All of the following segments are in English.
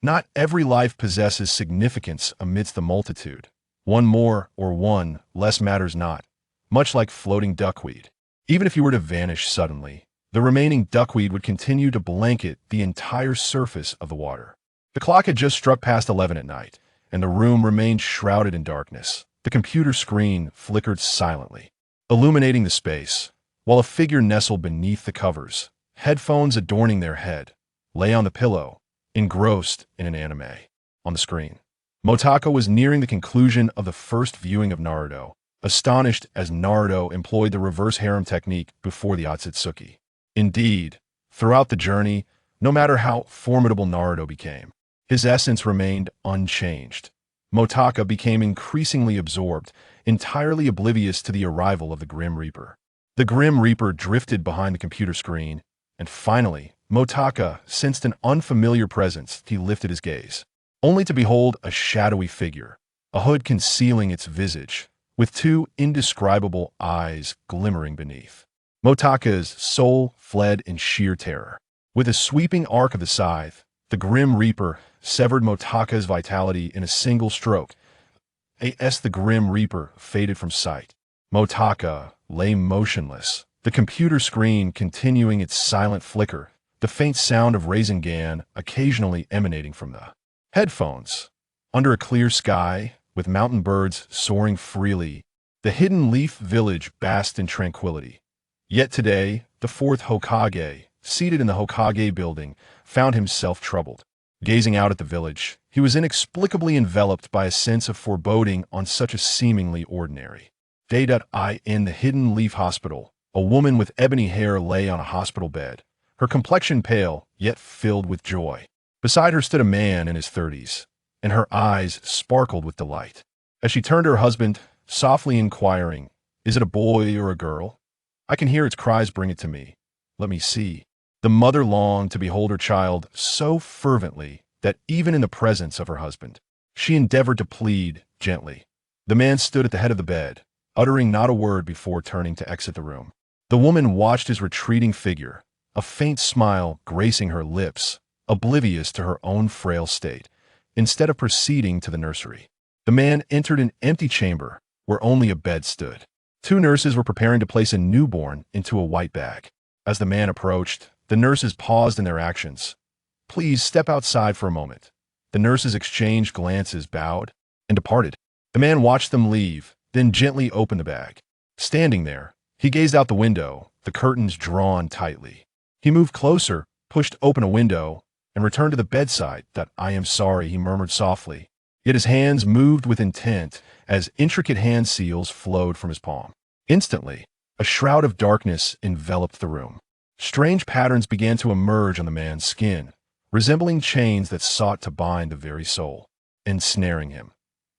Not every life possesses significance amidst the multitude. One more or one less matters not, much like floating duckweed. Even if you were to vanish suddenly, the remaining duckweed would continue to blanket the entire surface of the water. The clock had just struck past 11 at night, and the room remained shrouded in darkness. The computer screen flickered silently, illuminating the space, while a figure nestled beneath the covers, headphones adorning their head, lay on the pillow, engrossed in an anime. On the screen, Motaka was nearing the conclusion of the first viewing of Naruto, astonished as Naruto employed the reverse harem technique before the Akatsuki. Indeed, throughout the journey, no matter how formidable Naruto became, his essence remained unchanged. Motaka became increasingly absorbed, entirely oblivious to the arrival of the Grim Reaper. The Grim Reaper drifted behind the computer screen, and finally, Motaka sensed an unfamiliar presence. He lifted his gaze, only to behold a shadowy figure, a hood concealing its visage, with two indescribable eyes glimmering beneath. Motaka's soul fled in sheer terror. With a sweeping arc of the scythe, the Grim Reaper severed Motaka's vitality in a single stroke. The Grim Reaper faded from sight. Motaka lay motionless, the computer screen continuing its silent flicker, the faint sound of Rasengan occasionally emanating from the headphones. Under a clear sky, with mountain birds soaring freely, the hidden leaf village basked in tranquility. Yet today, the fourth Hokage, seated in the Hokage building, found himself troubled. Gazing out at the village, he was inexplicably enveloped by a sense of foreboding on such a seemingly ordinary day. In the Hidden Leaf Hospital, a woman with ebony hair lay on a hospital bed, her complexion pale, yet filled with joy. Beside her stood a man in his 30s, and her eyes sparkled with delight. As she turned to her husband, softly inquiring, "Is it a boy or a girl? I can hear its cries. Bring it to me. Let me see." The mother longed to behold her child so fervently that even in the presence of her husband, she endeavored to plead gently. The man stood at the head of the bed, uttering not a word before turning to exit the room. The woman watched his retreating figure, a faint smile gracing her lips, oblivious to her own frail state. Instead of proceeding to the nursery, the man entered an empty chamber where only a bed stood. Two nurses were preparing to place a newborn into a white bag. As the man approached, the nurses paused in their actions. "Please step outside for a moment." The nurses exchanged glances, bowed, and departed. The man watched them leave, then gently opened the bag. Standing there, he gazed out the window, the curtains drawn tightly. He moved closer, pushed open a window, and returned to the bedside. "I am sorry," he murmured softly. Yet his hands moved with intent as intricate hand seals flowed from his palm. Instantly, a shroud of darkness enveloped the room. Strange patterns began to emerge on the man's skin, resembling chains that sought to bind the very soul, ensnaring him.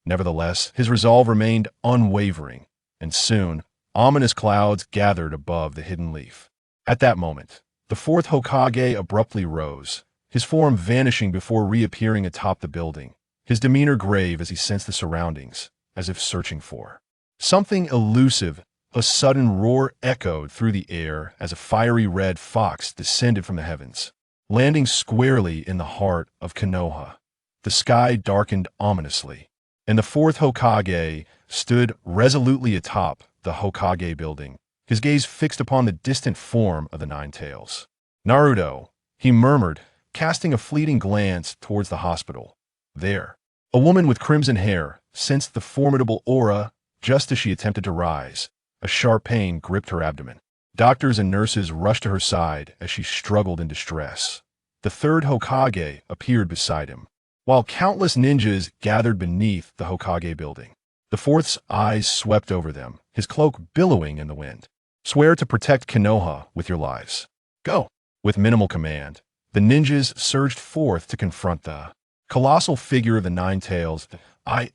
Nevertheless, his resolve remained unwavering, and soon, ominous clouds gathered above the hidden leaf. At that moment, the fourth Hokage abruptly rose, his form vanishing before reappearing atop the building, his demeanor grave as he sensed the surroundings, as if searching for something elusive. A sudden roar echoed through the air as a fiery red fox descended from the heavens, landing squarely in the heart of Konoha. The sky darkened ominously, and the fourth Hokage stood resolutely atop the Hokage building, his gaze fixed upon the distant form of the Nine Tails. "Naruto," he murmured, casting a fleeting glance towards the hospital. There, a woman with crimson hair sensed the formidable aura just as she attempted to rise. A sharp pain gripped her abdomen. Doctors and nurses rushed to her side as she struggled in distress. The third Hokage appeared beside him, while countless ninjas gathered beneath the Hokage building. The fourth's eyes swept over them, his cloak billowing in the wind. "Swear to protect Konoha with your lives. Go!" With minimal command, the ninjas surged forth to confront the colossal figure of the Nine Tails.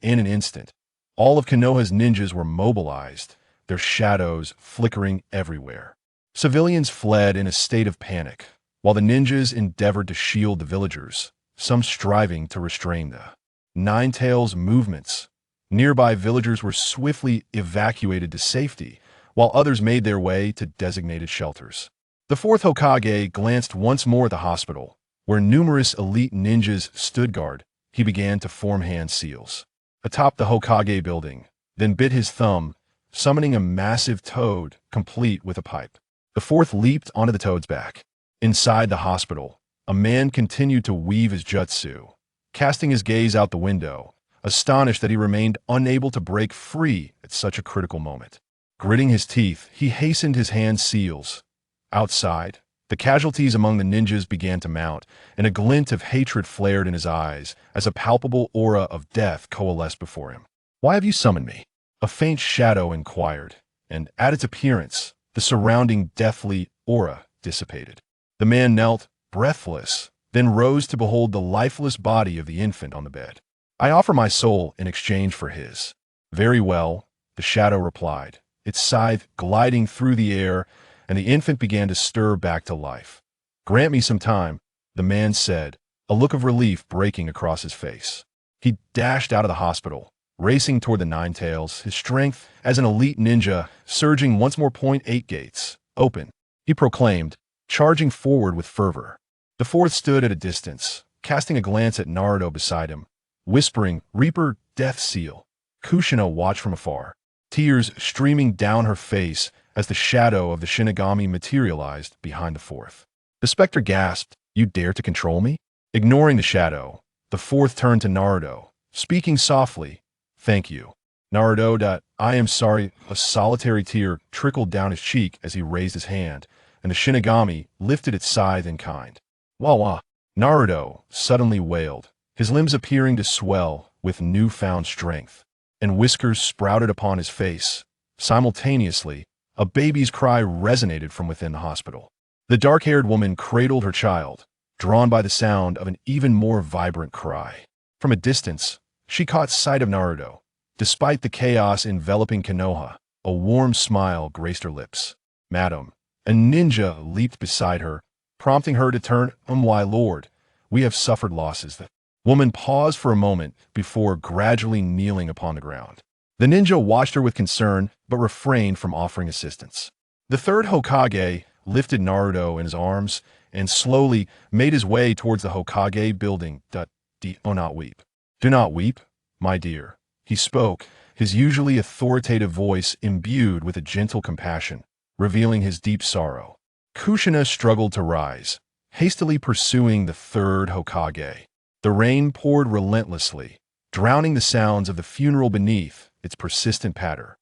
In an instant, all of Konoha's ninjas were mobilized, their shadows flickering everywhere. Civilians fled in a state of panic, while the ninjas endeavored to shield the villagers, some striving to restrain the Nine Tails' movements. Nearby villagers were swiftly evacuated to safety, while others made their way to designated shelters. The fourth Hokage glanced once more at the hospital, where numerous elite ninjas stood guard, he began to form hand seals. Atop the Hokage building, then bit his thumb, summoning a massive toad, complete with a pipe. The fourth leaped onto the toad's back. Inside the hospital, a man continued to weave his jutsu, casting his gaze out the window, astonished that he remained unable to break free at such a critical moment. Gritting his teeth, he hastened his hand seals. Outside, the casualties among the ninjas began to mount, and a glint of hatred flared in his eyes as a palpable aura of death coalesced before him. "Why have you summoned me?" A faint shadow inquired, and at its appearance, the surrounding deathly aura dissipated. The man knelt, breathless, then rose to behold the lifeless body of the infant on the bed. "I offer my soul in exchange for his." "Very well," the shadow replied, its scythe gliding through the air, and the infant began to stir back to life. "Grant me some time," the man said, a look of relief breaking across his face. He dashed out of the hospital, racing toward the Nine Tails, his strength as an elite ninja surging once more. "8 gates, open," he proclaimed, charging forward with fervor. The fourth stood at a distance, casting a glance at Naruto beside him, whispering, "Reaper, Death Seal." Kushina watched from afar, tears streaming down her face as the shadow of the Shinigami materialized behind the fourth. The specter gasped, "You dare to control me?" Ignoring the shadow, the fourth turned to Naruto, speaking softly, "Thank you, Naruto. I am sorry." A solitary tear trickled down his cheek as he raised his hand, and the Shinigami lifted its scythe in kind. "Wah-wah!" Naruto suddenly wailed, his limbs appearing to swell with newfound strength, and whiskers sprouted upon his face. Simultaneously, a baby's cry resonated from within the hospital. The dark-haired woman cradled her child, drawn by the sound of an even more vibrant cry. From a distance, she caught sight of Naruto. Despite the chaos enveloping Konoha, a warm smile graced her lips. "Madam," a ninja leaped beside her, prompting her to turn. "Why, Lord, we have suffered losses." The woman paused for a moment before gradually kneeling upon the ground. The ninja watched her with concern, but refrained from offering assistance. The third Hokage lifted Naruto in his arms and slowly made his way towards the Hokage building. Do not weep. "Do not weep, my dear," he spoke, his usually authoritative voice imbued with a gentle compassion, revealing his deep sorrow. Kushina struggled to rise, hastily pursuing the third Hokage. The rain poured relentlessly, drowning the sounds of the funeral beneath its persistent patter.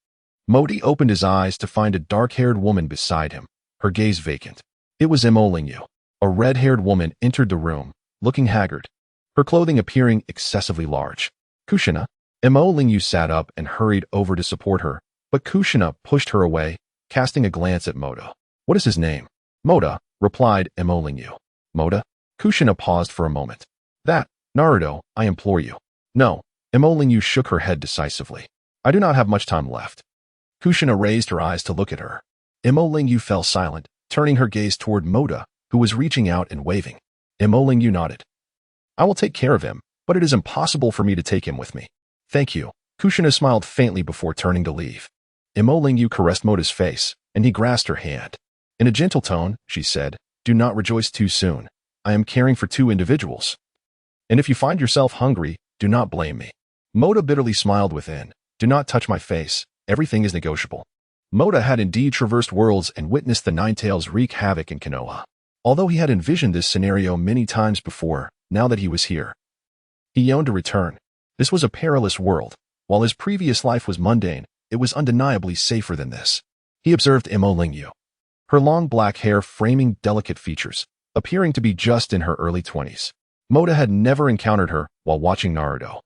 Moti opened his eyes to find a dark-haired woman beside him, her gaze vacant. It was Imo Lingyu. A red-haired woman entered the room, looking haggard, her clothing appearing excessively large. "Kushina." Imo Lingyu sat up and hurried over to support her, but Kushina pushed her away, casting a glance at Mota. "What is his name?" "Mota," replied Imo Lingyu. "Mota?" Kushina paused for a moment. "That, Naruto, I implore you." "No." Imo Lingyu shook her head decisively. "I do not have much time left." Kushina raised her eyes to look at her. Imo Lingyu fell silent, turning her gaze toward Mota, who was reaching out and waving. Imo Lingyu nodded. "I will take care of him, but it is impossible for me to take him with me." "Thank you." Kushina smiled faintly before turning to leave. Imo Lingyu caressed Mota's face, and he grasped her hand. In a gentle tone, she said, "Do not rejoice too soon. I am caring for 2 individuals. And if you find yourself hungry, do not blame me." Mota bitterly smiled within. "Do not touch my face. Everything is negotiable." Mota had indeed traversed worlds and witnessed the Nine Tails wreak havoc in Konoha. Although he had envisioned this scenario many times before, now that he was here, he yearned to return. This was a perilous world. While his previous life was mundane, it was undeniably safer than this. He observed Imo Lingyu, her long black hair framing delicate features, appearing to be just in her early 20s. Mota had never encountered her while watching Naruto,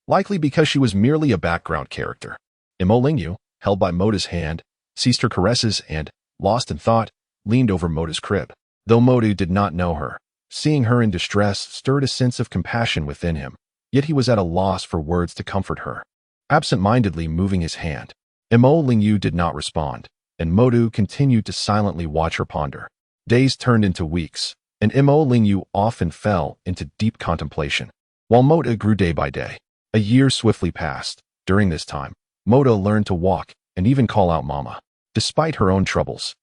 likely because she was merely a background character. Imo Lingyu, held by Mota's hand, ceased her caresses and, lost in thought, leaned over Mota's crib. Though Mota did not know her, seeing her in distress stirred a sense of compassion within him, yet he was at a loss for words to comfort her. Absent-mindedly moving his hand, Imo Lingyu did not respond, and Mota continued to silently watch her ponder. Days turned into weeks, and Imo Lingyu often fell into deep contemplation, while Mota grew day by day. A year swiftly passed. During this time, Mota learned to walk and even call out mama. Despite her own troubles,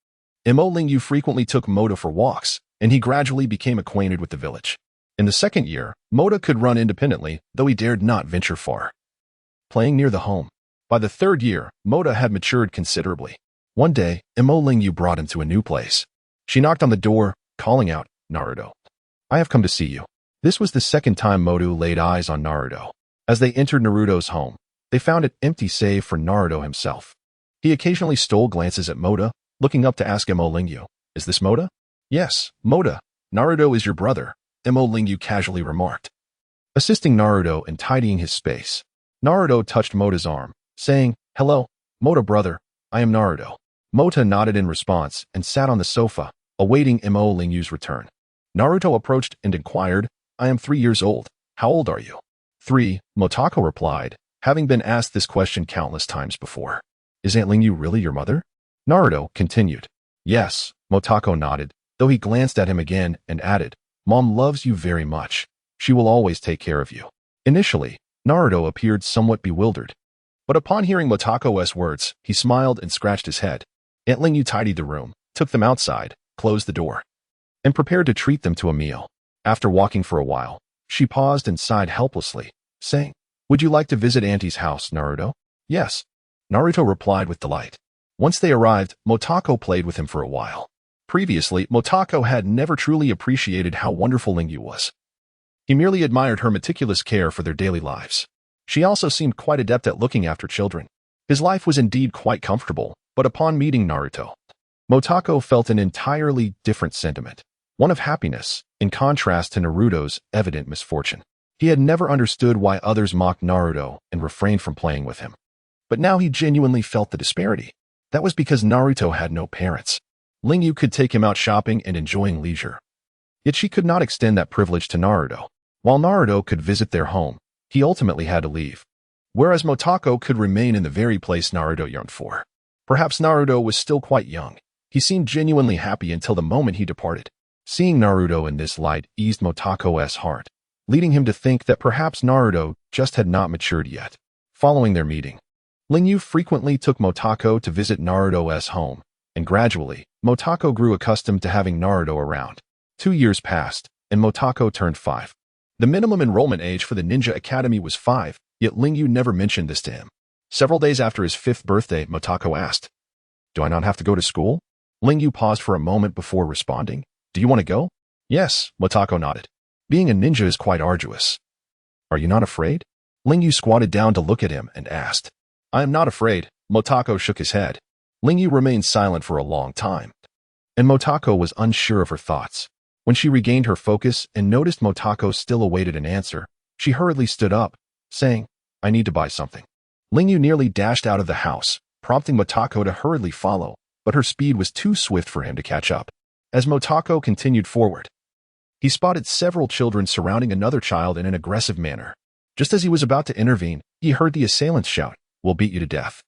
Imo Lingyu frequently took Mota for walks, and he gradually became acquainted with the village. In the second year, Mota could run independently, though he dared not venture far, playing near the home. By the third year, Mota had matured considerably. One day, Imo Lingyu brought him to a new place. She knocked on the door, calling out, "Naruto, I have come to see you." This was the second time Motu laid eyes on Naruto. As they entered Naruto's home, they found it empty save for Naruto himself. He occasionally stole glances at Mota, looking up to ask Imo Lingyu, "Is this Mota?" "Yes, Mota. Naruto is your brother," Imo Lingyu casually remarked, assisting Naruto in tidying his space. Naruto touched Mota's arm, saying, "Hello, Mota brother, I am Naruto." Mota nodded in response and sat on the sofa, awaiting Imo Lingyu's return. Naruto approached and inquired, "I am 3 years old. How old are you?" 3, Motako replied, having been asked this question countless times before. "Is Aunt Lingyu really your mother?" Naruto continued. "Yes," Motako nodded, though he glanced at him again and added, "Mom loves you very much. She will always take care of you." Initially, Naruto appeared somewhat bewildered, but upon hearing Motako's words, he smiled and scratched his head. Aunt Lingyu tidied the room, took them outside, closed the door, and prepared to treat them to a meal. After walking for a while, she paused and sighed helplessly, saying, "Would you like to visit Auntie's house, Naruto?" "Yes," Naruto replied with delight. Once they arrived, Motako played with him for a while. Previously, Motako had never truly appreciated how wonderful Lingyu was. He merely admired her meticulous care for their daily lives. She also seemed quite adept at looking after children. His life was indeed quite comfortable, but upon meeting Naruto, Motako felt an entirely different sentiment, one of happiness, in contrast to Naruto's evident misfortune. He had never understood why others mocked Naruto and refrained from playing with him. But now he genuinely felt the disparity. That was because Naruto had no parents. Lingyu could take him out shopping and enjoying leisure. Yet she could not extend that privilege to Naruto. While Naruto could visit their home, he ultimately had to leave. Whereas Motako could remain in the very place Naruto yearned for. Perhaps Naruto was still quite young. He seemed genuinely happy until the moment he departed. Seeing Naruto in this light eased Motako's heart, leading him to think that perhaps Naruto just had not matured yet. Following their meeting, Lingyu frequently took Motako to visit Naruto's home, and gradually, Motako grew accustomed to having Naruto around. 2 years passed, and Motako turned 5. The minimum enrollment age for the Ninja Academy was 5, yet Lingyu never mentioned this to him. Several days after his 5th birthday, Motako asked, "Do I not have to go to school?" Lingyu paused for a moment before responding, "Do you want to go?" "Yes," Motako nodded. "Being a ninja is quite arduous." "Are you not afraid?" Lingyu squatted down to look at him and asked. "I am not afraid." Motako shook his head. Lingyu remained silent for a long time, and Motako was unsure of her thoughts. When she regained her focus and noticed Motako still awaited an answer, she hurriedly stood up, saying, "I need to buy something." Lingyu nearly dashed out of the house, prompting Motako to hurriedly follow, but her speed was too swift for him to catch up. As Motako continued forward, he spotted several children surrounding another child in an aggressive manner. Just as he was about to intervene, he heard the assailants shout, "We'll beat you to death,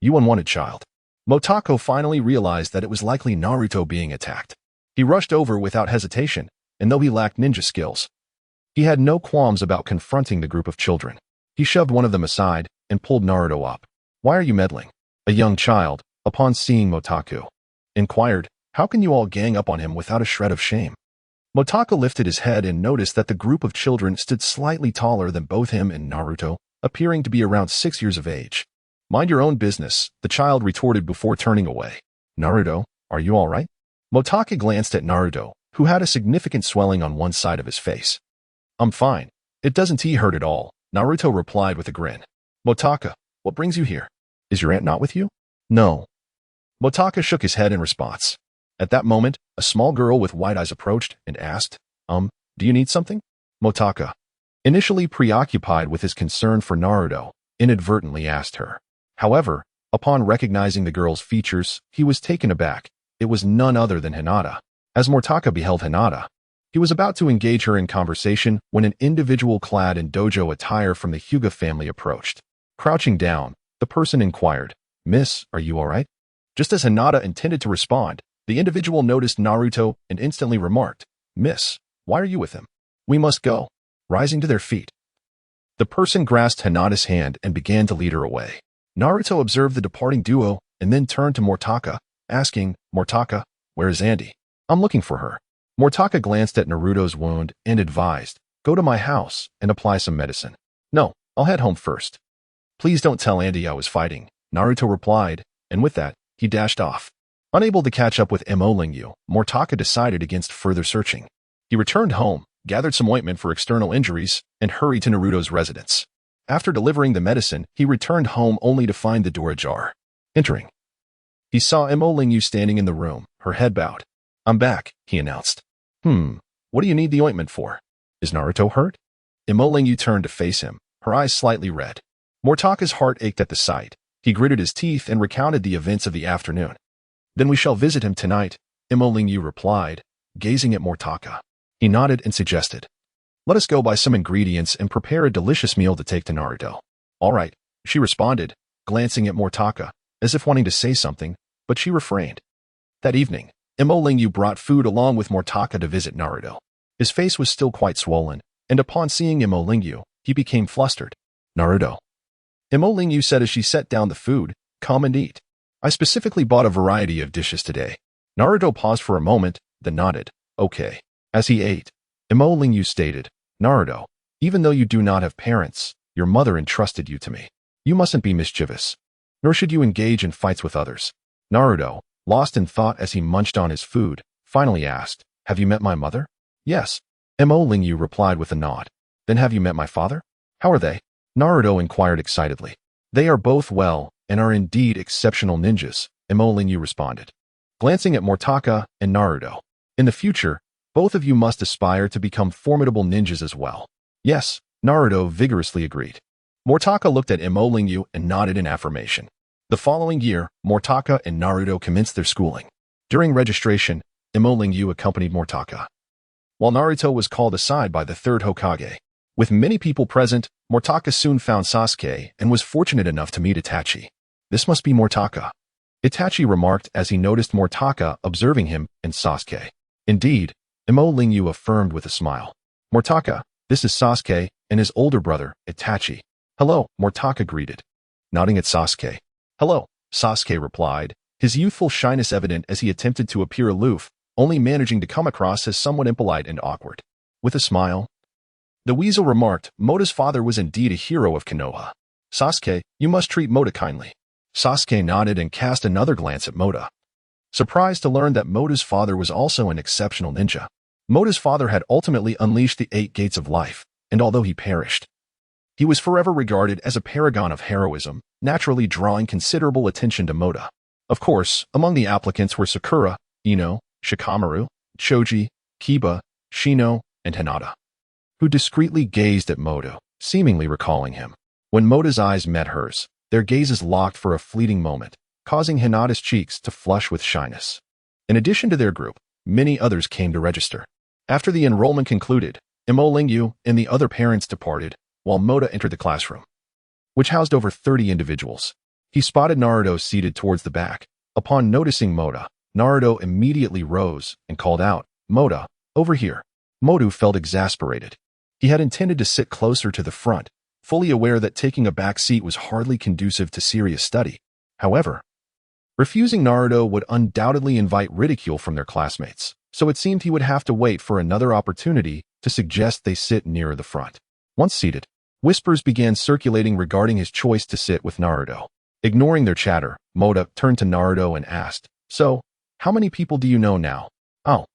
you unwanted child." Motako finally realized that it was likely Naruto being attacked. He rushed over without hesitation, and though he lacked ninja skills, he had no qualms about confronting the group of children. He shoved one of them aside and pulled Naruto up. "Why are you meddling?" A young child, upon seeing Motaku, inquired, "How can you all gang up on him without a shred of shame?" Motaku lifted his head and noticed that the group of children stood slightly taller than both him and Naruto, appearing to be around 6 years of age. "Mind your own business," the child retorted before turning away. "Naruto, are you all right?" Motaka glanced at Naruto, who had a significant swelling on one side of his face. "I'm fine. It doesn't hurt at all," Naruto replied with a grin. "Motaka, what brings you here? Is your aunt not with you?" "No." Motaka shook his head in response. At that moment, a small girl with wide eyes approached and asked, "Do you need something?" Motaka, initially preoccupied with his concern for Naruto, inadvertently asked her. However, upon recognizing the girl's features, he was taken aback. It was none other than Hinata. As Motaka beheld Hinata, he was about to engage her in conversation when an individual clad in dojo attire from the Hyuga family approached. Crouching down, the person inquired, "Miss, are you all right?" Just as Hinata intended to respond, the individual noticed Naruto and instantly remarked, "Miss, why are you with him? We must go." Rising to their feet, the person grasped Hinata's hand and began to lead her away. Naruto observed the departing duo and then turned to Motaka, asking, "Motaka, where is Andy?" "I'm looking for her." Mortaka glanced at Naruto's wound and advised, "Go to my house and apply some medicine." "No, I'll head home first." "Please don't tell Andy I was fighting," Naruto replied, and with that, he dashed off. Unable to catch up with Lingyu, Mortaka decided against further searching. He returned home, gathered some ointment for external injuries, and hurried to Naruto's residence. After delivering the medicine, he returned home only to find the door ajar. Entering, he saw Lingyu standing in the room, her head bowed. "I'm back," he announced. What do you need the ointment for? Is Naruto hurt?" Lingyu turned to face him, her eyes slightly red. Mortaka's heart ached at the sight. He gritted his teeth and recounted the events of the afternoon. "Then we shall visit him tonight," Lingyu replied, gazing at Mortaka. He nodded and suggested, "Let us go buy some ingredients and prepare a delicious meal to take to Naruto." "All right," she responded, glancing at Mortaka, as if wanting to say something, but she refrained. That evening, Lingyu brought food along with Mortaka to visit Naruto. His face was still quite swollen, and upon seeing Lingyu, he became flustered. "Naruto," Lingyu said as she set down the food, "come and eat. I specifically bought a variety of dishes today." Naruto paused for a moment, then nodded, "Okay." As he ate, Lingyu stated, "Naruto, even though you do not have parents, your mother entrusted you to me. You mustn't be mischievous, nor should you engage in fights with others." Naruto, lost in thought as he munched on his food, finally asked, "Have you met my mother?" "Yes," Lingyu replied with a nod. "Then have you met my father?" "How are they?" Naruto inquired excitedly. "They are both well and are indeed exceptional ninjas," Lingyu responded, glancing at Mortaka and Naruto. "In the future, both of you must aspire to become formidable ninjas as well." "Yes," Naruto vigorously agreed. Mortaka looked at Lingyu and nodded in affirmation. The following year, Mortaka and Naruto commenced their schooling. During registration, Lingyu accompanied Mortaka, while Naruto was called aside by the third Hokage. With many people present, Mortaka soon found Sasuke and was fortunate enough to meet Itachi. "This must be Mortaka," Itachi remarked as he noticed Mortaka observing him and Sasuke. "Indeed," Lingyu affirmed with a smile. "Mortaka, this is Sasuke and his older brother, Itachi." "Hello," Mortaka greeted, nodding at Sasuke. "Hello," Sasuke replied, his youthful shyness evident as he attempted to appear aloof, only managing to come across as somewhat impolite and awkward. With a smile, the weasel remarked, "Mota's father was indeed a hero of Konoha. Sasuke, you must treat Mota kindly." Sasuke nodded and cast another glance at Mota, surprised to learn that Mota's father was also an exceptional ninja. Mota's father had ultimately unleashed the 8 gates of life, and although he perished, he was forever regarded as a paragon of heroism, naturally drawing considerable attention to Mota. Of course, among the applicants were Sakura, Ino, Shikamaru, Choji, Kiba, Shino, and Hinata, who discreetly gazed at Mota, seemingly recalling him. When Mota's eyes met hers, their gazes locked for a fleeting moment, causing Hinata's cheeks to flush with shyness. In addition to their group, many others came to register. After the enrollment concluded, Lingyu and the other parents departed, while Mota entered the classroom, which housed over 30 individuals. He spotted Naruto seated towards the back. Upon noticing Mota, Naruto immediately rose and called out, "Mota, over here." Mota felt exasperated. He had intended to sit closer to the front, fully aware that taking a back seat was hardly conducive to serious study. However, refusing Naruto would undoubtedly invite ridicule from their classmates, so it seemed he would have to wait for another opportunity to suggest they sit nearer the front. Once seated, whispers began circulating regarding his choice to sit with Naruto. Ignoring their chatter, Mota turned to Naruto and asked, "So, how many people do you know now?" "Oh,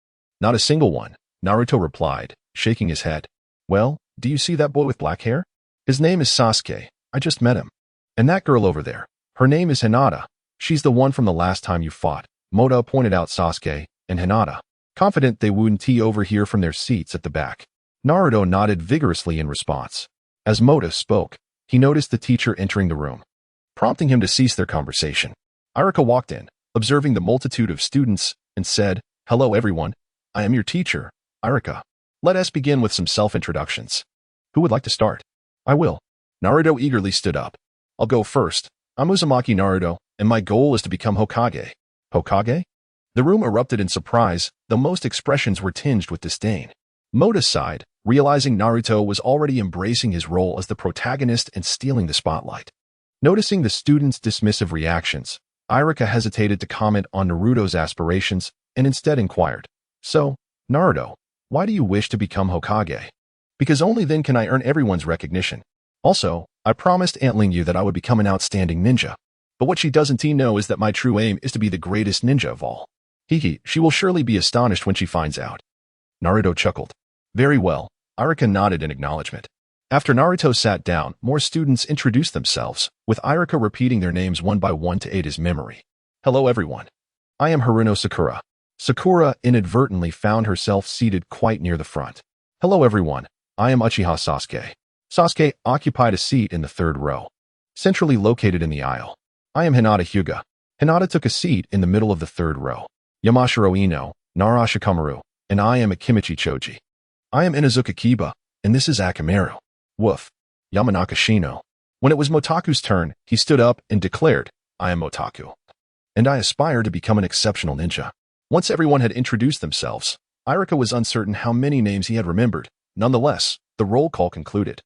not a single one," Naruto replied, shaking his head. "Well, do you see that boy with black hair? His name is Sasuke. I just met him. And that girl over there, her name is Hinata. She's the one from the last time you fought." Mota pointed out Sasuke and Hinata, confident they wouldn't overhear from their seats at the back. Naruto nodded vigorously in response. As Mota spoke, he noticed the teacher entering the room, prompting him to cease their conversation. Irika walked in, observing the multitude of students, and said, "Hello everyone, I am your teacher, Irika. Let us begin with some self-introductions. Who would like to start?" "I will." Naruto eagerly stood up. "I'll go first. I'm Uzumaki Naruto, and my goal is to become Hokage." "Hokage?" The room erupted in surprise, though most expressions were tinged with disdain. Mota sighed, realizing Naruto was already embracing his role as the protagonist and stealing the spotlight. Noticing the students' dismissive reactions, Irika hesitated to comment on Naruto's aspirations and instead inquired, "So, Naruto, why do you wish to become Hokage? Because only then can I earn everyone's recognition. Also, I promised Aunt Lingyu that I would become an outstanding ninja. But what she doesn't know is that my true aim is to be the greatest ninja of all. Hee, she will surely be astonished when she finds out. Naruto chuckled. Very well. Iruka nodded in acknowledgement. After Naruto sat down, more students introduced themselves, with Iruka repeating their names one by one to aid his memory. Hello everyone. I am Haruno Sakura. Sakura inadvertently found herself seated quite near the front. Hello everyone. I am Uchiha Sasuke. Sasuke occupied a seat in the third row, centrally located in the aisle. I am Hinata Hyuga. Hinata took a seat in the middle of the third row. Yamashiro Ino, Nara Shikamaru, and I am Akimichi Choji. I am Inazuka Kiba, and this is Akamaru. Woof. Yamanaka Shino. When it was Motaku's turn, he stood up and declared, I am Motaku. And I aspire to become an exceptional ninja. Once everyone had introduced themselves, Iruka was uncertain how many names he had remembered. Nonetheless, the roll call concluded.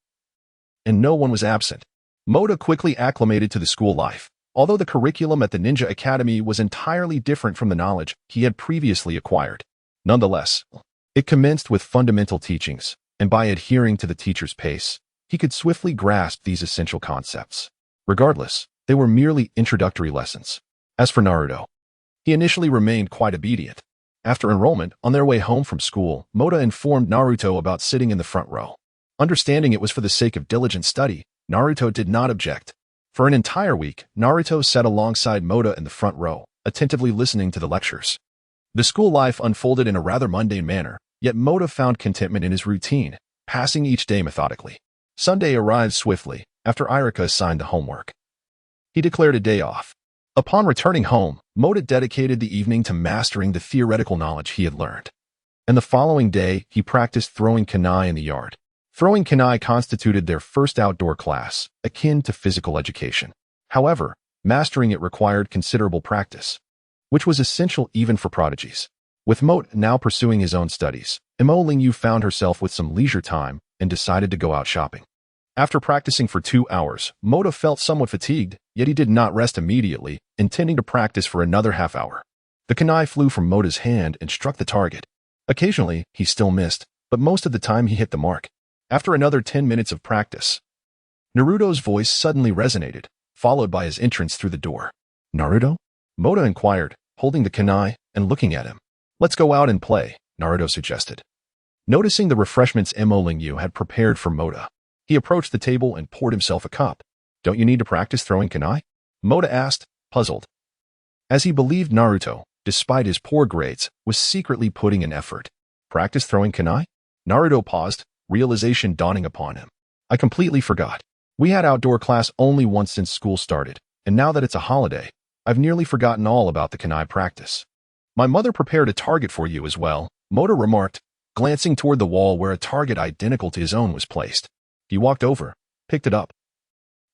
And no one was absent. Mota quickly acclimated to the school life, although the curriculum at the Ninja Academy was entirely different from the knowledge he had previously acquired. Nonetheless, it commenced with fundamental teachings, and by adhering to the teacher's pace, he could swiftly grasp these essential concepts. Regardless, they were merely introductory lessons. As for Naruto, he initially remained quite obedient. After enrollment, on their way home from school, Mota informed Naruto about sitting in the front row. Understanding it was for the sake of diligent study, Naruto did not object. For an entire week, Naruto sat alongside Mota in the front row, attentively listening to the lectures. The school life unfolded in a rather mundane manner, yet Mota found contentment in his routine, passing each day methodically. Sunday arrived swiftly, after Iruka assigned the homework. He declared a day off. Upon returning home, Mota dedicated the evening to mastering the theoretical knowledge he had learned. And the following day, he practiced throwing kunai in the yard. Throwing kunai constituted their first outdoor class, akin to physical education. However, mastering it required considerable practice, which was essential even for prodigies. With Mota now pursuing his own studies, Imo Lingyu found herself with some leisure time and decided to go out shopping. After practicing for 2 hours, Mota felt somewhat fatigued, yet he did not rest immediately, intending to practice for another half hour. The kunai flew from Mota's hand and struck the target. Occasionally, he still missed, but most of the time he hit the mark. After another 10 minutes of practice, Naruto's voice suddenly resonated, followed by his entrance through the door. Naruto? Mota inquired, holding the kunai and looking at him. Let's go out and play, Naruto suggested. Noticing the refreshments Imo Lingyu had prepared for Mota, he approached the table and poured himself a cup. Don't you need to practice throwing kunai? Mota asked, puzzled. As he believed Naruto, despite his poor grades, was secretly putting in effort. Practice throwing kunai? Naruto paused, realization dawning upon him. I completely forgot. We had outdoor class only once since school started, and now that it's a holiday, I've nearly forgotten all about the kunai practice. My mother prepared a target for you as well, Mota remarked, glancing toward the wall where a target identical to his own was placed. He walked over, picked it up,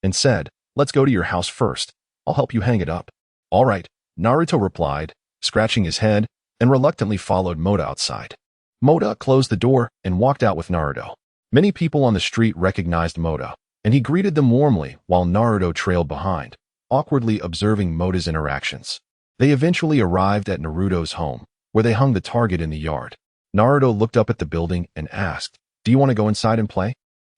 and said, let's go to your house first. I'll help you hang it up. All right, Naruto replied, scratching his head, and reluctantly followed Mota outside. Mota closed the door and walked out with Naruto. Many people on the street recognized Mota, and he greeted them warmly while Naruto trailed behind, awkwardly observing Mota's interactions. They eventually arrived at Naruto's home, where they hung the target in the yard. Naruto looked up at the building and asked, do you want to go inside and play?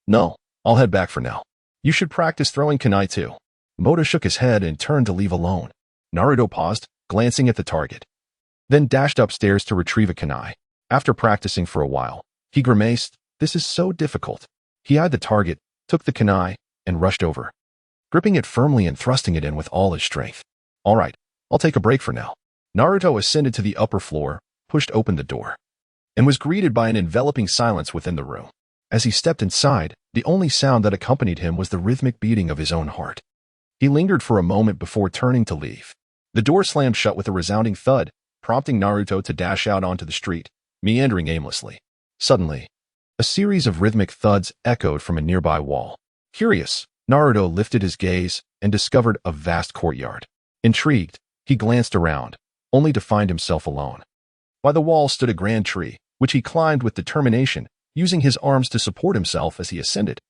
No, I'll head back for now. You should practice throwing kunai too. Mota shook his head and turned to leave alone. Naruto paused, glancing at the target, then dashed upstairs to retrieve a kunai. After practicing for a while, he grimaced, this is so difficult. He eyed the target, took the kunai, and rushed over, gripping it firmly and thrusting it in with all his strength. All right, I'll take a break for now. Naruto ascended to the upper floor, pushed open the door, and was greeted by an enveloping silence within the room. As he stepped inside, the only sound that accompanied him was the rhythmic beating of his own heart. He lingered for a moment before turning to leave. The door slammed shut with a resounding thud, prompting Naruto to dash out onto the street, meandering aimlessly. Suddenly, a series of rhythmic thuds echoed from a nearby wall. Curious, Naruto lifted his gaze and discovered a vast courtyard. Intrigued, he glanced around, only to find himself alone. By the wall stood a grand tree, which he climbed with determination, using his arms to support himself as he ascended.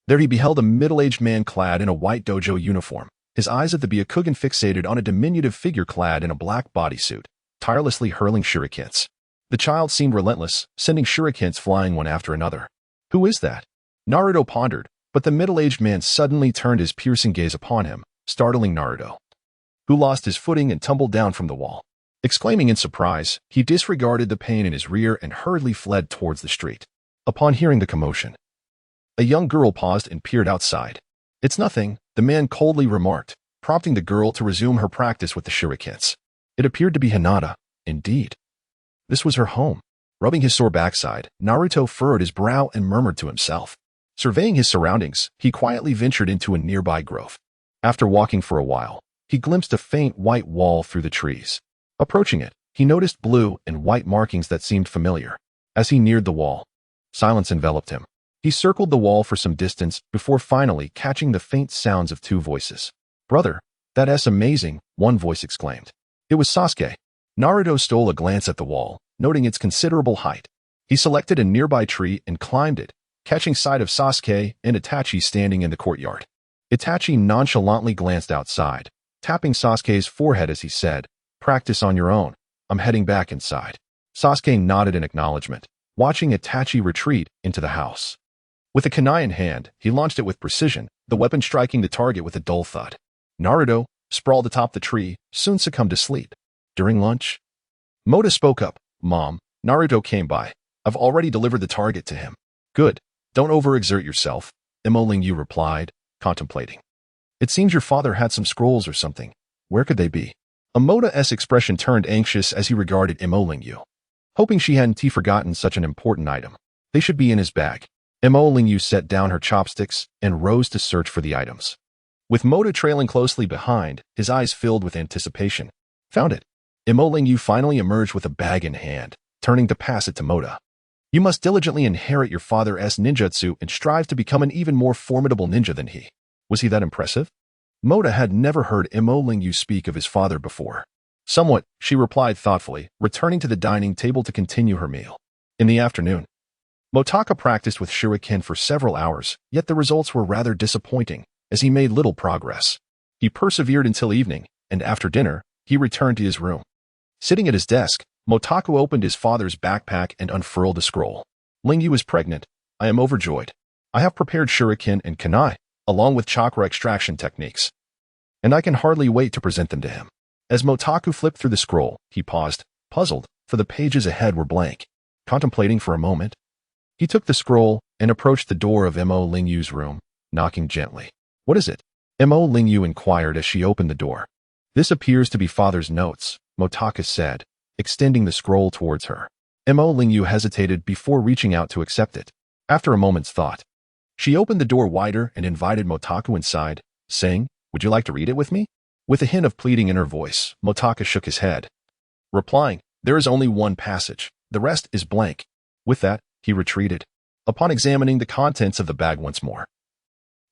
There he beheld a middle-aged man clad in a white dojo uniform, his eyes at the Byakugan fixated on a diminutive figure clad in a black bodysuit, tirelessly hurling shurikens. The child seemed relentless, sending shurikens flying one after another. Who is that? Naruto pondered, but the middle-aged man suddenly turned his piercing gaze upon him, startling Naruto, who lost his footing and tumbled down from the wall. Exclaiming in surprise, he disregarded the pain in his rear and hurriedly fled towards the street. Upon hearing the commotion, a young girl paused and peered outside. "It's nothing," the man coldly remarked, prompting the girl to resume her practice with the shurikens. It appeared to be Hinata. Indeed, this was her home. Rubbing his sore backside, Naruto furrowed his brow and murmured to himself. Surveying his surroundings, he quietly ventured into a nearby grove. After walking for a while, he glimpsed a faint white wall through the trees. Approaching it, he noticed blue and white markings that seemed familiar. As he neared the wall, silence enveloped him. He circled the wall for some distance before finally catching the faint sounds of two voices. "Brother, that's amazing," one voice exclaimed. It was Sasuke. Naruto stole a glance at the wall, noting its considerable height. He selected a nearby tree and climbed it, catching sight of Sasuke and Itachi standing in the courtyard. Itachi nonchalantly glanced outside, tapping Sasuke's forehead as he said, "Practice on your own. I'm heading back inside." Sasuke nodded in acknowledgement, watching Itachi retreat into the house. With a kunai in hand, he launched it with precision, the weapon striking the target with a dull thud. Naruto, sprawled atop the tree, soon succumbed to sleep. During lunch, Mota spoke up. "Mom, Naruto came by. I've already delivered the target to him." "Good. Don't overexert yourself," Imo Lingyu replied, contemplating. "It seems your father had some scrolls or something. Where could they be?" Mota's expression turned anxious as he regarded Imo Lingyu, hoping she hadn't forgotten such an important item. "They should be in his bag." Imo Lingyu set down her chopsticks and rose to search for the items. With Mota trailing closely behind, his eyes filled with anticipation. "Found it." Imo Lingyu finally emerged with a bag in hand, turning to pass it to Mota. "You must diligently inherit your father's ninjutsu and strive to become an even more formidable ninja than he." Was he that impressive? Mota had never heard Imo Lingyu speak of his father before. "Somewhat," she replied thoughtfully, returning to the dining table to continue her meal. In the afternoon, Motaka practiced with shuriken for several hours, yet the results were rather disappointing, as he made little progress. He persevered until evening, and after dinner, he returned to his room. Sitting at his desk, Motaku opened his father's backpack and unfurled a scroll. "Lingyu is pregnant. I am overjoyed. I have prepared shuriken and kunai, along with chakra extraction techniques, and I can hardly wait to present them to him." As Motaku flipped through the scroll, he paused, puzzled, for the pages ahead were blank. Contemplating for a moment, he took the scroll and approached the door of Imo Lingyu's room, knocking gently. "What is it?" Imo Lingyu inquired as she opened the door. "This appears to be father's notes," Motakus said, extending the scroll towards her. Imo Lingyu hesitated before reaching out to accept it. After a moment's thought, she opened the door wider and invited Motaku inside, saying, "Would you like to read it with me?" With a hint of pleading in her voice, Motaku shook his head, replying, "There is only one passage. The rest is blank." With that, he retreated. Upon examining the contents of the bag once more,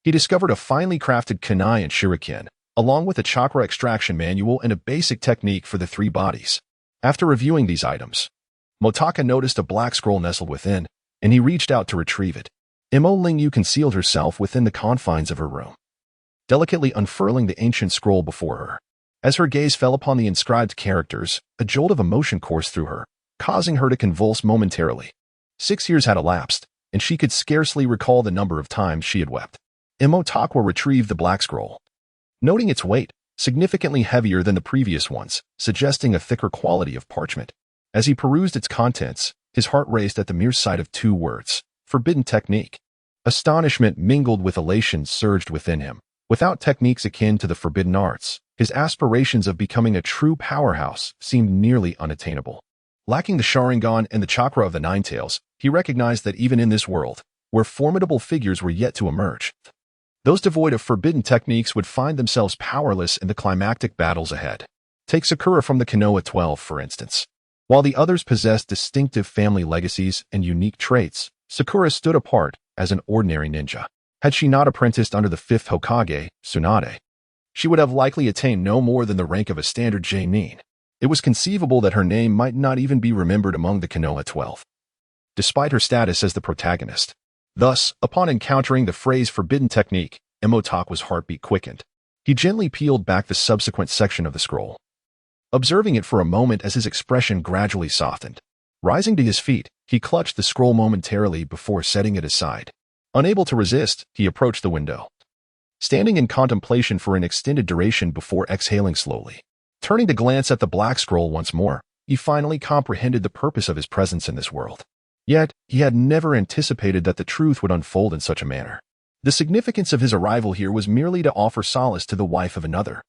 he discovered a finely crafted kunai and shuriken, along with a chakra extraction manual and a basic technique for the three bodies. After reviewing these items, Motaka noticed a black scroll nestled within, and he reached out to retrieve it. Imo Lingyu concealed herself within the confines of her room, delicately unfurling the ancient scroll before her. As her gaze fell upon the inscribed characters, a jolt of emotion coursed through her, causing her to convulse momentarily. 6 years had elapsed, and she could scarcely recall the number of times she had wept. Motaku retrieved the black scroll, noting its weight, significantly heavier than the previous ones, suggesting a thicker quality of parchment. As he perused its contents, his heart raced at the mere sight of 2 words, "Forbidden Technique." Astonishment mingled with elation surged within him. Without techniques akin to the forbidden arts, his aspirations of becoming a true powerhouse seemed nearly unattainable. Lacking the Sharingan and the chakra of the Nine Tails, he recognized that even in this world, where formidable figures were yet to emerge, those devoid of forbidden techniques would find themselves powerless in the climactic battles ahead. Take Sakura from the Konoha 12, for instance. While the others possessed distinctive family legacies and unique traits, Sakura stood apart as an ordinary ninja. Had she not apprenticed under the 5th Hokage, Tsunade, she would have likely attained no more than the rank of a standard genin. It was conceivable that her name might not even be remembered among the Konoha 12, despite her status as the protagonist. Thus, upon encountering the phrase forbidden technique, Motaku's heartbeat quickened. He gently peeled back the subsequent section of the scroll, observing it for a moment as his expression gradually softened. Rising to his feet, he clutched the scroll momentarily before setting it aside. Unable to resist, he approached the window, standing in contemplation for an extended duration before exhaling slowly. Turning to glance at the black scroll once more, he finally comprehended the purpose of his presence in this world. Yet, he had never anticipated that the truth would unfold in such a manner. The significance of his arrival here was merely to offer solace to the wife of another.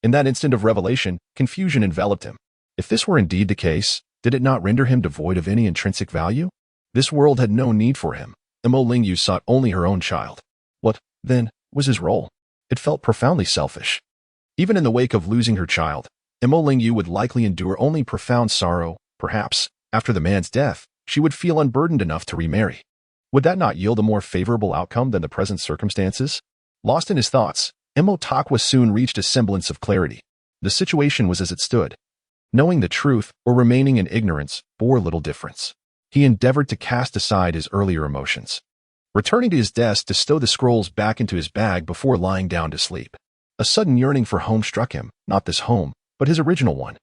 In that instant of revelation, confusion enveloped him. If this were indeed the case, did it not render him devoid of any intrinsic value? This world had no need for him. Imo Lingyu sought only her own child. What, then, was his role? It felt profoundly selfish. Even in the wake of losing her child, Imo Lingyu would likely endure only profound sorrow. Perhaps, after the man's death, she would feel unburdened enough to remarry. Would that not yield a more favorable outcome than the present circumstances? Lost in his thoughts, Motakus soon reached a semblance of clarity. The situation was as it stood. Knowing the truth or remaining in ignorance bore little difference. He endeavored to cast aside his earlier emotions. Returning to his desk to stow the scrolls back into his bag before lying down to sleep. A sudden yearning for home struck him, not this home, but his original one.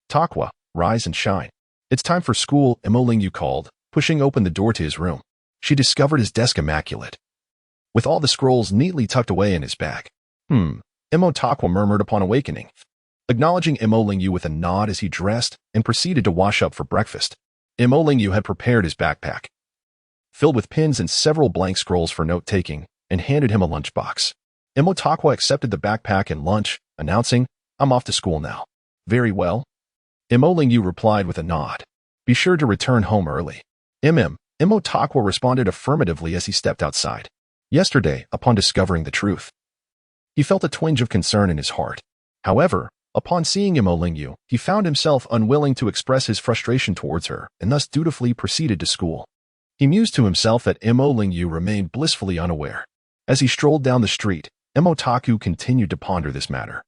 Takwa, rise and shine. It's time for school, Imo Lingyu called, pushing open the door to his room. She discovered his desk immaculate, with all the scrolls neatly tucked away in his bag. Imo Takwa murmured upon awakening, acknowledging Imo Lingyu with a nod as he dressed and proceeded to wash up for breakfast. Imo Lingyu had prepared his backpack, filled with pins and several blank scrolls for note-taking, and handed him a lunchbox. Imo Takwa accepted the backpack and lunch, announcing, I'm off to school now. Very well. Imo Lingyu replied with a nod. Be sure to return home early. Imo Takwa responded affirmatively as he stepped outside. Yesterday, upon discovering the truth, he felt a twinge of concern in his heart. However, upon seeing Imo Lingyu, he found himself unwilling to express his frustration towards her and thus dutifully proceeded to school. He mused to himself that Imo Lingyu remained blissfully unaware. As he strolled down the street, Motaku continued to ponder this matter.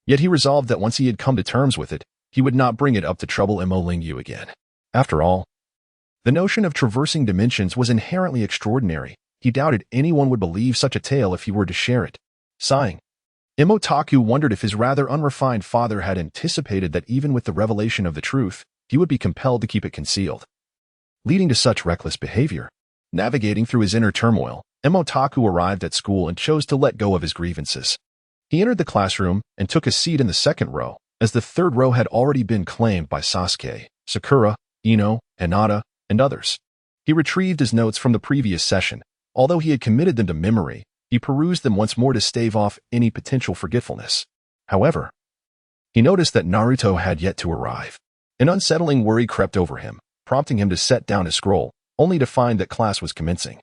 Yet he resolved that once he had come to terms with it, he would not bring it up to trouble Imo Lingyu again. After all, the notion of traversing dimensions was inherently extraordinary. He doubted anyone would believe such a tale if he were to share it. Sighing, Motaku wondered if his rather unrefined father had anticipated that even with the revelation of the truth, he would be compelled to keep it concealed, leading to such reckless behavior. Navigating through his inner turmoil, Motaku arrived at school and chose to let go of his grievances. He entered the classroom and took a seat in the second row, as the third row had already been claimed by Sasuke, Sakura, Ino, Hinata, and others. He retrieved his notes from the previous session. Although he had committed them to memory, he perused them once more to stave off any potential forgetfulness. However, he noticed that Naruto had yet to arrive. An unsettling worry crept over him, prompting him to set down his scroll, only to find that class was commencing.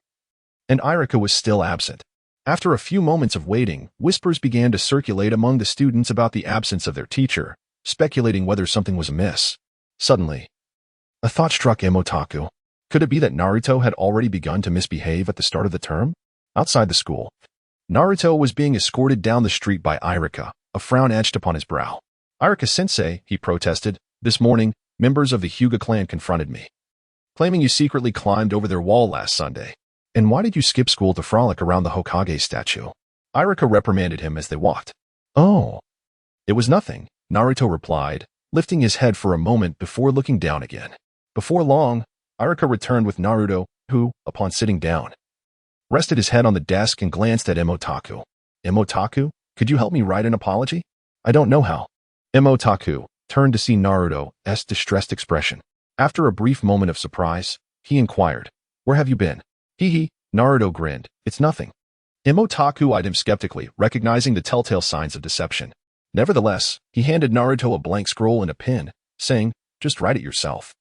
And Irika was still absent. After a few moments of waiting, whispers began to circulate among the students about the absence of their teacher, speculating whether something was amiss. Suddenly, a thought struck Motaku. Could it be that Naruto had already begun to misbehave at the start of the term? Outside the school, Naruto was being escorted down the street by Irika, a frown etched upon his brow. Irika-sensei, he protested, this morning, members of the Hyuga clan confronted me, claiming you secretly climbed over their wall last Sunday. And why did you skip school to frolic around the Hokage statue? Irika reprimanded him as they walked. Oh, it was nothing, Naruto replied, lifting his head for a moment before looking down again. Before long, Irika returned with Naruto, who, upon sitting down, rested his head on the desk and glanced at Motaku. Motaku, could you help me write an apology? I don't know how. Motaku turned to see Naruto's distressed expression. After a brief moment of surprise, he inquired, where have you been? Hee, Naruto grinned. It's nothing. Motaku eyed him skeptically, recognizing the telltale signs of deception. Nevertheless, he handed Naruto a blank scroll and a pen, saying, just write it yourself.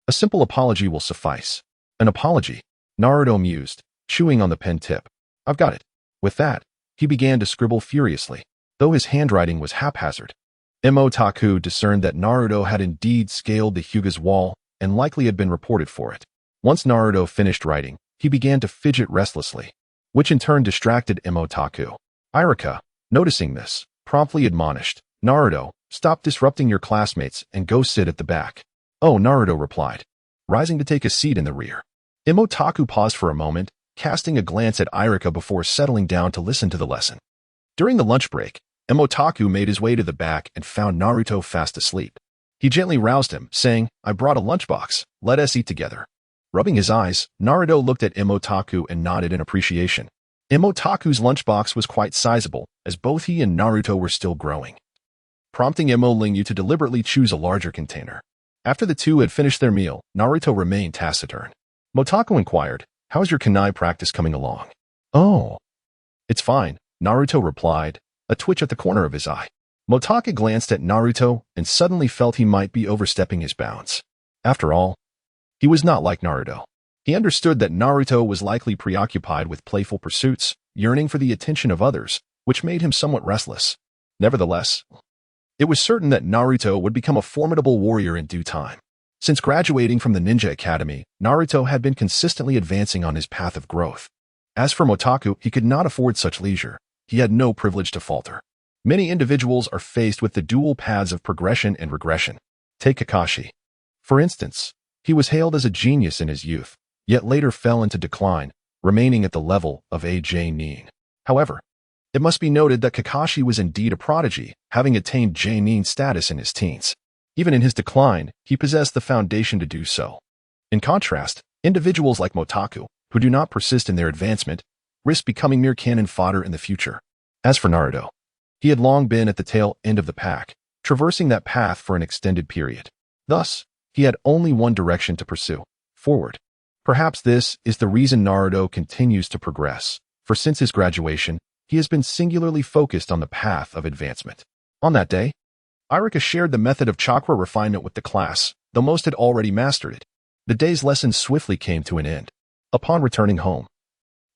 A simple apology will suffice. An apology? Naruto mused, chewing on the pen tip. I've got it. With that, he began to scribble furiously, though his handwriting was haphazard. Motaku discerned that Naruto had indeed scaled the Hyuga's wall and likely had been reported for it. Once Naruto finished writing, he began to fidget restlessly, which in turn distracted Motaku. Irika, noticing this, promptly admonished, Naruto, stop disrupting your classmates and go sit at the back. Oh, Naruto replied, rising to take a seat in the rear. Motaku paused for a moment, casting a glance at Irika before settling down to listen to the lesson. During the lunch break, Motaku made his way to the back and found Naruto fast asleep. He gently roused him, saying, "I brought a lunchbox. Let us eat together." Rubbing his eyes, Naruto looked at Otaku and nodded in appreciation. Otaku's lunchbox was quite sizable, as both he and Naruto were still growing, prompting Lingyu to deliberately choose a larger container. After the two had finished their meal, Naruto remained taciturn. Motaku inquired, "How's your kunai practice coming along?" "Oh, it's fine," Naruto replied, a twitch at the corner of his eye. Motaku glanced at Naruto and suddenly felt he might be overstepping his bounds. After all, he was not like Naruto. He understood that Naruto was likely preoccupied with playful pursuits, yearning for the attention of others, which made him somewhat restless. Nevertheless, it was certain that Naruto would become a formidable warrior in due time. Since graduating from the Ninja Academy, Naruto had been consistently advancing on his path of growth. As for Motaku, he could not afford such leisure. He had no privilege to falter. Many individuals are faced with the dual paths of progression and regression. Take Kakashi. For instance, he was hailed as a genius in his youth, yet later fell into decline, remaining at the level of a J-nin. However, it must be noted that Kakashi was indeed a prodigy, having attained J-nin status in his teens. Even in his decline, he possessed the foundation to do so. In contrast, individuals like Motaku, who do not persist in their advancement, risk becoming mere cannon fodder in the future. As for Naruto, he had long been at the tail end of the pack, traversing that path for an extended period. Thus, he had only one direction to pursue: forward. Perhaps this is the reason Naruto continues to progress, for since his graduation, he has been singularly focused on the path of advancement. On that day, Irika shared the method of chakra refinement with the class, though most had already mastered it. The day's lesson swiftly came to an end. Upon returning home,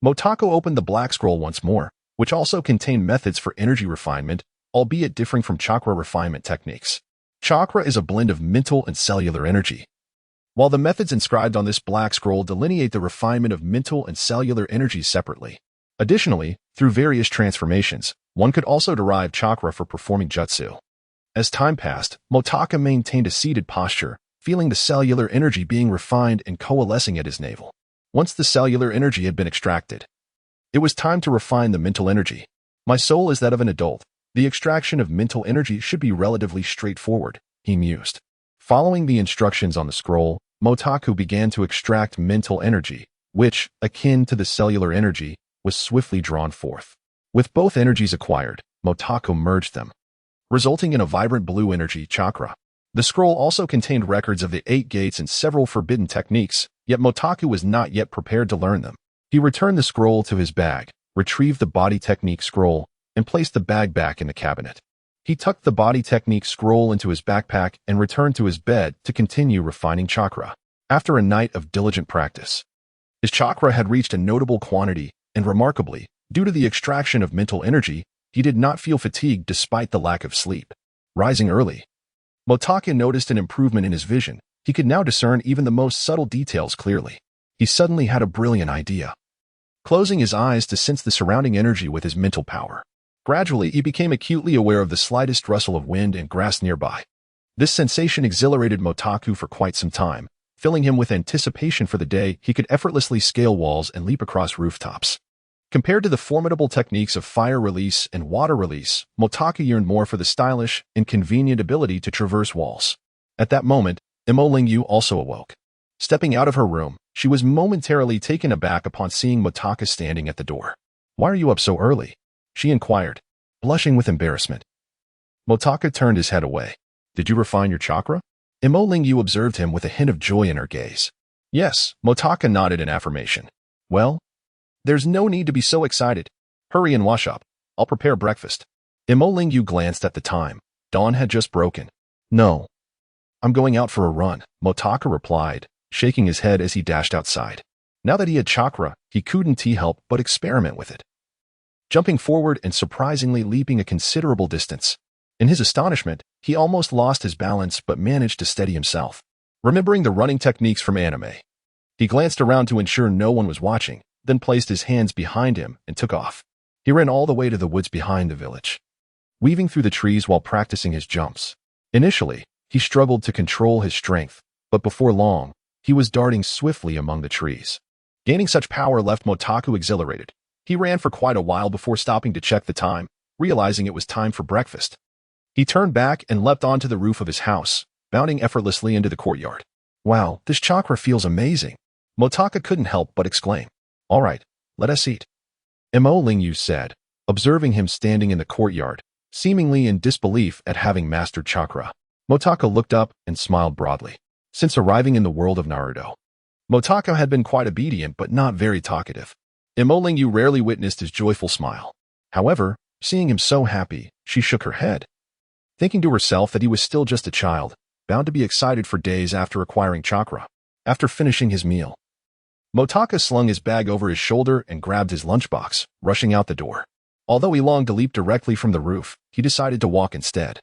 Motaku opened the black scroll once more, which also contained methods for energy refinement, albeit differing from chakra refinement techniques. Chakra is a blend of mental and cellular energy, while the methods inscribed on this black scroll delineate the refinement of mental and cellular energies separately. Additionally, through various transformations, one could also derive chakra for performing jutsu. As time passed, Motaku maintained a seated posture, feeling the cellular energy being refined and coalescing at his navel. Once the cellular energy had been extracted, it was time to refine the mental energy. My soul is that of an adult. The extraction of mental energy should be relatively straightforward, he mused. Following the instructions on the scroll, Motaku began to extract mental energy, which, akin to the cellular energy, was swiftly drawn forth. With both energies acquired, Motaku merged them, resulting in a vibrant blue energy chakra. The scroll also contained records of the 8 gates and several forbidden techniques, yet Motaku was not yet prepared to learn them. He returned the scroll to his bag, retrieved the body technique scroll, and placed the bag back in the cabinet. He tucked the body technique scroll into his backpack and returned to his bed to continue refining chakra. After a night of diligent practice, his chakra had reached a notable quantity, and remarkably, due to the extraction of mental energy, he did not feel fatigued despite the lack of sleep. Rising early, Motaku noticed an improvement in his vision. He could now discern even the most subtle details clearly. He suddenly had a brilliant idea. Closing his eyes to sense the surrounding energy with his mental power. Gradually, he became acutely aware of the slightest rustle of wind and grass nearby. This sensation exhilarated Motaku for quite some time, filling him with anticipation for the day he could effortlessly scale walls and leap across rooftops. Compared to the formidable techniques of fire release and water release, Motaku yearned more for the stylish and convenient ability to traverse walls. At that moment, Lingyu also awoke. Stepping out of her room, she was momentarily taken aback upon seeing Motaku standing at the door. "Why are you up so early?" she inquired, blushing with embarrassment. Motaku turned his head away. "Did you refine your chakra?" Lingyu observed him with a hint of joy in her gaze. "Yes," Motaku nodded in affirmation. "Well, there's no need to be so excited. Hurry and wash up. I'll prepare breakfast." Lingyu glanced at the time. Dawn had just broken. "No, I'm going out for a run," Motaku replied, shaking his head as he dashed outside. Now that he had chakra, he couldn't help but experiment with it, jumping forward and surprisingly leaping a considerable distance. In his astonishment, he almost lost his balance but managed to steady himself. Remembering the running techniques from anime, he glanced around to ensure no one was watching, then placed his hands behind him and took off. He ran all the way to the woods behind the village, weaving through the trees while practicing his jumps. Initially, he struggled to control his strength, but before long, he was darting swiftly among the trees. Gaining such power left Motaku exhilarated. He ran for quite a while before stopping to check the time, realizing it was time for breakfast. He turned back and leapt onto the roof of his house, bounding effortlessly into the courtyard. Wow, this chakra feels amazing. Motaka couldn't help but exclaim. All right, let us eat. Mo Lingyu said, observing him standing in the courtyard, seemingly in disbelief at having mastered chakra. Motaka looked up and smiled broadly. Since arriving in the world of Naruto, Motaka had been quite obedient but not very talkative. Mo Lingyu rarely witnessed his joyful smile. However, seeing him so happy, she shook her head, thinking to herself that he was still just a child, bound to be excited for days after acquiring chakra. After finishing his meal, Motaka slung his bag over his shoulder and grabbed his lunchbox, rushing out the door. Although he longed to leap directly from the roof, he decided to walk instead,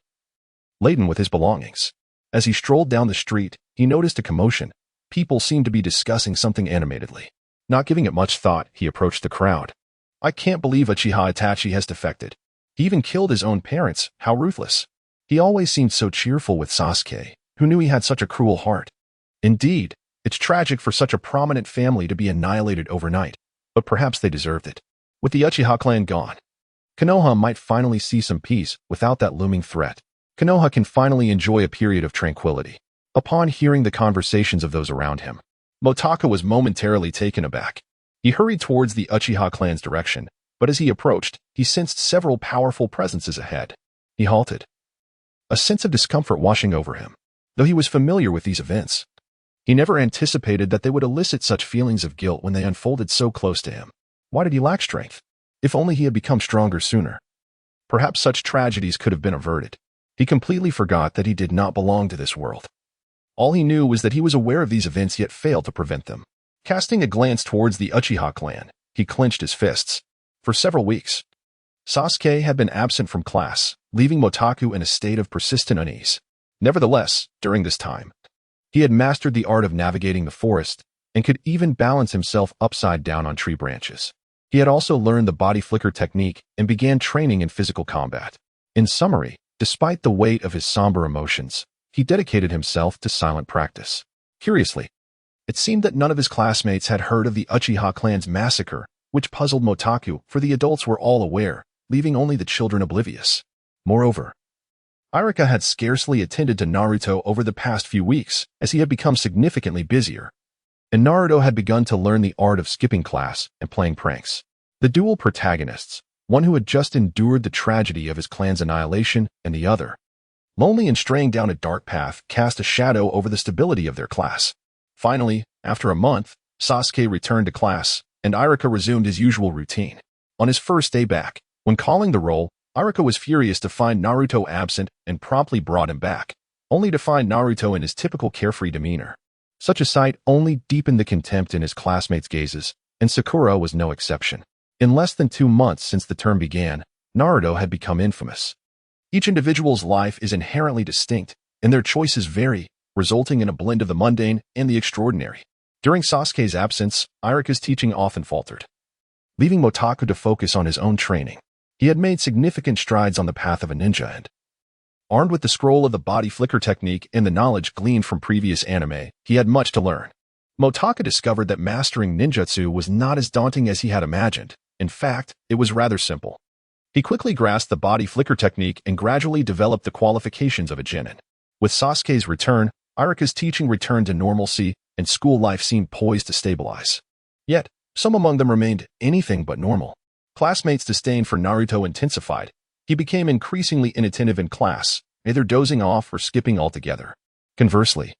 laden with his belongings. As he strolled down the street, he noticed a commotion. People seemed to be discussing something animatedly. Not giving it much thought, he approached the crowd. I can't believe Uchiha Itachi has defected. He even killed his own parents. How ruthless. He always seemed so cheerful with Sasuke, who knew he had such a cruel heart. Indeed, it's tragic for such a prominent family to be annihilated overnight, but perhaps they deserved it. With the Uchiha clan gone, Konoha might finally see some peace without that looming threat. Konoha can finally enjoy a period of tranquility. Upon hearing the conversations of those around him, Motaka was momentarily taken aback. He hurried towards the Uchiha clan's direction, but as he approached, he sensed several powerful presences ahead. He halted, a sense of discomfort washing over him. Though he was familiar with these events, he never anticipated that they would elicit such feelings of guilt when they unfolded so close to him. Why did he lack strength? If only he had become stronger sooner. Perhaps such tragedies could have been averted. He completely forgot that he did not belong to this world. All he knew was that he was aware of these events yet failed to prevent them. Casting a glance towards the Uchiha clan, he clenched his fists. For several weeks, Sasuke had been absent from class, leaving Motaku in a state of persistent unease. Nevertheless, during this time, he had mastered the art of navigating the forest and could even balance himself upside down on tree branches. He had also learned the body flicker technique and began training in physical combat. In summary, despite the weight of his somber emotions, he dedicated himself to silent practice. Curiously, it seemed that none of his classmates had heard of the Uchiha clan's massacre, which puzzled Motaku, for the adults were all aware, leaving only the children oblivious. Moreover, Iruka had scarcely attended to Naruto over the past few weeks, as he had become significantly busier, and Naruto had begun to learn the art of skipping class and playing pranks. The dual protagonists, one who had just endured the tragedy of his clan's annihilation, and the other, lonely and straying down a dark path, cast a shadow over the stability of their class. Finally, after a month, Sasuke returned to class, and Iruka resumed his usual routine. On his first day back, when calling the roll, Iruka was furious to find Naruto absent and promptly brought him back, only to find Naruto in his typical carefree demeanor. Such a sight only deepened the contempt in his classmates' gazes, and Sakura was no exception. In less than 2 months since the term began, Naruto had become infamous. Each individual's life is inherently distinct, and their choices vary, resulting in a blend of the mundane and the extraordinary. During Sasuke's absence, Iruka's teaching often faltered, leaving Motaku to focus on his own training. He had made significant strides on the path of a ninja and, armed with the scroll of the body flicker technique and the knowledge gleaned from previous anime, he had much to learn. Motaku discovered that mastering ninjutsu was not as daunting as he had imagined. In fact, it was rather simple. He quickly grasped the body flicker technique and gradually developed the qualifications of a genin. With Sasuke's return, Iruka's teaching returned to normalcy, and school life seemed poised to stabilize. Yet, some among them remained anything but normal. Classmates' disdain for Naruto intensified. He became increasingly inattentive in class, either dozing off or skipping altogether. Conversely,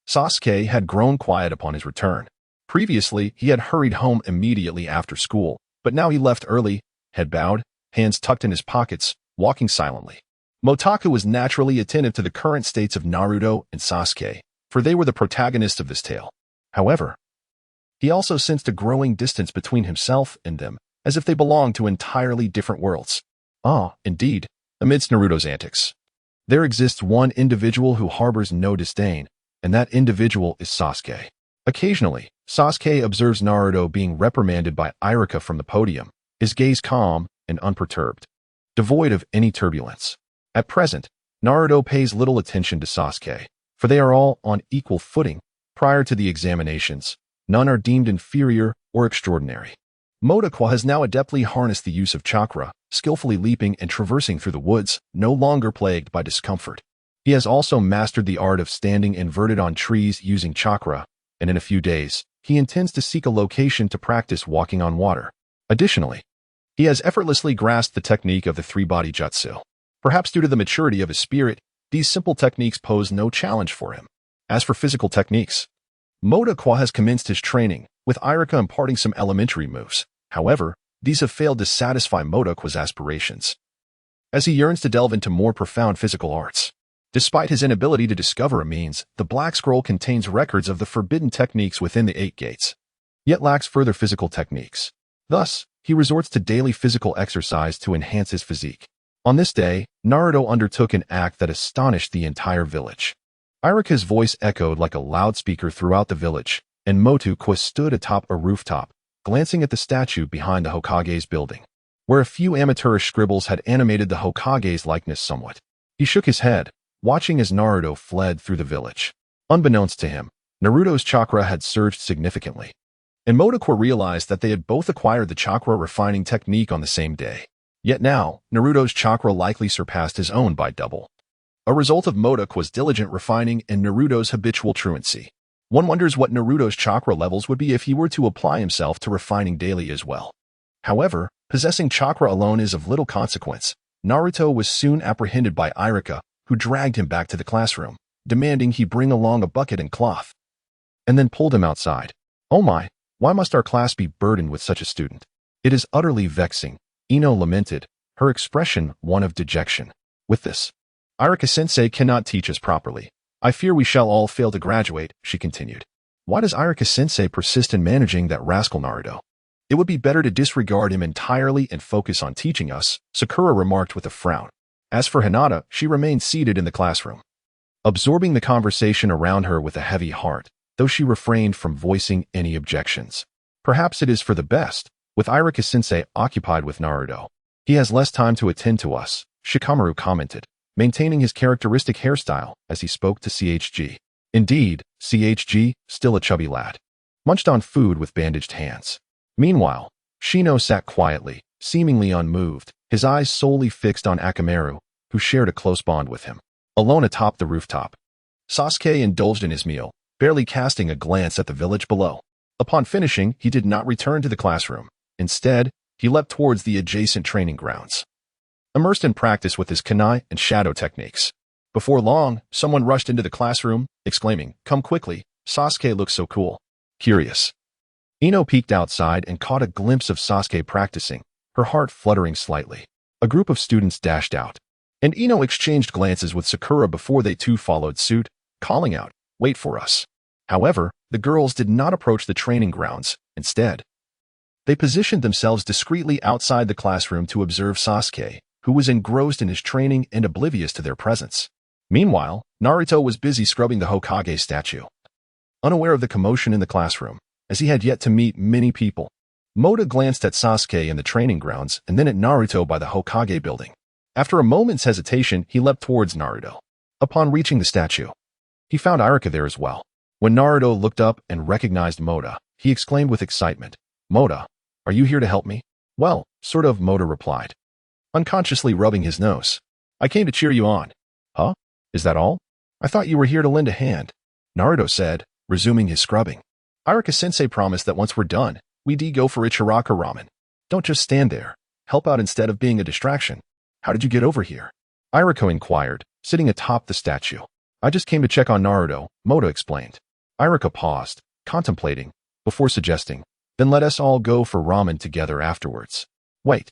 Sasuke had grown quiet upon his return. Previously, he had hurried home immediately after school, but now he left early, head bowed, hands tucked in his pockets, walking silently. Motaku was naturally attentive to the current states of Naruto and Sasuke, for they were the protagonists of this tale. However, he also sensed a growing distance between himself and them, as if they belonged to entirely different worlds. Ah, indeed, amidst Naruto's antics, there exists one individual who harbors no disdain, and that individual is Sasuke. Occasionally, Sasuke observes Naruto being reprimanded by Iruka from the podium, his gaze calm and unperturbed, devoid of any turbulence. At present, Naruto pays little attention to Sasuke, for they are all on equal footing. Prior to the examinations, none are deemed inferior or extraordinary. Motaku has now adeptly harnessed the use of chakra, skillfully leaping and traversing through the woods, no longer plagued by discomfort. He has also mastered the art of standing inverted on trees using chakra, and in a few days, he intends to seek a location to practice walking on water. Additionally, he has effortlessly grasped the technique of the three-body jutsu. Perhaps due to the maturity of his spirit, these simple techniques pose no challenge for him. As for physical techniques, Motakusoul has commenced his training, with Irika imparting some elementary moves. However, these have failed to satisfy Motakusoul's aspirations, as he yearns to delve into more profound physical arts. Despite his inability to discover a means, the Black Scroll contains records of the forbidden techniques within the 8 gates, yet lacks further physical techniques. Thus, he resorts to daily physical exercise to enhance his physique. On this day, Naruto undertook an act that astonished the entire village. Irika's voice echoed like a loudspeaker throughout the village, and Motakus stood atop a rooftop, glancing at the statue behind the Hokage's building, where a few amateurish scribbles had animated the Hokage's likeness somewhat. He shook his head, watching as Naruto fled through the village. Unbeknownst to him, Naruto's chakra had surged significantly, and Motakusoul realized that they had both acquired the chakra refining technique on the same day. Yet now, Naruto's chakra likely surpassed his own by double, a result of Motakusoul's diligent refining and Naruto's habitual truancy. One wonders what Naruto's chakra levels would be if he were to apply himself to refining daily as well. However, possessing chakra alone is of little consequence. Naruto was soon apprehended by Irika, who dragged him back to the classroom, demanding he bring along a bucket and cloth, and then pulled him outside. "Oh my, why must our class be burdened with such a student? It is utterly vexing," Ino lamented, her expression one of dejection. "With this, Irika-sensei cannot teach us properly. I fear we shall all fail to graduate," she continued. "Why does Irika-sensei persist in managing that rascal Naruto? It would be better to disregard him entirely and focus on teaching us," Sakura remarked with a frown. As for Hinata, she remained seated in the classroom, absorbing the conversation around her with a heavy heart, though she refrained from voicing any objections. "Perhaps it is for the best, with Irika-sensei occupied with Naruto. He has less time to attend to us," Shikamaru commented, maintaining his characteristic hairstyle as he spoke to CHG. Indeed, CHG, still a chubby lad, munched on food with bandaged hands. Meanwhile, Shino sat quietly, seemingly unmoved, his eyes solely fixed on Akamaru, who shared a close bond with him. Alone atop the rooftop, Sasuke indulged in his meal, barely casting a glance at the village below. Upon finishing, he did not return to the classroom. Instead, he leapt towards the adjacent training grounds, immersed in practice with his kunai and shadow techniques. Before long, someone rushed into the classroom, exclaiming, "Come quickly, Sasuke looks so cool." Curious, Ino peeked outside and caught a glimpse of Sasuke practicing, her heart fluttering slightly. A group of students dashed out, and Ino exchanged glances with Sakura before they too followed suit, calling out, "Wait for us." However, the girls did not approach the training grounds. Instead, they positioned themselves discreetly outside the classroom to observe Sasuke, who was engrossed in his training and oblivious to their presence. Meanwhile, Naruto was busy scrubbing the Hokage statue, unaware of the commotion in the classroom, as he had yet to meet many people. Mota glanced at Sasuke in the training grounds and then at Naruto by the Hokage building. After a moment's hesitation, he leapt towards Naruto. Upon reaching the statue, he found Irika there as well. When Naruto looked up and recognized Mota, he exclaimed with excitement, "Mota, are you here to help me?" "Well, sort of," Mota replied, unconsciously rubbing his nose. "I came to cheer you on." "Huh? Is that all? I thought you were here to lend a hand," Naruto said, resuming his scrubbing. "Irika-sensei promised that once we're done, we'd go for Ichiraka ramen. Don't just stand there. Help out instead of being a distraction." "How did you get over here?" Irika inquired, sitting atop the statue. "I just came to check on Naruto," Mota explained. Irika paused, contemplating, before suggesting, "Then let us all go for ramen together afterwards." "Wait,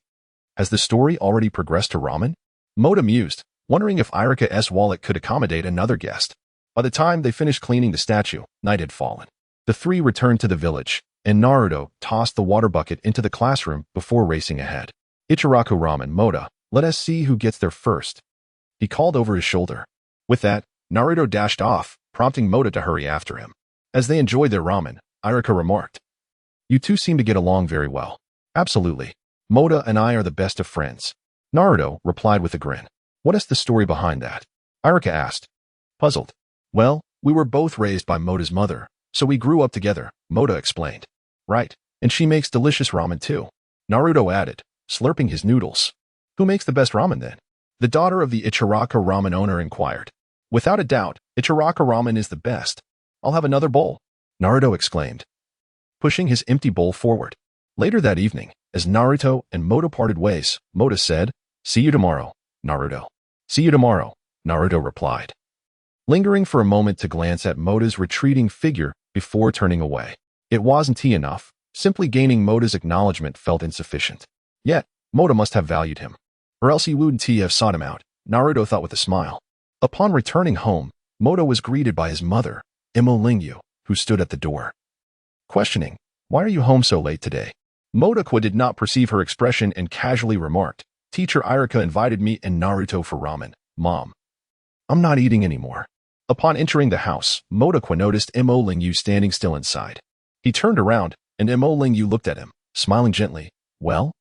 has the story already progressed to ramen?" Mota mused, wondering if Irika's wallet could accommodate another guest. By the time they finished cleaning the statue, night had fallen. The three returned to the village, and Naruto tossed the water bucket into the classroom before racing ahead. "Ichiraku ramen, Mota, let us see who gets there first," he called over his shoulder. With that, Naruto dashed off, prompting Mota to hurry after him. As they enjoyed their ramen, Irika remarked, "You two seem to get along very well." "Absolutely. Mota and I are the best of friends," Naruto replied with a grin. "What is the story behind that?" Irika asked, puzzled. "Well, we were both raised by Mota's mother, so we grew up together," Mota explained. "Right, and she makes delicious ramen too," Naruto added, slurping his noodles. "Who makes the best ramen then?" the daughter of the Ichiraka ramen owner inquired. Without a doubt, Ichiraka ramen is the best. I'll have another bowl, Naruto exclaimed, pushing his empty bowl forward. Later that evening, as Naruto and Mota parted ways, Mota said, "See you tomorrow, Naruto." "See you tomorrow," Naruto replied, lingering for a moment to glance at Mota's retreating figure before turning away. It wasn't enough. Simply gaining Mota's acknowledgement felt insufficient. Yet, Mota must have valued him, or else he wouldn't have sought him out, Naruto thought with a smile. Upon returning home, Mota was greeted by his mother, Imo Lingyu, who stood at the door, questioning, "Why are you home so late today?" Motaku did not perceive her expression and casually remarked, "Teacher Irika invited me and Naruto for ramen, Mom. I'm not eating anymore." Upon entering the house, Motaku noticed Imo Lingyu standing still inside. He turned around, and Imo Lingyu looked at him, smiling gently. "Well?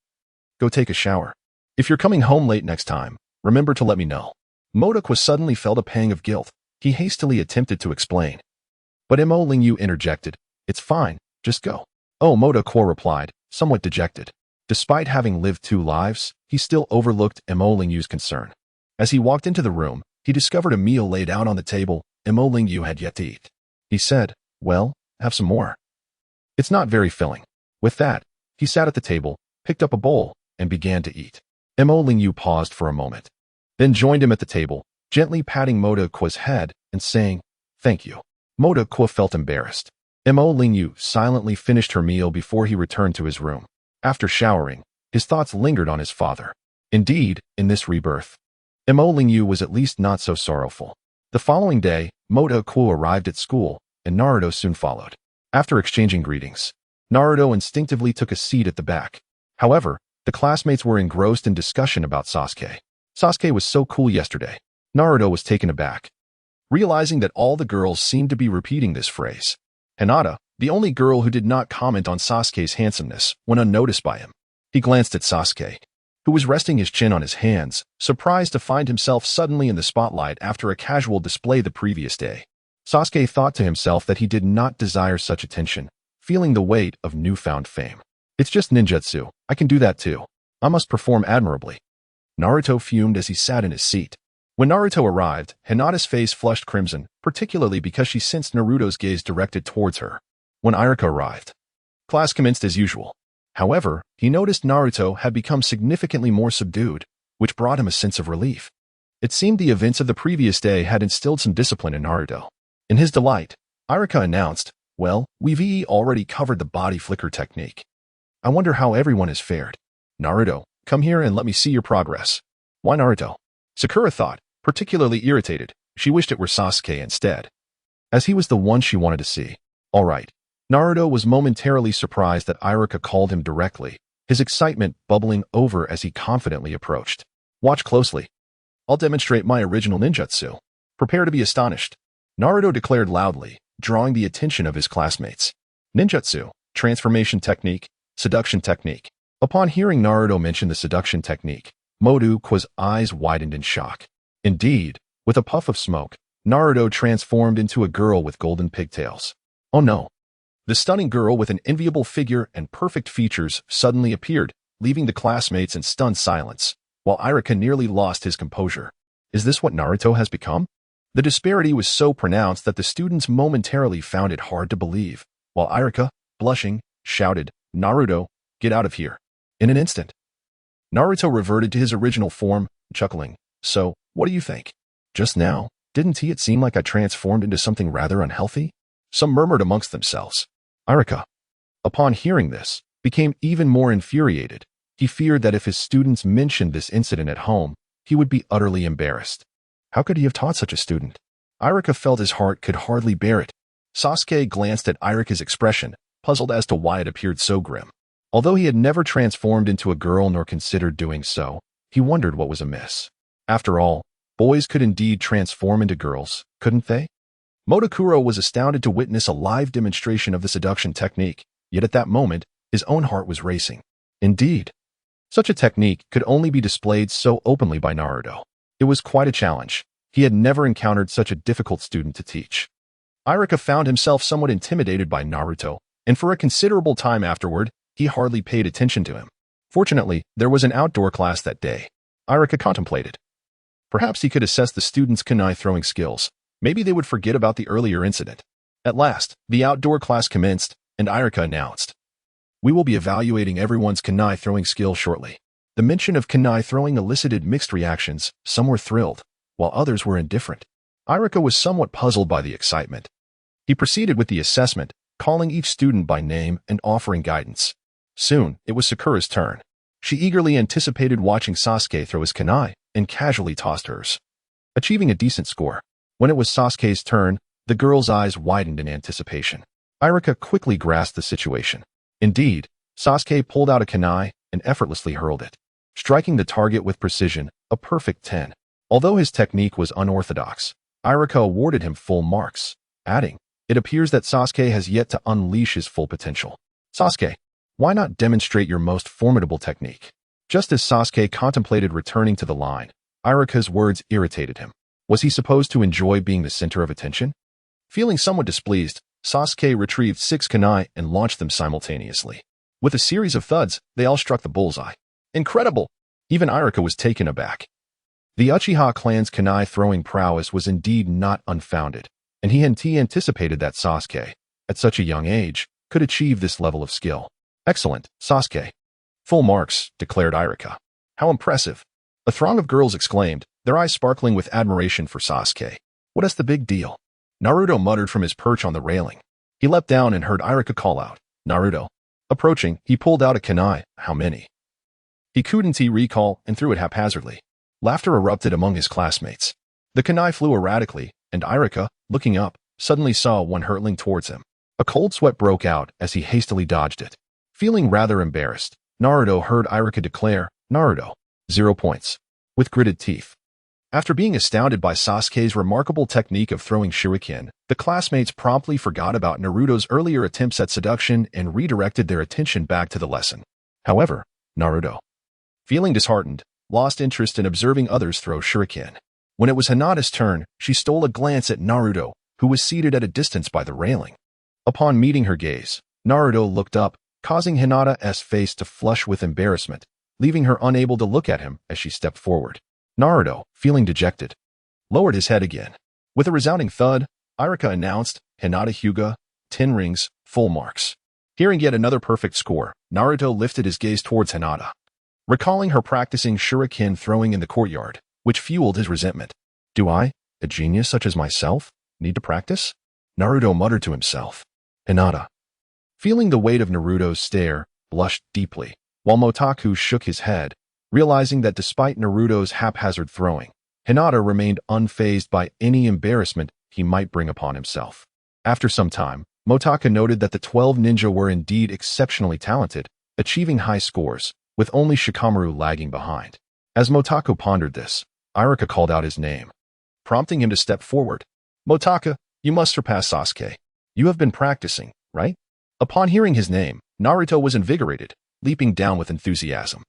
Go take a shower. If you're coming home late next time, remember to let me know." Motaku suddenly felt a pang of guilt. He hastily attempted to explain, but Imo Lingyu interjected, "It's fine, just go." "Oh," Motaku replied, somewhat dejected. Despite having lived 2 lives, he still overlooked Imo Lingyu's concern. As he walked into the room, he discovered a meal laid out on the table Imo Lingyu had yet to eat. He said, "Well, have some more. It's not very filling." With that, he sat at the table, picked up a bowl, and began to eat. Imo Lingyu paused for a moment, then joined him at the table, gently patting Motaku's head and saying, "Thank you." Motaku felt embarrassed. Imo Lingyu silently finished her meal before he returned to his room. After showering, his thoughts lingered on his father. Indeed, in this rebirth, Imo Lingyu was at least not so sorrowful. The following day, Motaku arrived at school, and Naruto soon followed. After exchanging greetings, Naruto instinctively took a seat at the back. However, the classmates were engrossed in discussion about Sasuke. Sasuke was so cool yesterday. Naruto was taken aback, realizing that all the girls seemed to be repeating this phrase. Hinata, the only girl who did not comment on Sasuke's handsomeness, went unnoticed by him. He glanced at Sasuke, who was resting his chin on his hands, surprised to find himself suddenly in the spotlight after a casual display the previous day. Sasuke thought to himself that he did not desire such attention, feeling the weight of newfound fame. "It's just ninjutsu. I can do that too. I must perform admirably." Naruto fumed as he sat in his seat. When Naruto arrived, Hinata's face flushed crimson, particularly because she sensed Naruto's gaze directed towards her. When Irika arrived, class commenced as usual. However, he noticed Naruto had become significantly more subdued, which brought him a sense of relief. It seemed the events of the previous day had instilled some discipline in Naruto. In his delight, Irika announced, "Well, we've already covered the body flicker technique. I wonder how everyone has fared. Naruto, come here and let me see your progress." "Why Naruto?" Sakura thought, particularly irritated. She wished it were Sasuke instead, as he was the one she wanted to see. "All right." Naruto was momentarily surprised that Irika called him directly, his excitement bubbling over as he confidently approached. "Watch closely. I'll demonstrate my original ninjutsu. Prepare to be astonished," Naruto declared loudly, drawing the attention of his classmates. Ninjutsu, transformation technique, seduction technique. Upon hearing Naruto mention the seduction technique, Motaku's eyes widened in shock. Indeed, with a puff of smoke, Naruto transformed into a girl with golden pigtails. Oh no! The stunning girl with an enviable figure and perfect features suddenly appeared, leaving the classmates in stunned silence, while Irika nearly lost his composure. Is this what Naruto has become? The disparity was so pronounced that the students momentarily found it hard to believe, while Irika, blushing, shouted, "Naruto, get out of here." In an instant, Naruto reverted to his original form, chuckling. "So, what do you think? Just now, didn't it seem like I transformed into something rather unhealthy?" Some murmured amongst themselves. Irika, upon hearing this, became even more infuriated. He feared that if his students mentioned this incident at home, he would be utterly embarrassed. How could he have taught such a student? Irika felt his heart could hardly bear it. Sasuke glanced at Irika's expression, puzzled as to why it appeared so grim. Although he had never transformed into a girl nor considered doing so, he wondered what was amiss. After all, boys could indeed transform into girls, couldn't they? Motakuro was astounded to witness a live demonstration of the seduction technique, yet at that moment, his own heart was racing. Indeed, such a technique could only be displayed so openly by Naruto. It was quite a challenge. He had never encountered such a difficult student to teach. Irika found himself somewhat intimidated by Naruto, and for a considerable time afterward, he hardly paid attention to him. Fortunately, there was an outdoor class that day. Irika contemplated. Perhaps he could assess the students' kunai throwing skills. Maybe they would forget about the earlier incident. At last, the outdoor class commenced, and Irika announced, "We will be evaluating everyone's kunai throwing skill shortly." The mention of kunai throwing elicited mixed reactions. Some were thrilled, while others were indifferent. Irika was somewhat puzzled by the excitement. He proceeded with the assessment, calling each student by name and offering guidance. Soon, it was Sakura's turn. She eagerly anticipated watching Sasuke throw his kunai and casually tossed hers, achieving a decent score. When it was Sasuke's turn, the girl's eyes widened in anticipation. Irika quickly grasped the situation. Indeed, Sasuke pulled out a kunai and effortlessly hurled it, striking the target with precision, a perfect 10. Although his technique was unorthodox, Irika awarded him full marks, adding, "It appears that Sasuke has yet to unleash his full potential. Sasuke, why not demonstrate your most formidable technique?" Just as Sasuke contemplated returning to the line, Irika's words irritated him. Was he supposed to enjoy being the center of attention? Feeling somewhat displeased, Sasuke retrieved 6 kunai and launched them simultaneously. With a series of thuds, they all struck the bullseye. Incredible! Even Irika was taken aback. The Uchiha clan's kunai throwing prowess was indeed not unfounded, and he anticipated that Sasuke, at such a young age, could achieve this level of skill. "Excellent, Sasuke." "Full marks," declared Irika. "How impressive." A throng of girls exclaimed, their eyes sparkling with admiration for Sasuke. "What is the big deal?" Naruto muttered from his perch on the railing. He leapt down and heard Irika call out, "Naruto." Approaching, he pulled out a kunai. How many? He couldn't recall and threw it haphazardly. Laughter erupted among his classmates. The kunai flew erratically, and Irika, looking up, suddenly saw one hurtling towards him. A cold sweat broke out as he hastily dodged it. Feeling rather embarrassed, Naruto heard Irika declare, "Naruto, 0 points," with gritted teeth. After being astounded by Sasuke's remarkable technique of throwing shuriken, the classmates promptly forgot about Naruto's earlier attempts at seduction and redirected their attention back to the lesson. However, Naruto, feeling disheartened, lost interest in observing others throw shuriken. When it was Hinata's turn, she stole a glance at Naruto, who was seated at a distance by the railing. Upon meeting her gaze, Naruto looked up, causing Hinata's face to flush with embarrassment, leaving her unable to look at him as she stepped forward. Naruto, feeling dejected, lowered his head again. With a resounding thud, Irika announced, "Hinata Hyuga, 10 rings, full marks." Hearing yet another perfect score, Naruto lifted his gaze towards Hinata, recalling her practicing shuriken throwing in the courtyard, which fueled his resentment. "Do I, a genius such as myself, need to practice?" Naruto muttered to himself. Hinata, feeling the weight of Naruto's stare, blushed deeply, while Motaku shook his head, realizing that despite Naruto's haphazard throwing, Hinata remained unfazed by any embarrassment he might bring upon himself. After some time, Motaku noted that the 12 ninja were indeed exceptionally talented, achieving high scores, with only Shikamaru lagging behind. As Motaku pondered this, Irika called out his name, prompting him to step forward. "Motaku, you must surpass Sasuke. You have been practicing, right?" Upon hearing his name, Naruto was invigorated, leaping down with enthusiasm.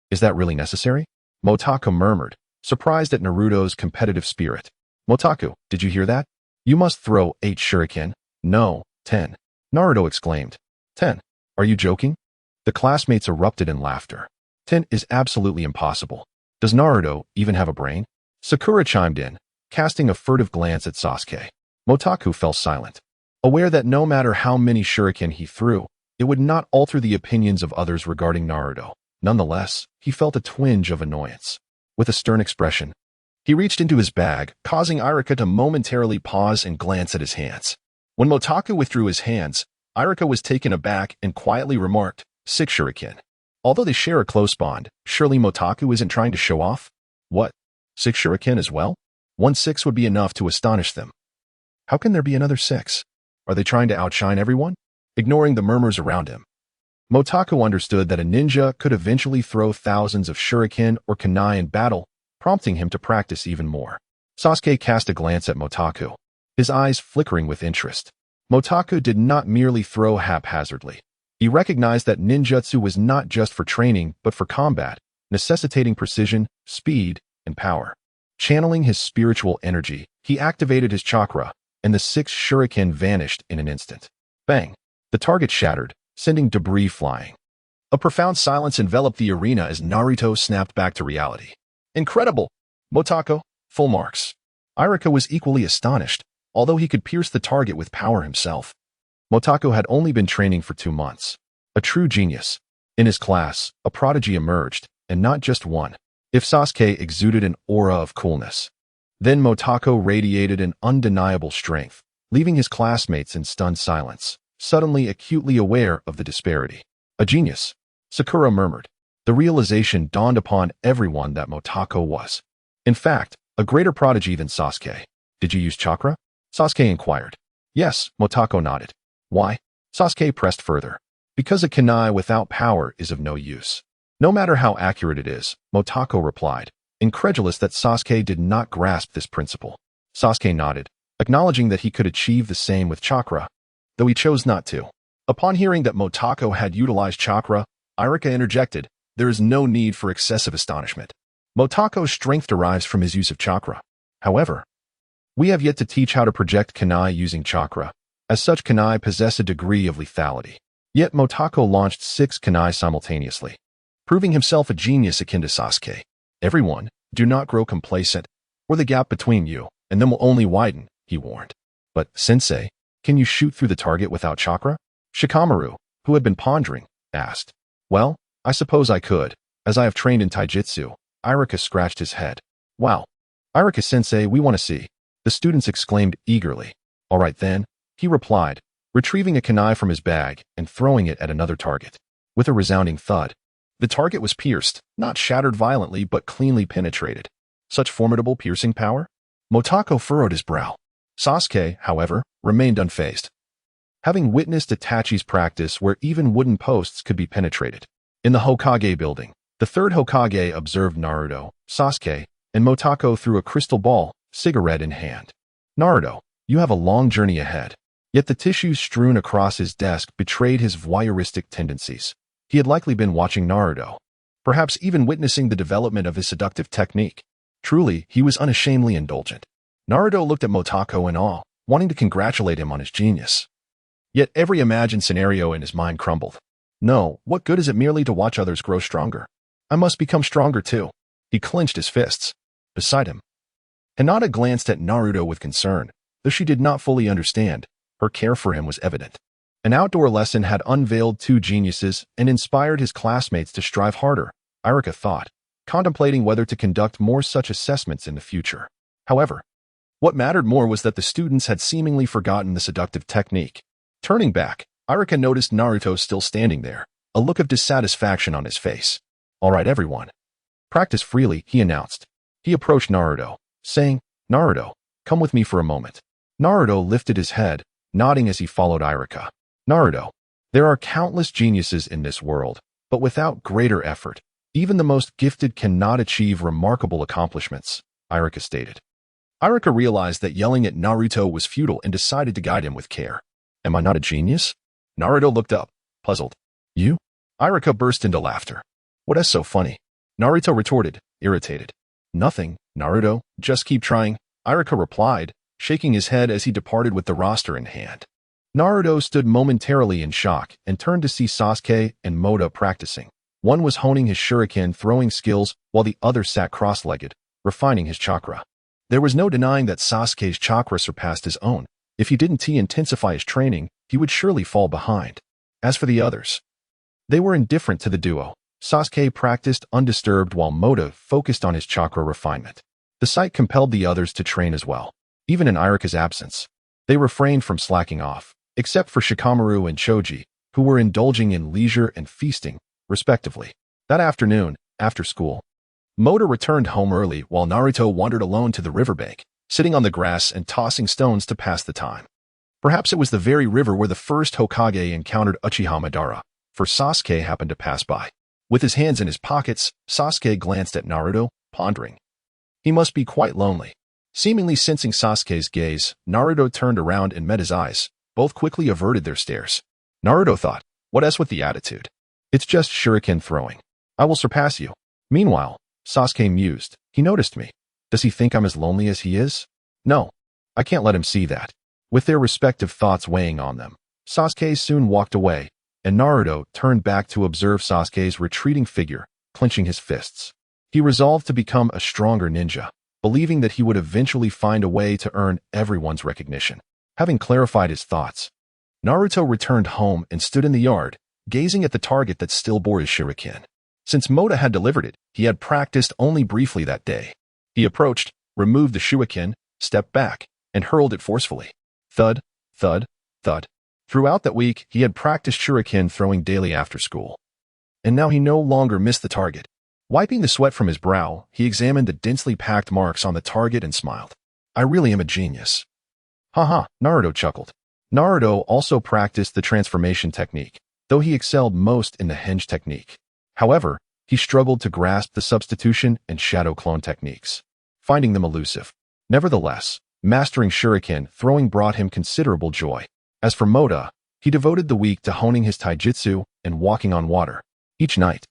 Is that really necessary?" Motaku murmured, surprised at Naruto's competitive spirit. "Motaku, did you hear that? You must throw 8 shuriken." "No, 10. Naruto exclaimed. 10? Are you joking?" The classmates erupted in laughter. 10 is absolutely impossible. Does Naruto even have a brain? Sakura chimed in, casting a furtive glance at Sasuke. Motaku fell silent, aware that no matter how many shuriken he threw, it would not alter the opinions of others regarding Naruto. Nonetheless, he felt a twinge of annoyance. With a stern expression, he reached into his bag, causing Irika to momentarily pause and glance at his hands. When Motaku withdrew his hands, Irika was taken aback and quietly remarked, 6 shuriken. Although they share a close bond, surely Motaku isn't trying to show off? What? 6 shuriken as well? 1 6 would be enough to astonish them. How can there be another 6? Are they trying to outshine everyone? Ignoring the murmurs around him, Motaku understood that a ninja could eventually throw thousands of shuriken or kunai in battle, prompting him to practice even more. Sasuke cast a glance at Motaku, his eyes flickering with interest. Motaku did not merely throw haphazardly. He recognized that ninjutsu was not just for training but for combat, necessitating precision, speed, and power. Channeling his spiritual energy, he activated his chakra, and the 6 shuriken vanished in an instant. Bang! The target shattered, sending debris flying. A profound silence enveloped the arena as Naruto snapped back to reality. "Incredible! Motako, full marks. Irika was equally astonished, although he could pierce the target with power himself. Motaku had only been training for 2 months. A true genius. In his class, a prodigy emerged, and not just one. If Sasuke exuded an aura of coolness, then Motako radiated an undeniable strength, leaving his classmates in stunned silence, suddenly acutely aware of the disparity. A genius, Sakura murmured. The realization dawned upon everyone that Motako was, in fact, a greater prodigy than Sasuke. Did you use chakra? Sasuke inquired. Yes, Motako nodded. Why? Sasuke pressed further. Because a kunai without power is of no use. No matter how accurate it is, Motako replied, incredulous that Sasuke did not grasp this principle. Sasuke nodded, acknowledging that he could achieve the same with chakra, though he chose not to. Upon hearing that Motako had utilized chakra, Irika interjected, there is no need for excessive astonishment. Motako's strength derives from his use of chakra. However, we have yet to teach how to project kunai using chakra. As such, kunai possess a degree of lethality. Yet Motako launched 6 kunai simultaneously, proving himself a genius akin to Sasuke. Everyone, do not grow complacent, or the gap between you and them will only widen, he warned. But, sensei, can you shoot through the target without chakra? Shikamaru, who had been pondering, asked. Well, I suppose I could, as I have trained in taijutsu. Irika scratched his head. Wow. Irika-sensei, we want to see. The students exclaimed eagerly. All right then, he replied, retrieving a kunai from his bag and throwing it at another target. With a resounding thud, the target was pierced, not shattered violently but cleanly penetrated. Such formidable piercing power? Motako furrowed his brow. Sasuke, however, remained unfazed, having witnessed Itachi's practice where even wooden posts could be penetrated. In the Hokage building, the third Hokage observed Naruto, Sasuke, and Motako through a crystal ball, cigarette in hand. Naruto, you have a long journey ahead. Yet the tissues strewn across his desk betrayed his voyeuristic tendencies. He had likely been watching Naruto, perhaps even witnessing the development of his seductive technique. Truly, he was unashamedly indulgent. Naruto looked at Motako in awe, wanting to congratulate him on his genius. Yet every imagined scenario in his mind crumbled. No, what good is it merely to watch others grow stronger? I must become stronger too. He clenched his fists. Beside him, Hinata glanced at Naruto with concern. Though she did not fully understand, her care for him was evident. An outdoor lesson had unveiled 2 geniuses and inspired his classmates to strive harder, Irika thought, contemplating whether to conduct more such assessments in the future. However, what mattered more was that the students had seemingly forgotten the seductive technique. Turning back, Irika noticed Naruto still standing there, a look of dissatisfaction on his face. All right, everyone. Practice freely, he announced. He approached Naruto, saying, Naruto, come with me for a moment. Naruto lifted his head, nodding as he followed Irika. Naruto, there are countless geniuses in this world, but without greater effort, even the most gifted cannot achieve remarkable accomplishments, Irika stated. Irika realized that yelling at Naruto was futile and decided to guide him with care. Am I not a genius? Naruto looked up, puzzled. You? Irika burst into laughter. What is so funny? Naruto retorted, irritated. Nothing, Naruto, just keep trying, Irika replied, shaking his head as he departed with the roster in hand. Naruto stood momentarily in shock and turned to see Sasuke and Mota practicing. One was honing his shuriken throwing skills while the other sat cross-legged, refining his chakra. There was no denying that Sasuke's chakra surpassed his own. If he didn't intensify his training, he would surely fall behind. As for the others, they were indifferent to the duo. Sasuke practiced undisturbed while Mota focused on his chakra refinement. The sight compelled the others to train as well. Even in Irika's absence, they refrained from slacking off, except for Shikamaru and Choji, who were indulging in leisure and feasting, respectively. That afternoon, after school, Mota returned home early while Naruto wandered alone to the riverbank, sitting on the grass and tossing stones to pass the time. Perhaps it was the very river where the first Hokage encountered Uchiha Madara, for Sasuke happened to pass by. With his hands in his pockets, Sasuke glanced at Naruto, pondering. He must be quite lonely. Seemingly sensing Sasuke's gaze, Naruto turned around and met his eyes. Both quickly averted their stares. Naruto thought, what else with the attitude? It's just shuriken throwing. I will surpass you. Meanwhile, Sasuke mused. He noticed me. Does he think I'm as lonely as he is? No, I can't let him see that. With their respective thoughts weighing on them, Sasuke soon walked away, and Naruto turned back to observe Sasuke's retreating figure, clenching his fists. He resolved to become a stronger ninja. believing that he would eventually find a way to earn everyone's recognition. Having clarified his thoughts, Naruto returned home and stood in the yard, gazing at the target that still bore his shuriken. Since Mota had delivered it, he had practiced only briefly that day. He approached, removed the shuriken, stepped back, and hurled it forcefully. Thud, thud, thud. Throughout that week, he had practiced shuriken throwing daily after school. And now he no longer missed the target. Wiping the sweat from his brow, he examined the densely packed marks on the target and smiled. I really am a genius. Haha, Naruto chuckled. Naruto also practiced the transformation technique, though he excelled most in the henge technique. However, he struggled to grasp the substitution and shadow clone techniques, finding them elusive. Nevertheless, mastering shuriken throwing brought him considerable joy. As for Mota, he devoted the week to honing his taijutsu and walking on water. Each night,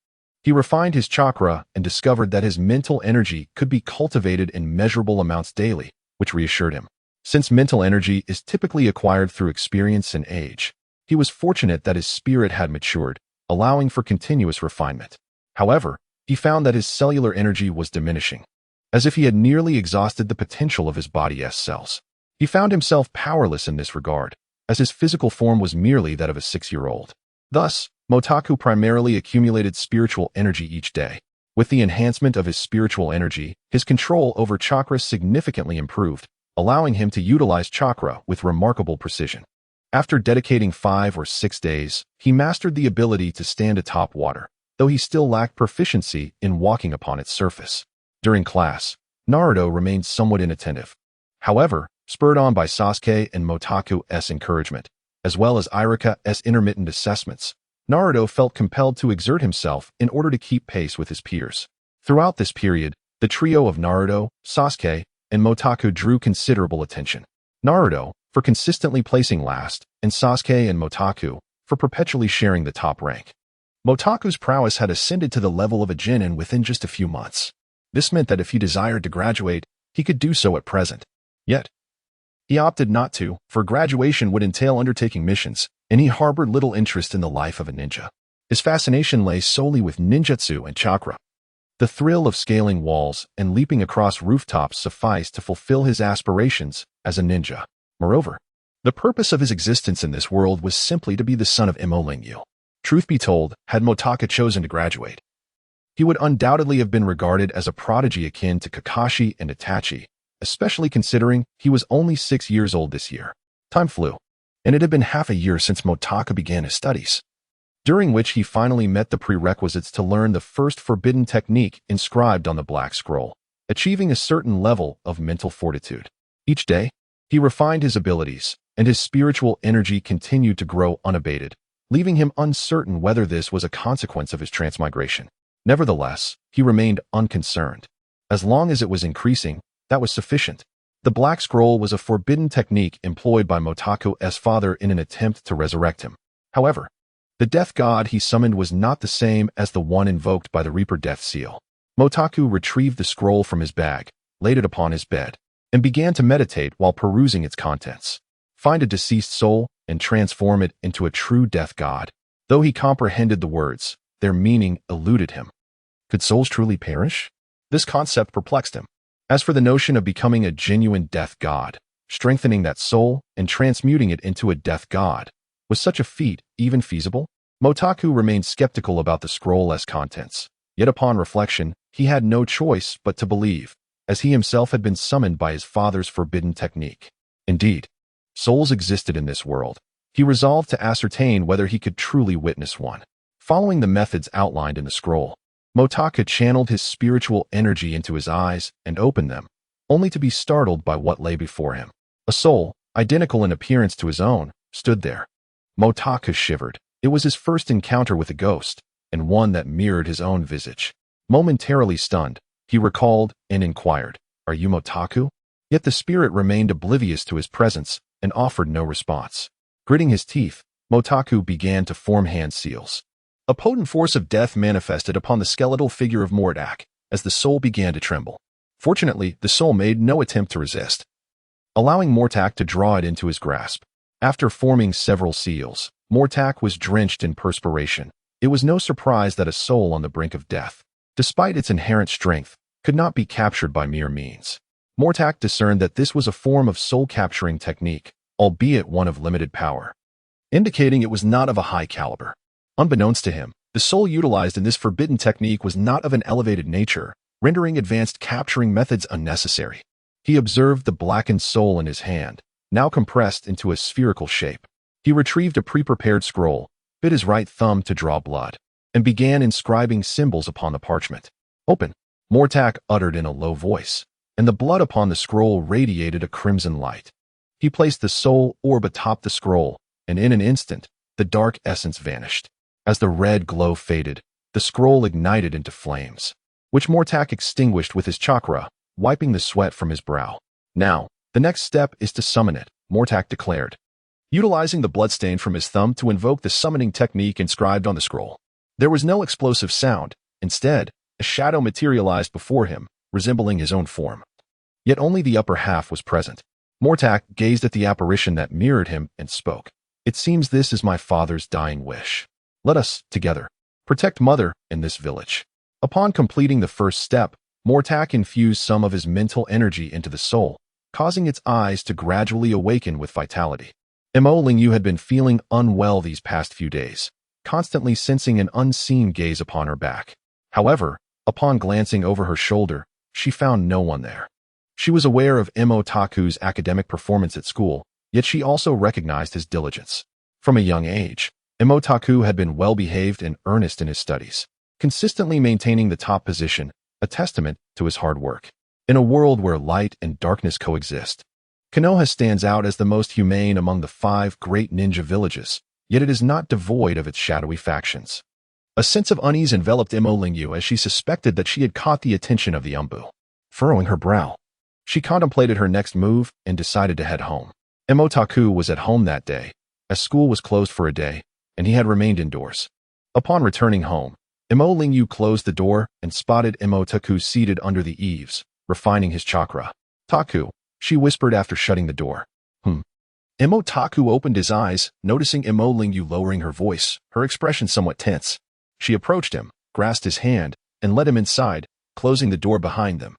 he refined his chakra and discovered that his mental energy could be cultivated in measurable amounts daily, which reassured him. Since mental energy is typically acquired through experience and age, he was fortunate that his spirit had matured, allowing for continuous refinement. However, he found that his cellular energy was diminishing, as if he had nearly exhausted the potential of his body's cells. He found himself powerless in this regard, as his physical form was merely that of a 6-year-old. Thus, Motaku primarily accumulated spiritual energy each day. With the enhancement of his spiritual energy, his control over chakra significantly improved, allowing him to utilize chakra with remarkable precision. After dedicating 5 or 6 days, he mastered the ability to stand atop water, though he still lacked proficiency in walking upon its surface. During class, Naruto remained somewhat inattentive. However, spurred on by Sasuke and Motaku's encouragement, as well as Irika's intermittent assessments, Naruto felt compelled to exert himself in order to keep pace with his peers. Throughout this period, the trio of Naruto, Sasuke, and Motaku drew considerable attention. Naruto, for consistently placing last, and Sasuke and Motaku, for perpetually sharing the top rank. Motaku's prowess had ascended to the level of a genin within just a few months. This meant that if he desired to graduate, he could do so at present. Yet, he opted not to, for graduation would entail undertaking missions, and he harbored little interest in the life of a ninja. His fascination lay solely with ninjutsu and chakra. The thrill of scaling walls and leaping across rooftops sufficed to fulfill his aspirations as a ninja. Moreover, the purpose of his existence in this world was simply to be the son of Imo Lingyu. Truth be told, had Motaka chosen to graduate, he would undoubtedly have been regarded as a prodigy akin to Kakashi and Itachi, especially considering he was only 6 years old this year. Time flew, and it had been half a year since Motaka began his studies, during which he finally met the prerequisites to learn the first forbidden technique inscribed on the Black Scroll, achieving a certain level of mental fortitude. Each day, he refined his abilities, and his spiritual energy continued to grow unabated, leaving him uncertain whether this was a consequence of his transmigration. Nevertheless, he remained unconcerned. As long as it was increasing, that was sufficient. The Black Scroll was a forbidden technique employed by Motaku's father in an attempt to resurrect him. However, the death god he summoned was not the same as the one invoked by the Reaper Death Seal. Motaku retrieved the scroll from his bag, laid it upon his bed, and began to meditate while perusing its contents. Find a deceased soul and transform it into a true death god. Though he comprehended the words, their meaning eluded him. Could souls truly perish? This concept perplexed him. As for the notion of becoming a genuine death god, strengthening that soul and transmuting it into a death god, was such a feat even feasible? Motaku remained skeptical about the scroll's contents, yet upon reflection, he had no choice but to believe, as he himself had been summoned by his father's forbidden technique. Indeed, souls existed in this world. He resolved to ascertain whether he could truly witness one. Following the methods outlined in the scroll, Motaku channeled his spiritual energy into his eyes and opened them, only to be startled by what lay before him. A soul, identical in appearance to his own, stood there. Motaku shivered. It was his first encounter with a ghost, and one that mirrored his own visage. Momentarily stunned, he recalled and inquired, "Are you Motaku?" Yet the spirit remained oblivious to his presence and offered no response. Gritting his teeth, Motaku began to form hand seals. A potent force of death manifested upon the skeletal figure of Mordak as the soul began to tremble. Fortunately, the soul made no attempt to resist, allowing Mortak to draw it into his grasp. After forming several seals, Mortak was drenched in perspiration. It was no surprise that a soul on the brink of death, despite its inherent strength, could not be captured by mere means. Mortak discerned that this was a form of soul-capturing technique, albeit one of limited power, indicating it was not of a high caliber. Unbeknownst to him, the soul utilized in this forbidden technique was not of an elevated nature, rendering advanced capturing methods unnecessary. He observed the blackened soul in his hand, now compressed into a spherical shape. He retrieved a pre-prepared scroll, bit his right thumb to draw blood, and began inscribing symbols upon the parchment. "Open," Mortak uttered in a low voice, and the blood upon the scroll radiated a crimson light. He placed the soul orb atop the scroll, and in an instant, the dark essence vanished. As the red glow faded, the scroll ignited into flames, which Mortak extinguished with his chakra, wiping the sweat from his brow. "Now, the next step is to summon it," Mortak declared, utilizing the bloodstain from his thumb to invoke the summoning technique inscribed on the scroll. There was no explosive sound. Instead, a shadow materialized before him, resembling his own form. Yet only the upper half was present. Mortak gazed at the apparition that mirrored him and spoke. "It seems this is my father's dying wish. Let us, together, protect Mother in this village." Upon completing the first step, Mortak infused some of his mental energy into the soul, causing its eyes to gradually awaken with vitality. Mo Lingyu had been feeling unwell these past few days, constantly sensing an unseen gaze upon her back. However, upon glancing over her shoulder, she found no one there. She was aware of Motaku's academic performance at school, yet she also recognized his diligence. From a young age, Motaku had been well-behaved and earnest in his studies, consistently maintaining the top position, a testament to his hard work. In a world where light and darkness coexist, Konoha stands out as the most humane among the 5 great ninja villages, yet it is not devoid of its shadowy factions. A sense of unease enveloped Mo Lingyu as she suspected that she had caught the attention of the Umbu. Furrowing her brow, she contemplated her next move and decided to head home. Motaku was at home that day, as school was closed for a day, and he had remained indoors. Upon returning home, Mo Lingyu closed the door and spotted Motaku seated under the eaves, refining his chakra. "Taku," she whispered after shutting the door. Motaku opened his eyes, noticing Mo Lingyu lowering her voice, her expression somewhat tense. She approached him, grasped his hand, and led him inside, closing the door behind them,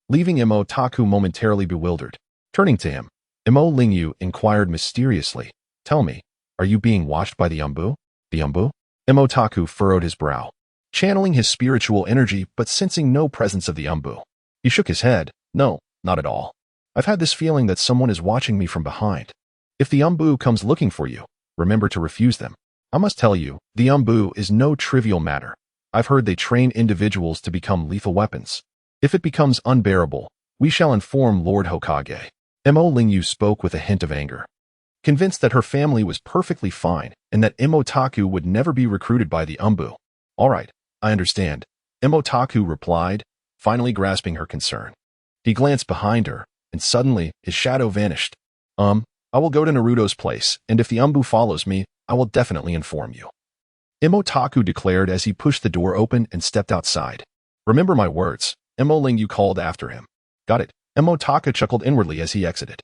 leaving Motaku momentarily bewildered. Turning to him, Mo Lingyu inquired mysteriously, "Tell me, are you being watched by the Umbu?" "The Umbu?" Motaku furrowed his brow, channeling his spiritual energy but sensing no presence of the Umbu. He shook his head. "No, not at all. I've had this feeling that someone is watching me from behind. If the Umbu comes looking for you, remember to refuse them. I must tell you, the Umbu is no trivial matter. I've heard they train individuals to become lethal weapons. If it becomes unbearable, we shall inform Lord Hokage." Mo Lingyu spoke with a hint of anger, convinced that her family was perfectly fine and that Motaku would never be recruited by the Umbu. "All right, I understand," Motaku replied, finally grasping her concern. He glanced behind her, and suddenly his shadow vanished. I will go to Naruto's place, and if the Umbu follows me, I will definitely inform you," Motaku declared as he pushed the door open and stepped outside. "Remember my words," Mo Lingyu called after him. "Got it," Motaku chuckled inwardly as he exited.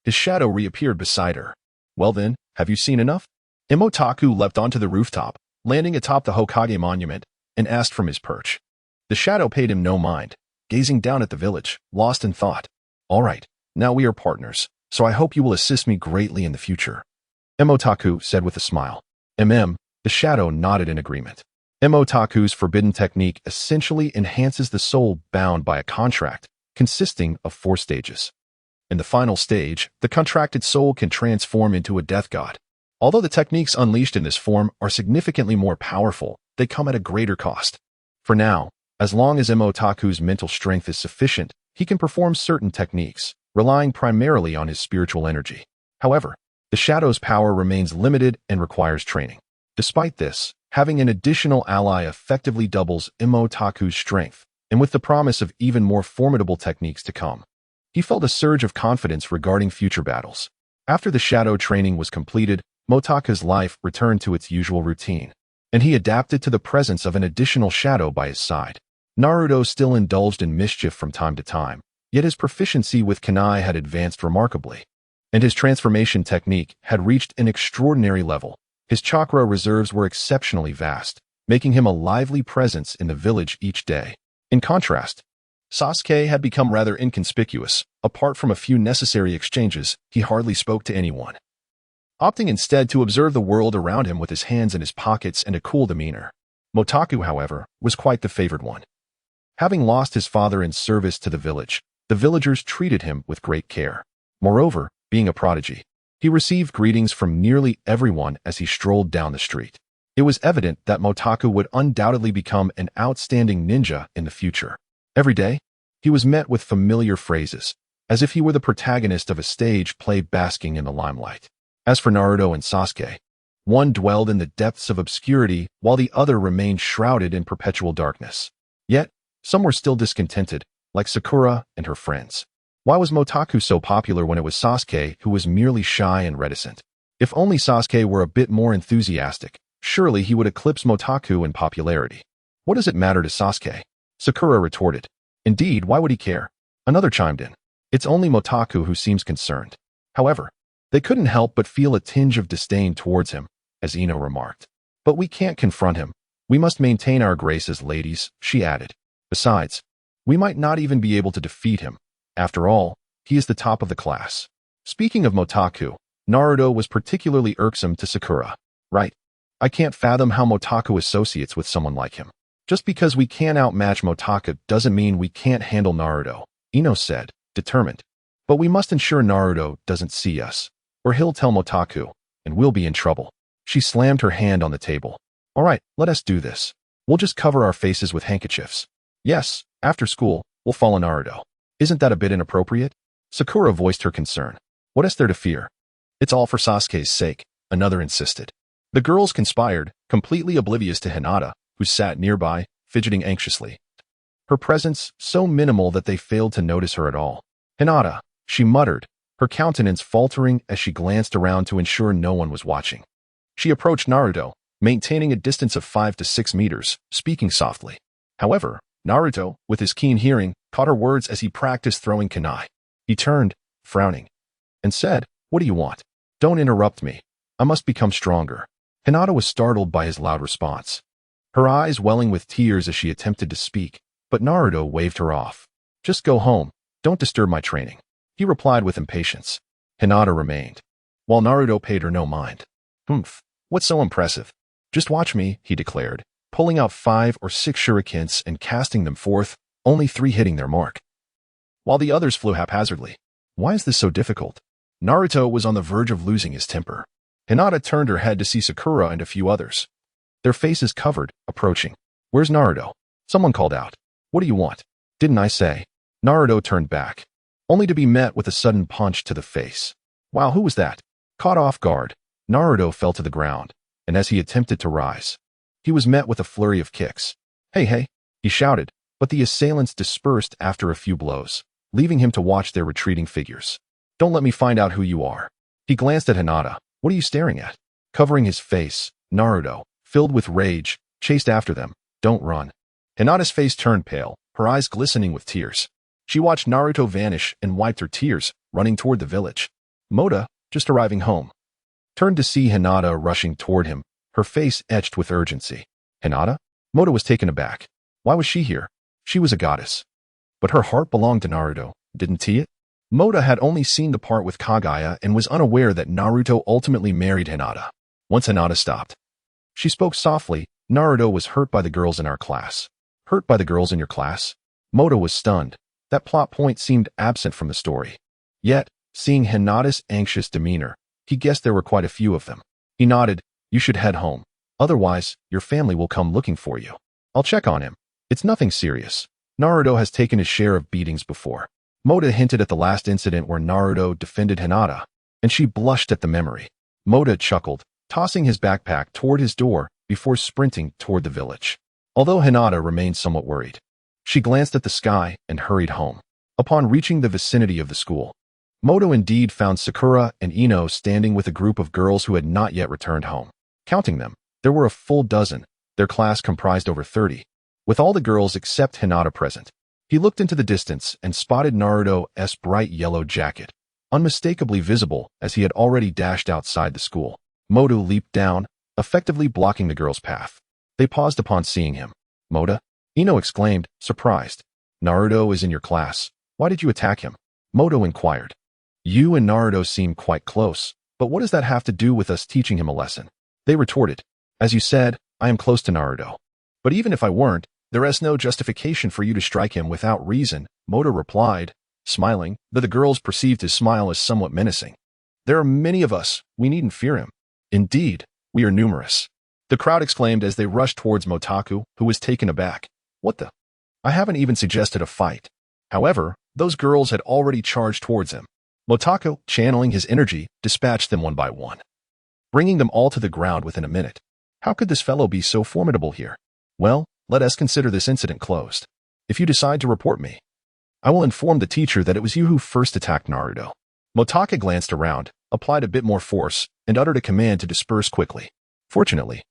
His shadow reappeared beside her. "Well then, have you seen enough?" Motaku leapt onto the rooftop, landing atop the Hokage monument, and asked from his perch. The shadow paid him no mind, gazing down at the village, lost in thought. "All right, now we are partners, so I hope you will assist me greatly in the future," Motaku said with a smile. The shadow nodded in agreement. Motaku's forbidden technique essentially enhances the soul bound by a contract, consisting of 4 stages. In the final stage, the contracted soul can transform into a death god. Although the techniques unleashed in this form are significantly more powerful, they come at a greater cost. For now, as long as Motaku's mental strength is sufficient, he can perform certain techniques, relying primarily on his spiritual energy. However, the shadow's power remains limited and requires training. Despite this, having an additional ally effectively doubles Motaku's strength, and with the promise of even more formidable techniques to come, he felt a surge of confidence regarding future battles. After the shadow training was completed, Motaku's life returned to its usual routine, and he adapted to the presence of an additional shadow by his side. Naruto still indulged in mischief from time to time, yet his proficiency with kunai had advanced remarkably, and his transformation technique had reached an extraordinary level. His chakra reserves were exceptionally vast, making him a lively presence in the village each day. In contrast, Sasuke had become rather inconspicuous. Apart from a few necessary exchanges, he hardly spoke to anyone, opting instead to observe the world around him with his hands in his pockets and a cool demeanor. Motaku, however, was quite the favored one. Having lost his father in service to the village, the villagers treated him with great care. Moreover, being a prodigy, he received greetings from nearly everyone as he strolled down the street. It was evident that Motaku would undoubtedly become an outstanding ninja in the future. Every day, he was met with familiar phrases, as if he were the protagonist of a stage play basking in the limelight. As for Naruto and Sasuke, one dwelled in the depths of obscurity while the other remained shrouded in perpetual darkness. Yet, some were still discontented, like Sakura and her friends. Why was Motaku so popular when it was Sasuke who was merely shy and reticent? If only Sasuke were a bit more enthusiastic, surely he would eclipse Motaku in popularity. What does it matter to Sasuke? Sakura retorted. Indeed, why would he care? Another chimed in. It's only Motaku who seems concerned. However, they couldn't help but feel a tinge of disdain towards him, as Ino remarked. But we can't confront him. We must maintain our grace as ladies, she added. Besides, we might not even be able to defeat him. After all, he is the top of the class. Speaking of Motaku, Naruto was particularly irksome to Sakura. Right. I can't fathom how Motaku associates with someone like him. Just because we can't outmatch Motaku doesn't mean we can't handle Naruto, Ino said, determined. But we must ensure Naruto doesn't see us, or he'll tell Motaku, and we'll be in trouble. She slammed her hand on the table. All right, let us do this. We'll just cover our faces with handkerchiefs. Yes, after school, we'll follow Naruto. Isn't that a bit inappropriate? Sakura voiced her concern. What is there to fear? It's all for Sasuke's sake, another insisted. The girls conspired, completely oblivious to Hinata, who sat nearby, fidgeting anxiously. Her presence so minimal that they failed to notice her at all. Hinata, she muttered, her countenance faltering as she glanced around to ensure no one was watching. She approached Naruto, maintaining a distance of 5 to 6 meters, speaking softly. However, Naruto, with his keen hearing, caught her words as he practiced throwing kunai. He turned, frowning, and said, "What do you want? Don't interrupt me. I must become stronger." Hinata was startled by his loud response, her eyes welling with tears as she attempted to speak, but Naruto waved her off. "Just go home. Don't disturb my training," he replied with impatience. Hinata remained, while Naruto paid her no mind. "Humph, what's so impressive? Just watch me," he declared, pulling out 5 or 6 shurikens and casting them forth, only 3 hitting their mark, while the others flew haphazardly. Why is this so difficult? Naruto was on the verge of losing his temper. Hinata turned her head to see Sakura and a few others, their faces covered, approaching. "Where's Naruto?" Someone called out. "What do you want?" "Didn't I say?" Naruto turned back, only to be met with a sudden punch to the face. Wow, who was that? Caught off guard, Naruto fell to the ground, and as he attempted to rise, he was met with a flurry of kicks. Hey, hey, he shouted, but the assailants dispersed after a few blows, leaving him to watch their retreating figures. "Don't let me find out who you are." He glanced at Hinata. "What are you staring at?" Covering his face, Naruto, filled with rage, chased after them. "Don't run." Hinata's face turned pale, her eyes glistening with tears. She watched Naruto vanish and wiped her tears, running toward the village. Mota, just arriving home, turned to see Hinata rushing toward him, her face etched with urgency. Hinata? Mota was taken aback. Why was she here? She was a goddess. But her heart belonged to Naruto, didn't it? Mota had only seen the part with Kaguya and was unaware that Naruto ultimately married Hinata. Once Hinata stopped, she spoke softly. "Naruto was hurt by the girls in our class." "Hurt by the girls in your class?" Mota was stunned. That plot point seemed absent from the story. Yet, seeing Hinata's anxious demeanor, he guessed there were quite a few of them. He nodded. "You should head home. Otherwise, your family will come looking for you." "I'll check on him. It's nothing serious. Naruto has taken his share of beatings before." Mota hinted at the last incident where Naruto defended Hinata, and she blushed at the memory. Mota chuckled, tossing his backpack toward his door before sprinting toward the village. Although Hinata remained somewhat worried, she glanced at the sky and hurried home. Upon reaching the vicinity of the school, Mota indeed found Sakura and Ino standing with a group of girls who had not yet returned home. Counting them, there were a full dozen. Their class comprised over 30, with all the girls except Hinata present. He looked into the distance and spotted Naruto's bright yellow jacket, unmistakably visible as he had already dashed outside the school. Mota leaped down, effectively blocking the girls' path. They paused upon seeing him. "Mota?" Ino exclaimed, surprised. Naruto is in your class. Why did you attack him? Moto inquired. You and Naruto seem quite close, but what does that have to do with us teaching him a lesson? They retorted. As you said, I am close to Naruto. But even if I weren't, there is no justification for you to strike him without reason, Moto replied, smiling, though the girls perceived his smile as somewhat menacing. There are many of us, we needn't fear him. Indeed, we are numerous. The crowd exclaimed as they rushed towards Motaku, who was taken aback. What the? I haven't even suggested a fight. However, those girls had already charged towards him. Motaku, channeling his energy, dispatched them one by one, bringing them all to the ground within a minute. How could this fellow be so formidable here? Well, let us consider this incident closed. If you decide to report me, I will inform the teacher that it was you who first attacked Naruto. Motaku glanced around, applied a bit more force, and uttered a command to disperse quickly. Fortunately,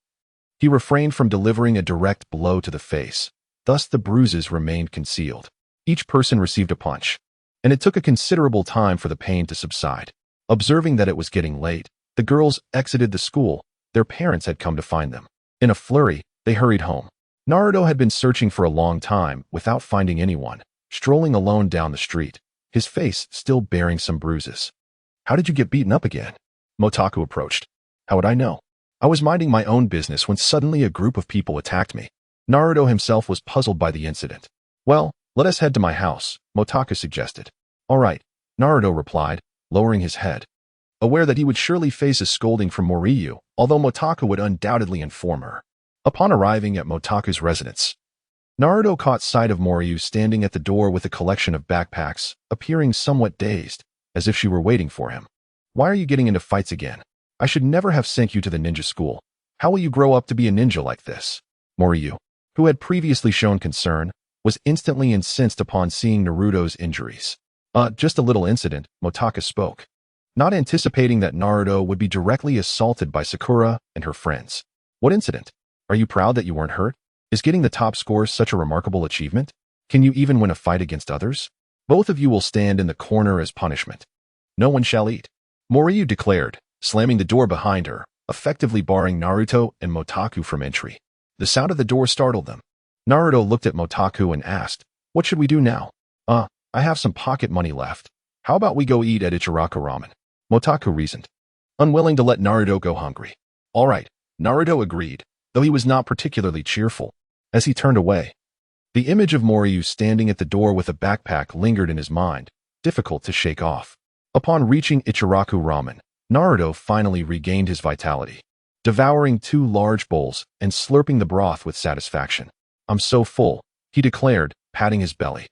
he refrained from delivering a direct blow to the face. Thus the bruises remained concealed. Each person received a punch, and it took a considerable time for the pain to subside. Observing that it was getting late, the girls exited the school. Their parents had come to find them. In a flurry, they hurried home. Naruto had been searching for a long time without finding anyone, strolling alone down the street, his face still bearing some bruises. How did you get beaten up again? Motaku approached. How would I know? I was minding my own business when suddenly a group of people attacked me. Naruto himself was puzzled by the incident. Well, let us head to my house, Motaku suggested. All right, Naruto replied, lowering his head, aware that he would surely face a scolding from Moriyu, although Motaku would undoubtedly inform her. Upon arriving at Motaku's residence, Naruto caught sight of Moriyu standing at the door with a collection of backpacks, appearing somewhat dazed, as if she were waiting for him. Why are you getting into fights again? I should never have sent you to the ninja school. How will you grow up to be a ninja like this? Moriyu, who had previously shown concern, was instantly incensed upon seeing Naruto's injuries. Just a little incident, Motaku spoke, not anticipating that Naruto would be directly assaulted by Sakura and her friends. What incident? Are you proud that you weren't hurt? Is getting the top score such a remarkable achievement? Can you even win a fight against others? Both of you will stand in the corner as punishment. No one shall eat, Moriyu declared, slamming the door behind her, effectively barring Naruto and Motaku from entry. The sound of the door startled them. Naruto looked at Motaku and asked, what should we do now? I have some pocket money left. How about we go eat at Ichiraku Ramen? Motaku reasoned, unwilling to let Naruto go hungry. All right, Naruto agreed, though he was not particularly cheerful. As he turned away, the image of Moriyu standing at the door with a backpack lingered in his mind, difficult to shake off. Upon reaching Ichiraku Ramen, Naruto finally regained his vitality, devouring 2 large bowls and slurping the broth with satisfaction. I'm so full, he declared, patting his belly.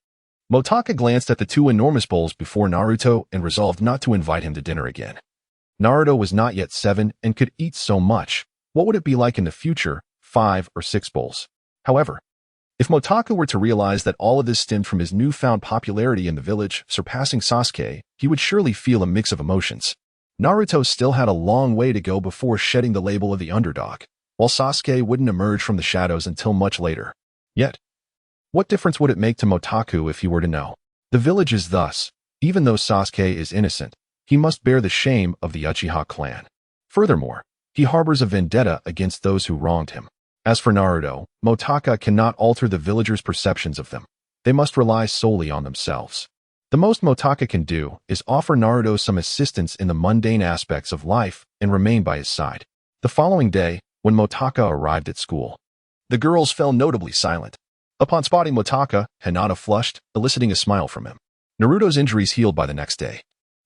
Motaku glanced at the 2 enormous bowls before Naruto and resolved not to invite him to dinner again. Naruto was not yet 7 and could eat so much. What would it be like in the future, 5 or 6 bowls? However, if Motaku were to realize that all of this stemmed from his newfound popularity in the village, surpassing Sasuke, he would surely feel a mix of emotions. Naruto still had a long way to go before shedding the label of the underdog, while Sasuke wouldn't emerge from the shadows until much later. Yet, what difference would it make to Motaku if he were to know? The village is thus, even though Sasuke is innocent, he must bear the shame of the Uchiha clan. Furthermore, he harbors a vendetta against those who wronged him. As for Naruto, Motaku cannot alter the villagers' perceptions of them. They must rely solely on themselves. The most Motaku can do is offer Naruto some assistance in the mundane aspects of life and remain by his side. The following day, when Motaku arrived at school, the girls fell notably silent. Upon spotting Motaku, Hinata flushed, eliciting a smile from him. Naruto's injuries healed by the next day.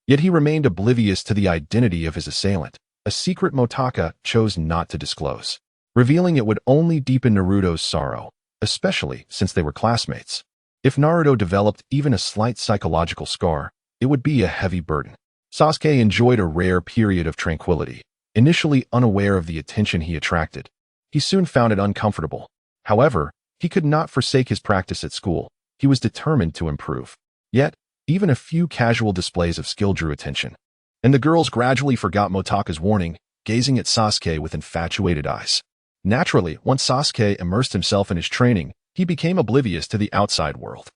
Yet he remained oblivious to the identity of his assailant, a secret Motaku chose not to disclose, revealing it would only deepen Naruto's sorrow, especially since they were classmates. If Naruto developed even a slight psychological scar, it would be a heavy burden. Sasuke enjoyed a rare period of tranquility, initially unaware of the attention he attracted. He soon found it uncomfortable. However, he could not forsake his practice at school. He was determined to improve. Yet, even a few casual displays of skill drew attention, and the girls gradually forgot Motaku's warning, gazing at Sasuke with infatuated eyes. Naturally, once Sasuke immersed himself in his training, he became oblivious to the outside world.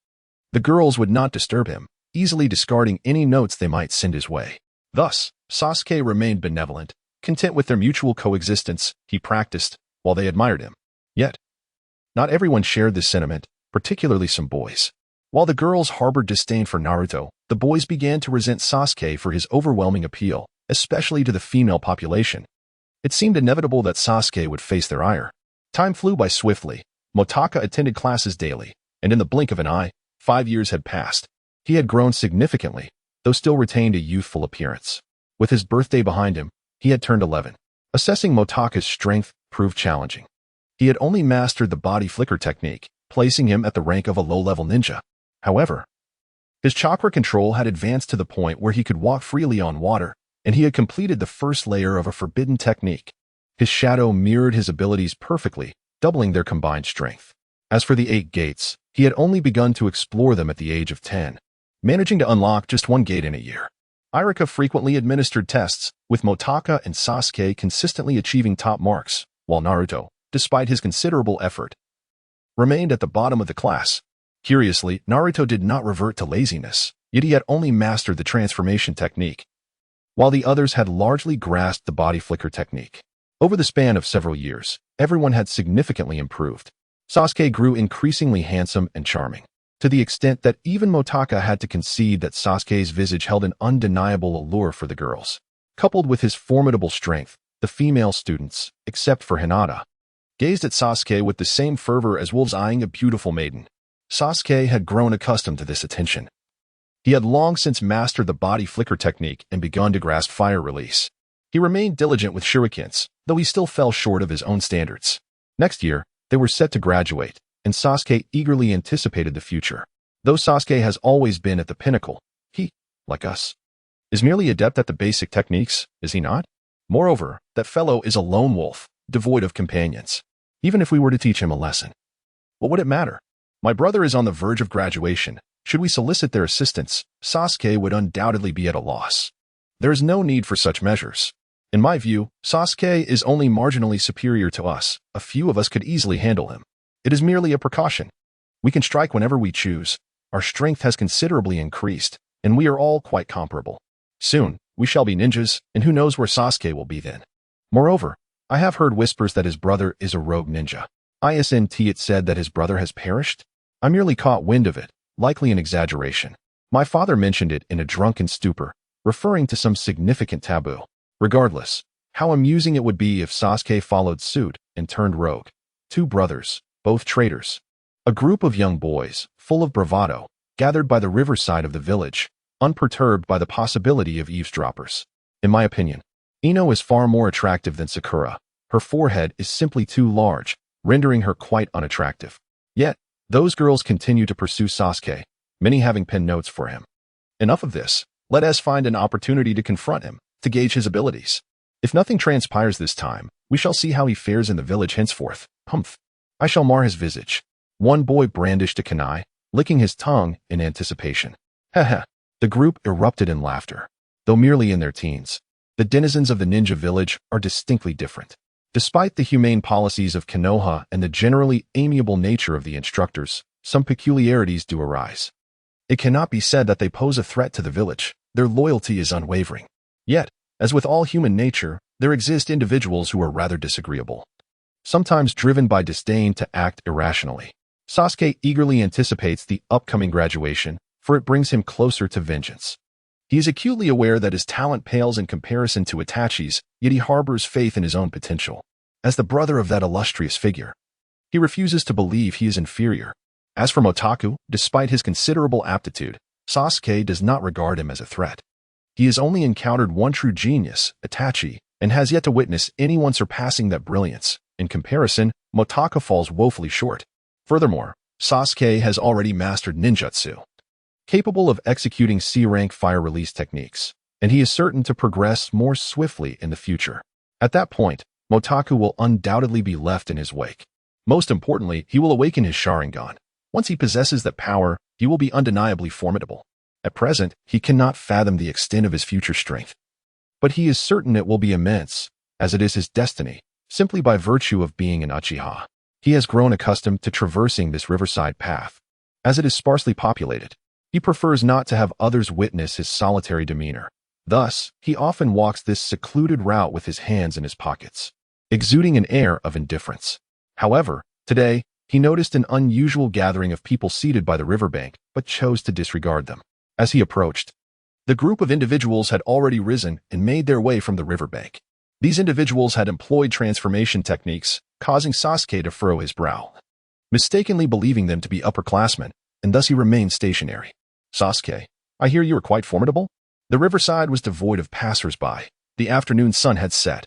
The girls would not disturb him, easily discarding any notes they might send his way. Thus, Sasuke remained benevolent, content with their mutual coexistence. He practiced, while they admired him. Yet, not everyone shared this sentiment, particularly some boys. While the girls harbored disdain for Naruto, the boys began to resent Sasuke for his overwhelming appeal, especially to the female population. It seemed inevitable that Sasuke would face their ire. Time flew by swiftly. Motaka attended classes daily, and in the blink of an eye, 5 years had passed. He had grown significantly, though still retained a youthful appearance. With his birthday behind him, he had turned 11. Assessing Motaka's strength proved challenging. He had only mastered the body flicker technique, placing him at the rank of a low-level ninja. However, his chakra control had advanced to the point where he could walk freely on water, and he had completed the first layer of a forbidden technique. His shadow mirrored his abilities perfectly, doubling their combined strength. As for the 8 gates, he had only begun to explore them at the age of 10, managing to unlock just 1 gate in a year. Irika frequently administered tests, with Motaka and Sasuke consistently achieving top marks, while Naruto, despite his considerable effort, remained at the bottom of the class. Curiously, Naruto did not revert to laziness, yet he had only mastered the transformation technique, while the others had largely grasped the body flicker technique. Over the span of several years, everyone had significantly improved. Sasuke grew increasingly handsome and charming, to the extent that even Motaka had to concede that Sasuke's visage held an undeniable allure for the girls. Coupled with his formidable strength, the female students, except for Hinata, gazed at Sasuke with the same fervor as wolves eyeing a beautiful maiden. Sasuke had grown accustomed to this attention. He had long since mastered the body flicker technique and begun to grasp fire release. He remained diligent with shurikens, though he still fell short of his own standards. Next year, they were set to graduate, and Sasuke eagerly anticipated the future. Though Sasuke has always been at the pinnacle, he, like us, is merely adept at the basic techniques, is he not? Moreover, that fellow is a lone wolf, devoid of companions. Even if we were to teach him a lesson, what would it matter? My brother is on the verge of graduation. Should we solicit their assistance, Sasuke would undoubtedly be at a loss. There is no need for such measures. In my view, Sasuke is only marginally superior to us. A few of us could easily handle him. It is merely a precaution. We can strike whenever we choose. Our strength has considerably increased, and we are all quite comparable. Soon, we shall be ninjas, and who knows where Sasuke will be then. Moreover, I have heard whispers that his brother is a rogue ninja. Isn't it said that his brother has perished? I merely caught wind of it, likely an exaggeration. My father mentioned it in a drunken stupor, referring to some significant taboo. Regardless, how amusing it would be if Sasuke followed suit and turned rogue. 2 brothers, both traitors. A group of young boys, full of bravado, gathered by the riverside of the village, unperturbed by the possibility of eavesdroppers. In my opinion, Ino is far more attractive than Sakura. Her forehead is simply too large, rendering her quite unattractive. Yet, those girls continue to pursue Sasuke, many having penned notes for him. Enough of this. Let us find an opportunity to confront him, to gauge his abilities. If nothing transpires this time, we shall see how he fares in the village henceforth. Humph. I shall mar his visage. One boy brandished a kunai, licking his tongue in anticipation. Heh. The group erupted in laughter. Though merely in their teens, the denizens of the ninja village are distinctly different. Despite the humane policies of Konoha and the generally amiable nature of the instructors, some peculiarities do arise. It cannot be said that they pose a threat to the village. Their loyalty is unwavering. Yet, as with all human nature, there exist individuals who are rather disagreeable, sometimes driven by disdain to act irrationally. Sasuke eagerly anticipates the upcoming graduation, for it brings him closer to vengeance. He is acutely aware that his talent pales in comparison to Itachi's, yet he harbors faith in his own potential. As the brother of that illustrious figure, he refuses to believe he is inferior. As for Motaku, despite his considerable aptitude, Sasuke does not regard him as a threat. He has only encountered one true genius, Itachi, and has yet to witness anyone surpassing that brilliance. In comparison, Motaku falls woefully short. Furthermore, Sasuke has already mastered ninjutsu, capable of executing C-rank fire release techniques, and he is certain to progress more swiftly in the future. At that point, Motaku will undoubtedly be left in his wake. Most importantly, he will awaken his Sharingan. Once he possesses that power, he will be undeniably formidable. At present, he cannot fathom the extent of his future strength. But he is certain it will be immense, as it is his destiny, simply by virtue of being an Uchiha. He has grown accustomed to traversing this riverside path. As it is sparsely populated, he prefers not to have others witness his solitary demeanor. Thus, he often walks this secluded route with his hands in his pockets, exuding an air of indifference. However, today, He noticed an unusual gathering of people seated by the riverbank, but chose to disregard them. As he approached, the group of individuals had already risen and made their way from the riverbank. These individuals had employed transformation techniques, causing Sasuke to furrow his brow, mistakenly believing them to be upperclassmen, and thus he remained stationary. Sasuke, I hear you are quite formidable? The riverside was devoid of passers-by. The afternoon sun had set,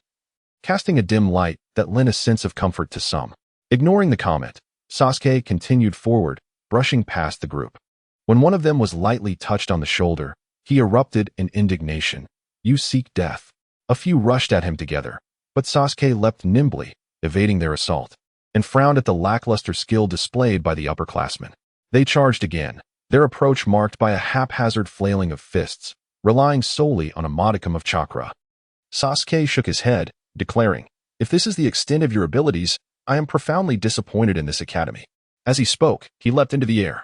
casting a dim light that lent a sense of comfort to some. Ignoring the comment, Sasuke continued forward, brushing past the group. When one of them was lightly touched on the shoulder, he erupted in indignation. You seek death. A few rushed at him together, but Sasuke leapt nimbly, evading their assault, and frowned at the lackluster skill displayed by the upperclassmen. They charged again, their approach marked by a haphazard flailing of fists, relying solely on a modicum of chakra. Sasuke shook his head, declaring, if this is the extent of your abilities, I am profoundly disappointed in this academy. As he spoke, he leapt into the air,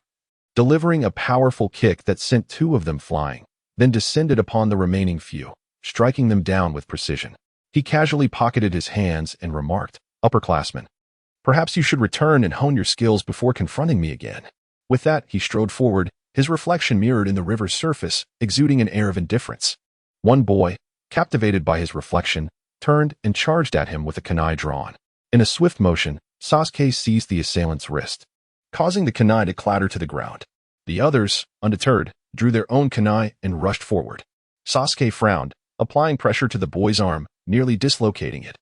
delivering a powerful kick that sent two of them flying, then descended upon the remaining few, striking them down with precision. He casually pocketed his hands and remarked, upperclassmen, perhaps you should return and hone your skills before confronting me again. With that, he strode forward, his reflection mirrored in the river's surface, exuding an air of indifference. One boy, captivated by his reflection, turned and charged at him with a kunai drawn. In a swift motion, Sasuke seized the assailant's wrist, causing the kunai to clatter to the ground. The others, undeterred, drew their own kunai and rushed forward. Sasuke frowned, applying pressure to the boy's arm, nearly dislocating it.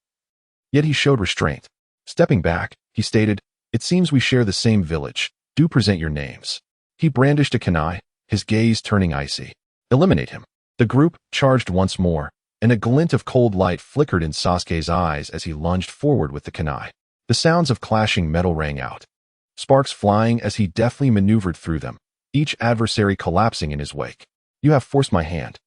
Yet he showed restraint. Stepping back, he stated, it seems we share the same village. Do present your names. He brandished a kunai, his gaze turning icy. Eliminate him. The group charged once more, and a glint of cold light flickered in Sasuke's eyes as he lunged forward with the kunai. The sounds of clashing metal rang out, sparks flying as he deftly maneuvered through them, each adversary collapsing in his wake. You have forced my hand.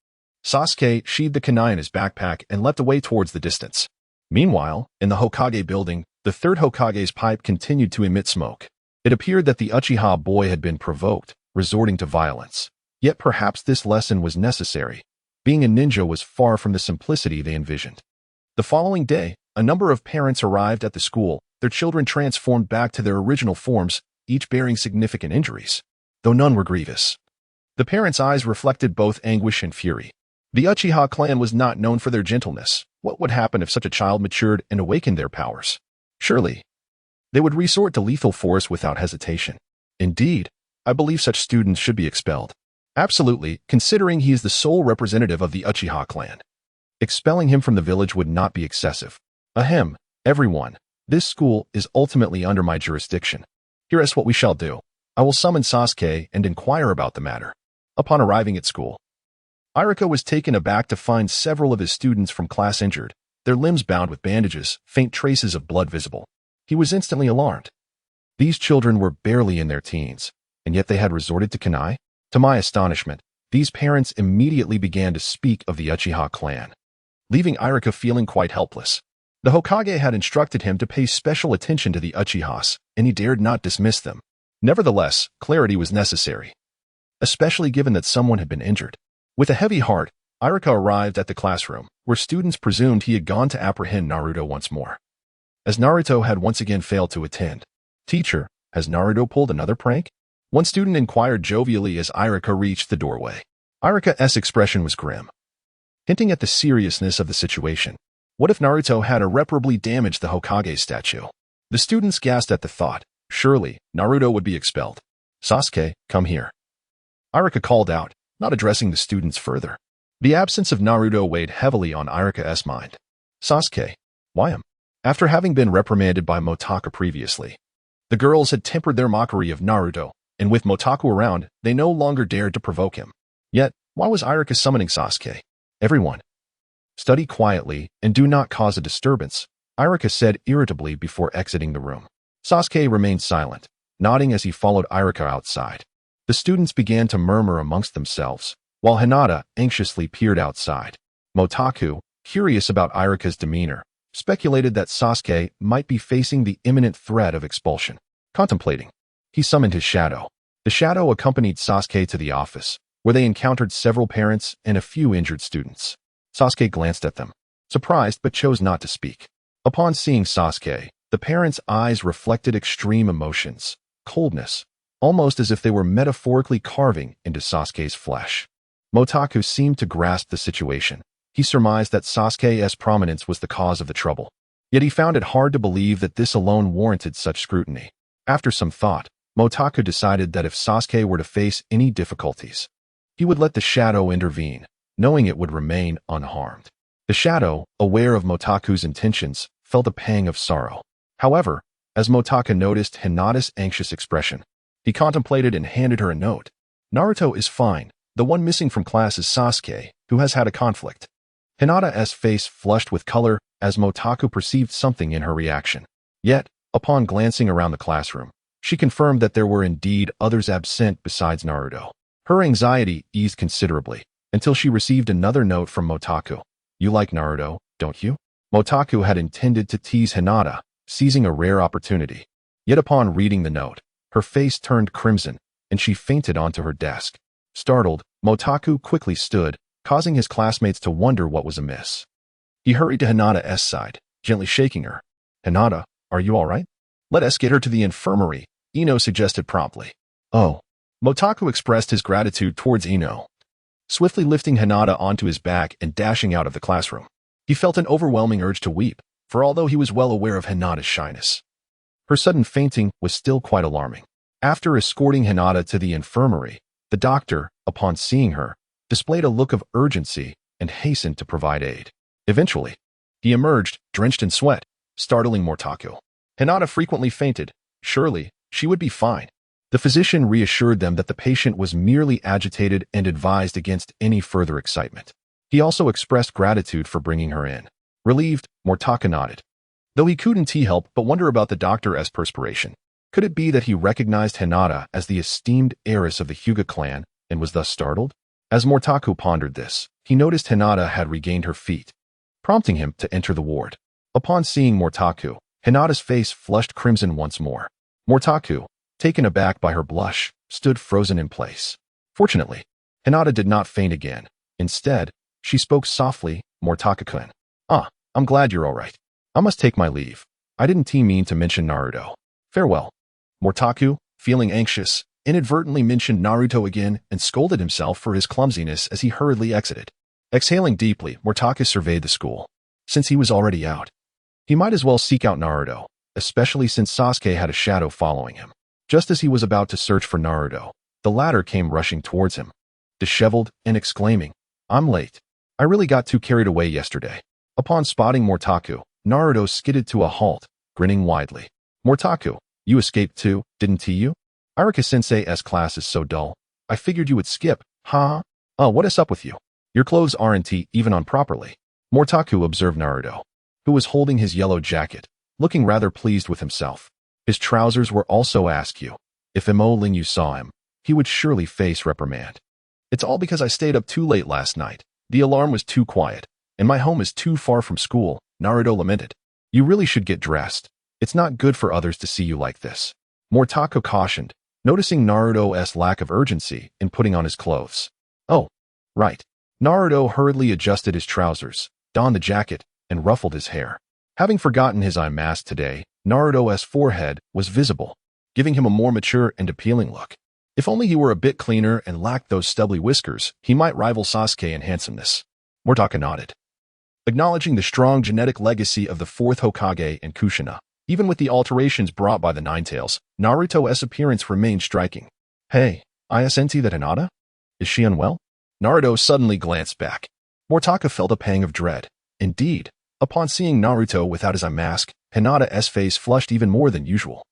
Sasuke sheathed the kunai in his backpack and leapt away towards the distance. Meanwhile, in the Hokage building, the third Hokage's pipe continued to emit smoke. It appeared that the Uchiha boy had been provoked, resorting to violence. Yet perhaps this lesson was necessary. Being a ninja was far from the simplicity they envisioned. The following day, a number of parents arrived at the school, their children transformed back to their original forms, each bearing significant injuries, though none were grievous. The parents' eyes reflected both anguish and fury. The Uchiha clan was not known for their gentleness. What would happen if such a child matured and awakened their powers? Surely, they would resort to lethal force without hesitation. Indeed, I believe such students should be expelled. Absolutely, considering he is the sole representative of the Uchiha clan. Expelling him from the village would not be excessive. Ahem, everyone, this school is ultimately under my jurisdiction. Here is what we shall do. I will summon Sasuke and inquire about the matter. Upon arriving at school, Iruka was taken aback to find several of his students from class injured, their limbs bound with bandages, faint traces of blood visible. He was instantly alarmed. These children were barely in their teens, and yet they had resorted to kunai? To my astonishment, these parents immediately began to speak of the Uchiha clan, leaving Iruka feeling quite helpless. The Hokage had instructed him to pay special attention to the Uchihas, and he dared not dismiss them. Nevertheless, clarity was necessary, especially given that someone had been injured. With a heavy heart, Iruka arrived at the classroom, where students presumed he had gone to apprehend Naruto once more, as Naruto had once again failed to attend. Teacher, has Naruto pulled another prank? One student inquired jovially as Iruka reached the doorway. Iruka's expression was grim, hinting at the seriousness of the situation. What if Naruto had irreparably damaged the Hokage statue? The students gasped at the thought. Surely, Naruto would be expelled. Sasuke, come here. Iruka called out, not addressing the students further. The absence of Naruto weighed heavily on Iruka's mind. Sasuke, why him? After having been reprimanded by Motaku previously, the girls had tempered their mockery of Naruto, and with Motaku around, they no longer dared to provoke him. Yet, why was Iruka summoning Sasuke? Everyone, study quietly and do not cause a disturbance, Iruka said irritably before exiting the room. Sasuke remained silent, nodding as he followed Iruka outside. The students began to murmur amongst themselves, while Hinata anxiously peered outside. Motaku, curious about Iruka's demeanor, speculated that Sasuke might be facing the imminent threat of expulsion. Contemplating, he summoned his shadow. The shadow accompanied Sasuke to the office, where they encountered several parents and a few injured students. Sasuke glanced at them, surprised but chose not to speak. Upon seeing Sasuke, The parents' eyes reflected extreme emotions, coldness, almost as if they were metaphorically carving into Sasuke's flesh. Motaku seemed to grasp the situation. He surmised that Sasuke's prominence was the cause of the trouble. Yet he found it hard to believe that this alone warranted such scrutiny. After some thought, Motaku decided that if Sasuke were to face any difficulties, he would let the shadow intervene, knowing it would remain unharmed. The shadow, aware of Motaku's intentions, felt a pang of sorrow. However, as Motaku noticed Hinata's anxious expression, he contemplated and handed her a note. Naruto is fine. The one missing from class is Sasuke, who has had a conflict. Hinata's face flushed with color as Motaku perceived something in her reaction. Yet, upon glancing around the classroom, she confirmed that there were indeed others absent besides Naruto. Her anxiety eased considerably, until she received another note from Motaku. You like Naruto, don't you? Motaku had intended to tease Hinata, seizing a rare opportunity. Yet upon reading the note, her face turned crimson, and she fainted onto her desk. Startled, Motaku quickly stood, causing his classmates to wonder what was amiss. He hurried to Hinata's side, gently shaking her. Hinata, are you all right? Let us get her to the infirmary, Ino suggested promptly. Oh. Motaku expressed his gratitude towards Ino, swiftly lifting Hinata onto his back and dashing out of the classroom. He felt an overwhelming urge to weep, for although he was well aware of Hinata's shyness, her sudden fainting was still quite alarming. After escorting Hinata to the infirmary, the doctor, upon seeing her, displayed a look of urgency and hastened to provide aid. Eventually, he emerged, drenched in sweat, startling Motaku. Hinata frequently fainted. Surely, she would be fine. The physician reassured them that the patient was merely agitated and advised against any further excitement. He also expressed gratitude for bringing her in. Relieved, Motaku nodded. Though he couldn't help but wonder about the doctor's perspiration. Could it be that he recognized Hinata as the esteemed heiress of the Hyuga clan and was thus startled? As Motaku pondered this, he noticed Hinata had regained her feet, prompting him to enter the ward. Upon seeing Motaku, Hinata's face flushed crimson once more. Motaku, taken aback by her blush, stood frozen in place. Fortunately, Hinata did not faint again. Instead, she spoke softly, Motaku-kun. I'm glad you're all right. I must take my leave. I didn't mean to mention Naruto. Farewell. Motaku, feeling anxious, inadvertently mentioned Naruto again and scolded himself for his clumsiness as he hurriedly exited. Exhaling deeply, Motaku surveyed the school. Since he was already out, he might as well seek out Naruto, especially since Sasuke had a shadow following him. Just as he was about to search for Naruto, the latter came rushing towards him, disheveled and exclaiming, I'm late. I really got too carried away yesterday. Upon spotting Motaku, Naruto skidded to a halt, grinning widely. Motaku, you escaped too, didn't you? Iruka-sensei's class is so dull. I figured you would skip, huh? What is up with you? Your clothes aren't even on properly. Motaku observed Naruto, who was holding his yellow jacket, looking rather pleased with himself. His trousers were also askew. If Imo Linyu saw him, he would surely face reprimand. It's all because I stayed up too late last night. The alarm was too quiet, and my home is too far from school, Naruto lamented. You really should get dressed. It's not good for others to see you like this. Motaku cautioned, noticing Naruto's lack of urgency in putting on his clothes. Oh, right. Naruto hurriedly adjusted his trousers, donned the jacket, and ruffled his hair. Having forgotten his eye mask today, Naruto's forehead was visible, giving him a more mature and appealing look. If only he were a bit cleaner and lacked those stubbly whiskers, he might rival Sasuke in handsomeness. Motaku nodded, acknowledging the strong genetic legacy of the fourth Hokage and Kushina. Even with the alterations brought by the Ninetales, Naruto's appearance remained striking. Hey, isn't that Hinata? Is she unwell? Naruto suddenly glanced back. Motaku felt a pang of dread. Indeed, upon seeing Naruto without his eye mask, Hinata's face flushed even more than usual.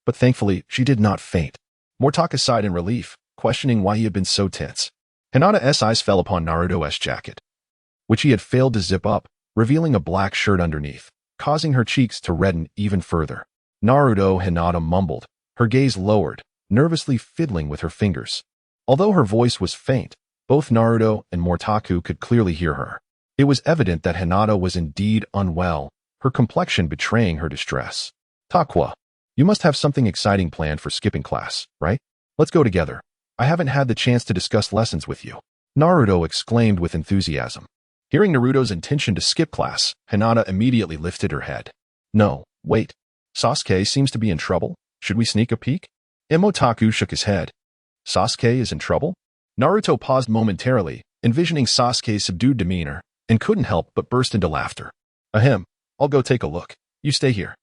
But thankfully, she did not faint. Motaku sighed in relief, questioning why he had been so tense. Hinata's eyes fell upon Naruto's jacket, which he had failed to zip up, revealing a black shirt underneath, causing her cheeks to redden even further. Hinata mumbled, her gaze lowered, nervously fiddling with her fingers. Although her voice was faint, both Naruto and Motaku could clearly hear her. It was evident that Hinata was indeed unwell, her complexion betraying her distress. Takwa, you must have something exciting planned for skipping class, right? Let's go together. I haven't had the chance to discuss lessons with you. Naruto exclaimed with enthusiasm. Hearing Naruto's intention to skip class, Hinata immediately lifted her head. No, wait. Sasuke seems to be in trouble. Should we sneak a peek? Motaku shook his head. Sasuke is in trouble? Naruto paused momentarily, envisioning Sasuke's subdued demeanor, and couldn't help but burst into laughter. Ahem, I'll go take a look. You stay here.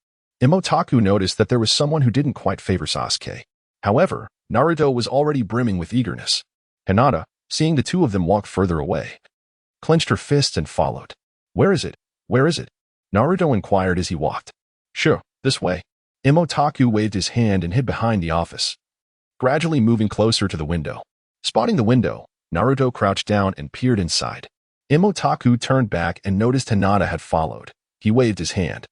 Motaku noticed that there was someone who didn't quite favor Sasuke. However, Naruto was already brimming with eagerness. Hinata, seeing the two of them walk further away, clenched her fists and followed. Where is it? Where is it? Naruto inquired as he walked. Sure, this way. Motaku waved his hand and hid behind the office, gradually moving closer to the window. Spotting the window, Naruto crouched down and peered inside. Motaku turned back and noticed Hinata had followed. He waved his hand,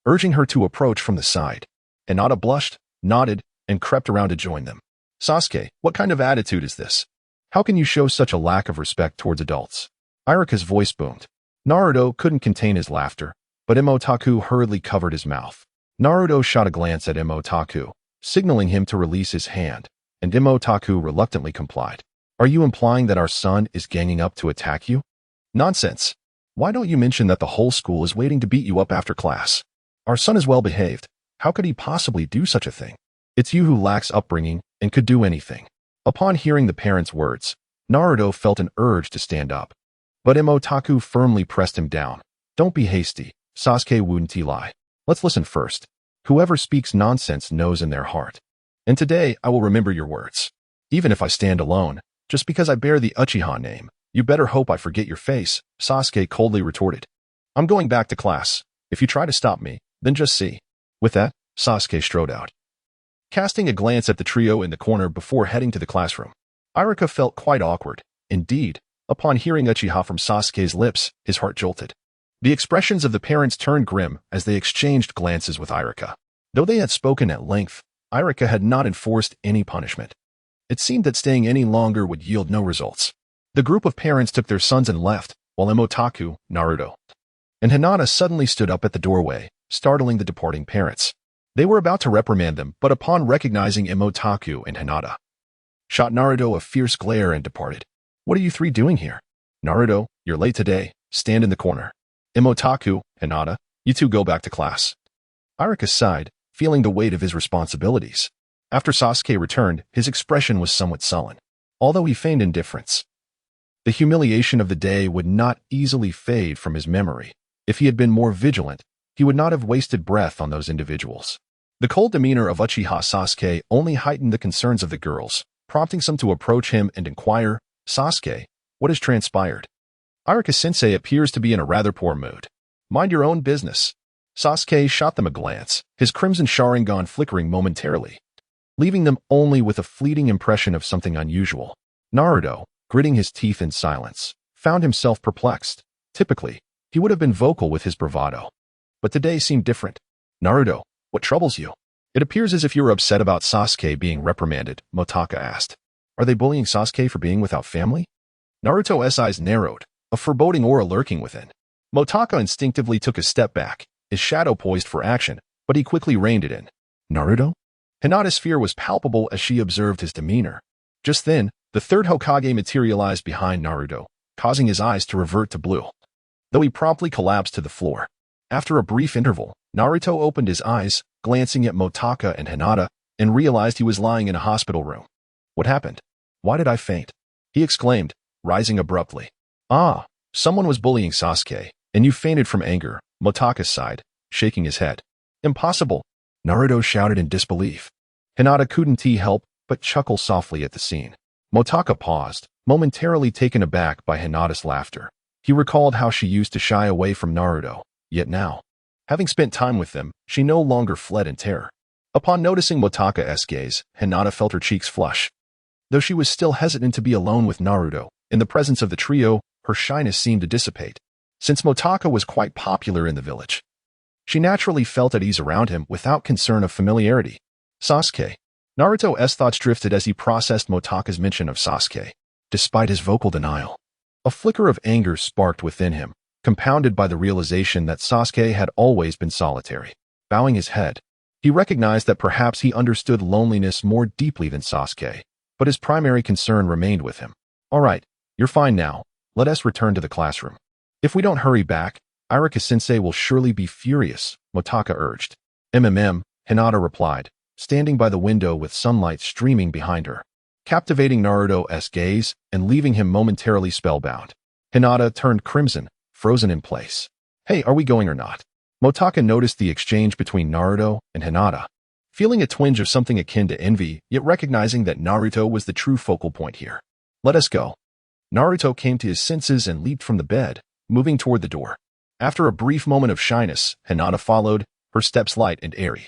urging her to approach from the side. Hinata blushed, nodded, and crept around to join them. Sasuke, what kind of attitude is this? How can you show such a lack of respect towards adults? Irika's voice boomed. Naruto couldn't contain his laughter, but Motaku hurriedly covered his mouth. Naruto shot a glance at Motaku, signaling him to release his hand, and Motaku reluctantly complied. Are you implying that our son is ganging up to attack you? Nonsense. Why don't you mention that the whole school is waiting to beat you up after class? Our son is well behaved. How could he possibly do such a thing? It's you who lacks upbringing and could do anything. Upon hearing the parents' words, Naruto felt an urge to stand up. But Motaku firmly pressed him down. Don't be hasty. Sasuke wouldn't lie. Let's listen first. Whoever speaks nonsense knows in their heart. And today I will remember your words. Even if I stand alone, just because I bear the Uchiha name, you better hope I forget your face, Sasuke coldly retorted. I'm going back to class. If you try to stop me, then just see. With that, Sasuke strode out, casting a glance at the trio in the corner before heading to the classroom. Irika felt quite awkward. Indeed, upon hearing Uchiha from Sasuke's lips, his heart jolted. The expressions of the parents turned grim as they exchanged glances with Irika. Though they had spoken at length, Irika had not enforced any punishment. It seemed that staying any longer would yield no results. The group of parents took their sons and left, while Motaku, Naruto, and Hinata suddenly stood up at the doorway, startling the departing parents. They were about to reprimand them, but upon recognizing Motaku and Hinata, shot Naruto a fierce glare and departed. What are you three doing here? Naruto, you're late today. Stand in the corner. Motaku, Hinata, you two go back to class. Irika sighed, feeling the weight of his responsibilities. After Sasuke returned, his expression was somewhat sullen, although he feigned indifference. The humiliation of the day would not easily fade from his memory. If he had been more vigilant, he would not have wasted breath on those individuals. The cold demeanor of Uchiha Sasuke only heightened the concerns of the girls, prompting some to approach him and inquire, Sasuke, what has transpired? Irika-sensei appears to be in a rather poor mood. Mind your own business. Sasuke shot them a glance, his crimson Sharingan flickering momentarily, leaving them only with a fleeting impression of something unusual. Naruto, gritting his teeth in silence, found himself perplexed. Typically, he would have been vocal with his bravado, but today seemed different. Naruto, what troubles you? It appears as if you were upset about Sasuke being reprimanded, Motaka asked. Are they bullying Sasuke for being without family? Naruto's eyes narrowed, a foreboding aura lurking within. Motaka instinctively took a step back, his shadow poised for action, but he quickly reined it in. Naruto? Hinata's fear was palpable as she observed his demeanor. Just then, the third Hokage materialized behind Naruto, causing his eyes to revert to blue, though he promptly collapsed to the floor. After a brief interval, Naruto opened his eyes, glancing at Motaka and Hinata, and realized he was lying in a hospital room. What happened? Why did I faint? He exclaimed, rising abruptly. Ah, someone was bullying Sasuke, and you fainted from anger, Motaka sighed, shaking his head. Impossible, Naruto shouted in disbelief. Hinata couldn't help but chuckle softly at the scene. Motaka paused, momentarily taken aback by Hinata's laughter. He recalled how she used to shy away from Naruto, yet now, having spent time with them, she no longer fled in terror. Upon noticing Motaka's gaze, Hinata felt her cheeks flush. Though she was still hesitant to be alone with Naruto, in the presence of the trio, her shyness seemed to dissipate. Since Motaka was quite popular in the village, she naturally felt at ease around him without concern of familiarity. Sasuke. Naruto's thoughts drifted as he processed Motaka's mention of Sasuke. Despite his vocal denial, a flicker of anger sparked within him, compounded by the realization that Sasuke had always been solitary. Bowing his head, he recognized that perhaps he understood loneliness more deeply than Sasuke, but his primary concern remained with him. All right, you're fine now. Let us return to the classroom. If we don't hurry back, Irika-sensei will surely be furious, Motaka urged. Hinata replied, standing by the window with sunlight streaming behind her, captivating Naruto's gaze and leaving him momentarily spellbound. Hinata turned crimson, frozen in place. Hey, are we going or not? Motaka noticed the exchange between Naruto and Hinata, feeling a twinge of something akin to envy, yet recognizing that Naruto was the true focal point here. Let us go. Naruto came to his senses and leaped from the bed, moving toward the door. After a brief moment of shyness, Hinata followed, her steps light and airy.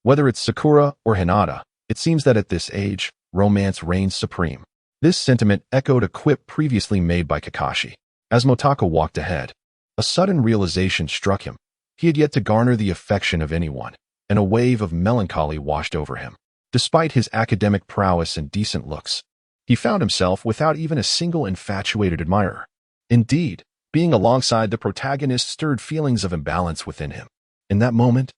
Whether it's Sakura or Hinata, it seems that at this age, romance reigns supreme. This sentiment echoed a quip previously made by Kakashi. As Motaka walked ahead, a sudden realization struck him. He had yet to garner the affection of anyone, and a wave of melancholy washed over him. Despite his academic prowess and decent looks, he found himself without even a single infatuated admirer. Indeed, being alongside the protagonist stirred feelings of imbalance within him. In that moment,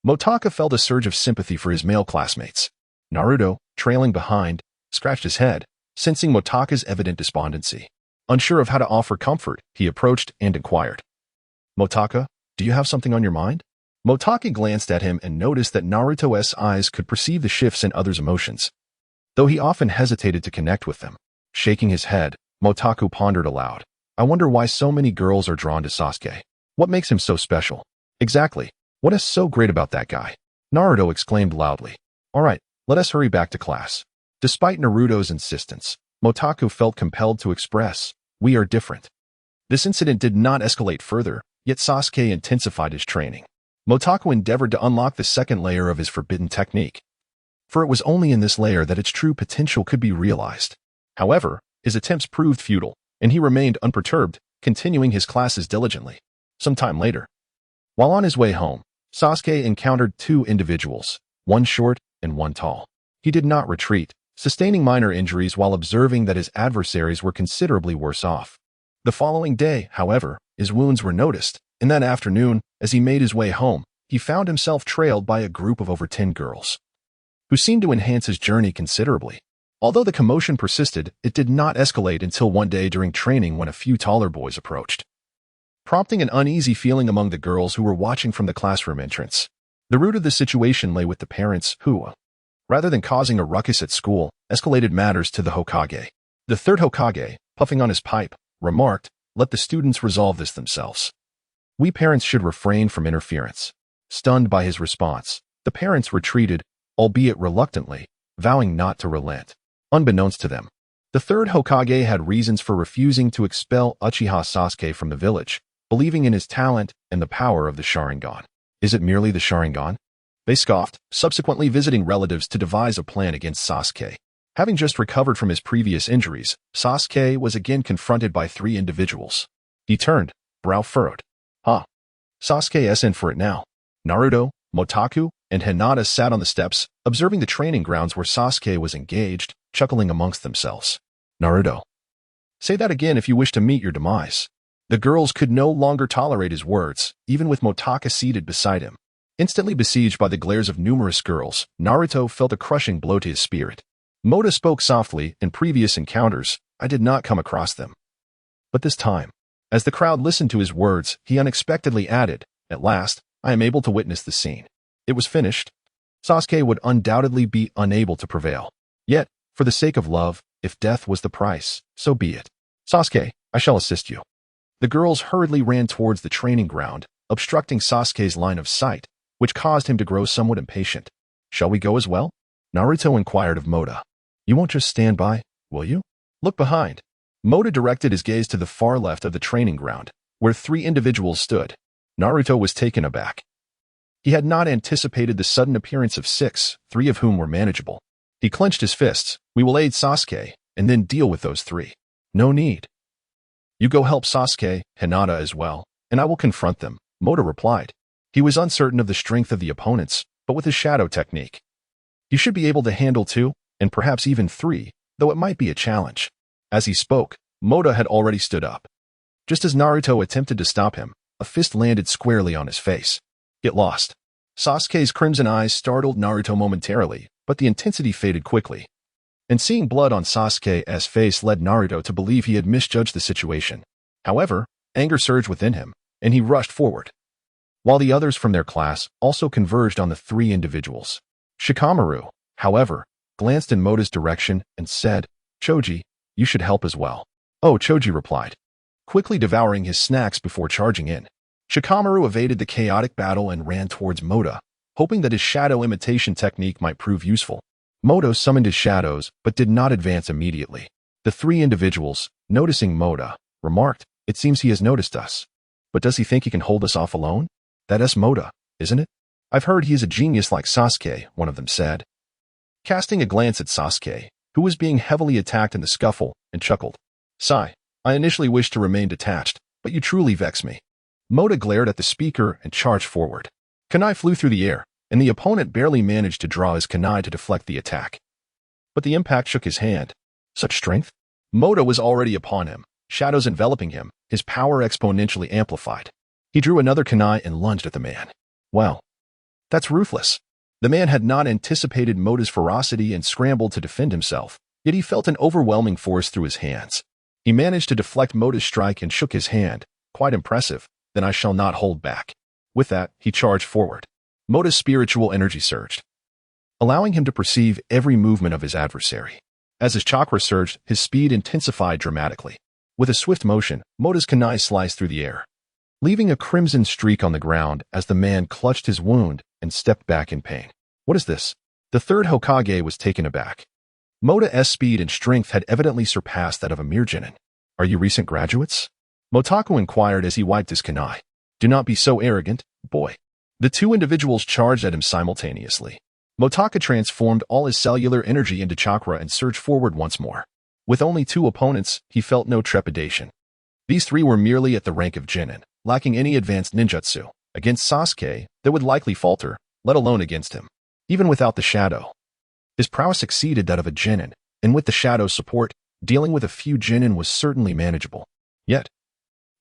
Motaka felt a surge of sympathy for his male classmates. Naruto, trailing behind, scratched his head, sensing Motaka's evident despondency. Unsure of how to offer comfort, he approached and inquired, "Motaka, do you have something on your mind?" Motaka glanced at him and noticed that Naruto's eyes could perceive the shifts in others' emotions, though he often hesitated to connect with them. Shaking his head, Motaku pondered aloud. I wonder why so many girls are drawn to Sasuke. What makes him so special? Exactly. What is so great about that guy? Naruto exclaimed loudly. All right, let us hurry back to class. Despite Naruto's insistence, Motaku felt compelled to express, we are different. This incident did not escalate further, yet Sasuke intensified his training. Motaku endeavored to unlock the second layer of his forbidden technique, for it was only in this layer that its true potential could be realized. However, his attempts proved futile, and he remained unperturbed, continuing his classes diligently. Some time later, while on his way home, Sasuke encountered two individuals, one short and one tall. He did not retreat, sustaining minor injuries while observing that his adversaries were considerably worse off. The following day, however, his wounds were noticed, and that afternoon, as he made his way home, he found himself trailed by a group of over 10 girls, who seemed to enhance his journey considerably. Although the commotion persisted, it did not escalate until one day during training when a few taller boys approached, prompting an uneasy feeling among the girls who were watching from the classroom entrance. The root of the situation lay with the parents who, rather than causing a ruckus at school, escalated matters to the Hokage. The third Hokage, puffing on his pipe, remarked, let the students resolve this themselves. We parents should refrain from interference. Stunned by his response, the parents retreated, albeit reluctantly, vowing not to relent. Unbeknownst to them, the third Hokage had reasons for refusing to expel Uchiha Sasuke from the village, believing in his talent and the power of the Sharingan. Is it merely the Sharingan? They scoffed, subsequently visiting relatives to devise a plan against Sasuke. Having just recovered from his previous injuries, Sasuke was again confronted by three individuals. He turned, brow furrowed. Sasuke's in for it now. Naruto, Motaku, and Hinata sat on the steps, observing the training grounds where Sasuke was engaged, chuckling amongst themselves. Naruto, say that again if you wish to meet your demise. The girls could no longer tolerate his words, even with Motaka seated beside him. Instantly besieged by the glares of numerous girls, Naruto felt a crushing blow to his spirit. Mota spoke softly. In previous encounters, I did not come across them. But this time, as the crowd listened to his words, he unexpectedly added, at last, I am able to witness the scene. It was finished. Sasuke would undoubtedly be unable to prevail. Yet, for the sake of love, if death was the price, so be it. Sasuke, I shall assist you. The girls hurriedly ran towards the training ground, obstructing Sasuke's line of sight, which caused him to grow somewhat impatient. Shall we go as well? Naruto inquired of Mota. You won't just stand by, will you? Look behind. Mota directed his gaze to the far left of the training ground, where three individuals stood. Naruto was taken aback. He had not anticipated the sudden appearance of six, three of whom were manageable. He clenched his fists. We will aid Sasuke, and then deal with those three. No need. You go help Sasuke, Hinata as well, and I will confront them, Mota replied. He was uncertain of the strength of the opponents, but with his shadow technique, he should be able to handle two, and perhaps even three, though it might be a challenge. As he spoke, Mota had already stood up. Just as Naruto attempted to stop him, a fist landed squarely on his face. It lost. Sasuke's crimson eyes startled Naruto momentarily, but the intensity faded quickly. And seeing blood on Sasuke's face led Naruto to believe he had misjudged the situation. However, anger surged within him, and he rushed forward. while the others from their class also converged on the three individuals. Shikamaru, however, glanced in Mota's direction and said, "Choji, you should help as well." "Oh," Choji replied, quickly devouring his snacks before charging in. Shikamaru evaded the chaotic battle and ran towards Mota, hoping that his shadow imitation technique might prove useful. Mota summoned his shadows, but did not advance immediately. The three individuals, noticing Mota, remarked, "It seems he has noticed us. But does he think he can hold us off alone? That's Mota, isn't it? I've heard he is a genius like Sasuke," one of them said, casting a glance at Sasuke, who was being heavily attacked in the scuffle, and chuckled. "Sigh, I initially wished to remain detached, but you truly vex me." Mota glared at the speaker and charged forward. Kunai flew through the air, and the opponent barely managed to draw his kunai to deflect the attack. But the impact shook his hand. Such strength? Mota was already upon him, shadows enveloping him, his power exponentially amplified. He drew another kunai and lunged at the man. Well, that's ruthless. The man had not anticipated Mota's ferocity and scrambled to defend himself, yet he felt an overwhelming force through his hands. He managed to deflect Mota's strike and shook his hand. Quite impressive. Then I shall not hold back. With that, he charged forward. Mota's spiritual energy surged, allowing him to perceive every movement of his adversary. As his chakra surged, his speed intensified dramatically. With a swift motion, Mota's kunai sliced through the air, leaving a crimson streak on the ground as the man clutched his wound and stepped back in pain. "What is this?" The third Hokage was taken aback. Mota's speed and strength had evidently surpassed that of a mere genin. "Are you recent graduates?" Motaku inquired as he wiped his kunai. "Do not be so arrogant, boy." The two individuals charged at him simultaneously. Motaku transformed all his cellular energy into chakra and surged forward once more. With only two opponents, he felt no trepidation. These three were merely at the rank of genin, lacking any advanced ninjutsu. Against Sasuke, they would likely falter, let alone against him. Even without the shadow, his prowess exceeded that of a genin, and with the shadow's support, dealing with a few genin was certainly manageable. Yet,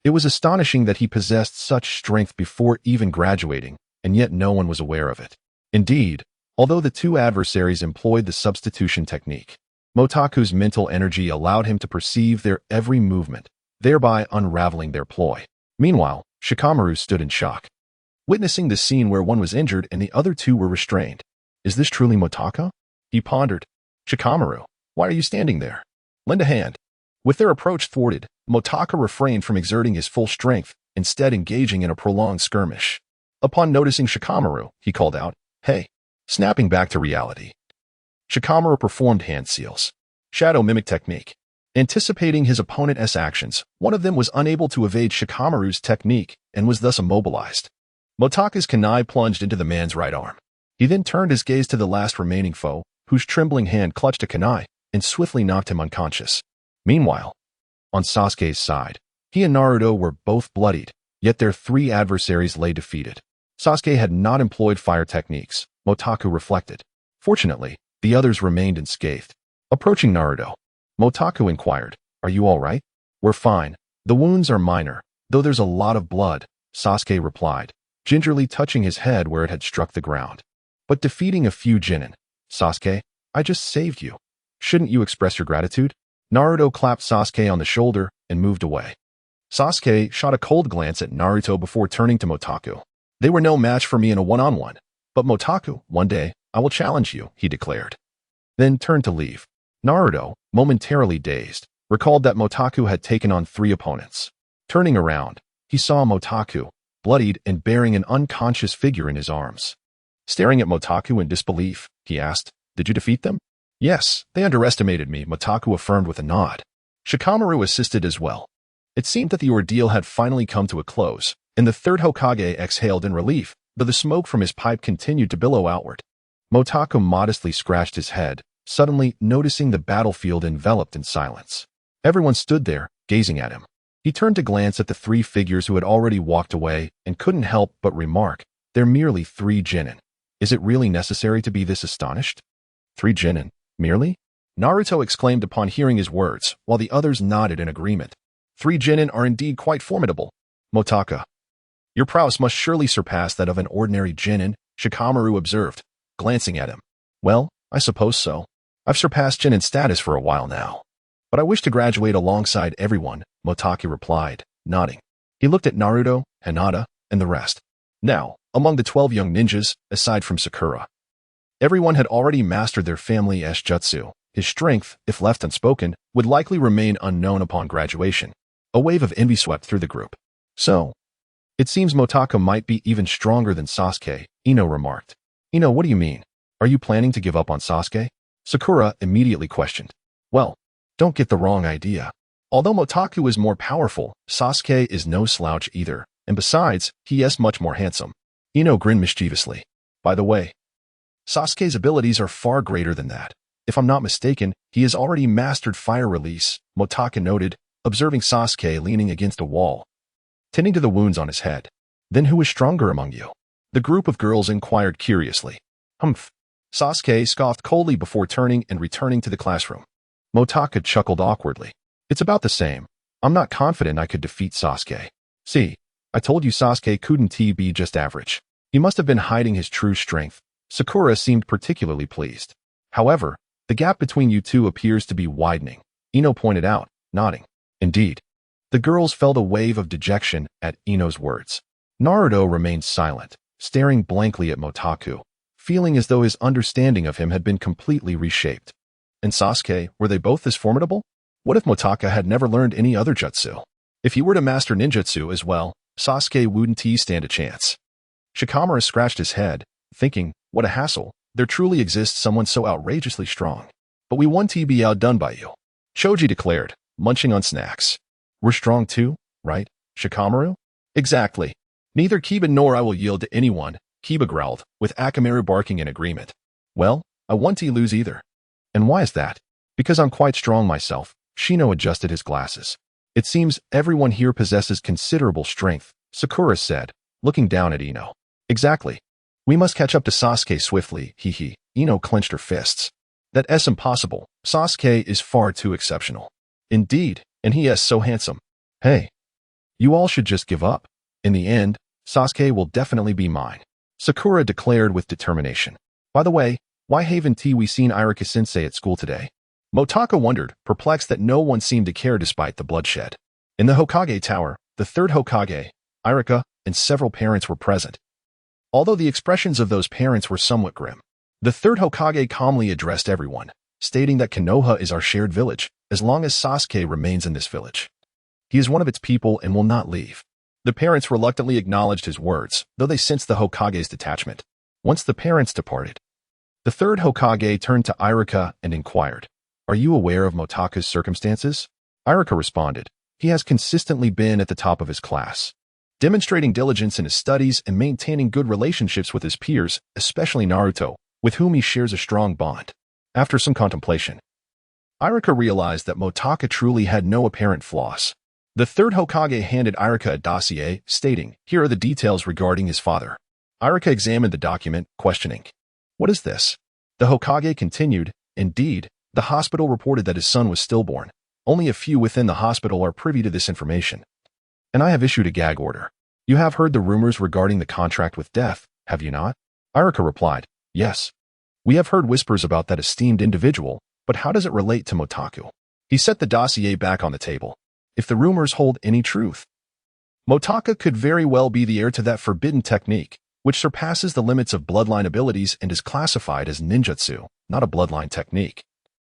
it was astonishing that he possessed such strength before even graduating, and yet no one was aware of it. Indeed, although the two adversaries employed the substitution technique, Motaku's mental energy allowed him to perceive their every movement, thereby unraveling their ploy. Meanwhile, Shikamaru stood in shock, witnessing the scene where one was injured and the other two were restrained. "Is this truly Motaku?" he pondered. "Shikamaru, why are you standing there? Lend a hand." With their approach thwarted, Motaku refrained from exerting his full strength, instead engaging in a prolonged skirmish. Upon noticing Shikamaru, he called out, "Hey!" Snapping back to reality, Shikamaru performed hand seals, shadow mimic technique. Anticipating his opponent's actions, one of them was unable to evade Shikamaru's technique and was thus immobilized. Motaku's kunai plunged into the man's right arm. He then turned his gaze to the last remaining foe, whose trembling hand clutched a kunai and swiftly knocked him unconscious. Meanwhile, on Sasuke's side, he and Naruto were both bloodied, yet their three adversaries lay defeated. Sasuke had not employed fire techniques, Motaku reflected. Fortunately, the others remained unscathed. Approaching Naruto, Motaku inquired, "Are you all right?" "We're fine. The wounds are minor, though there's a lot of blood," Sasuke replied, gingerly touching his head where it had struck the ground. "But defeating a few genin. Sasuke, I just saved you. Shouldn't you express your gratitude?" Naruto clapped Sasuke on the shoulder and moved away. Sasuke shot a cold glance at Naruto before turning to Motaku. "They were no match for me in a one-on-one, but Motaku, one day, I will challenge you," he declared. Then turned to leave. Naruto, momentarily dazed, recalled that Motaku had taken on three opponents. Turning around, he saw Motaku, bloodied and bearing an unconscious figure in his arms. Staring at Motaku in disbelief, he asked, "Did you defeat them?" "Yes, they underestimated me," Motaku affirmed with a nod. Shikamaru assisted as well. It seemed that the ordeal had finally come to a close, and the third Hokage exhaled in relief, though the smoke from his pipe continued to billow outward. Motaku modestly scratched his head, suddenly noticing the battlefield enveloped in silence. Everyone stood there, gazing at him. He turned to glance at the three figures who had already walked away and couldn't help but remark, "They're merely three genin. Is it really necessary to be this astonished?" "Three genin? Merely?" Naruto exclaimed upon hearing his words, while the others nodded in agreement. "Three genin are indeed quite formidable. Motaku, your prowess must surely surpass that of an ordinary genin," Shikamaru observed, glancing at him. "Well, I suppose so. I've surpassed genin status for a while now. But I wish to graduate alongside everyone," Motaku replied, nodding. He looked at Naruto, Hinata, and the rest. Now, among the 12 young ninjas, aside from Sakura, everyone had already mastered their family-esque jutsu. His strength, if left unspoken, would likely remain unknown upon graduation. A wave of envy swept through the group. So, it seems Motaka might be even stronger than Sasuke, Ino remarked. Ino, what do you mean? Are you planning to give up on Sasuke? Sakura immediately questioned. Well, don't get the wrong idea. Although Motaku is more powerful, Sasuke is no slouch either, and besides, he is much more handsome. Ino grinned mischievously. By the way, Sasuke's abilities are far greater than that. If I'm not mistaken, he has already mastered fire release, Motaka noted, observing Sasuke leaning against a wall, tending to the wounds on his head. Then who is stronger among you? The group of girls inquired curiously. Humph. Sasuke scoffed coldly before turning and returning to the classroom. Motaka chuckled awkwardly. It's about the same. I'm not confident I could defeat Sasuke. See, I told you Sasuke couldn't be just average. He must have been hiding his true strength. Sakura seemed particularly pleased. However, the gap between you two appears to be widening, Ino pointed out, nodding. Indeed. The girls felt a wave of dejection at Ino's words. Naruto remained silent, staring blankly at Motaku, feeling as though his understanding of him had been completely reshaped. And Sasuke, were they both as formidable? What if Motaka had never learned any other jutsu? If he were to master ninjutsu as well, Sasuke wouldn't stand a chance. Shikamaru scratched his head, thinking, what a hassle. There truly exists someone so outrageously strong. But we won't be outdone by you. Choji declared, munching on snacks. We're strong too, right, Shikamaru? Exactly. Neither Kiba nor I will yield to anyone, Kiba growled, with Akamaru barking in agreement. Well, I won't lose either. And why is that? Because I'm quite strong myself. Shino adjusted his glasses. It seems everyone here possesses considerable strength, Sakura said, looking down at Ino. Exactly. We must catch up to Sasuke swiftly, hee. Ino clenched her fists. That's impossible. Sasuke is far too exceptional. Indeed, and he is so handsome. Hey, you all should just give up. In the end, Sasuke will definitely be mine, Sakura declared with determination. By the way, why haven't we seen Iruka-sensei at school today? Motaka wondered, perplexed that no one seemed to care despite the bloodshed. In the Hokage Tower, the third Hokage, Iruka, and several parents were present. Although the expressions of those parents were somewhat grim, the third Hokage calmly addressed everyone, stating that Konoha is our shared village, as long as Sasuke remains in this village. He is one of its people and will not leave. The parents reluctantly acknowledged his words, though they sensed the Hokage's detachment. Once the parents departed, the third Hokage turned to Iruka and inquired, Are you aware of Motaku's circumstances? Iruka responded, He has consistently been at the top of his class, demonstrating diligence in his studies and maintaining good relationships with his peers, especially Naruto, with whom he shares a strong bond. After some contemplation, Iruka realized that Motaka truly had no apparent flaws. The third Hokage handed Iruka a dossier, stating, Here are the details regarding his father. Iruka examined the document, questioning, What is this? The Hokage continued, Indeed, the hospital reported that his son was stillborn. Only a few within the hospital are privy to this information. And I have issued a gag order. You have heard the rumors regarding the contract with death, have you not? Iruka replied, Yes. We have heard whispers about that esteemed individual, but how does it relate to Motaku? He set the dossier back on the table. If the rumors hold any truth, Motaka could very well be the heir to that forbidden technique, which surpasses the limits of bloodline abilities and is classified as ninjutsu, not a bloodline technique.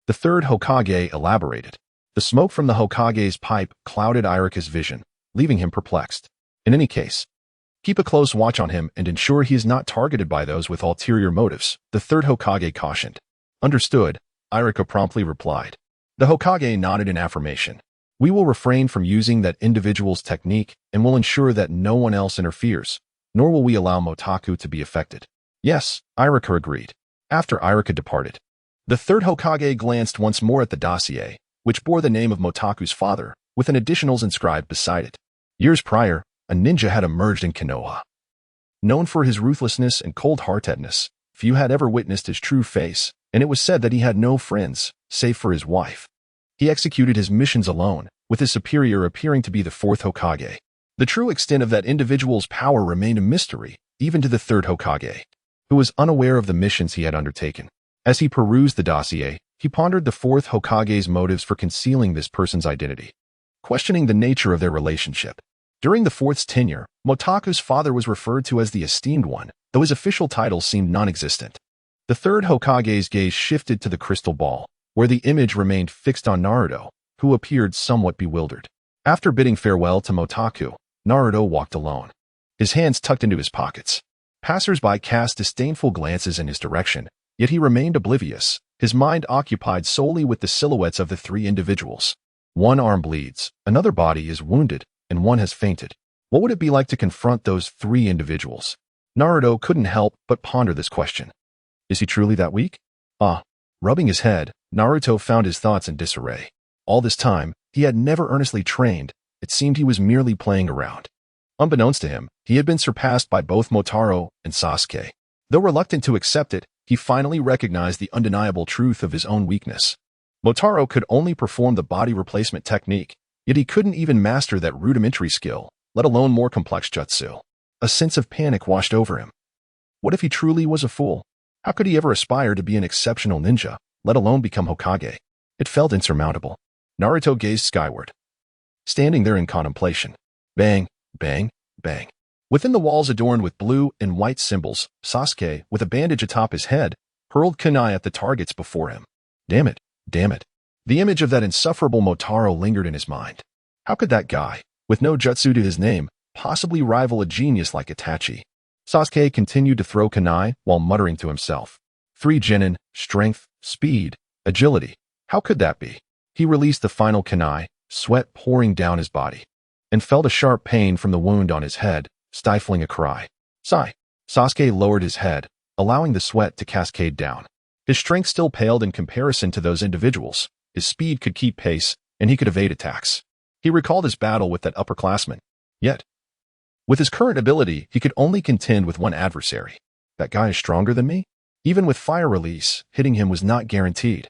The third Hokage elaborated. The smoke from the Hokage's pipe clouded Iruka's vision, leaving him perplexed. In any case, keep a close watch on him and ensure he is not targeted by those with ulterior motives, the third Hokage cautioned. Understood, Iruka promptly replied. The Hokage nodded in affirmation. We will refrain from using that individual's technique and will ensure that no one else interferes, nor will we allow Motaku to be affected. Yes, Iruka agreed. After Iruka departed, the third Hokage glanced once more at the dossier, which bore the name of Motaku's father, with an additionals inscribed beside it. Years prior, a ninja had emerged in Konoha. Known for his ruthlessness and cold-heartedness, few had ever witnessed his true face, and it was said that he had no friends, save for his wife. He executed his missions alone, with his superior appearing to be the fourth Hokage. The true extent of that individual's power remained a mystery, even to the third Hokage, who was unaware of the missions he had undertaken. As he perused the dossier, he pondered the fourth Hokage's motives for concealing this person's identity, questioning the nature of their relationship. During the fourth's tenure, Motaku's father was referred to as the Esteemed One, though his official title seemed non-existent. The third Hokage's gaze shifted to the crystal ball, where the image remained fixed on Naruto, who appeared somewhat bewildered. After bidding farewell to Motaku, Naruto walked alone, his hands tucked into his pockets. Passers-by cast disdainful glances in his direction, yet he remained oblivious, his mind occupied solely with the silhouettes of the three individuals. One arm bleeds, another body is wounded, and one has fainted. What would it be like to confront those three individuals? Naruto couldn't help but ponder this question. Is he truly that weak? Rubbing his head, Naruto found his thoughts in disarray. All this time, he had never earnestly trained. It seemed he was merely playing around. Unbeknownst to him, he had been surpassed by both Motaro and Sasuke. Though reluctant to accept it, he finally recognized the undeniable truth of his own weakness. Motaro could only perform the body replacement technique, yet he couldn't even master that rudimentary skill, let alone more complex jutsu. A sense of panic washed over him. What if he truly was a fool? How could he ever aspire to be an exceptional ninja, let alone become Hokage? It felt insurmountable. Naruto gazed skyward, standing there in contemplation. Bang, bang, bang. Within the walls adorned with blue and white symbols, Sasuke, with a bandage atop his head, hurled kunai at the targets before him. Damn it, damn it. The image of that insufferable Motaro lingered in his mind. How could that guy, with no jutsu to his name, possibly rival a genius like Itachi? Sasuke continued to throw kunai while muttering to himself. 3 genin, strength, speed, agility. How could that be? He released the final kunai, sweat pouring down his body, and felt a sharp pain from the wound on his head, stifling a cry. Sigh. Sasuke lowered his head, allowing the sweat to cascade down. His strength still paled in comparison to those individuals. His speed could keep pace, and he could evade attacks. He recalled his battle with that upperclassman. Yet, with his current ability, he could only contend with one adversary. That guy is stronger than me? Even with fire release, hitting him was not guaranteed.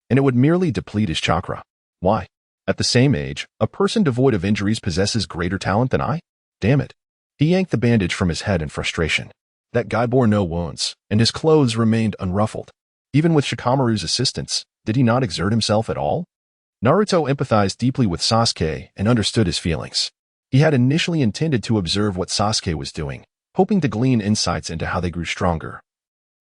And it would merely deplete his chakra. Why? At the same age, a person devoid of injuries possesses greater talent than I? Damn it. He yanked the bandage from his head in frustration. That guy bore no wounds, and his clothes remained unruffled. Even with Shikamaru's assistance, did he not exert himself at all? Naruto empathized deeply with Sasuke and understood his feelings. He had initially intended to observe what Sasuke was doing, hoping to glean insights into how they grew stronger,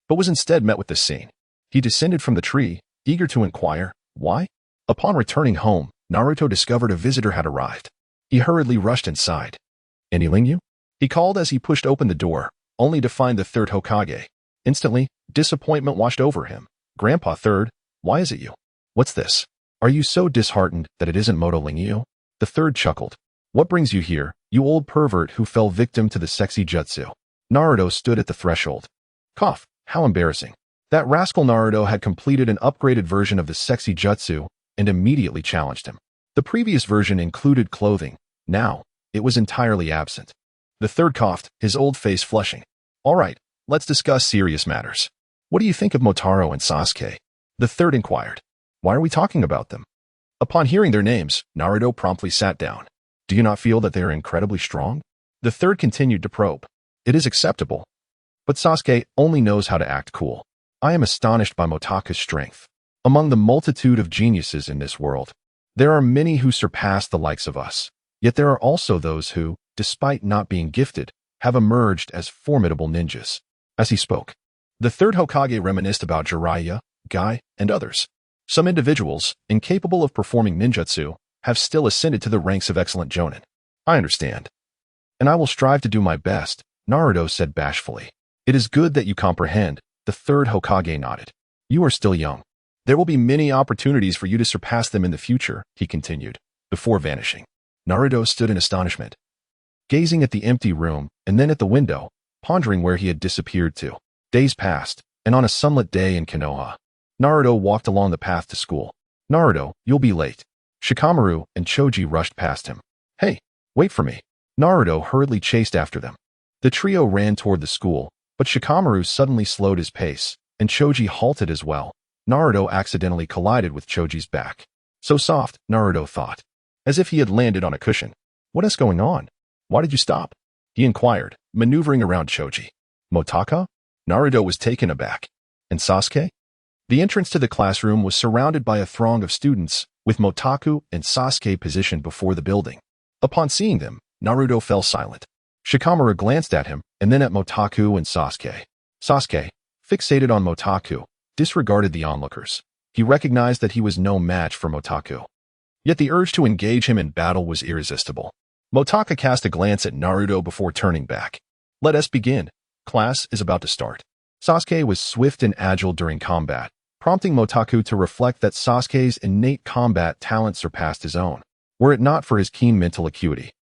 but was instead met with this scene. He descended from the tree, eager to inquire, why? Upon returning home, Naruto discovered a visitor had arrived. He hurriedly rushed inside. Any Lingyu? He called as he pushed open the door, only to find the third Hokage. Instantly, disappointment washed over him. Grandpa Third, why is it you? What's this? Are you so disheartened that it isn't Moto Lingyu? The third chuckled. What brings you here, you old pervert who fell victim to the sexy jutsu? Naruto stood at the threshold. Cough, how embarrassing. That rascal Naruto had completed an upgraded version of the sexy jutsu and immediately challenged him. The previous version included clothing. Now, it was entirely absent. The third coughed, his old face flushing. All right, let's discuss serious matters. What do you think of Motaro and Sasuke? The third inquired. Why are we talking about them? Upon hearing their names, Naruto promptly sat down. Do you not feel that they are incredibly strong? The third continued to probe. It is acceptable. But Sasuke only knows how to act cool. I am astonished by Motaku's strength. Among the multitude of geniuses in this world, there are many who surpass the likes of us. Yet there are also those who, despite not being gifted, have emerged as formidable ninjas. As he spoke, the third Hokage reminisced about Jiraiya, Guy, and others. Some individuals, incapable of performing ninjutsu, have still ascended to the ranks of excellent jonin. I understand. And I will strive to do my best, Naruto said bashfully. It is good that you comprehend, the third Hokage nodded. You are still young. There will be many opportunities for you to surpass them in the future, he continued, before vanishing. Naruto stood in astonishment, gazing at the empty room and then at the window, pondering where he had disappeared to. Days passed, and on a sunlit day in Konoha, Naruto walked along the path to school. Naruto, you'll be late. Shikamaru and Choji rushed past him. Hey, wait for me. Naruto hurriedly chased after them. The trio ran toward the school, but Shikamaru suddenly slowed his pace, and Choji halted as well. Naruto accidentally collided with Choji's back. So soft, Naruto thought, as if he had landed on a cushion. What is going on? Why did you stop? He inquired, maneuvering around Choji. Motaka? Naruto was taken aback. And Sasuke? The entrance to the classroom was surrounded by a throng of students, with Motaku and Sasuke positioned before the building. Upon seeing them, Naruto fell silent. Shikamaru glanced at him and then at Motaku and Sasuke. Sasuke, fixated on Motaku, disregarded the onlookers. He recognized that he was no match for Motaku. Yet the urge to engage him in battle was irresistible. Motaku cast a glance at Naruto before turning back. Let us begin. Class is about to start. Sasuke was swift and agile during combat, prompting Motaku to reflect that Sasuke's innate combat talent surpassed his own, were it not for his keen mental acuity,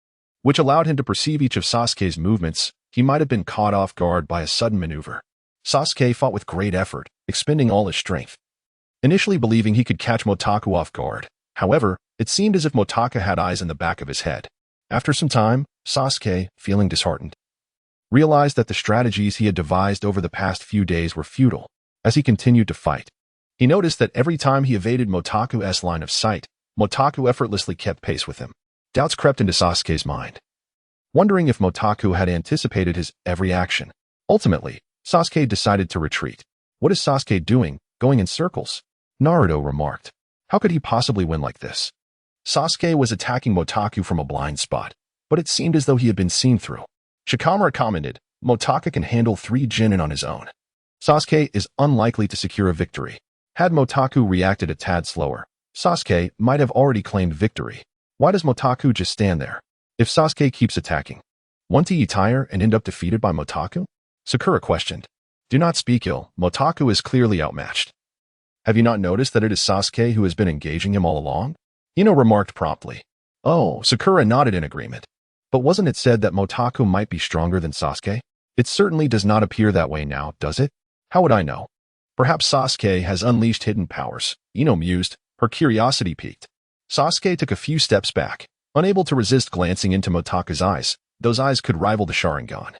which allowed him to perceive each of Sasuke's movements. He might have been caught off guard by a sudden maneuver. Sasuke fought with great effort, expending all his strength, initially believing he could catch Motaku off guard. However, it seemed as if Motaku had eyes in the back of his head. After some time, Sasuke, feeling disheartened, realized that the strategies he had devised over the past few days were futile. As he continued to fight, he noticed that every time he evaded Motaku's line of sight, Motaku effortlessly kept pace with him. Doubts crept into Sasuke's mind, wondering if Motaku had anticipated his every action. Ultimately, Sasuke decided to retreat. What is Sasuke doing, going in circles? Naruto remarked. How could he possibly win like this? Sasuke was attacking Motaku from a blind spot, but it seemed as though he had been seen through. Shikamaru commented, Motaku can handle 3 genin on his own. Sasuke is unlikely to secure a victory. Had Motaku reacted a tad slower, Sasuke might have already claimed victory. Why does Motaku just stand there? If Sasuke keeps attacking, won't he tire and end up defeated by Motaku? Sakura questioned. Do not speak ill. Motaku is clearly outmatched. Have you not noticed that it is Sasuke who has been engaging him all along? Ino remarked promptly. Oh, Sakura nodded in agreement. But wasn't it said that Motaku might be stronger than Sasuke? It certainly does not appear that way now, does it? How would I know? Perhaps Sasuke has unleashed hidden powers, Ino mused, her curiosity piqued. Sasuke took a few steps back, unable to resist glancing into Motaku's eyes. Those eyes could rival the Sharingan,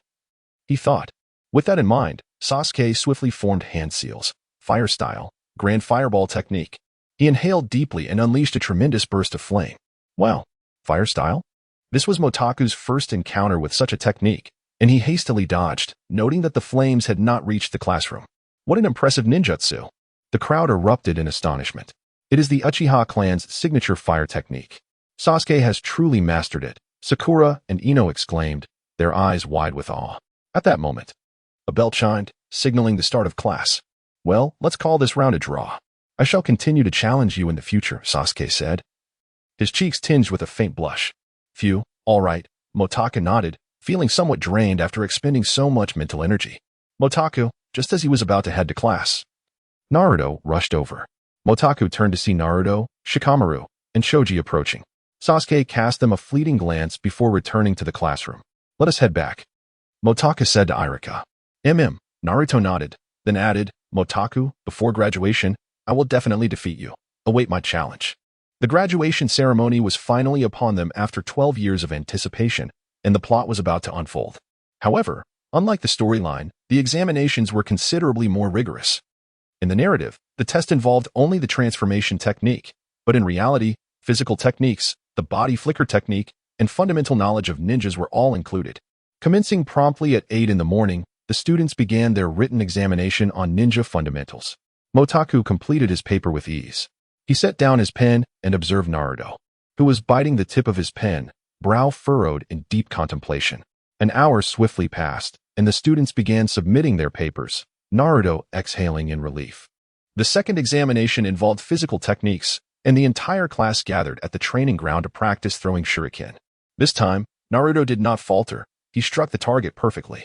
he thought. With that in mind, Sasuke swiftly formed hand seals, fire style, grand fireball technique. He inhaled deeply and unleashed a tremendous burst of flame. Wow, fire style? This was Motaku's first encounter with such a technique, and he hastily dodged, noting that the flames had not reached the classroom. What an impressive ninjutsu! The crowd erupted in astonishment. It is the Uchiha clan's signature fire technique. Sasuke has truly mastered it, Sakura and Ino exclaimed, their eyes wide with awe. At that moment, a bell chimed, signaling the start of class. Well, let's call this round a draw. I shall continue to challenge you in the future, Sasuke said, his cheeks tinged with a faint blush. Phew, all right, Motaku nodded, feeling somewhat drained after expending so much mental energy. Motaku, just as he was about to head to class, Naruto rushed over. Motaku turned to see Naruto, Shikamaru, and Shoji approaching. Sasuke cast them a fleeting glance before returning to the classroom. Let us head back, Motaku said to Irika. Naruto nodded, then added, Motaku, before graduation, I will definitely defeat you. Await my challenge. The graduation ceremony was finally upon them after 12 years of anticipation, and the plot was about to unfold. However, unlike the storyline, the examinations were considerably more rigorous. In the narrative, the test involved only the transformation technique, but in reality, physical techniques, the body flicker technique, and fundamental knowledge of ninjas were all included. Commencing promptly at 8 in the morning, the students began their written examination on ninja fundamentals. Motaku completed his paper with ease. He set down his pen and observed Naruto, who was biting the tip of his pen, brow furrowed in deep contemplation. An hour swiftly passed, and the students began submitting their papers, Naruto exhaling in relief. The second examination involved physical techniques, and the entire class gathered at the training ground to practice throwing shuriken. This time, Naruto did not falter. He struck the target perfectly.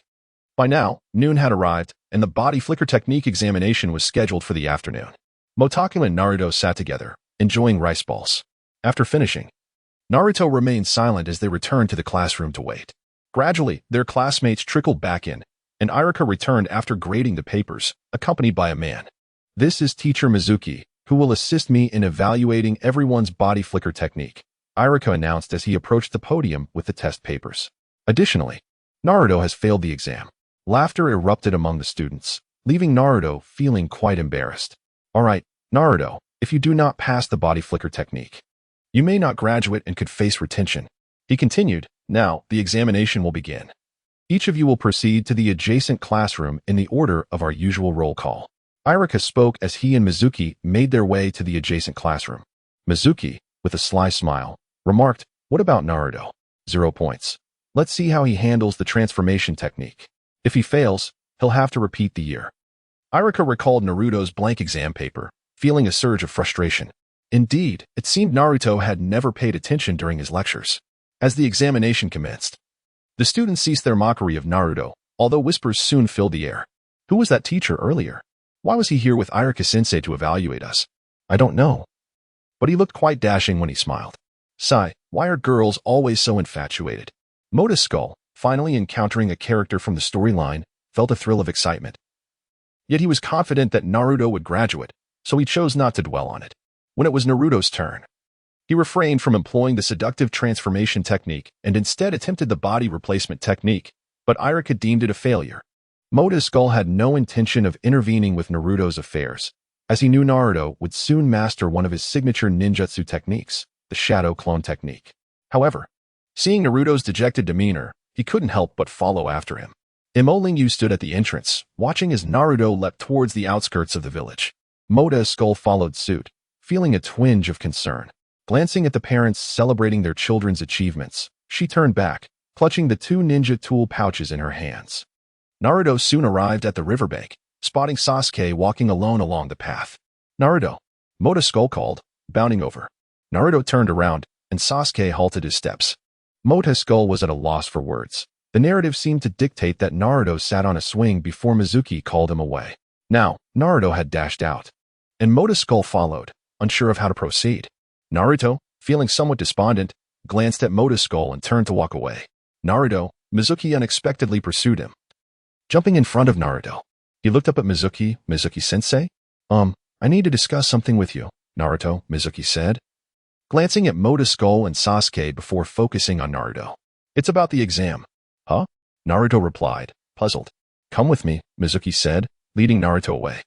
By now, noon had arrived, and the body flicker technique examination was scheduled for the afternoon. Motaku and Naruto sat together, enjoying rice balls. After finishing, Naruto remained silent as they returned to the classroom to wait. Gradually, their classmates trickled back in, and Irika returned after grading the papers, accompanied by a man. This is Teacher Mizuki, who will assist me in evaluating everyone's body flicker technique, Irika announced as he approached the podium with the test papers. Additionally, Naruto has failed the exam. Laughter erupted among the students, leaving Naruto feeling quite embarrassed. All right, Naruto, if you do not pass the body flicker technique, you may not graduate and could face retention. He continued, now, the examination will begin. Each of you will proceed to the adjacent classroom in the order of our usual roll call. Irika spoke as he and Mizuki made their way to the adjacent classroom. Mizuki, with a sly smile, remarked, what about Naruto? 0 points. Let's see how he handles the transformation technique. If he fails, he'll have to repeat the year. Irika recalled Naruto's blank exam paper, feeling a surge of frustration. Indeed, it seemed Naruto had never paid attention during his lectures. As the examination commenced, the students ceased their mockery of Naruto, although whispers soon filled the air. Who was that teacher earlier? Why was he here with Irika-sensei to evaluate us? I don't know. But he looked quite dashing when he smiled. Sigh, why are girls always so infatuated? Motakusoul, finally encountering a character from the storyline, felt a thrill of excitement. Yet he was confident that Naruto would graduate, so he chose not to dwell on it. When it was Naruto's turn, he refrained from employing the seductive transformation technique and instead attempted the body replacement technique, but Irika deemed it a failure. Motakusoul had no intention of intervening with Naruto's affairs, as he knew Naruto would soon master one of his signature ninjutsu techniques, the shadow clone technique. However, seeing Naruto's dejected demeanor, he couldn't help but follow after him. Imolingu stood at the entrance, watching as Naruto leapt towards the outskirts of the village. Motakusoul followed suit, feeling a twinge of concern. Glancing at the parents celebrating their children's achievements, she turned back, clutching the two ninja tool pouches in her hands. Naruto soon arrived at the riverbank, spotting Sasuke walking alone along the path. Naruto, Motakusoul called, bounding over. Naruto turned around, and Sasuke halted his steps. Motakusoul was at a loss for words. The narrative seemed to dictate that Naruto sat on a swing before Mizuki called him away. Now, Naruto had dashed out, and Motakusoul followed, unsure of how to proceed. Naruto, feeling somewhat despondent, glanced at Motakusoul and turned to walk away. Naruto, Mizuki unexpectedly pursued him. Jumping in front of Naruto, he looked up at Mizuki. Mizuki-sensei? I need to discuss something with you, Naruto, Mizuki said, glancing at Motakusoul and Sasuke before focusing on Naruto. It's about the exam. Huh? Naruto replied, puzzled. Come with me, Mizuki said, leading Naruto away.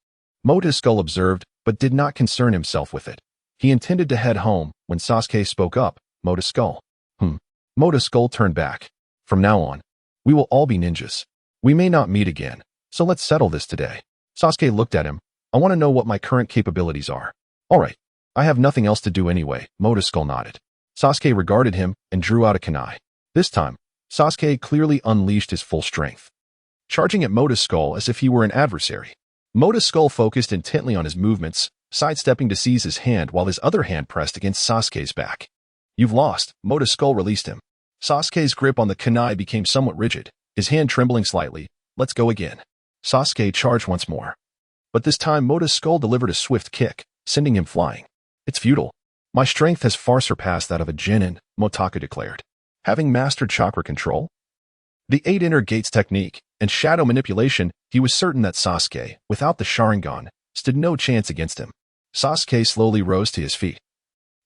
Motakusoul observed, but did not concern himself with it. He intended to head home when Sasuke spoke up. Motakusoul. Motakusoul turned back. From now on, we will all be ninjas. We may not meet again, so let's settle this today. Sasuke looked at him. I want to know what my current capabilities are. All right. I have nothing else to do anyway, Motakusoul nodded. Sasuke regarded him and drew out a kunai. This time, Sasuke clearly unleashed his full strength, charging at Motakusoul as if he were an adversary. Motakusoul focused intently on his movements, sidestepping to seize his hand while his other hand pressed against Sasuke's back. You've lost. Motakusoul released him. Sasuke's grip on the kunai became somewhat rigid, his hand trembling slightly. Let's go again. Sasuke charged once more. But this time Motakusoul delivered a swift kick, sending him flying. It's futile. My strength has far surpassed that of a genin, Motaku declared. Having mastered chakra control, the 8 inner gates technique, and shadow manipulation, he was certain that Sasuke, without the Sharingan, stood no chance against him. Sasuke slowly rose to his feet,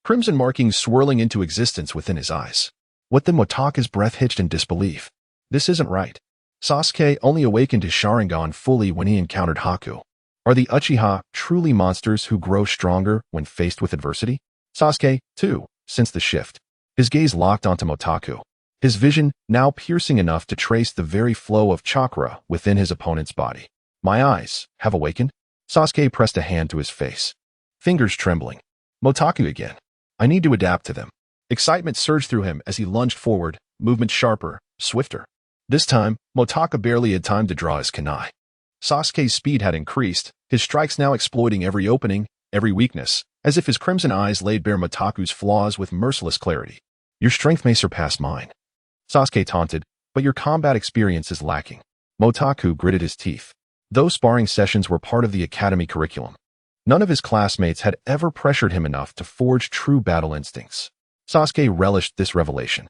crimson markings swirling into existence within his eyes. What then? Motaku's breath hitched in disbelief. This isn't right. Sasuke only awakened his Sharingan fully when he encountered Haku. Are the Uchiha truly monsters who grow stronger when faced with adversity? Sasuke, too, sensed the shift. His gaze locked onto Motaku, his vision now piercing enough to trace the very flow of chakra within his opponent's body. My eyes have awakened? Sasuke pressed a hand to his face, fingers trembling. Motaku again. I need to adapt to them. Excitement surged through him as he lunged forward, movement sharper, swifter. This time, Motaku barely had time to draw his kunai. Sasuke's speed had increased, his strikes now exploiting every opening, every weakness, as if his crimson eyes laid bare Motaku's flaws with merciless clarity. Your strength may surpass mine, Sasuke taunted, but your combat experience is lacking. Motaku gritted his teeth. Those sparring sessions were part of the academy curriculum. None of his classmates had ever pressured him enough to forge true battle instincts. Sasuke relished this revelation.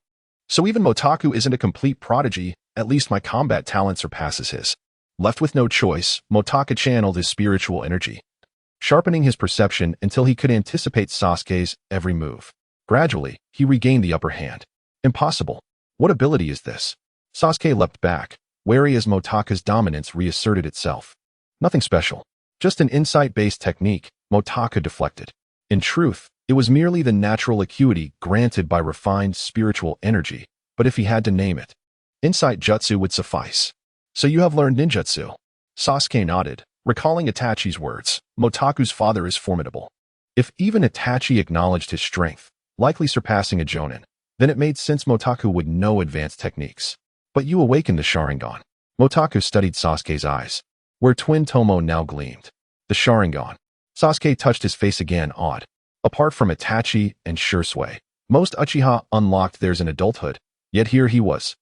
So even Motaku isn't a complete prodigy, at least my combat talent surpasses his. Left with no choice, Motaku channeled his spiritual energy, sharpening his perception until he could anticipate Sasuke's every move. Gradually, he regained the upper hand. Impossible. What ability is this? Sasuke leapt back, wary as Motaku's dominance reasserted itself. Nothing special. Just an insight-based technique, Motaku deflected. In truth, it was merely the natural acuity granted by refined spiritual energy, but if he had to name it, insight jutsu would suffice. So you have learned ninjutsu? Sasuke nodded, recalling Itachi's words. Motaku's father is formidable. If even Itachi acknowledged his strength, likely surpassing a jonin, Then it made sense Motaku would know advanced techniques. But you awakened the Sharingan. Motaku studied Sasuke's eyes, where twin Tomo now gleamed. The Sharingan. Sasuke touched his face again, awed. Apart from Itachi and Shursui, most Uchiha unlocked theirs in adulthood, yet here he was,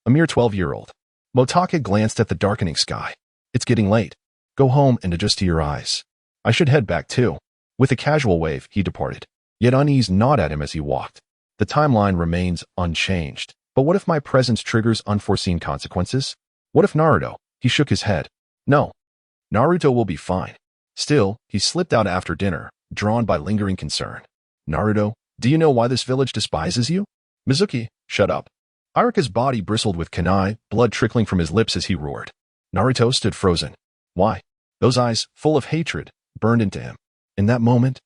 a mere 12-year-old. Motaku glanced at the darkening sky. It's getting late. Go home and adjust to your eyes. I should head back too. With a casual wave, he departed. Yet unease gnawed at him as he walked. The timeline remains unchanged. But what if my presence triggers unforeseen consequences? What if Naruto? He shook his head. No. Naruto will be fine. Still, he slipped out after dinner, drawn by lingering concern. Naruto, do you know why this village despises you? Mizuki, shut up. Iruka's body bristled with kunai, blood trickling from his lips as he roared. Naruto stood frozen. Why? Those eyes, full of hatred, burned into him. In that moment,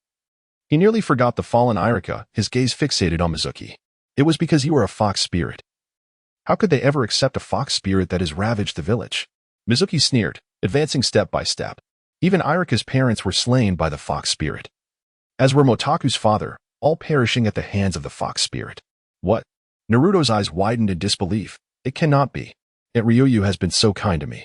he nearly forgot the fallen Iruka, his gaze fixated on Mizuki. It was because you were a fox spirit. How could they ever accept a fox spirit that has ravaged the village? Mizuki sneered, advancing step by step. Even Iruka's parents were slain by the fox spirit, as were Motaku's father, all perishing at the hands of the fox spirit. What? Naruto's eyes widened in disbelief. It cannot be. Aunt Ryuyu has been so kind to me.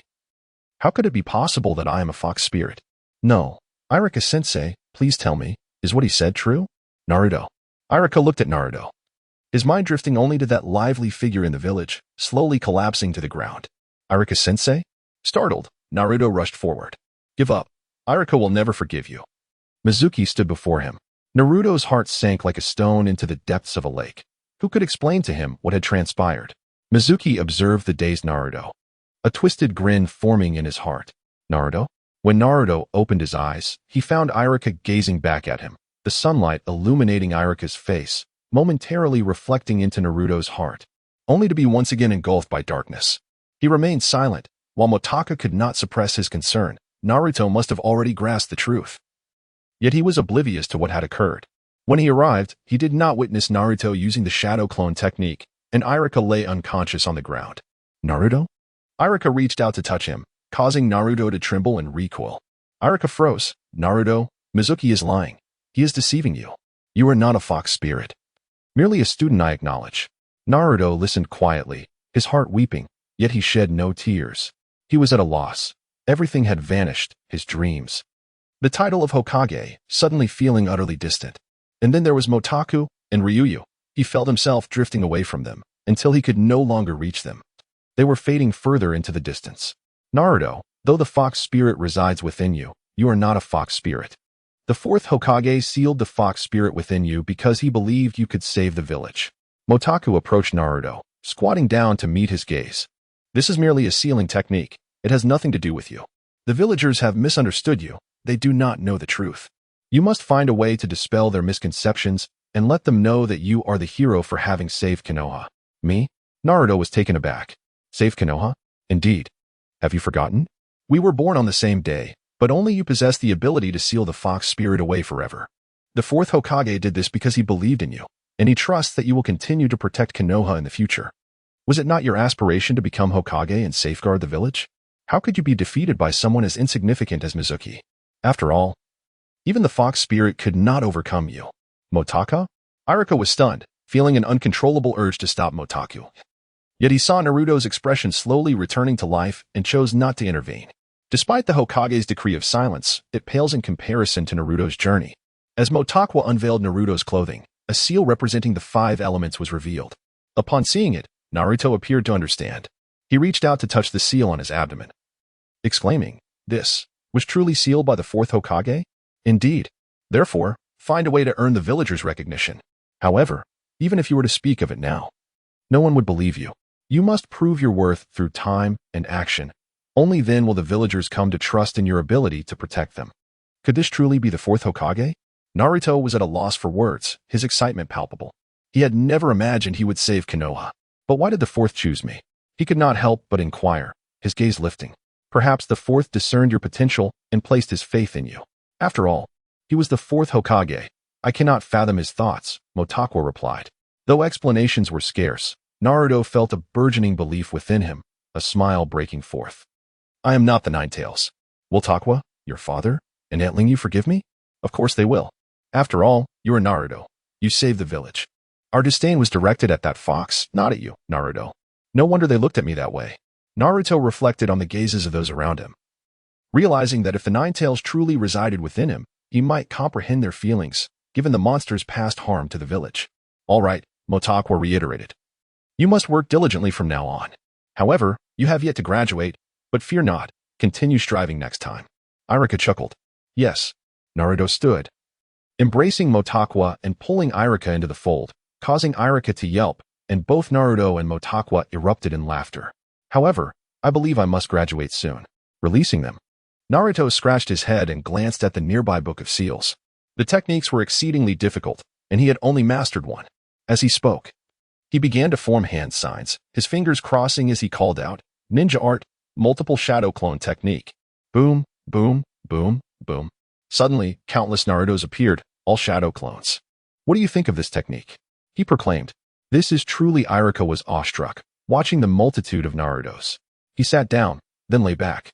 How could it be possible that I am a fox spirit? No. Iruka-sensei, please tell me, is what he said true? Naruto. Iruka looked at Naruto, his mind drifting only to that lively figure in the village, slowly collapsing to the ground. Iruka-sensei? Startled, Naruto rushed forward. Give up. Iruka will never forgive you. Mizuki stood before him. Naruto's heart sank like a stone into the depths of a lake. Who could explain to him what had transpired? Mizuki observed the dazed Naruto, a twisted grin forming in his heart. Naruto? When Naruto opened his eyes, he found Iruka gazing back at him, the sunlight illuminating Iruka's face, momentarily reflecting into Naruto's heart, only to be once again engulfed by darkness. He remained silent. While Motaku could not suppress his concern, Naruto must have already grasped the truth. Yet he was oblivious to what had occurred. When he arrived, he did not witness Naruto using the shadow clone technique, and Iruka lay unconscious on the ground. Naruto? Iruka reached out to touch him, causing Naruto to tremble and recoil. Iruka froze. Naruto, Mizuki is lying. He is deceiving you. You are not a fox spirit. Merely a student, I acknowledge. Naruto listened quietly, his heart weeping, yet he shed no tears. He was at a loss. Everything had vanished, his dreams. The title of Hokage, suddenly feeling utterly distant. And then there was Motaku and Ryuyu. He felt himself drifting away from them, until he could no longer reach them. They were fading further into the distance. Naruto, though the fox spirit resides within you, you are not a fox spirit. The fourth Hokage sealed the fox spirit within you because he believed you could save the village. Motaku approached Naruto, squatting down to meet his gaze. This is merely a sealing technique. It has nothing to do with you. The villagers have misunderstood you. They do not know the truth. You must find a way to dispel their misconceptions and let them know that you are the hero for having saved Konoha. Me? Naruto was taken aback. Save Konoha? Indeed. Have you forgotten? We were born on the same day, but only you possess the ability to seal the fox spirit away forever. The fourth Hokage did this because he believed in you, and he trusts that you will continue to protect Konoha in the future. Was it not your aspiration to become Hokage and safeguard the village? How could you be defeated by someone as insignificant as Mizuki? After all, even the fox spirit could not overcome you. Motaka? Iruka was stunned, feeling an uncontrollable urge to stop Motaku. Yet he saw Naruto's expression slowly returning to life and chose not to intervene. Despite the Hokage's decree of silence, it pales in comparison to Naruto's journey. As Motaku unveiled Naruto's clothing, a seal representing the 5 elements was revealed. Upon seeing it, Naruto appeared to understand. He reached out to touch the seal on his abdomen, exclaiming, "This was truly sealed by the fourth Hokage? Indeed. Therefore, find a way to earn the villagers' recognition. However, even if you were to speak of it now, no one would believe you. You must prove your worth through time and action. Only then will the villagers come to trust in your ability to protect them." Could this truly be the fourth Hokage? Naruto was at a loss for words, his excitement palpable. He had never imagined he would save Konoha. But why did the fourth choose me? He could not help but inquire, his gaze lifting. Perhaps the fourth discerned your potential and placed his faith in you. After all, he was the fourth Hokage. I cannot fathom his thoughts, Motaku replied. Though explanations were scarce, Naruto felt a burgeoning belief within him, a smile breaking forth. I am not the Ninetales. Will Takwa, your father, and Aunt Ling you forgive me? Of course they will. After all, you are Naruto. You saved the village. Our disdain was directed at that fox, not at you, Naruto. No wonder they looked at me that way. Naruto reflected on the gazes of those around him, realizing that if the Nine Tails truly resided within him, he might comprehend their feelings, given the monster's past harm to the village. All right, Motaku reiterated. You must work diligently from now on. However, you have yet to graduate, but fear not, continue striving next time. Iruka chuckled. Yes. Naruto stood, embracing Motaku and pulling Iruka into the fold, causing Iruka to yelp, and both Naruto and Motaku erupted in laughter. However, I believe I must graduate soon. Releasing them. Naruto scratched his head and glanced at the nearby book of seals. The techniques were exceedingly difficult, and he had only mastered one. As he spoke, he began to form hand signs, his fingers crossing as he called out, Ninja Art, Multiple Shadow Clone Technique. Boom, boom, boom, boom. Suddenly, countless Narutos appeared, all shadow clones. What do you think of this technique? He proclaimed. This is truly. Iruka was awestruck, watching the multitude of Narutos. He sat down, then lay back,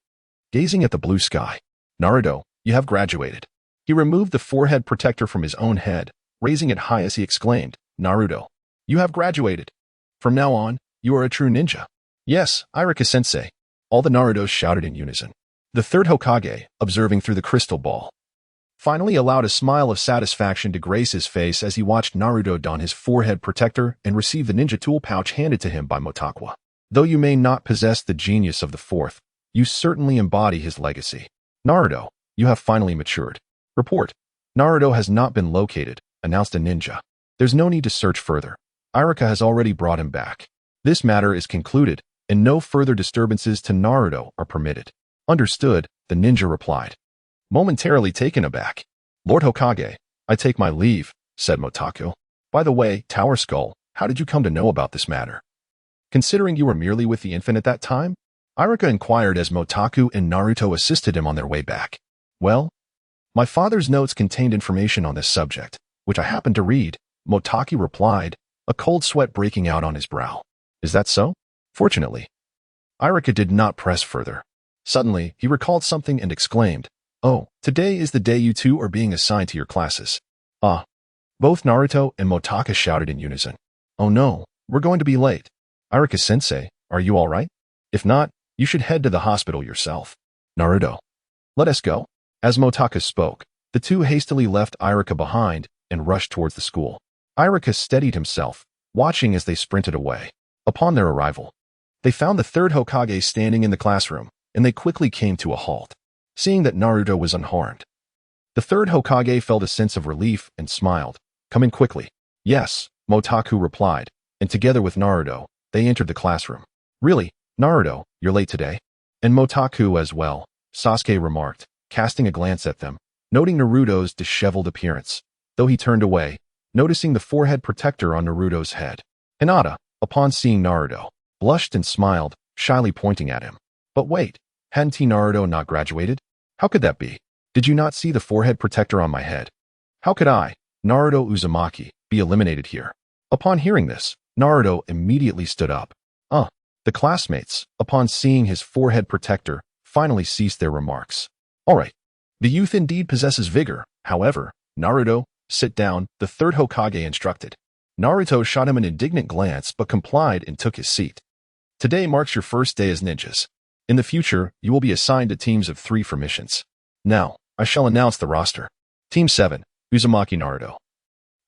gazing at the blue sky. Naruto, you have graduated. He removed the forehead protector from his own head, raising it high as he exclaimed, Naruto, you have graduated. From now on, you are a true ninja. Yes, Iruka-sensei. All the Narutos shouted in unison. The third Hokage, observing through the crystal ball, finally allowed a smile of satisfaction to grace his face as he watched Naruto don his forehead protector and receive the ninja tool pouch handed to him by Motaku. Though you may not possess the genius of the fourth, you certainly embody his legacy. Naruto, you have finally matured. Report. Naruto has not been located, announced a ninja. There's no need to search further. Iruka has already brought him back. This matter is concluded, and no further disturbances to Naruto are permitted. Understood, the ninja replied, momentarily taken aback. Lord Hokage, I take my leave, said Motaku. By the way, Tower Skull, how did you come to know about this matter? Considering you were merely with the infant at that time? Iruka inquired as Motaku and Naruto assisted him on their way back. Well, my father's notes contained information on this subject, which I happened to read, Motaku replied, a cold sweat breaking out on his brow. Is that so? Fortunately. Iruka did not press further. Suddenly, he recalled something and exclaimed, oh, today is the day you two are being assigned to your classes. Ah. Both Naruto and Motaku shouted in unison. Oh no, we're going to be late. Iruka-sensei, are you all right? If not, you should head to the hospital yourself. Naruto. Let us go. As Motaku spoke, the two hastily left Iruka behind and rushed towards the school. Iruka steadied himself, watching as they sprinted away. Upon their arrival, they found the third Hokage standing in the classroom, and they quickly came to a halt, seeing that Naruto was unharmed. The third Hokage felt a sense of relief and smiled, coming quickly. Yes, Motaku replied, and together with Naruto, they entered the classroom. Really, Naruto, you're late today? And Motaku as well, Sasuke remarked, casting a glance at them, noting Naruto's disheveled appearance, though he turned away, noticing the forehead protector on Naruto's head. Hinata, upon seeing Naruto, blushed and smiled, shyly pointing at him. But wait, hadn't Naruto not graduated? How could that be? Did you not see the forehead protector on my head? How could I, Naruto Uzumaki, be eliminated here? Upon hearing this, Naruto immediately stood up. The classmates, upon seeing his forehead protector, finally ceased their remarks. All right, the youth indeed possesses vigor. However, Naruto, sit down, the third Hokage instructed. Naruto shot him an indignant glance but complied and took his seat. Today marks your first day as ninjas. In the future, you will be assigned to teams of 3 for missions. Now, I shall announce the roster. Team 7, Uzumaki Naruto,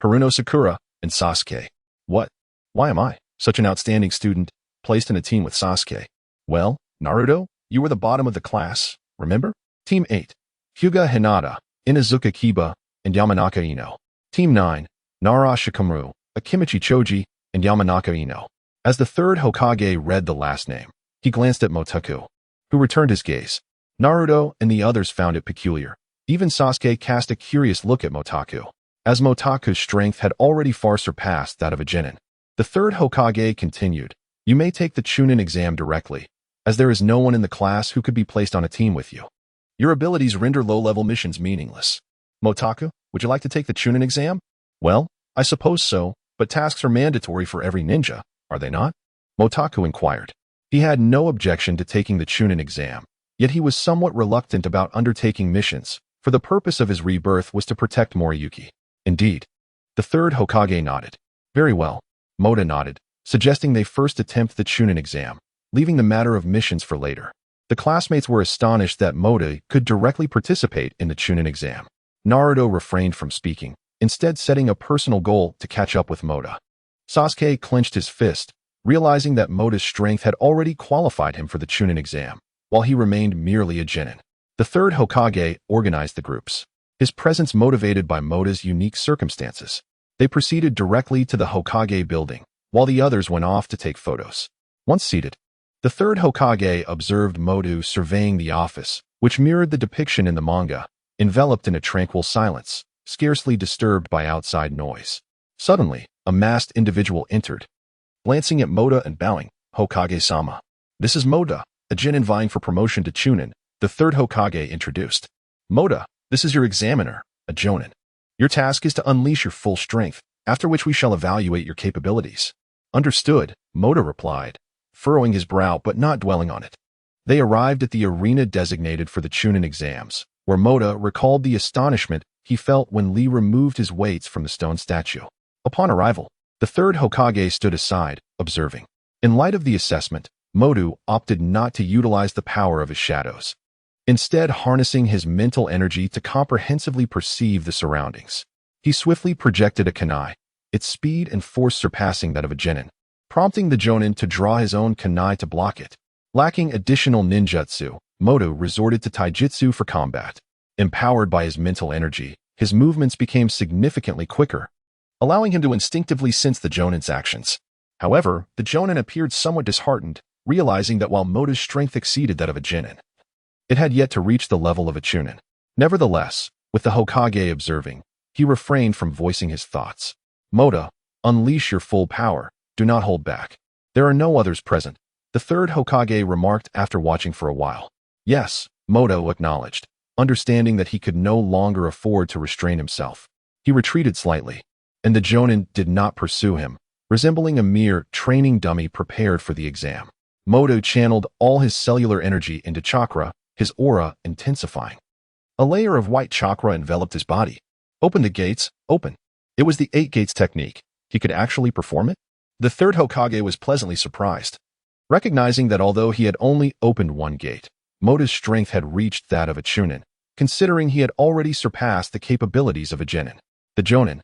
Haruno Sakura, and Sasuke. What? Why am I, such an outstanding student, placed in a team with Sasuke? Well, Naruto, you were the bottom of the class, remember? Team 8, Hyuga Hinata, Inazuka Kiba, and Yamanaka Ino. Team 9, Nara Shikamaru, Akimichi Choji, and Yamanaka Ino. As the third Hokage read the last name, he glanced at Motaku, who returned his gaze. Naruto and the others found it peculiar. Even Sasuke cast a curious look at Motaku, as Motaku's strength had already far surpassed that of a genin. The third Hokage continued, you may take the Chunin exam directly, as there is no one in the class who could be placed on a team with you. Your abilities render low-level missions meaningless. Motaku, would you like to take the Chunin exam? Well, I suppose so, but tasks are mandatory for every ninja, are they not? Motaku inquired. He had no objection to taking the Chunin exam, yet he was somewhat reluctant about undertaking missions, for the purpose of his rebirth was to protect Moriyuki. Indeed. The third Hokage nodded. Very well. Mota nodded, suggesting they first attempt the Chunin exam, leaving the matter of missions for later. The classmates were astonished that Mota could directly participate in the Chunin exam. Naruto refrained from speaking, instead setting a personal goal to catch up with Mota. Sasuke clenched his fist, realizing that Mota's strength had already qualified him for the Chunin exam, while he remained merely a genin. The third Hokage organized the groups, his presence motivated by Mota's unique circumstances. They proceeded directly to the Hokage building, while the others went off to take photos. Once seated, the third Hokage observed Motu surveying the office, which mirrored the depiction in the manga, enveloped in a tranquil silence, scarcely disturbed by outside noise. Suddenly, a masked individual entered. Glancing at Mota and bowing, "Hokage-sama. This is Mota, a genin vying for promotion to Chunin," the third Hokage introduced. "Mota, this is your examiner, a jonin. Your task is to unleash your full strength, after which we shall evaluate your capabilities." "Understood," Mota replied, furrowing his brow but not dwelling on it. They arrived at the arena designated for the Chunin exams, where Mota recalled the astonishment he felt when Lee removed his weights from the stone statue. Upon arrival, the third Hokage stood aside, observing. In light of the assessment, Motu opted not to utilize the power of his shadows, instead harnessing his mental energy to comprehensively perceive the surroundings. He swiftly projected a kunai, its speed and force surpassing that of a genin, prompting the jonin to draw his own kunai to block it. Lacking additional ninjutsu, Motu resorted to taijutsu for combat. Empowered by his mental energy, his movements became significantly quicker, allowing him to instinctively sense the jonin's actions. However, the jonin appeared somewhat disheartened, realizing that while Motu's strength exceeded that of a genin, it had yet to reach the level of a chunin. Nevertheless, with the Hokage observing, he refrained from voicing his thoughts. "Mota, unleash your full power. Do not hold back. There are no others present," the third Hokage remarked after watching for a while. "Yes," Mota acknowledged, understanding that he could no longer afford to restrain himself. He retreated slightly, and the jonin did not pursue him, resembling a mere training dummy prepared for the exam. Mota channeled all his cellular energy into chakra, his aura intensifying. A layer of white chakra enveloped his body. "Open the gates, open." It was the 8 gates technique. He could actually perform it? The third Hokage was pleasantly surprised, recognizing that although he had only opened one gate, Mota's strength had reached that of a chunin, considering he had already surpassed the capabilities of a genin. The jonin,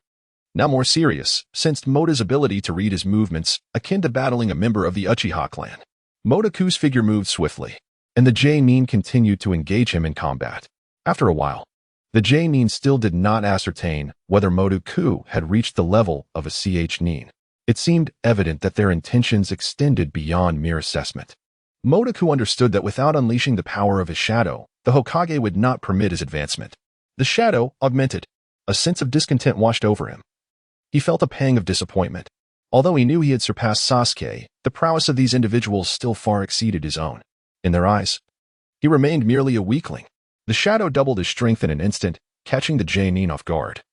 now more serious, sensed Mota's ability to read his movements, akin to battling a member of the Uchiha clan. Motaku's figure moved swiftly, and the J-Nin continued to engage him in combat. After a while, the J-Nin still did not ascertain whether Motaku had reached the level of a CH-Nin. It seemed evident that their intentions extended beyond mere assessment. Motaku understood that without unleashing the power of his shadow, the Hokage would not permit his advancement. The shadow augmented. A sense of discontent washed over him. He felt a pang of disappointment. Although he knew he had surpassed Sasuke, the prowess of these individuals still far exceeded his own. In their eyes, he remained merely a weakling. The shadow doubled his strength in an instant, catching the J-Nin off guard,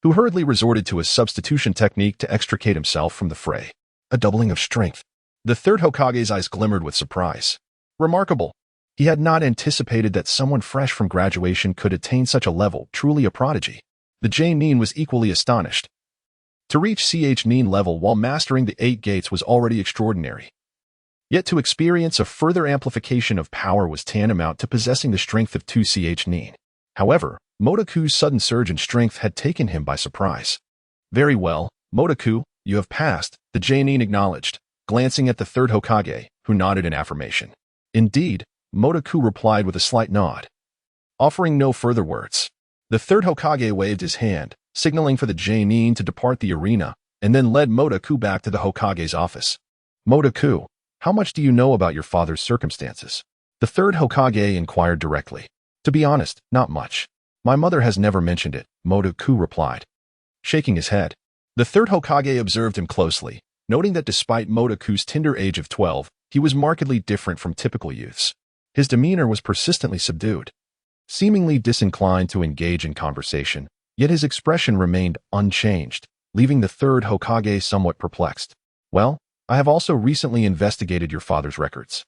who hurriedly resorted to a substitution technique to extricate himself from the fray. A doubling of strength. The third Hokage's eyes glimmered with surprise. Remarkable. He had not anticipated that someone fresh from graduation could attain such a level, truly a prodigy. The J-Nin was equally astonished. To reach CH-Nin level while mastering the 8 gates was already extraordinary. Yet to experience a further amplification of power was tantamount to possessing the strength of 2 CH-Nin. However, Motaku's sudden surge in strength had taken him by surprise. "Very well, Motaku, you have passed," the J-Nin acknowledged, glancing at the third Hokage, who nodded in affirmation. "Indeed," Motaku replied with a slight nod, offering no further words. The third Hokage waved his hand, signaling for the J-Nin to depart the arena, and then led Motaku back to the Hokage's office. "Motaku, how much do you know about your father's circumstances?" The third Hokage inquired directly. "To be honest, not much. My mother has never mentioned it," Motaku replied, shaking his head. The third Hokage observed him closely, noting that despite Motaku's tender age of 12, he was markedly different from typical youths. His demeanor was persistently subdued, seemingly disinclined to engage in conversation, yet his expression remained unchanged, leaving the third Hokage somewhat perplexed. "Well, I have also recently investigated your father's records,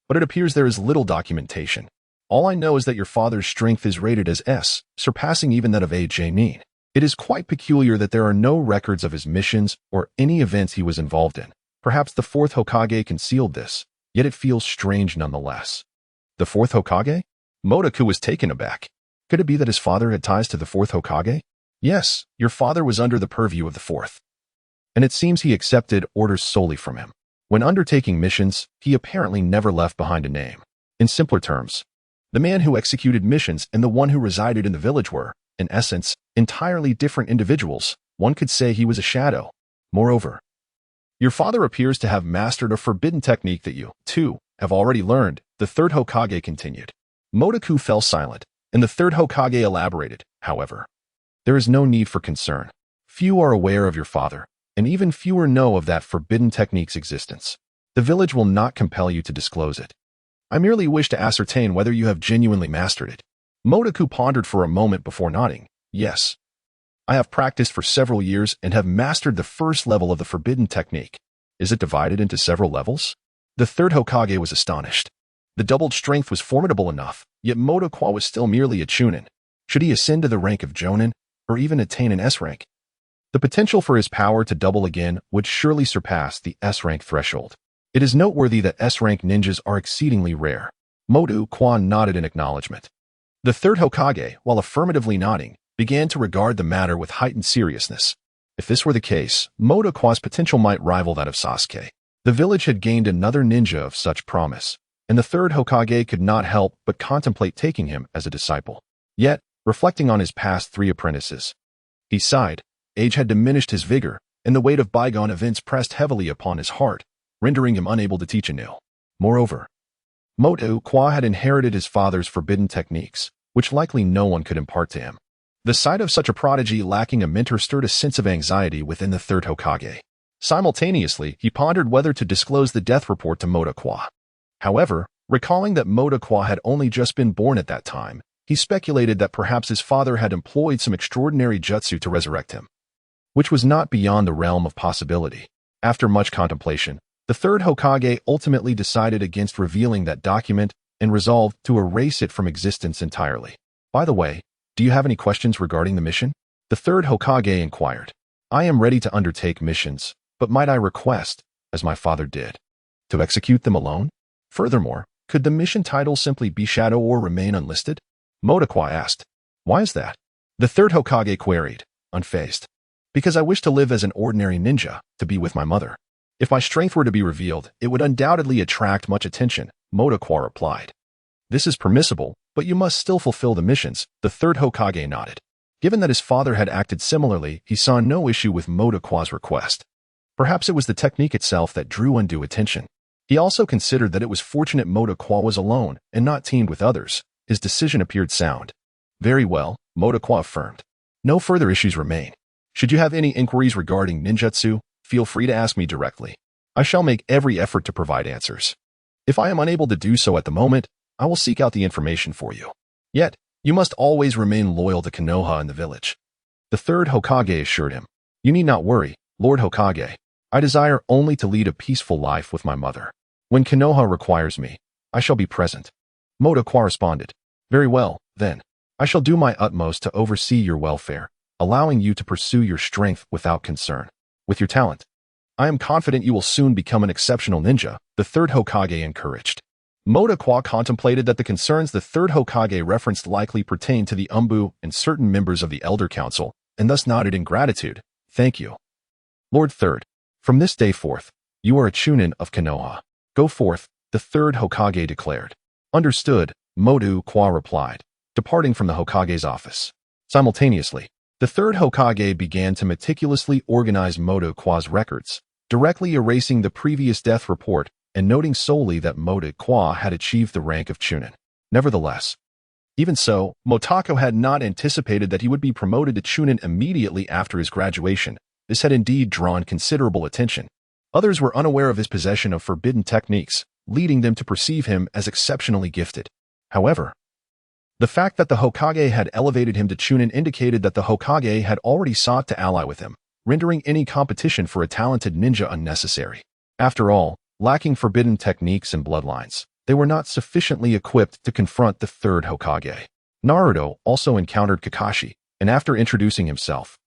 but it appears there is little documentation. All I know is that your father's strength is rated as S, surpassing even that of a J-Nin. It is quite peculiar that there are no records of his missions or any events he was involved in. Perhaps the fourth Hokage concealed this, yet it feels strange nonetheless. The fourth Hokage? Motaku was taken aback. Could it be that his father had ties to the fourth Hokage? Yes, your father was under the purview of the fourth. And it seems he accepted orders solely from him. When undertaking missions, he apparently never left behind a name. In simpler terms, the man who executed missions and the one who resided in the village were, in essence, entirely different individuals. One could say he was a shadow. Moreover, your father appears to have mastered a forbidden technique that you, too, have already learned, the third Hokage continued. Motaku fell silent, and the third Hokage elaborated, however. There is no need for concern. Few are aware of your father, and even fewer know of that forbidden technique's existence. The village will not compel you to disclose it. I merely wish to ascertain whether you have genuinely mastered it. Motaku pondered for a moment before nodding. Yes. I have practiced for several years and have mastered the first level of the forbidden technique. Is it divided into several levels? The third Hokage was astonished. The doubled strength was formidable enough, yet Motaku was still merely a chunin. Should he ascend to the rank of jonin, or even attain an S rank? The potential for his power to double again would surely surpass the S rank threshold. It is noteworthy that S rank ninjas are exceedingly rare. Motaku nodded in acknowledgement. The third Hokage, while affirmatively nodding, began to regard the matter with heightened seriousness. If this were the case, Motaku's potential might rival that of Sasuke. The village had gained another ninja of such promise, and the third Hokage could not help but contemplate taking him as a disciple. Yet, reflecting on his past 3 apprentices, he sighed. Age had diminished his vigor, and the weight of bygone events pressed heavily upon his heart, rendering him unable to teach anew. Moreover, Motaku had inherited his father's forbidden techniques, which likely no one could impart to him. The sight of such a prodigy lacking a mentor stirred a sense of anxiety within the third Hokage. Simultaneously, he pondered whether to disclose the death report to Motaku. However, recalling that Motaku had only just been born at that time, he speculated that perhaps his father had employed some extraordinary jutsu to resurrect him, which was not beyond the realm of possibility. After much contemplation, the third Hokage ultimately decided against revealing that document and resolved to erase it from existence entirely. By the way, do you have any questions regarding the mission? The third Hokage inquired. I am ready to undertake missions, but might I request, as my father did, to execute them alone? Furthermore, could the mission title simply be Shadow or remain unlisted? Motaku asked. Why is that? The third Hokage queried, unfazed. Because I wish to live as an ordinary ninja, to be with my mother. If my strength were to be revealed, it would undoubtedly attract much attention, Motaku replied. This is permissible, but you must still fulfill the missions, the third Hokage nodded. Given that his father had acted similarly, he saw no issue with Motaku's request. Perhaps it was the technique itself that drew undue attention. He also considered that it was fortunate Motaku was alone and not teamed with others. His decision appeared sound. Very well, Motaku affirmed. No further issues remain. Should you have any inquiries regarding ninjutsu, feel free to ask me directly. I shall make every effort to provide answers. If I am unable to do so at the moment, I will seek out the information for you. Yet, you must always remain loyal to Konoha and the village. The third Hokage assured him. You need not worry, Lord Hokage. I desire only to lead a peaceful life with my mother. When Konoha requires me, I shall be present. Motaku responded. Very well, then. I shall do my utmost to oversee your welfare, allowing you to pursue your strength without concern. With your talent, I am confident you will soon become an exceptional ninja, the third Hokage encouraged. Motaku contemplated that the concerns the third Hokage referenced likely pertained to the Umbu and certain members of the Elder Council, and thus nodded in gratitude. Thank you. Lord Third, from this day forth, you are a chunin of Konoha. Go forth, the third Hokage declared. Understood, Motaku replied, departing from the Hokage's office. Simultaneously, the third Hokage began to meticulously organize Motaku's records, directly erasing the previous death report and noting solely that Motaku had achieved the rank of chunin. Nevertheless, even so, Motaku had not anticipated that he would be promoted to chunin immediately after his graduation. This had indeed drawn considerable attention. Others were unaware of his possession of forbidden techniques, leading them to perceive him as exceptionally gifted. However, the fact that the Hokage had elevated him to chunin indicated that the Hokage had already sought to ally with him, rendering any competition for a talented ninja unnecessary. After all, lacking forbidden techniques and bloodlines, they were not sufficiently equipped to confront the third Hokage. Naruto also encountered Kakashi, and after introducing himself,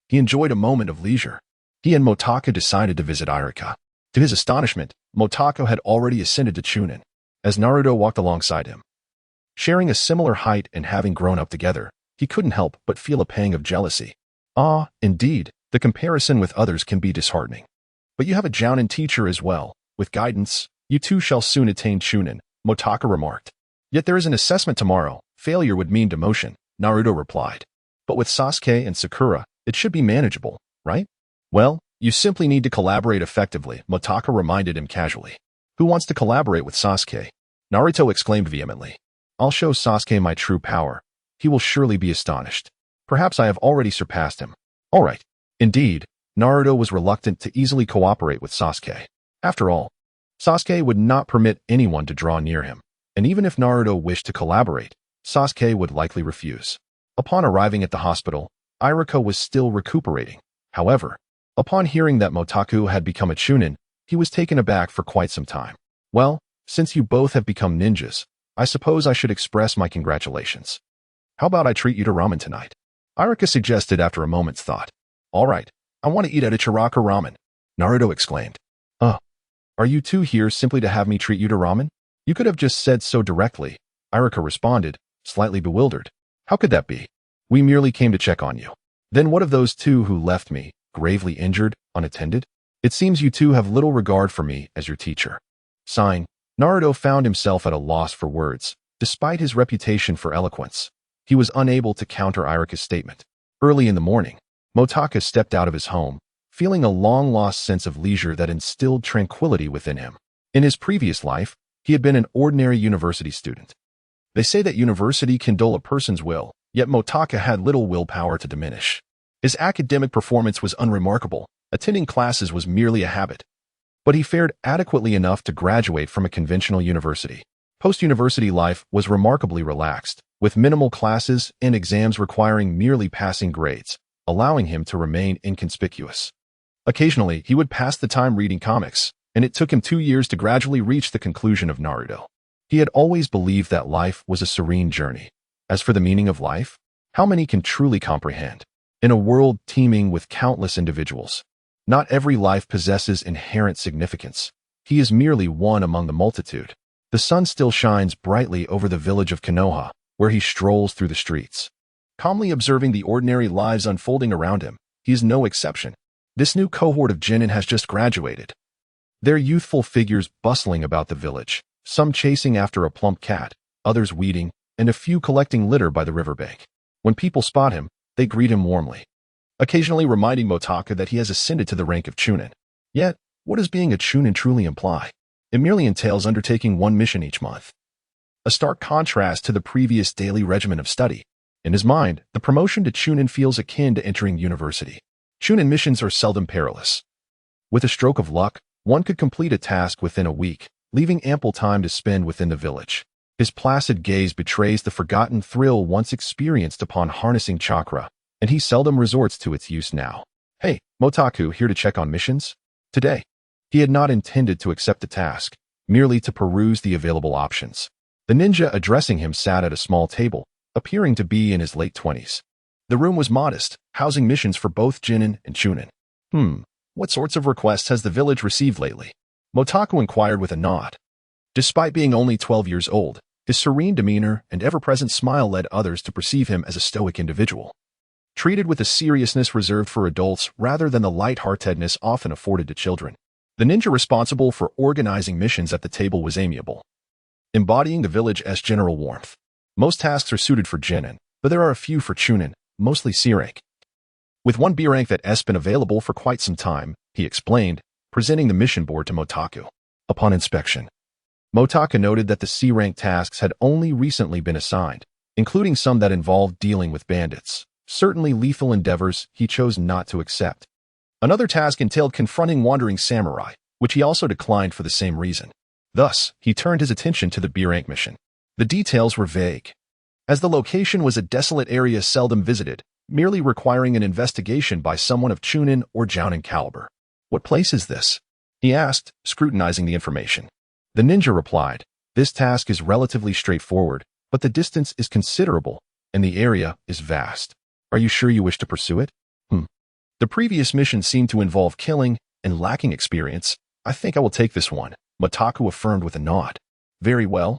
he enjoyed a moment of leisure. He and Motaku decided to visit Irika. To his astonishment, Motaku had already ascended to Chunin, as Naruto walked alongside him. Sharing a similar height and having grown up together, he couldn't help but feel a pang of jealousy. Ah, indeed, the comparison with others can be disheartening. But you have a Jounin teacher as well. With guidance, you too shall soon attain Chunin, Motaku remarked. Yet there is an assessment tomorrow. Failure would mean demotion, Naruto replied. But with Sasuke and Sakura, it should be manageable, right? Well, you simply need to collaborate effectively, Motaku reminded him casually. Who wants to collaborate with Sasuke? Naruto exclaimed vehemently. I'll show Sasuke my true power. He will surely be astonished. Perhaps I have already surpassed him. All right. Indeed, Naruto was reluctant to easily cooperate with Sasuke. After all, Sasuke would not permit anyone to draw near him, and even if Naruto wished to collaborate, Sasuke would likely refuse. Upon arriving at the hospital, Irika was still recuperating. However, upon hearing that Motaku had become a Chunin, he was taken aback for quite some time. Well, since you both have become ninjas, I suppose I should express my congratulations. How about I treat you to ramen tonight? Irika suggested after a moment's thought. All right, I want to eat at Ichiraka ramen, Naruto exclaimed. Are you two here simply to have me treat you to ramen? You could have just said so directly, Irika responded, slightly bewildered. How could that be? We merely came to check on you. Then what of those two who left me, gravely injured, unattended? It seems you two have little regard for me as your teacher. Sighing, Naruto found himself at a loss for words. Despite his reputation for eloquence, he was unable to counter Irika's statement. Early in the morning, Motaku stepped out of his home, feeling a long-lost sense of leisure that instilled tranquility within him. In his previous life, he had been an ordinary university student. They say that university can dull a person's will, yet Motaku had little willpower to diminish. His academic performance was unremarkable. Attending classes was merely a habit. But he fared adequately enough to graduate from a conventional university. Post-university life was remarkably relaxed, with minimal classes and exams requiring merely passing grades, allowing him to remain inconspicuous. Occasionally, he would pass the time reading comics, and it took him 2 years to gradually reach the conclusion of Naruto. He had always believed that life was a serene journey. As for the meaning of life, how many can truly comprehend? In a world teeming with countless individuals, not every life possesses inherent significance. He is merely one among the multitude. The sun still shines brightly over the village of Konoha, where he strolls through the streets. Calmly observing the ordinary lives unfolding around him, he is no exception. This new cohort of genin has just graduated. Their youthful figures bustling about the village, some chasing after a plump cat, others weeding, and a few collecting litter by the riverbank. When people spot him, they greet him warmly, occasionally reminding Motaku that he has ascended to the rank of Chunin. Yet, what does being a Chunin truly imply? It merely entails undertaking one mission each month. A stark contrast to the previous daily regimen of study. In his mind, the promotion to Chunin feels akin to entering university. Chunin missions are seldom perilous. With a stroke of luck, one could complete a task within a week, leaving ample time to spend within the village. His placid gaze betrays the forgotten thrill once experienced upon harnessing chakra, and he seldom resorts to its use now. Hey, Motaku, here to check on missions? Today, he had not intended to accept the task, merely to peruse the available options. The ninja addressing him sat at a small table, appearing to be in his late 20s. The room was modest, housing missions for both Genin and Chunin. What sorts of requests has the village received lately? Motaku inquired with a nod. Despite being only 12 years old, his serene demeanor and ever-present smile led others to perceive him as a stoic individual. Treated with a seriousness reserved for adults rather than the light-heartedness often afforded to children, the ninja responsible for organizing missions at the table was amiable, embodying the village's general warmth. Most tasks are suited for Genin, but there are a few for Chunin, mostly C rank. With one B rank that has been available for quite some time, he explained, presenting the mission board to Motaku. Upon inspection, Motaku noted that the C rank tasks had only recently been assigned, including some that involved dealing with bandits. Certainly lethal endeavors he chose not to accept. Another task entailed confronting wandering samurai, which he also declined for the same reason. Thus, he turned his attention to the B rank mission. The details were vague, as the location was a desolate area seldom visited, merely requiring an investigation by someone of Chunin or Jounin caliber. What place is this? He asked, scrutinizing the information. The ninja replied, this task is relatively straightforward, but the distance is considerable, and the area is vast. Are you sure you wish to pursue it? The previous mission seemed to involve killing and lacking experience. I think I will take this one, Motaku affirmed with a nod. Very well.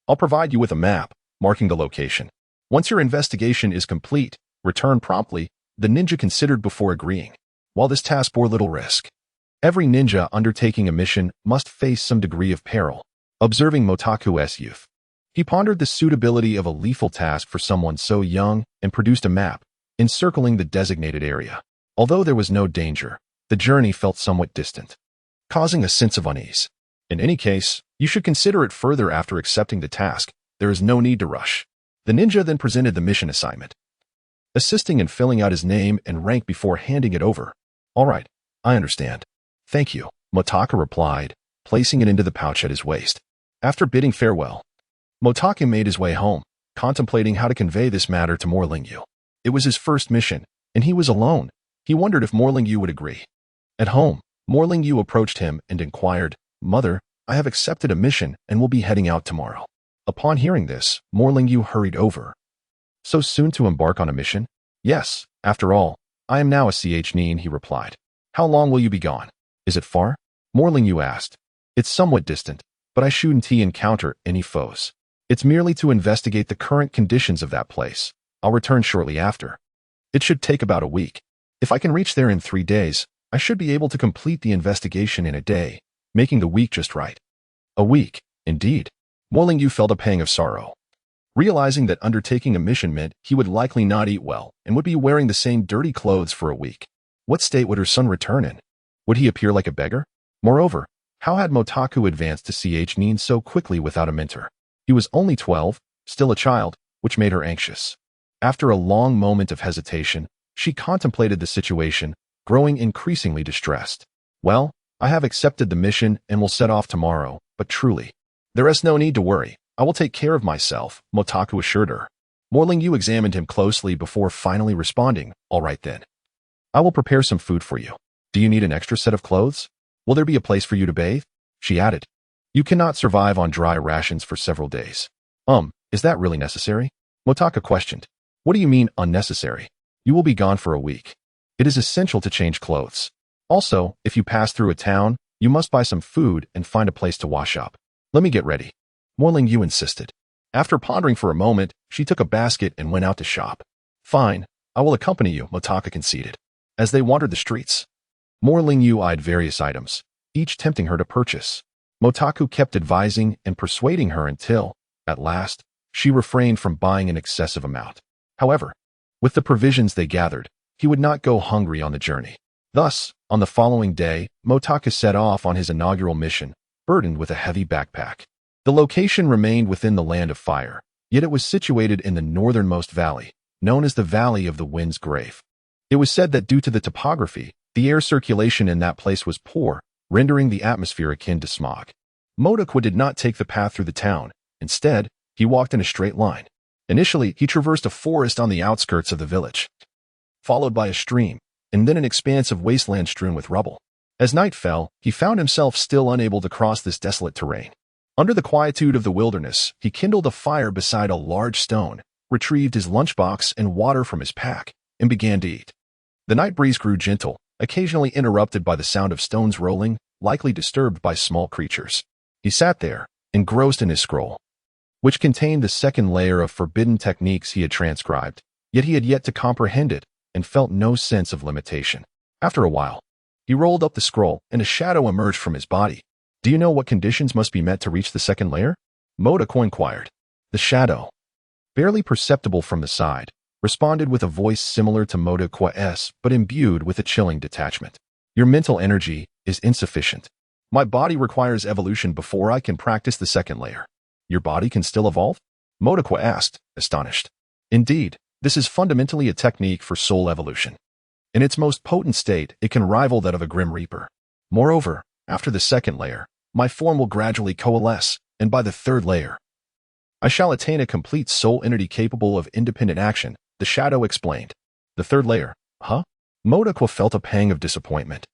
I'll provide you with a map, marking the location. Once your investigation is complete, return promptly, the ninja considered before agreeing. While this task bore little risk, every ninja undertaking a mission must face some degree of peril. Observing Motaku's youth, he pondered the suitability of a lethal task for someone so young and produced a map, encircling the designated area. Although there was no danger, the journey felt somewhat distant, causing a sense of unease. In any case, you should consider it further after accepting the task. There is no need to rush. The ninja then presented the mission assignment, assisting in filling out his name and rank before handing it over. All right, I understand. Thank you, Motaku replied, placing it into the pouch at his waist. After bidding farewell, Motaku made his way home, contemplating how to convey this matter to Morlingyu. It was his first mission, and he was alone. He wondered if Morlingyu would agree. At home, Morlingyu approached him and inquired, Mother, I have accepted a mission and will be heading out tomorrow. Upon hearing this, Morlingyu hurried over. So soon to embark on a mission? Yes, after all, I am now a Nin, he replied. How long will you be gone? Is it far? Morlingyu asked. It's somewhat distant, but I shouldn't encounter any foes. It's merely to investigate the current conditions of that place. I'll return shortly after. It should take about a week. If I can reach there in 3 days, I should be able to complete the investigation in a day, making the week just right. A week, indeed. Morlingyu felt a pang of sorrow, realizing that undertaking a mission meant he would likely not eat well and would be wearing the same dirty clothes for a week. What state would her son return in? Would he appear like a beggar? Moreover, how had Motaku advanced to Nin so quickly without a mentor? He was only 12, still a child, which made her anxious. After a long moment of hesitation, she contemplated the situation, growing increasingly distressed. Well, I have accepted the mission and will set off tomorrow, but truly, there is no need to worry. I will take care of myself, Motaku assured her. Morlingyu examined him closely before finally responding, all right then. I will prepare some food for you. Do you need an extra set of clothes? Will there be a place for you to bathe? She added. You cannot survive on dry rations for several days. Is that really necessary? Motaku questioned. What do you mean unnecessary? You will be gone for a week. It is essential to change clothes. Also, if you pass through a town, you must buy some food and find a place to wash up. Let me get ready. Morlingyu insisted. After pondering for a moment, she took a basket and went out to shop. Fine, I will accompany you, Motaku conceded. As they wandered the streets, Morlingyu eyed various items, each tempting her to purchase. Motaku kept advising and persuading her until, at last, she refrained from buying an excessive amount. However, with the provisions they gathered, he would not go hungry on the journey. Thus, on the following day, Motaku set off on his inaugural mission, burdened with a heavy backpack. The location remained within the Land of Fire, yet it was situated in the northernmost valley, known as the Valley of the Wind's Grave. It was said that due to the topography, the air circulation in that place was poor, rendering the atmosphere akin to smog. Motaku did not take the path through the town. Instead, he walked in a straight line. Initially, he traversed a forest on the outskirts of the village, followed by a stream, and then an expanse of wasteland strewn with rubble. As night fell, he found himself still unable to cross this desolate terrain. Under the quietude of the wilderness, he kindled a fire beside a large stone, retrieved his lunchbox and water from his pack, and began to eat. The night breeze grew gentle, occasionally interrupted by the sound of stones rolling, likely disturbed by small creatures. He sat there, engrossed in his scroll, which contained the second layer of forbidden techniques he had transcribed, yet he had yet to comprehend it and felt no sense of limitation. After a while, he rolled up the scroll and a shadow emerged from his body. Do you know what conditions must be met to reach the second layer? Motaku inquired. The shadow, barely perceptible from the side, responded with a voice similar to Motaku's but imbued with a chilling detachment. Your mental energy is insufficient. My body requires evolution before I can practice the second layer. Your body can still evolve? Motaku asked, astonished. Indeed, this is fundamentally a technique for soul evolution. In its most potent state, it can rival that of a Grim Reaper. Moreover, after the second layer, my form will gradually coalesce, and by the third layer, I shall attain a complete soul entity capable of independent action, the shadow explained. The third layer, huh? Motaku felt a pang of disappointment,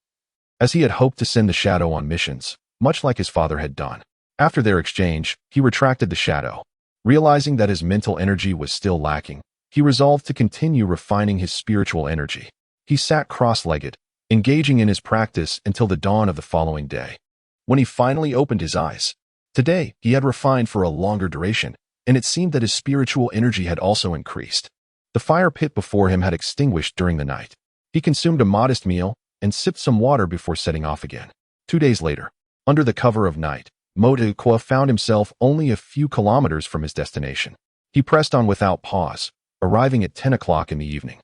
as he had hoped to send the shadow on missions, much like his father had done. After their exchange, he retracted the shadow. Realizing that his mental energy was still lacking, he resolved to continue refining his spiritual energy. He sat cross-legged, engaging in his practice until the dawn of the following day. When he finally opened his eyes, today he had refined for a longer duration, and it seemed that his spiritual energy had also increased. The fire pit before him had extinguished during the night. He consumed a modest meal and sipped some water before setting off again. 2 days later, under the cover of night, Motakusoul found himself only a few kilometers from his destination. He pressed on without pause, arriving at 10 o'clock in the evening.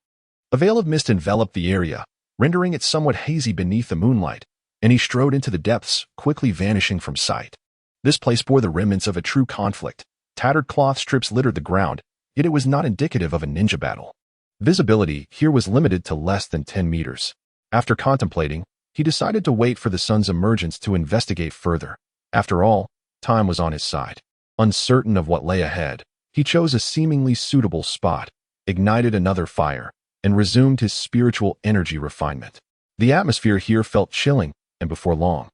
A veil of mist enveloped the area, rendering it somewhat hazy beneath the moonlight, and he strode into the depths, quickly vanishing from sight. This place bore the remnants of a true conflict. Tattered cloth strips littered the ground, yet it was not indicative of a ninja battle. Visibility here was limited to less than 10 meters. After contemplating, he decided to wait for the sun's emergence to investigate further. After all, time was on his side. Uncertain of what lay ahead, he chose a seemingly suitable spot, ignited another fire, and resumed his spiritual energy refinement. The atmosphere here felt chilling, and before long,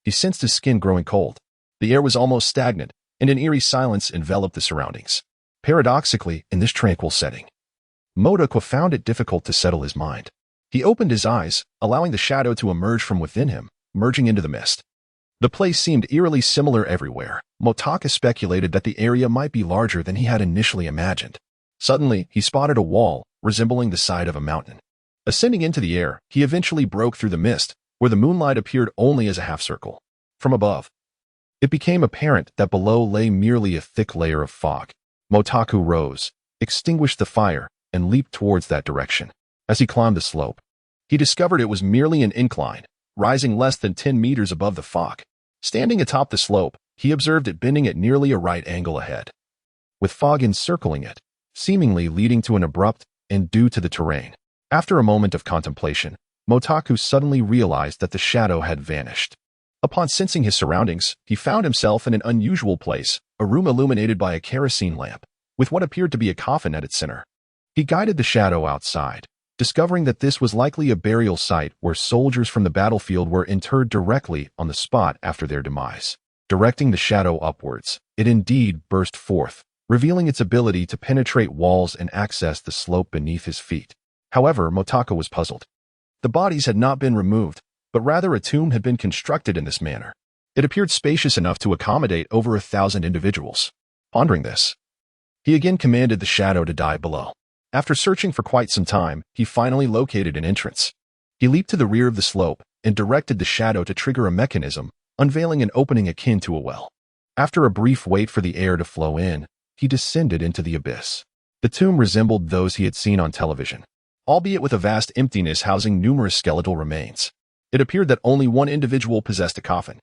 he sensed his skin growing cold. The air was almost stagnant, and an eerie silence enveloped the surroundings. Paradoxically, in this tranquil setting, Motakusoul found it difficult to settle his mind. He opened his eyes, allowing the shadow to emerge from within him, merging into the mist. The place seemed eerily similar everywhere. Motakus speculated that the area might be larger than he had initially imagined. Suddenly, he spotted a wall, resembling the side of a mountain. Ascending into the air, he eventually broke through the mist, where the moonlight appeared only as a half-circle. From above, it became apparent that below lay merely a thick layer of fog. Motakusoul rose, extinguished the fire, and leaped towards that direction. As he climbed the slope, he discovered it was merely an incline, rising less than 10 meters above the fog. Standing atop the slope, he observed it bending at nearly a right angle ahead, with fog encircling it, seemingly leading to an abrupt end due to the terrain. After a moment of contemplation, Motakusoul suddenly realized that the shadow had vanished. Upon sensing his surroundings, he found himself in an unusual place, a room illuminated by a kerosene lamp, with what appeared to be a coffin at its center. He guided the shadow outside, discovering that this was likely a burial site where soldiers from the battlefield were interred directly on the spot after their demise. Directing the shadow upwards, it indeed burst forth, revealing its ability to penetrate walls and access the slope beneath his feet. However, Motakusoul was puzzled. The bodies had not been removed, but rather a tomb had been constructed in this manner. It appeared spacious enough to accommodate over 1,000 individuals. Pondering this, he again commanded the shadow to dive below. After searching for quite some time, he finally located an entrance. He leaped to the rear of the slope and directed the shadow to trigger a mechanism, unveiling an opening akin to a well. After a brief wait for the air to flow in, he descended into the abyss. The tomb resembled those he had seen on television, albeit with a vast emptiness housing numerous skeletal remains. It appeared that only one individual possessed a coffin.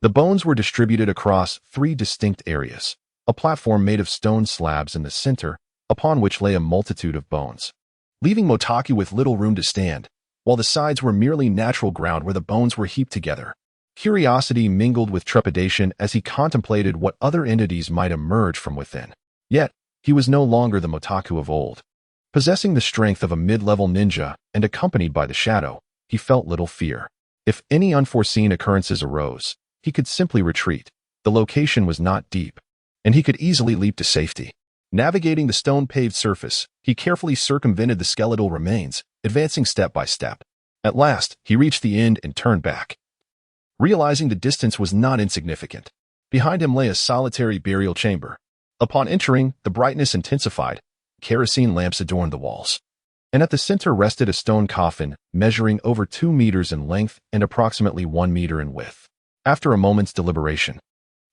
The bones were distributed across 3 distinct areas, a platform made of stone slabs in the center, upon which lay a multitude of bones, leaving Motakusoul with little room to stand, while the sides were merely natural ground where the bones were heaped together. Curiosity mingled with trepidation as he contemplated what other entities might emerge from within. Yet, he was no longer the Motakusoul of old. Possessing the strength of a mid-level ninja and accompanied by the shadow, he felt little fear. If any unforeseen occurrences arose, he could simply retreat. The location was not deep, and he could easily leap to safety. Navigating the stone-paved surface, he carefully circumvented the skeletal remains, advancing step by step. At last, he reached the end and turned back, realizing the distance was not insignificant. Behind him lay a solitary burial chamber. Upon entering, the brightness intensified. Kerosene lamps adorned the walls, and at the center rested a stone coffin measuring over 2 meters in length and approximately 1 meter in width. After a moment's deliberation,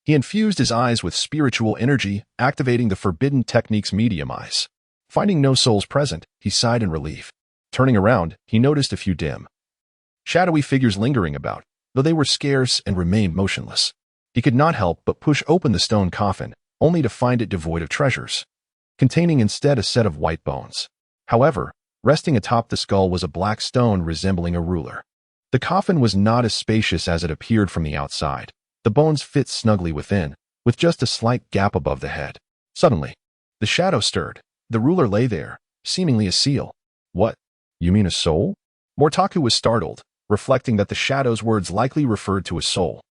he infused his eyes with spiritual energy, activating the forbidden technique's medium eyes. Finding no souls present, he sighed in relief. Turning around, he noticed a few dim, shadowy figures lingering about, though they were scarce and remained motionless. He could not help but push open the stone coffin, only to find it devoid of treasures, containing instead a set of white bones. However, resting atop the skull was a black stone resembling a ruler. The coffin was not as spacious as it appeared from the outside. The bones fit snugly within, with just a slight gap above the head. Suddenly, the shadow stirred. The ruler lay there, seemingly a seal. What? You mean a soul? Motakusoul was startled, reflecting that the shadow's words likely referred to a soul.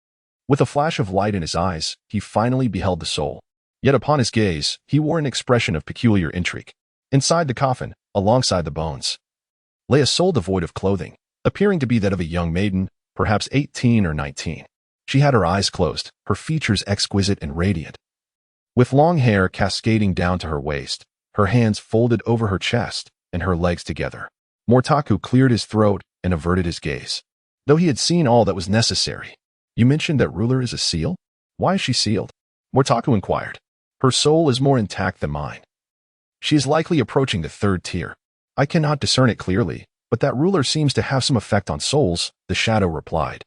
With a flash of light in his eyes, he finally beheld the soul. Yet upon his gaze, he wore an expression of peculiar intrigue. Inside the coffin, alongside the bones, lay a soul devoid of clothing, appearing to be that of a young maiden, perhaps 18 or 19. She had her eyes closed, her features exquisite and radiant. With long hair cascading down to her waist, her hands folded over her chest, and her legs together, Motaku cleared his throat and averted his gaze. Though he had seen all that was necessary. You mentioned that ruler is a seal? Why is she sealed? Motaku inquired. Her soul is more intact than mine. She is likely approaching the third tier. I cannot discern it clearly, but that ruler seems to have some effect on souls, the shadow replied.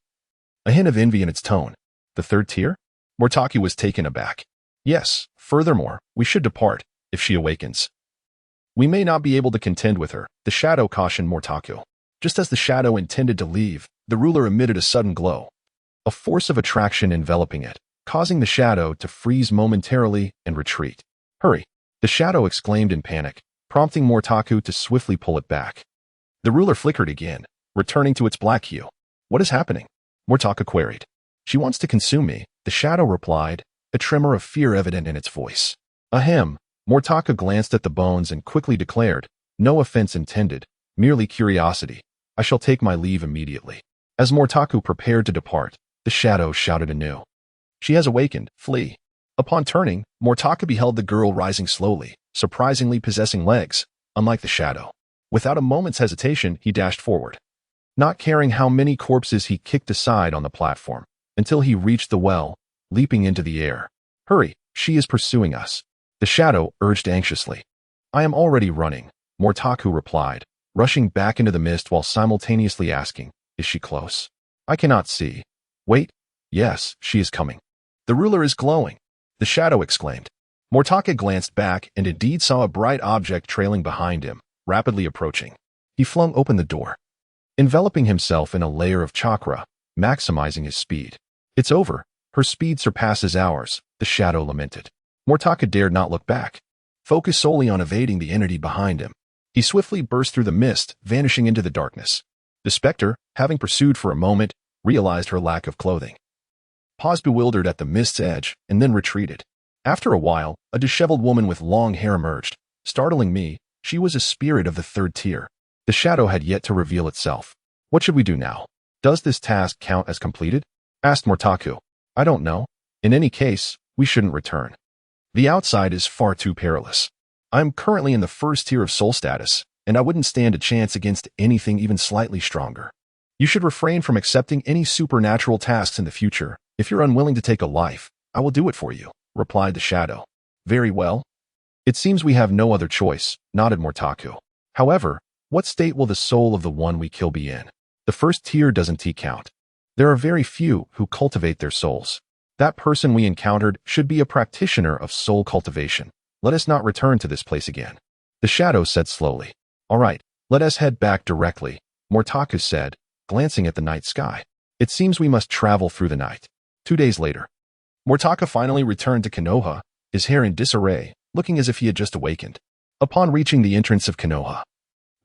A hint of envy in its tone. The third tier? Motaku was taken aback. Yes, furthermore, we should depart, if she awakens. We may not be able to contend with her, the shadow cautioned Motaku. Just as the shadow intended to leave, the ruler emitted a sudden glow. A force of attraction enveloping it, causing the shadow to freeze momentarily and retreat. Hurry! The shadow exclaimed in panic, prompting Motaku to swiftly pull it back. The ruler flickered again, returning to its black hue. What is happening? Motaku queried. She wants to consume me, the shadow replied, a tremor of fear evident in its voice. Ahem! Motaku glanced at the bones and quickly declared, no offense intended, merely curiosity. I shall take my leave immediately. As Motaku prepared to depart, the shadow shouted anew. She has awakened, flee. Upon turning, Motaku beheld the girl rising slowly, surprisingly possessing legs, unlike the shadow. Without a moment's hesitation, he dashed forward. Not caring how many corpses he kicked aside on the platform, until he reached the well, leaping into the air. Hurry, she is pursuing us. The shadow urged anxiously. I am already running, Motaku replied, rushing back into the mist while simultaneously asking, is she close? I cannot see. Wait. Yes, she is coming. The ruler is glowing, the shadow exclaimed. Motaku glanced back and indeed saw a bright object trailing behind him, rapidly approaching. He flung open the door, enveloping himself in a layer of chakra, maximizing his speed. It's over. Her speed surpasses ours, the shadow lamented. Motaku dared not look back, focused solely on evading the entity behind him. He swiftly burst through the mist, vanishing into the darkness. The specter, having pursued for a moment, realized her lack of clothing, paused bewildered at the mist's edge, and then retreated. After a while, a disheveled woman with long hair emerged. Startling me, she was a spirit of the third tier. The shadow had yet to reveal itself. What should we do now? Does this task count as completed? Asked Motaku. I don't know. In any case, we shouldn't return. The outside is far too perilous. I'm currently in the first tier of soul status, and I wouldn't stand a chance against anything even slightly stronger. You should refrain from accepting any supernatural tasks in the future. If you're unwilling to take a life, I will do it for you, replied the shadow. Very well. It seems we have no other choice, nodded Motaku. However, what state will the soul of the one we kill be in? The first tier doesn't count. There are very few who cultivate their souls. That person we encountered should be a practitioner of soul cultivation. Let us not return to this place again. The shadow said slowly. All right, let us head back directly, Motaku said, glancing at the night sky. It seems we must travel through the night. 2 days later, Motaku finally returned to Konoha, his hair in disarray, looking as if he had just awakened. Upon reaching the entrance of Konoha,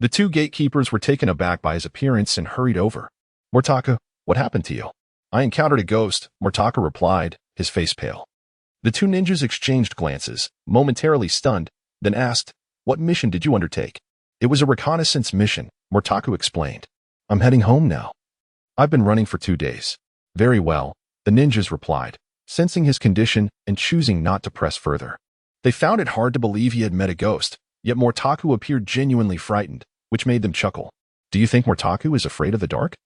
the two gatekeepers were taken aback by his appearance and hurried over. Motaku, what happened to you? I encountered a ghost, Motaku replied, his face pale. The two ninjas exchanged glances, momentarily stunned, then asked, what mission did you undertake? It was a reconnaissance mission, Motaku explained. I'm heading home now. I've been running for 2 days. Very well, the ninjas replied, sensing his condition and choosing not to press further. They found it hard to believe he had met a ghost, yet Motaku appeared genuinely frightened, which made them chuckle. Do you think Motaku is afraid of the dark?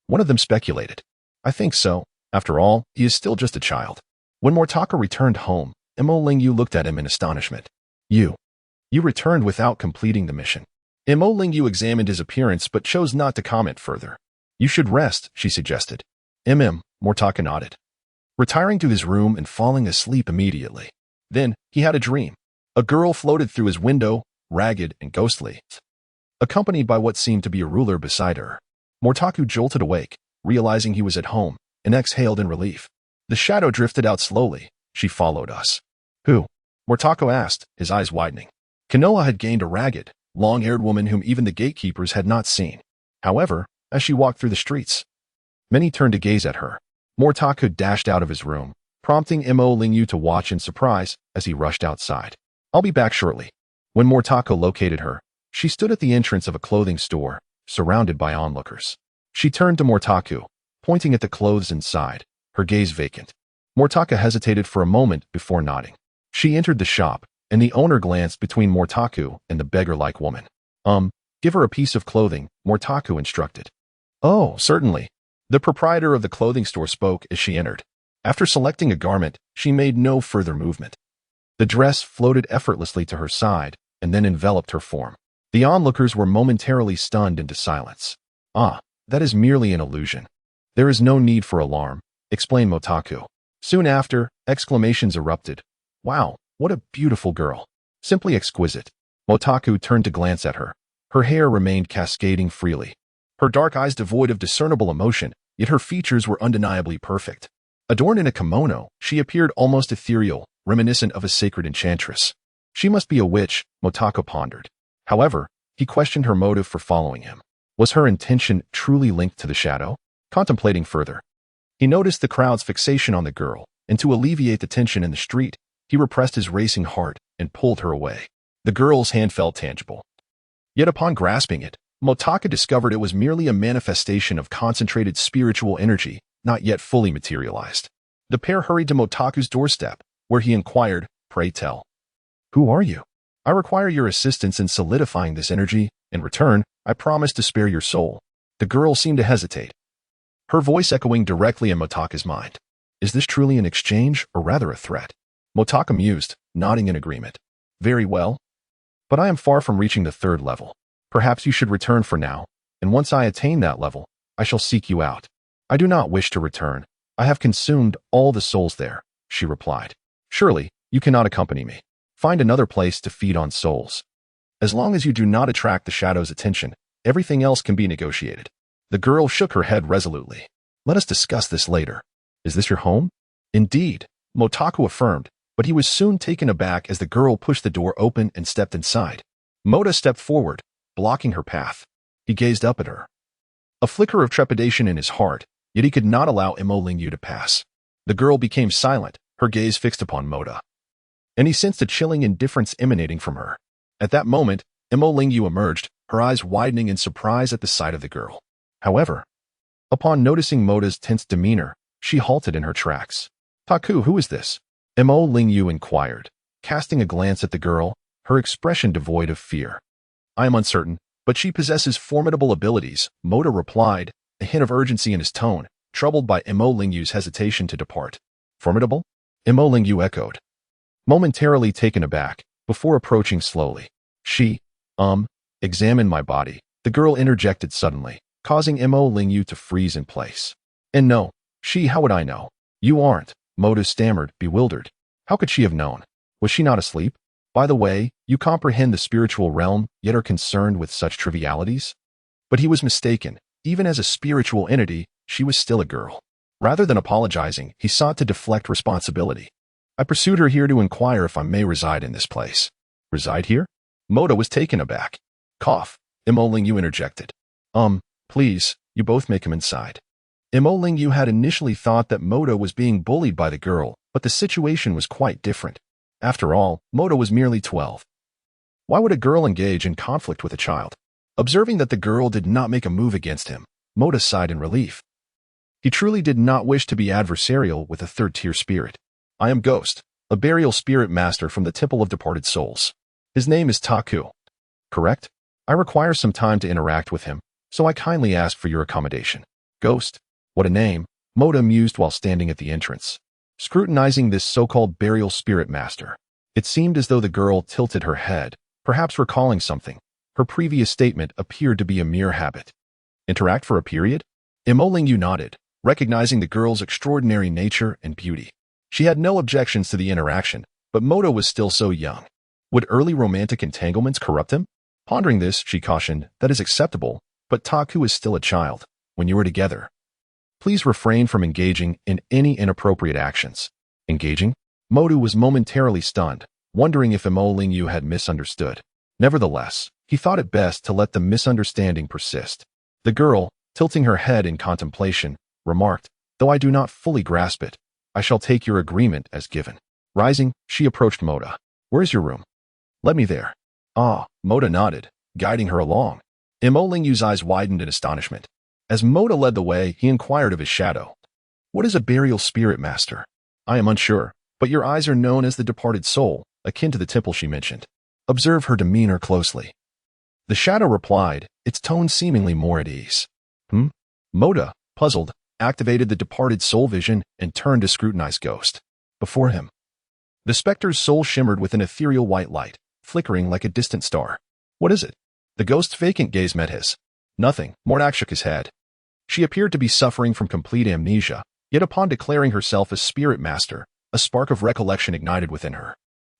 One of them speculated. I think so. After all, he is still just a child. When Motaku returned home, Imo Lingyu looked at him in astonishment. You returned without completing the mission. Imo Lingyu examined his appearance but chose not to comment further. You should rest, she suggested. Motaku nodded, retiring to his room and falling asleep immediately. Then, he had a dream. A girl floated through his window, ragged and ghostly, accompanied by what seemed to be a ruler beside her. Motaku jolted awake, realizing he was at home, and exhaled in relief. The shadow drifted out slowly. She followed us. Who? Motaku asked, his eyes widening. Konoha had gained a ragged, long-haired woman whom even the gatekeepers had not seen. However, as she walked through the streets, many turned to gaze at her. Motaku dashed out of his room, prompting Imo Lingyu to watch in surprise as he rushed outside. I'll be back shortly. When Mortako located her, she stood at the entrance of a clothing store, surrounded by onlookers. She turned to Mortaku, pointing at the clothes inside, her gaze vacant. Mortaka hesitated for a moment before nodding. She entered the shop, and the owner glanced between Mortaku and the beggar-like woman. Give her a piece of clothing, Mortaku instructed. Oh, certainly. The proprietor of the clothing store spoke as she entered. After selecting a garment, she made no further movement. The dress floated effortlessly to her side and then enveloped her form. The onlookers were momentarily stunned into silence. Ah, that is merely an illusion. There is no need for alarm, explained Motaku. Soon after, exclamations erupted. Wow, what a beautiful girl. Simply exquisite. Motaku turned to glance at her. Her hair remained cascading freely. Her dark eyes devoid of discernible emotion, yet her features were undeniably perfect. Adorned in a kimono, she appeared almost ethereal, reminiscent of a sacred enchantress. She must be a witch, Motaku pondered. However, he questioned her motive for following him. Was her intention truly linked to the shadow? Contemplating further, he noticed the crowd's fixation on the girl, and to alleviate the tension in the street, he repressed his racing heart and pulled her away. The girl's hand felt tangible. Yet upon grasping it, Motaku discovered it was merely a manifestation of concentrated spiritual energy, not yet fully materialized. The pair hurried to Motaku's doorstep, where he inquired, "Pray tell, who are you? I require your assistance in solidifying this energy. In return, I promise to spare your soul." The girl seemed to hesitate, her voice echoing directly in Motaku's mind. Is this truly an exchange, or rather a threat? Motaku mused, nodding in agreement. Very well. But I am far from reaching the 3rd level. Perhaps you should return for now, and once I attain that level, I shall seek you out. I do not wish to return. I have consumed all the souls there, she replied. Surely, you cannot accompany me. Find another place to feed on souls. As long as you do not attract the shadow's attention, everything else can be negotiated. The girl shook her head resolutely. Let us discuss this later. Is this your home? Indeed, Motaku affirmed, but he was soon taken aback as the girl pushed the door open and stepped inside. Mota stepped forward, blocking her path. He gazed up at her. A flicker of trepidation in his heart, yet he could not allow Imo Lingyu to pass. The girl became silent, her gaze fixed upon Mota. And he sensed a chilling indifference emanating from her. At that moment, Imo Lingyu emerged, her eyes widening in surprise at the sight of the girl. However, upon noticing Mota's tense demeanor, she halted in her tracks. Taku, who is this? Imo Lingyu inquired, casting a glance at the girl, her expression devoid of fear. I am uncertain, but she possesses formidable abilities, Mota replied, a hint of urgency in his tone, troubled by Imo Lingyu's hesitation to depart. Formidable? Imo Lingyu echoed, momentarily taken aback, before approaching slowly. She, examine my body, the girl interjected suddenly, causing Imo Lingyu to freeze in place. And no, how would I know? You aren't, Mota stammered, bewildered. How could she have known? Was she not asleep? By the way, you comprehend the spiritual realm, yet are concerned with such trivialities? But he was mistaken. Even as a spiritual entity, she was still a girl. Rather than apologizing, he sought to deflect responsibility. I pursued her here to inquire if I may reside in this place. Reside here? Mota was taken aback. Cough. Imo Lingyu interjected. Please, you both may come inside. Imo Lingyu had initially thought that Mota was being bullied by the girl, but the situation was quite different. After all, Mota was merely 12. Why would a girl engage in conflict with a child? Observing that the girl did not make a move against him, Mota sighed in relief. He truly did not wish to be adversarial with a 3rd-tier spirit. I am Ghost, a burial spirit master from the Temple of Departed Souls. His name is Taku. Correct? I require some time to interact with him, so I kindly ask for your accommodation. Ghost? What a name, Mota mused while standing at the entrance, scrutinizing this so-called burial spirit master. It seemed as though the girl tilted her head, perhaps recalling something. Her previous statement appeared to be a mere habit. Interact for a period? Imo Lingyu nodded, recognizing the girl's extraordinary nature and beauty. She had no objections to the interaction, but Mota was still so young. Would early romantic entanglements corrupt him? Pondering this, she cautioned, that is acceptable, but Taku is still a child. When you are together, please refrain from engaging in any inappropriate actions. Engaging? Mota was momentarily stunned, wondering if Imo Lingyu had misunderstood. Nevertheless, he thought it best to let the misunderstanding persist. The girl, tilting her head in contemplation, remarked, though I do not fully grasp it, I shall take your agreement as given. Rising, she approached Mota. Where is your room? Let me there. Ah, Mota nodded, guiding her along. Mo Lingyu's eyes widened in astonishment. As Mota led the way, he inquired of his shadow. What is a burial spirit master? I am unsure, but your eyes are known as the departed soul, akin to the temple she mentioned. Observe her demeanor closely. The shadow replied, its tone seemingly more at ease. Mota, puzzled, activated the departed soul vision and turned to scrutinize Ghost. Before him, the specter's soul shimmered with an ethereal white light, flickering like a distant star. What is it? The ghost's vacant gaze met his. Nothing, Mornak shook his head. She appeared to be suffering from complete amnesia, yet upon declaring herself a spirit master, a spark of recollection ignited within her.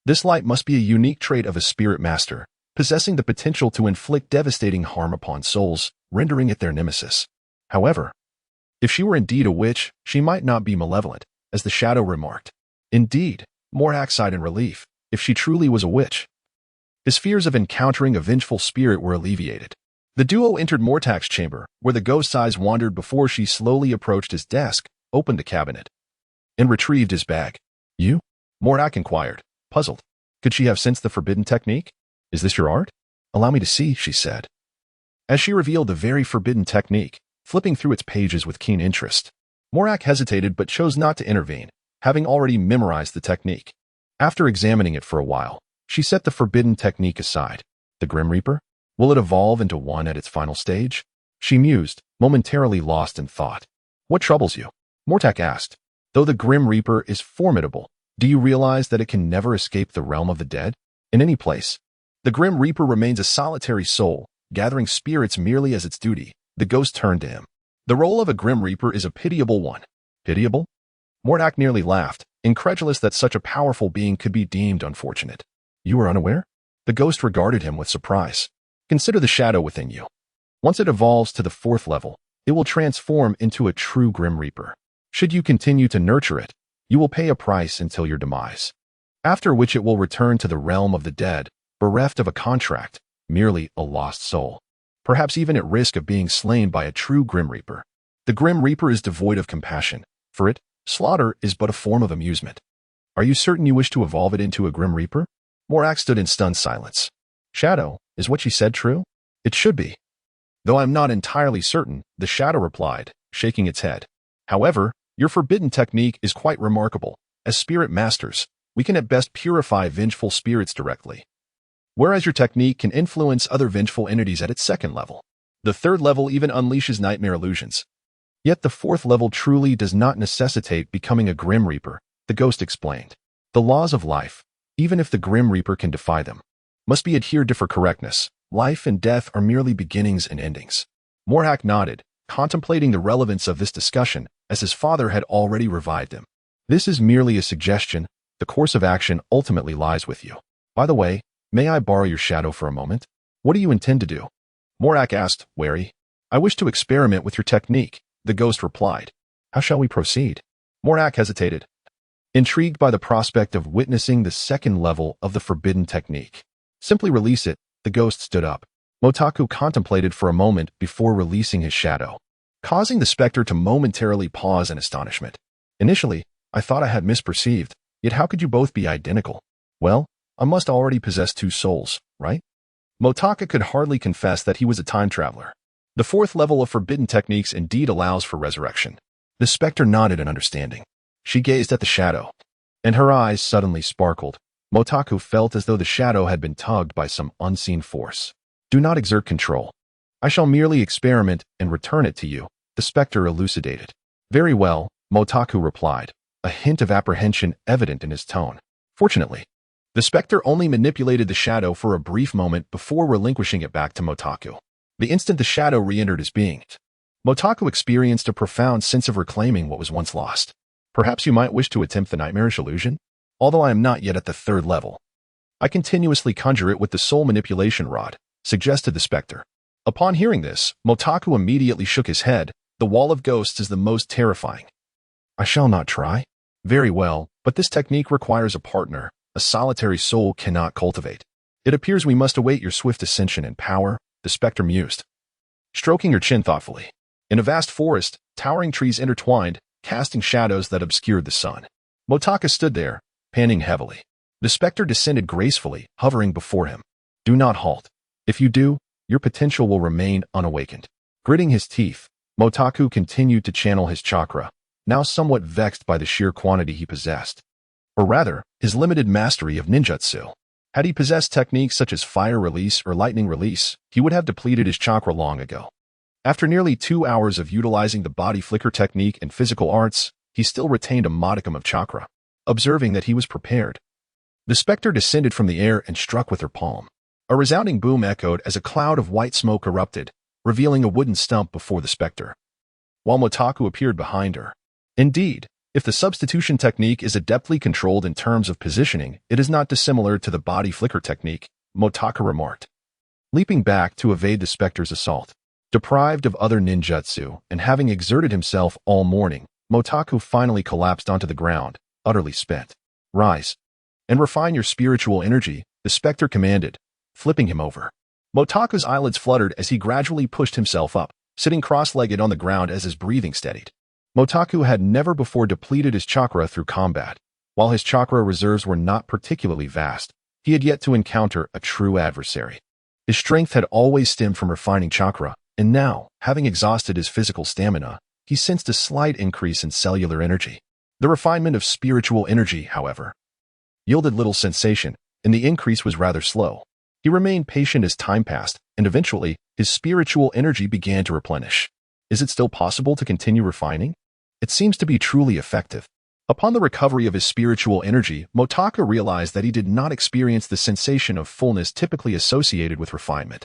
This light must be a unique trait of a spirit master, possessing the potential to inflict devastating harm upon souls, rendering it their nemesis. However, if she were indeed a witch, she might not be malevolent, as the shadow remarked. Indeed, Mornak sighed in relief, if she truly was a witch. His fears of encountering a vengeful spirit were alleviated. The duo entered Mortak's chamber, where the ghost's eyes wandered before she slowly approached his desk, opened a cabinet, and retrieved his bag. You? Mortak inquired, puzzled. Could she have sensed the forbidden technique? Is this your art? Allow me to see, she said. As she revealed the very forbidden technique, flipping through its pages with keen interest, Mortak hesitated but chose not to intervene, having already memorized the technique. After examining it for a while, she set the forbidden technique aside. The Grim Reaper? Will it evolve into one at its final stage? She mused, momentarily lost in thought. What troubles you? Mortak asked. Though the Grim Reaper is formidable, do you realize that it can never escape the realm of the dead? In any place, the Grim Reaper remains a solitary soul, gathering spirits merely as its duty. The ghost turned to him. The role of a Grim Reaper is a pitiable one. Pitiable? Mortak nearly laughed, incredulous that such a powerful being could be deemed unfortunate. You are unaware? The ghost regarded him with surprise. Consider the shadow within you. Once it evolves to the 4th level, it will transform into a true Grim Reaper. Should you continue to nurture it, you will pay a price until your demise, after which it will return to the realm of the dead, bereft of a contract, merely a lost soul, perhaps even at risk of being slain by a true Grim Reaper. The Grim Reaper is devoid of compassion. For it, slaughter is but a form of amusement. Are you certain you wish to evolve it into a Grim Reaper? Mortak stood in stunned silence. Shadow, is what she said true? It should be. Though I'm not entirely certain, the shadow replied, shaking its head. However, your forbidden technique is quite remarkable. As spirit masters, we can at best purify vengeful spirits directly, whereas your technique can influence other vengeful entities at its 2nd level. The 3rd level even unleashes nightmare illusions. Yet the 4th level truly does not necessitate becoming a Grim Reaper, the ghost explained. The laws of life, even if the Grim Reaper can defy them, must be adhered to for correctness. Life and death are merely beginnings and endings. Mortak nodded, contemplating the relevance of this discussion, as his father had already revived him. This is merely a suggestion. The course of action ultimately lies with you. By the way, may I borrow your shadow for a moment? What do you intend to do? Mortak asked, wary. I wish to experiment with your technique, the ghost replied. How shall we proceed? Mortak hesitated, intrigued by the prospect of witnessing the 2nd level of the forbidden technique. Simply release it, the ghost stood up. Motaku contemplated for a moment before releasing his shadow, causing the specter to momentarily pause in astonishment. Initially, I thought I had misperceived, yet how could you both be identical? Well, I must already possess 2 souls, right? Motaku could hardly confess that he was a time traveler. The 4th level of forbidden techniques indeed allows for resurrection. The specter nodded in understanding. She gazed at the shadow, and her eyes suddenly sparkled. Motaku felt as though the shadow had been tugged by some unseen force. Do not exert control. I shall merely experiment and return it to you, the specter elucidated. Very well, Motaku replied, a hint of apprehension evident in his tone. Fortunately, the specter only manipulated the shadow for a brief moment before relinquishing it back to Motaku. The instant the shadow re-entered his being, Motaku experienced a profound sense of reclaiming what was once lost. Perhaps you might wish to attempt the nightmarish illusion? Although I am not yet at the 3rd level, I continuously conjure it with the soul manipulation rod, suggested the specter. Upon hearing this, Motaku immediately shook his head. The wall of ghosts is the most terrifying. I shall not try. Very well, but this technique requires a partner. A solitary soul cannot cultivate. It appears we must await your swift ascension in power, the specter mused, stroking her chin thoughtfully. In a vast forest, towering trees intertwined, casting shadows that obscured the sun. Motaku stood there, panting heavily. The specter descended gracefully, hovering before him. Do not halt. If you do, your potential will remain unawakened. Gritting his teeth, Motaku continued to channel his chakra, now somewhat vexed by the sheer quantity he possessed. Or rather, his limited mastery of ninjutsu. Had he possessed techniques such as fire release or lightning release, he would have depleted his chakra long ago. After nearly 2 hours of utilizing the body flicker technique and physical arts, he still retained a modicum of chakra. Observing that he was prepared, the specter descended from the air and struck with her palm. A resounding boom echoed as a cloud of white smoke erupted, revealing a wooden stump before the specter, while Motaku appeared behind her. Indeed, if the substitution technique is adeptly controlled in terms of positioning, it is not dissimilar to the body flicker technique, Motaku remarked, leaping back to evade the specter's assault. Deprived of other ninjutsu and having exerted himself all morning, Motaku finally collapsed onto the ground, utterly spent. Rise and refine your spiritual energy, the specter commanded, flipping him over. Motaku's eyelids fluttered as he gradually pushed himself up, sitting cross-legged on the ground as his breathing steadied. Motaku had never before depleted his chakra through combat. While his chakra reserves were not particularly vast, he had yet to encounter a true adversary. His strength had always stemmed from refining chakra, and now, having exhausted his physical stamina, he sensed a slight increase in cellular energy. The refinement of spiritual energy, however, yielded little sensation, and the increase was rather slow. He remained patient as time passed, and eventually, his spiritual energy began to replenish. Is it still possible to continue refining? It seems to be truly effective. Upon the recovery of his spiritual energy, Motaku realized that he did not experience the sensation of fullness typically associated with refinement.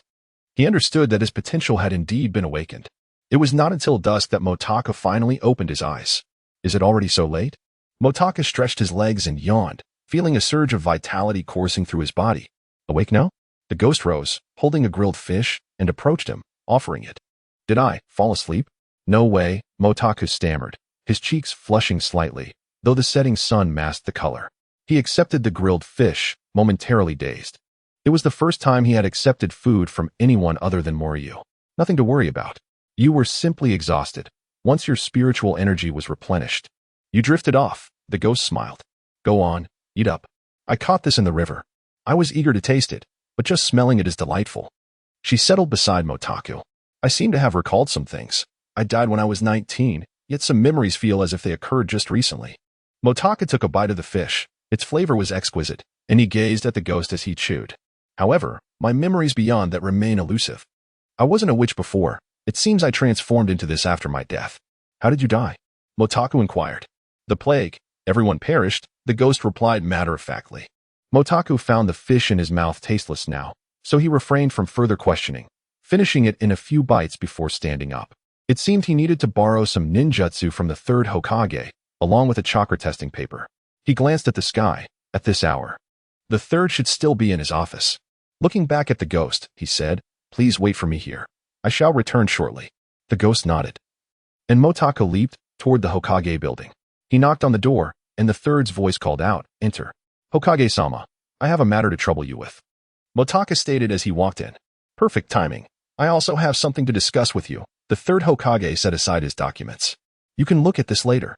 He understood that his potential had indeed been awakened. It was not until dusk that Motaku finally opened his eyes. Is it already so late? Motaku stretched his legs and yawned, feeling a surge of vitality coursing through his body. Awake now? The ghost rose, holding a grilled fish, and approached him, offering it. Did I fall asleep? No way, Motaku stammered, his cheeks flushing slightly, though the setting sun masked the color. He accepted the grilled fish, momentarily dazed. It was the first time he had accepted food from anyone other than Moryu. Nothing to worry about. You were simply exhausted. Once your spiritual energy was replenished, you drifted off, the ghost smiled. Go on, eat up. I caught this in the river. I was eager to taste it, but just smelling it is delightful. She settled beside Motaku. I seem to have recalled some things. I died when I was 19, yet some memories feel as if they occurred just recently. Motaku took a bite of the fish. Its flavor was exquisite, and he gazed at the ghost as he chewed. However, my memories beyond that remain elusive. I wasn't a witch before. It seems I transformed into this after my death. How did you die? Motaku inquired. The plague. Everyone perished, the ghost replied matter-of-factly. Motaku found the fish in his mouth tasteless now, so he refrained from further questioning, finishing it in a few bites before standing up. It seemed he needed to borrow some ninjutsu from the third Hokage, along with a chakra testing paper. He glanced at the sky. At this hour, the third should still be in his office. Looking back at the ghost, he said, Please wait for me here. I shall return shortly. The ghost nodded, and Motaku leaped toward the Hokage building. He knocked on the door, and the third's voice called out, Enter. Hokage-sama, I have a matter to trouble you with. Motaku stated as he walked in. Perfect timing. I also have something to discuss with you. The third Hokage set aside his documents. You can look at this later.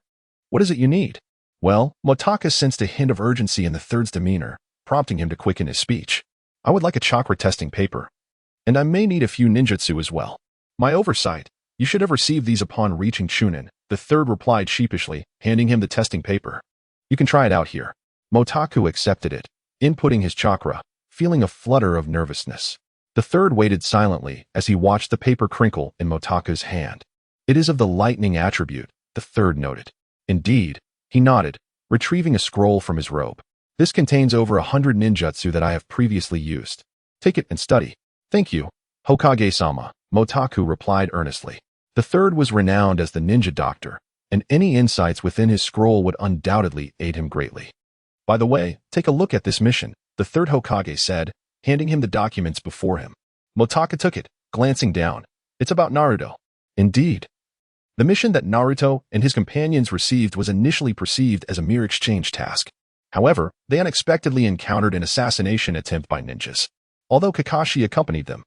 What is it you need? Well, Motaku sensed a hint of urgency in the third's demeanor, prompting him to quicken his speech. I would like a chakra testing paper. And I may need a few ninjutsu as well. My oversight. You should have received these upon reaching Chunin, the third replied sheepishly, handing him the testing paper. You can try it out here. Motaku accepted it, inputting his chakra, feeling a flutter of nervousness. The third waited silently as he watched the paper crinkle in Motaku's hand. It is of the lightning attribute, the third noted. Indeed, he nodded, retrieving a scroll from his robe. This contains over 100 ninjutsu that I have previously used. Take it and study. Thank you, Hokage-sama, Motaku replied earnestly. The third was renowned as the ninja doctor, and any insights within his scroll would undoubtedly aid him greatly. By the way, take a look at this mission, the third Hokage said, handing him the documents before him. Motaku took it, glancing down. It's about Naruto. Indeed. The mission that Naruto and his companions received was initially perceived as a mere exchange task. However, they unexpectedly encountered an assassination attempt by ninjas. Although Kakashi accompanied them,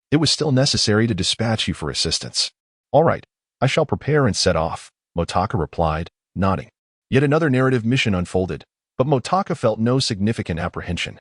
it was still necessary to dispatch you for assistance. All right, I shall prepare and set off, Motaku replied, nodding. Yet another narrative mission unfolded, but Motaku felt no significant apprehension.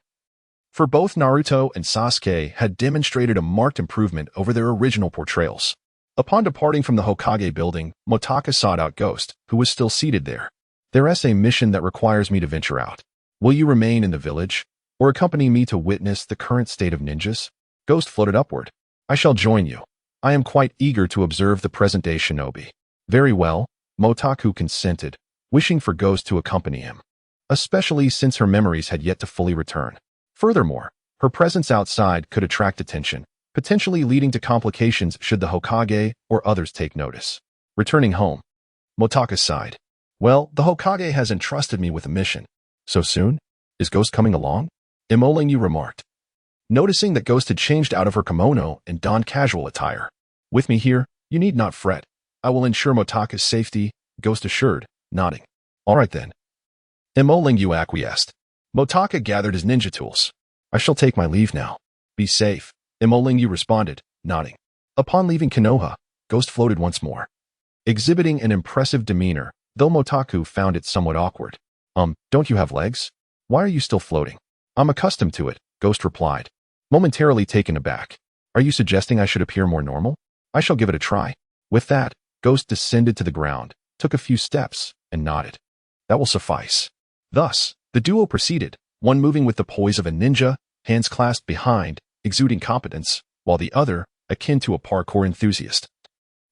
For both Naruto and Sasuke had demonstrated a marked improvement over their original portrayals. Upon departing from the Hokage building, Motakus sought out Ghost, who was still seated there. "There's a mission that requires me to venture out. Will you remain in the village, or accompany me to witness the current state of ninjas?" Ghost floated upward. "I shall join you. I am quite eager to observe the present-day shinobi." "Very well," Motaku consented, wishing for Ghost to accompany him, especially since her memories had yet to fully return. Furthermore, her presence outside could attract attention, potentially leading to complications should the Hokage or others take notice. Returning home, Motakus sighed. "Well, the Hokage has entrusted me with a mission." "So soon? Is Ghost coming along?" Imolingu remarked, noticing that Ghost had changed out of her kimono and donned casual attire. "With me here, you need not fret. I will ensure Motakus' safety," Ghost assured, nodding. "All right then." Imolingu acquiesced. Motaka gathered his ninja tools. "I shall take my leave now." "Be safe," Imolingu responded, nodding. Upon leaving Konoha, Ghost floated once more, exhibiting an impressive demeanor, though Motaku found it somewhat awkward. Don't you have legs? Why are you still floating?" "I'm accustomed to it," Ghost replied, momentarily taken aback. "Are you suggesting I should appear more normal? I shall give it a try." With that, Ghost descended to the ground, took a few steps, and nodded. "That will suffice." Thus, the duo proceeded, one moving with the poise of a ninja, hands clasped behind, exuding competence, while the other, akin to a parkour enthusiast,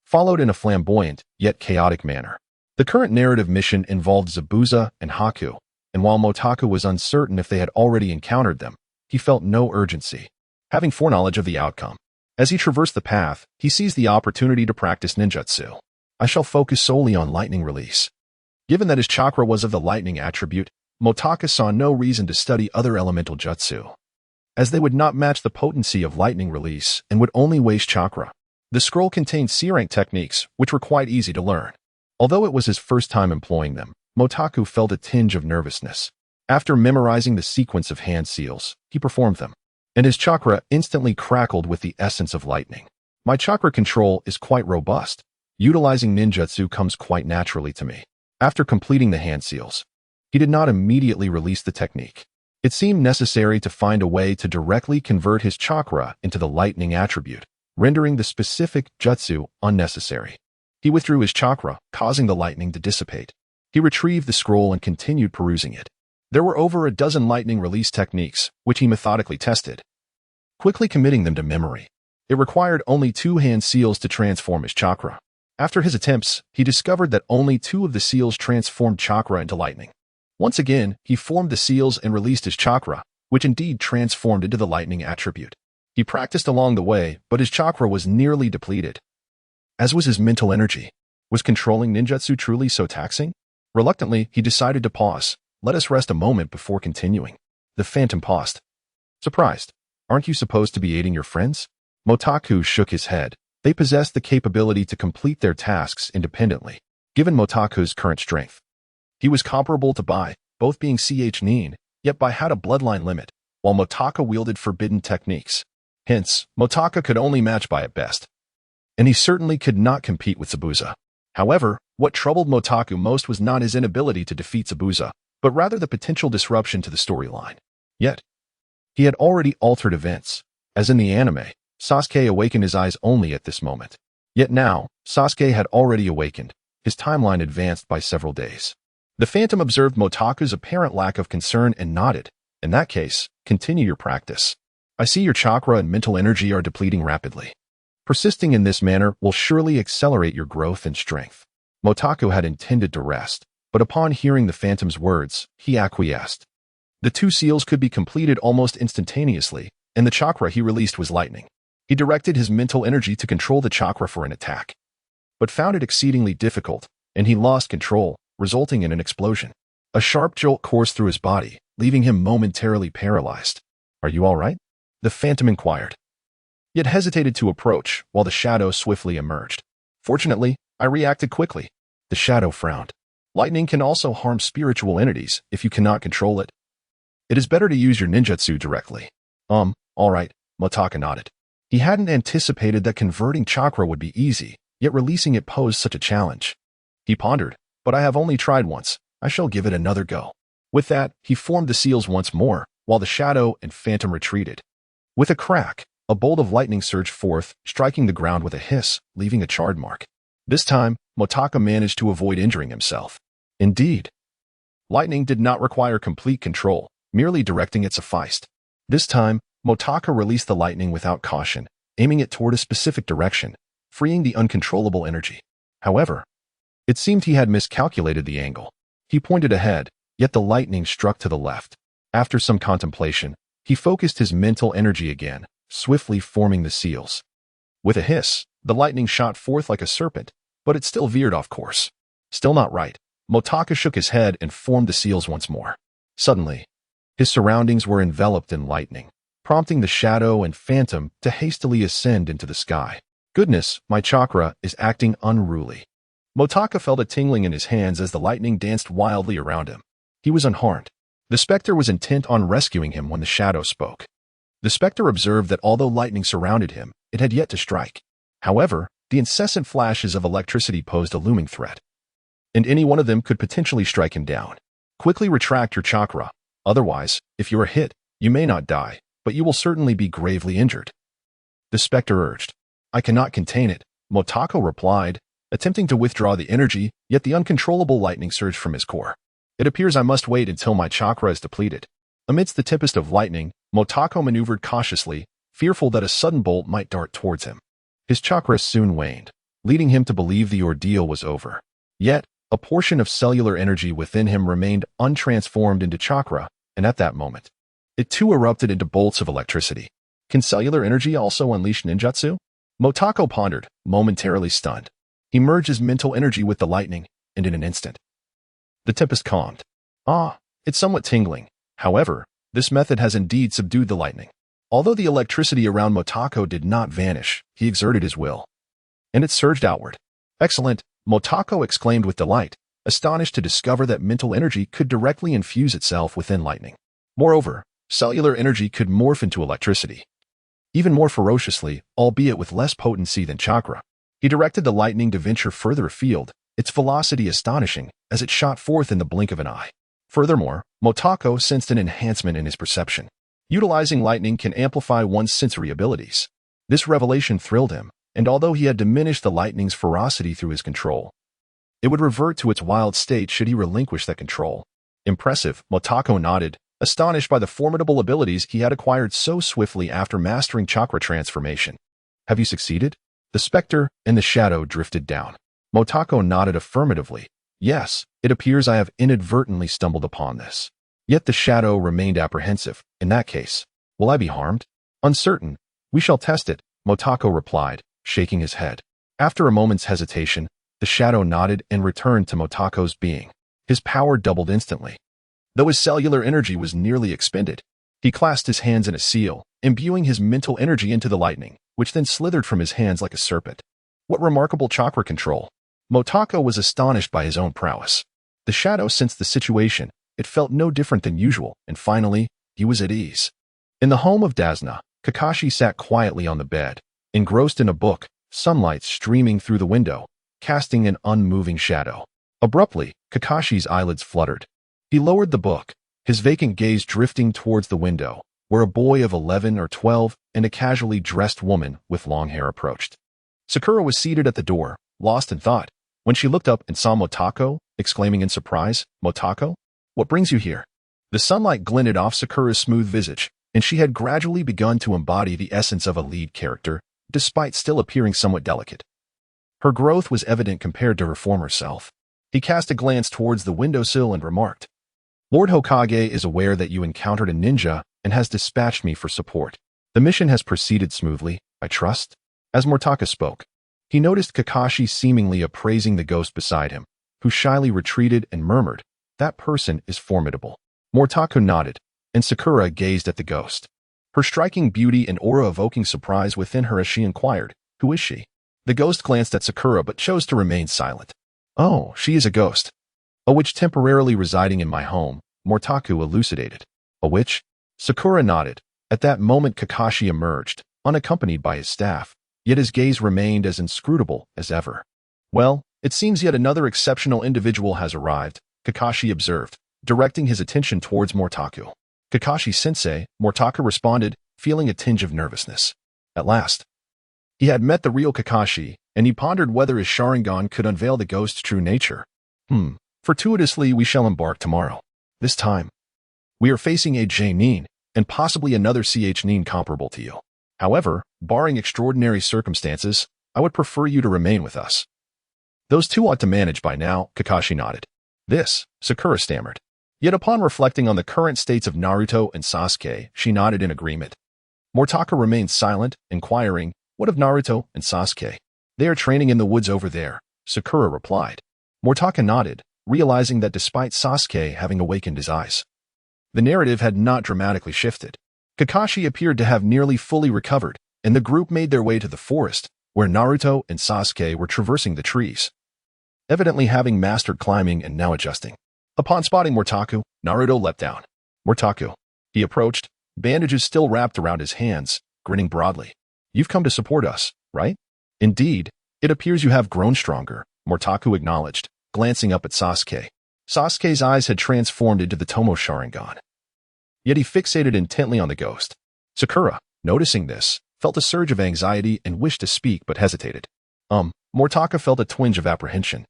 followed in a flamboyant, yet chaotic manner. The current narrative mission involved Zabuza and Haku, and while Motaku was uncertain if they had already encountered them, he felt no urgency, having foreknowledge of the outcome. As he traversed the path, he seized the opportunity to practice ninjutsu. "I shall focus solely on lightning release." Given that his chakra was of the lightning attribute, Motaku saw no reason to study other elemental jutsu, as they would not match the potency of lightning release and would only waste chakra. The scroll contained C-rank techniques, which were quite easy to learn. Although it was his first time employing them, Motaku felt a tinge of nervousness. After memorizing the sequence of hand seals, he performed them, and his chakra instantly crackled with the essence of lightning. "My chakra control is quite robust. Utilizing ninjutsu comes quite naturally to me." After completing the hand seals, he did not immediately release the technique. It seemed necessary to find a way to directly convert his chakra into the lightning attribute, rendering the specific jutsu unnecessary. He withdrew his chakra, causing the lightning to dissipate. He retrieved the scroll and continued perusing it. There were over a dozen lightning release techniques, which he methodically tested, quickly committing them to memory. It required only 2 hand seals to transform his chakra. After his attempts, he discovered that only 2 of the seals transformed chakra into lightning. Once again, he formed the seals and released his chakra, which indeed transformed into the lightning attribute. He practiced along the way, but his chakra was nearly depleted, as was his mental energy. Was controlling ninjutsu truly so taxing? Reluctantly, he decided to pause. "Let us rest a moment before continuing." The phantom paused. "Surprised? Aren't you supposed to be aiding your friends?" Motaku shook his head. They possessed the capability to complete their tasks independently, given Motaku's current strength. He was comparable to Bai, both being Nin, yet Bai had a bloodline limit, while Motaku wielded forbidden techniques. Hence, Motaku could only match Bai at best, and he certainly could not compete with Zabuza. However, what troubled Motaku most was not his inability to defeat Zabuza, but rather the potential disruption to the storyline. Yet, he had already altered events. As in the anime, Sasuke awakened his eyes only at this moment. Yet now, Sasuke had already awakened. His timeline advanced by several days. The Phantom observed Motaku's apparent lack of concern and nodded. "In that case, continue your practice. I see your chakra and mental energy are depleting rapidly. Persisting in this manner will surely accelerate your growth and strength." Motaku had intended to rest, but upon hearing the Phantom's words, he acquiesced. The 2 seals could be completed almost instantaneously, and the chakra he released was lightning. He directed his mental energy to control the chakra for an attack, but found it exceedingly difficult, and he lost control, resulting in an explosion. A sharp jolt coursed through his body, leaving him momentarily paralyzed. "Are you all right?" the Phantom inquired, yet hesitated to approach while the shadow swiftly emerged. "Fortunately, I reacted quickly." The shadow frowned. "Lightning can also harm spiritual entities if you cannot control it. It is better to use your ninjutsu directly." All right," Motaku nodded. He hadn't anticipated that converting chakra would be easy, yet releasing it posed such a challenge. He pondered, "But I have only tried once. I shall give it another go." With that, he formed the seals once more, while the shadow and phantom retreated. With a crack, a bolt of lightning surged forth, striking the ground with a hiss, leaving a charred mark. This time, Motaka managed to avoid injuring himself. Indeed, lightning did not require complete control, merely directing it sufficed. This time, Motaka released the lightning without caution, aiming it toward a specific direction, freeing the uncontrollable energy. However, it seemed he had miscalculated the angle. He pointed ahead, yet the lightning struck to the left. After some contemplation, he focused his mental energy again, swiftly forming the seals. With a hiss, the lightning shot forth like a serpent, but it still veered off course. Still not right. Motaka shook his head and formed the seals once more. Suddenly, his surroundings were enveloped in lightning, prompting the shadow and phantom to hastily ascend into the sky. Goodness, my chakra is acting unruly. Motaka felt a tingling in his hands as the lightning danced wildly around him. He was unharmed. The specter was intent on rescuing him when the shadow spoke. The specter observed that although lightning surrounded him, it had yet to strike. However, the incessant flashes of electricity posed a looming threat, and any one of them could potentially strike him down. Quickly retract your chakra. Otherwise, if you are hit, you may not die, but you will certainly be gravely injured. The specter urged. I cannot contain it, Motako replied, attempting to withdraw the energy, yet the uncontrollable lightning surged from his core. It appears I must wait until my chakra is depleted. Amidst the tempest of lightning, Motako maneuvered cautiously, fearful that a sudden bolt might dart towards him. His chakra soon waned, leading him to believe the ordeal was over. Yet, a portion of cellular energy within him remained untransformed into chakra, and at that moment, it too erupted into bolts of electricity. Can cellular energy also unleash ninjutsu? Motako pondered, momentarily stunned. He merged his mental energy with the lightning, and in an instant, the tempest calmed. It's somewhat tingling. However, this method has indeed subdued the lightning. Although the electricity around Motako did not vanish, he exerted his will, and it surged outward. Excellent, Motako exclaimed with delight, astonished to discover that mental energy could directly infuse itself within lightning. Moreover, cellular energy could morph into electricity, even more ferociously, albeit with less potency than chakra. He directed the lightning to venture further afield, its velocity astonishing as it shot forth in the blink of an eye. Furthermore, Motako sensed an enhancement in his perception. Utilizing lightning can amplify one's sensory abilities. This revelation thrilled him, and although he had diminished the lightning's ferocity through his control, it would revert to its wild state should he relinquish that control. Impressive, Motako nodded, astonished by the formidable abilities he had acquired so swiftly after mastering chakra transformation. Have you succeeded? The specter and the shadow drifted down. Motako nodded affirmatively. Yes, it appears I have inadvertently stumbled upon this. Yet the shadow remained apprehensive. In that case, will I be harmed? Uncertain. We shall test it, Motako replied, shaking his head. After a moment's hesitation, the shadow nodded and returned to Motako's being. His power doubled instantly. Though his cellular energy was nearly expended, he clasped his hands in a seal, imbuing his mental energy into the lightning, which then slithered from his hands like a serpent. What remarkable chakra control! Motako was astonished by his own prowess. The shadow sensed the situation. It felt no different than usual, and finally, he was at ease. In the home of Dasna, Kakashi sat quietly on the bed, engrossed in a book, sunlight streaming through the window, casting an unmoving shadow. Abruptly, Kakashi's eyelids fluttered. He lowered the book, his vacant gaze drifting towards the window, where a boy of 11 or 12 and a casually dressed woman with long hair approached. Sakura was seated at the door, lost in thought. When she looked up and saw Motako, exclaiming in surprise, "Motako? What brings you here?" The sunlight glinted off Sakura's smooth visage, and she had gradually begun to embody the essence of a lead character, despite still appearing somewhat delicate. Her growth was evident compared to her former self. He cast a glance towards the windowsill and remarked, "Lord Hokage is aware that you encountered a ninja and has dispatched me for support. The mission has proceeded smoothly, I trust?" As Motaka spoke, he noticed Kakashi seemingly appraising the ghost beside him, who shyly retreated and murmured, "That person is formidable." Motaka nodded, and Sakura gazed at the ghost, her striking beauty and aura evoking surprise within her as she inquired, "Who is she?" The ghost glanced at Sakura but chose to remain silent. "Oh, she is a ghost. A witch temporarily residing in my home," Motaku elucidated. "A witch?" Sakura nodded. At that moment Kakashi emerged, unaccompanied by his staff, yet his gaze remained as inscrutable as ever. "Well, it seems yet another exceptional individual has arrived," Kakashi observed, directing his attention towards Motaku. Kakashi-sensei, Motaku responded, feeling a tinge of nervousness. At last, he had met the real Kakashi, and he pondered whether his Sharingan could unveil the ghost's true nature. Fortuitously, we shall embark tomorrow. This time, we are facing a J Nin, and possibly another CH Nin comparable to you. However, barring extraordinary circumstances, I would prefer you to remain with us. Those two ought to manage by now, Kakashi nodded. This, Sakura stammered. Yet upon reflecting on the current states of Naruto and Sasuke, she nodded in agreement. Motaku remained silent, inquiring, what of Naruto and Sasuke? They are training in the woods over there, Sakura replied. Motaku nodded, realizing that despite Sasuke having awakened his eyes, the narrative had not dramatically shifted. Kakashi appeared to have nearly fully recovered, and the group made their way to the forest, where Naruto and Sasuke were traversing the trees, evidently having mastered climbing and now adjusting. Upon spotting Motaku, Naruto leapt down. Motaku. He approached, bandages still wrapped around his hands, grinning broadly. You've come to support us, right? Indeed, it appears you have grown stronger, Motaku acknowledged, glancing up at Sasuke. Sasuke's eyes had transformed into the Tomo Sharingan. Yet he fixated intently on the ghost. Sakura, noticing this, felt a surge of anxiety and wished to speak but hesitated. Motaku felt a twinge of apprehension,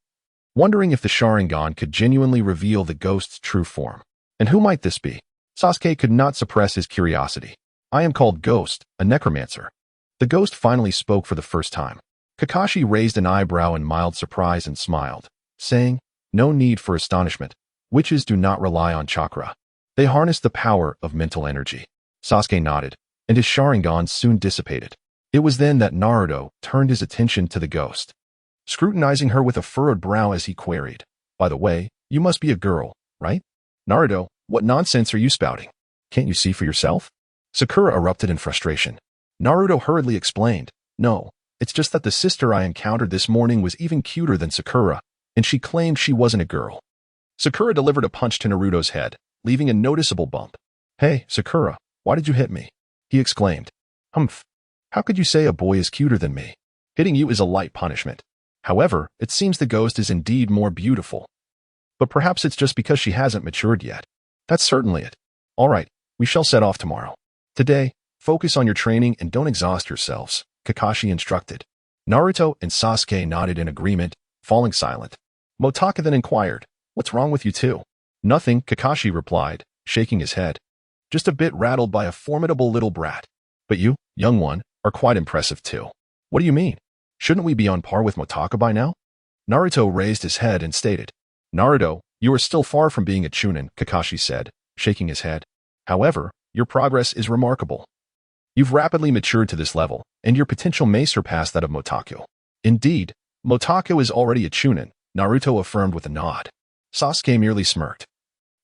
wondering if the Sharingan could genuinely reveal the ghost's true form. And who might this be? Sasuke could not suppress his curiosity. I am called Ghost, a necromancer. The ghost finally spoke for the first time. Kakashi raised an eyebrow in mild surprise and smiled, saying, no need for astonishment. Witches do not rely on chakra. They harness the power of mental energy. Sasuke nodded, and his Sharingan soon dissipated. It was then that Naruto turned his attention to the ghost, scrutinizing her with a furrowed brow as he queried, by the way, you must be a girl, right? Naruto, what nonsense are you spouting? Can't you see for yourself? Sakura erupted in frustration. Naruto hurriedly explained, no, it's just that the sister I encountered this morning was even cuter than Sakura, and she claimed she wasn't a girl. Sakura delivered a punch to Naruto's head, leaving a noticeable bump. Hey, Sakura, why did you hit me? He exclaimed. Humph. How could you say a boy is cuter than me? Hitting you is a light punishment. However, it seems the ghost is indeed more beautiful. But perhaps it's just because she hasn't matured yet. That's certainly it. All right, we shall set off tomorrow. Today, focus on your training and don't exhaust yourselves, Kakashi instructed. Naruto and Sasuke nodded in agreement, falling silent. Motaku then inquired, what's wrong with you two? Nothing, Kakashi replied, shaking his head. Just a bit rattled by a formidable little brat. But you, young one, are quite impressive too. What do you mean? Shouldn't we be on par with Motaku by now? Naruto raised his head and stated, Naruto, you are still far from being a Chunin, Kakashi said, shaking his head. However, your progress is remarkable. You've rapidly matured to this level, and your potential may surpass that of Motaku. Indeed, Motaku is already a Chunin, Naruto affirmed with a nod. Sasuke merely smirked,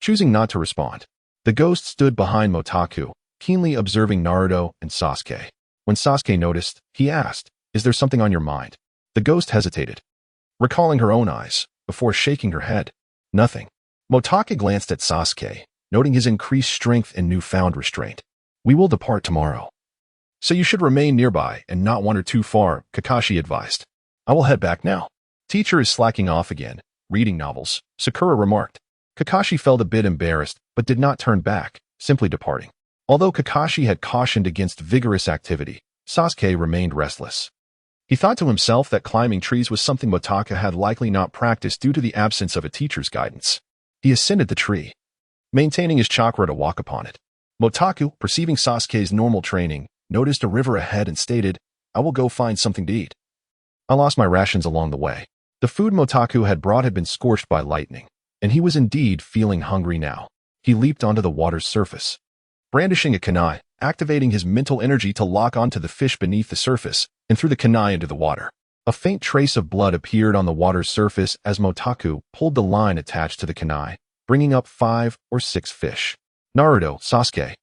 choosing not to respond. The ghost stood behind Motaku, keenly observing Naruto and Sasuke. When Sasuke noticed, he asked, is there something on your mind? The ghost hesitated, recalling her own eyes, before shaking her head. Nothing. Motaku glanced at Sasuke, noting his increased strength and newfound restraint. We will depart tomorrow. So you should remain nearby and not wander too far, Kakashi advised. I will head back now. Teacher is slacking off again, reading novels, Sakura remarked. Kakashi felt a bit embarrassed, but did not turn back, simply departing. Although Kakashi had cautioned against vigorous activity, Sasuke remained restless. He thought to himself that climbing trees was something Motaku had likely not practiced due to the absence of a teacher's guidance. He ascended the tree, maintaining his chakra to walk upon it. Motaku, perceiving Sasuke's normal training, noticed a river ahead and stated, I will go find something to eat. I lost my rations along the way. The food Motaku had brought had been scorched by lightning, and he was indeed feeling hungry now. He leaped onto the water's surface, brandishing a kunai, activating his mental energy to lock onto the fish beneath the surface, and threw the kunai into the water. A faint trace of blood appeared on the water's surface as Motaku pulled the line attached to the kunai, bringing up 5 or 6 fish. Naruto, Sasuke,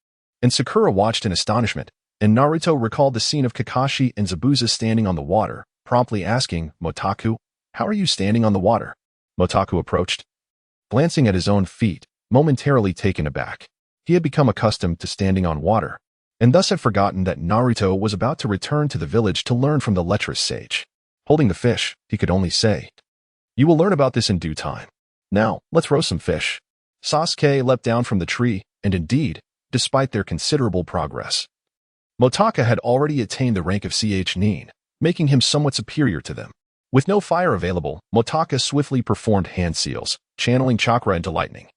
and Sakura watched in astonishment, and Naruto recalled the scene of Kakashi and Zabuza standing on the water, promptly asking, Motaku, how are you standing on the water? Motaku approached, glancing at his own feet, momentarily taken aback. He had become accustomed to standing on water, and thus had forgotten that Naruto was about to return to the village to learn from the lecherous sage. Holding the fish, he could only say, you will learn about this in due time. Now, let's roast some fish. Sasuke leapt down from the tree, and indeed, despite their considerable progress. Motaka had already attained the rank of CH Nin, making him somewhat superior to them. With no fire available, Motaka swiftly performed hand seals, channeling chakra into lightning,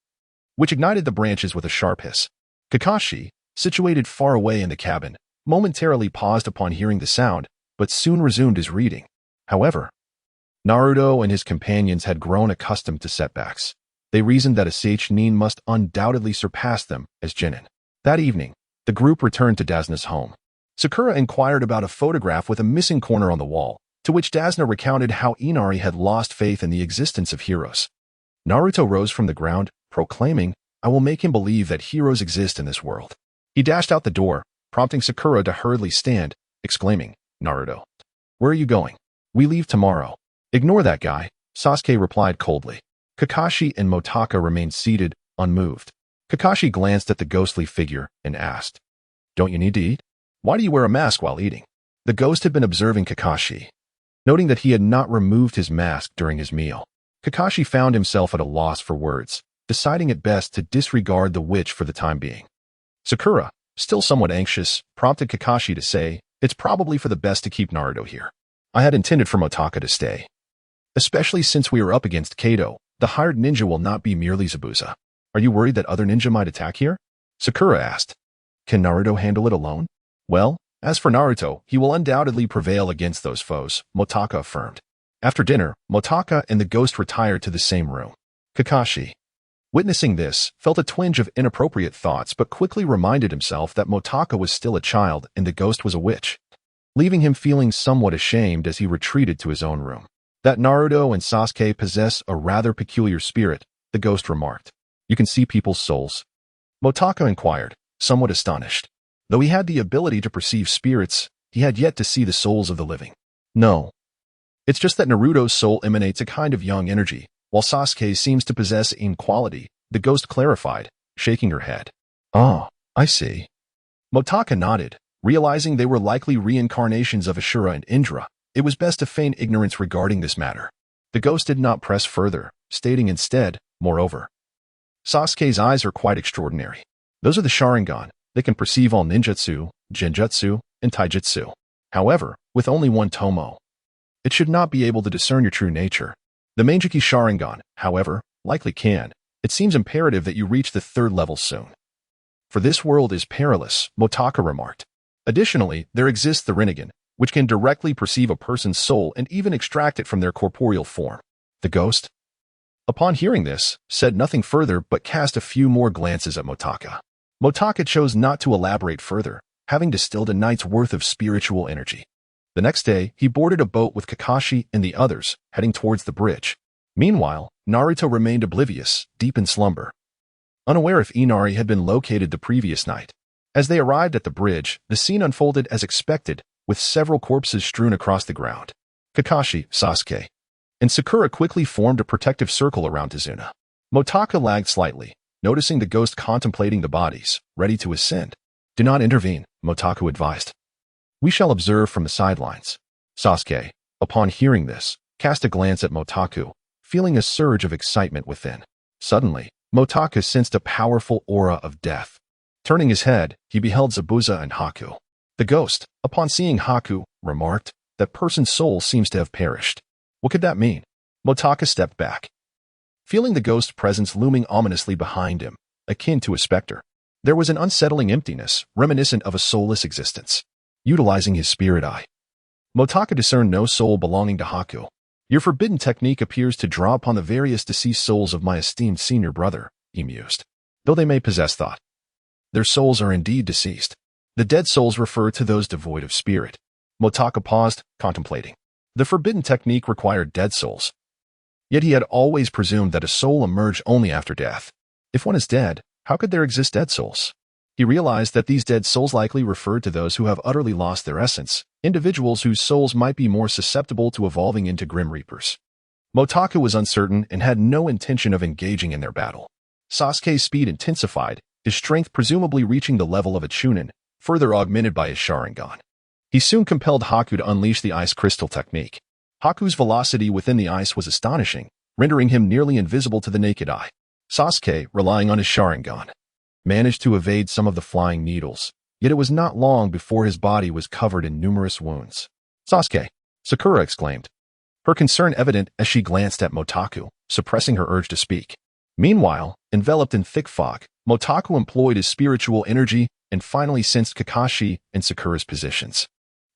which ignited the branches with a sharp hiss. Kakashi, situated far away in the cabin, momentarily paused upon hearing the sound, but soon resumed his reading. However, Naruto and his companions had grown accustomed to setbacks. They reasoned that a Sage Nin must undoubtedly surpass them as Genin. That evening, the group returned to Dazna's home. Sakura inquired about a photograph with a missing corner on the wall, to which Dazna recounted how Inari had lost faith in the existence of heroes. Naruto rose from the ground, proclaiming, "I will make him believe that heroes exist in this world." He dashed out the door, prompting Sakura to hurriedly stand, exclaiming, "Naruto, where are you going? We leave tomorrow." "Ignore that guy," Sasuke replied coldly. Kakashi and Motaka remained seated, unmoved. Kakashi glanced at the ghostly figure and asked, "Don't you need to eat? Why do you wear a mask while eating?" The ghost had been observing Kakashi, noting that he had not removed his mask during his meal. Kakashi found himself at a loss for words, deciding it best to disregard the witch for the time being. Sakura, still somewhat anxious, prompted Kakashi to say, "It's probably for the best to keep Naruto here. I had intended for Motaka to stay. Especially since we are up against Kado, the hired ninja will not be merely Zabuza. Are you worried that other ninja might attack here?" Sakura asked. "Can Naruto handle it alone?" "Well, as for Naruto, he will undoubtedly prevail against those foes," Motaka affirmed. After dinner, Motaka and the ghost retired to the same room. Kakashi, witnessing this, felt a twinge of inappropriate thoughts but quickly reminded himself that Motaka was still a child and the ghost was a witch, leaving him feeling somewhat ashamed as he retreated to his own room. "That Naruto and Sasuke possess a rather peculiar spirit," the ghost remarked. "You can see people's souls?" Motaka inquired, somewhat astonished. Though he had the ability to perceive spirits, he had yet to see the souls of the living. "No. It's just that Naruto's soul emanates a kind of young energy, while Sasuke seems to possess quality," the ghost clarified, shaking her head. "Oh, I see." Motaka nodded, realizing they were likely reincarnations of Ashura and Indra. It was best to feign ignorance regarding this matter. The ghost did not press further, stating instead, "Moreover, Sasuke's eyes are quite extraordinary. Those are the Sharingan. They can perceive all ninjutsu, genjutsu, and taijutsu. However, with only one tomo, it should not be able to discern your true nature. The Manjiki Sharingan, however, likely can. It seems imperative that you reach the third level soon." "For this world is perilous," Motaka remarked. Additionally, there exists the Rinnegan, which can directly perceive a person's soul and even extract it from their corporeal form. The ghost, upon hearing this, said nothing further but cast a few more glances at Motaka. Motaka chose not to elaborate further, having distilled a night's worth of spiritual energy. The next day, he boarded a boat with Kakashi and the others, heading towards the bridge. Meanwhile, Naruto remained oblivious, deep in slumber, unaware if Inari had been located the previous night. As they arrived at the bridge, the scene unfolded as expected, with several corpses strewn across the ground. Kakashi, Sasuke, and Sakura quickly formed a protective circle around Tazuna. Motaka lagged slightly, noticing the ghost contemplating the bodies, ready to ascend. "Do not intervene," Motaku advised. "We shall observe from the sidelines." Sasuke, upon hearing this, cast a glance at Motaku, feeling a surge of excitement within. Suddenly, Motaku sensed a powerful aura of death. Turning his head, he beheld Zabuza and Haku. The ghost, upon seeing Haku, remarked, "That person's soul seems to have perished. What could that mean?" Motaka stepped back, feeling the ghost's presence looming ominously behind him, akin to a specter. There was an unsettling emptiness, reminiscent of a soulless existence. Utilizing his spirit eye, Motaka discerned no soul belonging to Haku. "Your forbidden technique appears to draw upon the various deceased souls of my esteemed senior brother," he mused. "Though they may possess thought, their souls are indeed deceased. The dead souls refer to those devoid of spirit." Motaka paused, contemplating. The forbidden technique required dead souls. Yet he had always presumed that a soul emerged only after death. If one is dead, how could there exist dead souls? He realized that these dead souls likely referred to those who have utterly lost their essence, individuals whose souls might be more susceptible to evolving into Grim Reapers. Motaku was uncertain and had no intention of engaging in their battle. Sasuke's speed intensified, his strength presumably reaching the level of a Chunin, further augmented by his Sharingan. He soon compelled Haku to unleash the ice crystal technique. Haku's velocity within the ice was astonishing, rendering him nearly invisible to the naked eye. Sasuke, relying on his Sharingan, managed to evade some of the flying needles, yet it was not long before his body was covered in numerous wounds. "Sasuke!" Sakura exclaimed, her concern evident as she glanced at Motaku, suppressing her urge to speak. Meanwhile, enveloped in thick fog, Motaku employed his spiritual energy and finally sensed Kakashi and Sakura's positions.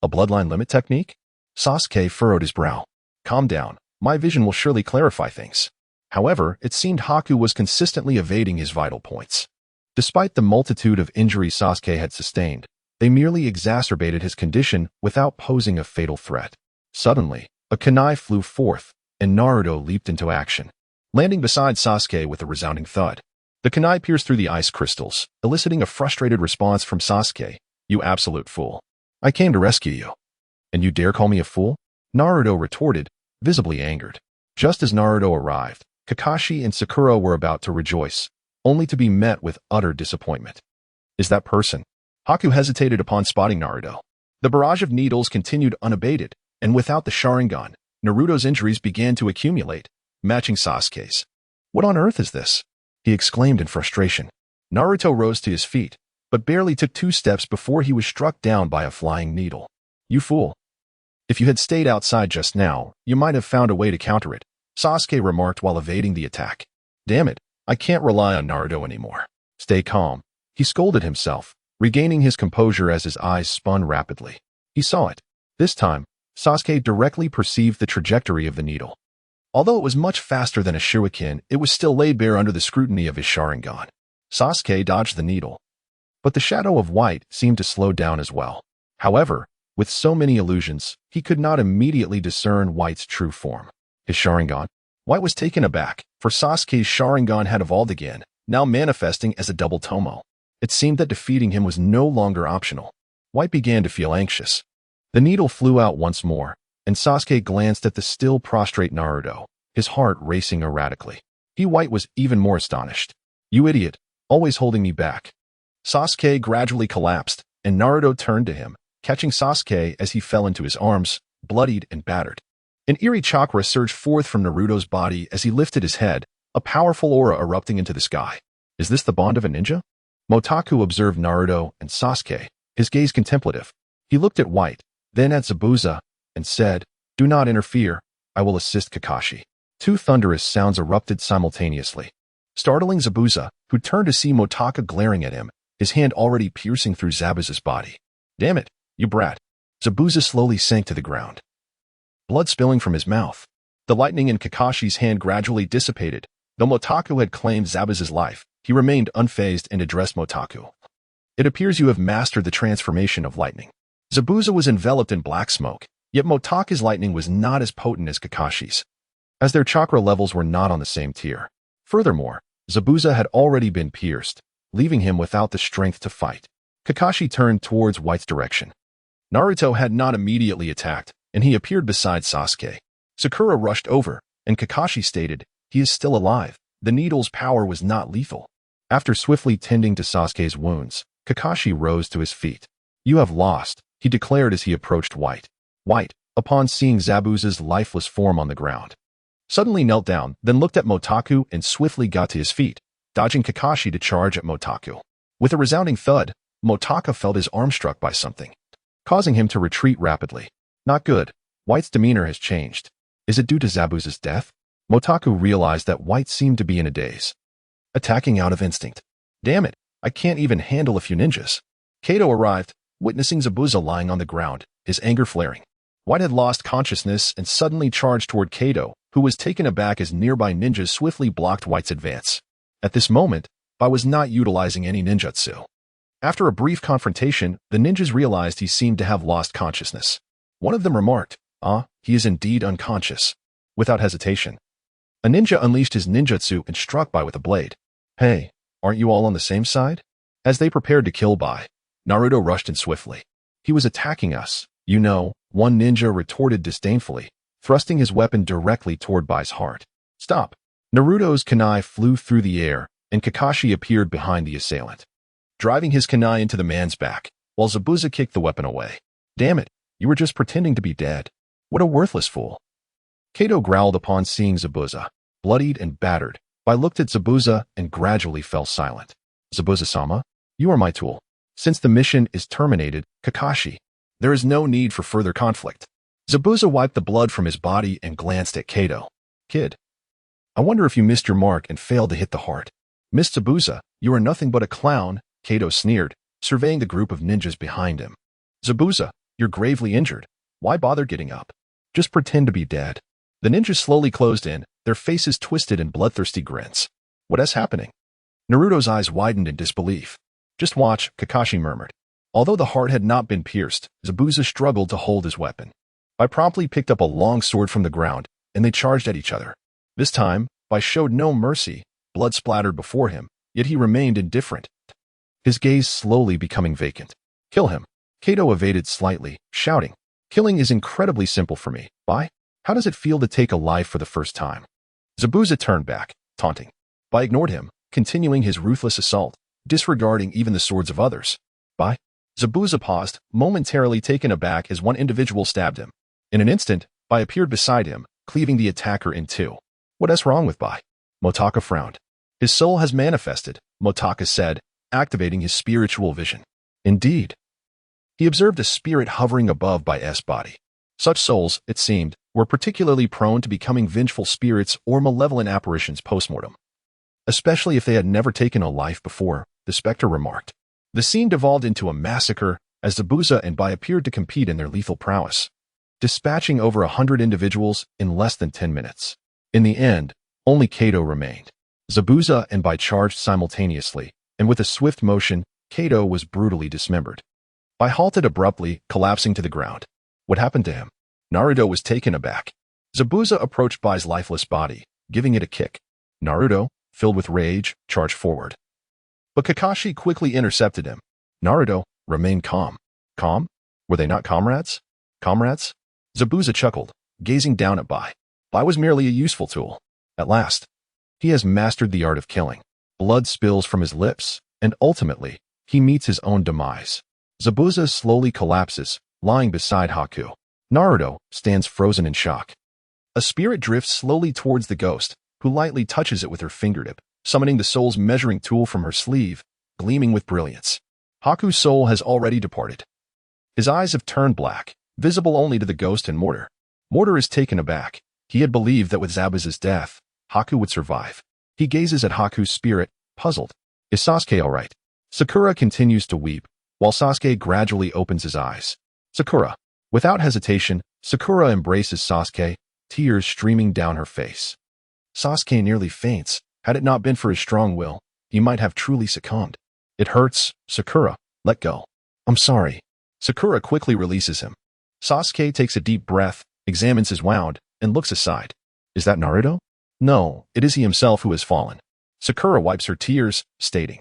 A bloodline limit technique? Sasuke furrowed his brow. "Calm down. My vision will surely clarify things." However, it seemed Haku was consistently evading his vital points. Despite the multitude of injuries Sasuke had sustained, they merely exacerbated his condition without posing a fatal threat. Suddenly, a kunai flew forth, and Naruto leaped into action, landing beside Sasuke with a resounding thud. The kunai pierced through the ice crystals, eliciting a frustrated response from Sasuke. "You absolute fool. I came to rescue you. And you dare call me a fool?" Naruto retorted, visibly angered. Just as Naruto arrived, Kakashi and Sakura were about to rejoice, only to be met with utter disappointment. "Is that person?" Haku hesitated upon spotting Naruto. The barrage of needles continued unabated, and without the Sharingan, Naruto's injuries began to accumulate, matching Sasuke's. "What on earth is this?" he exclaimed in frustration. Naruto rose to his feet, but barely took 2 steps before he was struck down by a flying needle. "You fool. If you had stayed outside just now, you might have found a way to counter it," Sasuke remarked while evading the attack. "Damn it, I can't rely on Naruto anymore." "Stay calm," he scolded himself, regaining his composure as his eyes spun rapidly. He saw it. This time, Sasuke directly perceived the trajectory of the needle. Although it was much faster than a shuriken, it was still laid bare under the scrutiny of his Sharingan. Sasuke dodged the needle, but the shadow of white seemed to slow down as well. However, with so many illusions, he could not immediately discern White's true form. His Sharingan? White was taken aback, for Sasuke's Sharingan had evolved again, now manifesting as a double tomo. It seemed that defeating him was no longer optional. White began to feel anxious. The needle flew out once more, and Sasuke glanced at the still prostrate Naruto, his heart racing erratically. White was even more astonished. "You idiot, always holding me back." Sasuke gradually collapsed, and Naruto turned to him, catching Sasuke as he fell into his arms, bloodied and battered. An eerie chakra surged forth from Naruto's body as he lifted his head, a powerful aura erupting into the sky. "Is this the bond of a ninja?" Motaku observed Naruto and Sasuke, his gaze contemplative. He looked at White, then at Zabuza, and said, "Do not interfere, I will assist Kakashi." 2 thunderous sounds erupted simultaneously, startling Zabuza, who turned to see Motaku glaring at him, his hand already piercing through Zabuza's body. "Damn it, you brat." Zabuza slowly sank to the ground, blood spilling from his mouth. The lightning in Kakashi's hand gradually dissipated. Though Motaku had claimed Zabuza's life, he remained unfazed and addressed Motaku. "It appears you have mastered the transformation of lightning." Zabuza was enveloped in black smoke, yet Motaku's lightning was not as potent as Kakashi's, as their chakra levels were not on the same tier. Furthermore, Zabuza had already been pierced, leaving him without the strength to fight. Kakashi turned towards White's direction. Naruto had not immediately attacked, and he appeared beside Sasuke. Sakura rushed over, and Kakashi stated, "He is still alive. The needle's power was not lethal." After swiftly tending to Sasuke's wounds, Kakashi rose to his feet. "You have lost," he declared as he approached White. White, upon seeing Zabuza's lifeless form on the ground, suddenly knelt down, then looked at Motaku and swiftly got to his feet, dodging Kakashi to charge at Motaku. With a resounding thud, Motaku felt his arm struck by something, causing him to retreat rapidly. Not good. White's demeanor has changed. Is it due to Zabuza's death? Motaku realized that White seemed to be in a daze, attacking out of instinct. "Damn it, I can't even handle a few ninjas." Kato arrived, witnessing Zabuza lying on the ground, his anger flaring. White had lost consciousness and suddenly charged toward Kato, who was taken aback as nearby ninjas swiftly blocked White's advance. At this moment, Bai was not utilizing any ninjutsu. After a brief confrontation, the ninjas realized he seemed to have lost consciousness. One of them remarked, he is indeed unconscious." Without hesitation, a ninja unleashed his ninjutsu and struck Bai with a blade. "Hey, aren't you all on the same side?" As they prepared to kill Bai, Naruto rushed in swiftly. "He was attacking us, you know," one ninja retorted disdainfully, thrusting his weapon directly toward Bai's heart. "Stop." Naruto's kunai flew through the air, and Kakashi appeared behind the assailant, driving his kunai into the man's back, while Zabuza kicked the weapon away. "Damn it, you were just pretending to be dead. What a worthless fool." Kato growled upon seeing Zabuza, bloodied and battered. Bai looked at Zabuza and gradually fell silent. Zabuza-sama, you are my tool. Since the mission is terminated, Kakashi, there is no need for further conflict. Zabuza wiped the blood from his body and glanced at Kato. Kid, I wonder if you missed your mark and failed to hit the heart. Miss Zabuza, you are nothing but a clown, Kato sneered, surveying the group of ninjas behind him. Zabuza, you're gravely injured. Why bother getting up? Just pretend to be dead. The ninjas slowly closed in, their faces twisted in bloodthirsty grins. What is happening? Naruto's eyes widened in disbelief. Just watch, Kakashi murmured. Although the heart had not been pierced, Zabuza struggled to hold his weapon. Bai promptly picked up a long sword from the ground, and they charged at each other. This time, Bai showed no mercy. Blood splattered before him, yet he remained indifferent, his gaze slowly becoming vacant. Kill him. Kato evaded slightly, shouting, Killing is incredibly simple for me. Bai, how does it feel to take a life for the first time? Zabuza turned back, taunting. Bai ignored him, continuing his ruthless assault, disregarding even the swords of others. Bai? Zabuza paused, momentarily taken aback as one individual stabbed him. In an instant, Bai appeared beside him, cleaving the attacker in two. What is wrong with Bai? Motaka frowned. His soul has manifested, Motaka said, activating his spiritual vision. Indeed. He observed a spirit hovering above Bai's body. Such souls, it seemed, were particularly prone to becoming vengeful spirits or malevolent apparitions post-mortem. Especially if they had never taken a life before, the specter remarked. The scene devolved into a massacre as Zabuza and Bai appeared to compete in their lethal prowess, dispatching over 100 individuals in less than 10 minutes. In the end, only Kato remained. Zabuza and Bai charged simultaneously, and with a swift motion, Kato was brutally dismembered. Bai halted abruptly, collapsing to the ground. What happened to him? Naruto was taken aback. Zabuza approached Bai's lifeless body, giving it a kick. Naruto, filled with rage, charged forward. But Kakashi quickly intercepted him. Naruto, remain calm. Calm? Were they not comrades? Comrades? Zabuza chuckled, gazing down at Bai. Bai was merely a useful tool. At last, he has mastered the art of killing. Blood spills from his lips, and ultimately, he meets his own demise. Zabuza slowly collapses, lying beside Haku. Naruto stands frozen in shock. A spirit drifts slowly towards the ghost, who lightly touches it with her fingertip, summoning the soul's measuring tool from her sleeve, gleaming with brilliance. Haku's soul has already departed. His eyes have turned black, visible only to the ghost and Mortar. Mortar is taken aback. He had believed that with Zabuza's death, Haku would survive. He gazes at Haku's spirit, puzzled. Is Sasuke all right? Sakura continues to weep, while Sasuke gradually opens his eyes. Sakura. Without hesitation, Sakura embraces Sasuke, tears streaming down her face. Sasuke nearly faints. Had it not been for his strong will, he might have truly succumbed. It hurts, Sakura. Let go. I'm sorry. Sakura quickly releases him. Sasuke takes a deep breath, examines his wound, and looks aside. Is that Naruto? No, it is he himself who has fallen. Sakura wipes her tears, stating,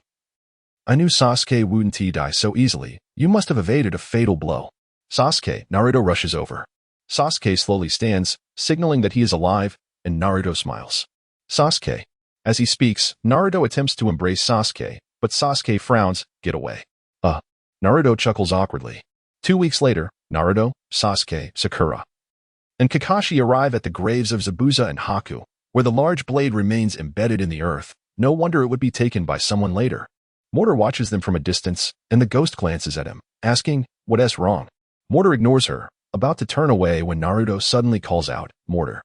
I knew Sasuke wouldn't die so easily. You must have evaded a fatal blow. Sasuke, Naruto rushes over. Sasuke slowly stands, signaling that he is alive, and Naruto smiles. Sasuke. As he speaks, Naruto attempts to embrace Sasuke, but Sasuke frowns, get away. Naruto chuckles awkwardly. 2 weeks later, Naruto, Sasuke, Sakura, and Kakashi arrive at the graves of Zabuza and Haku, where the large blade remains embedded in the earth. No wonder it would be taken by someone later. Mortar watches them from a distance, and the ghost glances at him, asking, what's wrong? Mortar ignores her, about to turn away when Naruto suddenly calls out, Mortar.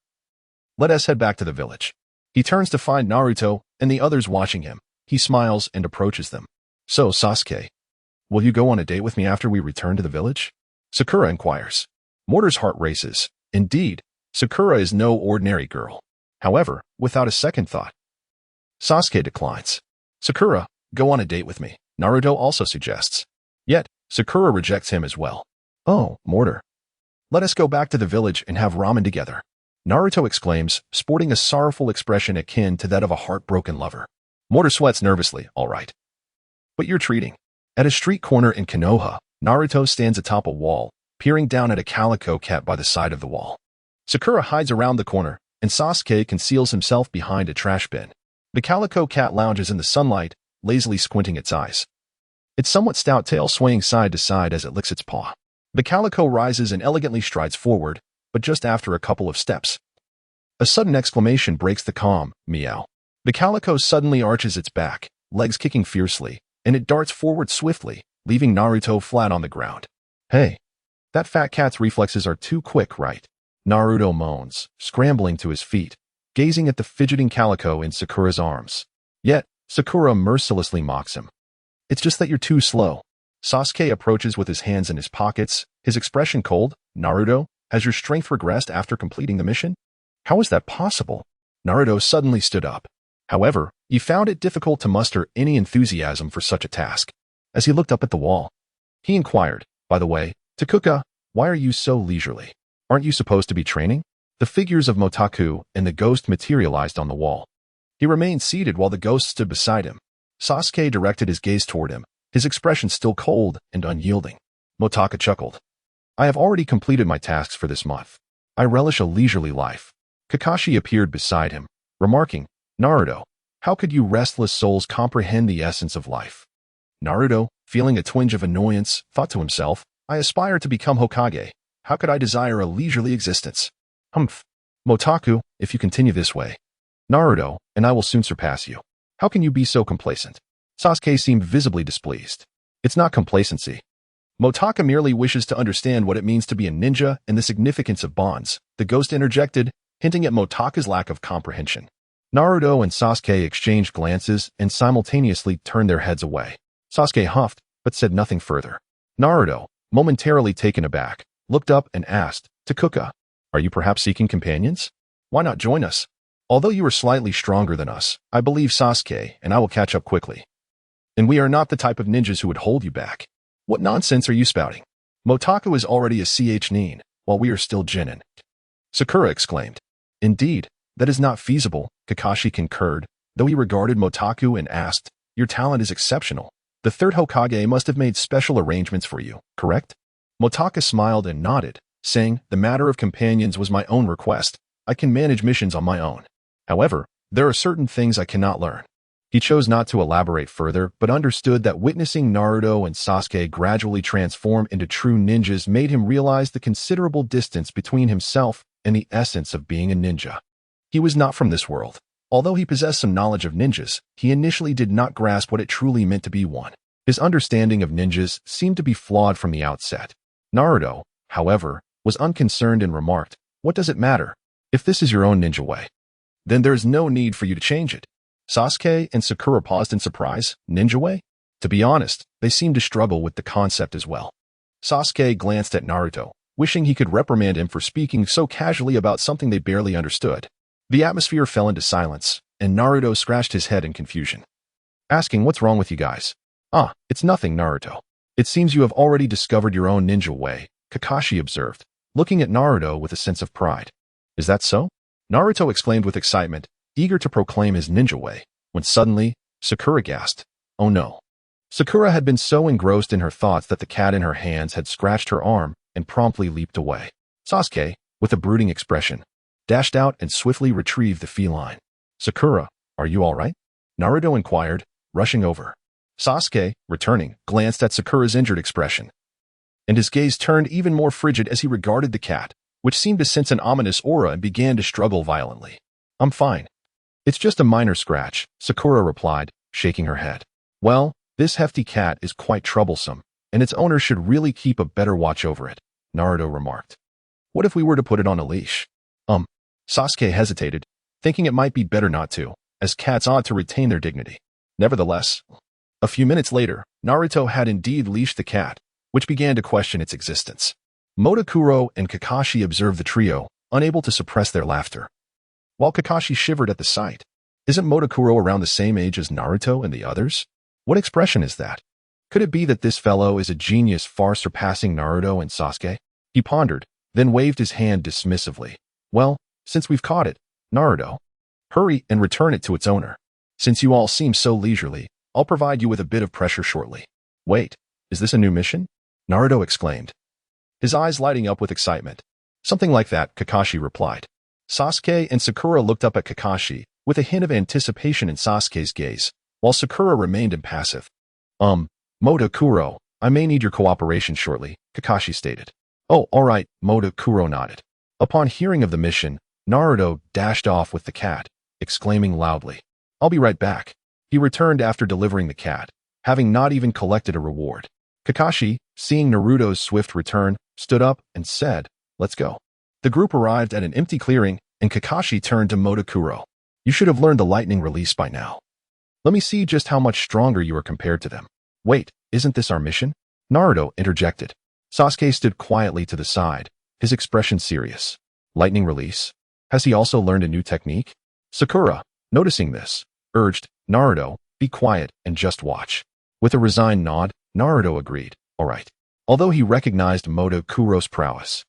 Let us head back to the village. He turns to find Naruto and the others watching him. He smiles and approaches them. So, Sasuke, will you go on a date with me after we return to the village? Sakura inquires. Mortar's heart races. Indeed, Sakura is no ordinary girl. However, without a second thought, Sasuke declines. Sakura, go on a date with me, Naruto also suggests. Yet, Sakura rejects him as well. Oh, Mortar. Let us go back to the village and have ramen together, Naruto exclaims, sporting a sorrowful expression akin to that of a heartbroken lover. Mortar sweats nervously, all right. But you're treating. At a street corner in Konoha, Naruto stands atop a wall, peering down at a calico cat by the side of the wall. Sakura hides around the corner, and Sasuke conceals himself behind a trash bin. The calico cat lounges in the sunlight, lazily squinting its eyes. Its somewhat stout tail swaying side to side as it licks its paw. The calico rises and elegantly strides forward, but just after a couple of steps, a sudden exclamation breaks the calm, meow. The calico suddenly arches its back, legs kicking fiercely, and it darts forward swiftly, leaving Naruto flat on the ground. Hey, that fat cat's reflexes are too quick, right? Naruto moans, scrambling to his feet, gazing at the fidgeting calico in Sakura's arms. Yet, Sakura mercilessly mocks him. It's just that you're too slow. Sasuke approaches with his hands in his pockets, his expression cold. Naruto, has your strength regressed after completing the mission? How is that possible? Naruto suddenly stood up. However, he found it difficult to muster any enthusiasm for such a task. As he looked up at the wall, he inquired, by the way, Takuka, why are you so leisurely? Aren't you supposed to be training? The figures of Motaku and the ghost materialized on the wall. He remained seated while the ghost stood beside him. Sasuke directed his gaze toward him, his expression still cold and unyielding. Motaka chuckled. I have already completed my tasks for this month. I relish a leisurely life. Kakashi appeared beside him, remarking, Naruto, how could you restless souls comprehend the essence of life? Naruto, feeling a twinge of annoyance, thought to himself, I aspire to become Hokage. How could I desire a leisurely existence? Humph. Motaku, if you continue this way, Naruto, and I will soon surpass you. How can you be so complacent? Sasuke seemed visibly displeased. It's not complacency. Motaka merely wishes to understand what it means to be a ninja and the significance of bonds, the ghost interjected, hinting at Motaka's lack of comprehension. Naruto and Sasuke exchanged glances and simultaneously turned their heads away. Sasuke huffed, but said nothing further. Naruto, momentarily taken aback, looked up and asked, Takuka, are you perhaps seeking companions? Why not join us? Although you are slightly stronger than us, I believe Sasuke and I will catch up quickly. And we are not the type of ninjas who would hold you back. What nonsense are you spouting? Motaku is already a nin, while we are still Jinin. Sakura exclaimed. Indeed, that is not feasible, Kakashi concurred, though he regarded Motaku and asked, your talent is exceptional. The third Hokage must have made special arrangements for you, correct? Motaka smiled and nodded, saying, the matter of companions was my own request. I can manage missions on my own. However, there are certain things I cannot learn. He chose not to elaborate further, but understood that witnessing Naruto and Sasuke gradually transform into true ninjas made him realize the considerable distance between himself and the essence of being a ninja. He was not from this world. Although he possessed some knowledge of ninjas, he initially did not grasp what it truly meant to be one. His understanding of ninjas seemed to be flawed from the outset. Naruto, however, was unconcerned and remarked, what does it matter? If this is your own ninja way, then there is no need for you to change it. Sasuke and Sakura paused in surprise. Ninja way? To be honest, they seemed to struggle with the concept as well. Sasuke glanced at Naruto, wishing he could reprimand him for speaking so casually about something they barely understood. The atmosphere fell into silence, and Naruto scratched his head in confusion, asking, what's wrong with you guys? Ah, it's nothing, Naruto. It seems you have already discovered your own ninja way, Kakashi observed, looking at Naruto with a sense of pride. Is that so? Naruto exclaimed with excitement, eager to proclaim his ninja way, when suddenly, Sakura gasped, oh no. Sakura had been so engrossed in her thoughts that the cat in her hands had scratched her arm and promptly leaped away. Sasuke, with a brooding expression, dashed out and swiftly retrieved the feline. Sakura, are you all right? Naruto inquired, rushing over. Sasuke, returning, glanced at Sakura's injured expression, and his gaze turned even more frigid as he regarded the cat, which seemed to sense an ominous aura and began to struggle violently. I'm fine. It's just a minor scratch, Sakura replied, shaking her head. Well, this hefty cat is quite troublesome, and its owner should really keep a better watch over it, Naruto remarked. What if we were to put it on a leash? Sasuke hesitated, thinking it might be better not to, as cats ought to retain their dignity. Nevertheless, a few minutes later, Naruto had indeed leashed the cat, which began to question its existence. Motakuro and Kakashi observed the trio, unable to suppress their laughter. While Kakashi shivered at the sight, isn't Motakuro around the same age as Naruto and the others? What expression is that? Could it be that this fellow is a genius far surpassing Naruto and Sasuke? He pondered, then waved his hand dismissively. Well, since we've caught it, Naruto, hurry and return it to its owner. Since you all seem so leisurely, I'll provide you with a bit of pressure shortly. Wait, is this a new mission? Naruto exclaimed, his eyes lighting up with excitement. Something like that, Kakashi replied. Sasuke and Sakura looked up at Kakashi, with a hint of anticipation in Sasuke's gaze, while Sakura remained impassive. Motakuro, I may need your cooperation shortly, Kakashi stated. Oh, all right, Motakuro nodded. Upon hearing of the mission, Naruto dashed off with the cat, exclaiming loudly, I'll be right back. He returned after delivering the cat, having not even collected a reward. Kakashi, seeing Naruto's swift return, stood up and said, "Let's go." The group arrived at an empty clearing, and Kakashi turned to Motakuro. "You should have learned the lightning release by now. Let me see just how much stronger you are compared to them." "Wait, isn't this our mission?" Naruto interjected. Sasuke stood quietly to the side, his expression serious. "Lightning release? Has he also learned a new technique?" Sakura, noticing this, urged, "Naruto, be quiet and just watch." With a resigned nod, Naruto agreed, "All right." Although he recognized Motakuro's prowess,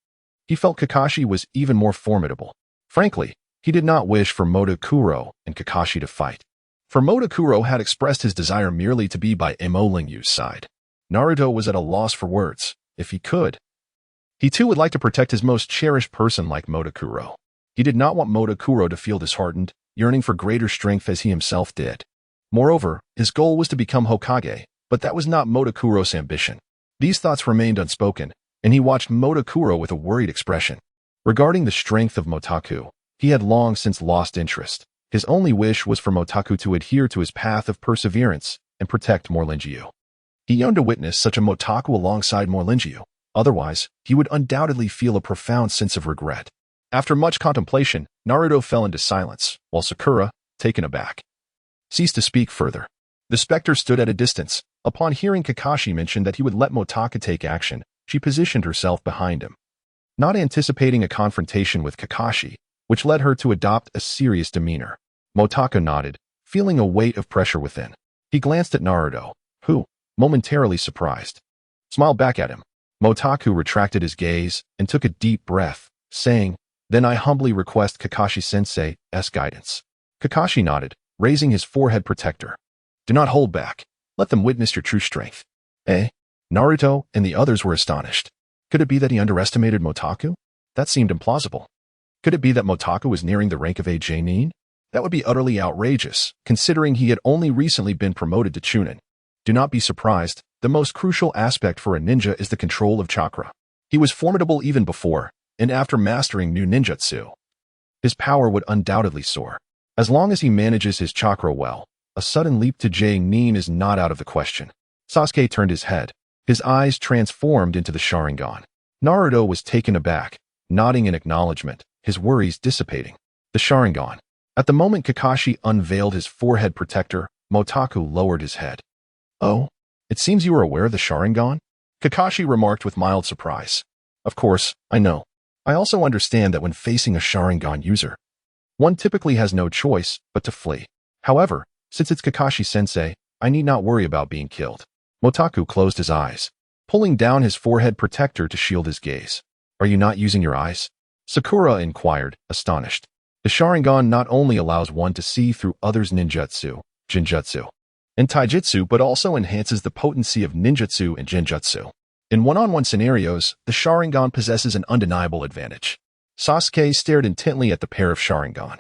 he felt Kakashi was even more formidable. Frankly, he did not wish for Motakuro and Kakashi to fight. For Motakuro had expressed his desire merely to be by Molingyu's side. Naruto was at a loss for words. If he could, he too would like to protect his most cherished person like Motakuro. He did not want Motakuro to feel disheartened, yearning for greater strength as he himself did. Moreover, his goal was to become Hokage, but that was not Motakuro's ambition. These thoughts remained unspoken, and he watched Motakuro with a worried expression. Regarding the strength of Motaku, he had long since lost interest. His only wish was for Motaku to adhere to his path of perseverance and protect Molingyou. He yearned to witness such a Motaku alongside Molingyou. Otherwise, he would undoubtedly feel a profound sense of regret. After much contemplation, Naruto fell into silence, while Sakura, taken aback, ceased to speak further. The specter stood at a distance. Upon hearing Kakashi mention that he would let Motaku take action, she positioned herself behind him. Not anticipating a confrontation with Kakashi, which led her to adopt a serious demeanor, Motaku nodded, feeling a weight of pressure within. He glanced at Naruto, who, momentarily surprised, smiled back at him. Motaku retracted his gaze and took a deep breath, saying, "Then I humbly request Kakashi-sensei's guidance." Kakashi nodded, raising his forehead protector. "Do not hold back. Let them witness your true strength." "Eh?" Naruto and the others were astonished. Could it be that he underestimated Motaku? That seemed implausible. Could it be that Motaku was nearing the rank of a Jonin? That would be utterly outrageous, considering he had only recently been promoted to Chunin. Do not be surprised, the most crucial aspect for a ninja is the control of chakra. He was formidable even before, and after mastering new ninjutsu, his power would undoubtedly soar. As long as he manages his chakra well, a sudden leap to Jonin is not out of the question. Sasuke turned his head, his eyes transformed into the Sharingan. Naruto was taken aback, nodding in acknowledgement, his worries dissipating. The Sharingan. At the moment Kakashi unveiled his forehead protector, Motaku lowered his head. "Oh, it seems you are aware of the Sharingan?" Kakashi remarked with mild surprise. "Of course, I know. I also understand that when facing a Sharingan user, one typically has no choice but to flee. However, since it's Kakashi-sensei, I need not worry about being killed." Motaku closed his eyes, pulling down his forehead protector to shield his gaze. "Are you not using your eyes?" Sakura inquired, astonished. The Sharingan not only allows one to see through others' ninjutsu, jinjutsu, and taijutsu, but also enhances the potency of ninjutsu and genjutsu. In one-on-one scenarios, the Sharingan possesses an undeniable advantage. Sasuke stared intently at the pair of Sharingan,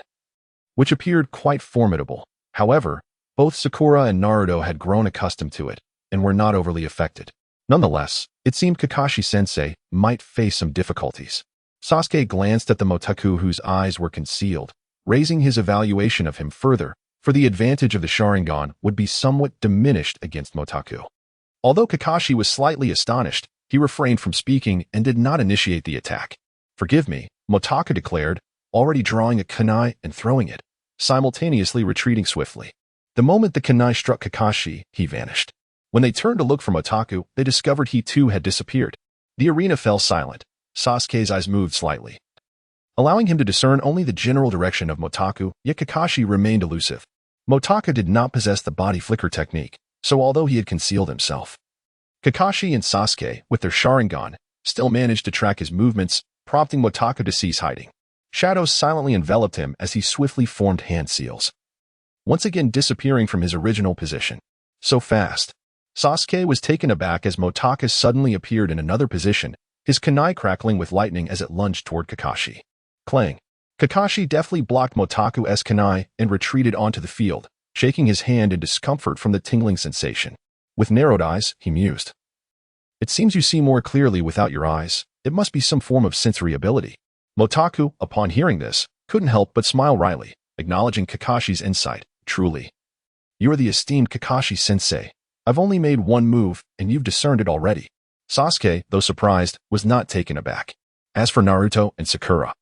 which appeared quite formidable. However, both Sakura and Naruto had grown accustomed to it and were not overly affected. Nonetheless, it seemed Kakashi-sensei might face some difficulties. Sasuke glanced at the Motaku whose eyes were concealed, raising his evaluation of him further, for the advantage of the Sharingan would be somewhat diminished against Motaku. Although Kakashi was slightly astonished, he refrained from speaking and did not initiate the attack. "Forgive me," Motaku declared, already drawing a kunai and throwing it, simultaneously retreating swiftly. The moment the kunai struck Kakashi, he vanished. When they turned to look for Motaku, they discovered he too had disappeared. The arena fell silent. Sasuke's eyes moved slightly, allowing him to discern only the general direction of Motaku, yet Kakashi remained elusive. Motaku did not possess the body flicker technique, so although he had concealed himself, Kakashi and Sasuke, with their Sharingan, still managed to track his movements, prompting Motaku to cease hiding. Shadows silently enveloped him as he swiftly formed hand seals, once again disappearing from his original position. So fast. Sasuke was taken aback as Motaku suddenly appeared in another position, his kunai crackling with lightning as it lunged toward Kakashi. Clang. Kakashi deftly blocked Motaku's kunai and retreated onto the field, shaking his hand in discomfort from the tingling sensation. With narrowed eyes, he mused. "It seems you see more clearly without your eyes. It must be some form of sensory ability." Motaku, upon hearing this, couldn't help but smile wryly, acknowledging Kakashi's insight. "Truly, You are the esteemed Kakashi-sensei. I've only made one move, and you've discerned it already. Sasuke, though surprised, was not taken aback. As for Naruto and Sakura,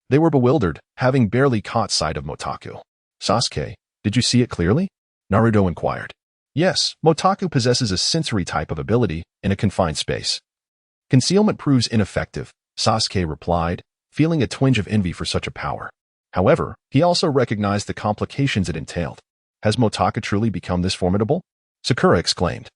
they were bewildered, having barely caught sight of Motaku. Sasuke, did you see it clearly? Naruto inquired. Yes, Motaku possesses a sensory type of ability in a confined space. Concealment proves ineffective, Sasuke replied, feeling a twinge of envy for such a power. However, he also recognized the complications it entailed. Has Motaku truly become this formidable? Sakura exclaimed.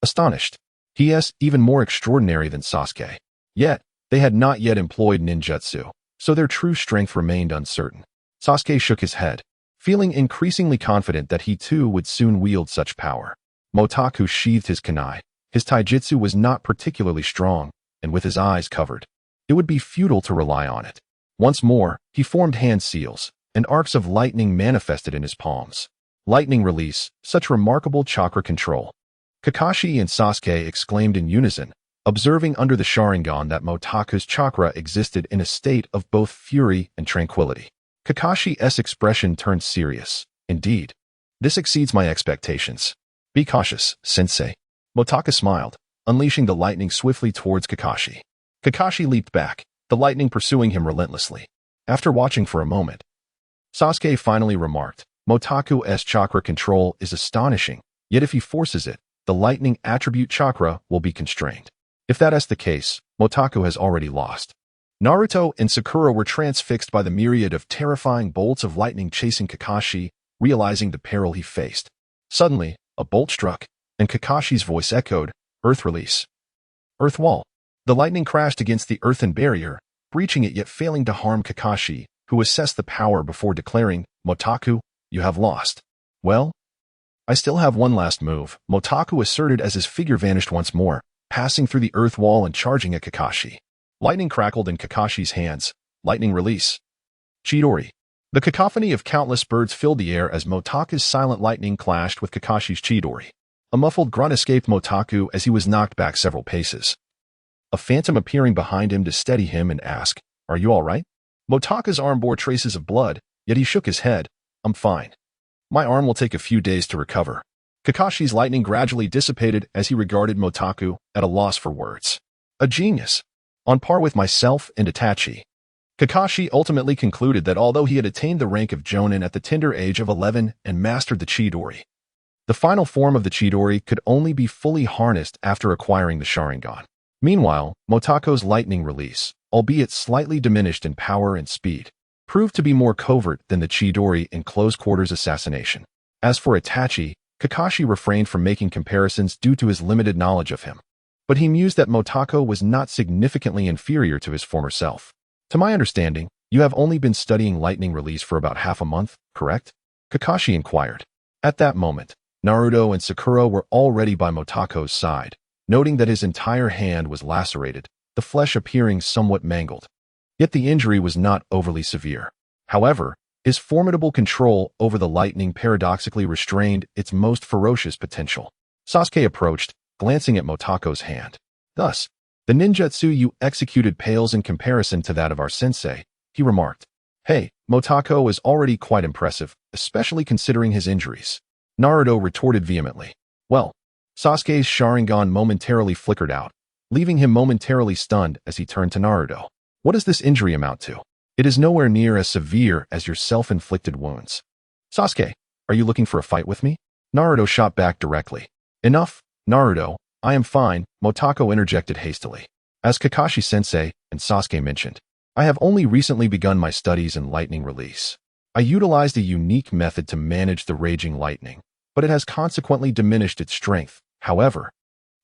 Astonished. He is even more extraordinary than Sasuke. Yet, they had not yet employed ninjutsu, so their true strength remained uncertain. Sasuke shook his head, feeling increasingly confident that he too would soon wield such power. Motaku sheathed his kunai. His taijutsu was not particularly strong, and with his eyes covered, it would be futile to rely on it. Once more, he formed hand seals, and arcs of lightning manifested in his palms. Lightning release, such remarkable chakra control. Kakashi and Sasuke exclaimed in unison, observing under the Sharingan that Motaku's chakra existed in a state of both fury and tranquility. Kakashi's expression turned serious. Indeed, this exceeds my expectations. Be cautious, sensei. Motaku smiled, unleashing the lightning swiftly towards Kakashi. Kakashi leaped back, the lightning pursuing him relentlessly. After watching for a moment, Sasuke finally remarked, Motaku's chakra control is astonishing, yet if he forces it, the lightning attribute chakra will be constrained. If that is the case, Motaku has already lost. Naruto and Sakura were transfixed by the myriad of terrifying bolts of lightning chasing Kakashi, realizing the peril he faced. Suddenly, a bolt struck, and Kakashi's voice echoed, Earth release. Earth wall. The lightning crashed against the earthen barrier, breaching it yet failing to harm Kakashi, who assessed the power before declaring, Motaku, you have lost. Well, I still have one last move, Motaku asserted as his figure vanished once more, passing through the earth wall and charging at Kakashi. Lightning crackled in Kakashi's hands. Lightning release. Chidori. The cacophony of countless birds filled the air as Motaku's silent lightning clashed with Kakashi's Chidori. A muffled grunt escaped Motaku as he was knocked back several paces. A phantom appearing behind him to steady him and ask, Are you all right? Motaku's arm bore traces of blood, yet he shook his head. I'm fine. My arm will take a few days to recover. Kakashi's lightning gradually dissipated as he regarded Motaku, at a loss for words. A genius. On par with myself and Itachi. Kakashi ultimately concluded that although he had attained the rank of Jonin at the tender age of 11 and mastered the Chidori, the final form of the Chidori could only be fully harnessed after acquiring the Sharingan. Meanwhile, Motaku's lightning release, albeit slightly diminished in power and speed, proved to be more covert than the Chidori in close-quarters assassination. As for Itachi, Kakashi refrained from making comparisons due to his limited knowledge of him. But he mused that Motaku was not significantly inferior to his former self. To my understanding, you have only been studying lightning release for about half a month, correct? Kakashi inquired. At that moment, Naruto and Sakura were already by Motaku's side, noting that his entire hand was lacerated, the flesh appearing somewhat mangled. Yet the injury was not overly severe. However, his formidable control over the lightning paradoxically restrained its most ferocious potential. Sasuke approached, glancing at Motaku's hand. Thus, the ninjutsu you executed pales in comparison to that of our sensei, he remarked. Hey, Motaku is already quite impressive, especially considering his injuries. Naruto retorted vehemently. Well, Sasuke's Sharingan momentarily flickered out, leaving him momentarily stunned as he turned to Naruto. What does this injury amount to? It is nowhere near as severe as your self-inflicted wounds. Sasuke, are you looking for a fight with me? Naruto shot back directly. Enough, Naruto, I am fine, Motaku interjected hastily. As Kakashi-sensei and Sasuke mentioned, I have only recently begun my studies in lightning release. I utilized a unique method to manage the raging lightning, but it has consequently diminished its strength. However,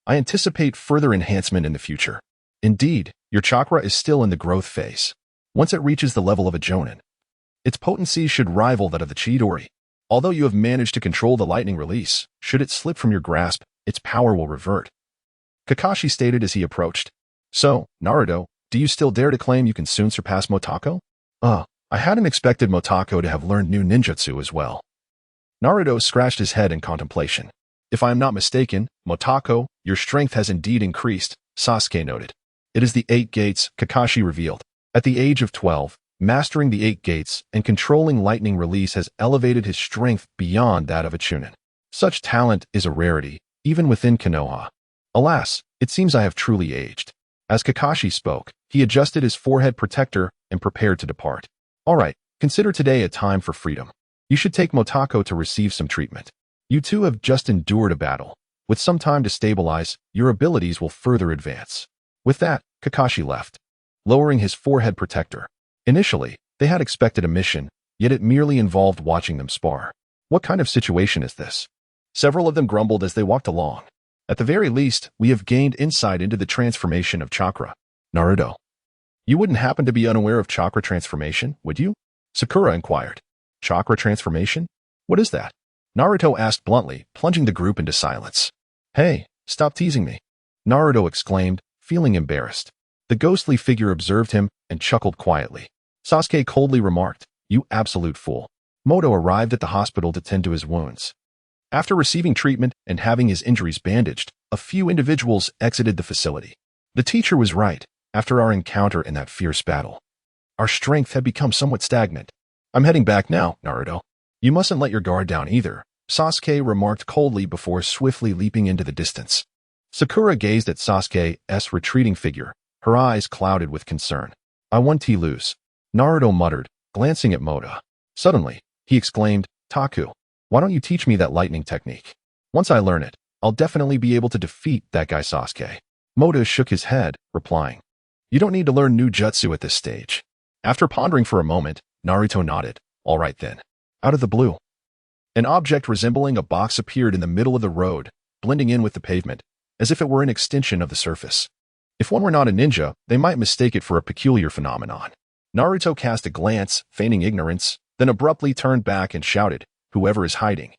I anticipate further enhancement in the future. Indeed, your chakra is still in the growth phase. Once it reaches the level of a Jonin, its potency should rival that of the Chidori. Although you have managed to control the lightning release, should it slip from your grasp, its power will revert. Kakashi stated as he approached. So, Naruto, do you still dare to claim you can soon surpass Motaku? I hadn't expected Motaku to have learned new ninjutsu as well. Naruto scratched his head in contemplation. If I am not mistaken, Motaku, your strength has indeed increased, Sasuke noted. It is the 8 gates, Kakashi revealed. At the age of 12, mastering the 8 gates and controlling lightning release has elevated his strength beyond that of a Chunin. Such talent is a rarity, even within Konoha. Alas, it seems I have truly aged. As Kakashi spoke, he adjusted his forehead protector and prepared to depart. All right, consider today a time for freedom. You should take Motako to receive some treatment. You two have just endured a battle. With some time to stabilize, your abilities will further advance. With that, Kakashi left, lowering his forehead protector. Initially, they had expected a mission, yet it merely involved watching them spar. What kind of situation is this? Several of them grumbled as they walked along. At the very least, we have gained insight into the transformation of chakra. Naruto. You wouldn't happen to be unaware of chakra transformation, would you? Sakura inquired. Chakra transformation? What is that? Naruto asked bluntly, plunging the group into silence. Hey, stop teasing me. Naruto exclaimed, feeling embarrassed. The ghostly figure observed him and chuckled quietly. Sasuke coldly remarked, You absolute fool. Moto arrived at the hospital to tend to his wounds. After receiving treatment and having his injuries bandaged, a few individuals exited the facility. The teacher was right. After our encounter in that fierce battle, our strength had become somewhat stagnant. I'm heading back now, Naruto. You mustn't let your guard down either, Sasuke remarked coldly before swiftly leaping into the distance. Sakura gazed at Sasuke's retreating figure, her eyes clouded with concern. I won T lose, Naruto muttered, glancing at Moto. Suddenly, he exclaimed, Taku, why don't you teach me that lightning technique? Once I learn it, I'll definitely be able to defeat that guy Sasuke. Moto shook his head, replying, You don't need to learn new jutsu at this stage. After pondering for a moment, Naruto nodded. All right then. Out of the blue, an object resembling a box appeared in the middle of the road, blending in with the pavement, as if it were an extension of the surface. If one were not a ninja, they might mistake it for a peculiar phenomenon. Naruto cast a glance, feigning ignorance, then abruptly turned back and shouted, Whoever is hiding,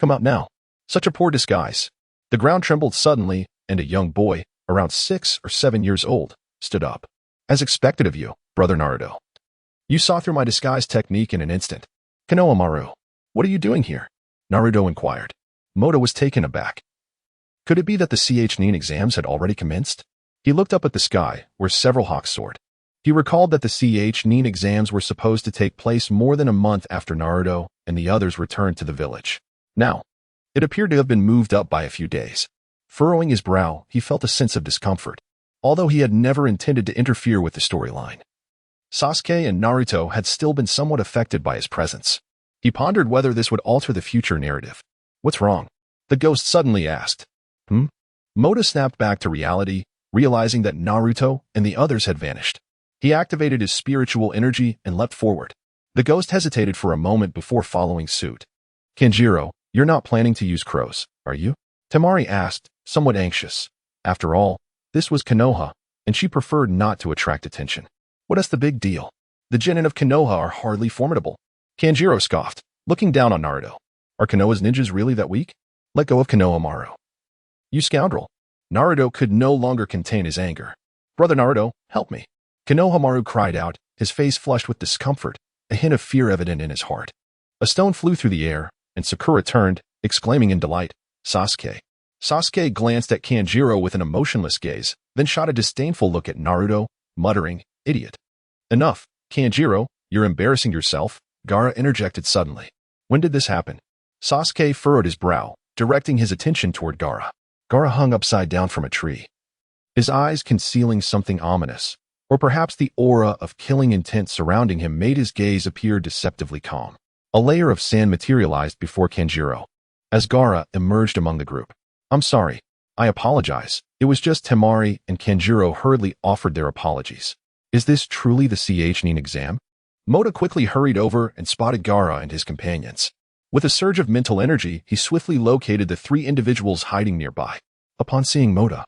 come out now. Such a poor disguise. The ground trembled suddenly, and a young boy, around 6 or 7 years old, stood up. As expected of you, brother Naruto. You saw through my disguise technique in an instant. Konohamaru, what are you doing here? Naruto inquired. Moto was taken aback. Could it be that the CH-Nin exams had already commenced? He looked up at the sky, where several hawks soared. He recalled that the CH-Nin exams were supposed to take place more than a month after Naruto and the others returned to the village. Now, it appeared to have been moved up by a few days. Furrowing his brow, he felt a sense of discomfort, although he had never intended to interfere with the storyline. Sasuke and Naruto had still been somewhat affected by his presence. He pondered whether this would alter the future narrative. What's wrong? The ghost suddenly asked. Moto snapped back to reality, realizing that Naruto and the others had vanished. He activated his spiritual energy and leapt forward. The ghost hesitated for a moment before following suit. Kenjiro, you're not planning to use crows, are you? Temari asked, somewhat anxious. After all, this was Konoha, and she preferred not to attract attention. What is the big deal? The genin of Konoha are hardly formidable. Kanjiro scoffed, looking down on Naruto. Are Konoha's ninjas really that weak? Let go of Konohamaru. You scoundrel. Naruto could no longer contain his anger. Brother Naruto, help me. Konohamaru cried out, his face flushed with discomfort, a hint of fear evident in his heart. A stone flew through the air, and Sakura turned, exclaiming in delight, Sasuke. Sasuke glanced at Kanjiro with an emotionless gaze, then shot a disdainful look at Naruto, muttering, Idiot. Enough, Kanjiro, you're embarrassing yourself, Gaara interjected suddenly. When did this happen? Sasuke furrowed his brow, directing his attention toward Gaara. Gaara hung upside down from a tree, his eyes concealing something ominous, or perhaps the aura of killing intent surrounding him made his gaze appear deceptively calm. A layer of sand materialized before Kanjiro, as Gaara emerged among the group. I'm sorry. I apologize. It was just Temari, and Kanjiro hurriedly offered their apologies. Is this truly the CH-Nin exam? Moto quickly hurried over and spotted Gaara and his companions. With a surge of mental energy, he swiftly located the 3 individuals hiding nearby. Upon seeing Moto,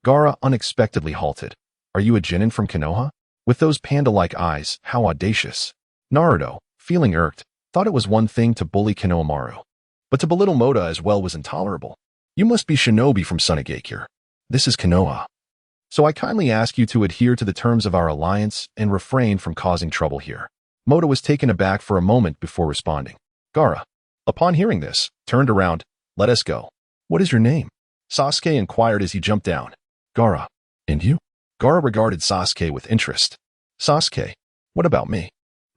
Gaara unexpectedly halted. Are you a genin from Konoha? With those panda-like eyes, how audacious. Naruto, feeling irked, thought it was one thing to bully Konohamaru, but to belittle Moto as well was intolerable. You must be shinobi from Sunagakure. This is Konoha. So I kindly ask you to adhere to the terms of our alliance and refrain from causing trouble here. Moto was taken aback for a moment before responding. Gaara, upon hearing this, turned around. Let us go. What is your name? Sasuke inquired as he jumped down. Gaara. And you? Gaara regarded Sasuke with interest. Sasuke, what about me?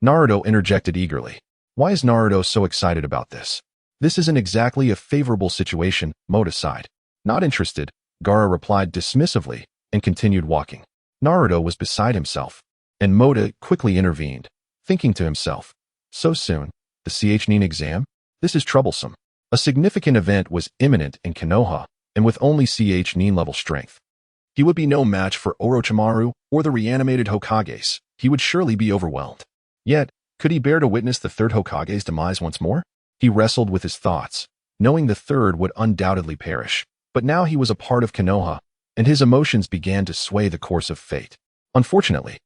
Naruto interjected eagerly. Why is Naruto so excited about this? This isn't exactly a favorable situation, Mota sighed. Not interested, Gaara replied dismissively and continued walking. Naruto was beside himself, and Mota quickly intervened, thinking to himself, so soon, the CH9 exam? This is troublesome. A significant event was imminent in Konoha, and with only CH9 level strength. He would be no match for Orochimaru or the reanimated Hokages. He would surely be overwhelmed. Yet, could he bear to witness the third Hokage's demise once more? He wrestled with his thoughts, knowing the third would undoubtedly perish. But now he was a part of Konoha, and his emotions began to sway the course of fate. Unfortunately,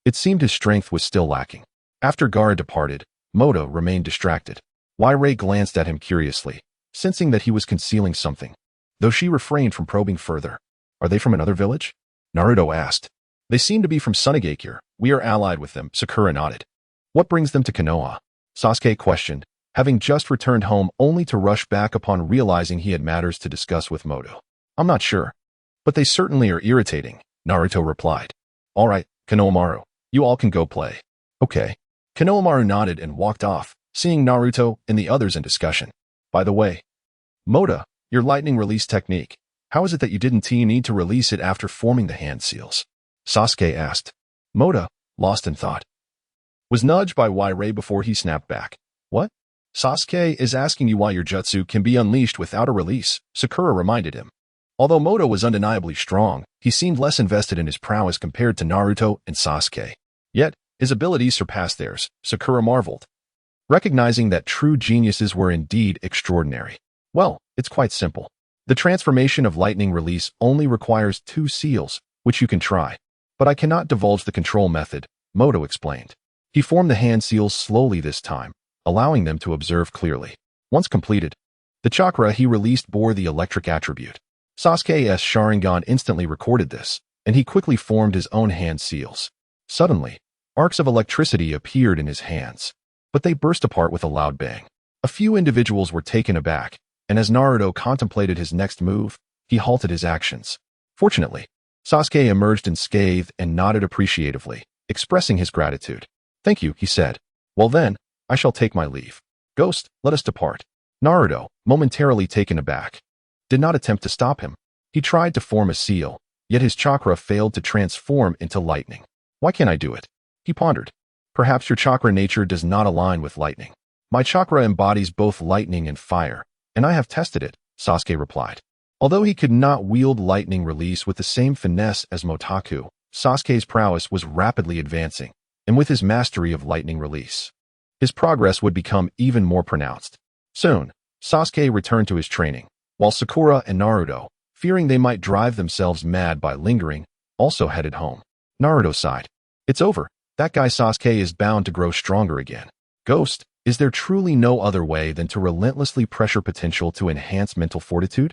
it seemed his strength was still lacking. After Gaara departed, Mota remained distracted. Wai glanced at him curiously, sensing that he was concealing something, though she refrained from probing further. Are they from another village? Naruto asked. They seem to be from Sunagakure. We are allied with them, Sakura nodded. What brings them to Konoha? Sasuke questioned, having just returned home only to rush back upon realizing he had matters to discuss with Mota. I'm not sure, but they certainly are irritating, Naruto replied. All right, Konohamaru, you all can go play. Okay. Konohamaru nodded and walked off, seeing Naruto and the others in discussion. By the way, Mota, your lightning release technique, how is it that you didn't need to release it after forming the hand seals? Sasuke asked. Mota, lost in thought, was nudged by Wai before he snapped back. What? Sasuke is asking you why your jutsu can be unleashed without a release, Sakura reminded him. Although Mota was undeniably strong, he seemed less invested in his prowess compared to Naruto and Sasuke. Yet, his abilities surpassed theirs, Sakura marveled, recognizing that true geniuses were indeed extraordinary. Well, it's quite simple. The transformation of lightning release only requires 2 seals, which you can try. But I cannot divulge the control method, Mota explained. He formed the hand seals slowly this time, allowing them to observe clearly. Once completed, the chakra he released bore the electric attribute. Sasuke's Sharingan instantly recorded this, and he quickly formed his own hand seals. Suddenly, arcs of electricity appeared in his hands, but they burst apart with a loud bang. A few individuals were taken aback, and as Naruto contemplated his next move, he halted his actions. Fortunately, Sasuke emerged unscathed and nodded appreciatively, expressing his gratitude. Thank you, he said. Well then, I shall take my leave. Ghost, let us depart. Naruto, momentarily taken aback, did not attempt to stop him. He tried to form a seal, yet his chakra failed to transform into lightning. Why can't I do it? He pondered. Perhaps your chakra nature does not align with lightning. My chakra embodies both lightning and fire, and I have tested it, Sasuke replied. Although he could not wield lightning release with the same finesse as Motaku, Sasuke's prowess was rapidly advancing, and with his mastery of lightning release, his progress would become even more pronounced. Soon, Sasuke returned to his training, while Sakura and Naruto, fearing they might drive themselves mad by lingering, also headed home. Naruto sighed. It's over. That guy Sasuke is bound to grow stronger again. Ghost, is there truly no other way than to relentlessly pressure potential to enhance mental fortitude?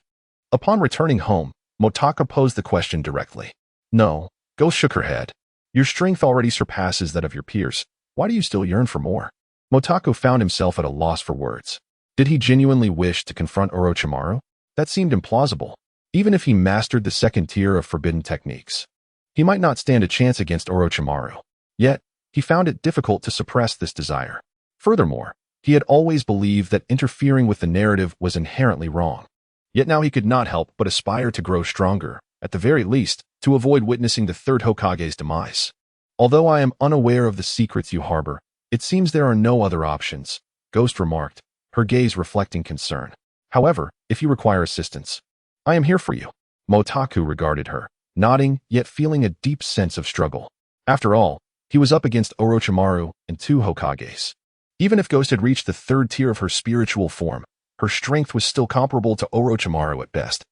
Upon returning home, Motaku posed the question directly. No, Ghost shook her head. Your strength already surpasses that of your peers. Why do you still yearn for more? Motaku found himself at a loss for words. Did he genuinely wish to confront Orochimaru? That seemed implausible. Even if he mastered the second tier of forbidden techniques, he might not stand a chance against Orochimaru. Yet, he found it difficult to suppress this desire. Furthermore, he had always believed that interfering with the narrative was inherently wrong. Yet now he could not help but aspire to grow stronger, at the very least, to avoid witnessing the third Hokage's demise. Although I am unaware of the secrets you harbor, it seems there are no other options, Ghost remarked, her gaze reflecting concern. However, if you require assistance, I am here for you. Motaku regarded her, nodding yet feeling a deep sense of struggle. After all, he was up against Orochimaru and 2 Hokages. Even if Ghost had reached the 3rd tier of her spiritual form, her strength was still comparable to Orochimaru at best,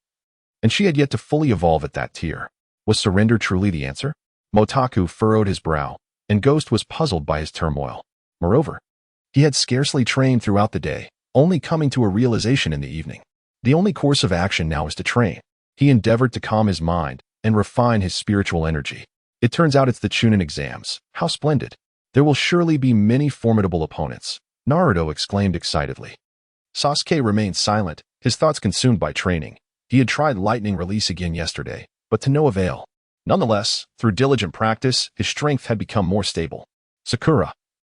and she had yet to fully evolve at that tier. Was surrender truly the answer? Motaku furrowed his brow, and Ghost was puzzled by his turmoil. Moreover, he had scarcely trained throughout the day, only coming to a realization in the evening. The only course of action now was to train. He endeavored to calm his mind and refine his spiritual energy. It turns out it's the Chunin exams. How splendid. There will surely be many formidable opponents, Naruto exclaimed excitedly. Sasuke remained silent, his thoughts consumed by training. He had tried lightning release again yesterday, but to no avail. Nonetheless, through diligent practice, his strength had become more stable. Sakura,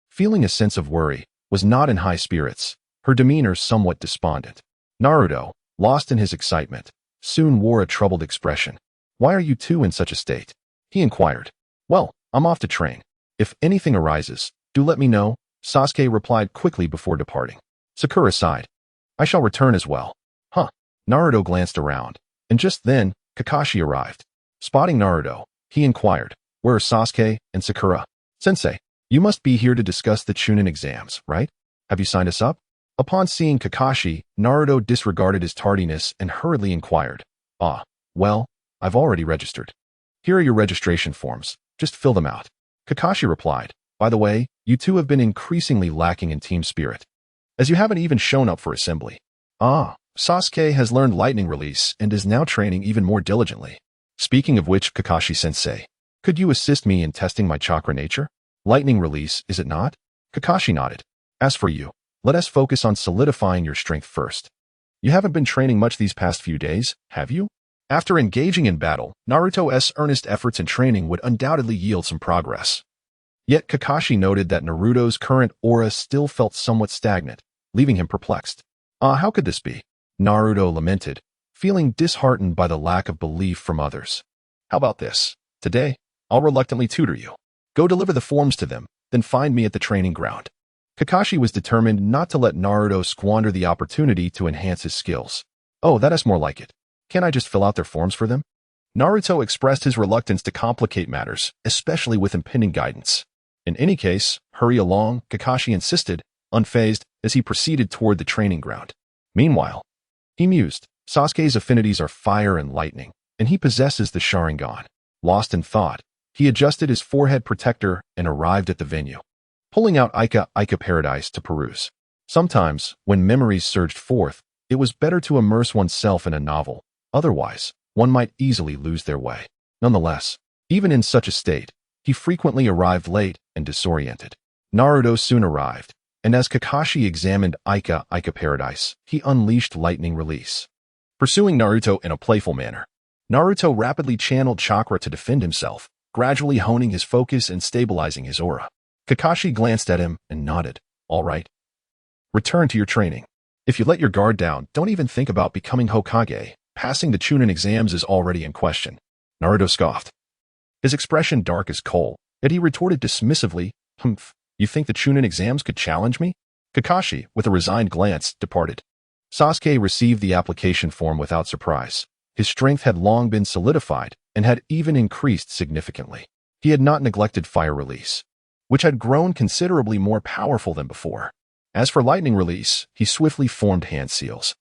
feeling a sense of worry, was not in high spirits. her demeanor somewhat despondent. Naruto, lost in his excitement, soon wore a troubled expression. "Why are you two in such a state?" he inquired. "Well, I'm off to train. If anything arises, do let me know," Sasuke replied quickly before departing. Sakura sighed. "I shall return as well." Huh. Naruto glanced around, and just then, Kakashi arrived. Spotting Naruto, he inquired, "Where are Sasuke and Sakura?" "Sensei, you must be here to discuss the Chunin exams, right? Have you signed us up?" Upon seeing Kakashi, Naruto disregarded his tardiness and hurriedly inquired, "Ah, well, I've already registered. Here are your registration forms. Just fill them out." Kakashi replied, "By the way, you two have been increasingly lacking in team spirit, as you haven't even shown up for assembly." "Ah, Sasuke has learned lightning release and is now training even more diligently. Speaking of which, Kakashi-sensei, could you assist me in testing my chakra nature? Lightning release, is it not?" Kakashi nodded. "As for you, let us focus on solidifying your strength first. You haven't been training much these past few days, have you?" After engaging in battle, Naruto's earnest efforts and training would undoubtedly yield some progress. Yet Kakashi noted that Naruto's current aura still felt somewhat stagnant, leaving him perplexed. How could this be?" Naruto lamented, feeling disheartened by the lack of belief from others. "How about this? Today, I'll reluctantly tutor you. Go deliver the forms to them, then find me at the training ground." Kakashi was determined not to let Naruto squander the opportunity to enhance his skills. "Oh, that is more like it. Can't I just fill out their forms for them?" Naruto expressed his reluctance to complicate matters, especially with impending guidance. "In any case, hurry along," Kakashi insisted, unfazed, as he proceeded toward the training ground. Meanwhile, he mused, Sasuke's affinities are fire and lightning, and he possesses the Sharingan. Lost in thought, he adjusted his forehead protector and arrived at the venue, pulling out Ika Paradise to peruse. Sometimes, when memories surged forth, it was better to immerse oneself in a novel. Otherwise, one might easily lose their way. Nonetheless, even in such a state, he frequently arrived late and disoriented. Naruto soon arrived, and as Kakashi examined Ika Paradise, he unleashed lightning release. Pursuing Naruto in a playful manner, Naruto rapidly channeled chakra to defend himself, gradually honing his focus and stabilizing his aura. Kakashi glanced at him and nodded. "All right. Return to your training. If you let your guard down, don't even think about becoming Hokage. Passing the Chunin exams is already in question." Naruto scoffed, his expression dark as coal, yet he retorted dismissively, "Humph, you think the Chunin exams could challenge me?" Kakashi, with a resigned glance, departed. Sasuke received the application form without surprise. His strength had long been solidified and had even increased significantly. He had not neglected fire release, which had grown considerably more powerful than before. As for lightning release, he swiftly formed hand seals,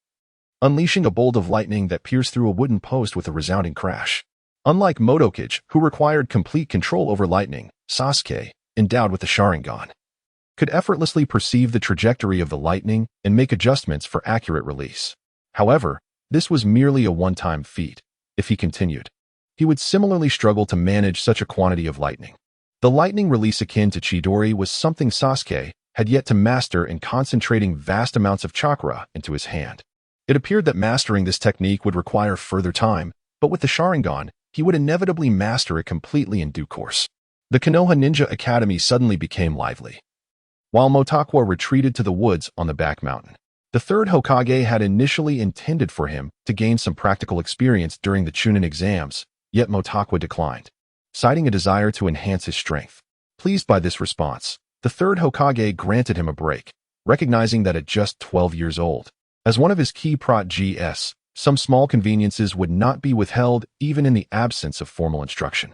unleashing a bolt of lightning that pierced through a wooden post with a resounding crash. Unlike Motakusoul, who required complete control over lightning, Sasuke, endowed with the Sharingan, could effortlessly perceive the trajectory of the lightning and make adjustments for accurate release. However, this was merely a one-time feat. If he continued, he would similarly struggle to manage such a quantity of lightning. The lightning release akin to Chidori was something Sasuke had yet to master in concentrating vast amounts of chakra into his hand. It appeared that mastering this technique would require further time, but with the Sharingan, he would inevitably master it completely in due course. The Konoha Ninja Academy suddenly became lively. While Motaku retreated to the woods on the back mountain, the third Hokage had initially intended for him to gain some practical experience during the Chunin exams, yet Motaku declined, citing a desire to enhance his strength. Pleased by this response, the third Hokage granted him a break, recognizing that at just 12 years old, as one of his key prot-gs, some small conveniences would not be withheld even in the absence of formal instruction.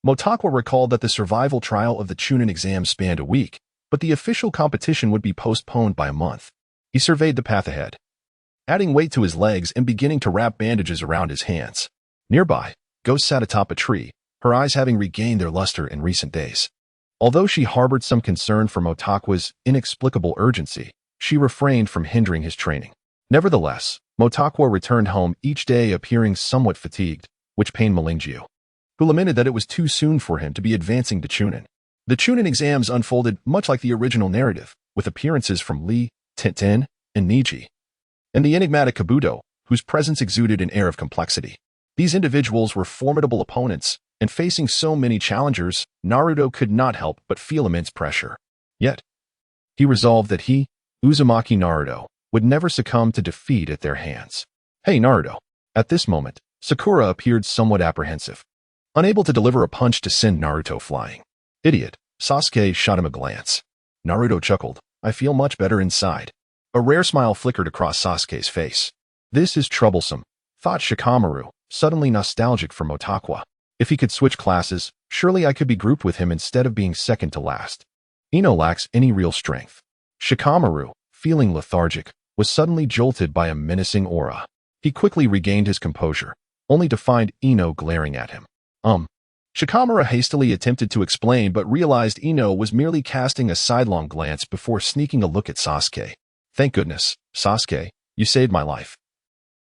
Motaku recalled that the survival trial of the Chunin exam spanned a week, but the official competition would be postponed by a month. He surveyed the path ahead, adding weight to his legs and beginning to wrap bandages around his hands. Nearby, Ghost sat atop a tree, her eyes having regained their luster in recent days. Although she harbored some concern for Motaku's inexplicable urgency, she refrained from hindering his training. Nevertheless, Motaku returned home each day appearing somewhat fatigued, which pained Melingio, who lamented that it was too soon for him to be advancing to Chunin. The Chunin exams unfolded much like the original narrative, with appearances from Lee, Tenten, and Niji, and the enigmatic Kabuto, whose presence exuded an air of complexity. These individuals were formidable opponents, and facing so many challengers, Naruto could not help but feel immense pressure. Yet, he resolved that he, Uzumaki Naruto, would never succumb to defeat at their hands. Hey, Naruto. At this moment, Sakura appeared somewhat apprehensive, unable to deliver a punch to send Naruto flying. Idiot. Sasuke shot him a glance. Naruto chuckled. I feel much better inside. A rare smile flickered across Sasuke's face. This is troublesome, thought Shikamaru, suddenly nostalgic for Motaku. If he could switch classes, surely I could be grouped with him instead of being second to last. Ino lacks any real strength. Shikamaru, feeling lethargic, was suddenly jolted by a menacing aura. He quickly regained his composure, only to find Ino glaring at him. Shikamaru hastily attempted to explain but realized Ino was merely casting a sidelong glance before sneaking a look at Sasuke. Thank goodness, Sasuke, you saved my life.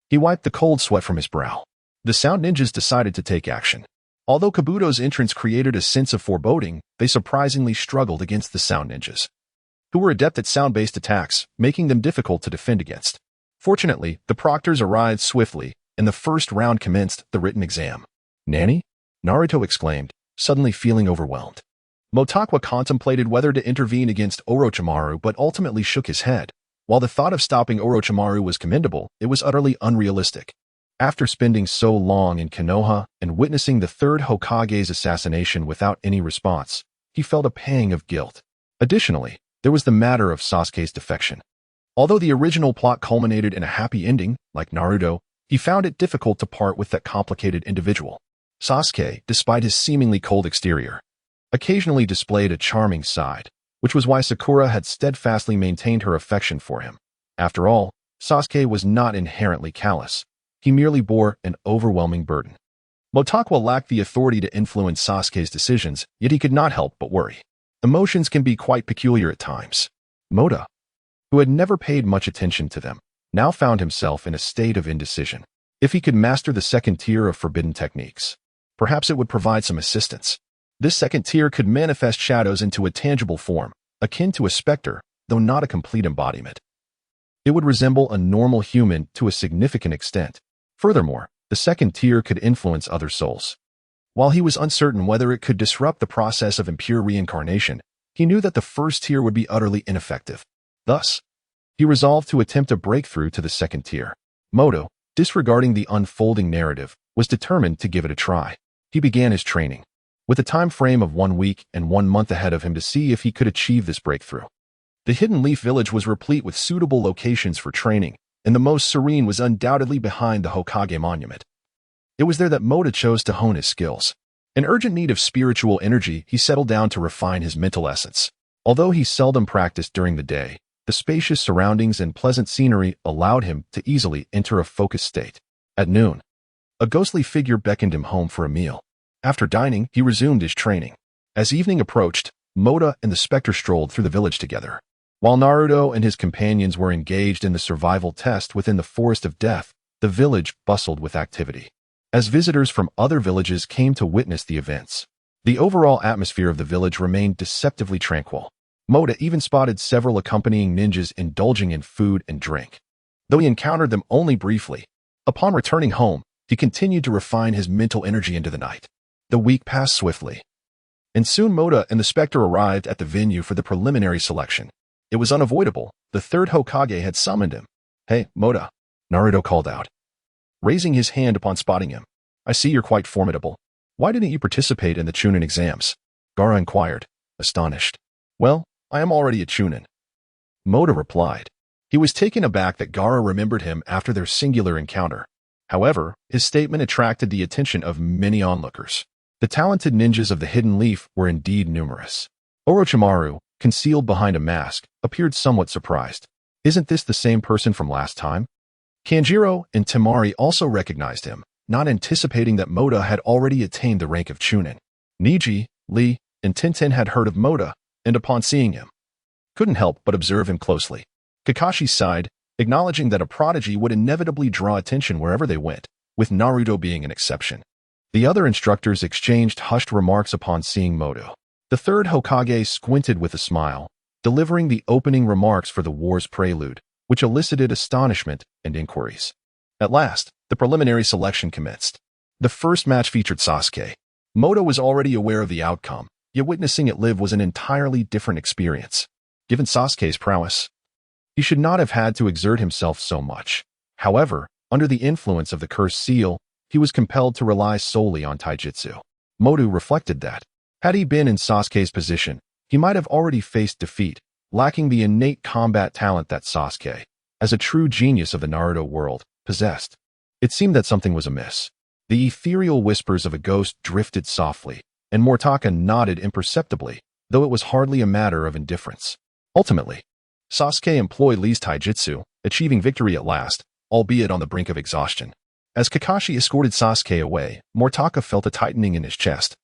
He wiped the cold sweat from his brow. The Sound Ninjas decided to take action. Although Kabuto's entrance created a sense of foreboding, they surprisingly struggled against the Sound Ninjas, who were adept at sound-based attacks, making them difficult to defend against. Fortunately, the proctors arrived swiftly, and the first round commenced the written exam. Nani? Naruto exclaimed, suddenly feeling overwhelmed. Motaku contemplated whether to intervene against Orochimaru but ultimately shook his head. While the thought of stopping Orochimaru was commendable, it was utterly unrealistic. After spending so long in Konoha and witnessing the third Hokage's assassination without any response, he felt a pang of guilt. Additionally, there was the matter of Sasuke's defection. Although the original plot culminated in a happy ending, like Naruto, he found it difficult to part with that complicated individual. Sasuke, despite his seemingly cold exterior, occasionally displayed a charming side, which was why Sakura had steadfastly maintained her affection for him. After all, Sasuke was not inherently callous. He merely bore an overwhelming burden. Motaku lacked the authority to influence Sasuke's decisions, yet he could not help but worry. Emotions can be quite peculiar at times. Mota, who had never paid much attention to them, now found himself in a state of indecision. If he could master the second tier of forbidden techniques, perhaps it would provide some assistance. This second tier could manifest shadows into a tangible form, akin to a specter, though not a complete embodiment. It would resemble a normal human to a significant extent. Furthermore, the second tier could influence other souls. While he was uncertain whether it could disrupt the process of impure reincarnation, he knew that the first tier would be utterly ineffective. Thus, he resolved to attempt a breakthrough to the second tier. Moto, disregarding the unfolding narrative, was determined to give it a try. He began his training, with a time frame of 1 week and 1 month ahead of him to see if he could achieve this breakthrough. The Hidden Leaf Village was replete with suitable locations for training, and the most serene was undoubtedly behind the Hokage Monument. It was there that Mota chose to hone his skills. In urgent need of spiritual energy, he settled down to refine his mental essence. Although he seldom practiced during the day, the spacious surroundings and pleasant scenery allowed him to easily enter a focused state. At noon, a ghostly figure beckoned him home for a meal. After dining, he resumed his training. As evening approached, Mota and the specter strolled through the village together. While Naruto and his companions were engaged in the survival test within the Forest of Death, the village bustled with activity. As visitors from other villages came to witness the events, the overall atmosphere of the village remained deceptively tranquil. Mota even spotted several accompanying ninjas indulging in food and drink. Though he encountered them only briefly, upon returning home, he continued to refine his mental energy into the night. The week passed swiftly, and soon Mota and the specter arrived at the venue for the preliminary selection. It was unavoidable. The third Hokage had summoned him. Hey, Mota, Naruto called out, raising his hand upon spotting him. I see you're quite formidable. Why didn't you participate in the Chunin exams? Gaara inquired, astonished. Well, I am already a Chunin, Mota replied. He was taken aback that Gaara remembered him after their singular encounter. However, his statement attracted the attention of many onlookers. The talented ninjas of the Hidden Leaf were indeed numerous. Orochimaru, concealed behind a mask, appeared somewhat surprised. Isn't this the same person from last time? Kanjiro and Temari also recognized him, not anticipating that Mota had already attained the rank of Chunin. Niji, Lee, and Tenten had heard of Mota, and upon seeing him, couldn't help but observe him closely. Kakashi sighed, acknowledging that a prodigy would inevitably draw attention wherever they went, with Naruto being an exception. The other instructors exchanged hushed remarks upon seeing Mota. The third Hokage squinted with a smile, delivering the opening remarks for the war's prelude, which elicited astonishment and inquiries. At last, the preliminary selection commenced. The first match featured Sasuke. Mota was already aware of the outcome, yet witnessing it live was an entirely different experience. Given Sasuke's prowess, He should not have had to exert himself so much. However, under the influence of the cursed seal, he was compelled to rely solely on taijutsu. Motu reflected that, had he been in Sasuke's position, he might have already faced defeat, lacking the innate combat talent that Sasuke, as a true genius of the Naruto world, possessed. It seemed that something was amiss. The ethereal whispers of a ghost drifted softly, and Motaka nodded imperceptibly, though it was hardly a matter of indifference. Ultimately, Sasuke employed Lee's taijutsu, achieving victory at last, albeit on the brink of exhaustion. As Kakashi escorted Sasuke away, Motaka felt a tightening in his chest.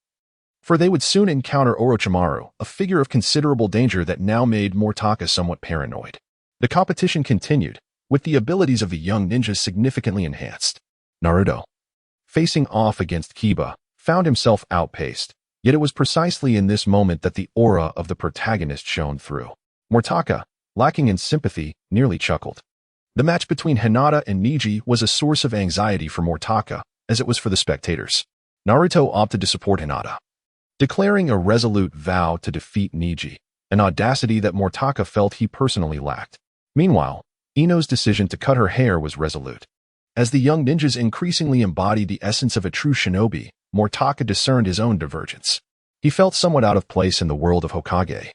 For they would soon encounter Orochimaru, a figure of considerable danger that now made Motaka somewhat paranoid. The competition continued, with the abilities of the young ninjas significantly enhanced. Naruto, facing off against Kiba, found himself outpaced, yet it was precisely in this moment that the aura of the protagonist shone through. Motaka, lacking in sympathy, nearly chuckled. The match between Hinata and Neji was a source of anxiety for Motaka, as it was for the spectators. Naruto opted to support Hinata, declaring a resolute vow to defeat Neji, an audacity that Motaka felt he personally lacked. Meanwhile, Ino's decision to cut her hair was resolute. As the young ninjas increasingly embodied the essence of a true shinobi, Motaka discerned his own divergence. He felt somewhat out of place in the world of Hokage.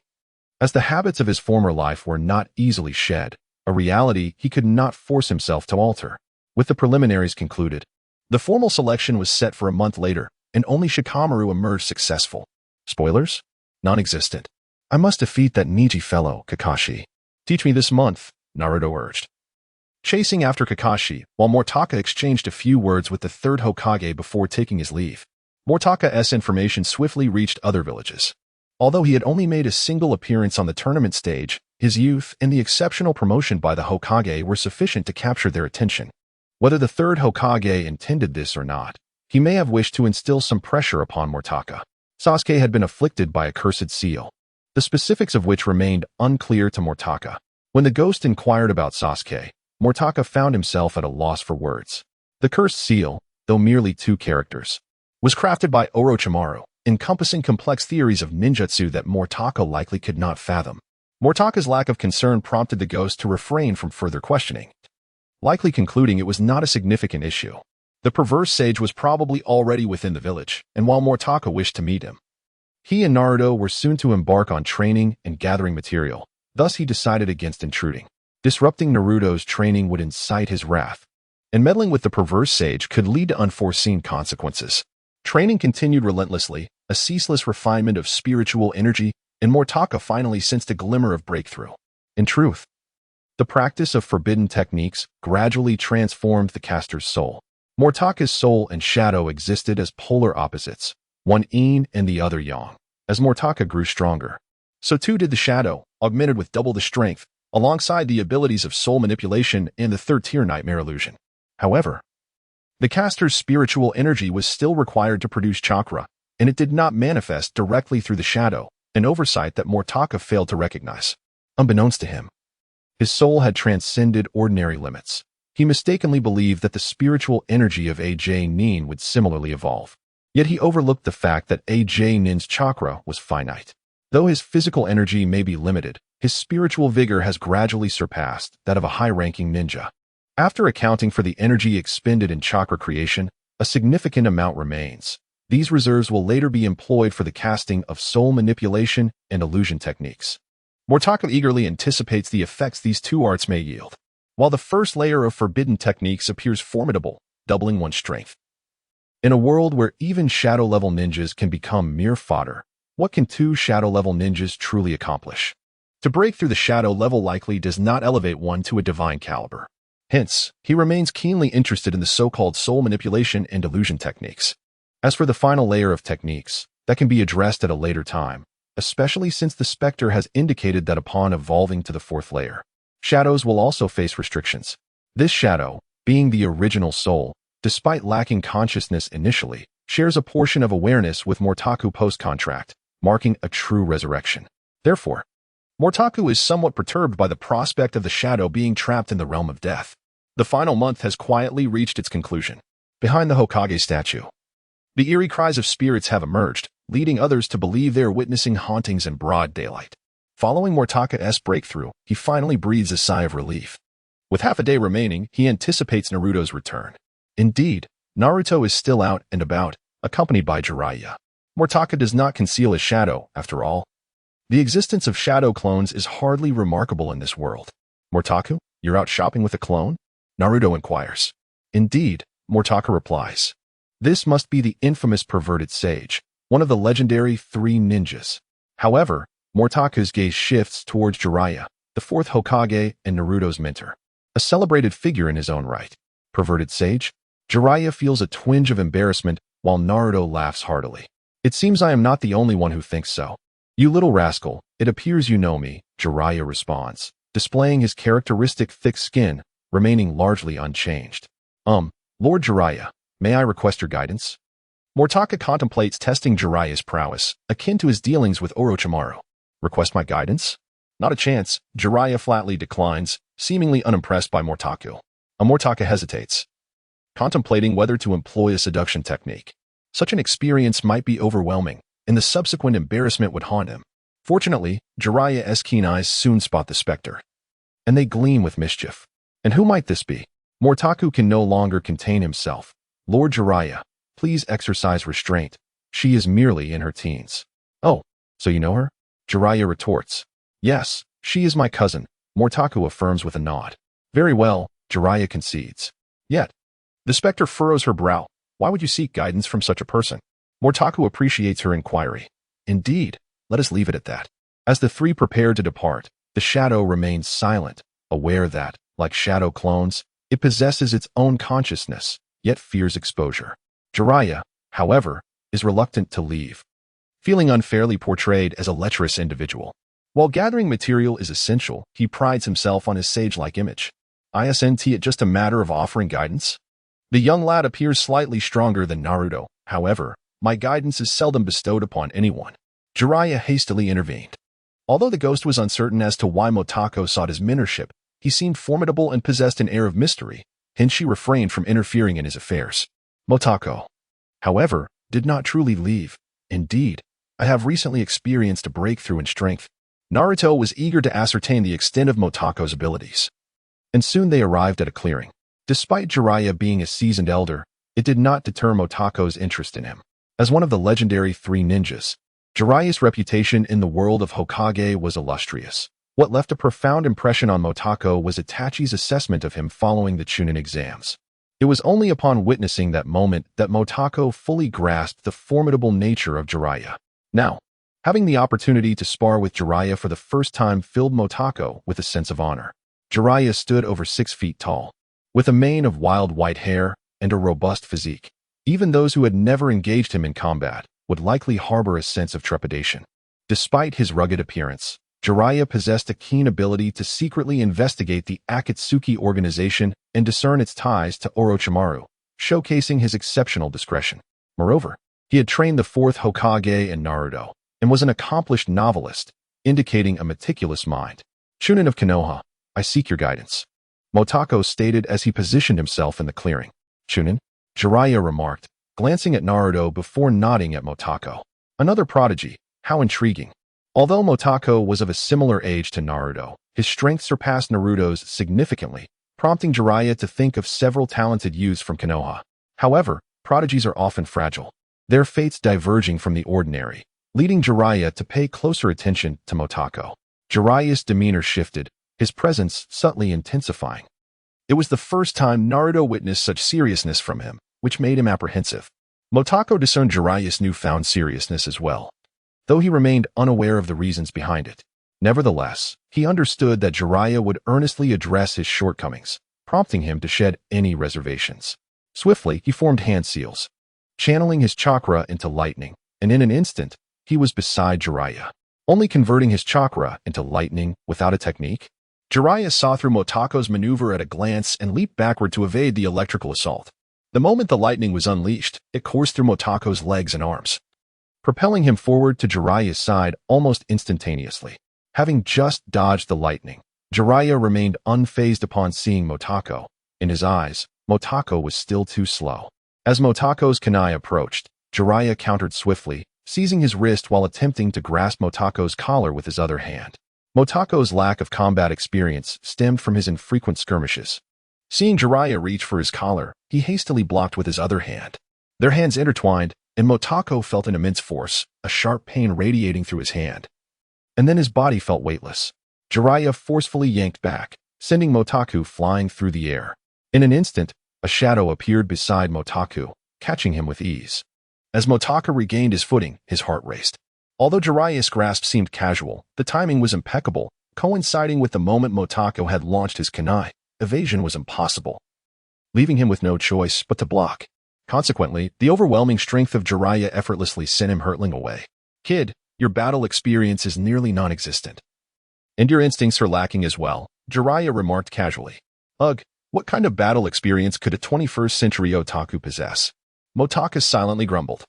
As the habits of his former life were not easily shed, a reality he could not force himself to alter. With the preliminaries concluded, the formal selection was set for a month later, and only Shikamaru emerged successful. Spoilers? Non-existent. I must defeat that Neji fellow, Kakashi. Teach me this month, Naruto urged. Chasing after Kakashi, while Motaka exchanged a few words with the third Hokage before taking his leave, Motaka's information swiftly reached other villages. Although he had only made a single appearance on the tournament stage, his youth and the exceptional promotion by the Hokage were sufficient to capture their attention. Whether the third Hokage intended this or not, he may have wished to instill some pressure upon Motaka. Sasuke had been afflicted by a cursed seal, the specifics of which remained unclear to Motaka. When the ghost inquired about Sasuke, Motaka found himself at a loss for words. The cursed seal, though merely 2 characters, was crafted by Orochimaru, encompassing complex theories of ninjutsu that Motaka likely could not fathom. Motaka's lack of concern prompted the ghost to refrain from further questioning, likely concluding it was not a significant issue. The perverse sage was probably already within the village, and while Motaka wished to meet him, he and Naruto were soon to embark on training and gathering material. Thus he decided against intruding. Disrupting Naruto's training would incite his wrath, and meddling with the perverse sage could lead to unforeseen consequences. Training continued relentlessly, a ceaseless refinement of spiritual energy, and Motaka finally sensed a glimmer of breakthrough. In truth, the practice of forbidden techniques gradually transformed the caster's soul. Motaka's soul and shadow existed as polar opposites, one yin and the other yang. As Motaka grew stronger, so too did the shadow, augmented with double the strength, alongside the abilities of soul manipulation and the third-tier nightmare illusion. However, the caster's spiritual energy was still required to produce chakra, and it did not manifest directly through the shadow, an oversight that Motaka failed to recognize. Unbeknownst to him, his soul had transcended ordinary limits. He mistakenly believed that the spiritual energy of AJ Nin would similarly evolve. Yet he overlooked the fact that AJ Nin's chakra was finite. Though his physical energy may be limited, his spiritual vigor has gradually surpassed that of a high-ranking ninja. After accounting for the energy expended in chakra creation, a significant amount remains. These reserves will later be employed for the casting of soul manipulation and illusion techniques. Motaka eagerly anticipates the effects these 2 arts may yield. While the first layer of forbidden techniques appears formidable, doubling one's strength. In a world where even shadow-level ninjas can become mere fodder, what can 2 shadow-level ninjas truly accomplish? To break through the shadow level likely does not elevate one to a divine caliber. Hence, he remains keenly interested in the so-called soul manipulation and illusion techniques. As for the final layer of techniques, that can be addressed at a later time, especially since the Spectre has indicated that upon evolving to the 4th layer, shadows will also face restrictions. This shadow, being the original soul, despite lacking consciousness initially, shares a portion of awareness with Motaku post-contract, marking a true resurrection. Therefore, Motaku is somewhat perturbed by the prospect of the shadow being trapped in the realm of death. The final month has quietly reached its conclusion. Behind the Hokage statue, the eerie cries of spirits have emerged, leading others to believe they are witnessing hauntings in broad daylight. Following Mortaka's breakthrough, he finally breathes a sigh of relief. With half a day remaining, he anticipates Naruto's return. Indeed, Naruto is still out and about, accompanied by Jiraiya. Mortaka does not conceal his shadow, after all. The existence of shadow clones is hardly remarkable in this world. Mortaku, you're out shopping with a clone? Naruto inquires. Indeed, Mortaka replies. This must be the infamous perverted sage, one of the legendary 3 ninjas. However, Mortaka's gaze shifts towards Jiraiya, the 4th Hokage and Naruto's mentor. A celebrated figure in his own right. Perverted sage? Jiraiya feels a twinge of embarrassment while Naruto laughs heartily. It seems I am not the only one who thinks so. You little rascal, it appears you know me, Jiraiya responds, displaying his characteristic thick skin, remaining largely unchanged. Lord Jiraiya, may I request your guidance? Mortaka contemplates testing Jiraiya's prowess, akin to his dealings with Orochimaru. Request my guidance? Not a chance, Jiraiya flatly declines, seemingly unimpressed by Mortaku. Mortaka hesitates, contemplating whether to employ a seduction technique. Such an experience might be overwhelming, and the subsequent embarrassment would haunt him. Fortunately, Jiraiya's keen eyes soon spot the specter, and they gleam with mischief. And who might this be? Mortaku can no longer contain himself. Lord Jiraiya, please exercise restraint. She is merely in her teens. Oh, so you know her? Jiraiya retorts. Yes, she is my cousin, Mortaku affirms with a nod. Very well, Jiraiya concedes. Yet, the specter furrows her brow. Why would you seek guidance from such a person? Mortaku appreciates her inquiry. Indeed, let us leave it at that. As the 3 prepare to depart, the shadow remains silent, aware that, like shadow clones, it possesses its own consciousness, yet fears exposure. Jiraiya, however, is reluctant to leave, feeling unfairly portrayed as a lecherous individual. While gathering material is essential, he prides himself on his sage-like image. Isn't it just a matter of offering guidance? The young lad appears slightly stronger than Naruto. However, my guidance is seldom bestowed upon anyone. Jiraiya hastily intervened. Although the ghost was uncertain as to why Motaku sought his mentorship, he seemed formidable and possessed an air of mystery, hence she refrained from interfering in his affairs. Motaku, however, did not truly leave. Indeed, I have recently experienced a breakthrough in strength. Naruto was eager to ascertain the extent of Motaku's abilities. And soon they arrived at a clearing. Despite Jiraiya being a seasoned elder, it did not deter Motaku's interest in him. As one of the legendary 3 ninjas, Jiraiya's reputation in the world of Hokage was illustrious. What left a profound impression on Motaku was Itachi's assessment of him following the Chunin exams. It was only upon witnessing that moment that Motaku fully grasped the formidable nature of Jiraiya. Now, having the opportunity to spar with Jiraiya for the first time filled Motaku with a sense of honor. Jiraiya stood over 6 feet tall, with a mane of wild white hair and a robust physique. Even those who had never engaged him in combat would likely harbor a sense of trepidation. Despite his rugged appearance, Jiraiya possessed a keen ability to secretly investigate the Akatsuki organization and discern its ties to Orochimaru, showcasing his exceptional discretion. Moreover, he had trained the 4th Hokage and Naruto, and was an accomplished novelist, indicating a meticulous mind. Chunin of Konoha, I seek your guidance, Motaku stated as he positioned himself in the clearing. Chunin? Jiraiya remarked, glancing at Naruto before nodding at Motaku. Another prodigy, how intriguing. Although Motaku was of a similar age to Naruto, his strength surpassed Naruto's significantly, prompting Jiraiya to think of several talented youths from Konoha. However, prodigies are often fragile, their fates diverging from the ordinary, leading Jiraiya to pay closer attention to Motaku. Jiraiya's demeanor shifted, his presence subtly intensifying. It was the first time Naruto witnessed such seriousness from him, which made him apprehensive. Motaku discerned Jiraiya's newfound seriousness as well, though he remained unaware of the reasons behind it. Nevertheless, he understood that Jiraiya would earnestly address his shortcomings, prompting him to shed any reservations. Swiftly, he formed hand seals, channeling his chakra into lightning, and in an instant, he was beside Jiraiya. Only converting his chakra into lightning without a technique? Jiraiya saw through Motaku's maneuver at a glance and leaped backward to evade the electrical assault. The moment the lightning was unleashed, it coursed through Motaku's legs and arms, propelling him forward to Jiraiya's side almost instantaneously. Having just dodged the lightning, Jiraiya remained unfazed upon seeing Motaku. In his eyes, Motaku was still too slow. As Motaku's kunai approached, Jiraiya countered swiftly, seizing his wrist while attempting to grasp Motaku's collar with his other hand. Motako's lack of combat experience stemmed from his infrequent skirmishes. Seeing Jiraiya reach for his collar, he hastily blocked with his other hand. Their hands intertwined, and Motako felt an immense force, a sharp pain radiating through his hand. And then his body felt weightless. Jiraiya forcefully yanked back, sending Motaku flying through the air. In an instant, a shadow appeared beside Motaku, catching him with ease. As Motaku regained his footing, his heart raced. Although Jiraiya's grasp seemed casual, the timing was impeccable, coinciding with the moment Motaku had launched his kunai. Evasion was impossible, leaving him with no choice but to block. Consequently, the overwhelming strength of Jiraiya effortlessly sent him hurtling away. Kid, your battle experience is nearly non-existent. And your instincts are lacking as well, Jiraiya remarked casually. Ugh, what kind of battle experience could a 21st century otaku possess? Motakus silently grumbled,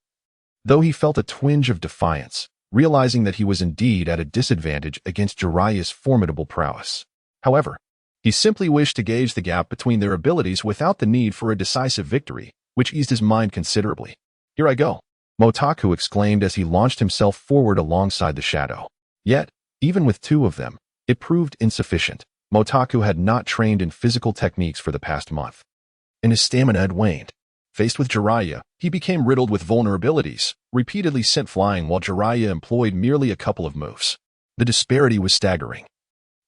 though he felt a twinge of defiance, realizing that he was indeed at a disadvantage against Jiraiya's formidable prowess. However, he simply wished to gauge the gap between their abilities without the need for a decisive victory, which eased his mind considerably. Here I go, Motaku exclaimed as he launched himself forward alongside the shadow. Yet, even with two of them, it proved insufficient. Motaku had not trained in physical techniques for the past month, and his stamina had waned. Faced with Jiraiya, he became riddled with vulnerabilities, repeatedly sent flying while Jiraiya employed merely a couple of moves. The disparity was staggering.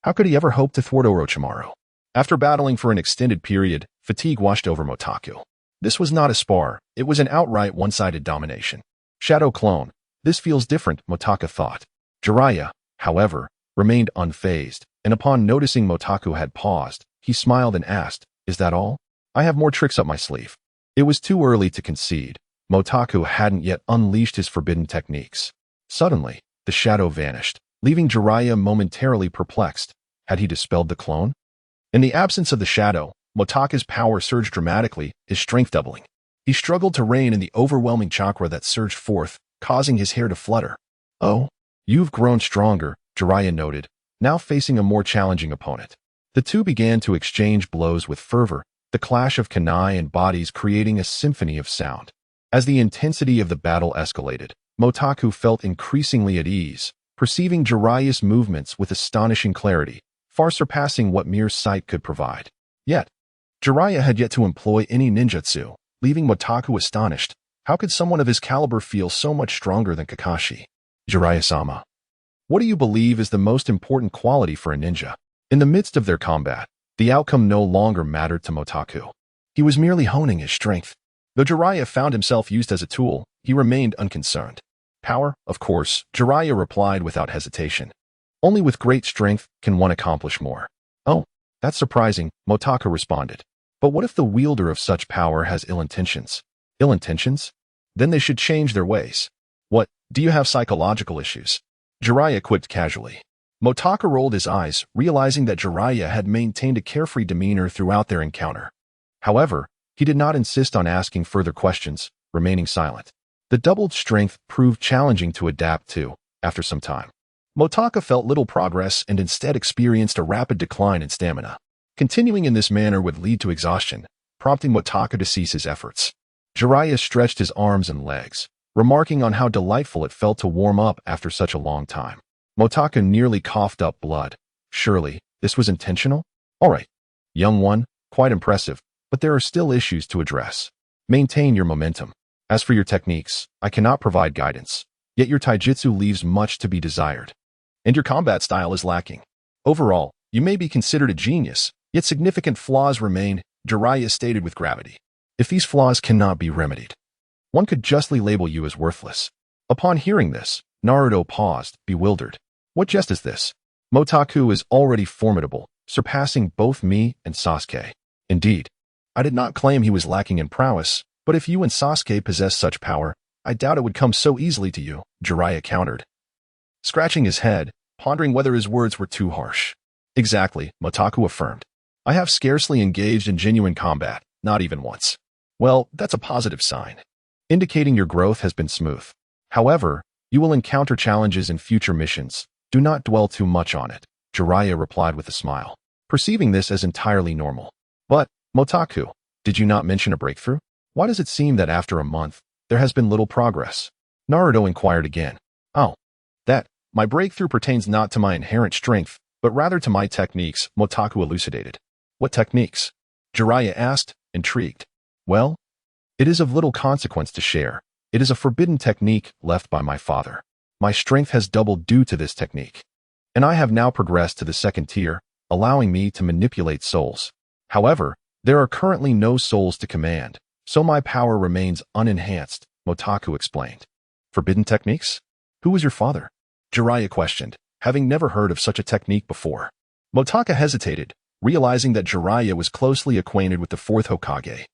How could he ever hope to thwart Orochimaru? After battling for an extended period, fatigue washed over Motaku. This was not a spar, it was an outright one-sided domination. Shadow clone, this feels different, Motaku thought. Jiraiya, however, remained unfazed, and upon noticing Motaku had paused, he smiled and asked, Is that all? I have more tricks up my sleeve. It was too early to concede. Motaku hadn't yet unleashed his forbidden techniques. Suddenly, the shadow vanished, leaving Jiraiya momentarily perplexed. Had he dispelled the clone? In the absence of the shadow, Motaku's power surged dramatically, his strength doubling. He struggled to rein in the overwhelming chakra that surged forth, causing his hair to flutter. Oh, you've grown stronger, Jiraiya noted, now facing a more challenging opponent. The two began to exchange blows with fervor, the clash of kunai and bodies creating a symphony of sound. As the intensity of the battle escalated, Motaku felt increasingly at ease, perceiving Jiraiya's movements with astonishing clarity, far surpassing what mere sight could provide. Yet, Jiraiya had yet to employ any ninjutsu, leaving Motaku astonished. How could someone of his caliber feel so much stronger than Kakashi? Jiraiya-sama, what do you believe is the most important quality for a ninja? In the midst of their combat, the outcome no longer mattered to Motaku. He was merely honing his strength. Though Jiraiya found himself used as a tool, he remained unconcerned. Power, of course, Jiraiya replied without hesitation. Only with great strength can one accomplish more. Oh, that's surprising, Motaku responded. But what if the wielder of such power has ill intentions? Ill intentions? Then they should change their ways. What, do you have psychological issues? Jiraiya quipped casually. Motaku rolled his eyes, realizing that Jiraiya had maintained a carefree demeanor throughout their encounter. However, he did not insist on asking further questions, remaining silent. The doubled strength proved challenging to adapt to, after some time. Motaku felt little progress and instead experienced a rapid decline in stamina. Continuing in this manner would lead to exhaustion, prompting Motaku to cease his efforts. Jiraiya stretched his arms and legs, remarking on how delightful it felt to warm up after such a long time. Motaku nearly coughed up blood. Surely, this was intentional? All right, young one, quite impressive, but there are still issues to address. Maintain your momentum. As for your techniques, I cannot provide guidance, yet your taijutsu leaves much to be desired. And your combat style is lacking. Overall, you may be considered a genius, yet significant flaws remain, Jiraiya stated with gravity. If these flaws cannot be remedied, one could justly label you as worthless. Upon hearing this, Naruto paused, bewildered. What jest is this? Motaku is already formidable, surpassing both me and Sasuke. Indeed, I did not claim he was lacking in prowess, but if you and Sasuke possess such power, I doubt it would come so easily to you, Jiraiya countered, scratching his head, pondering whether his words were too harsh. Exactly, Motaku affirmed. I have scarcely engaged in genuine combat, not even once. Well, that's a positive sign, indicating your growth has been smooth. However, you will encounter challenges in future missions. Do not dwell too much on it, Jiraiya replied with a smile, perceiving this as entirely normal. But, Motaku, did you not mention a breakthrough? Why does it seem that after a month, there has been little progress? Naruto inquired again. Oh, that, My breakthrough pertains not to my inherent strength, but rather to my techniques, Motaku elucidated. What techniques? Jiraiya asked, intrigued. Well, it is of little consequence to share. It is a forbidden technique left by my father. My strength has doubled due to this technique, and I have now progressed to the second tier, allowing me to manipulate souls. However, there are currently no souls to command, so my power remains unenhanced, Motaku explained. Forbidden techniques? Who was your father? Jiraiya questioned, having never heard of such a technique before. Motaku hesitated, realizing that Jiraiya was closely acquainted with the fourth Hokage.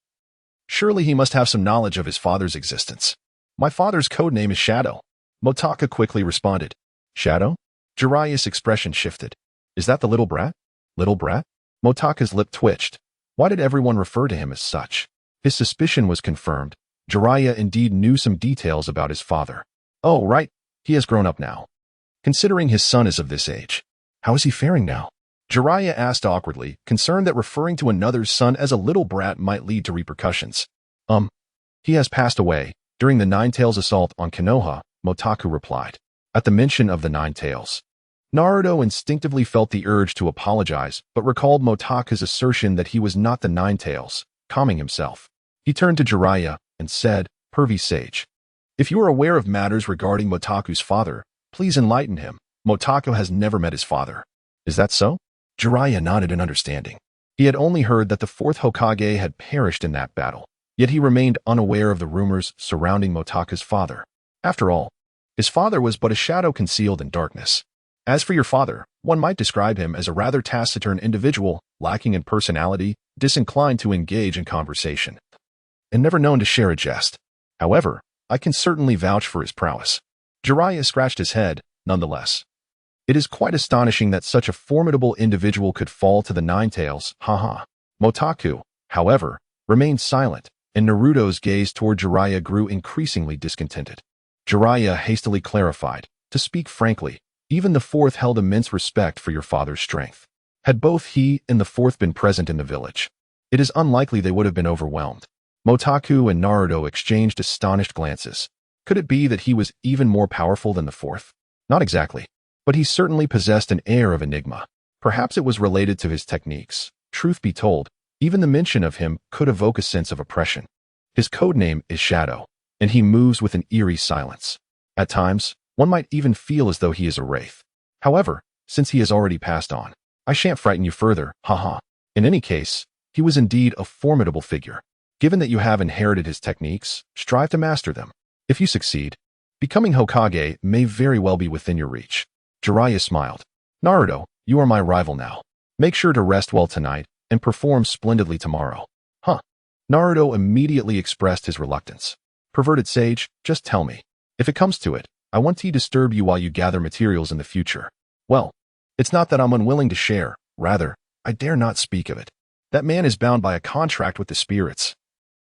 Surely he must have some knowledge of his father's existence. My father's codename is Shadow. Motaku quickly responded. Shadow? Jiraiya's expression shifted. Is that the little brat? Little brat? Motaku's lip twitched. Why did everyone refer to him as such? His suspicion was confirmed. Jiraiya indeed knew some details about his father. Oh, right. He has grown up now. Considering his son is of this age. How is he faring now? Jiraiya asked awkwardly, concerned that referring to another's son as a little brat might lead to repercussions. He has passed away. During the Nine-Tails assault on Konoha, Motaku replied. At the mention of the Nine-Tails, Naruto instinctively felt the urge to apologize, but recalled Motaku's assertion that he was not the Nine-Tails, calming himself. He turned to Jiraiya and said, Pervy Sage, if you are aware of matters regarding Motaku's father, please enlighten him. Motaku has never met his father. Is that so? Jiraiya nodded in understanding. He had only heard that the fourth Hokage had perished in that battle, yet he remained unaware of the rumors surrounding Motaku's father. After all, his father was but a shadow concealed in darkness. As for your father, one might describe him as a rather taciturn individual, lacking in personality, disinclined to engage in conversation, and never known to share a jest. However, I can certainly vouch for his prowess. Jiraiya scratched his head, nonetheless. It is quite astonishing that such a formidable individual could fall to the Nine-Tails, haha. Motaku, however, remained silent, and Naruto's gaze toward Jiraiya grew increasingly discontented. Jiraiya hastily clarified, to speak frankly, even the fourth held immense respect for your father's strength. Had both he and the fourth been present in the village, it is unlikely they would have been overwhelmed. Motaku and Naruto exchanged astonished glances. Could it be that he was even more powerful than the fourth? Not exactly, but he certainly possessed an air of enigma. Perhaps it was related to his techniques. Truth be told, even the mention of him could evoke a sense of oppression. His codename is Shadow, and he moves with an eerie silence. At times, one might even feel as though he is a wraith. However, since he has already passed on, I shan't frighten you further, haha. In any case, he was indeed a formidable figure. Given that you have inherited his techniques, strive to master them. If you succeed, becoming Hokage may very well be within your reach. Jiraiya smiled. Naruto, you are my rival now. Make sure to rest well tonight and perform splendidly tomorrow. Naruto immediately expressed his reluctance. Perverted sage, just tell me. If it comes to it, I want to disturb you while you gather materials in the future. Well, it's not that I'm unwilling to share. Rather, I dare not speak of it. That man is bound by a contract with the spirits.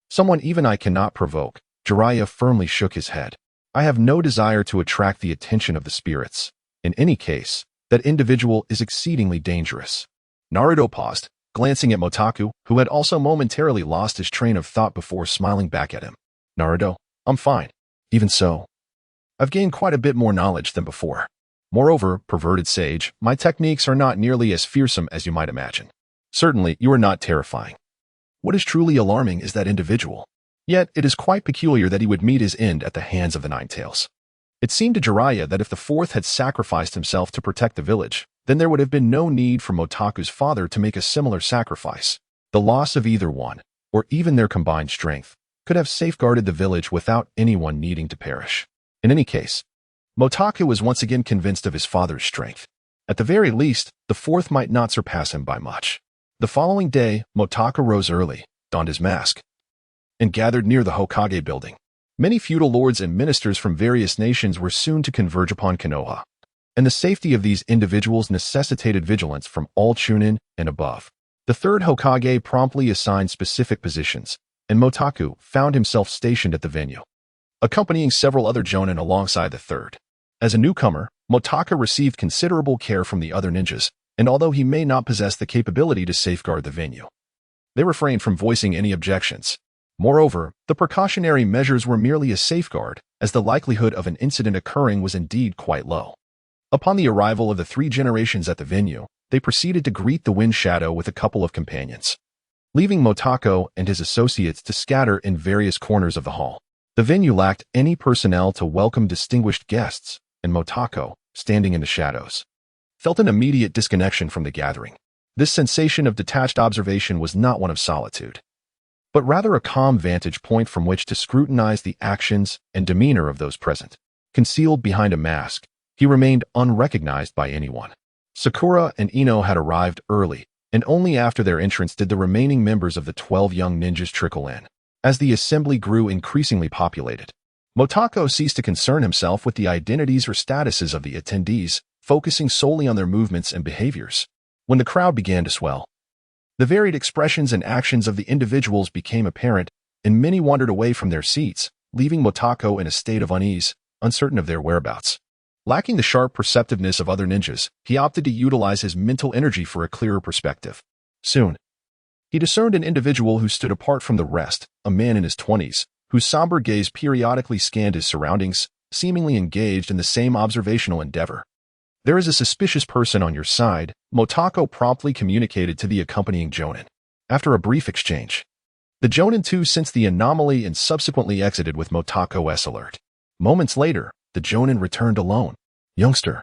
Someone even I cannot provoke. Jiraiya firmly shook his head. I have no desire to attract the attention of the spirits. In any case, that individual is exceedingly dangerous. Naruto paused, glancing at Motaku, who had also momentarily lost his train of thought before smiling back at him. Naruto, I'm fine. Even so, I've gained quite a bit more knowledge than before. Moreover, perverted sage, my techniques are not nearly as fearsome as you might imagine. Certainly, you are not terrifying. What is truly alarming is that individual. Yet, it is quite peculiar that he would meet his end at the hands of the Nine-Tails. It seemed to Jiraiya that if the fourth had sacrificed himself to protect the village, then there would have been no need for Motaku's father to make a similar sacrifice. The loss of either one, or even their combined strength, could have safeguarded the village without anyone needing to perish. In any case, Motaku was once again convinced of his father's strength. At the very least, the fourth might not surpass him by much. The following day, Motaku rose early, donned his mask, and gathered near the Hokage building. Many feudal lords and ministers from various nations were soon to converge upon Konoha, and the safety of these individuals necessitated vigilance from all Chunin and above. The third Hokage promptly assigned specific positions, and Motaku found himself stationed at the venue, accompanying several other Jonin alongside the third. As a newcomer, Motaku received considerable care from the other ninjas, and although he may not possess the capability to safeguard the venue, they refrained from voicing any objections. Moreover, the precautionary measures were merely a safeguard, as the likelihood of an incident occurring was indeed quite low. Upon the arrival of the three generations at the venue, they proceeded to greet the Wind Shadow with a couple of companions, leaving Motako and his associates to scatter in various corners of the hall. The venue lacked any personnel to welcome distinguished guests, and Motako, standing in the shadows, felt an immediate disconnection from the gathering. This sensation of detached observation was not one of solitude, but rather a calm vantage point from which to scrutinize the actions and demeanor of those present. Concealed behind a mask, he remained unrecognized by anyone. Sakura and Ino had arrived early, and only after their entrance did the remaining members of the 12 young ninjas trickle in. As the assembly grew increasingly populated, Motako ceased to concern himself with the identities or statuses of the attendees, focusing solely on their movements and behaviors. When the crowd began to swell, the varied expressions and actions of the individuals became apparent, and many wandered away from their seats, leaving Motako in a state of unease, uncertain of their whereabouts. Lacking the sharp perceptiveness of other ninjas, he opted to utilize his mental energy for a clearer perspective. Soon, he discerned an individual who stood apart from the rest, a man in his 20s, whose somber gaze periodically scanned his surroundings, seemingly engaged in the same observational endeavor. "There is a suspicious person on your side," Motako promptly communicated to the accompanying Jonin. After a brief exchange, the Jonin too sensed the anomaly and subsequently exited with Motako's alert. Moments later, the Jonin returned alone. "Youngster,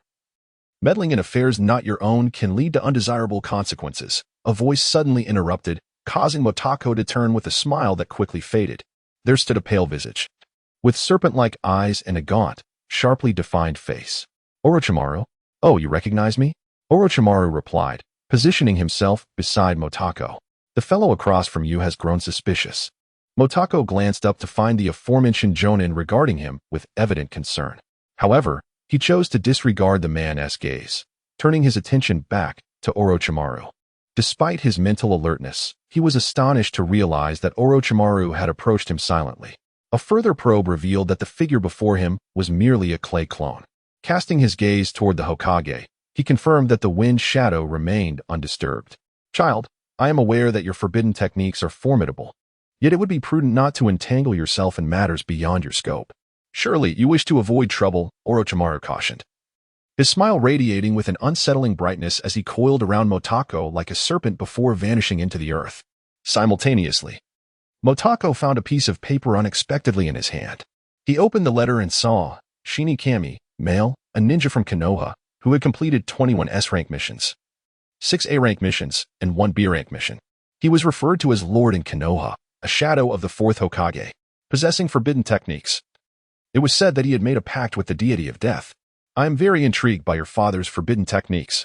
meddling in affairs not your own can lead to undesirable consequences," a voice suddenly interrupted, causing Motako to turn with a smile that quickly faded. There stood a pale visage, with serpent-like eyes and a gaunt, sharply defined face. "Orochimaru? Oh, you recognize me?" Orochimaru replied, positioning himself beside Motako. "The fellow across from you has grown suspicious." Motako glanced up to find the aforementioned Jonin regarding him with evident concern. However, he chose to disregard the man's gaze, turning his attention back to Orochimaru. Despite his mental alertness, he was astonished to realize that Orochimaru had approached him silently. A further probe revealed that the figure before him was merely a clay clone. Casting his gaze toward the Hokage, he confirmed that the Wind Shadow remained undisturbed. "Child, I am aware that your forbidden techniques are formidable, yet it would be prudent not to entangle yourself in matters beyond your scope. Surely you wish to avoid trouble," Orochimaru cautioned, his smile radiating with an unsettling brightness as he coiled around Motako like a serpent before vanishing into the earth. Simultaneously, Motako found a piece of paper unexpectedly in his hand. He opened the letter and saw Shinigami, male, a ninja from Konoha, who had completed 21 S-rank missions, 6 A-rank missions, and 1 B-rank mission. He was referred to as Lord in Konoha, a shadow of the 4th Hokage, possessing forbidden techniques. It was said that he had made a pact with the deity of death. "I am very intrigued by your father's forbidden techniques,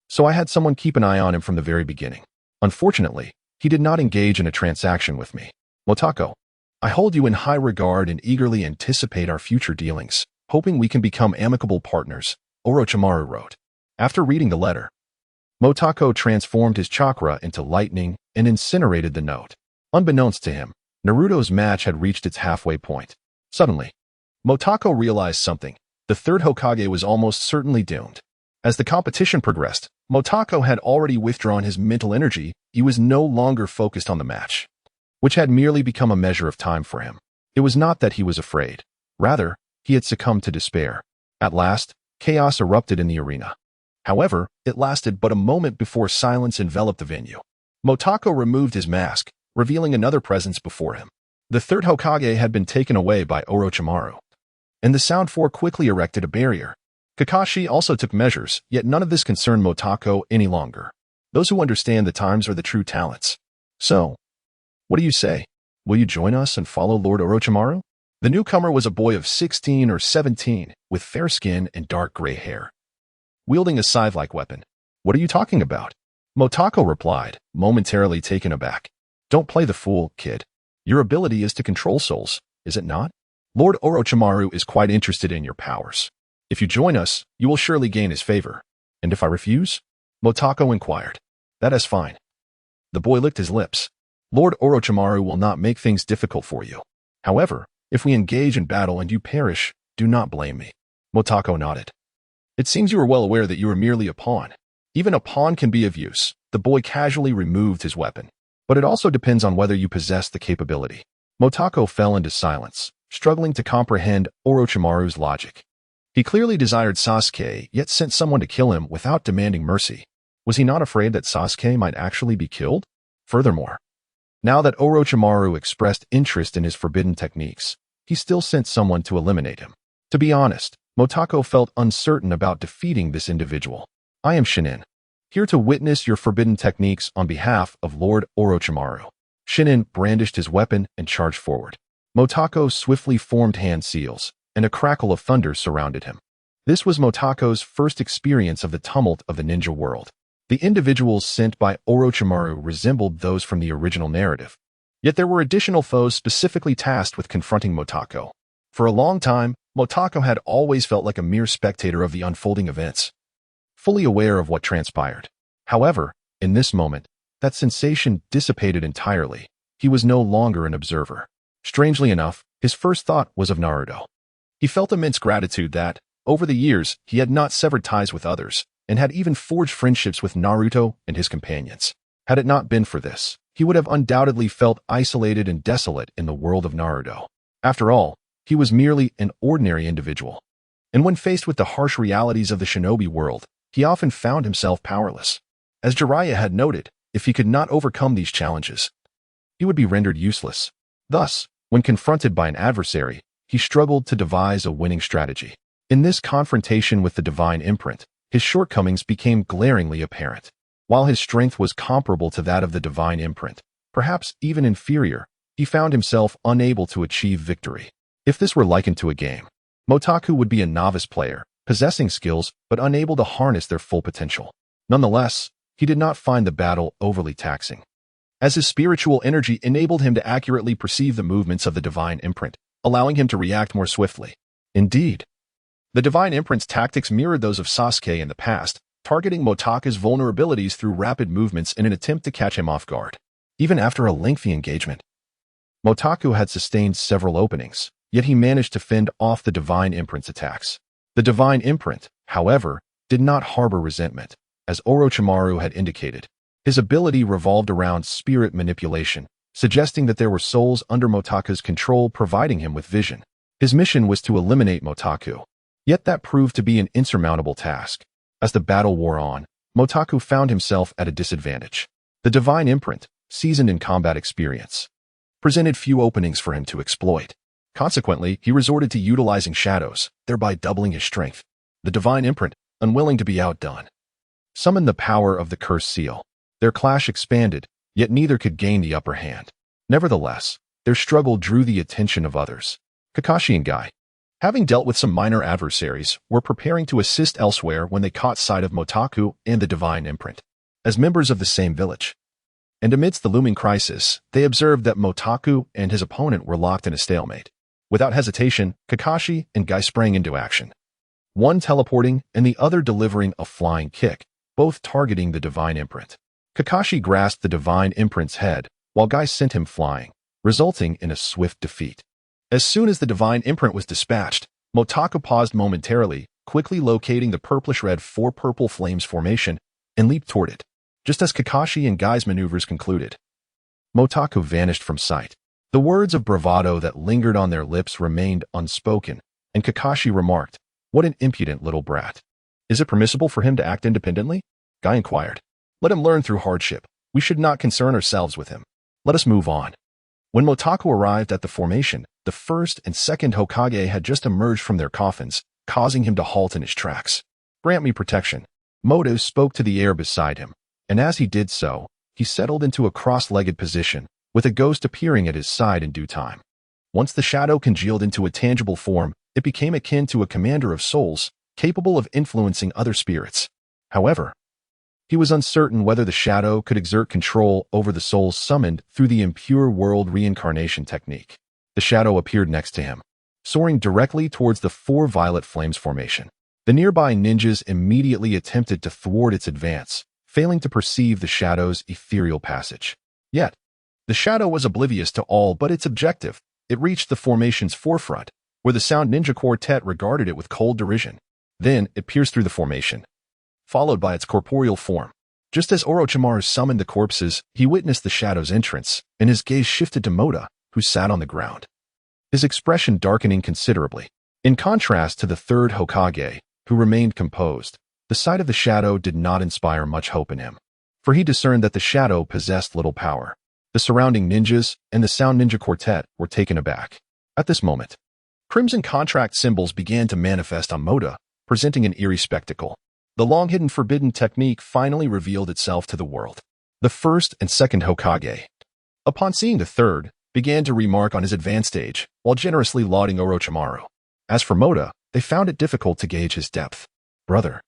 so I had someone keep an eye on him from the very beginning. Unfortunately, he did not engage in a transaction with me. Motako, I hold you in high regard and eagerly anticipate our future dealings, hoping we can become amicable partners," Orochimaru wrote. After reading the letter, Motako transformed his chakra into lightning and incinerated the note. Unbeknownst to him, Naruto's match had reached its halfway point. Suddenly, Motako realized something. The 3rd Hokage was almost certainly doomed. As the competition progressed, Motako had already withdrawn his mental energy. He was no longer focused on the match, which had merely become a measure of time for him. It was not that he was afraid. Rather, he had succumbed to despair. At last, chaos erupted in the arena. However, it lasted but a moment before silence enveloped the venue. Motako removed his mask, revealing another presence before him. The 3rd Hokage had been taken away by Orochimaru, and the Sound Four quickly erected a barrier. Kakashi also took measures, yet none of this concerned Motako any longer. Those who understand the times are the true talents. "So, what do you say? Will you join us and follow Lord Orochimaru?" The newcomer was a boy of 16 or 17, with fair skin and dark gray hair, wielding a scythe-like weapon. "What are you talking about?" Motako replied, momentarily taken aback. "Don't play the fool, kid. Your ability is to control souls, is it not? Lord Orochimaru is quite interested in your powers. If you join us, you will surely gain his favor. And if I refuse?" Motako inquired. "That is fine." The boy licked his lips. "Lord Orochimaru will not make things difficult for you. However, if we engage in battle and you perish, do not blame me." Motako nodded. "It seems you are well aware that you are merely a pawn. Even a pawn can be of use." The boy casually removed his weapon. "But it also depends on whether you possess the capability." Motako fell into silence, struggling to comprehend Orochimaru's logic. He clearly desired Sasuke, yet sent someone to kill him without demanding mercy. Was he not afraid that Sasuke might actually be killed? Furthermore, now that Orochimaru expressed interest in his forbidden techniques, he still sent someone to eliminate him. To be honest, Motako felt uncertain about defeating this individual. I am Shinin, here to witness your forbidden techniques on behalf of Lord Orochimaru. Shinin brandished his weapon and charged forward. Motako swiftly formed hand seals, and a crackle of thunder surrounded him. This was Motako's first experience of the tumult of the ninja world. The individuals sent by Orochimaru resembled those from the original narrative. Yet there were additional foes specifically tasked with confronting Motako. For a long time, Motako had always felt like a mere spectator of the unfolding events, fully aware of what transpired. However, in this moment, that sensation dissipated entirely. He was no longer an observer. Strangely enough, his first thought was of Naruto. He felt immense gratitude that, over the years, he had not severed ties with others, and had even forged friendships with Naruto and his companions. Had it not been for this, he would have undoubtedly felt isolated and desolate in the world of Naruto. After all, he was merely an ordinary individual. And when faced with the harsh realities of the shinobi world, he often found himself powerless. As Jiraiya had noted, if he could not overcome these challenges, he would be rendered useless. Thus, when confronted by an adversary, he struggled to devise a winning strategy. In this confrontation with the divine imprint, his shortcomings became glaringly apparent. While his strength was comparable to that of the divine imprint, perhaps even inferior, he found himself unable to achieve victory. If this were likened to a game, Motaku would be a novice player, possessing skills but unable to harness their full potential. Nonetheless, he did not find the battle overly taxing, as his spiritual energy enabled him to accurately perceive the movements of the divine imprint, allowing him to react more swiftly. Indeed, the divine imprint's tactics mirrored those of Sasuke in the past, targeting Motaku's vulnerabilities through rapid movements in an attempt to catch him off guard. Even after a lengthy engagement, Motaku had sustained several openings, yet he managed to fend off the divine imprint's attacks. The divine imprint, however, did not harbor resentment, as Orochimaru had indicated. His ability revolved around spirit manipulation, suggesting that there were souls under Motaku's control providing him with vision. His mission was to eliminate Motaku. Yet that proved to be an insurmountable task. As the battle wore on, Motaku found himself at a disadvantage. The divine imprint, seasoned in combat experience, presented few openings for him to exploit. Consequently, he resorted to utilizing shadows, thereby doubling his strength. The divine imprint, unwilling to be outdone, summoned the power of the cursed seal. Their clash expanded, yet neither could gain the upper hand. Nevertheless, their struggle drew the attention of others. Kakashi and Guy, having dealt with some minor adversaries, were preparing to assist elsewhere when they caught sight of Motaku and the divine imprint. As members of the same village, and amidst the looming crisis, they observed that Motaku and his opponent were locked in a stalemate. Without hesitation, Kakashi and Guy sprang into action, one teleporting and the other delivering a flying kick, both targeting the divine imprint. Kakashi grasped the divine imprint's head, while Guy sent him flying, resulting in a swift defeat. As soon as the divine imprint was dispatched, Motaku paused momentarily, quickly locating the purplish-red four purple flames formation, and leaped toward it. Just as Kakashi and Guy's maneuvers concluded, Motaku vanished from sight. The words of bravado that lingered on their lips remained unspoken, and Kakashi remarked, "What an impudent little brat. Is it permissible for him to act independently?" Guy inquired. "Let him learn through hardship. We should not concern ourselves with him. Let us move on." When Motaku arrived at the formation, the first and second Hokage had just emerged from their coffins, causing him to halt in his tracks. "Grant me protection." Moto spoke to the air beside him, and as he did so, he settled into a cross-legged position, with a ghost appearing at his side in due time. Once the shadow congealed into a tangible form, it became akin to a commander of souls, capable of influencing other spirits. However, he was uncertain whether the shadow could exert control over the souls summoned through the Impure World Reincarnation technique. The shadow appeared next to him, soaring directly towards the four violet flames formation. The nearby ninjas immediately attempted to thwart its advance, failing to perceive the shadow's ethereal passage. Yet, the shadow was oblivious to all but its objective. It reached the formation's forefront, where the Sound Ninja Quartet regarded it with cold derision. Then it pierced through the formation, followed by its corporeal form. Just as Orochimaru summoned the corpses, he witnessed the shadow's entrance, and his gaze shifted to Mota, who sat on the ground, his expression darkening considerably. In contrast to the third Hokage, who remained composed, the sight of the shadow did not inspire much hope in him, for he discerned that the shadow possessed little power. The surrounding ninjas and the Sound Ninja Quartet were taken aback. At this moment, crimson contract symbols began to manifest on Mota, presenting an eerie spectacle. The long-hidden forbidden technique finally revealed itself to the world. The first and second Hokage, upon seeing the third, began to remark on his advanced stage, while generously lauding Orochimaru. As for Mota, they found it difficult to gauge his depth. "Brother,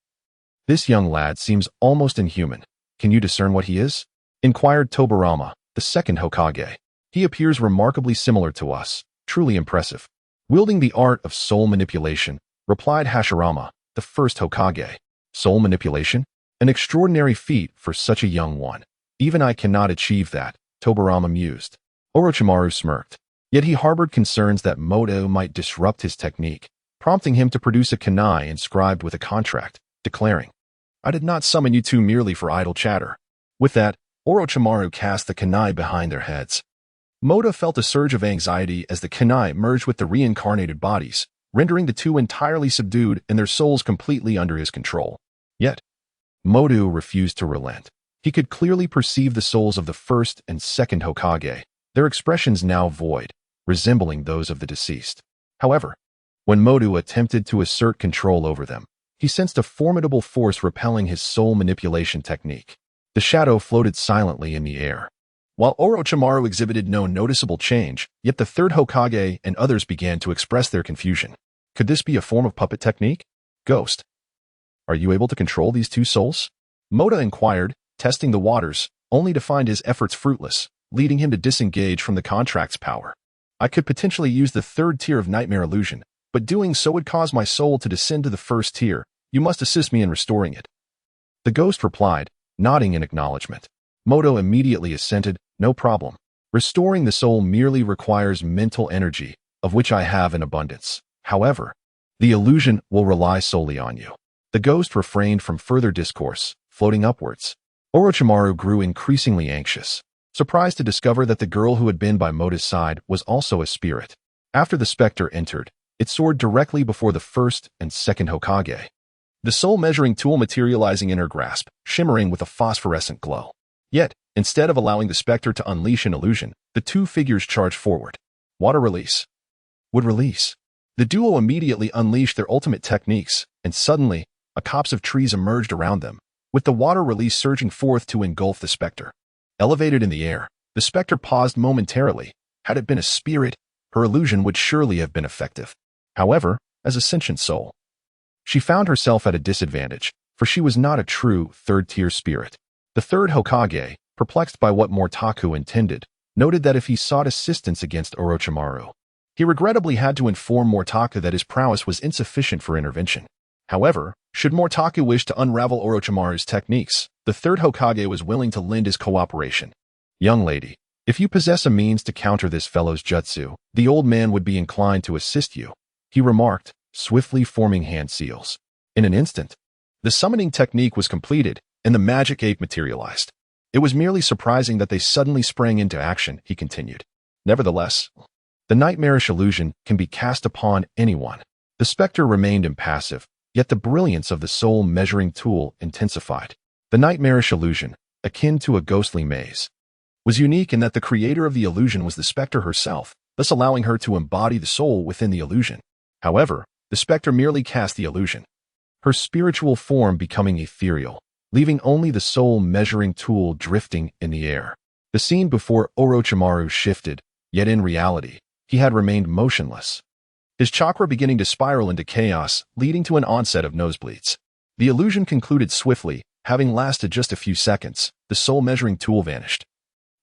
this young lad seems almost inhuman. Can you discern what he is?" inquired Tobirama, the second Hokage. "He appears remarkably similar to us, truly impressive." Wielding the art of soul manipulation, replied Hashirama, the first Hokage. "Soul manipulation? An extraordinary feat for such a young one. Even I cannot achieve that," Tobirama mused. Orochimaru smirked. Yet he harbored concerns that Mota might disrupt his technique, prompting him to produce a kunai inscribed with a contract, declaring, "I did not summon you two merely for idle chatter." With that, Orochimaru cast the kunai behind their heads. Mota felt a surge of anxiety as the kunai merged with the reincarnated bodies, rendering the two entirely subdued and their souls completely under his control. Yet, Mota refused to relent. He could clearly perceive the souls of the first and second Hokage, their expressions now void, resembling those of the deceased. However, when Mota attempted to assert control over them, he sensed a formidable force repelling his soul manipulation technique. The shadow floated silently in the air. While Orochimaru exhibited no noticeable change, yet the third Hokage and others began to express their confusion. Could this be a form of puppet technique? "Ghost, are you able to control these two souls?" Mota inquired, testing the waters, only to find his efforts fruitless, leading him to disengage from the contract's power. "I could potentially use the third tier of nightmare illusion, but doing so would cause my soul to descend to the first tier. You must assist me in restoring it." The ghost replied, nodding in acknowledgement. Mota immediately assented, "No problem. Restoring the soul merely requires mental energy, of which I have in abundance. However, the illusion will rely solely on you." The ghost refrained from further discourse, floating upwards. Orochimaru grew increasingly anxious, surprised to discover that the girl who had been by Mota's side was also a spirit. After the specter entered, it soared directly before the first and second Hokage, the soul-measuring tool materializing in her grasp, shimmering with a phosphorescent glow. Yet, instead of allowing the specter to unleash an illusion, the two figures charged forward. Water release. Would release. The duo immediately unleashed their ultimate techniques, and suddenly, a copse of trees emerged around them, with the water release surging forth to engulf the specter. Elevated in the air, the specter paused momentarily. Had it been a spirit, her illusion would surely have been effective. However, as a sentient soul, she found herself at a disadvantage, for she was not a true third-tier spirit. The third Hokage, perplexed by what Motaku intended, noted that if he sought assistance against Orochimaru, he regrettably had to inform Motaku that his prowess was insufficient for intervention. However, should Motaku wish to unravel Orochimaru's techniques, the third Hokage was willing to lend his cooperation. "Young lady, if you possess a means to counter this fellow's jutsu, the old man would be inclined to assist you," he remarked, swiftly forming hand seals. In an instant, the summoning technique was completed, and the magic ape materialized. "It was merely surprising that they suddenly sprang into action," he continued. "Nevertheless, the nightmarish illusion can be cast upon anyone." The specter remained impassive, yet the brilliance of the soul-measuring tool intensified. The nightmarish illusion, akin to a ghostly maze, was unique in that the creator of the illusion was the specter herself, thus allowing her to embody the soul within the illusion. However, the specter merely cast the illusion, her spiritual form becoming ethereal, leaving only the soul-measuring tool drifting in the air. The scene before Orochimaru shifted, yet in reality, he had remained motionless, his chakra beginning to spiral into chaos, leading to an onset of nosebleeds. The illusion concluded swiftly, having lasted just a few seconds. The soul-measuring tool vanished,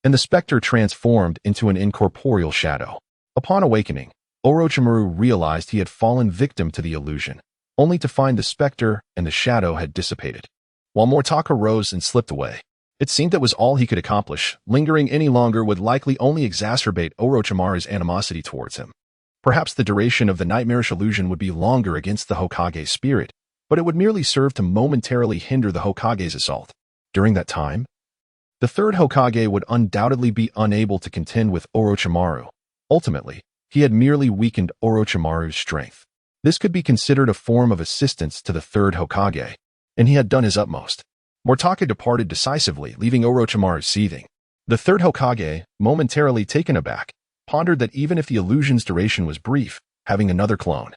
and the specter transformed into an incorporeal shadow. Upon awakening, Orochimaru realized he had fallen victim to the illusion, only to find the specter and the shadow had dissipated. While Motaku rose and slipped away, it seemed that was all he could accomplish. Lingering any longer would likely only exacerbate Orochimaru's animosity towards him. Perhaps the duration of the nightmarish illusion would be longer against the Hokage's spirit, but it would merely serve to momentarily hinder the Hokage's assault. During that time, the third Hokage would undoubtedly be unable to contend with Orochimaru. Ultimately, he had merely weakened Orochimaru's strength. This could be considered a form of assistance to the third Hokage, and he had done his utmost. Motaku departed decisively, leaving Orochimaru seething. The third Hokage, momentarily taken aback, pondered that even if the illusion's duration was brief, having another clone,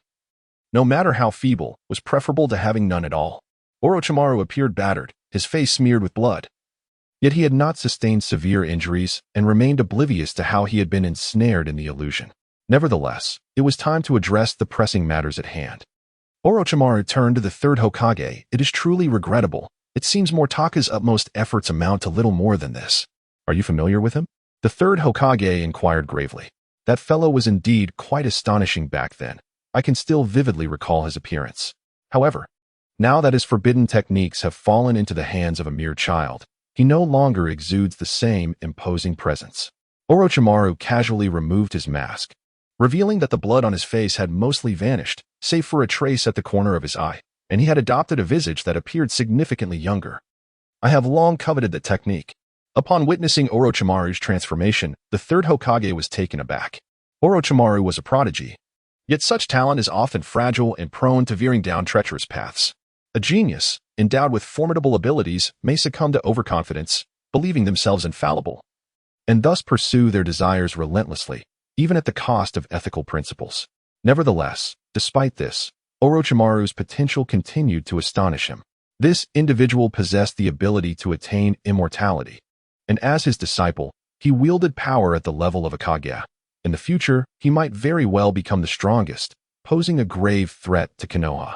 no matter how feeble, was preferable to having none at all. Orochimaru appeared battered, his face smeared with blood. Yet he had not sustained severe injuries and remained oblivious to how he had been ensnared in the illusion. Nevertheless, it was time to address the pressing matters at hand. Orochimaru turned to the third Hokage. It is truly regrettable. It seems Motaku's utmost efforts amount to little more than this. Are you familiar with him? The third Hokage inquired gravely. That fellow was indeed quite astonishing back then. I can still vividly recall his appearance. However, now that his forbidden techniques have fallen into the hands of a mere child, he no longer exudes the same imposing presence. Orochimaru casually removed his mask, revealing that the blood on his face had mostly vanished, save for a trace at the corner of his eye, and he had adopted a visage that appeared significantly younger. I have long coveted that technique. Upon witnessing Orochimaru's transformation, the third Hokage was taken aback. Orochimaru was a prodigy, yet such talent is often fragile and prone to veering down treacherous paths. A genius, endowed with formidable abilities, may succumb to overconfidence, believing themselves infallible, and thus pursue their desires relentlessly, even at the cost of ethical principles. Nevertheless, despite this, Orochimaru's potential continued to astonish him. This individual possessed the ability to attain immortality, and as his disciple, he wielded power at the level of a Kage. In the future, he might very well become the strongest, posing a grave threat to Konoha.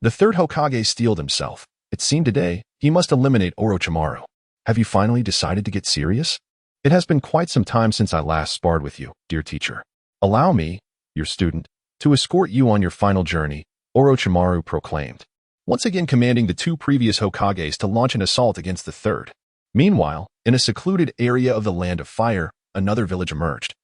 The third Hokage steeled himself. It seemed today he must eliminate Orochimaru. Have you finally decided to get serious? It has been quite some time since I last sparred with you, dear teacher. Allow me, your student, to escort you on your final journey, Orochimaru proclaimed, once again commanding the two previous Hokages to launch an assault against the third. Meanwhile, in a secluded area of the Land of Fire, another village emerged.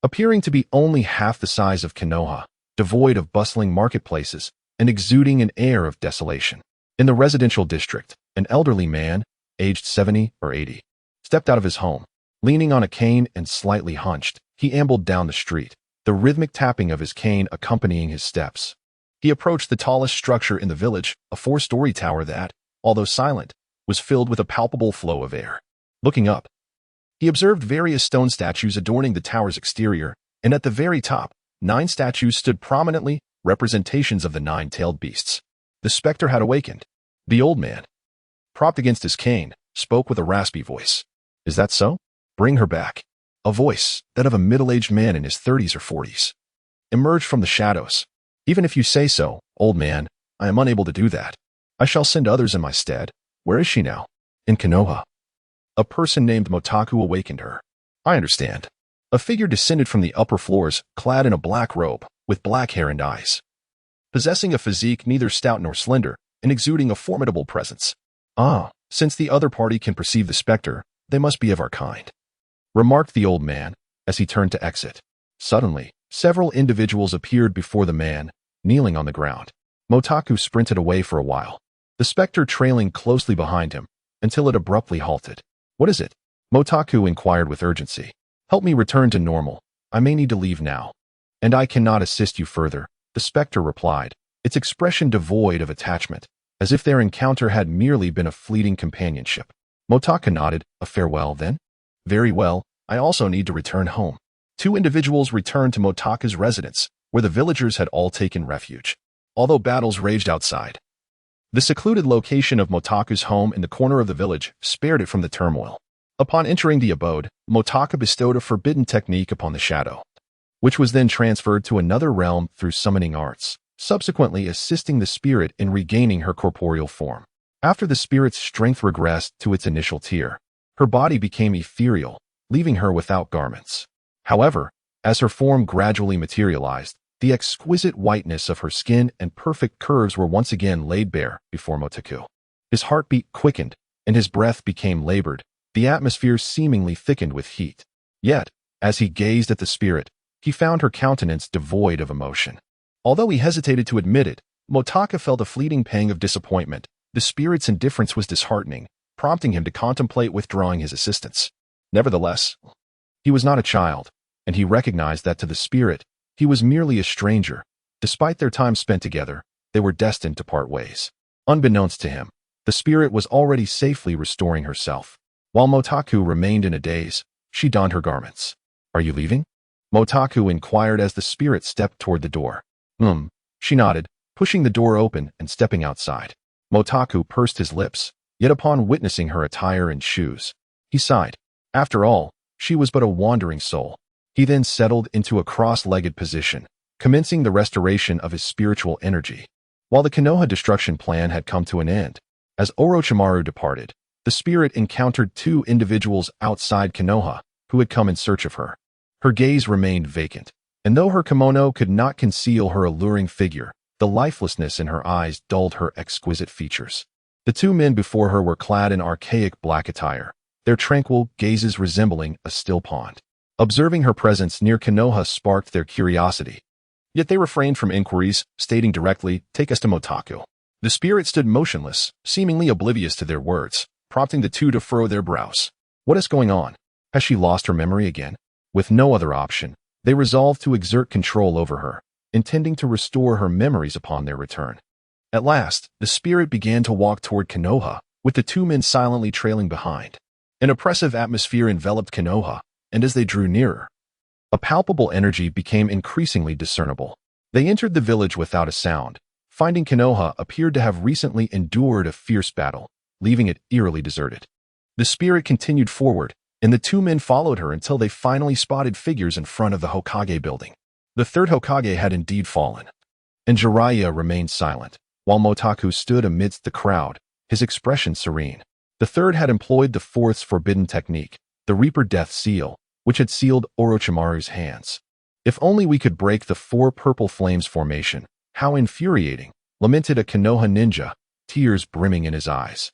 Appearing to be only half the size of Konoha, devoid of bustling marketplaces, and exuding an air of desolation. In the residential district, an elderly man, aged 70 or 80, stepped out of his home. Leaning on a cane and slightly hunched, he ambled down the street, the rhythmic tapping of his cane accompanying his steps. He approached the tallest structure in the village, a 4-story tower that, although silent, was filled with a palpable flow of air. Looking up, he observed various stone statues adorning the tower's exterior, and at the very top, 9 statues stood prominently, representations of the 9-tailed beasts. The specter had awakened. The old man, propped against his cane, spoke with a raspy voice. Is that so? Bring her back. A voice, that of a middle-aged man in his 30s or 40s, emerged from the shadows. Even if you say so, old man, I am unable to do that. I shall send others in my stead. Where is she now? In Konoha. A person named Motaku awakened her. I understand. A figure descended from the upper floors, clad in a black robe, with black hair and eyes, possessing a physique neither stout nor slender, and exuding a formidable presence. Ah, since the other party can perceive the specter, they must be of our kind, remarked the old man, as he turned to exit. Suddenly, several individuals appeared before the man, kneeling on the ground. Motaku sprinted away for a while, the specter trailing closely behind him, until it abruptly halted. What is it? Motaku inquired with urgency. Help me return to normal. I may need to leave now. And I cannot assist you further, the specter replied, its expression devoid of attachment, as if their encounter had merely been a fleeting companionship. Motaku nodded. A farewell, then? Very well, I also need to return home. 2 individuals returned to Motaku's residence, where the villagers had all taken refuge, although battles raged outside. The secluded location of Motaku's home in the corner of the village spared it from the turmoil. Upon entering the abode, Motaku bestowed a forbidden technique upon the shadow, which was then transferred to another realm through summoning arts, subsequently assisting the spirit in regaining her corporeal form. After the spirit's strength regressed to its initial tier, her body became ethereal, leaving her without garments. However, as her form gradually materialized, the exquisite whiteness of her skin and perfect curves were once again laid bare before Motaku. His heartbeat quickened, and his breath became labored, the atmosphere seemingly thickened with heat. Yet, as he gazed at the spirit, he found her countenance devoid of emotion. Although he hesitated to admit it, Motaku felt a fleeting pang of disappointment. The spirit's indifference was disheartening, prompting him to contemplate withdrawing his assistance. Nevertheless, he was not a child, and he recognized that to the spirit, he was merely a stranger, Despite their time spent together, they were destined to part ways. Unbeknownst to him, the spirit was already safely restoring herself. While Motaku remained in a daze, she donned her garments. "Are you leaving?" Motaku inquired as the spirit stepped toward the door. She nodded, pushing the door open and stepping outside. Motaku pursed his lips, yet upon witnessing her attire and shoes, he sighed. After all, she was but a wandering soul. He then settled into a cross-legged position, commencing the restoration of his spiritual energy. While the Konoha destruction plan had come to an end, as Orochimaru departed, the spirit encountered two individuals outside Konoha who had come in search of her. Her gaze remained vacant, and though her kimono could not conceal her alluring figure, the lifelessness in her eyes dulled her exquisite features. The two men before her were clad in archaic black attire, their tranquil gazes resembling a still pond. Observing her presence near Konoha sparked their curiosity. Yet they refrained from inquiries, stating directly, "Take us to Motaku." The spirit stood motionless, seemingly oblivious to their words, prompting the two to furrow their brows. What is going on? Has she lost her memory again? With no other option, they resolved to exert control over her, intending to restore her memories upon their return. At last, the spirit began to walk toward Konoha, with the two men silently trailing behind. An oppressive atmosphere enveloped Konoha, and as they drew nearer, a palpable energy became increasingly discernible. They entered the village without a sound, finding Konoha appeared to have recently endured a fierce battle, leaving it eerily deserted. The spirit continued forward, and the two men followed her until they finally spotted figures in front of the Hokage building. The third Hokage had indeed fallen, and Jiraiya remained silent, while Motaku stood amidst the crowd, his expression serene. The third had employed the fourth's forbidden technique, the Reaper Death Seal, which had sealed Orochimaru's hands. "If only we could break the four purple flames formation, how infuriating," lamented a Konoha ninja, tears brimming in his eyes.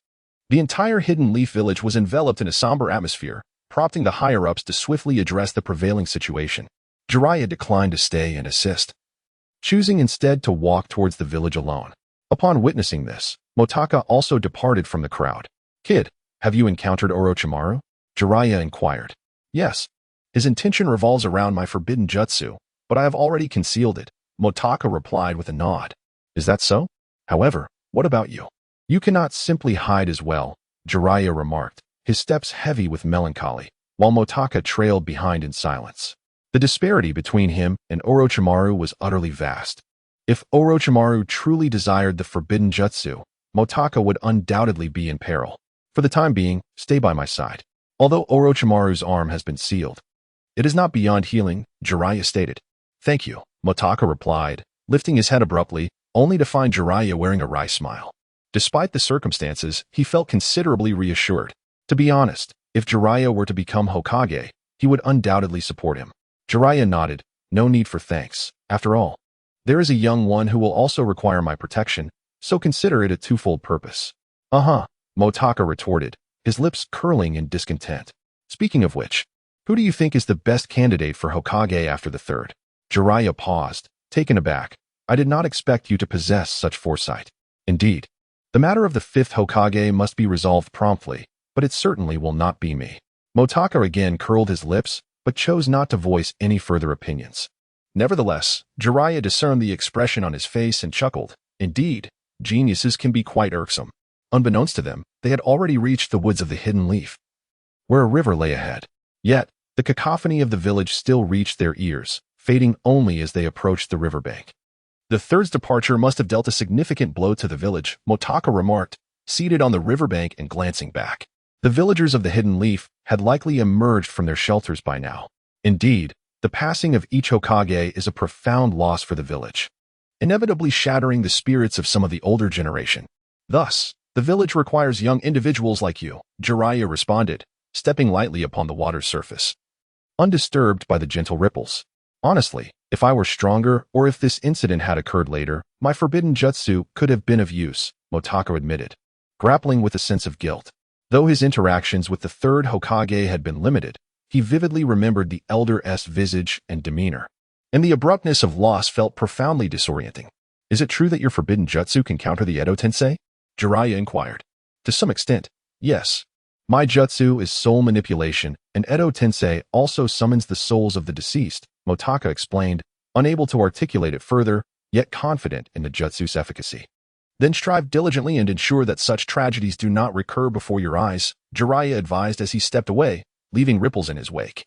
The entire Hidden Leaf village was enveloped in a somber atmosphere, prompting the higher-ups to swiftly address the prevailing situation. Jiraiya declined to stay and assist, choosing instead to walk towards the village alone. Upon witnessing this, Motaka also departed from the crowd. "Kid, have you encountered Orochimaru?" Jiraiya inquired. "Yes. His intention revolves around my forbidden jutsu, but I have already concealed it," Motaka replied with a nod. "Is that so? However, what about you?" "You cannot simply hide as well," Jiraiya remarked, his steps heavy with melancholy, while Motaka trailed behind in silence. The disparity between him and Orochimaru was utterly vast. If Orochimaru truly desired the forbidden jutsu, Motaka would undoubtedly be in peril. "For the time being, stay by my side. Although Orochimaru's arm has been sealed, it is not beyond healing," Jiraiya stated. "Thank you," Motaka replied, lifting his head abruptly, only to find Jiraiya wearing a wry smile. Despite the circumstances, he felt considerably reassured. To be honest, if Jiraiya were to become Hokage, he would undoubtedly support him. Jiraiya nodded. "No need for thanks. After all, there is a young one who will also require my protection, so consider it a twofold purpose." Motaka retorted, his lips curling in discontent. "Speaking of which, who do you think is the best candidate for Hokage after the third?" Jiraiya paused, taken aback. "I did not expect you to possess such foresight." "Indeed. The matter of the fifth Hokage must be resolved promptly, but it certainly will not be me." Motaka again curled his lips, but chose not to voice any further opinions. Nevertheless, Jiraiya discerned the expression on his face and chuckled. Indeed, geniuses can be quite irksome. Unbeknownst to them, they had already reached the woods of the Hidden Leaf, where a river lay ahead. Yet, the cacophony of the village still reached their ears, fading only as they approached the riverbank. "The third's departure must have dealt a significant blow to the village," Motaka remarked, seated on the riverbank and glancing back. The villagers of the Hidden Leaf had likely emerged from their shelters by now. Indeed, the passing of each Hokage is a profound loss for the village, inevitably shattering the spirits of some of the older generation. Thus, the village requires young individuals like you, Jiraiya responded, stepping lightly upon the water's surface, undisturbed by the gentle ripples. "Honestly, if I were stronger or if this incident had occurred later, my forbidden jutsu could have been of use," Motaka admitted, grappling with a sense of guilt. Though his interactions with the third Hokage had been limited, he vividly remembered the elder's visage and demeanor, and the abruptness of loss felt profoundly disorienting. "Is it true that your forbidden jutsu can counter the Edo Tensei?" Jiraiya inquired. "To some extent, yes. My jutsu is soul manipulation, and Edo Tensei also summons the souls of the deceased," Motaka explained, unable to articulate it further, yet confident in the jutsu's efficacy. Then strive diligently and ensure that such tragedies do not recur before your eyes, Jiraiya advised as he stepped away, leaving ripples in his wake.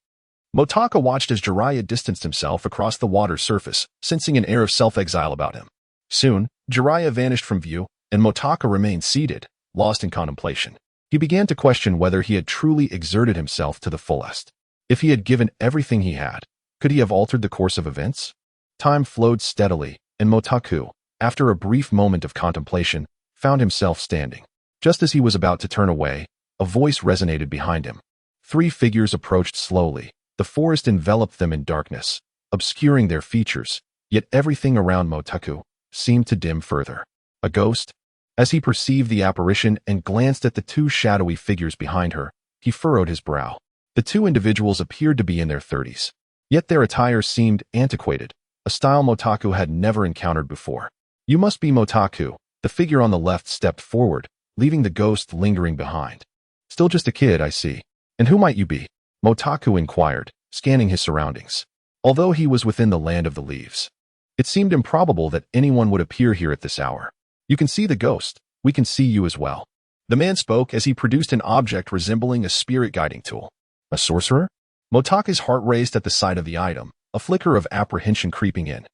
Motaka watched as Jiraiya distanced himself across the water's surface, sensing an air of self-exile about him. Soon, Jiraiya vanished from view, and Motaka remained seated, lost in contemplation. He began to question whether he had truly exerted himself to the fullest. If he had given everything he had, could he have altered the course of events? Time flowed steadily, and Motaku, after a brief moment of contemplation, found himself standing. Just as he was about to turn away, a voice resonated behind him. 3 figures approached slowly. The forest enveloped them in darkness, obscuring their features, yet everything around Motaku seemed to dim further. A ghost? As he perceived the apparition and glanced at the 2 shadowy figures behind her, he furrowed his brow. The 2 individuals appeared to be in their 30s, yet their attire seemed antiquated, a style Motaku had never encountered before. You must be Motaku. The figure on the left stepped forward, leaving the ghost lingering behind. Still just a kid, I see. And who might you be? Motaku inquired, scanning his surroundings. Although he was within the land of the leaves, it seemed improbable that anyone would appear here at this hour. You can see the ghost. We can see you as well. The man spoke as he produced an object resembling a spirit guiding tool. A sorcerer? Motaku's heart raced at the sight of the item, a flicker of apprehension creeping in.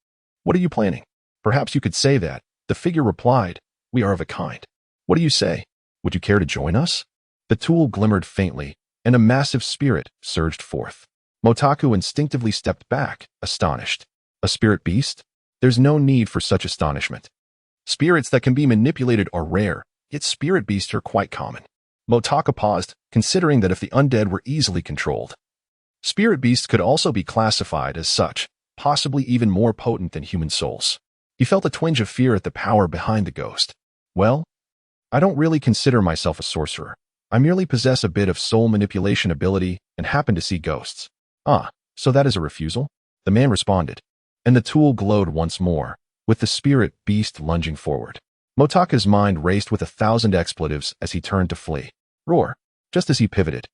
What are you planning? Perhaps you could say that. The figure replied, we are of a kind. What do you say? Would you care to join us? The tool glimmered faintly, and a massive spirit surged forth. Motaku instinctively stepped back, astonished. A spirit beast? There's no need for such astonishment. Spirits that can be manipulated are rare, yet spirit beasts are quite common. Motaku paused, considering that if the undead were easily controlled, spirit beasts could also be classified as such, possibly even more potent than human souls. He felt a twinge of fear at the power behind the ghost. Well, I don't really consider myself a sorcerer. I merely possess a bit of soul manipulation ability and happen to see ghosts. Ah, so that is a refusal? The man responded, and the tool glowed once more, with the spirit beast lunging forward. Motaku's mind raced with 1,000 expletives as he turned to flee. Roar! Just as he pivoted,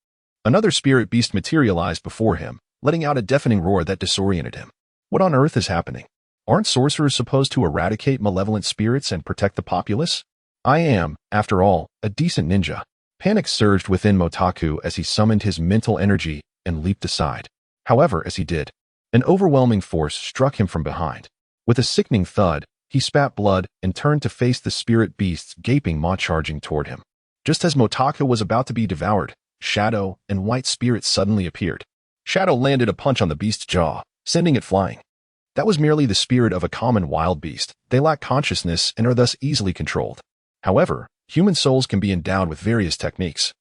another spirit beast materialized before him, letting out a deafening roar that disoriented him. What on earth is happening? Aren't sorcerers supposed to eradicate malevolent spirits and protect the populace? I am, after all, a decent ninja. Panic surged within Motaku as he summoned his mental energy and leaped aside. However, as he did, an overwhelming force struck him from behind. With a sickening thud, he spat blood and turned to face the spirit beast's gaping maw charging toward him. Just as Motaku was about to be devoured, Shadow and White Spirit suddenly appeared. Shadow landed a punch on the beast's jaw, sending it flying. That was merely the spirit of a common wild beast. They lack consciousness and are thus easily controlled. However, human souls can be endowed with various techniques,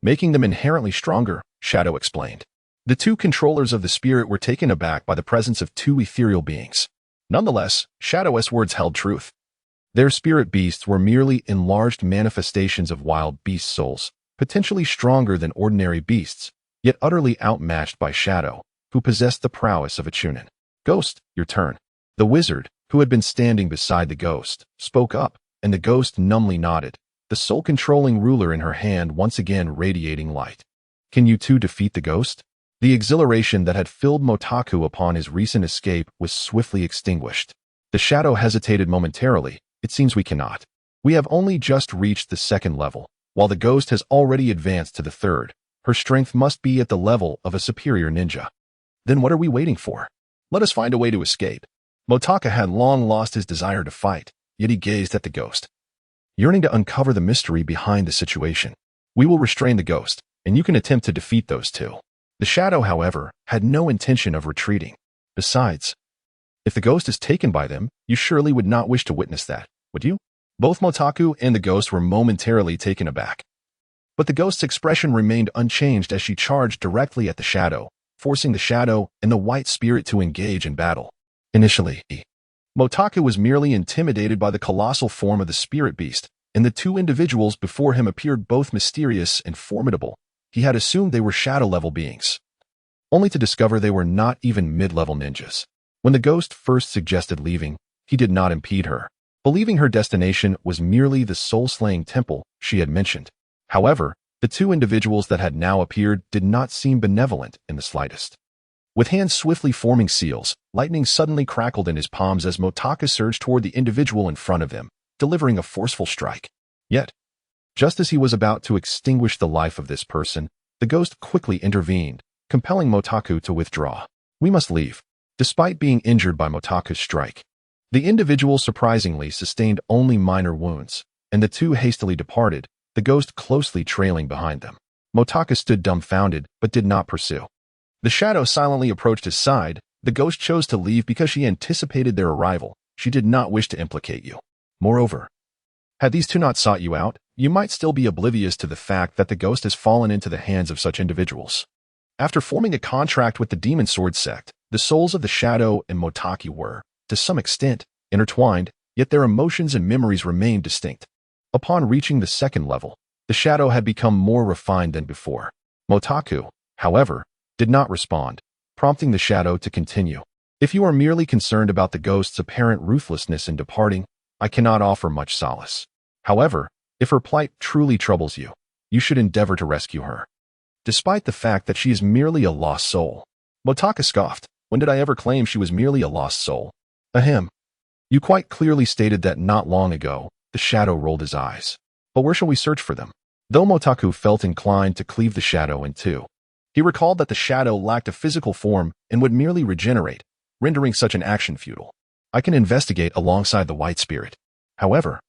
making them inherently stronger, Shadow explained. The 2 controllers of the spirit were taken aback by the presence of 2 ethereal beings. Nonetheless, Shadow's words held truth. Their spirit beasts were merely enlarged manifestations of wild beast souls, potentially stronger than ordinary beasts, yet utterly outmatched by Shadow, who possessed the prowess of a chunin. Ghost, your turn. The wizard, who had been standing beside the ghost, spoke up, and the ghost numbly nodded, the soul-controlling ruler in her hand once again radiating light. Can you 2 defeat the ghost? The exhilaration that had filled Motaku upon his recent escape was swiftly extinguished. The shadow hesitated momentarily. It seems we cannot. We have only just reached the 2nd level, while the ghost has already advanced to the 3rd. Her strength must be at the level of a superior ninja. Then what are we waiting for? Let us find a way to escape. Motaka had long lost his desire to fight, yet he gazed at the ghost, yearning to uncover the mystery behind the situation. We will restrain the ghost, and you can attempt to defeat those 2. The shadow, however, had no intention of retreating. Besides, if the ghost is taken by them, you surely would not wish to witness that, would you? Both Motaku and the ghost were momentarily taken aback. But the ghost's expression remained unchanged as she charged directly at the shadow, forcing the shadow and the white spirit to engage in battle. Initially, Motaku was merely intimidated by the colossal form of the spirit beast, and the 2 individuals before him appeared both mysterious and formidable. He had assumed they were shadow-level beings, only to discover they were not even mid-level ninjas. When the ghost first suggested leaving, he did not impede her, believing her destination was merely the soul-slaying temple she had mentioned. However, the 2 individuals that had now appeared did not seem benevolent in the slightest. With hands swiftly forming seals, lightning suddenly crackled in his palms as Motakus surged toward the individual in front of him, delivering a forceful strike. Yet, just as he was about to extinguish the life of this person, the ghost quickly intervened, compelling Motaku to withdraw. "We must leave." Despite being injured by Motaku's strike, the individual surprisingly sustained only minor wounds, and the two hastily departed, the ghost closely trailing behind them. Motaku stood dumbfounded but did not pursue. The shadow silently approached his side. The ghost chose to leave because she anticipated their arrival. She did not wish to implicate you. Moreover, had these two not sought you out, you might still be oblivious to the fact that the ghost has fallen into the hands of such individuals. After forming a contract with the Demon Sword sect, the souls of the Shadow and Motaku were, to some extent, intertwined, yet their emotions and memories remained distinct. Upon reaching the second level, the Shadow had become more refined than before. Motaku, however, did not respond, prompting the Shadow to continue. "If you are merely concerned about the ghost's apparent ruthlessness in departing, I cannot offer much solace. However, if her plight truly troubles you, you should endeavor to rescue her, despite the fact that she is merely a lost soul." Motaku scoffed. "When did I ever claim she was merely a lost soul?" "Ahem. You quite clearly stated that not long ago." The Shadow rolled his eyes. "But where shall we search for them?" Though Motaku felt inclined to cleave the Shadow in two, he recalled that the Shadow lacked a physical form and would merely regenerate, rendering such an action futile. "I can investigate alongside the White Spirit. However,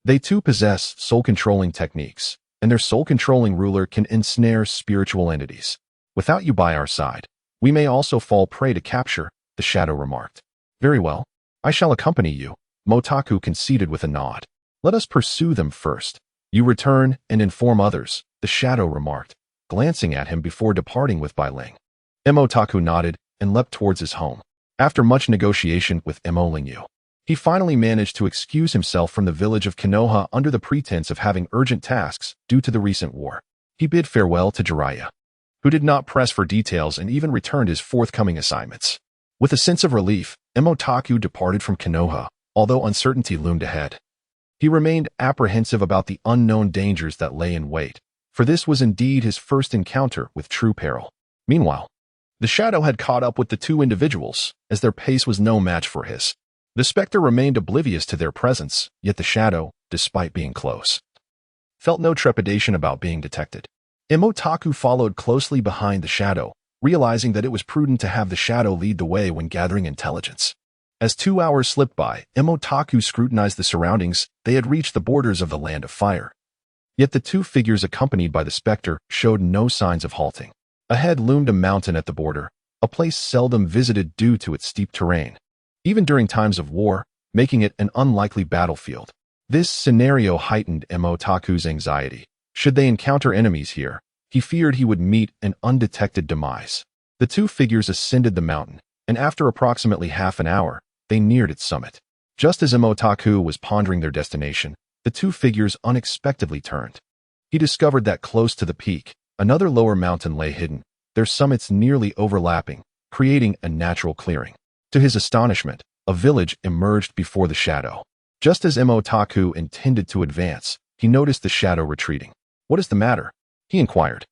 they too possess soul-controlling techniques, and their soul-controlling ruler can ensnare spiritual entities. Without you by our side, we may also fall prey to capture," the Shadow remarked. "Very well. I shall accompany you," Motaku conceded with a nod. "Let us pursue them first. You return and inform others," the Shadow remarked, glancing at him before departing with Bai Ling. Motaku nodded and leapt towards his home. After much negotiation with Lingyu, he finally managed to excuse himself from the village of Konoha under the pretense of having urgent tasks due to the recent war. He bid farewell to Jiraiya, who did not press for details and even returned his forthcoming assignments. With a sense of relief, Motaku departed from Konoha, although uncertainty loomed ahead. He remained apprehensive about the unknown dangers that lay in wait, for this was indeed his first encounter with true peril. Meanwhile, the Shadow had caught up with the two individuals, as their pace was no match for his. The Spectre remained oblivious to their presence, yet the Shadow, despite being close, felt no trepidation about being detected. Motaku followed closely behind the Shadow, realizing that it was prudent to have the Shadow lead the way when gathering intelligence. As 2 hours slipped by, Motaku scrutinized the surroundings. They had reached the borders of the Land of Fire. Yet the two figures accompanied by the Spectre showed no signs of halting. Ahead loomed a mountain at the border, a place seldom visited due to its steep terrain, even during times of war, making it an unlikely battlefield. This scenario heightened Motaku's anxiety. Should they encounter enemies here, he feared he would meet an undetected demise. The two figures ascended the mountain, and after approximately half an hour, they neared its summit. Just as Motaku was pondering their destination, the two figures unexpectedly turned. He discovered that close to the peak, another lower mountain lay hidden, their summits nearly overlapping, creating a natural clearing. To his astonishment, a village emerged before the Shadow. Just as Motaku intended to advance, he noticed the Shadow retreating. "What is the matter?" he inquired,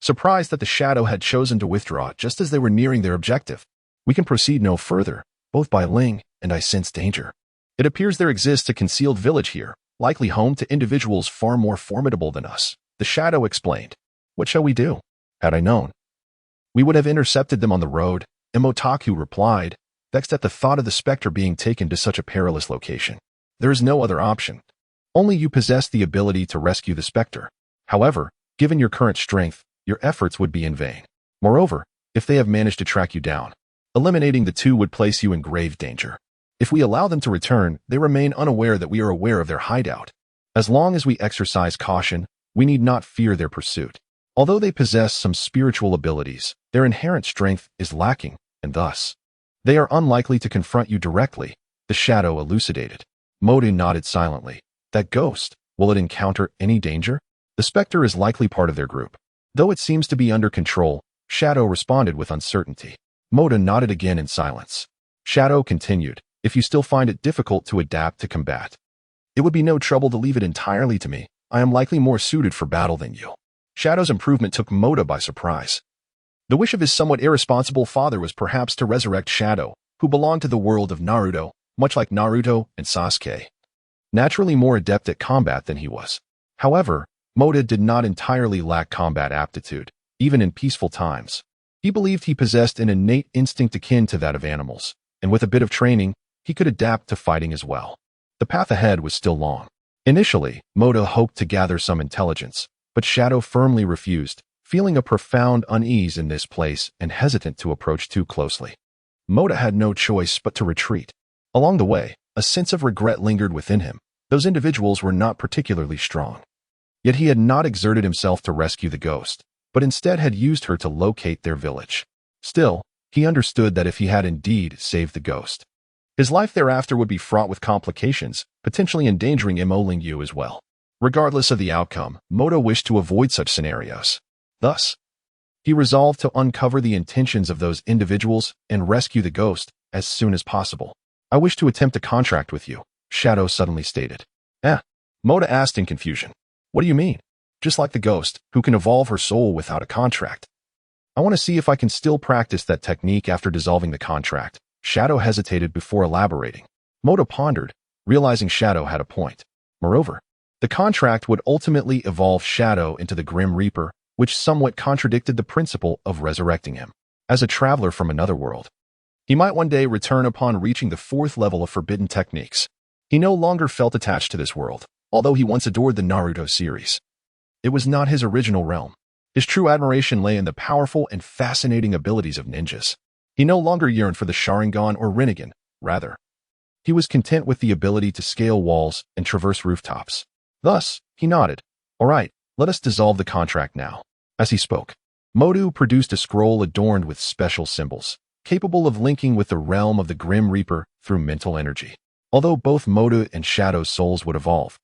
surprised that the Shadow had chosen to withdraw just as they were nearing their objective. "We can proceed no further. Both Bai Ling and I sense danger. It appears there exists a concealed village here, likely home to individuals far more formidable than us," the Shadow explained. "What shall we do?" "Had I known, we would have intercepted them on the road," Motaku replied, vexed at the thought of the Spectre being taken to such a perilous location. "There is no other option. Only you possess the ability to rescue the Spectre. However, given your current strength, your efforts would be in vain. Moreover, if they have managed to track you down, eliminating the two would place you in grave danger. If we allow them to return, they remain unaware that we are aware of their hideout. As long as we exercise caution, we need not fear their pursuit. Although they possess some spiritual abilities, their inherent strength is lacking, and thus, they are unlikely to confront you directly," the Shadow elucidated. Modu nodded silently. "That ghost, will it encounter any danger?" "The Spectre is likely part of their group. Though it seems to be under control," Shadow responded with uncertainty. Moda nodded again in silence. Shadow continued, "If you still find it difficult to adapt to combat, it would be no trouble to leave it entirely to me. I am likely more suited for battle than you." Shadow's improvement took Moda by surprise. The wish of his somewhat irresponsible father was perhaps to resurrect Shadow, who belonged to the world of Naruto, much like Naruto and Sasuke. Naturally more adept at combat than he was. However, Mota did not entirely lack combat aptitude, even in peaceful times. He believed he possessed an innate instinct akin to that of animals, and with a bit of training, he could adapt to fighting as well. The path ahead was still long. Initially, Mota hoped to gather some intelligence, but Shadow firmly refused, feeling a profound unease in this place and hesitant to approach too closely. Mota had no choice but to retreat. Along the way, a sense of regret lingered within him. Those individuals were not particularly strong. Yet he had not exerted himself to rescue the ghost, but instead had used her to locate their village. Still, he understood that if he had indeed saved the ghost, his life thereafter would be fraught with complications, potentially endangering Imolingu as well. Regardless of the outcome, Mota wished to avoid such scenarios. Thus, he resolved to uncover the intentions of those individuals and rescue the ghost as soon as possible. "I wish to attempt a contract with you," Shadow suddenly stated. Mota asked in confusion. "What do you mean?" "Just like the ghost, who can evolve her soul without a contract. I want to see if I can still practice that technique after dissolving the contract." Shadow hesitated before elaborating. Mota pondered, realizing Shadow had a point. Moreover, the contract would ultimately evolve Shadow into the Grim Reaper, which somewhat contradicted the principle of resurrecting him. As a traveler from another world, he might one day return upon reaching the 4th level of forbidden techniques. He no longer felt attached to this world, although he once adored the Naruto series. It was not his original realm. His true admiration lay in the powerful and fascinating abilities of ninjas. He no longer yearned for the Sharingan or Rinnegan. Rather, he was content with the ability to scale walls and traverse rooftops. Thus, he nodded. "All right, let us dissolve the contract now." As he spoke, Motu produced a scroll adorned with special symbols, capable of linking with the realm of the Grim Reaper through mental energy. Although both Motu and Shadow's souls would evolve,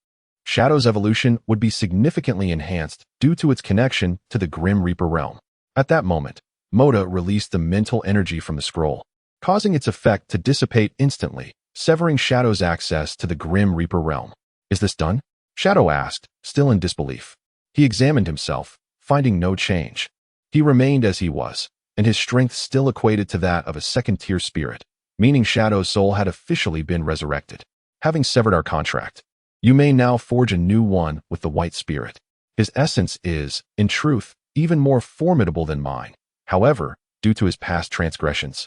Shadow's evolution would be significantly enhanced due to its connection to the Grim Reaper realm. At that moment, Mota released the mental energy from the scroll, causing its effect to dissipate instantly, severing Shadow's access to the Grim Reaper realm. "Is this done?" Shadow asked, still in disbelief. He examined himself, finding no change. He remained as he was, and his strength still equated to that of a second-tier spirit, meaning Shadow's soul had officially been resurrected. "Having severed our contract, you may now forge a new one with the White Spirit. His essence is, in truth, even more formidable than mine. However, due to his past transgressions,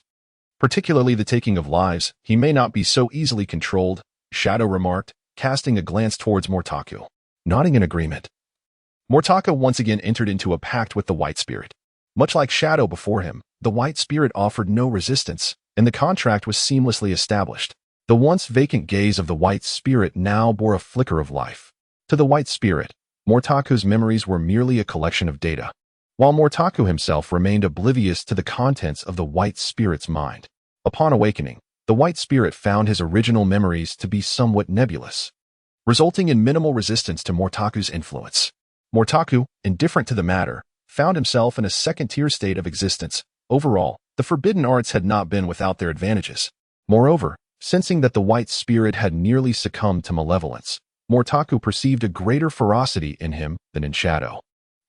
particularly the taking of lives, he may not be so easily controlled," Shadow remarked, casting a glance towards Motaku. Nodding in agreement, Motaku once again entered into a pact with the White Spirit. Much like Shadow before him, the White Spirit offered no resistance, and the contract was seamlessly established. The once vacant gaze of the White Spirit now bore a flicker of life. To the White Spirit, Motaku's memories were merely a collection of data, while Motaku himself remained oblivious to the contents of the White Spirit's mind. Upon awakening, the White Spirit found his original memories to be somewhat nebulous, resulting in minimal resistance to Motaku's influence. Motaku, indifferent to the matter, found himself in a second-tier state of existence. Overall, the forbidden arts had not been without their advantages. Moreover, sensing that the White Spirit had nearly succumbed to malevolence, Motaku perceived a greater ferocity in him than in Shadow.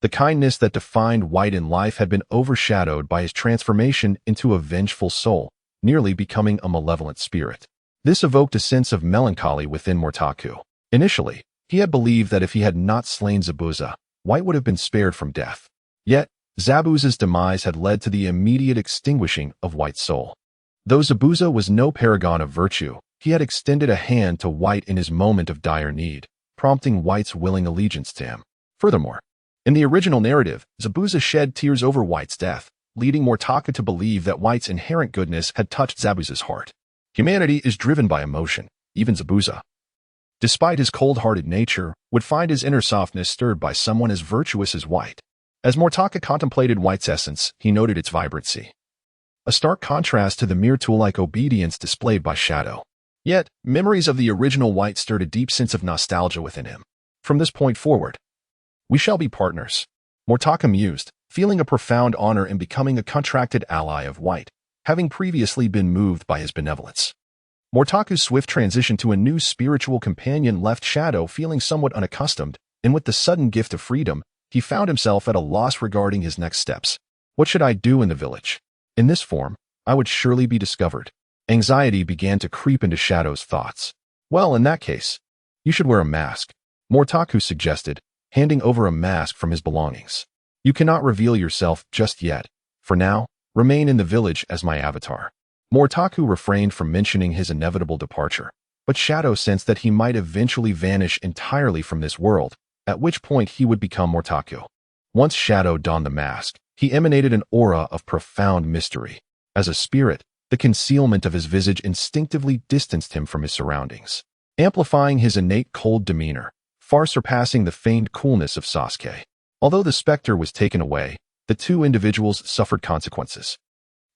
The kindness that defined White in life had been overshadowed by his transformation into a vengeful soul, nearly becoming a malevolent spirit. This evoked a sense of melancholy within Motaku. Initially, he had believed that if he had not slain Zabuza, White would have been spared from death. Yet, Zabuza's demise had led to the immediate extinguishing of White's soul. Though Zabuza was no paragon of virtue, he had extended a hand to White in his moment of dire need, prompting White's willing allegiance to him. Furthermore, in the original narrative, Zabuza shed tears over White's death, leading Motaku to believe that White's inherent goodness had touched Zabuza's heart. Humanity is driven by emotion. Even Zabuza, despite his cold-hearted nature, would find his inner softness stirred by someone as virtuous as White. As Motaku contemplated White's essence, he noted its vibrancy, a stark contrast to the mere tool-like obedience displayed by Shadow. Yet, memories of the original White stirred a deep sense of nostalgia within him. From this point forward, "We shall be partners," Motaku mused, feeling a profound honor in becoming a contracted ally of White, having previously been moved by his benevolence. Motaku's swift transition to a new spiritual companion left Shadow feeling somewhat unaccustomed, and with the sudden gift of freedom, he found himself at a loss regarding his next steps. What should I do in the village? In this form, I would surely be discovered. Anxiety began to creep into Shadow's thoughts. Well, in that case, you should wear a mask, Motakus suggested, handing over a mask from his belongings. You cannot reveal yourself just yet. For now, remain in the village as my avatar. Motaku refrained from mentioning his inevitable departure, but Shadow sensed that he might eventually vanish entirely from this world, at which point he would become Motaku. Once Shadow donned the mask, he emanated an aura of profound mystery. As a spirit, the concealment of his visage instinctively distanced him from his surroundings, amplifying his innate cold demeanor, far surpassing the feigned coolness of Sasuke. Although the specter was taken away, the two individuals suffered consequences.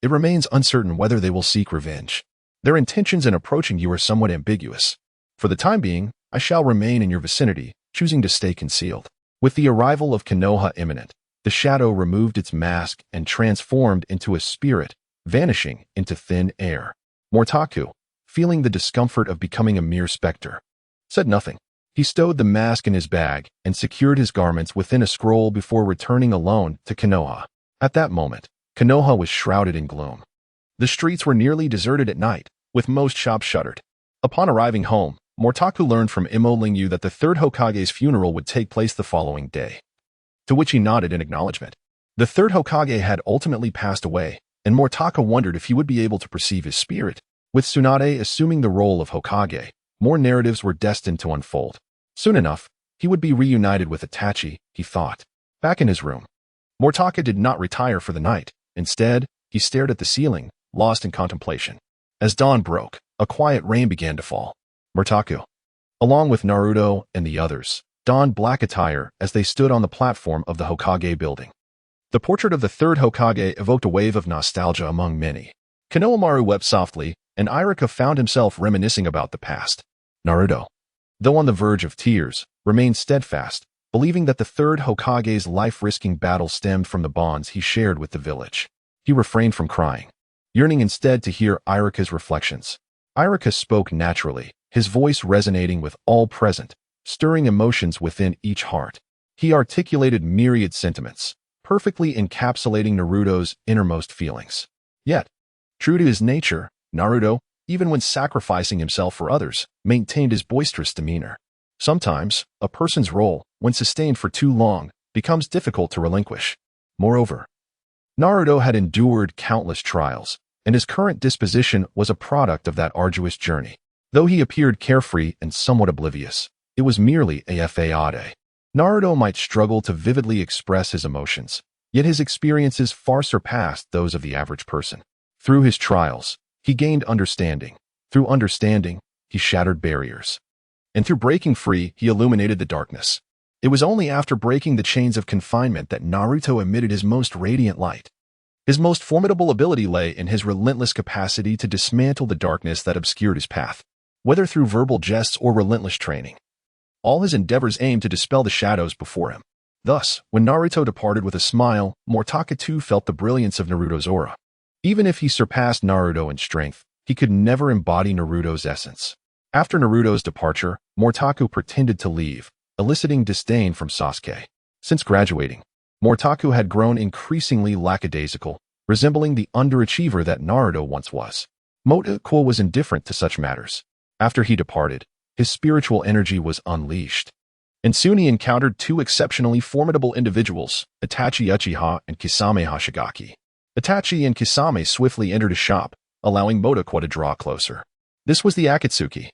It remains uncertain whether they will seek revenge. Their intentions in approaching you are somewhat ambiguous. For the time being, I shall remain in your vicinity, choosing to stay concealed. With the arrival of Konoha imminent, the Shadow removed its mask and transformed into a spirit, vanishing into thin air. Motaku, feeling the discomfort of becoming a mere specter, said nothing. He stowed the mask in his bag and secured his garments within a scroll before returning alone to Konoha. At that moment, Konoha was shrouded in gloom. The streets were nearly deserted at night, with most shops shuttered. Upon arriving home, Motaku learned from Imo Lingyu that the third Hokage's funeral would take place the following day, to which he nodded in acknowledgement. The third Hokage had ultimately passed away, and Motaku wondered if he would be able to perceive his spirit. With Tsunade assuming the role of Hokage, more narratives were destined to unfold. Soon enough, he would be reunited with Itachi, he thought. Back in his room, Motaku did not retire for the night. Instead, he stared at the ceiling, lost in contemplation. As dawn broke, a quiet rain began to fall. Motaku, along with Naruto and the others, donned black attire as they stood on the platform of the Hokage building. The portrait of the third Hokage evoked a wave of nostalgia among many. Konohamaru wept softly, and Iruka found himself reminiscing about the past. Naruto, though on the verge of tears, remained steadfast, believing that the third Hokage's life-risking battle stemmed from the bonds he shared with the village. He refrained from crying, yearning instead to hear Iruka's reflections. Iruka spoke naturally, his voice resonating with all present, stirring emotions within each heart. He articulated myriad sentiments, perfectly encapsulating Naruto's innermost feelings. Yet, true to his nature, Naruto, even when sacrificing himself for others, maintained his boisterous demeanor. Sometimes, a person's role, when sustained for too long, becomes difficult to relinquish. Moreover, Naruto had endured countless trials, and his current disposition was a product of that arduous journey. Though he appeared carefree and somewhat oblivious, it was merely a facade. Naruto might struggle to vividly express his emotions, yet his experiences far surpassed those of the average person. Through his trials, he gained understanding. Through understanding, he shattered barriers. And through breaking free, he illuminated the darkness. It was only after breaking the chains of confinement that Naruto emitted his most radiant light. His most formidable ability lay in his relentless capacity to dismantle the darkness that obscured his path. Whether through verbal jests or relentless training, all his endeavors aimed to dispel the shadows before him. Thus, when Naruto departed with a smile, Motaku too felt the brilliance of Naruto's aura. Even if he surpassed Naruto in strength, he could never embody Naruto's essence. After Naruto's departure, Motaku pretended to leave, eliciting disdain from Sasuke. Since graduating, Motaku had grown increasingly lackadaisical, resembling the underachiever that Naruto once was. Motaku was indifferent to such matters. After he departed, his spiritual energy was unleashed. And soon he encountered two exceptionally formidable individuals, Itachi Uchiha and Kisame Hashigaki. Itachi and Kisame swiftly entered a shop, allowing Motaku to draw closer. This was the Akatsuki.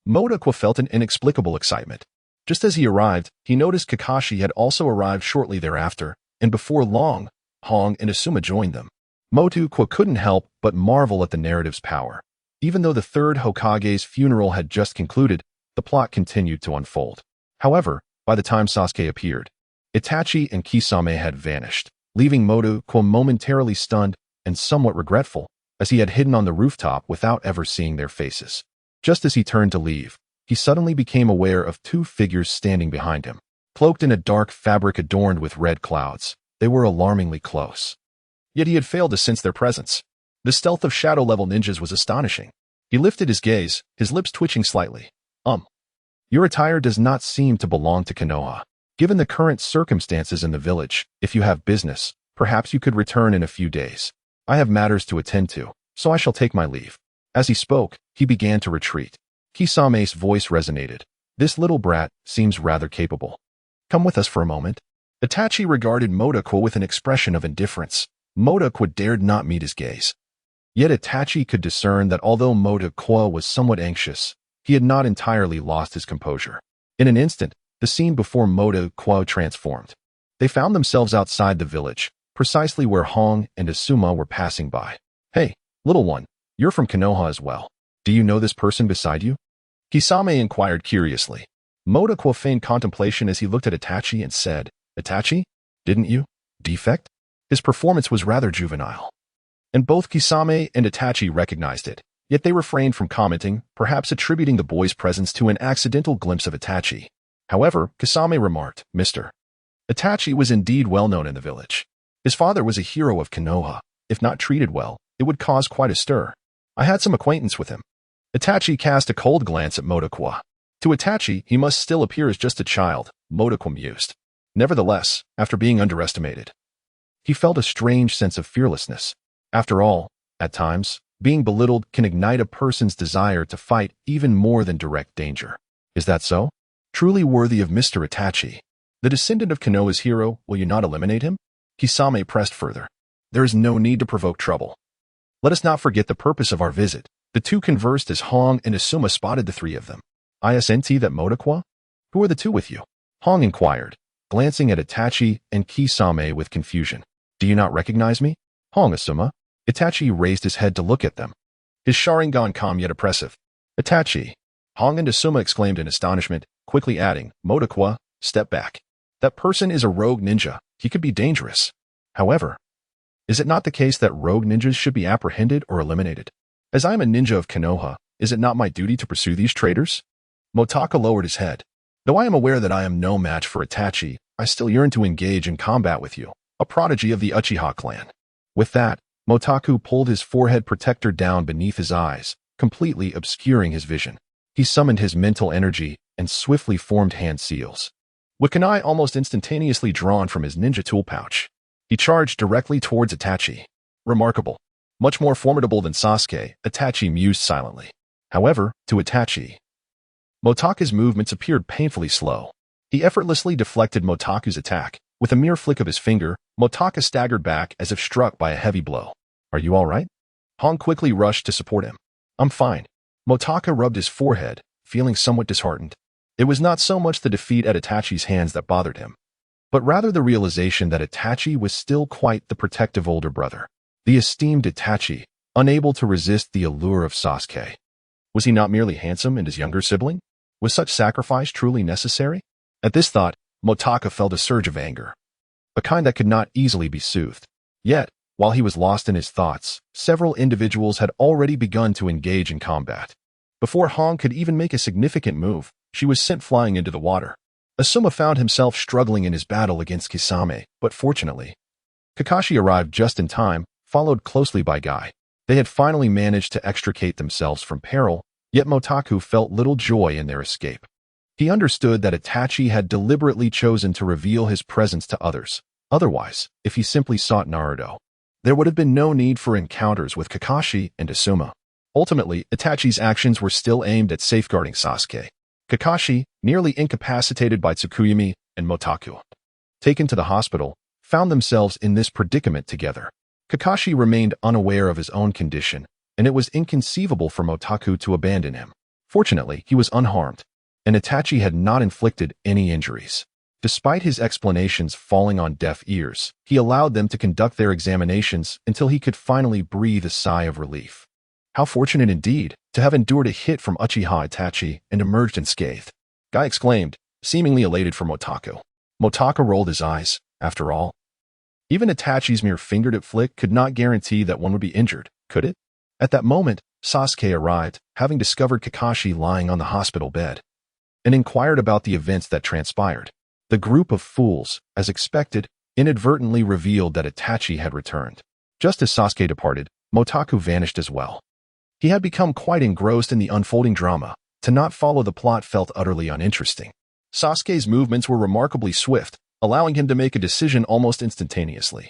Motaku felt an inexplicable excitement. Just as he arrived, he noticed Kakashi had also arrived shortly thereafter, and before long, Hong and Asuma joined them. Motaku couldn't help but marvel at the narrative's power. Even though the third Hokage's funeral had just concluded, the plot continued to unfold. However, by the time Sasuke appeared, Itachi and Kisame had vanished, leaving Motaku momentarily stunned and somewhat regretful, as he had hidden on the rooftop without ever seeing their faces. Just as he turned to leave, he suddenly became aware of two figures standing behind him. Cloaked in a dark fabric adorned with red clouds, they were alarmingly close. Yet he had failed to sense their presence. The stealth of shadow-level ninjas was astonishing. He lifted his gaze, his lips twitching slightly. Your attire does not seem to belong to Konoha. Given the current circumstances in the village, if you have business, Perhaps you could return in a few days. I have matters to attend to, so I shall take my leave." As he spoke, he began to retreat. Kisame's voice resonated. "This little brat seems rather capable. Come with us for a moment." Itachi regarded Motaku with an expression of indifference. Motaku dared not meet his gaze. Yet Itachi could discern that although Motaku was somewhat anxious, he had not entirely lost his composure. In an instant, the scene before Motaku transformed. They found themselves outside the village, precisely where Hong and Asuma were passing by. "Hey, little one, you're from Konoha as well. Do you know this person beside you?" Kisame inquired curiously. Motaku feigned contemplation as he looked at Itachi and said, "Itachi, didn't you? Defect?" His performance was rather juvenile. And both Kisame and Itachi recognized it, yet they refrained from commenting, perhaps attributing the boy's presence to an accidental glimpse of Itachi. However, Kisame remarked, "Mr. Itachi was indeed well known in the village. His father was a hero of Konoha. If not treated well, it would cause quite a stir. I had some acquaintance with him." Itachi cast a cold glance at Motaku. To Itachi, he must still appear as just a child, Motaku mused. Nevertheless, after being underestimated, he felt a strange sense of fearlessness. After all, at times, being belittled can ignite a person's desire to fight even more than direct danger. Is that so? Truly worthy of Mr. Itachi. The descendant of Konoha's hero, will you not eliminate him? Kisame pressed further. There is no need to provoke trouble. Let us not forget the purpose of our visit. The two conversed as Hong and Asuma spotted the three of them. Isn't that Motaku? Who are the two with you? Hong inquired, glancing at Itachi and Kisame with confusion. Do you not recognize me? Hong, Asuma. Itachi raised his head to look at them. His Sharingan calm yet oppressive. Itachi. Hong and Asuma exclaimed in astonishment, quickly adding, Motaku, step back. That person is a rogue ninja. He could be dangerous. However, is it not the case that rogue ninjas should be apprehended or eliminated? As I am a ninja of Konoha, is it not my duty to pursue these traitors? Motaku lowered his head. Though I am aware that I am no match for Itachi, I still yearn to engage in combat with you, a prodigy of the Uchiha clan. With that, Motaku pulled his forehead protector down beneath his eyes, completely obscuring his vision. He summoned his mental energy and swiftly formed hand seals. With kunai almost instantaneously drawn from his ninja tool pouch, he charged directly towards Itachi. Remarkable. Much more formidable than Sasuke, Itachi mused silently. However, to Itachi, Motaku's movements appeared painfully slow. He effortlessly deflected Motaku's attack. With a mere flick of his finger, Motaku staggered back as if struck by a heavy blow. Are you all right? Hong quickly rushed to support him. I'm fine. Motaku rubbed his forehead, feeling somewhat disheartened. It was not so much the defeat at Itachi's hands that bothered him, but rather the realization that Itachi was still quite the protective older brother. The esteemed Itachi, unable to resist the allure of Sasuke. Was he not merely handsome and his younger sibling? Was such sacrifice truly necessary? At this thought, Motaku felt a surge of anger, a kind that could not easily be soothed. Yet, while he was lost in his thoughts, several individuals had already begun to engage in combat. Before Hong could even make a significant move, she was sent flying into the water. Asuma found himself struggling in his battle against Kisame, but fortunately, Kakashi arrived just in time, followed closely by Guy. They had finally managed to extricate themselves from peril, yet Motaku felt little joy in their escape. He understood that Itachi had deliberately chosen to reveal his presence to others. Otherwise, if he simply sought Naruto, there would have been no need for encounters with Kakashi and Asuma. Ultimately, Itachi's actions were still aimed at safeguarding Sasuke. Kakashi, nearly incapacitated by Tsukuyami, and Motaku, taken to the hospital, found themselves in this predicament together. Kakashi remained unaware of his own condition, and it was inconceivable for Motaku to abandon him. Fortunately, he was unharmed, and Itachi had not inflicted any injuries. Despite his explanations falling on deaf ears, he allowed them to conduct their examinations until he could finally breathe a sigh of relief. How fortunate indeed to have endured a hit from Uchiha Itachi and emerged unscathed, Guy exclaimed, seemingly elated for Motaku. Motaku rolled his eyes. After all, even Itachi's mere fingertip flick could not guarantee that one would be injured, could it? At that moment, Sasuke arrived, having discovered Kakashi lying on the hospital bed, and inquired about the events that transpired. The group of fools, as expected, inadvertently revealed that Itachi had returned. Just as Sasuke departed, Motaku vanished as well. He had become quite engrossed in the unfolding drama. To not follow the plot felt utterly uninteresting. Sasuke's movements were remarkably swift, allowing him to make a decision almost instantaneously.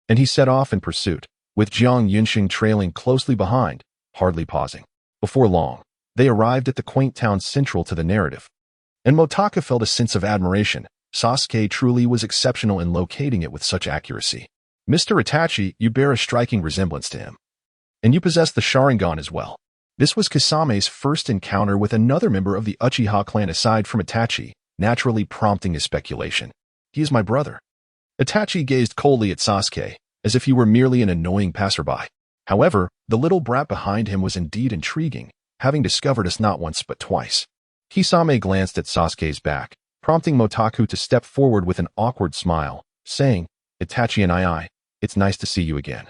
and he set off in pursuit, with Jiang Yunxing trailing closely behind, hardly pausing. Before long, they arrived at the quaint town central to the narrative. And Motaka felt a sense of admiration. Sasuke truly was exceptional in locating it with such accuracy. Mr. Itachi, you bear a striking resemblance to him. And you possess the Sharingan as well. This was Kasame's first encounter with another member of the Uchiha clan aside from Itachi, naturally prompting his speculation. He is my brother. Itachi gazed coldly at Sasuke, as if he were merely an annoying passerby. However, the little brat behind him was indeed intriguing, having discovered us not once but twice. Kisame glanced at Sasuke's back, prompting Motaku to step forward with an awkward smile, saying, Itachi and I, it's nice to see you again.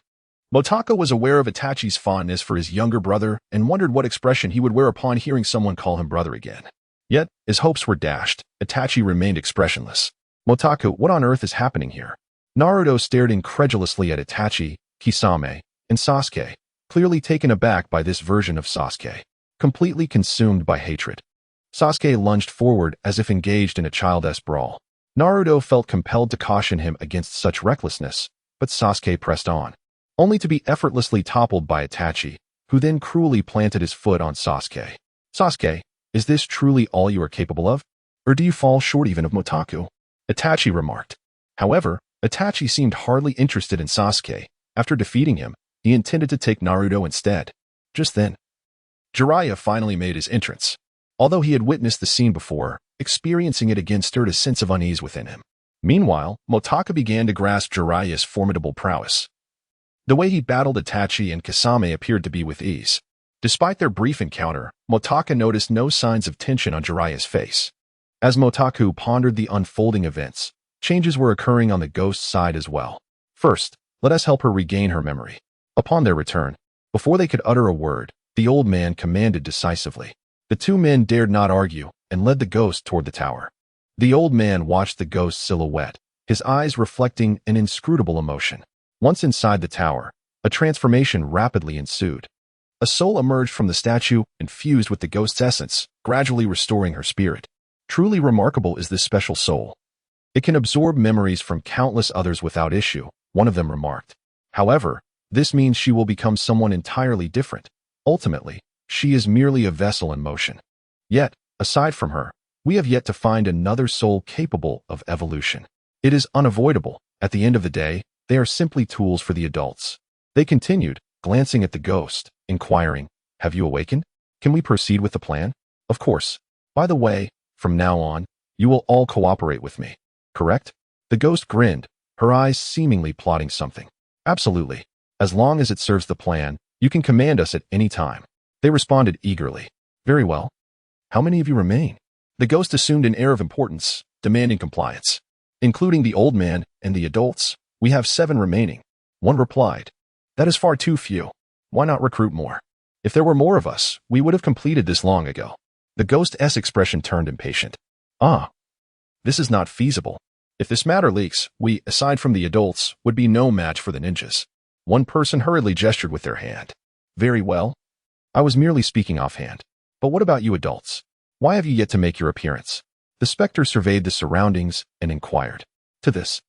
Motaka was aware of Itachi's fondness for his younger brother and wondered what expression he would wear upon hearing someone call him brother again. Yet, his hopes were dashed. Itachi remained expressionless. Motaku, what on earth is happening here? Naruto stared incredulously at Itachi, Kisame, and Sasuke, clearly taken aback by this version of Sasuke, completely consumed by hatred. Sasuke lunged forward as if engaged in a childish brawl. Naruto felt compelled to caution him against such recklessness, but Sasuke pressed on, only to be effortlessly toppled by Itachi, who then cruelly planted his foot on Sasuke. Sasuke, is this truly all you are capable of? Or do you fall short even of Motaku? Itachi remarked. However, Itachi seemed hardly interested in Sasuke. After defeating him, he intended to take Naruto instead. Just then, Jiraiya finally made his entrance. Although he had witnessed the scene before, experiencing it again stirred a sense of unease within him. Meanwhile, Motaka began to grasp Jiraiya's formidable prowess. The way he battled Itachi and Kasame appeared to be with ease. Despite their brief encounter, Motaka noticed no signs of tension on Jiraiya's face. As Motaku pondered the unfolding events, changes were occurring on the ghost's side as well. First, let us help her regain her memory. Upon their return, before they could utter a word, the old man commanded decisively. The two men dared not argue and led the ghost toward the tower. The old man watched the ghost's silhouette, his eyes reflecting an inscrutable emotion. Once inside the tower, a transformation rapidly ensued. A soul emerged from the statue and fused with the ghost's essence, gradually restoring her spirit. Truly remarkable is this special soul. It can absorb memories from countless others without issue, one of them remarked. However, this means she will become someone entirely different. Ultimately, she is merely a vessel in motion. Yet, aside from her, we have yet to find another soul capable of evolution. It is unavoidable. At the end of the day, they are simply tools for the adults. They continued, glancing at the ghost, inquiring, have you awakened? Can we proceed with the plan? Of course. By the way, from now on, you will all cooperate with me. Correct? The ghost grinned, her eyes seemingly plotting something. Absolutely. As long as it serves the plan, you can command us at any time. They responded eagerly. Very well. How many of you remain? The ghost assumed an air of importance, demanding compliance. Including the old man and the adults, we have 7 remaining. One replied. That is far too few. Why not recruit more? If there were more of us, we would have completed this long ago. The ghost's expression turned impatient. This is not feasible. If this matter leaks, we, aside from the adults, would be no match for the ninjas. One person hurriedly gestured with their hand. Very well. I was merely speaking offhand. But what about you adults? Why have you yet to make your appearance? The specter surveyed the surroundings and inquired. To this,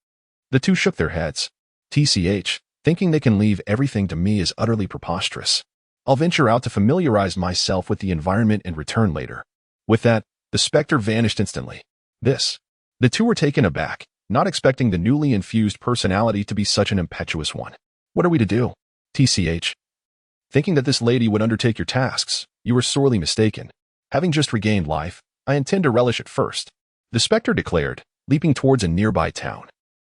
the two shook their heads. TCH, thinking they can leave everything to me is utterly preposterous. I'll venture out to familiarize myself with the environment and return later. With that, the specter vanished instantly. The two were taken aback, not expecting the newly infused personality to be such an impetuous one. What are we to do? TCH. Thinking that this lady would undertake your tasks, you were sorely mistaken. Having just regained life, I intend to relish it first. The specter declared, leaping towards a nearby town.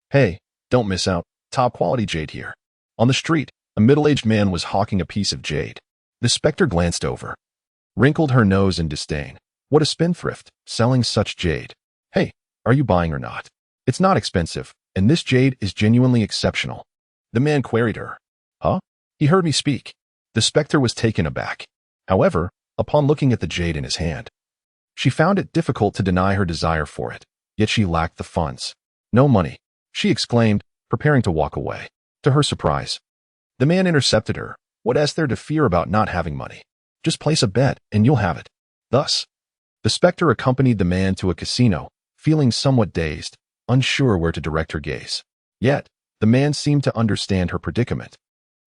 Hey, don't miss out. Top quality jade here. On the street, a middle-aged man was hawking a piece of jade. The specter glanced over, wrinkled her nose in disdain. What a spendthrift, selling such jade. Hey, are you buying or not? It's not expensive, and this jade is genuinely exceptional. The man queried her. Huh? He heard me speak. The specter was taken aback. However, upon looking at the jade in his hand, she found it difficult to deny her desire for it, yet she lacked the funds. No money, she exclaimed, preparing to walk away. To her surprise, the man intercepted her. What is there to fear about not having money? Just place a bet and you'll have it. Thus, the specter accompanied the man to a casino, feeling somewhat dazed, unsure where to direct her gaze. Yet, The man seemed to understand her predicament,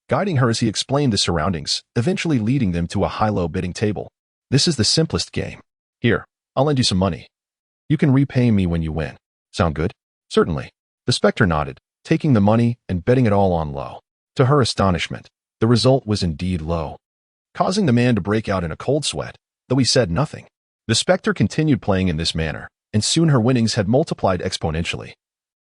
guiding her as he explained the surroundings, eventually leading them to a high-low bidding table. This is the simplest game. Here, I'll lend you some money. You can repay me when you win. Sound good? Certainly. The Spectre nodded, taking the money and betting it all on low. To her astonishment, the result was indeed low, causing the man to break out in a cold sweat, though he said nothing. The Spectre continued playing in this manner, and soon her winnings had multiplied exponentially,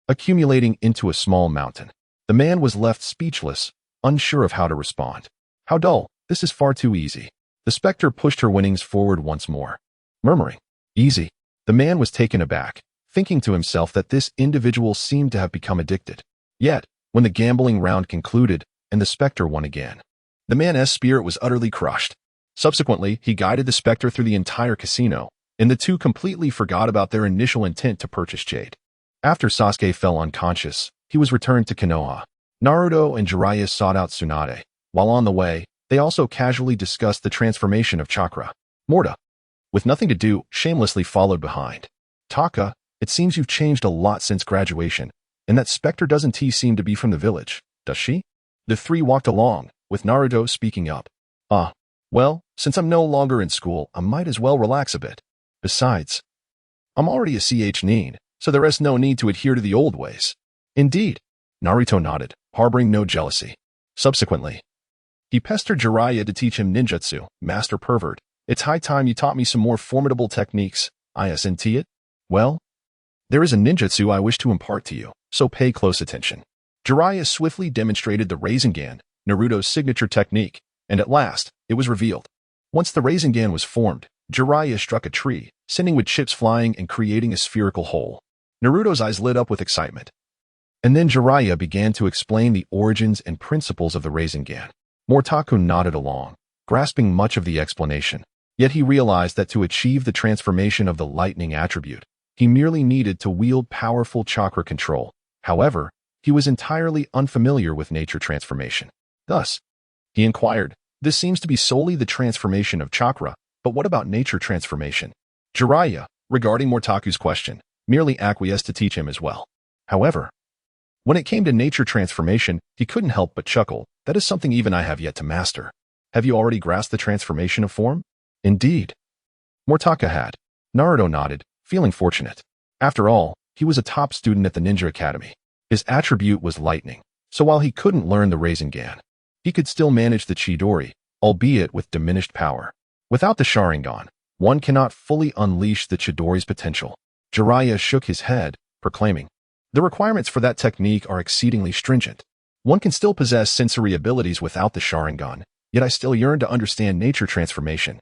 accumulating into a small mountain. The man was left speechless, unsure of how to respond. How dull, this is far too easy. The Spectre pushed her winnings forward once more, murmuring, easy. The man was taken aback, thinking to himself that this individual seemed to have become addicted. Yet, when the gambling round concluded and the Spectre won again, the man's spirit was utterly crushed. Subsequently, he guided the Spectre through the entire casino, and the two completely forgot about their initial intent to purchase jade. After Sasuke fell unconscious, he was returned to Konoha. Naruto and Jiraiya sought out Tsunade. While on the way, they also casually discussed the transformation of chakra. Morta, with nothing to do, shamelessly followed behind. Taka, it seems you've changed a lot since graduation, and that Spectre doesn't seem to be from the village, does she? The three walked along, with Naruto speaking up. Well, since I'm no longer in school, I might as well relax a bit. Besides, I'm already a nin, so there is no need to adhere to the old ways. Indeed, Naruto nodded, harboring no jealousy. Subsequently, he pestered Jiraiya to teach him ninjutsu, master pervert. It's high time you taught me some more formidable techniques. Isn't it? Well, there is a ninjutsu I wish to impart to you, so pay close attention. Jiraiya swiftly demonstrated the Rasengan, Naruto's signature technique, and at last, it was revealed. Once the Rasengan was formed, Jiraiya struck a tree, sending wood chips flying and creating a spherical hole. Naruto's eyes lit up with excitement. And then Jiraiya began to explain the origins and principles of the Rasengan. Motaku nodded along, grasping much of the explanation. Yet he realized that to achieve the transformation of the lightning attribute, he merely needed to wield powerful chakra control. However, he was entirely unfamiliar with nature transformation. Thus, he inquired, this seems to be solely the transformation of chakra, but what about nature transformation? Jiraiya, regarding Motaku's question, merely acquiesced to teach him as well. However, when it came to nature transformation, he couldn't help but chuckle. That is something even I have yet to master. Have you already grasped the transformation of form? Indeed. Motaku had. Naruto nodded, feeling fortunate. After all, he was a top student at the Ninja Academy. His attribute was lightning, so while he couldn't learn the Rasengan, he could still manage the Chidori, albeit with diminished power. Without the Sharingan, one cannot fully unleash the Chidori's potential. Jiraiya shook his head, proclaiming, the requirements for that technique are exceedingly stringent. One can still possess sensory abilities without the Sharingan, yet I still yearn to understand nature transformation.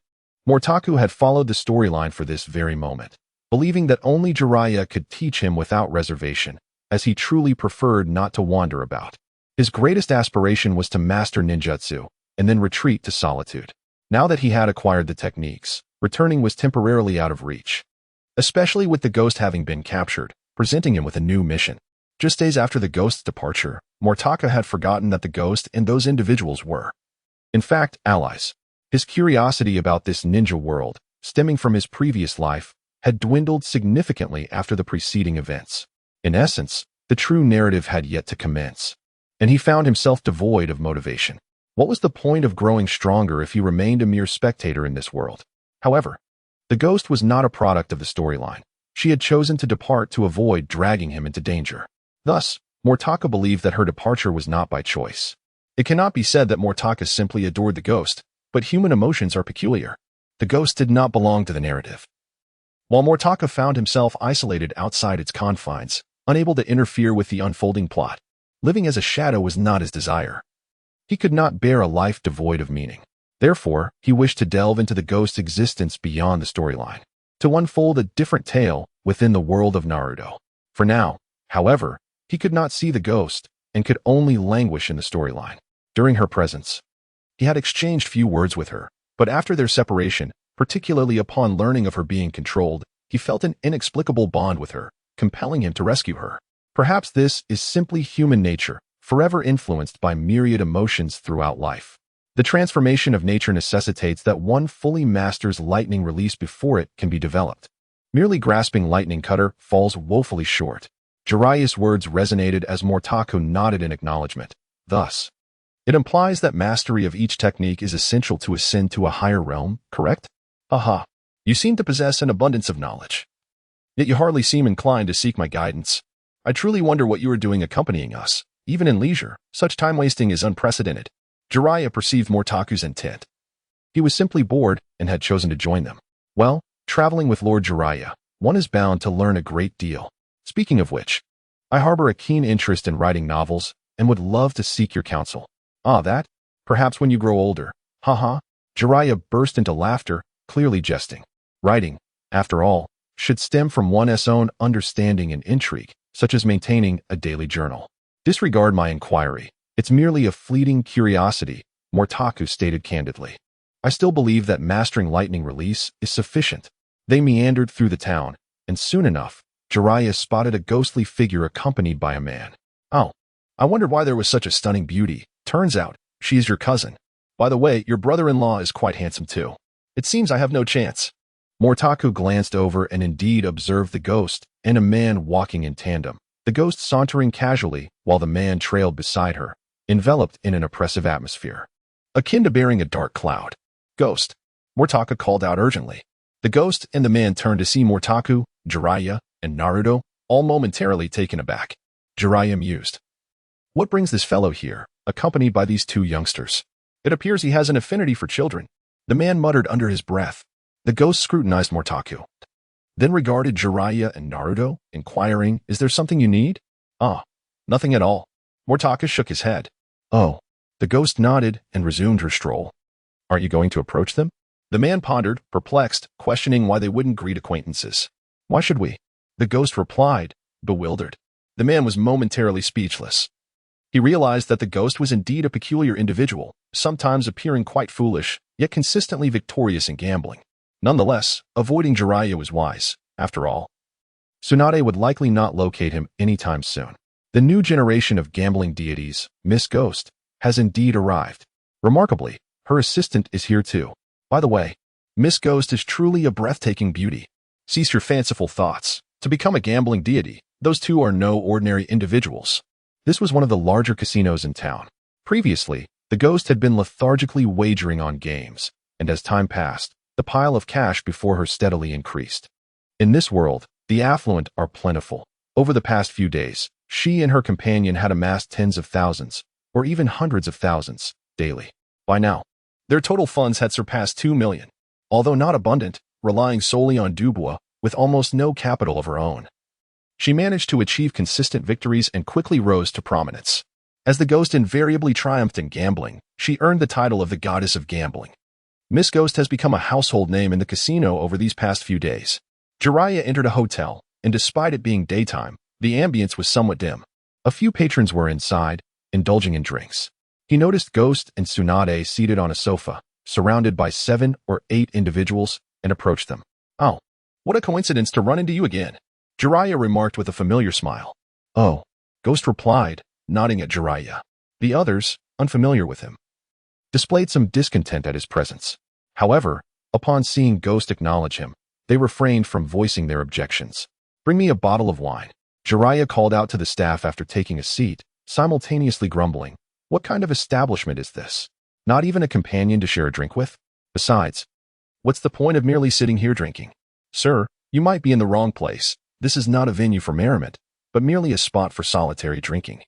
Motaku had followed the storyline for this very moment, believing that only Jiraiya could teach him without reservation, as he truly preferred not to wander about. His greatest aspiration was to master ninjutsu, and then retreat to solitude. Now that he had acquired the techniques, returning was temporarily out of reach, especially with the ghost having been captured, presenting him with a new mission. Just days after the ghost's departure, Motaku had forgotten that the ghost and those individuals were, in fact, allies. His curiosity about this ninja world, stemming from his previous life, had dwindled significantly after the preceding events. In essence, the true narrative had yet to commence, and he found himself devoid of motivation. What was the point of growing stronger if he remained a mere spectator in this world? However, the ghost was not a product of the storyline. She had chosen to depart to avoid dragging him into danger. Thus, Motaku believed that her departure was not by choice. It cannot be said that Motaku simply adored the ghost, but human emotions are peculiar. The ghost did not belong to the narrative. While Motaku found himself isolated outside its confines, unable to interfere with the unfolding plot, living as a shadow was not his desire. He could not bear a life devoid of meaning. Therefore, he wished to delve into the ghost's existence beyond the storyline, to unfold a different tale within the world of Naruto. For now, however, he could not see the ghost and could only languish in the storyline. During her presence, he had exchanged few words with her, but after their separation, particularly upon learning of her being controlled, he felt an inexplicable bond with her, compelling him to rescue her. Perhaps this is simply human nature, forever influenced by myriad emotions throughout life. The transformation of nature necessitates that one fully masters lightning release before it can be developed. Merely grasping lightning cutter falls woefully short. Jiraiya's words resonated as Motaku nodded in acknowledgement. Thus, it implies that mastery of each technique is essential to ascend to a higher realm, correct? Aha. You seem to possess an abundance of knowledge. Yet you hardly seem inclined to seek my guidance. I truly wonder what you are doing accompanying us. Even in leisure, such time wasting is unprecedented. Jiraiya perceived Motaku's intent. He was simply bored and had chosen to join them. Well, traveling with Lord Jiraiya, one is bound to learn a great deal. Speaking of which, I harbor a keen interest in writing novels and would love to seek your counsel. Ah, that? Perhaps when you grow older. Haha. Jiraiya burst into laughter, clearly jesting. Writing, after all, should stem from one's own understanding and intrigue, such as maintaining a daily journal. Disregard my inquiry. It's merely a fleeting curiosity, Motaku stated candidly. I still believe that mastering lightning release is sufficient. They meandered through the town, and soon enough, Jiraiya spotted a ghostly figure accompanied by a man. Oh, I wondered why there was such a stunning beauty. Turns out, she is your cousin. By the way, your brother-in-law is quite handsome too. It seems I have no chance. Motaku glanced over and indeed observed the ghost and a man walking in tandem, the ghost sauntering casually while the man trailed beside her, enveloped in an oppressive atmosphere, akin to bearing a dark cloud. Ghost, Motaku called out urgently. The ghost and the man turned to see Motaku, Jiraiya, and Naruto, all momentarily taken aback. Jiraiya mused. What brings this fellow here, accompanied by these two youngsters? It appears he has an affinity for children. The man muttered under his breath. The ghost scrutinized Motaku, then regarded Jiraiya and Naruto, inquiring, is there something you need? Ah, nothing at all. Motaku shook his head. Oh. The ghost nodded and resumed her stroll. Aren't you going to approach them? The man pondered, perplexed, questioning why they wouldn't greet acquaintances. Why should we? The ghost replied, bewildered. The man was momentarily speechless. He realized that the ghost was indeed a peculiar individual, sometimes appearing quite foolish, yet consistently victorious in gambling. Nonetheless, avoiding Jiraiya was wise. After all, Tsunade would likely not locate him anytime soon. The new generation of gambling deities, Miss Ghost, has indeed arrived. Remarkably, her assistant is here too. By the way, Miss Ghost is truly a breathtaking beauty. Cease your fanciful thoughts. To become a gambling deity, those two are no ordinary individuals. This was one of the larger casinos in town. Previously, the ghost had been lethargically wagering on games, and as time passed, the pile of cash before her steadily increased. In this world, the affluent are plentiful. Over the past few days, she and her companion had amassed tens of thousands, or even hundreds of thousands, daily. By now, their total funds had surpassed 2 million. Although not abundant, relying solely on Dubois, with almost no capital of her own. She managed to achieve consistent victories and quickly rose to prominence. As the ghost invariably triumphed in gambling, she earned the title of the Goddess of Gambling. Miss Ghost has become a household name in the casino over these past few days. Jiraiya entered a hotel, and despite it being daytime, the ambience was somewhat dim. A few patrons were inside, indulging in drinks. He noticed Ghost and Tsunade seated on a sofa, surrounded by 7 or 8 individuals, and approached them. Oh, what a coincidence to run into you again, Jiraiya remarked with a familiar smile. Oh, Ghost replied, nodding at Jiraiya. The others, unfamiliar with him, displayed some discontent at his presence. However, upon seeing Ghost acknowledge him, they refrained from voicing their objections. Bring me a bottle of wine, Jiraiya called out to the staff after taking a seat, simultaneously grumbling. What kind of establishment is this? Not even a companion to share a drink with? Besides, what's the point of merely sitting here drinking? Sir, you might be in the wrong place. This is not a venue for merriment, but merely a spot for solitary drinking.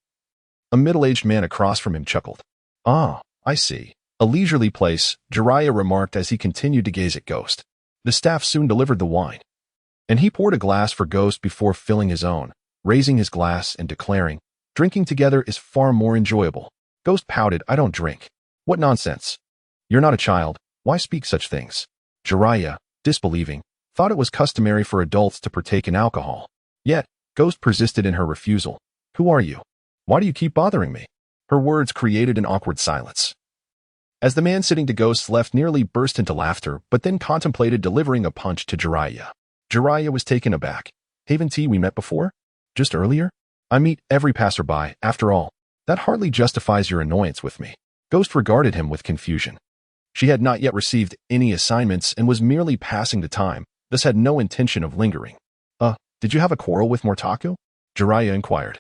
A middle-aged man across from him chuckled. Ah, I see. A leisurely place, Jiraiya remarked as he continued to gaze at Ghost. The staff soon delivered the wine, and he poured a glass for Ghost before filling his own, raising his glass and declaring, drinking together is far more enjoyable. Ghost pouted, I don't drink. What nonsense. You're not a child. Why speak such things? Jiraiya, disbelieving, thought it was customary for adults to partake in alcohol. Yet, Ghost persisted in her refusal. Who are you? Why do you keep bothering me? Her words created an awkward silence. As the man sitting to Ghost's left nearly burst into laughter, but then contemplated delivering a punch to Jiraiya. Jiraiya was taken aback. Haven't we met before? Just earlier? I meet every passerby, after all. That hardly justifies your annoyance with me. Ghost regarded him with confusion. She had not yet received any assignments and was merely passing the time, thus had no intention of lingering. Did you have a quarrel with Motaku? Jiraiya inquired.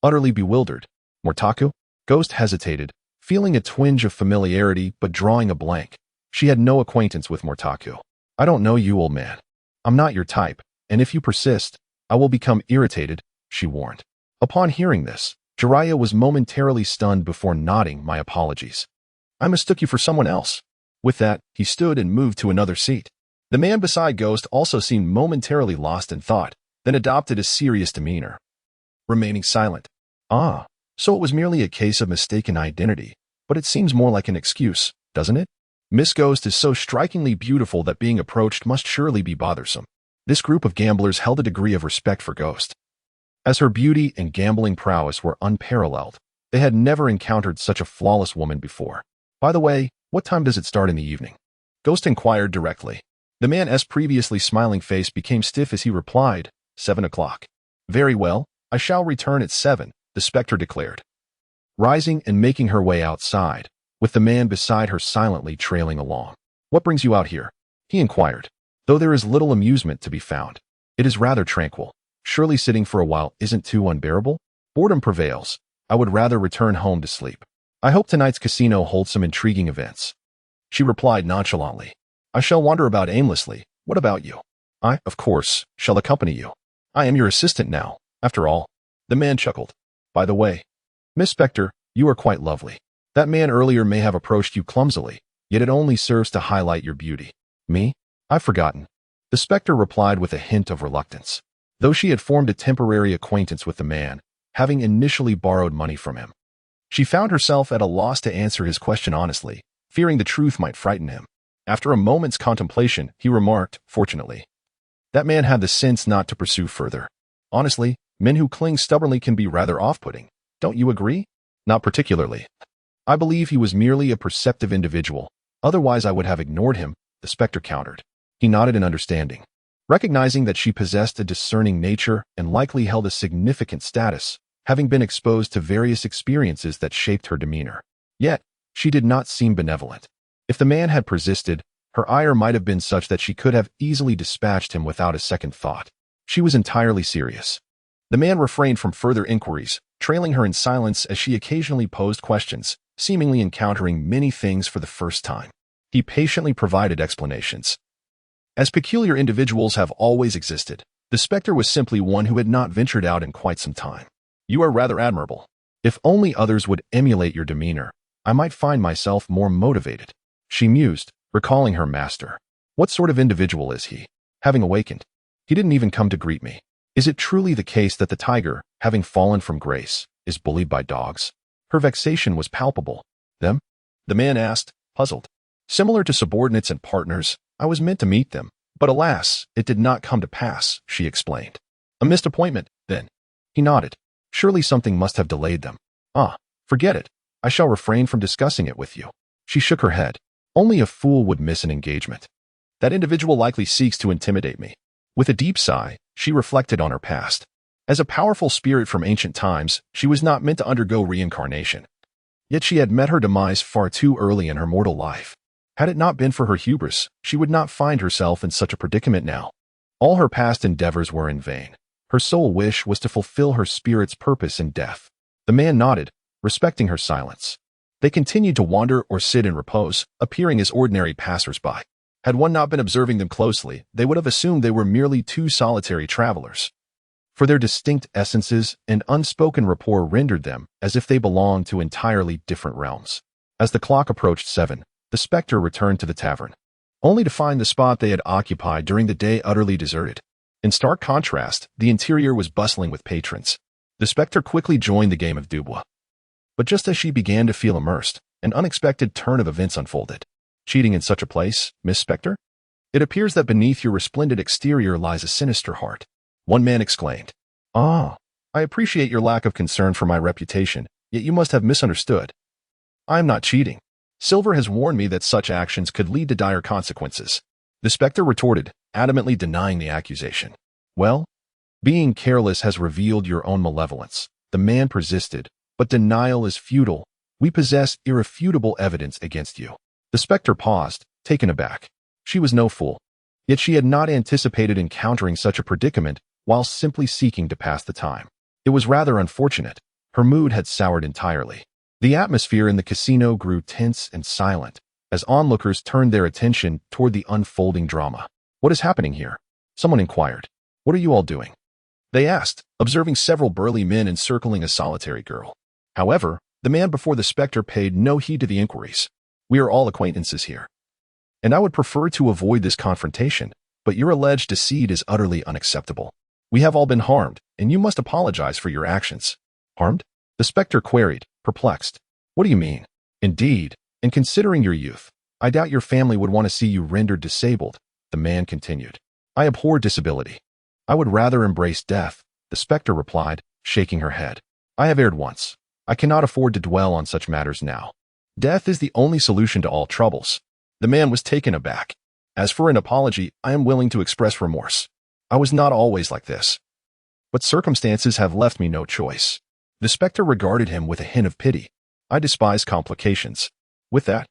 Utterly bewildered, Motaku? Ghost hesitated, feeling a twinge of familiarity but drawing a blank. She had no acquaintance with Motaku. I don't know you, old man. I'm not your type, and if you persist, I will become irritated, she warned. Upon hearing this, Jiraiya was momentarily stunned before nodding my apologies. I mistook you for someone else. With that, he stood and moved to another seat. The man beside Ghost also seemed momentarily lost in thought, then adopted a serious demeanor, remaining silent. Ah, so it was merely a case of mistaken identity, but it seems more like an excuse, doesn't it? Miss Ghost is so strikingly beautiful that being approached must surely be bothersome. This group of gamblers held a degree of respect for Ghost, as her beauty and gambling prowess were unparalleled. They had never encountered such a flawless woman before. By the way, what time does it start in the evening? Ghost inquired directly. The man's previously smiling face became stiff as he replied, 7 o'clock. Very well, I shall return at 7, the specter declared, rising and making her way outside, with the man beside her silently trailing along. What brings you out here? He inquired. Though there is little amusement to be found, it is rather tranquil. Surely sitting for a while isn't too unbearable? Boredom prevails. I would rather return home to sleep. I hope tonight's casino holds some intriguing events. She replied nonchalantly. I shall wander about aimlessly. What about you? I, of course, shall accompany you. I am your assistant now, after all. The man chuckled. By the way, Miss Spectre, you are quite lovely. That man earlier may have approached you clumsily, yet it only serves to highlight your beauty. Me? I've forgotten. The spectre replied with a hint of reluctance, though she had formed a temporary acquaintance with the man, having initially borrowed money from him. She found herself at a loss to answer his question honestly, fearing the truth might frighten him. After a moment's contemplation, he remarked, fortunately, that man had the sense not to pursue further. Honestly, men who cling stubbornly can be rather off-putting. Don't you agree? Not particularly. I believe he was merely a perceptive individual. Otherwise, I would have ignored him, the spectre countered. He nodded in understanding, recognizing that she possessed a discerning nature and likely held a significant status, having been exposed to various experiences that shaped her demeanor. Yet, she did not seem benevolent. If the man had persisted, her ire might have been such that she could have easily dispatched him without a second thought. She was entirely serious. The man refrained from further inquiries, trailing her in silence as she occasionally posed questions, seemingly encountering many things for the first time. He patiently provided explanations. As peculiar individuals have always existed, the spectre was simply one who had not ventured out in quite some time. You are rather admirable. If only others would emulate your demeanor, I might find myself more motivated. She mused, recalling her master. What sort of individual is he? Having awakened, he didn't even come to greet me. Is it truly the case that the tiger, having fallen from grace, is bullied by dogs? Her vexation was palpable. Them? The man asked, puzzled. Similar to subordinates and partners, I was meant to meet them, but alas, it did not come to pass, she explained. A missed appointment, then. He nodded. Surely something must have delayed them. Ah, forget it. I shall refrain from discussing it with you. She shook her head. Only a fool would miss an engagement. That individual likely seeks to intimidate me. With a deep sigh, she reflected on her past. As a powerful spirit from ancient times, she was not meant to undergo reincarnation. Yet she had met her demise far too early in her mortal life. Had it not been for her hubris, she would not find herself in such a predicament now. All her past endeavors were in vain. Her sole wish was to fulfill her spirit's purpose in death. The man nodded, respecting her silence. They continued to wander or sit in repose, appearing as ordinary passers-by. Had one not been observing them closely, they would have assumed they were merely two solitary travelers. For their distinct essences and unspoken rapport rendered them as if they belonged to entirely different realms. As the clock approached 7, the spectre returned to the tavern, only to find the spot they had occupied during the day utterly deserted. In stark contrast, the interior was bustling with patrons. The spectre quickly joined the game of double. But just as she began to feel immersed, an unexpected turn of events unfolded. Cheating in such a place, Miss Spectre? It appears that beneath your resplendent exterior lies a sinister heart. One man exclaimed. Ah, I appreciate your lack of concern for my reputation, yet you must have misunderstood. I am not cheating. Silver has warned me that such actions could lead to dire consequences. The spectre retorted, adamantly denying the accusation. Well, being careless has revealed your own malevolence. The man persisted, but denial is futile. We possess irrefutable evidence against you. The spectre paused, taken aback. She was no fool. Yet she had not anticipated encountering such a predicament while simply seeking to pass the time. It was rather unfortunate. Her mood had soured entirely. The atmosphere in the casino grew tense and silent as onlookers turned their attention toward the unfolding drama. "What is happening here?" someone inquired. "What are you all doing?" they asked, observing several burly men encircling a solitary girl. However, the man before the specter paid no heed to the inquiries. "We are all acquaintances here, and I would prefer to avoid this confrontation, but your alleged deceit is utterly unacceptable. We have all been harmed, and you must apologize for your actions." "Harmed?" the specter queried, perplexed. "What do you mean?" "Indeed, and considering your youth, I doubt your family would want to see you rendered disabled," the man continued. "I abhor disability. I would rather embrace death," the specter replied, shaking her head. "I have erred once. I cannot afford to dwell on such matters now. Death is the only solution to all troubles." The man was taken aback. "As for an apology, I am willing to express remorse. I was not always like this, but circumstances have left me no choice." The specter regarded him with a hint of pity. "I despise complications." With that,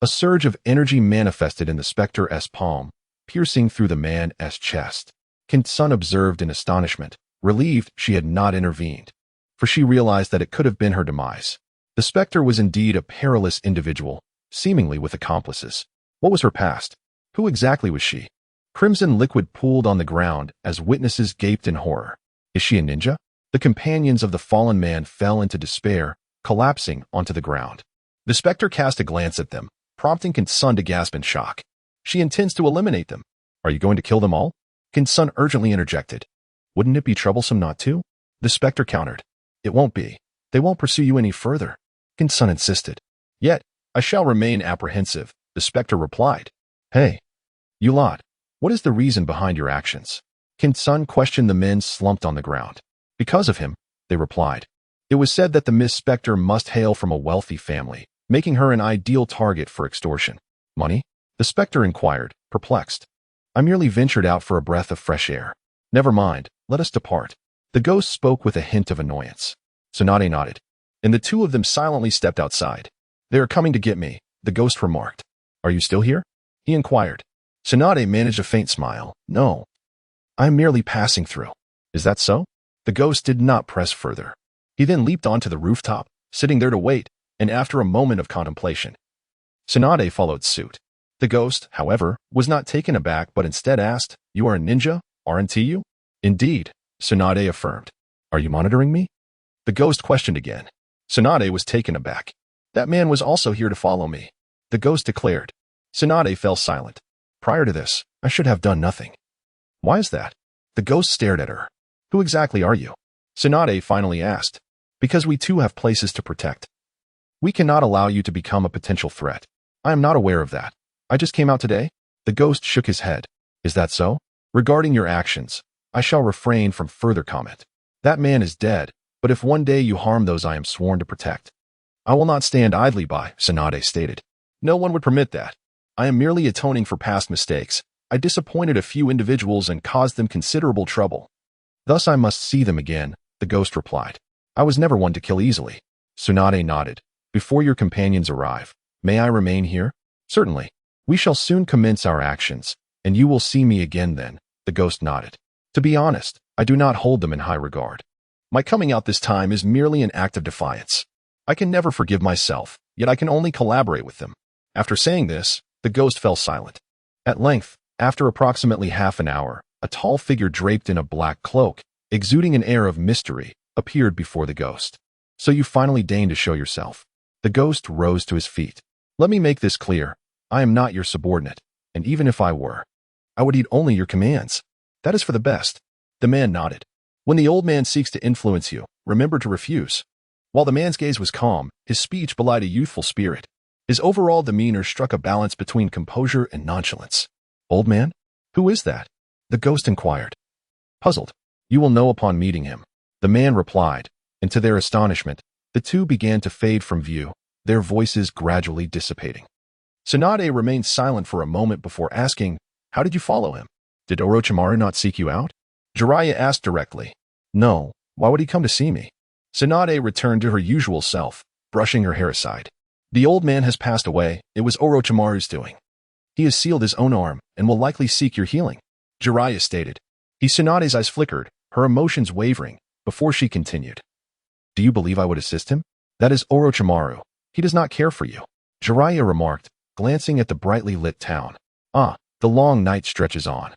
a surge of energy manifested in the specter's palm, piercing through the man's chest. Kintsun observed in astonishment, relieved she had not intervened, for she realized that it could have been her demise. The specter was indeed a perilous individual, seemingly with accomplices. What was her past? Who exactly was she? Crimson liquid pooled on the ground as witnesses gaped in horror. Is she a ninja? The companions of the fallen man fell into despair, collapsing onto the ground. The specter cast a glance at them, prompting Kintsun to gasp in shock. "She intends to eliminate them. Are you going to kill them all?" Kintsun urgently interjected. "Wouldn't it be troublesome not to?" The specter countered. "It won't be. They won't pursue you any further," Kintsun insisted. "Yet, I shall remain apprehensive," the specter replied. "Hey, you lot, what is the reason behind your actions?" Kintsun questioned the men slumped on the ground. "Because of him," they replied. It was said that the Miss Spectre must hail from a wealthy family, making her an ideal target for extortion. "Money?" the specter inquired, perplexed. "I merely ventured out for a breath of fresh air." "Never mind, let us depart." The ghost spoke with a hint of annoyance. Tsunade nodded, and the two of them silently stepped outside. "They are coming to get me," the ghost remarked. "Are you still here?" he inquired. Tsunade managed a faint smile. "No, I'm merely passing through." "Is that so?" The ghost did not press further. He then leaped onto the rooftop, sitting there to wait, and after a moment of contemplation, Tsunade followed suit. The ghost, however, was not taken aback but instead asked, "You are a ninja, aren't you?" "Indeed," Tsunade affirmed. "Are you monitoring me?" The ghost questioned again. Tsunade was taken aback. "That man was also here to follow me," the ghost declared. Tsunade fell silent. "Prior to this, I should have done nothing." "Why is that?" The ghost stared at her. "Who exactly are you?" Tsunade finally asked. "Because we too have places to protect. We cannot allow you to become a potential threat." "I am not aware of that. I just came out today." The ghost shook his head. "Is that so? Regarding your actions, I shall refrain from further comment. That man is dead, but if one day you harm those I am sworn to protect, I will not stand idly by," Tsunade stated. "No one would permit that. I am merely atoning for past mistakes. I disappointed a few individuals and caused them considerable trouble. Thus I must see them again," the ghost replied. "I was never one to kill easily." Tsunade nodded. "Before your companions arrive, may I remain here?" "Certainly. We shall soon commence our actions, and you will see me again then," the ghost nodded. "To be honest, I do not hold them in high regard. My coming out this time is merely an act of defiance. I can never forgive myself, yet I can only collaborate with them." After saying this, the ghost fell silent. At length, after approximately half an hour, a tall figure draped in a black cloak, exuding an air of mystery, appeared before the ghost. "So you finally deign to show yourself." The ghost rose to his feet. "Let me make this clear. I am not your subordinate, and even if I were, I would heed only your commands. That is for the best." The man nodded. "When the old man seeks to influence you, remember to refuse." While the man's gaze was calm, his speech belied a youthful spirit. His overall demeanor struck a balance between composure and nonchalance. "Old man? Who is that?" the ghost inquired. Puzzled. "You will know upon meeting him," the man replied, and to their astonishment, the two began to fade from view, their voices gradually dissipating. Tsunade remained silent for a moment before asking, "How did you follow him? Did Orochimaru not seek you out?" Jiraiya asked directly. "No, why would he come to see me?" Tsunade returned to her usual self, brushing her hair aside. "The old man has passed away. It was Orochimaru's doing. He has sealed his own arm and will likely seek your healing," Jiraiya stated. Tsunade's eyes flickered, her emotions wavering, before she continued. Do you believe I would assist him? That is Orochimaru. He does not care for you, Jiraiya remarked, glancing at the brightly lit town. Ah, the long night stretches on.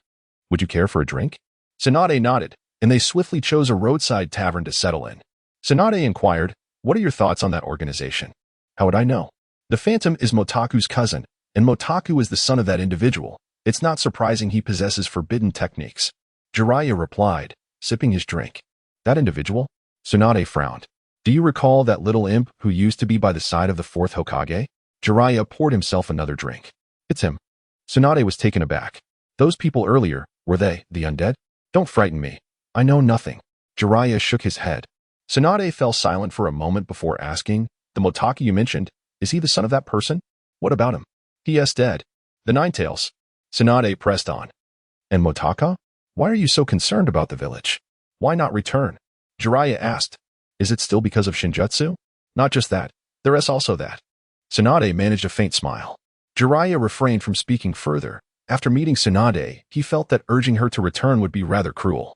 Would you care for a drink? Tsunade nodded, and they swiftly chose a roadside tavern to settle in. Tsunade inquired, what are your thoughts on that organization? How would I know? The Phantom is Motaku's cousin, and Motaku is the son of that individual. It's not surprising he possesses forbidden techniques. Jiraiya replied, sipping his drink. That individual? Tsunade frowned. Do you recall that little imp who used to be by the side of the fourth Hokage? Jiraiya poured himself another drink. It's him. Tsunade was taken aback. Those people earlier, were they, the undead? Don't frighten me. I know nothing. Jiraiya shook his head. Tsunade fell silent for a moment before asking, the Motaku you mentioned, is he the son of that person? What about him? He is dead. The Ninetales. Tsunade pressed on. And Motaka? Why are you so concerned about the village? Why not return? Jiraiya asked. Is it still because of Shinjutsu? Not just that. There is also that. Tsunade managed a faint smile. Jiraiya refrained from speaking further. After meeting Tsunade, he felt that urging her to return would be rather cruel.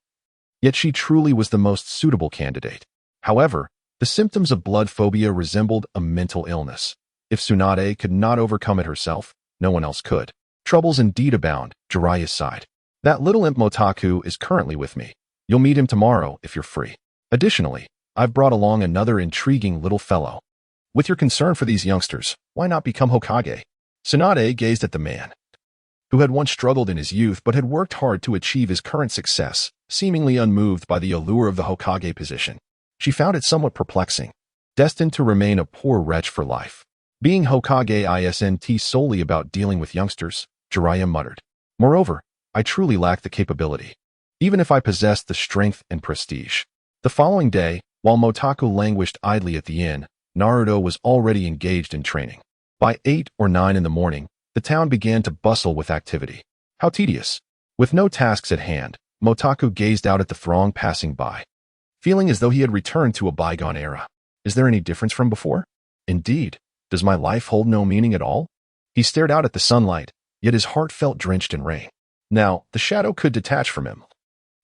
Yet she truly was the most suitable candidate. However, the symptoms of blood phobia resembled a mental illness. If Tsunade could not overcome it herself, no one else could. Troubles indeed abound, Jiraiya sighed. That little imp Motaku is currently with me. You'll meet him tomorrow if you're free. Additionally, I've brought along another intriguing little fellow. With your concern for these youngsters, why not become Hokage? Tsunade gazed at the man, who had once struggled in his youth but had worked hard to achieve his current success, seemingly unmoved by the allure of the Hokage position. She found it somewhat perplexing. Destined to remain a poor wretch for life. Being Hokage isn't solely about dealing with youngsters, Jiraiya muttered. Moreover, I truly lack the capability, even if I possessed the strength and prestige. The following day, while Motaku languished idly at the inn, Naruto was already engaged in training. By 8 or 9 in the morning, the town began to bustle with activity. How tedious. With no tasks at hand, Motaku gazed out at the throng passing by, feeling as though he had returned to a bygone era. Is there any difference from before? Indeed, does my life hold no meaning at all? He stared out at the sunlight, yet his heart felt drenched in rain. Now, the shadow could detach from him.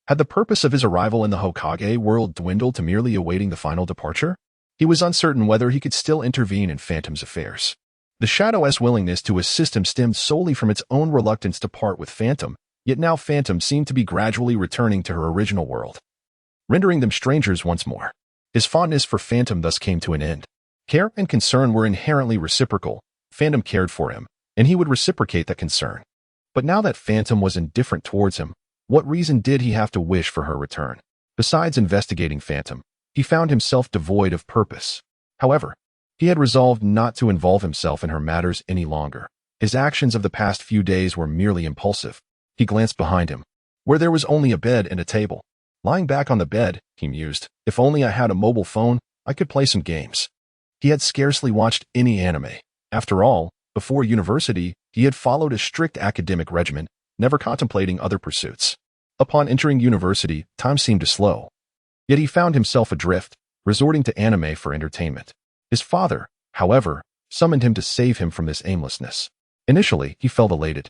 Had the purpose of his arrival in the Hokage world dwindled to merely awaiting the final departure? He was uncertain whether he could still intervene in Phantom's affairs. The Shadow's willingness to assist him stemmed solely from its own reluctance to part with Phantom, yet now Phantom seemed to be gradually returning to her original world, rendering them strangers once more. His fondness for Phantom thus came to an end. Care and concern were inherently reciprocal. Phantom cared for him, and he would reciprocate that concern. But now that Phantom was indifferent towards him, what reason did he have to wish for her return? Besides investigating Phantom, he found himself devoid of purpose. However, he had resolved not to involve himself in her matters any longer. His actions of the past few days were merely impulsive. He glanced behind him, where there was only a bed and a table. Lying back on the bed, he mused, if only I had a mobile phone, I could play some games. He had scarcely watched any anime. After all, before university, he had followed a strict academic regimen, never contemplating other pursuits. Upon entering university, time seemed to slow. Yet he found himself adrift, resorting to anime for entertainment. His father, however, summoned him to save him from this aimlessness. Initially, he felt elated,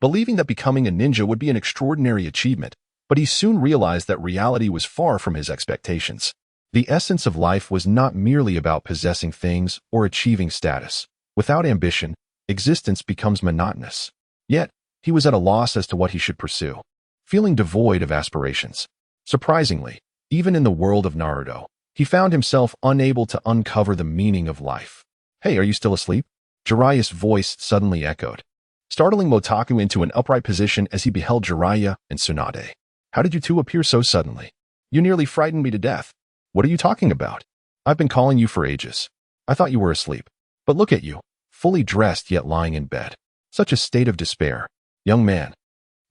believing that becoming a ninja would be an extraordinary achievement, but he soon realized that reality was far from his expectations. The essence of life was not merely about possessing things or achieving status. Without ambition, existence becomes monotonous. Yet, he was at a loss as to what he should pursue, feeling devoid of aspirations. Surprisingly, even in the world of Naruto, he found himself unable to uncover the meaning of life. Hey, are you still asleep? Jiraiya's voice suddenly echoed, startling Motaku into an upright position as he beheld Jiraiya and Tsunade. How did you two appear so suddenly? You nearly frightened me to death. What are you talking about? I've been calling you for ages. I thought you were asleep. But look at you, fully dressed yet lying in bed. Such a state of despair. Young man,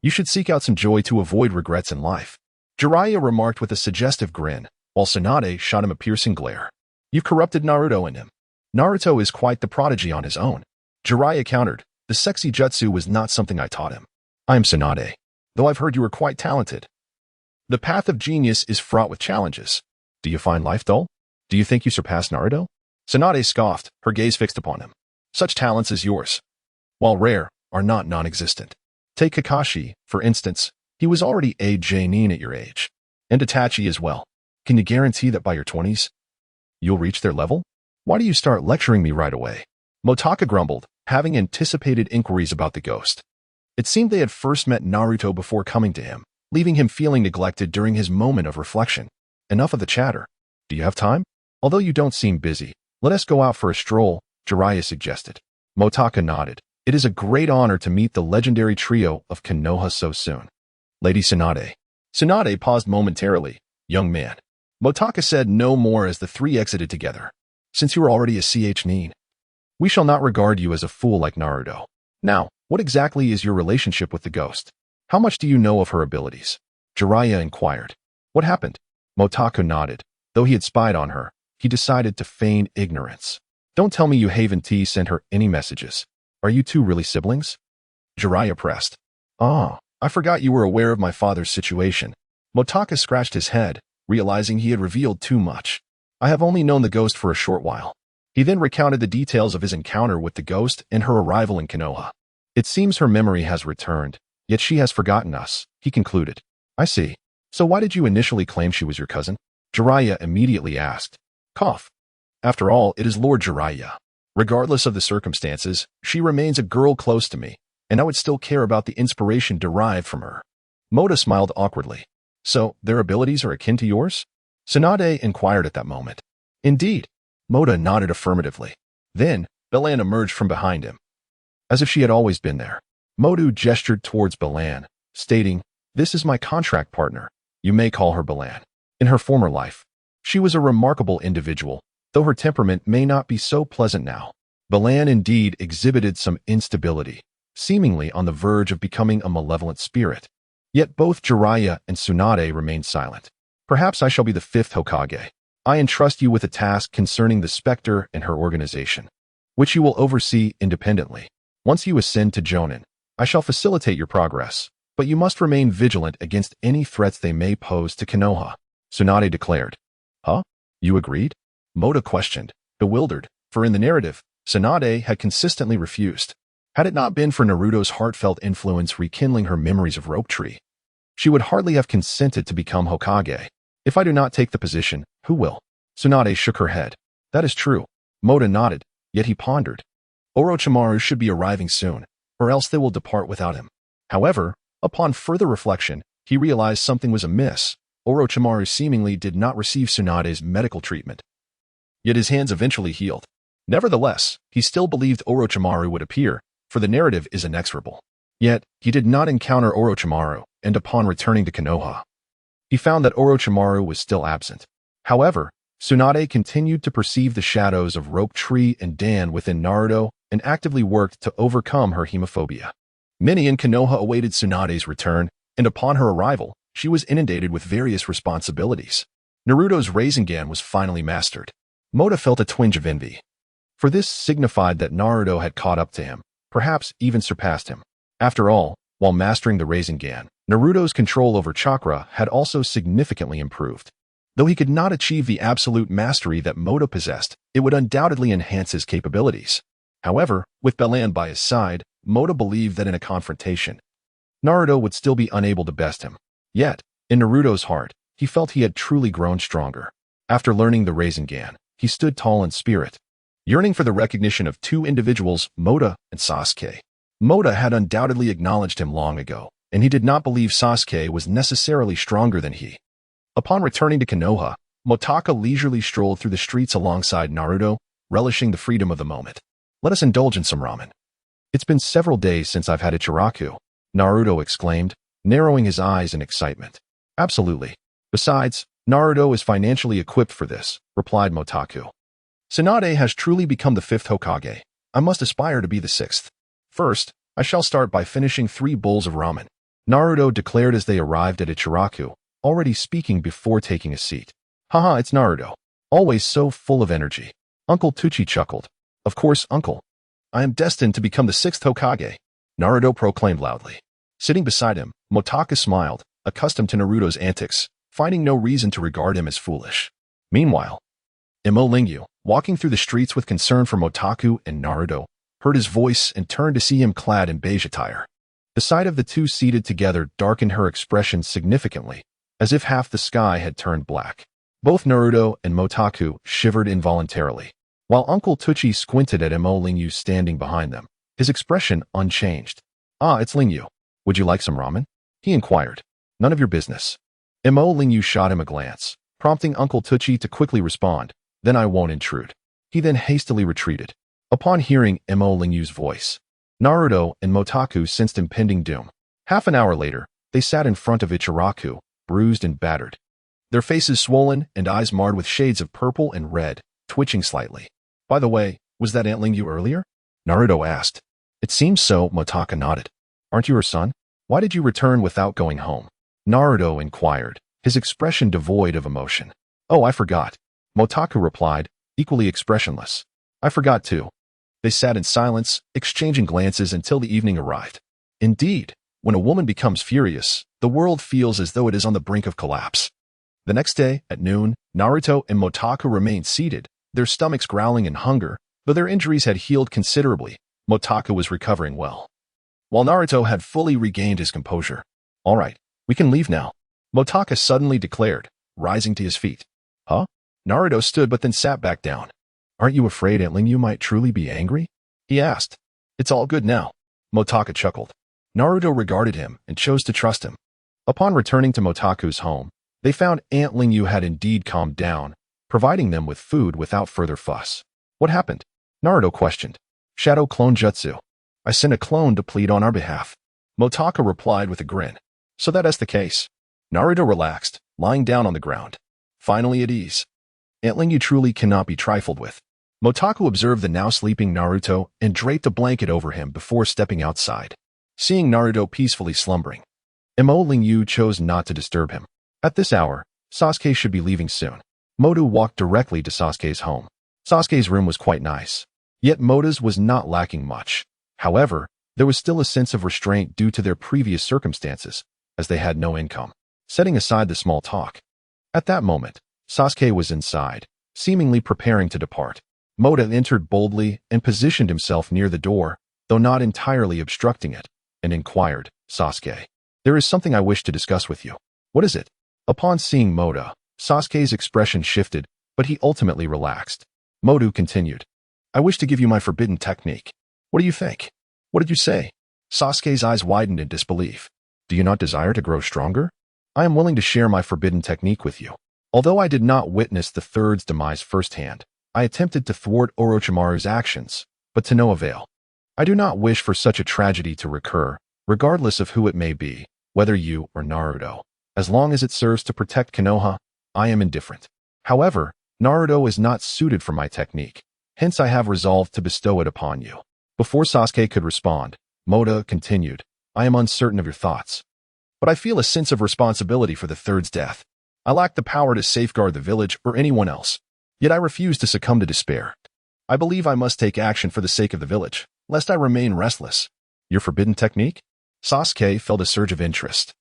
you should seek out some joy to avoid regrets in life. Jiraiya remarked with a suggestive grin, while Tsunade shot him a piercing glare. You've corrupted Naruto in him. Naruto is quite the prodigy on his own. Jiraiya countered, the sexy jutsu was not something I taught him. I am Tsunade, though I've heard you are quite talented. The path of genius is fraught with challenges. Do you find life dull? Do you think you surpass Naruto? Tsunade scoffed, her gaze fixed upon him. Such talents as yours, while rare, are not non-existent. Take Kakashi, for instance. He was already a genin at your age. And Itachi as well. Can you guarantee that by your 20s, you'll reach their level? Why do you start lecturing me right away? Motaka grumbled, having anticipated inquiries about the ghost. It seemed they had first met Naruto before coming to him, leaving him feeling neglected during his moment of reflection. Enough of the chatter. Do you have time? Although you don't seem busy, let us go out for a stroll, Jiraiya suggested. Motaka nodded. It is a great honor to meet the legendary trio of Konoha so soon. Lady Tsunade. Tsunade paused momentarily. Young man. Motaka said no more as the three exited together. Since you are already a nin, we shall not regard you as a fool like Naruto. Now, what exactly is your relationship with the ghost? How much do you know of her abilities? Jiraiya inquired. What happened? Motaka nodded. Though he had spied on her, he decided to feign ignorance. Don't tell me you Haven T sent her any messages. Are you two really siblings? Jiraiya pressed. Ah, I forgot you were aware of my father's situation. Motaka scratched his head, realizing he had revealed too much. I have only known the ghost for a short while. He then recounted the details of his encounter with the ghost and her arrival in Konoha. It seems her memory has returned, yet she has forgotten us, he concluded. I see. So why did you initially claim she was your cousin? Jiraiya immediately asked. Cough. After all, it is Lord Jiraiya. Regardless of the circumstances, she remains a girl close to me, and I would still care about the inspiration derived from her. Mota smiled awkwardly. So, their abilities are akin to yours? Tsunade inquired at that moment. Indeed. Mota nodded affirmatively. Then, Belan emerged from behind him. As if she had always been there. Motu gestured towards Belan, stating, This is my contract partner. You may call her Belan. In her former life, she was a remarkable individual, though her temperament may not be so pleasant now. Belan indeed exhibited some instability, seemingly on the verge of becoming a malevolent spirit. Yet both Jiraiya and Tsunade remained silent. Perhaps I shall be the fifth Hokage. I entrust you with a task concerning the Spectre and her organization, which you will oversee independently. Once you ascend to Jonin, I shall facilitate your progress, but you must remain vigilant against any threats they may pose to Konoha, Tsunade declared. Huh? You agreed? Mota questioned, bewildered, for in the narrative, Tsunade had consistently refused. Had it not been for Naruto's heartfelt influence rekindling her memories of Rope Tree, she would hardly have consented to become Hokage. If I do not take the position, who will? Tsunade shook her head. That is true. Mota nodded, yet he pondered. Orochimaru should be arriving soon, or else they will depart without him. However, upon further reflection, he realized something was amiss. Orochimaru seemingly did not receive Tsunade's medical treatment. Yet his hands eventually healed. Nevertheless, he still believed Orochimaru would appear, for the narrative is inexorable. Yet, he did not encounter Orochimaru, and upon returning to Konoha, he found that Orochimaru was still absent. However, Tsunade continued to perceive the shadows of Rope Tree and Dan within Naruto and actively worked to overcome her hemophobia. Many in Konoha awaited Tsunade's return, and upon her arrival, she was inundated with various responsibilities. Naruto's Rasengan was finally mastered. Mota felt a twinge of envy, for this signified that Naruto had caught up to him, perhaps even surpassed him. After all, while mastering the Rasengan, Naruto's control over chakra had also significantly improved. Though he could not achieve the absolute mastery that Mota possessed, it would undoubtedly enhance his capabilities. However, with Belan by his side, Mota believed that in a confrontation, Naruto would still be unable to best him. Yet, in Naruto's heart, he felt he had truly grown stronger. After learning the Rasengan, he stood tall in spirit, yearning for the recognition of two individuals, Mota and Sasuke. Mota had undoubtedly acknowledged him long ago, and he did not believe Sasuke was necessarily stronger than he. Upon returning to Konoha, Motaka leisurely strolled through the streets alongside Naruto, relishing the freedom of the moment. Let us indulge in some ramen. It's been several days since I've had Ichiraku, Naruto exclaimed, narrowing his eyes in excitement. Absolutely. Besides, Naruto is financially equipped for this, replied Motaku. Tsunade has truly become the fifth Hokage. I must aspire to be the sixth. First, I shall start by finishing 3 bowls of ramen, Naruto declared as they arrived at Ichiraku, already speaking before taking a seat. Haha, it's Naruto. Always so full of energy. Uncle Tucci chuckled. Of course, Uncle. I am destined to become the 6th Hokage, Naruto proclaimed loudly. Sitting beside him, Motakus smiled, accustomed to Naruto's antics, finding no reason to regard him as foolish. Meanwhile, Imo Lingyu, walking through the streets with concern for Motaku and Naruto, heard his voice and turned to see him clad in beige attire. The sight of the two seated together darkened her expression significantly, as if half the sky had turned black. Both Naruto and Motaku shivered involuntarily, while Uncle Tucci squinted at Mo Lingyu standing behind them, his expression unchanged. "Ah, it's Lingyu. Would you like some ramen?" he inquired. "None of your business." Mo Lingyu shot him a glance, prompting Uncle Tucci to quickly respond, "Then I won't intrude." He then hastily retreated. Upon hearing Mo Lingyu's voice, Naruto and Motaku sensed impending doom. Half an hour later, they sat in front of Ichiraku, bruised and battered, their faces swollen and eyes marred with shades of purple and red, twitching slightly. "By the way, was that Aunt Lingyu earlier?" Naruto asked. "It seems so," Motaka nodded. "Aren't you her son? Why did you return without going home?" Naruto inquired, his expression devoid of emotion. "Oh, I forgot." Motaku replied, equally expressionless. "I forgot too." They sat in silence, exchanging glances until the evening arrived. Indeed, when a woman becomes furious, the world feels as though it is on the brink of collapse. The next day, at noon, Naruto and Motaku remained seated, their stomachs growling in hunger. Though their injuries had healed considerably, Motaku was recovering well, while Naruto had fully regained his composure. "All right, we can leave now," Motaku suddenly declared, rising to his feet. "Huh?" Naruto stood but then sat back down. "Aren't you afraid Aunt Lingyu might truly be angry?" he asked. "It's all good now," Motaku chuckled. Naruto regarded him and chose to trust him. Upon returning to Motaku's home, they found Aunt Lingyu had indeed calmed down, providing them with food without further fuss. "What happened?" Naruto questioned. "Shadow clone jutsu. I sent a clone to plead on our behalf," Motaku replied with a grin. "So that is the case." Naruto relaxed, lying down on the ground, finally at ease. Aunt Lingyu truly cannot be trifled with. Motaku observed the now sleeping Naruto and draped a blanket over him before stepping outside. Seeing Naruto peacefully slumbering, Mo Lingyu chose not to disturb him. At this hour, Sasuke should be leaving soon. Motu walked directly to Sasuke's home. Sasuke's room was quite nice, yet Mota's was not lacking much. However, there was still a sense of restraint due to their previous circumstances, as they had no income. Setting aside the small talk, at that moment, Sasuke was inside, seemingly preparing to depart. Mota entered boldly and positioned himself near the door, though not entirely obstructing it, and inquired, "Sasuke, there is something I wish to discuss with you." "What is it?" Upon seeing Mota, Sasuke's expression shifted, but he ultimately relaxed. Motu continued, "I wish to give you my forbidden technique. What do you think?" "What did you say?" Sasuke's eyes widened in disbelief. "Do you not desire to grow stronger? I am willing to share my forbidden technique with you." Although I did not witness the third's demise firsthand, I attempted to thwart Orochimaru's actions, but to no avail. I do not wish for such a tragedy to recur, regardless of who it may be, whether you or Naruto. As long as it serves to protect Konoha, I am indifferent. However, Naruto is not suited for my technique, hence I have resolved to bestow it upon you. Before Sasuke could respond, Mota continued, "I am uncertain of your thoughts, but I feel a sense of responsibility for the third's death. I lack the power to safeguard the village or anyone else, yet I refuse to succumb to despair. I believe I must take action for the sake of the village, lest I remain restless." "Your forbidden technique?" Sasuke felt a surge of interest.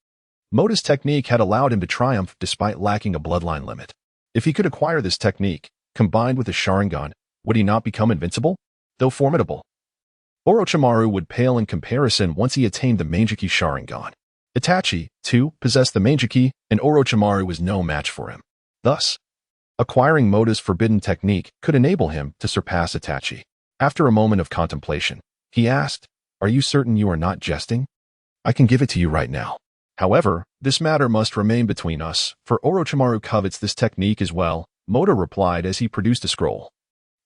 Mota's technique had allowed him to triumph despite lacking a bloodline limit. If he could acquire this technique, combined with his Sharingan, would he not become invincible, though formidable? Orochimaru would pale in comparison once he attained the Mangekyou Sharingan. Itachi, too, possessed the Mangekyou, and Orochimaru was no match for him. Thus, acquiring Mota's forbidden technique could enable him to surpass Itachi. After a moment of contemplation, he asked, "Are you certain you are not jesting? I can give it to you right now. However, this matter must remain between us, for Orochimaru covets this technique as well," Mota replied as he produced a scroll.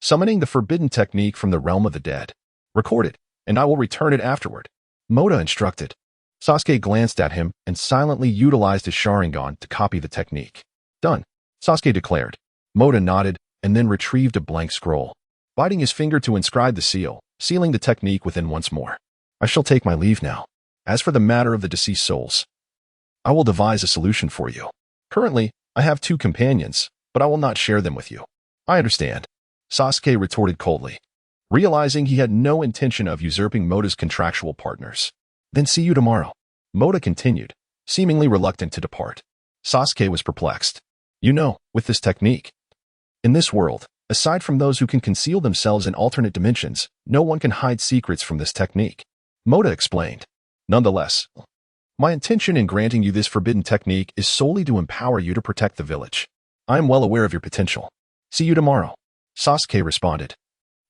"Summoning the forbidden technique from the realm of the dead. Record it, and I will return it afterward," Mota instructed. Sasuke glanced at him and silently utilized his Sharingan to copy the technique. "Done," Sasuke declared. Mota nodded and then retrieved a blank scroll, biting his finger to inscribe the seal, sealing the technique within once more. "I shall take my leave now. As for the matter of the deceased souls, I will devise a solution for you. Currently, I have 2 companions, but I will not share them with you." "I understand," Sasuke retorted coldly, realizing he had no intention of usurping Mota's contractual partners. "Then see you tomorrow," Mota continued, seemingly reluctant to depart. Sasuke was perplexed. "You know, with this technique, in this world, aside from those who can conceal themselves in alternate dimensions, no one can hide secrets from this technique," Mota explained. "Nonetheless, my intention in granting you this forbidden technique is solely to empower you to protect the village. I am well aware of your potential. See you tomorrow. Sasuke responded.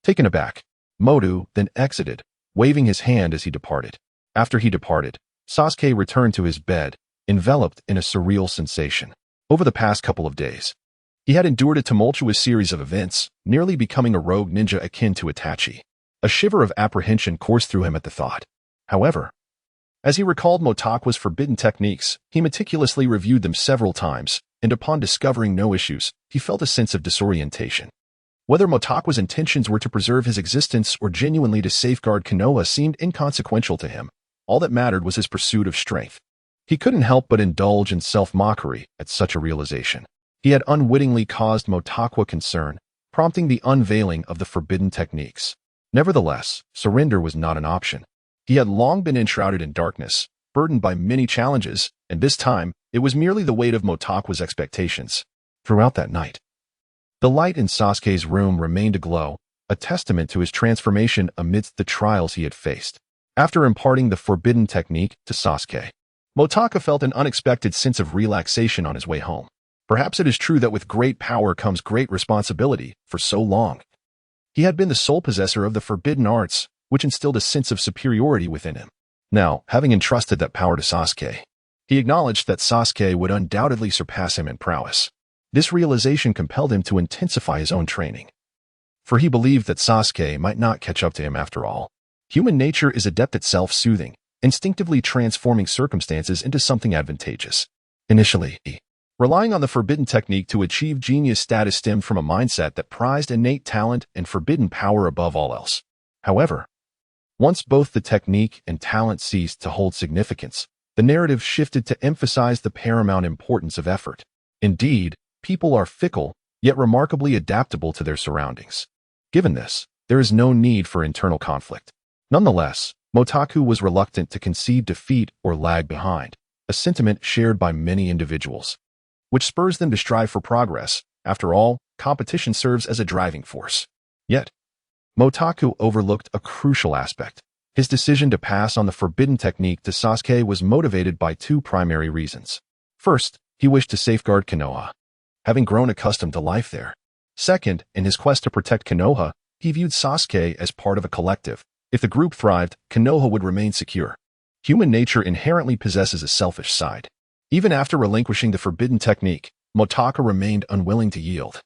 Taken aback, Motu then exited, waving his hand as he departed. After he departed, Sasuke returned to his bed, enveloped in a surreal sensation. Over the past couple of days, he had endured a tumultuous series of events, nearly becoming a rogue ninja akin to Itachi. A shiver of apprehension coursed through him at the thought. However, as he recalled Motaku's forbidden techniques, he meticulously reviewed them several times, and upon discovering no issues, he felt a sense of disorientation. Whether Motaku's intentions were to preserve his existence or genuinely to safeguard Konoha seemed inconsequential to him. All that mattered was his pursuit of strength. He couldn't help but indulge in self-mockery at such a realization. He had unwittingly caused Motaku concern, prompting the unveiling of the forbidden techniques. Nevertheless, surrender was not an option. He had long been enshrouded in darkness, burdened by many challenges, and this time, it was merely the weight of Motaku's expectations. Throughout that night, the light in Sasuke's room remained aglow, a testament to his transformation amidst the trials he had faced. After imparting the forbidden technique to Sasuke, Motaku felt an unexpected sense of relaxation on his way home. Perhaps it is true that with great power comes great responsibility. For so long, he had been the sole possessor of the forbidden arts, which instilled a sense of superiority within him. Now, having entrusted that power to Sasuke, he acknowledged that Sasuke would undoubtedly surpass him in prowess. This realization compelled him to intensify his own training, for he believed that Sasuke might not catch up to him after all. Human nature is adept at self-soothing, instinctively transforming circumstances into something advantageous. Initially, relying on the forbidden technique to achieve genius status stemmed from a mindset that prized innate talent and forbidden power above all else. However, once both the technique and talent ceased to hold significance, the narrative shifted to emphasize the paramount importance of effort. Indeed, people are fickle, yet remarkably adaptable to their surroundings. Given this, there is no need for internal conflict. Nonetheless, Motaku was reluctant to concede defeat or lag behind, a sentiment shared by many individuals, which spurs them to strive for progress. After all, competition serves as a driving force. Yet, Motaku overlooked a crucial aspect. His decision to pass on the forbidden technique to Sasuke was motivated by two primary reasons. First, he wished to safeguard Konoha, having grown accustomed to life there. Second, in his quest to protect Konoha, he viewed Sasuke as part of a collective. If the group thrived, Konoha would remain secure. Human nature inherently possesses a selfish side. Even after relinquishing the forbidden technique, Motaku remained unwilling to yield,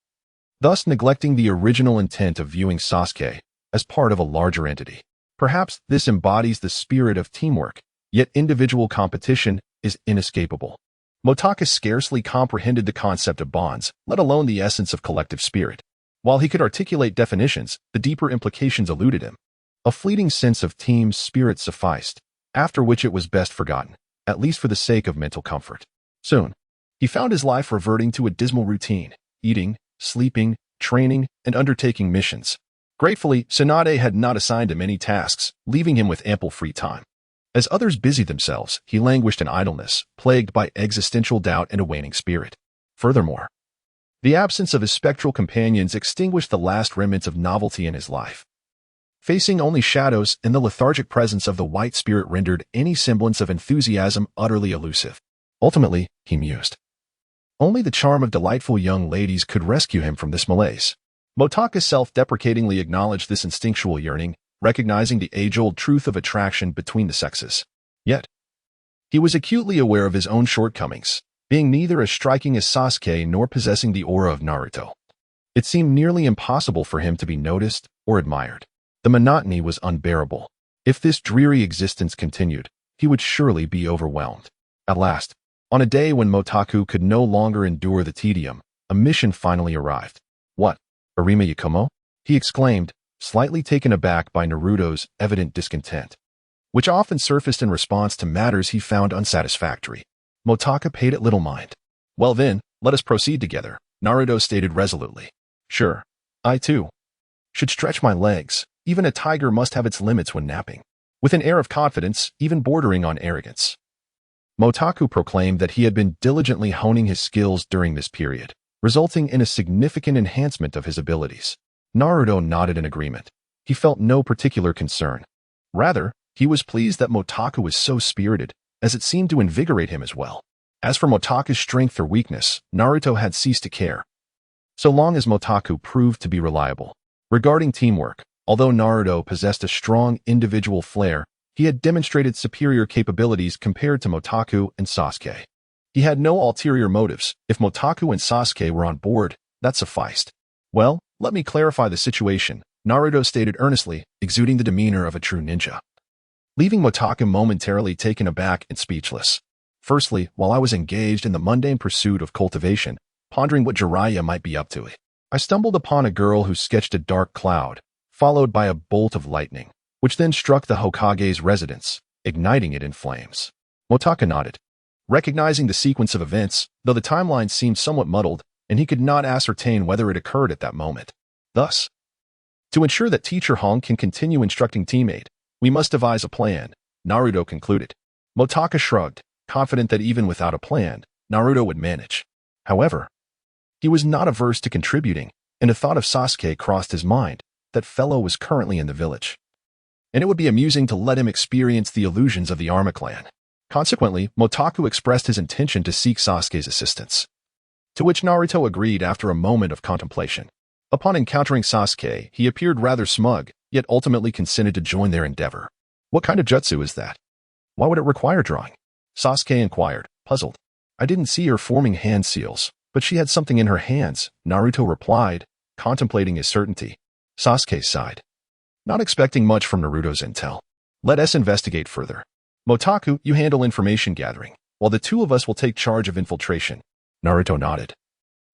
thus neglecting the original intent of viewing Sasuke as part of a larger entity. Perhaps this embodies the spirit of teamwork, yet individual competition is inescapable. Motaku scarcely comprehended the concept of bonds, let alone the essence of collective spirit. While he could articulate definitions, the deeper implications eluded him. A fleeting sense of team spirit sufficed, after which it was best forgotten, at least for the sake of mental comfort. Soon, he found his life reverting to a dismal routine, eating, sleeping, training, and undertaking missions. Gratefully, Tsunade had not assigned him any tasks, leaving him with ample free time. As others busied themselves, he languished in idleness, plagued by existential doubt and a waning spirit. Furthermore, the absence of his spectral companions extinguished the last remnants of novelty in his life. Facing only shadows and the lethargic presence of the white spirit rendered any semblance of enthusiasm utterly elusive. Ultimately, he mused, only the charm of delightful young ladies could rescue him from this malaise. Motaku self-deprecatingly acknowledged this instinctual yearning, recognizing the age-old truth of attraction between the sexes. Yet, he was acutely aware of his own shortcomings, being neither as striking as Sasuke nor possessing the aura of Naruto. It seemed nearly impossible for him to be noticed or admired. The monotony was unbearable. If this dreary existence continued, he would surely be overwhelmed. At last, on a day when Motaku could no longer endure the tedium, a mission finally arrived. What? Arima Yakumo? He exclaimed, slightly taken aback by Naruto's evident discontent, which often surfaced in response to matters he found unsatisfactory. Motaku paid it little mind. Well then, let us proceed together, Naruto stated resolutely. Sure. I too should stretch my legs. Even a tiger must have its limits when napping. With an air of confidence, even bordering on arrogance, Motaku proclaimed that he had been diligently honing his skills during this period, resulting in a significant enhancement of his abilities. Naruto nodded in agreement. He felt no particular concern. Rather, he was pleased that Motaku was so spirited, as it seemed to invigorate him as well. As for Motaku's strength or weakness, Naruto had ceased to care, so long as Motaku proved to be reliable. Regarding teamwork, although Naruto possessed a strong individual flair, he had demonstrated superior capabilities compared to Motaku and Sasuke. He had no ulterior motives. If Motaku and Sasuke were on board, that sufficed. Well, let me clarify the situation, Naruto stated earnestly, exuding the demeanor of a true ninja, leaving Motaku momentarily taken aback and speechless. Firstly, while I was engaged in the mundane pursuit of cultivation, pondering what Jiraiya might be up to, I stumbled upon a girl who sketched a dark cloud, followed by a bolt of lightning, which then struck the Hokage's residence, igniting it in flames. Motaku nodded, recognizing the sequence of events, though the timeline seemed somewhat muddled, and he could not ascertain whether it occurred at that moment. Thus, to ensure that Teacher Hong can continue instructing teammate, we must devise a plan, Naruto concluded. Motaku shrugged, confident that even without a plan, Naruto would manage. However, he was not averse to contributing, and a thought of Sasuke crossed his mind. That fellow was currently in the village, and it would be amusing to let him experience the illusions of the Arma clan. Consequently, Motaku expressed his intention to seek Sasuke's assistance, to which Naruto agreed after a moment of contemplation. Upon encountering Sasuke, he appeared rather smug, yet ultimately consented to join their endeavor. What kind of jutsu is that? Why would it require drawing? Sasuke inquired, puzzled. I didn't see her forming hand seals, but she had something in her hands, Naruto replied, contemplating his certainty. Sasuke sighed, not expecting much from Naruto's intel. Let us investigate further. Motaku, you handle information gathering, while the two of us will take charge of infiltration. Naruto nodded.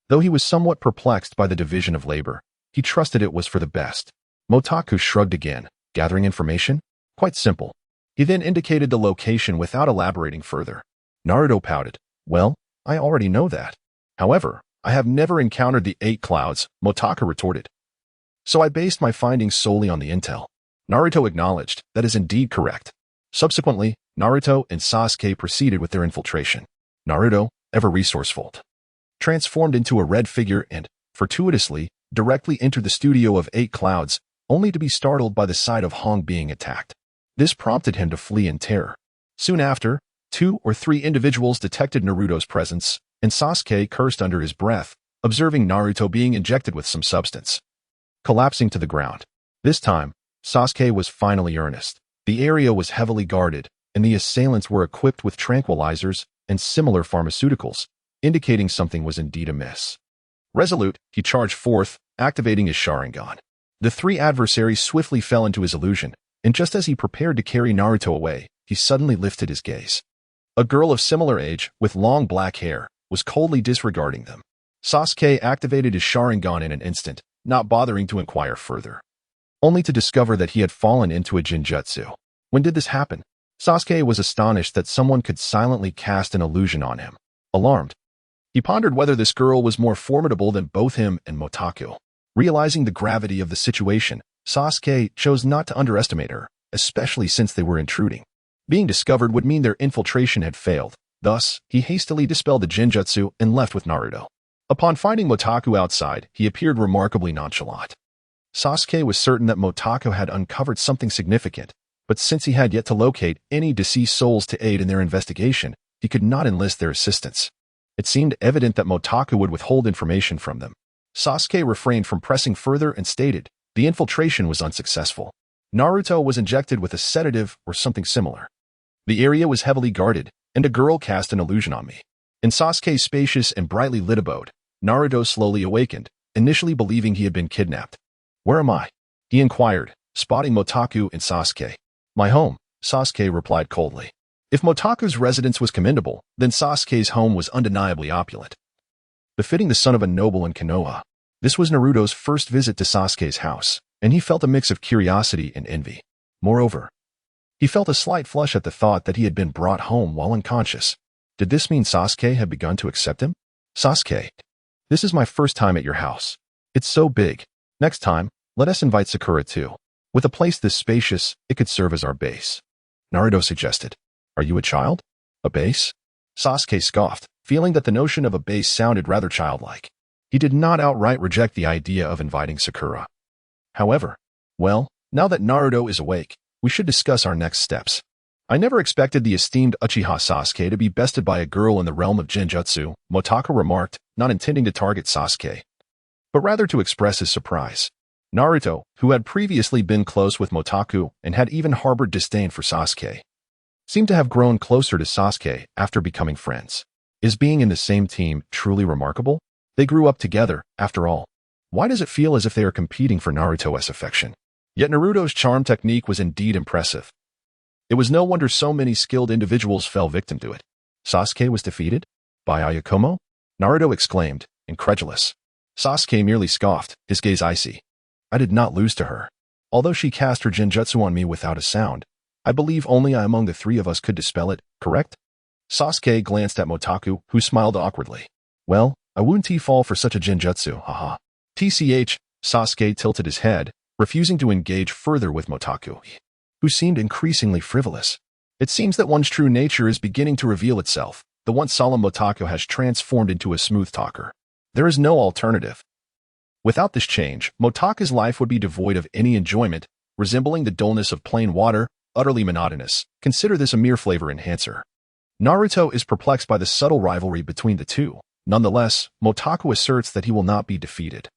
Though he was somewhat perplexed by the division of labor, he trusted it was for the best. Motaku shrugged again. Gathering information? Quite simple. He then indicated the location without elaborating further. Naruto pouted. Well, I already know that. However, I have never encountered the 8 clouds, Motaku retorted. So I based my findings solely on the intel. Naruto acknowledged. That is indeed correct. Subsequently, Naruto and Sasuke proceeded with their infiltration. Naruto, ever resourceful, transformed into a red figure and, fortuitously, directly entered the studio of 8 clouds, only to be startled by the sight of Hong being attacked. This prompted him to flee in terror. Soon after, 2 or 3 individuals detected Naruto's presence, and Sasuke cursed under his breath, observing Naruto being injected with some substance, collapsing to the ground. This time, Sasuke was finally earnest. The area was heavily guarded, and the assailants were equipped with tranquilizers and similar pharmaceuticals, indicating something was indeed amiss. Resolute, he charged forth, activating his Sharingan. The 3 adversaries swiftly fell into his illusion, and just as he prepared to carry Naruto away, he suddenly lifted his gaze. A girl of similar age, with long black hair, was coldly disregarding them. Sasuke activated his Sharingan in an instant, not bothering to inquire further, only to discover that he had fallen into a Jinjutsu. When did this happen? Sasuke was astonished that someone could silently cast an illusion on him. Alarmed, he pondered whether this girl was more formidable than both him and Motaku. Realizing the gravity of the situation, Sasuke chose not to underestimate her, especially since they were intruding. Being discovered would mean their infiltration had failed. Thus, he hastily dispelled the Jinjutsu and left with Naruto. Upon finding Motaku outside, he appeared remarkably nonchalant. Sasuke was certain that Motaku had uncovered something significant, but since he had yet to locate any deceased souls to aid in their investigation, he could not enlist their assistance. It seemed evident that Motaku would withhold information from them. Sasuke refrained from pressing further and stated, the infiltration was unsuccessful. Naruto was injected with a sedative or something similar. The area was heavily guarded, and a girl cast an illusion on me. In Sasuke's spacious and brightly lit abode, Naruto slowly awakened, initially believing he had been kidnapped. Where am I? He inquired, spotting Motaku and Sasuke. My home, Sasuke replied coldly. If Motaku's residence was commendable, then Sasuke's home was undeniably opulent, befitting the son of a noble in Konoha. This was Naruto's first visit to Sasuke's house, and he felt a mix of curiosity and envy. Moreover, he felt a slight flush at the thought that he had been brought home while unconscious. Did this mean Sasuke had begun to accept him? Sasuke, this is my first time at your house. It's so big. Next time, let us invite Sakura too. With a place this spacious, it could serve as our base. Naruto suggested. Are you a child? A base? Sasuke scoffed, feeling that the notion of a base sounded rather childlike. He did not outright reject the idea of inviting Sakura. However, well, now that Naruto is awake, we should discuss our next steps. I never expected the esteemed Uchiha Sasuke to be bested by a girl in the realm of Genjutsu, Motaku remarked, not intending to target Sasuke, but rather to express his surprise. Naruto, who had previously been close with Motaku and had even harbored disdain for Sasuke, seemed to have grown closer to Sasuke after becoming friends. Is being in the same team truly remarkable? They grew up together, after all. Why does it feel as if they are competing for Naruto's affection? Yet Naruto's charm technique was indeed impressive. It was no wonder so many skilled individuals fell victim to it. Sasuke was defeated? By Ayakumo? Naruto exclaimed, incredulous. Sasuke merely scoffed, his gaze icy. I did not lose to her. Although she cast her genjutsu on me without a sound, I believe only I among the three of us could dispel it, correct? Sasuke glanced at Motaku, who smiled awkwardly. Well, I wouldn't fall for such a genjutsu, haha. TCH, Sasuke tilted his head, refusing to engage further with Motaku, who seemed increasingly frivolous. It seems that one's true nature is beginning to reveal itself. The once solemn Motaku has transformed into a smooth talker. There is no alternative. Without this change, Motaku's life would be devoid of any enjoyment, resembling the dullness of plain water, utterly monotonous. Consider this a mere flavor enhancer. Naruto is perplexed by the subtle rivalry between the two. Nonetheless, Motaku asserts that he will not be defeated.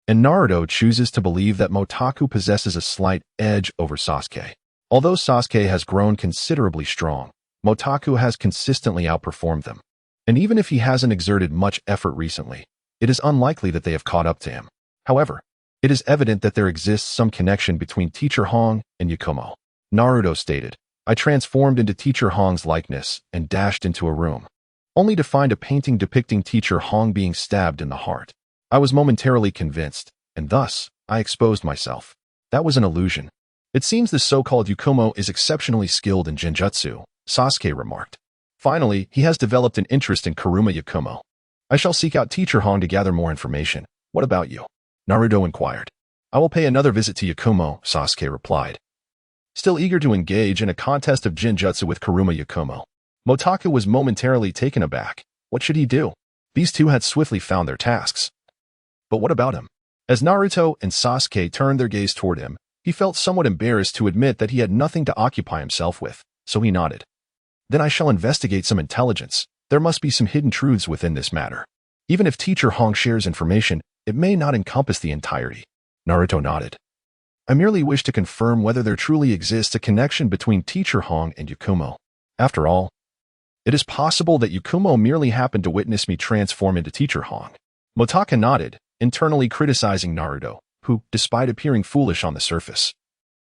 And Naruto chooses to believe that Motaku possesses a slight edge over Sasuke. Although Sasuke has grown considerably strong, Motaku has consistently outperformed them. And even if he hasn't exerted much effort recently, it is unlikely that they have caught up to him. However, it is evident that there exists some connection between Teacher Hong and Yakumo. Naruto stated, I transformed into Teacher Hong's likeness and dashed into a room, only to find a painting depicting Teacher Hong being stabbed in the heart. I was momentarily convinced, and thus, I exposed myself. That was an illusion. It seems the so-called Yakumo is exceptionally skilled in genjutsu, Sasuke remarked. Finally, he has developed an interest in Kuruma Yakumo. I shall seek out Teacher Hong to gather more information. What about you? Naruto inquired. I will pay another visit to Yakumo, Sasuke replied. Still eager to engage in a contest of genjutsu with Kuruma Yakumo, Motaku was momentarily taken aback. What should he do? These two had swiftly found their tasks. But what about him? As Naruto and Sasuke turned their gaze toward him, he felt somewhat embarrassed to admit that he had nothing to occupy himself with, so he nodded. Then I shall investigate some intelligence. There must be some hidden truths within this matter. Even if Teacher Hong shares information, it may not encompass the entirety. Naruto nodded. I merely wish to confirm whether there truly exists a connection between Teacher Hong and Yakumo. After all, it is possible that Yakumo merely happened to witness me transform into Teacher Hong. Motaku nodded, internally criticizing Naruto, who, despite appearing foolish on the surface,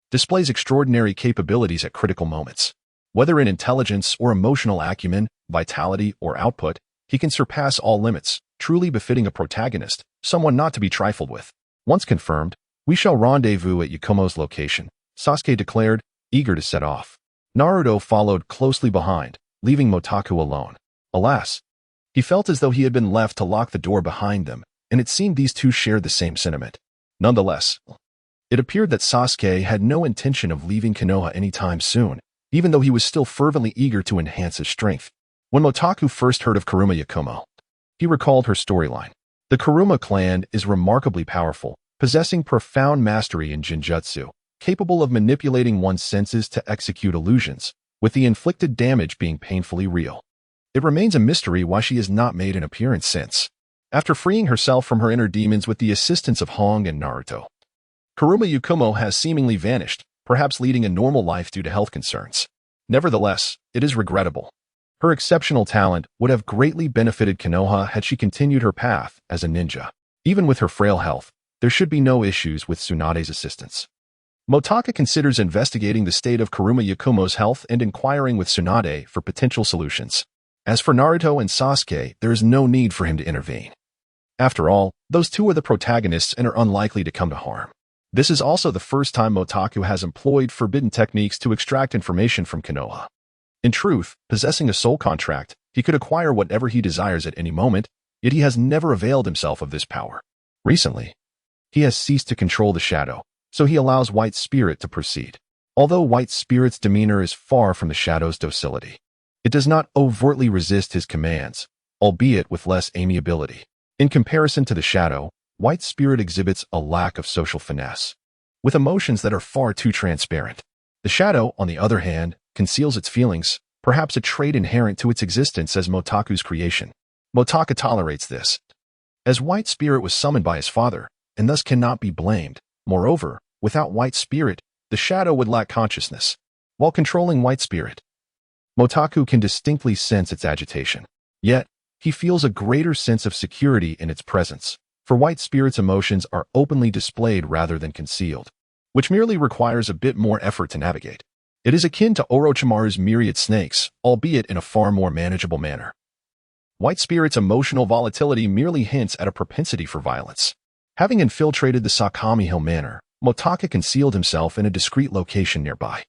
displays extraordinary capabilities at critical moments. Whether in intelligence or emotional acumen, vitality or output, he can surpass all limits, truly befitting a protagonist, someone not to be trifled with. Once confirmed, we shall rendezvous at Yakumo's location, Sasuke declared, eager to set off. Naruto followed closely behind, leaving Motaku alone. Alas, he felt as though he had been left to lock the door behind them, and it seemed these two shared the same sentiment. Nonetheless, it appeared that Sasuke had no intention of leaving Konoha anytime soon, even though he was still fervently eager to enhance his strength. When Motaku first heard of Kuruma Yakumo, he recalled her storyline. The Kuruma clan is remarkably powerful, possessing profound mastery in genjutsu, capable of manipulating one's senses to execute illusions, with the inflicted damage being painfully real. It remains a mystery why she has not made an appearance since. After freeing herself from her inner demons with the assistance of Hong and Naruto, Kuruma Yakumo has seemingly vanished, perhaps leading a normal life due to health concerns. Nevertheless, it is regrettable. Her exceptional talent would have greatly benefited Konoha had she continued her path as a ninja. Even with her frail health, there should be no issues with Tsunade's assistance. Motaku considers investigating the state of Kuruma Yakumo's health and inquiring with Tsunade for potential solutions. As for Naruto and Sasuke, there is no need for him to intervene. After all, those two are the protagonists and are unlikely to come to harm. This is also the first time Motaku has employed forbidden techniques to extract information from Konoha. In truth, possessing a soul contract, he could acquire whatever he desires at any moment, yet he has never availed himself of this power. Recently, he has ceased to control the shadow, so he allows White Spirit to proceed. Although White Spirit's demeanor is far from the shadow's docility, it does not overtly resist his commands, albeit with less amiability. In comparison to the shadow, White Spirit exhibits a lack of social finesse, with emotions that are far too transparent. The shadow, on the other hand, conceals its feelings, perhaps a trait inherent to its existence as Motaku's creation. Motaka tolerates this, as White Spirit was summoned by his father, and thus cannot be blamed. Moreover, without White Spirit, the shadow would lack consciousness. While controlling White Spirit, Motaku can distinctly sense its agitation. Yet, he feels a greater sense of security in its presence, for White Spirit's emotions are openly displayed rather than concealed, which merely requires a bit more effort to navigate. It is akin to Orochimaru's myriad snakes, albeit in a far more manageable manner. White Spirit's emotional volatility merely hints at a propensity for violence. Having infiltrated the Sakami Hill Manor, Motaka concealed himself in a discreet location nearby,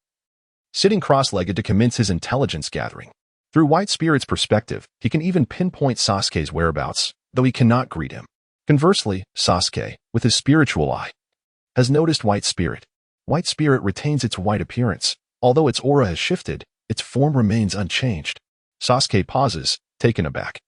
sitting cross-legged to commence his intelligence gathering. Through White Spirit's perspective, he can even pinpoint Sasuke's whereabouts, though he cannot greet him. Conversely, Sasuke, with his spiritual eye, has noticed White Spirit. White Spirit retains its white appearance. Although its aura has shifted, its form remains unchanged. Sasuke pauses, taken aback,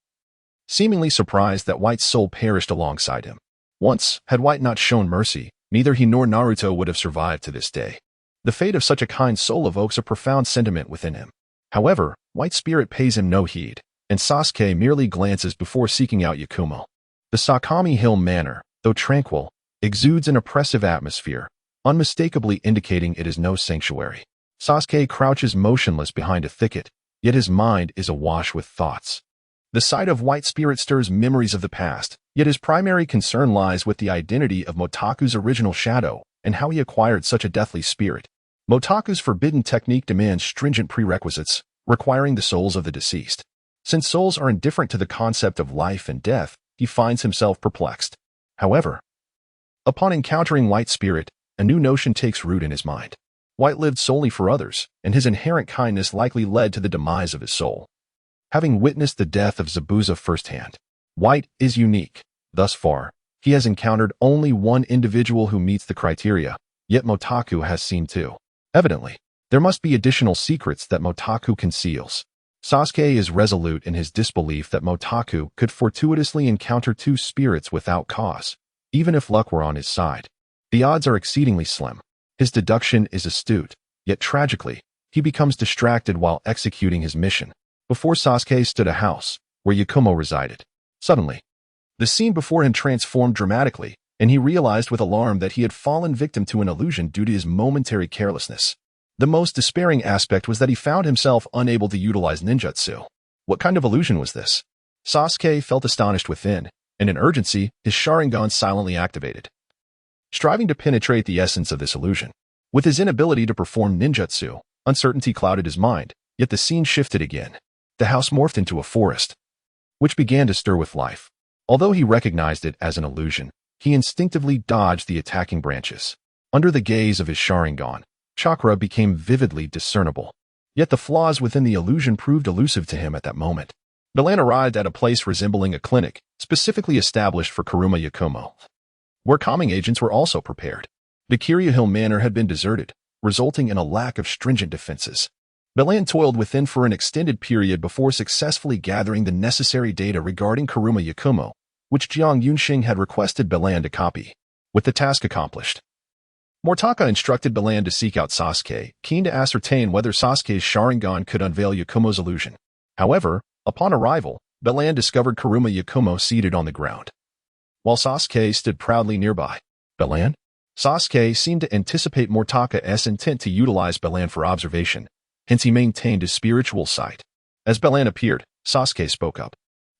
seemingly surprised that White's soul perished alongside him. Once, had White not shown mercy, neither he nor Naruto would have survived to this day. The fate of such a kind soul evokes a profound sentiment within him. However, White Spirit pays him no heed, and Sasuke merely glances before seeking out Yakumo. The Sakami Hill Manor, though tranquil, exudes an oppressive atmosphere, unmistakably indicating it is no sanctuary. Sasuke crouches motionless behind a thicket, yet his mind is awash with thoughts. The sight of White Spirit stirs memories of the past, yet his primary concern lies with the identity of Motaku's original shadow and how he acquired such a deathly spirit. Motaku's forbidden technique demands stringent prerequisites, requiring the souls of the deceased. Since souls are indifferent to the concept of life and death, he finds himself perplexed. However, upon encountering White Spirit, a new notion takes root in his mind. White lived solely for others, and his inherent kindness likely led to the demise of his soul. Having witnessed the death of Zabuza firsthand, White is unique. Thus far, he has encountered only one individual who meets the criteria, yet Motaku has seen two. Evidently, there must be additional secrets that Motaku conceals. Sasuke is resolute in his disbelief that Motaku could fortuitously encounter two spirits without cause, even if luck were on his side. The odds are exceedingly slim. His deduction is astute, yet tragically, he becomes distracted while executing his mission. Before Sasuke stood a house, where Yakumo resided. Suddenly, the scene before him transformed dramatically, and he realized with alarm that he had fallen victim to an illusion due to his momentary carelessness. The most despairing aspect was that he found himself unable to utilize ninjutsu. What kind of illusion was this? Sasuke felt astonished within, and in urgency, his Sharingan silently activated, striving to penetrate the essence of this illusion. With his inability to perform ninjutsu, uncertainty clouded his mind, yet the scene shifted again. The house morphed into a forest, which began to stir with life. Although he recognized it as an illusion, he instinctively dodged the attacking branches. Under the gaze of his Sharingan, chakra became vividly discernible. Yet the flaws within the illusion proved elusive to him at that moment. Belan arrived at a place resembling a clinic, specifically established for Kuruma Yakumo, where calming agents were also prepared. The Kiryu Hill Manor had been deserted, resulting in a lack of stringent defenses. Belan toiled within for an extended period before successfully gathering the necessary data regarding Kuruma Yakumo, which Jiang Yunxing had requested Belan to copy. With the task accomplished, Motaka instructed Belan to seek out Sasuke, keen to ascertain whether Sasuke's Sharingan could unveil Yakumo's illusion. However, upon arrival, Belan discovered Kuruma Yakumo seated on the ground, while Sasuke stood proudly nearby. Belan? Sasuke seemed to anticipate Motaka's intent to utilize Belan for observation, hence he maintained his spiritual sight. As Belan appeared, Sasuke spoke up.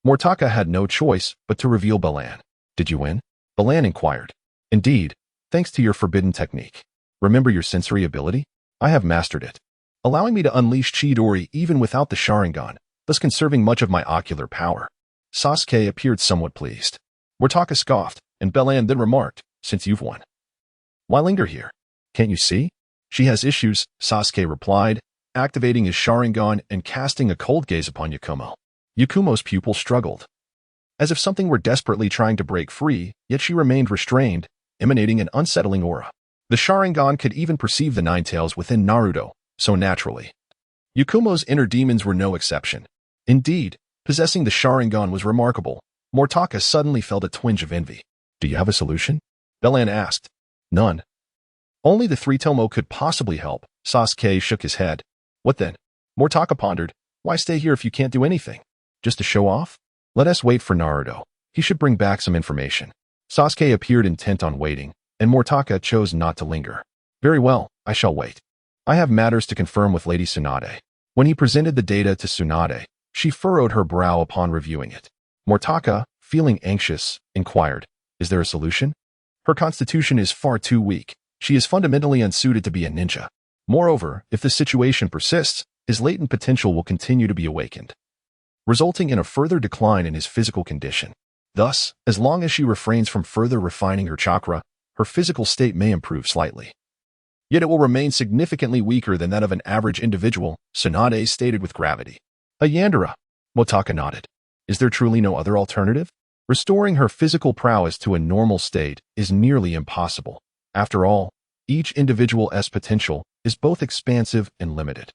Motaka had no choice but to reveal Belan. Did you win? Belan inquired. Indeed, thanks to your forbidden technique. Remember your sensory ability? I have mastered it, allowing me to unleash Chidori even without the Sharingan, thus conserving much of my ocular power. Sasuke appeared somewhat pleased. Motaka scoffed, and Belan then remarked, since you've won, why linger here? Can't you see? She has issues, Sasuke replied, activating his Sharingan and casting a cold gaze upon Yakumo. Yakumo's pupil struggled, as if something were desperately trying to break free, yet she remained restrained, emanating an unsettling aura. The Sharingan could even perceive the nine tails within Naruto, so naturally. Yakumo's inner demons were no exception. Indeed, possessing the Sharingan was remarkable. Motaka suddenly felt a twinge of envy. Do you have a solution? Belan asked. None. Only the three Tomo could possibly help. Sasuke shook his head. What then? Mortaka pondered. Why stay here if you can't do anything? Just to show off? Let us wait for Naruto. He should bring back some information. Sasuke appeared intent on waiting, and Mortaka chose not to linger. Very well, I shall wait. I have matters to confirm with Lady Tsunade. When he presented the data to Tsunade, she furrowed her brow upon reviewing it. Mortaka, feeling anxious, inquired, Is there a solution? Her constitution is far too weak. She is fundamentally unsuited to be a ninja. Moreover, if the situation persists, his latent potential will continue to be awakened, resulting in a further decline in his physical condition. Thus, as long as she refrains from further refining her chakra, her physical state may improve slightly. Yet it will remain significantly weaker than that of an average individual, Tsunade stated with gravity. A Yandere. Motaka nodded. Is there truly no other alternative? Restoring her physical prowess to a normal state is nearly impossible. After all, each individual's potential is both expansive and limited.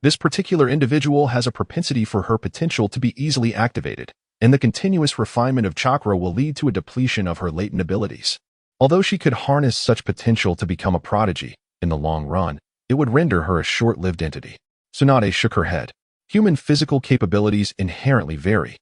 This particular individual has a propensity for her potential to be easily activated, and the continuous refinement of chakra will lead to a depletion of her latent abilities. Although she could harness such potential to become a prodigy, in the long run, it would render her a short-lived entity. Tsunade shook her head. Human physical capabilities inherently vary,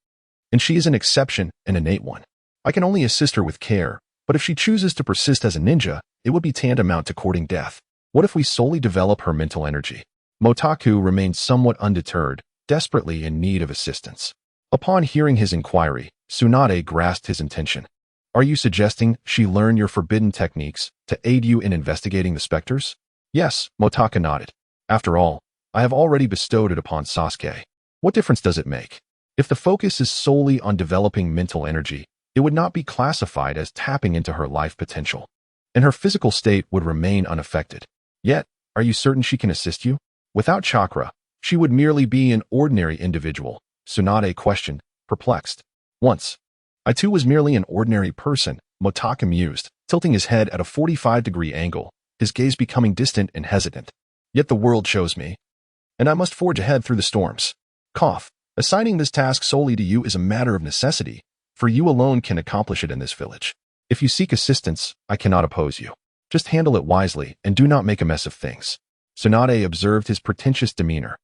and she is an exception, an innate one. I can only assist her with care, but if she chooses to persist as a ninja, it would be tantamount to courting death. What if we solely develop her mental energy? Motaku remained somewhat undeterred, desperately in need of assistance. Upon hearing his inquiry, Tsunade grasped his intention. Are you suggesting she learn your forbidden techniques to aid you in investigating the specters? Yes, Motaka nodded. After all, I have already bestowed it upon Sasuke. What difference does it make? If the focus is solely on developing mental energy, it would not be classified as tapping into her life potential, and her physical state would remain unaffected. Yet, are you certain she can assist you? Without chakra, she would merely be an ordinary individual, Tsunade questioned, perplexed. Once, I too was merely an ordinary person, Motaka mused, tilting his head at a 45-degree angle, his gaze becoming distant and hesitant. Yet the world chose me, and I must forge ahead through the storms. Cough. Assigning this task solely to you is a matter of necessity, for you alone can accomplish it in this village. If you seek assistance, I cannot oppose you. Just handle it wisely and do not make a mess of things. Tsunade observed his pretentious demeanor.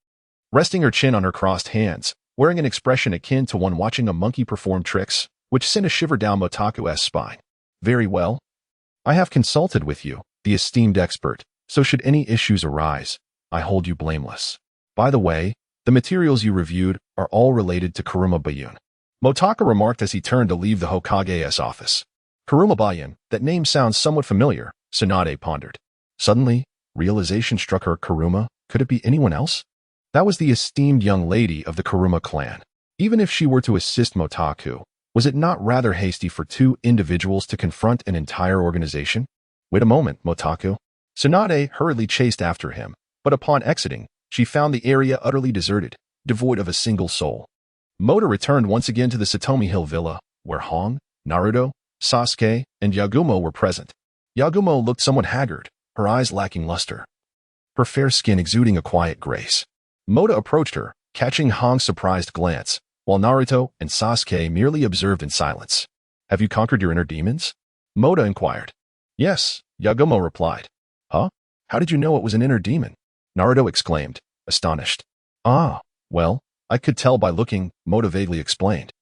Resting her chin on her crossed hands, wearing an expression akin to one watching a monkey perform tricks, which sent a shiver down Motaku's spine. Very well. I have consulted with you, the esteemed expert, so should any issues arise, I hold you blameless. By the way, the materials you reviewed are all related to Kuruma Bayun. Motaka remarked as he turned to leave the Hokage's office. Kuruma Bayun, that name sounds somewhat familiar, Tsunade pondered. Suddenly, realization struck her. Kuruma, could it be anyone else? That was the esteemed young lady of the Kuruma clan. Even if she were to assist Motaku, was it not rather hasty for two individuals to confront an entire organization? Wait a moment, Motaku. Tsunade hurriedly chased after him, but upon exiting, she found the area utterly deserted, devoid of a single soul. Mota returned once again to the Satomi Hill Villa, where Hong, Naruto, Sasuke, and Yagumo were present. Yagumo looked somewhat haggard, her eyes lacking luster, her fair skin exuding a quiet grace. Mota approached her, catching Hong's surprised glance, while Naruto and Sasuke merely observed in silence. Have you conquered your inner demons? Mota inquired. Yes, Yagumo replied. Huh? How did you know it was an inner demon? Naruto exclaimed, astonished. Ah, well, I could tell by looking, Mota vaguely explained,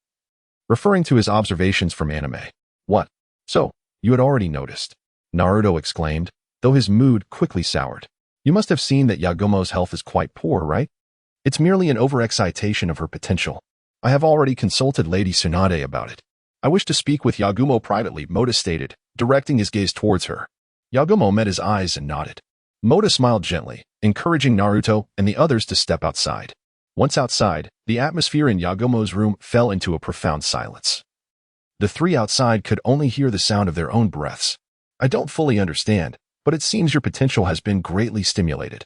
referring to his observations from anime. What? So, you had already noticed? Naruto exclaimed, though his mood quickly soured. You must have seen that Yagumo's health is quite poor, right? It's merely an overexcitation of her potential. I have already consulted Lady Tsunade about it. I wish to speak with Yagumo privately, Mota stated, directing his gaze towards her. Yagumo met his eyes and nodded. Mota smiled gently, encouraging Naruto and the others to step outside. Once outside, the atmosphere in Yagumo's room fell into a profound silence. The three outside could only hear the sound of their own breaths. I don't fully understand, but it seems your potential has been greatly stimulated.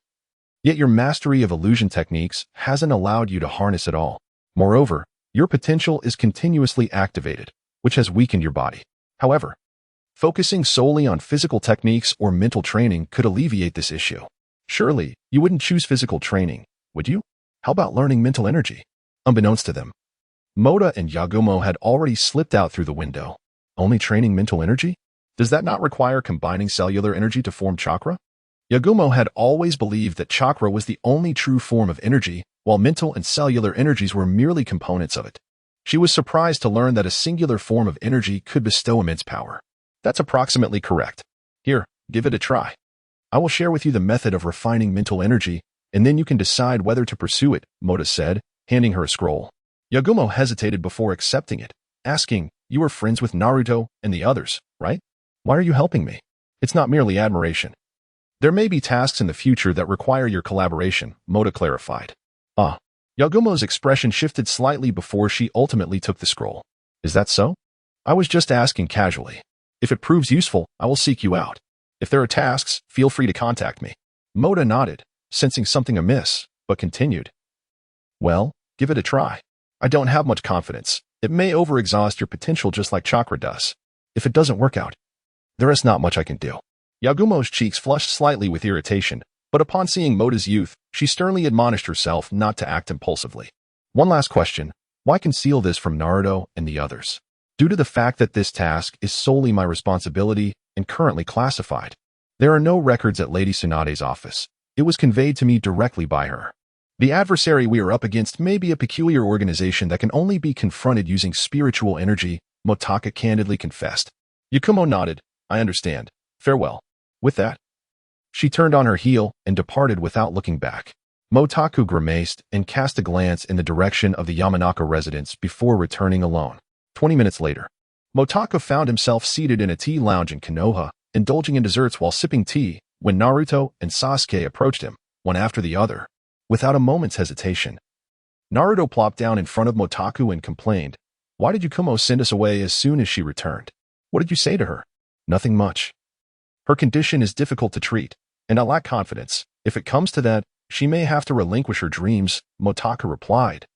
Yet your mastery of illusion techniques hasn't allowed you to harness it all. Moreover, your potential is continuously activated, which has weakened your body. However, focusing solely on physical techniques or mental training could alleviate this issue. Surely, you wouldn't choose physical training, would you? How about learning mental energy? Unbeknownst to them, Mota and Yagumo had already slipped out through the window. Only training mental energy? Does that not require combining cellular energy to form chakra? Yagumo had always believed that chakra was the only true form of energy, while mental and cellular energies were merely components of it. She was surprised to learn that a singular form of energy could bestow immense power. That's approximately correct. Here, give it a try. I will share with you the method of refining mental energy, and then you can decide whether to pursue it, Mota said, handing her a scroll. Yagumo hesitated before accepting it, asking, "You are friends with Naruto and the others, right? Why are you helping me? It's not merely admiration. There may be tasks in the future that require your collaboration," Mota clarified. Ah. Yagumo's expression shifted slightly before she ultimately took the scroll. "Is that so? I was just asking casually. If it proves useful, I will seek you out. If there are tasks, feel free to contact me." Mota nodded, sensing something amiss, but continued. "Well, give it a try. I don't have much confidence. It may overexhaust your potential just like chakra does. If it doesn't work out, there is not much I can do." Yagumo's cheeks flushed slightly with irritation, but upon seeing Mota's youth, she sternly admonished herself not to act impulsively. "One last question. Why conceal this from Naruto and the others?" "Due to the fact that this task is solely my responsibility and currently classified. There are no records at Lady Tsunade's office. It was conveyed to me directly by her. The adversary we are up against may be a peculiar organization that can only be confronted using spiritual energy," Motaka candidly confessed. Yakumo nodded. "I understand. Farewell." With that, she turned on her heel and departed without looking back. Motaku grimaced and cast a glance in the direction of the Yamanaka residence before returning alone. 20 minutes later, Motaku found himself seated in a tea lounge in Konoha, indulging in desserts while sipping tea, when Naruto and Sasuke approached him, one after the other. Without a moment's hesitation, Naruto plopped down in front of Motaku and complained, "Why did Yakumo send us away as soon as she returned? What did you say to her?" "Nothing much. Her condition is difficult to treat, and I lack confidence. If it comes to that, she may have to relinquish her dreams," Motaku replied,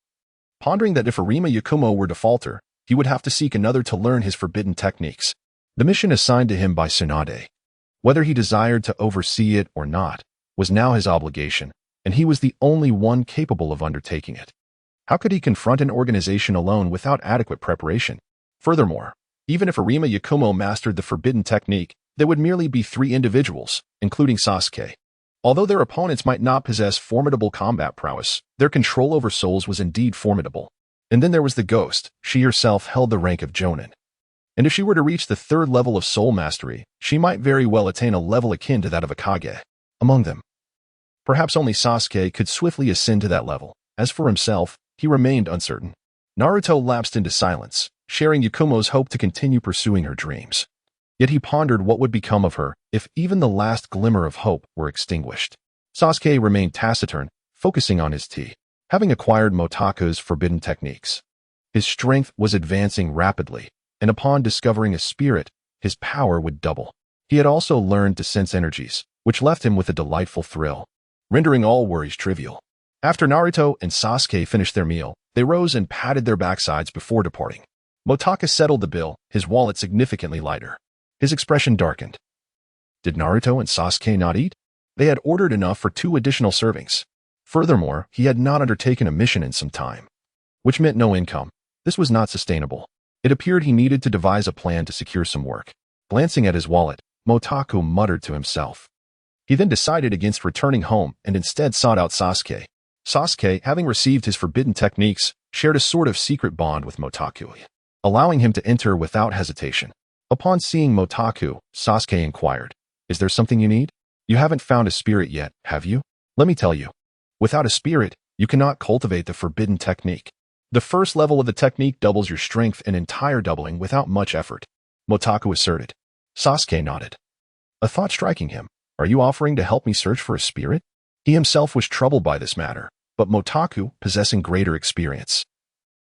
pondering that if Arima Yakumo were to falter, he would have to seek another to learn his forbidden techniques. The mission assigned to him by Tsunade, whether he desired to oversee it or not, was now his obligation, and he was the only one capable of undertaking it. How could he confront an organization alone without adequate preparation? Furthermore, even if Arima Yakumo mastered the forbidden technique, there would merely be 3 individuals, including Sasuke. Although their opponents might not possess formidable combat prowess, their control over souls was indeed formidable. And then there was the ghost. She herself held the rank of Jonin. And if she were to reach the 3rd level of soul mastery, she might very well attain a level akin to that of a Kage. Among them, perhaps only Sasuke could swiftly ascend to that level. As for himself, he remained uncertain. Naruto lapsed into silence, sharing Yakumo's hope to continue pursuing her dreams. Yet he pondered what would become of her if even the last glimmer of hope were extinguished. Sasuke remained taciturn, focusing on his tea. Having acquired Motaku's forbidden techniques, his strength was advancing rapidly, and upon discovering a spirit, his power would double. He had also learned to sense energies, which left him with a delightful thrill, rendering all worries trivial. After Naruto and Sasuke finished their meal, they rose and patted their backsides before departing. Motaka settled the bill, his wallet significantly lighter. His expression darkened. Did Naruto and Sasuke not eat? They had ordered enough for 2 additional servings. Furthermore, he had not undertaken a mission in some time, which meant no income. This was not sustainable. It appeared he needed to devise a plan to secure some work. Glancing at his wallet, Motaku muttered to himself. He then decided against returning home and instead sought out Sasuke. Sasuke, having received his forbidden techniques, shared a sort of secret bond with Motaku, allowing him to enter without hesitation. Upon seeing Motaku, Sasuke inquired, "Is there something you need? You haven't found a spirit yet, have you? Let me tell you. Without a spirit, you cannot cultivate the forbidden technique. The first level of the technique doubles your strength, an entire doubling without much effort," Motaku asserted. Sasuke nodded, a thought striking him. "Are you offering to help me search for a spirit?" He himself was troubled by this matter, but Motaku, possessing greater experience,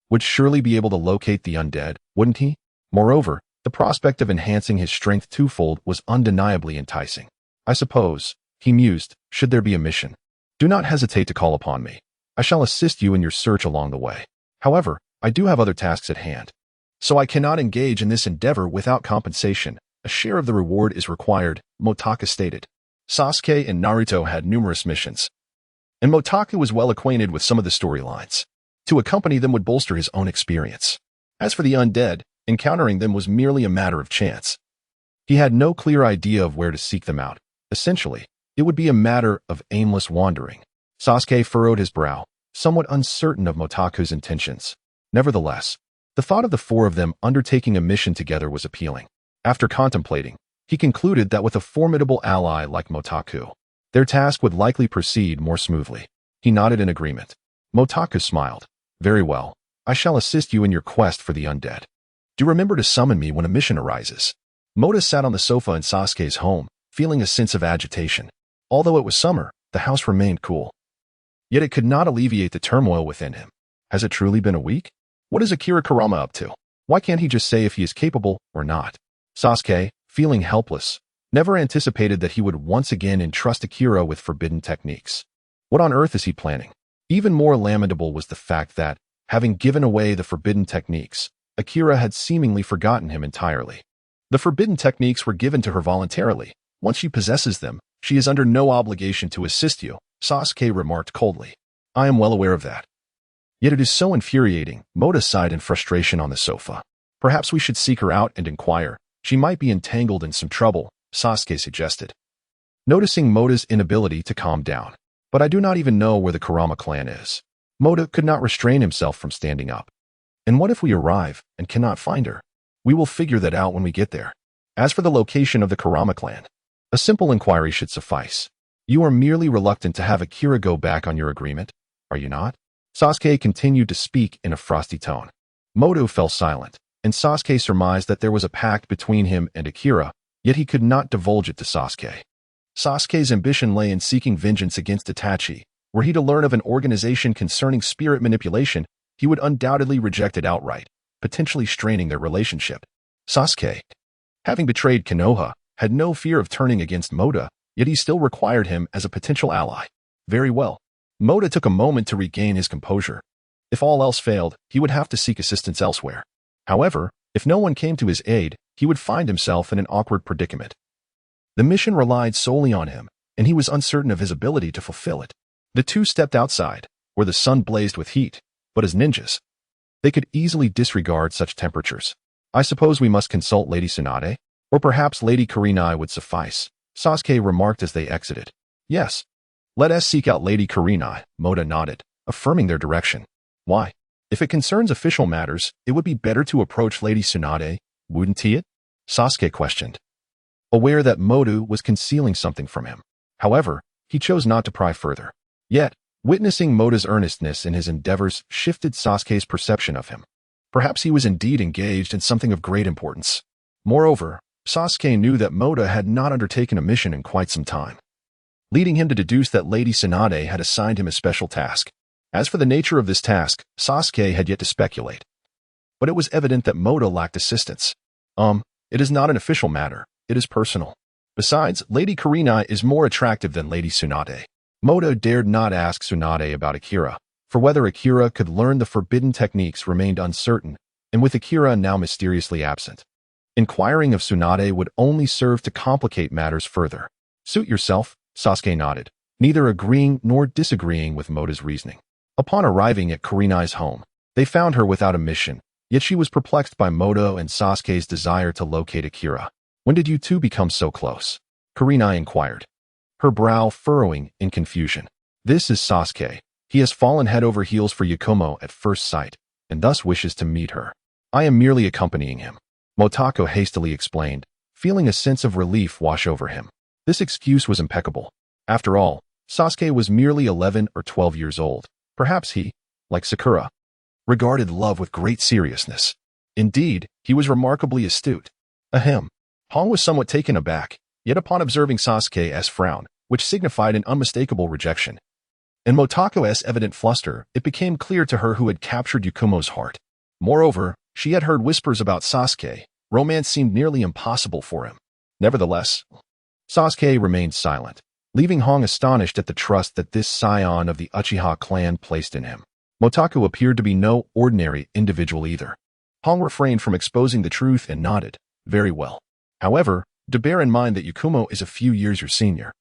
would surely be able to locate the undead, wouldn't he? Moreover, the prospect of enhancing his strength twofold was undeniably enticing. "I suppose," he mused, "should there be a mission, do not hesitate to call upon me. I shall assist you in your search along the way. However, I do have other tasks at hand, so I cannot engage in this endeavor without compensation. A share of the reward is required," Motaka stated. Sasuke and Naruto had numerous missions, and Motaku was well acquainted with some of the storylines. To accompany them would bolster his own experience. As for the undead, encountering them was merely a matter of chance. He had no clear idea of where to seek them out. Essentially, it would be a matter of aimless wandering. Sasuke furrowed his brow, somewhat uncertain of Motaku's intentions. Nevertheless, the thought of the four of them undertaking a mission together was appealing. After contemplating, he concluded that with a formidable ally like Motaku, their task would likely proceed more smoothly. He nodded in agreement. Motaku smiled. Very well. I shall assist you in your quest for the undead. Do remember to summon me when a mission arises. Mota sat on the sofa in Sasuke's home, feeling a sense of agitation. Although it was summer, the house remained cool. Yet it could not alleviate the turmoil within him. Has it truly been a week? What is Akira Kurama up to? Why can't he just say if he is capable or not? Sasuke, feeling helpless, never anticipated that he would once again entrust Akira with forbidden techniques. What on earth is he planning? Even more lamentable was the fact that, having given away the forbidden techniques, Akira had seemingly forgotten him entirely. The forbidden techniques were given to her voluntarily. Once she possesses them, she is under no obligation to assist you, Sasuke remarked coldly. I am well aware of that. Yet it is so infuriating, Mota sighed in frustration on the sofa. Perhaps we should seek her out and inquire. She might be entangled in some trouble, Sasuke suggested. Noticing Mota's inability to calm down. But I do not even know where the Kurama clan is. Mota could not restrain himself from standing up. And what if we arrive and cannot find her? We will figure that out when we get there. As for the location of the Kurama clan, a simple inquiry should suffice. You are merely reluctant to have Akira go back on your agreement, are you not? Sasuke continued to speak in a frosty tone. Mota fell silent, and Sasuke surmised that there was a pact between him and Akira, yet he could not divulge it to Sasuke. Sasuke's ambition lay in seeking vengeance against Itachi. Were he to learn of an organization concerning spirit manipulation, he would undoubtedly reject it outright, potentially straining their relationship. Sasuke, having betrayed Konoha, had no fear of turning against Mota, yet he still required him as a potential ally. Very well. Mota took a moment to regain his composure. If all else failed, he would have to seek assistance elsewhere. However, if no one came to his aid, he would find himself in an awkward predicament. The mission relied solely on him, and he was uncertain of his ability to fulfill it. The two stepped outside, where the sun blazed with heat, but as ninjas, they could easily disregard such temperatures. I suppose we must consult Lady Tsunade, or perhaps Lady Kurenai would suffice, Sasuke remarked as they exited. Yes. Let us seek out Lady Kurenai, Mota nodded, affirming their direction. Why? If it concerns official matters, it would be better to approach Lady Tsunade, wouldn't it? Sasuke questioned, aware that Mota was concealing something from him. However, he chose not to pry further. Yet, witnessing Mota's earnestness in his endeavors shifted Sasuke's perception of him. Perhaps he was indeed engaged in something of great importance. Moreover, Sasuke knew that Mota had not undertaken a mission in quite some time, leading him to deduce that Lady Tsunade had assigned him a special task. As for the nature of this task, Sasuke had yet to speculate. But it was evident that Mota lacked assistance. It is not an official matter, it is personal. Besides, Lady Kurenai is more attractive than Lady Tsunade. Mota dared not ask Tsunade about Akira, for whether Akira could learn the forbidden techniques remained uncertain, and with Akira now mysteriously absent, inquiring of Tsunade would only serve to complicate matters further. Suit yourself, Sasuke nodded, neither agreeing nor disagreeing with Mota's reasoning. Upon arriving at Kurenai's home, they found her without a mission, yet she was perplexed by Mota and Sasuke's desire to locate Akira. When did you two become so close? Kurenai inquired, her brow furrowing in confusion. This is Sasuke. He has fallen head over heels for Yakumo at first sight, and thus wishes to meet her. I am merely accompanying him, Motaku hastily explained, feeling a sense of relief wash over him. This excuse was impeccable. After all, Sasuke was merely 11 or 12 years old. Perhaps he, like Sakura, regarded love with great seriousness. Indeed, he was remarkably astute. Ahem. Hong was somewhat taken aback, yet upon observing Sasuke's frown, which signified an unmistakable rejection, and Motaku's evident fluster, it became clear to her who had captured Yakumo's heart. Moreover, she had heard whispers about Sasuke. Romance seemed nearly impossible for him. Nevertheless, Sasuke remained silent, leaving Hong astonished at the trust that this scion of the Uchiha clan placed in him. Motaku appeared to be no ordinary individual either. Hong refrained from exposing the truth and nodded. Very well. However, do bear in mind that Yakumo is a few years your senior.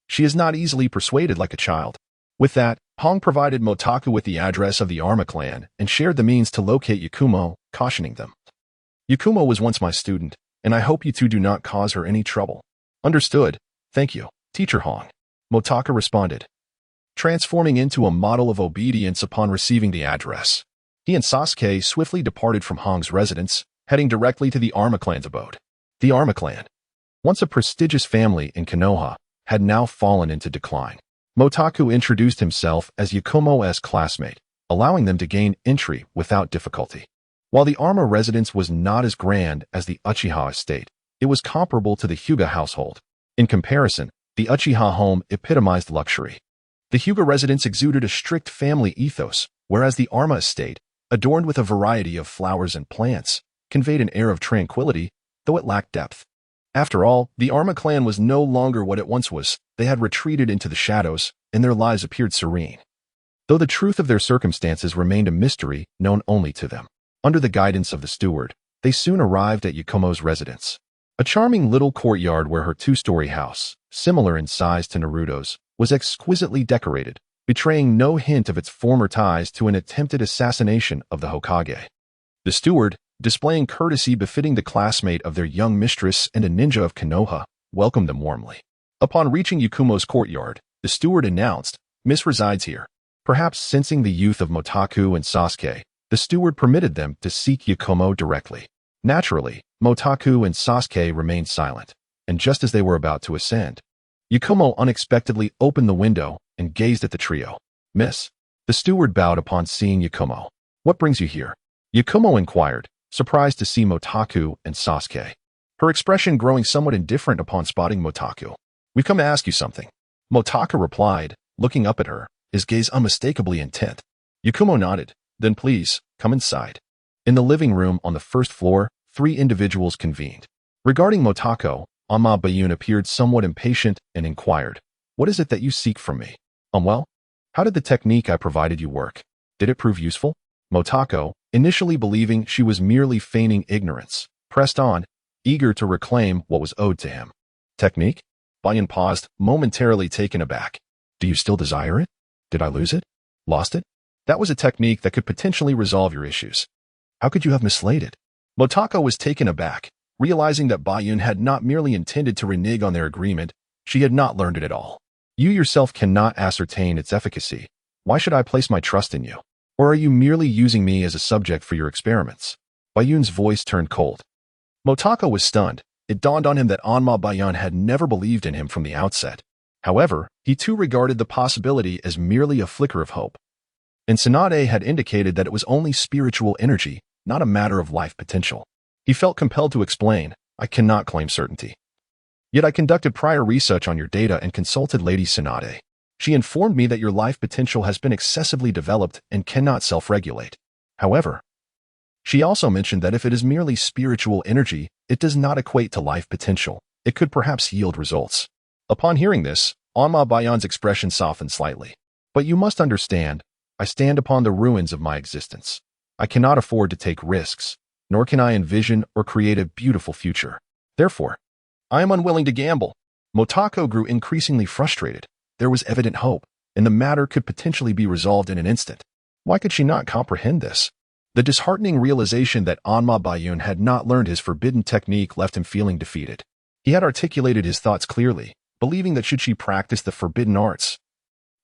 She is not easily persuaded like a child. With that, Hong provided Motaku with the address of the Arma clan and shared the means to locate Yakumo, cautioning them. Yakumo was once my student, and I hope you two do not cause her any trouble. Understood. Thank you. Teacher Hong. Motaka responded, transforming into a model of obedience upon receiving the address. He and Sasuke swiftly departed from Hong's residence, heading directly to the Arma clan's abode. The Arma clan, once a prestigious family in Konoha, had now fallen into decline. Motaku introduced himself as Yakumo's classmate, allowing them to gain entry without difficulty. While the Arma residence was not as grand as the Uchiha estate, it was comparable to the Hyuga household. In comparison, the Uchiha home epitomized luxury. The Hyuga residence exuded a strict family ethos, whereas the Arma estate, adorned with a variety of flowers and plants, conveyed an air of tranquility, though it lacked depth. After all, the Arma clan was no longer what it once was. They had retreated into the shadows, and their lives appeared serene. Though the truth of their circumstances remained a mystery known only to them. Under the guidance of the steward, they soon arrived at Yakumo's residence. A charming little courtyard where her two-story house, similar in size to Naruto's, was exquisitely decorated, betraying no hint of its former ties to an attempted assassination of the Hokage. The steward, displaying courtesy befitting the classmate of their young mistress and a ninja of Konoha, welcomed them warmly. Upon reaching Yakumo's courtyard, the steward announced, "Miss resides here." Perhaps sensing the youth of Motaku and Sasuke, the steward permitted them to seek Yakumo directly. Naturally, Motaku and Sasuke remained silent, and just as they were about to ascend, Yakumo unexpectedly opened the window and gazed at the trio. "Miss." The steward bowed upon seeing Yakumo. "What brings you here?" Yakumo inquired, surprised to see Motaku and Sasuke. Her expression growing somewhat indifferent upon spotting Motaku. "We've come to ask you something." Motaku replied, looking up at her, his gaze unmistakably intent. Yakumo nodded. "Then please, come inside." In the living room on the first floor, three individuals convened. Regarding Motaku, Amma Bayun appeared somewhat impatient and inquired, "What is it that you seek from me?" Well, how did the technique I provided you work? Did it prove useful?" Motaku, initially believing she was merely feigning ignorance, pressed on, eager to reclaim what was owed to him. "Technique?" Bayun paused, momentarily taken aback. "Do you still desire it? Did I lose it? Lost it? That was a technique that could potentially resolve your issues. How could you have mislaid it?" Motaku was taken aback, realizing that Bayun had not merely intended to renege on their agreement, she had not learned it at all. "You yourself cannot ascertain its efficacy. Why should I place my trust in you? Or are you merely using me as a subject for your experiments?" Bayun's voice turned cold. Motaku was stunned. It dawned on him that Anma Bayun had never believed in him from the outset. However, he too regarded the possibility as merely a flicker of hope. And Tsunade had indicated that it was only spiritual energy, not a matter of life potential. He felt compelled to explain, "I cannot claim certainty. Yet I conducted prior research on your data and consulted Lady Tsunade. She informed me that your life potential has been excessively developed and cannot self-regulate. However, she also mentioned that if it is merely spiritual energy, it does not equate to life potential. It could perhaps yield results." Upon hearing this, Anma Bayun's expression softened slightly. "But you must understand, I stand upon the ruins of my existence. I cannot afford to take risks, nor can I envision or create a beautiful future. Therefore, I am unwilling to gamble." Motaku grew increasingly frustrated. There was evident hope, and the matter could potentially be resolved in an instant. Why could she not comprehend this? The disheartening realization that Anma Bayun had not learned his forbidden technique left him feeling defeated. He had articulated his thoughts clearly, believing that should she practice the forbidden arts,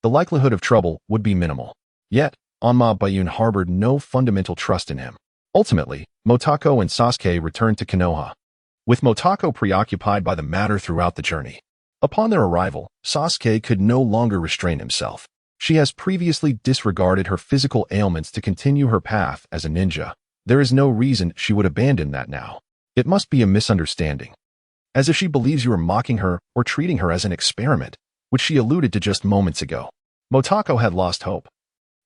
the likelihood of trouble would be minimal. Yet, Anma Bayun harbored no fundamental trust in him. Ultimately, Motaku and Sasuke returned to Konoha, with Motaku preoccupied by the matter throughout the journey. Upon their arrival, Sasuke could no longer restrain himself. She has previously disregarded her physical ailments to continue her path as a ninja. There is no reason she would abandon that now. It must be a misunderstanding. As if she believes you are mocking her or treating her as an experiment, which she alluded to just moments ago. Motaku had lost hope.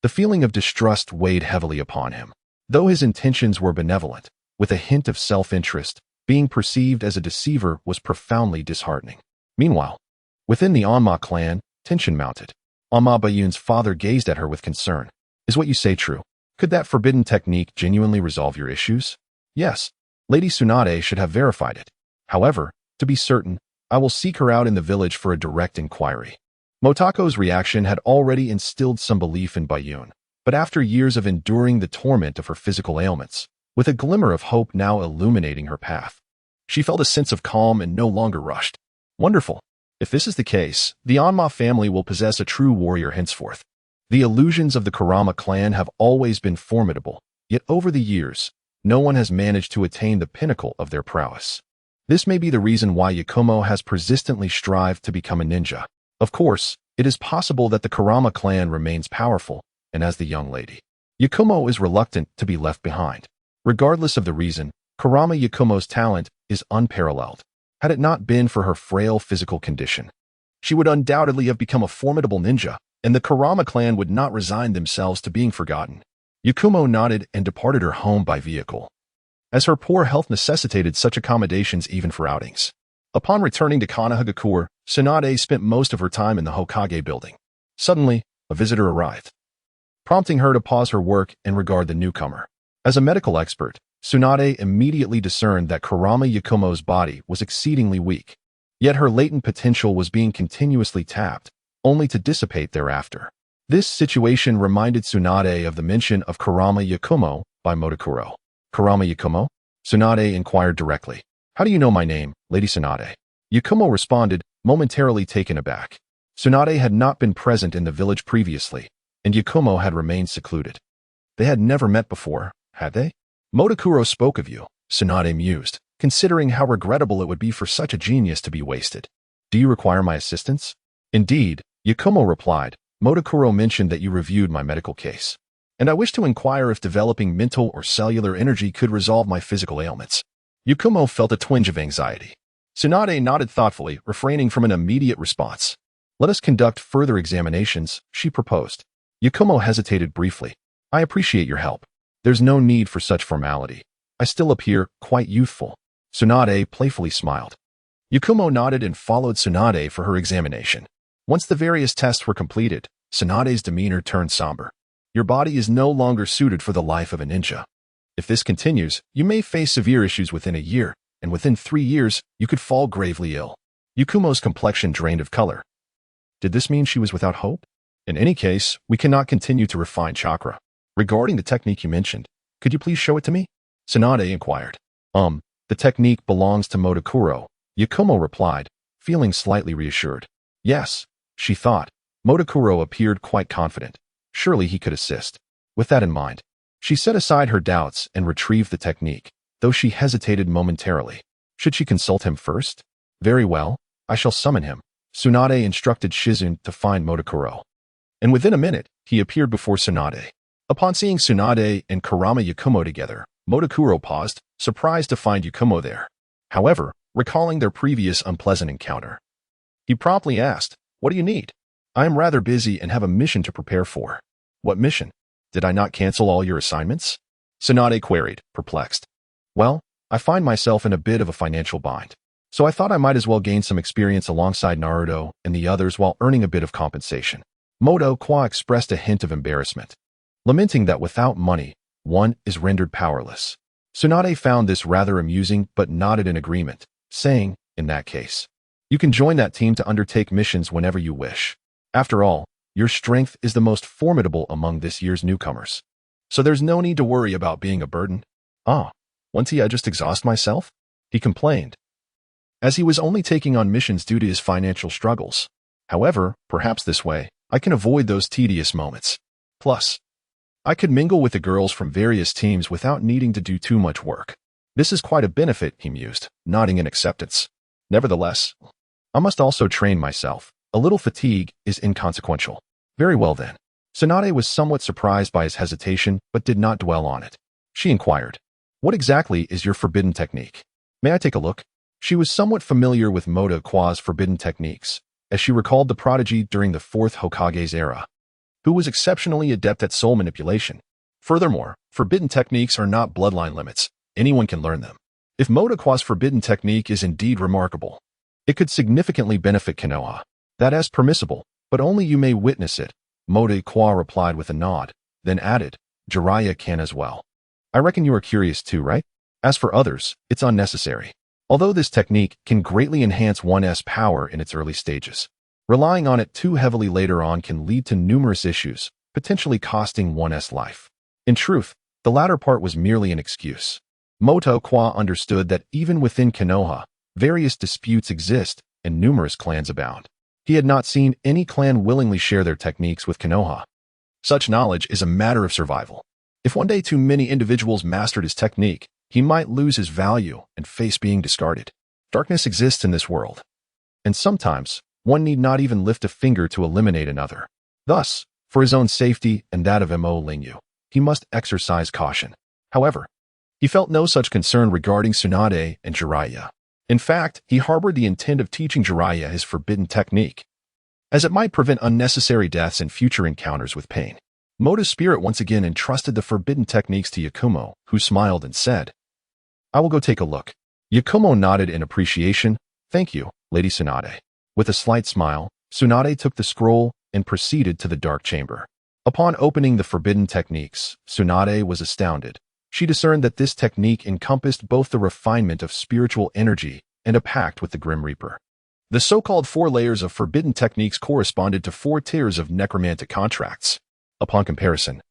The feeling of distrust weighed heavily upon him. Though his intentions were benevolent, with a hint of self-interest, being perceived as a deceiver was profoundly disheartening. Meanwhile, within the Anma clan, tension mounted. Anma Bayun's father gazed at her with concern. "Is what you say true? Could that forbidden technique genuinely resolve your issues?" "Yes. Lady Tsunade should have verified it. However, to be certain, I will seek her out in the village for a direct inquiry." Motaku's reaction had already instilled some belief in Bayun, but after years of enduring the torment of her physical ailments, with a glimmer of hope now illuminating her path, she felt a sense of calm and no longer rushed. "Wonderful. If this is the case, the Onma family will possess a true warrior henceforth. The illusions of the Kurama clan have always been formidable, yet over the years, no one has managed to attain the pinnacle of their prowess. This may be the reason why Yakumo has persistently strived to become a ninja. Of course, it is possible that the Kurama clan remains powerful, and as the young lady, Yakumo is reluctant to be left behind. Regardless of the reason, Kurama Yakumo's talent is unparalleled. Had it not been for her frail physical condition, she would undoubtedly have become a formidable ninja, and the Kurama clan would not resign themselves to being forgotten. Yakumo nodded and departed her home by vehicle, as her poor health necessitated such accommodations even for outings. Upon returning to Konohagakure, Tsunade spent most of her time in the Hokage building. Suddenly, a visitor arrived, prompting her to pause her work and regard the newcomer. As a medical expert, Tsunade immediately discerned that Kurama Yakumo's body was exceedingly weak, yet her latent potential was being continuously tapped, only to dissipate thereafter. This situation reminded Tsunade of the mention of Kurama Yakumo by Motakuro. Kurama Yakumo? Tsunade inquired directly. How do you know my name, Lady Tsunade? Yakumo responded, momentarily taken aback. Tsunade had not been present in the village previously, and Yakumo had remained secluded. They had never met before, had they? Motakuro spoke of you, Tsunade mused, considering how regrettable it would be for such a genius to be wasted. Do you require my assistance? Indeed, Yakumo replied. Motakuro mentioned that you reviewed my medical case, and I wish to inquire if developing mental or cellular energy could resolve my physical ailments. Yakumo felt a twinge of anxiety. Tsunade nodded thoughtfully, refraining from an immediate response. Let us conduct further examinations, she proposed. Yakumo hesitated briefly. I appreciate your help. There's no need for such formality. I still appear quite youthful. Tsunade playfully smiled. Yakumo nodded and followed Tsunade for her examination. Once the various tests were completed, Tsunade's demeanor turned somber. Your body is no longer suited for the life of a ninja. If this continues, you may face severe issues within a year, and within 3 years, you could fall gravely ill. Yakumo's complexion drained of color. Did this mean she was without hope? In any case, we cannot continue to refine chakra. Regarding the technique you mentioned, could you please show it to me? Tsunade inquired. The technique belongs to Motakuro, Yakumo replied, feeling slightly reassured. Yes, she thought. Motakuro appeared quite confident. Surely he could assist. With that in mind, she set aside her doubts and retrieved the technique, though she hesitated momentarily. Should she consult him first? Very well, I shall summon him. Tsunade instructed Shizune to find Motakuro. And within a minute, he appeared before Tsunade. Upon seeing Tsunade and Kurama Yakumo together, Motakuro paused, surprised to find Yakumo there. However, recalling their previous unpleasant encounter, he promptly asked, What do you need? I am rather busy and have a mission to prepare for. What mission? Did I not cancel all your assignments? Tsunade queried, perplexed. Well, I find myself in a bit of a financial bind, so I thought I might as well gain some experience alongside Naruto and the others while earning a bit of compensation. Motakusoul expressed a hint of embarrassment, lamenting that without money, one is rendered powerless. Tsunade found this rather amusing but nodded in agreement, saying, in that case, you can join that team to undertake missions whenever you wish. After all, your strength is the most formidable among this year's newcomers, so there's no need to worry about being a burden. Won't I just exhaust myself? He complained, as he was only taking on missions due to his financial struggles. However, perhaps this way, I can avoid those tedious moments. Plus, I could mingle with the girls from various teams without needing to do too much work. This is quite a benefit, he mused, nodding in acceptance. Nevertheless, I must also train myself. A little fatigue is inconsequential. Very well then. Tsunade was somewhat surprised by his hesitation, but did not dwell on it. She inquired, What exactly is your forbidden technique? May I take a look? She was somewhat familiar with Motakusoul's forbidden techniques, as she recalled the prodigy during the 4th Hokage's era, who was exceptionally adept at soul manipulation. Furthermore, forbidden techniques are not bloodline limits. Anyone can learn them. If Motakusoul's forbidden technique is indeed remarkable, it could significantly benefit Konoha. That is permissible, but only you may witness it. Motakusoul replied with a nod, then added, Jiraiya can as well. I reckon you are curious too, right? As for others, it's unnecessary. Although this technique can greatly enhance one's power in its early stages, relying on it too heavily later on can lead to numerous issues, potentially costing one's life. In truth, the latter part was merely an excuse. Motakusoul understood that even within Konoha, various disputes exist, and numerous clans abound. He had not seen any clan willingly share their techniques with Konoha. Such knowledge is a matter of survival. If one day too many individuals mastered his technique, he might lose his value and face being discarded. Darkness exists in this world, and sometimes one need not even lift a finger to eliminate another. Thus, for his own safety and that of Mo Lingyu, he must exercise caution. However, he felt no such concern regarding Tsunade and Jiraiya. In fact, he harbored the intent of teaching Jiraiya his forbidden technique, as it might prevent unnecessary deaths and future encounters with pain. Mota's spirit once again entrusted the forbidden techniques to Yakumo, who smiled and said, "I will go take a look." Yakumo nodded in appreciation. "Thank you, Lady Tsunade." With a slight smile, Tsunade took the scroll and proceeded to the dark chamber. Upon opening the forbidden techniques, Tsunade was astounded. She discerned that this technique encompassed both the refinement of spiritual energy and a pact with the Grim Reaper. The so-called 4 layers of forbidden techniques corresponded to 4 tiers of necromantic contracts. Upon comparison,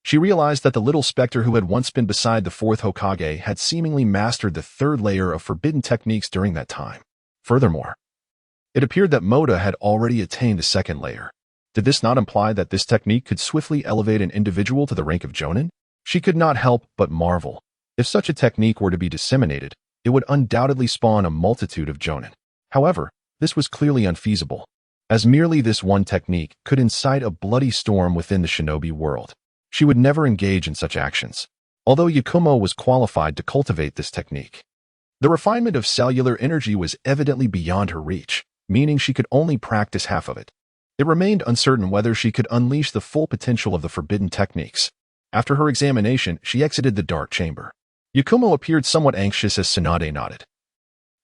she realized that the little specter who had once been beside the 4th Hokage had seemingly mastered the 3rd layer of forbidden techniques during that time. Furthermore, it appeared that Mota had already attained the 2nd layer. Did this not imply that this technique could swiftly elevate an individual to the rank of Jonin? She could not help but marvel. If such a technique were to be disseminated, it would undoubtedly spawn a multitude of Jonin. However, this was clearly unfeasible, as merely this one technique could incite a bloody storm within the shinobi world. She would never engage in such actions, although Yakumo was qualified to cultivate this technique. The refinement of cellular energy was evidently beyond her reach, meaning she could only practice half of it. It remained uncertain whether she could unleash the full potential of the forbidden techniques. After her examination, she exited the dark chamber. Yakumo appeared somewhat anxious as Tsunade nodded.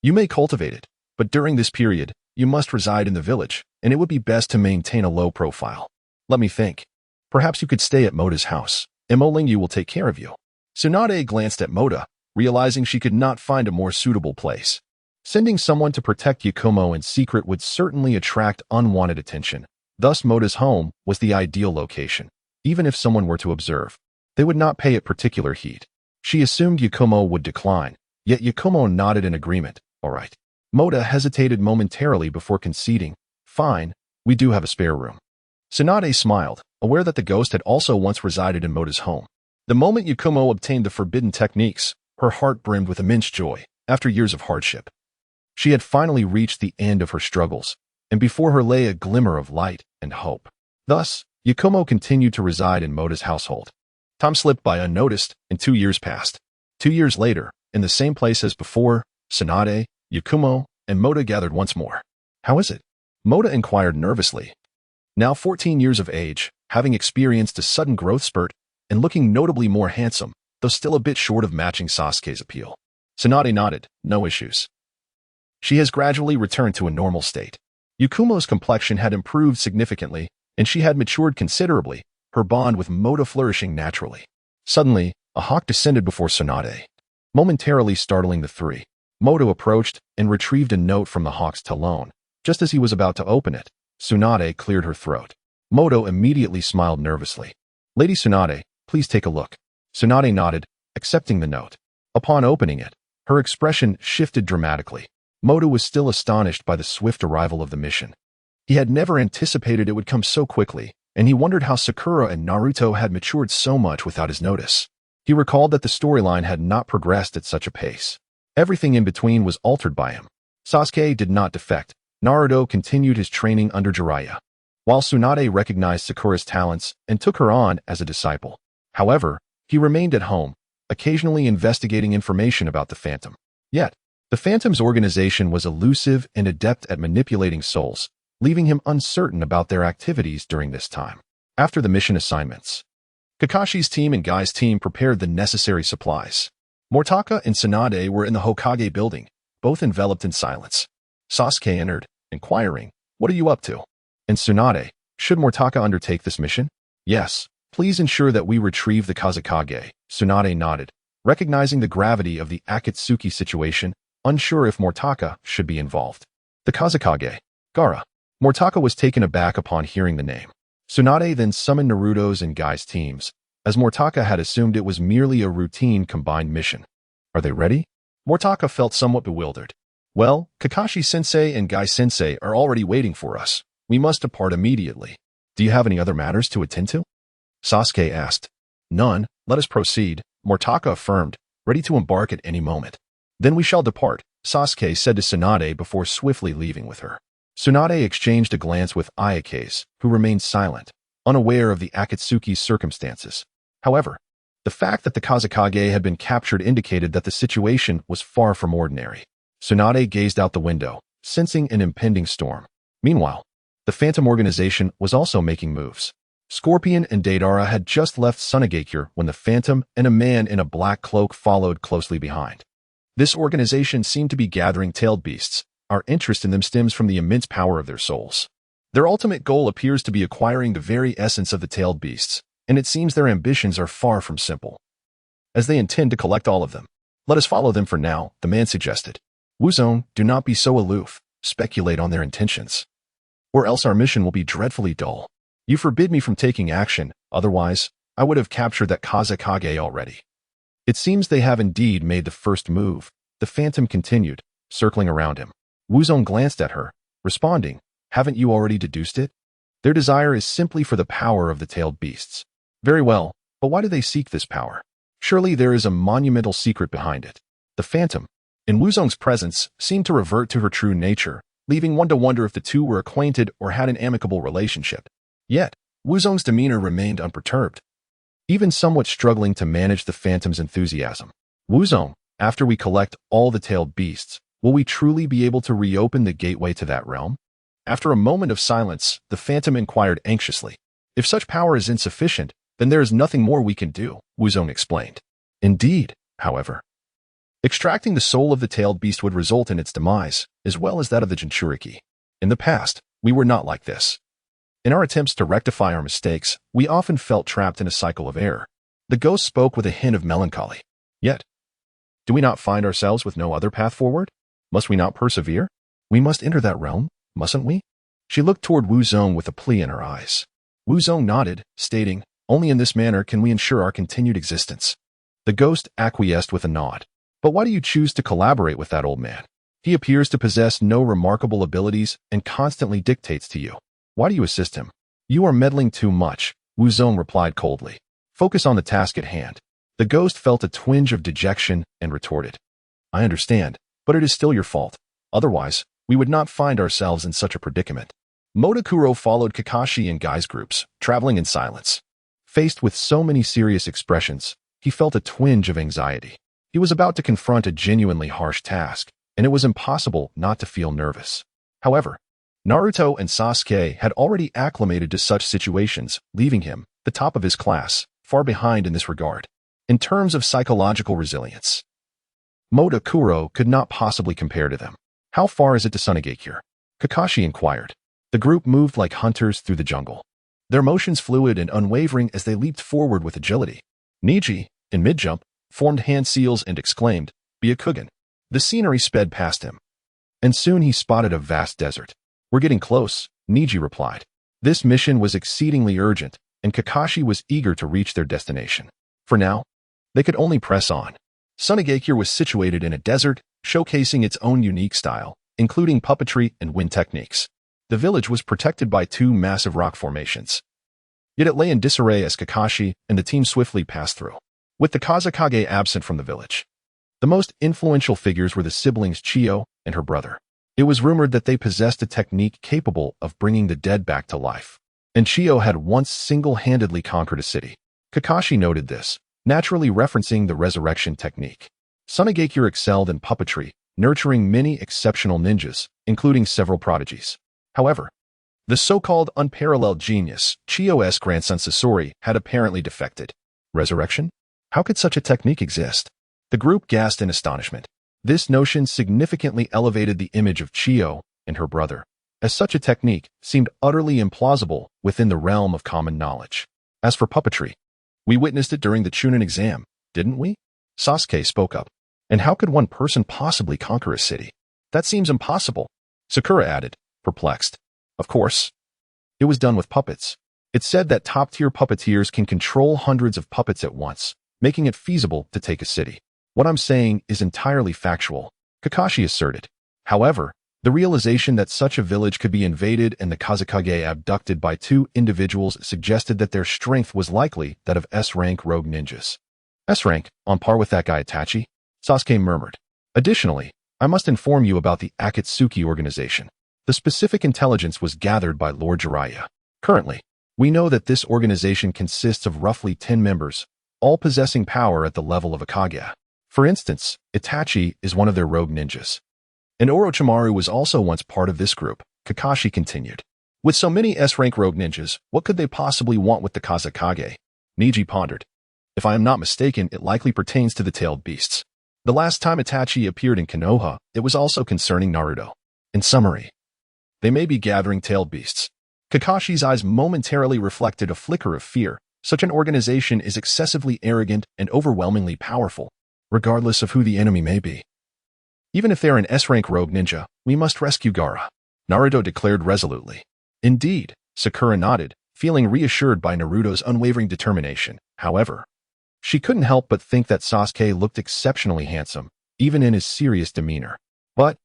"You may cultivate it, but during this period, you must reside in the village, and it would be best to maintain a low profile. Let me think. Perhaps you could stay at Mota's house. Mo Lingyu will take care of you." Tsunade glanced at Mota, realizing she could not find a more suitable place. Sending someone to protect Yakumo in secret would certainly attract unwanted attention. Thus, Mota's home was the ideal location. Even if someone were to observe, they would not pay it particular heed. She assumed Yakumo would decline, yet Yakumo nodded in agreement. "All right." Mota hesitated momentarily before conceding. "Fine, we do have a spare room." Tsunade smiled, aware that the ghost had also once resided in Mota's home. The moment Yakumo obtained the forbidden techniques, her heart brimmed with immense joy. After years of hardship, she had finally reached the end of her struggles, and before her lay a glimmer of light and hope. Thus, Yakumo continued to reside in Mota's household. Time slipped by unnoticed, and 2 years passed. 2 years later, in the same place as before, Tsunade, Yakumo, and Mota gathered once more. "How is it?" Mota inquired nervously. Now 14 years of age, having experienced a sudden growth spurt, and looking notably more handsome, though still a bit short of matching Sasuke's appeal. Tsunade nodded. "No issues. She has gradually returned to a normal state." Yakumo's complexion had improved significantly, and she had matured considerably, her bond with Mota flourishing naturally. Suddenly, a hawk descended before Tsunade, momentarily startling the three. Mota approached and retrieved a note from the hawk's talon. Just as he was about to open it, Tsunade cleared her throat. Mota immediately smiled nervously. "Lady Tsunade, please take a look." Tsunade nodded, accepting the note. Upon opening it, her expression shifted dramatically. Mota was still astonished by the swift arrival of the mission. He had never anticipated it would come so quickly, and he wondered how Sakura and Naruto had matured so much without his notice. He recalled that the storyline had not progressed at such a pace. Everything in between was altered by him. Sasuke did not defect. Naruto continued his training under Jiraiya, while Tsunade recognized Sakura's talents and took her on as a disciple. However, he remained at home, occasionally investigating information about the Phantom. Yet, the Phantom's organization was elusive and adept at manipulating souls, leaving him uncertain about their activities during this time. After the mission assignments, Kakashi's team and Guy's team prepared the necessary supplies. Mortaka and Tsunade were in the Hokage building, both enveloped in silence. Sasuke entered, inquiring, "What are you up to?" And Tsunade, "Should Mortaka undertake this mission?" "Yes, please ensure that we retrieve the Kazekage." Tsunade nodded, recognizing the gravity of the Akatsuki situation, unsure if Mortaka should be involved. The Kazekage, Gaara. Mortaka was taken aback upon hearing the name. Tsunade then summoned Naruto's and Guy's teams, as Mortaka had assumed it was merely a routine combined mission. "Are they ready?" Mortaka felt somewhat bewildered. Well, Kakashi-sensei and Guy-sensei are already waiting for us. We must depart immediately. Do you have any other matters to attend to? Sasuke asked. None. Let us proceed, Mortaka affirmed, ready to embark at any moment. Then we shall depart, Sasuke said to Tsunade before swiftly leaving with her. Tsunade exchanged a glance with Ayakaze, who remained silent, unaware of the Akatsuki's circumstances. However, the fact that the Kazekage had been captured indicated that the situation was far from ordinary. Tsunade gazed out the window, sensing an impending storm. Meanwhile, the Phantom organization was also making moves. Scorpion and Deidara had just left Sunagakure when the Phantom and a man in a black cloak followed closely behind. This organization seemed to be gathering tailed beasts. Our interest in them stems from the immense power of their souls. Their ultimate goal appears to be acquiring the very essence of the tailed beasts, and it seems their ambitions are far from simple. As they intend to collect all of them, let us follow them for now, the man suggested. Wuzong, do not be so aloof, speculate on their intentions. Or else our mission will be dreadfully dull. You forbid me from taking action, otherwise, I would have captured that Kazekage already. It seems they have indeed made the first move, the Phantom continued, circling around him. Wuzong glanced at her, responding, haven't you already deduced it? Their desire is simply for the power of the tailed beasts. Very well, but why do they seek this power? Surely there is a monumental secret behind it. The Phantom, in Wuzong's presence, seemed to revert to her true nature, leaving one to wonder if the two were acquainted or had an amicable relationship. Yet, Wuzong's demeanor remained unperturbed, even somewhat struggling to manage the Phantom's enthusiasm. Wuzong, after we collect all the tailed beasts, will we truly be able to reopen the gateway to that realm? After a moment of silence, the Phantom inquired anxiously. If such power is insufficient, then there is nothing more we can do, Wuzong explained. Indeed, however, extracting the soul of the tailed beast would result in its demise, as well as that of the Jinchuriki. In the past, we were not like this. In our attempts to rectify our mistakes, we often felt trapped in a cycle of error. The ghost spoke with a hint of melancholy. Yet, do we not find ourselves with no other path forward? Must we not persevere? We must enter that realm, mustn't we? She looked toward Wuzong with a plea in her eyes. Wuzong nodded, stating, only in this manner can we ensure our continued existence. The ghost acquiesced with a nod. But why do you choose to collaborate with that old man? He appears to possess no remarkable abilities and constantly dictates to you. Why do you assist him? You are meddling too much, Wuzong replied coldly. Focus on the task at hand. The ghost felt a twinge of dejection and retorted. I understand, but it is still your fault. Otherwise, we would not find ourselves in such a predicament. Motakuro followed Kakashi and Guy's groups, traveling in silence. Faced with so many serious expressions, he felt a twinge of anxiety. He was about to confront a genuinely harsh task, and it was impossible not to feel nervous. However, Naruto and Sasuke had already acclimated to such situations, leaving him, the top of his class, far behind in this regard. In terms of psychological resilience, Motakuro could not possibly compare to them. How far is it to Sunagakure? Kakashi inquired. The group moved like hunters through the jungle. Their motions fluid and unwavering as they leaped forward with agility. Niji, in mid-jump, formed hand seals and exclaimed, Byakugan. The scenery sped past him. And soon he spotted a vast desert. We're getting close, Niji replied. This mission was exceedingly urgent, and Kakashi was eager to reach their destination. For now, they could only press on. Sunagakure was situated in a desert, showcasing its own unique style, including puppetry and wind techniques. The village was protected by two massive rock formations. Yet it lay in disarray as Kakashi and the team swiftly passed through. With the Kazekage absent from the village, the most influential figures were the siblings Chiyo and her brother. It was rumored that they possessed a technique capable of bringing the dead back to life, and Chiyo had once single-handedly conquered a city. Kakashi noted this, naturally referencing the resurrection technique. Sunagakure excelled in puppetry, nurturing many exceptional ninjas, including several prodigies. However, the so-called unparalleled genius, Chiyo's grandson Sasori, had apparently defected. Resurrection? How could such a technique exist? The group gasped in astonishment. This notion significantly elevated the image of Chiyo and her brother, as such a technique seemed utterly implausible within the realm of common knowledge. As for puppetry, we witnessed it during the Chunin exam, didn't we? Sasuke spoke up. And how could one person possibly conquer a city? That seems impossible, Sakura added, perplexed. Of course, it was done with puppets. It's said that top-tier puppeteers can control hundreds of puppets at once, making it feasible to take a city. What I'm saying is entirely factual, Kakashi asserted. However, the realization that such a village could be invaded and the Kazekage abducted by two individuals suggested that their strength was likely that of S-rank rogue ninjas. S-rank, on par with that guy Itachi? Sasuke murmured. Additionally, I must inform you about the Akatsuki organization. The specific intelligence was gathered by Lord Jiraiya. Currently, we know that this organization consists of roughly 10 members, all possessing power at the level of a Kage. For instance, Itachi is one of their rogue ninjas. And Orochimaru was also once part of this group, Kakashi continued. With so many S-rank rogue ninjas, what could they possibly want with the Kazekage? Neji pondered. If I am not mistaken, it likely pertains to the tailed beasts. The last time Itachi appeared in Konoha, it was also concerning Naruto. In summary, they may be gathering tailed beasts. Kakashi's eyes momentarily reflected a flicker of fear. Such an organization is excessively arrogant and overwhelmingly powerful, regardless of who the enemy may be. Even if they're an S-rank rogue ninja, we must rescue Gaara, Naruto declared resolutely. Indeed, Sakura nodded, feeling reassured by Naruto's unwavering determination. However, she couldn't help but think that Sasuke looked exceptionally handsome, even in his serious demeanor. But,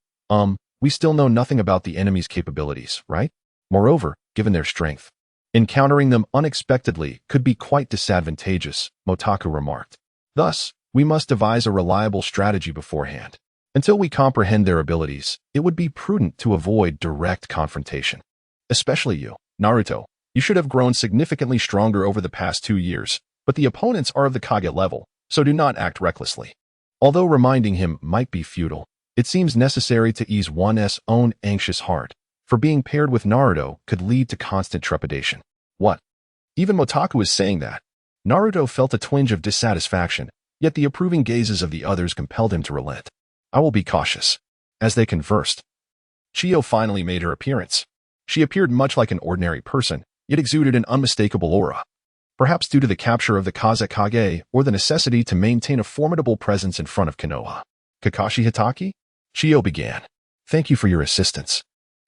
we still know nothing about the enemy's capabilities, right? Moreover, given their strength, encountering them unexpectedly could be quite disadvantageous, Motaku remarked. Thus, we must devise a reliable strategy beforehand. Until we comprehend their abilities, it would be prudent to avoid direct confrontation. Especially you, Naruto. You should have grown significantly stronger over the past 2 years, but the opponents are of the Kage level, so do not act recklessly. Although reminding him might be futile, it seems necessary to ease one's own anxious heart, for being paired with Naruto could lead to constant trepidation. What? Even Motaku is saying that. Naruto felt a twinge of dissatisfaction, yet the approving gazes of the others compelled him to relent. I will be cautious. As they conversed, Chiyo finally made her appearance. She appeared much like an ordinary person, yet exuded an unmistakable aura. Perhaps due to the capture of the Kazekage or the necessity to maintain a formidable presence in front of Konoha. Kakashi Hitaki? Chiyo began. Thank you for your assistance.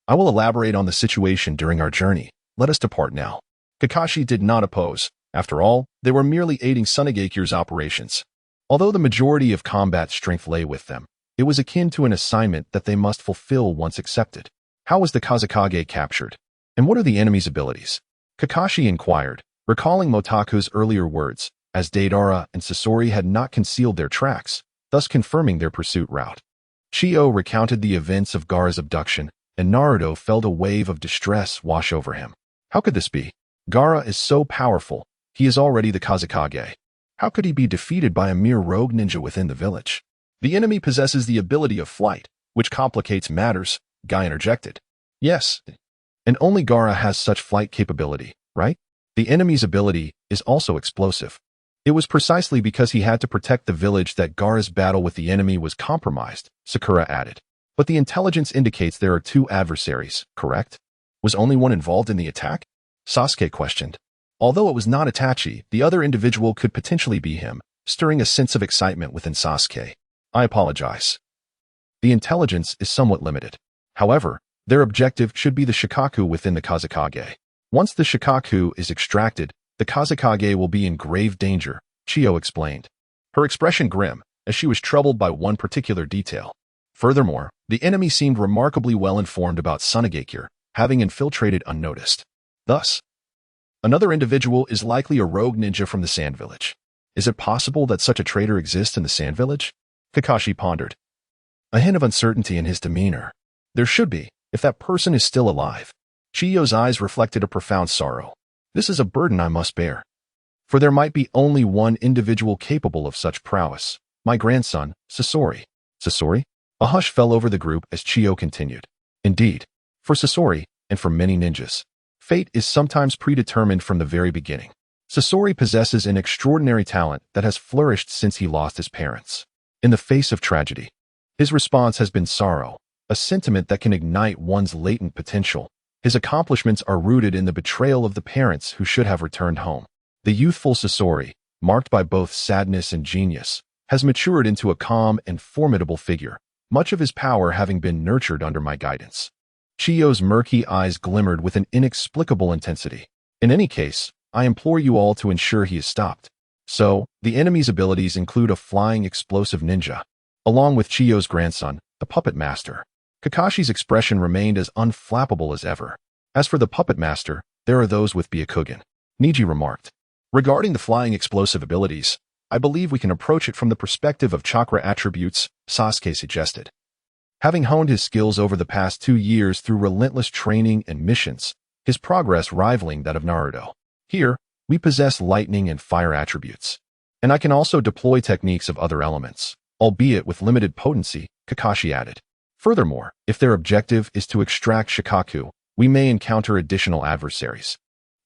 I will elaborate on the situation during our journey. Let us depart now. Kakashi did not oppose. After all, they were merely aiding Tsunagekyu's operations. Although the majority of combat strength lay with them, it was akin to an assignment that they must fulfill once accepted. How was the Kazekage captured? And what are the enemy's abilities? Kakashi inquired, recalling Motaku's earlier words, as Deidara and Sasori had not concealed their tracks, thus confirming their pursuit route. Chiyo recounted the events of Gaara's abduction, and Naruto felt a wave of distress wash over him. How could this be? Gaara is so powerful, he is already the Kazekage. How could he be defeated by a mere rogue ninja within the village? The enemy possesses the ability of flight, which complicates matters, Guy interjected. Yes, and only Gaara has such flight capability, right? The enemy's ability is also explosive. It was precisely because he had to protect the village that Gaara's battle with the enemy was compromised, Sakura added. But the intelligence indicates there are 2 adversaries, correct? Was only one involved in the attack? Sasuke questioned. Although it was not Itachi, the other individual could potentially be him, stirring a sense of excitement within Sasuke. I apologize. The intelligence is somewhat limited. However, their objective should be the Shikaku within the Kazekage. Once the Shikaku is extracted, the Kazekage will be in grave danger, Chiyo explained. Her expression grim, as she was troubled by one particular detail. Furthermore, the enemy seemed remarkably well informed about Tsunagakure, having infiltrated unnoticed. Thus, another individual is likely a rogue ninja from the Sand Village. Is it possible that such a traitor exists in the Sand Village? Kakashi pondered. A hint of uncertainty in his demeanor. There should be, if that person is still alive. Chiyo's eyes reflected a profound sorrow. This is a burden I must bear. For there might be only one individual capable of such prowess. My grandson, Sasori. Sasori? A hush fell over the group as Chiyo continued. Indeed, for Sasori, and for many ninjas, fate is sometimes predetermined from the very beginning. Sasori possesses an extraordinary talent that has flourished since he lost his parents. In the face of tragedy, his response has been sorrow, a sentiment that can ignite one's latent potential. His accomplishments are rooted in the betrayal of the parents who should have returned home. The youthful Sasori, marked by both sadness and genius, has matured into a calm and formidable figure, much of his power having been nurtured under my guidance. Chiyo's murky eyes glimmered with an inexplicable intensity. In any case, I implore you all to ensure he is stopped. So, the enemy's abilities include a flying explosive ninja, along with Chiyo's grandson, the puppet master. Kakashi's expression remained as unflappable as ever. As for the puppet master, there are those with Byakugan. Niji remarked. Regarding the flying explosive abilities, I believe we can approach it from the perspective of chakra attributes, Sasuke suggested. Having honed his skills over the past 2 years through relentless training and missions, his progress rivaling that of Naruto. Here, we possess lightning and fire attributes. And I can also deploy techniques of other elements, albeit with limited potency, Kakashi added. Furthermore, if their objective is to extract Shikaku, we may encounter additional adversaries.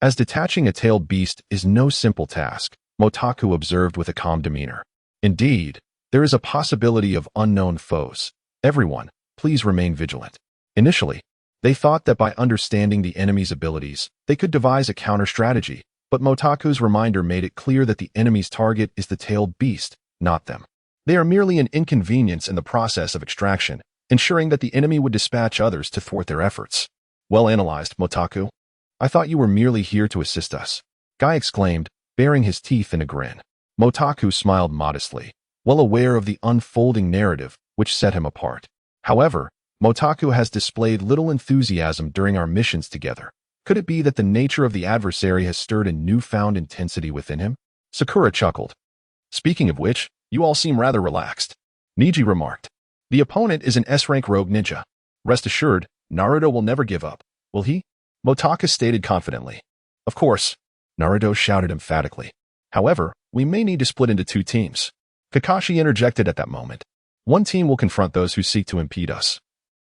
As detaching a tailed beast is no simple task, Motaku observed with a calm demeanor. Indeed, there is a possibility of unknown foes. Everyone, please remain vigilant. Initially, they thought that by understanding the enemy's abilities, they could devise a counter-strategy, but Motaku's reminder made it clear that the enemy's target is the tailed beast, not them. They are merely an inconvenience in the process of extraction, ensuring that the enemy would dispatch others to thwart their efforts. Well analyzed, Motaku. I thought you were merely here to assist us. Guy exclaimed, baring his teeth in a grin. Motaku smiled modestly, well aware of the unfolding narrative which set him apart. However, Motaku has displayed little enthusiasm during our missions together. Could it be that the nature of the adversary has stirred a newfound intensity within him? Sakura chuckled. Speaking of which, you all seem rather relaxed. Niji remarked. The opponent is an S-rank rogue ninja. Rest assured, Naruto will never give up. Will he? Motakus stated confidently. Of course, Naruto shouted emphatically. However, we may need to split into 2 teams. Kakashi interjected at that moment. One team will confront those who seek to impede us,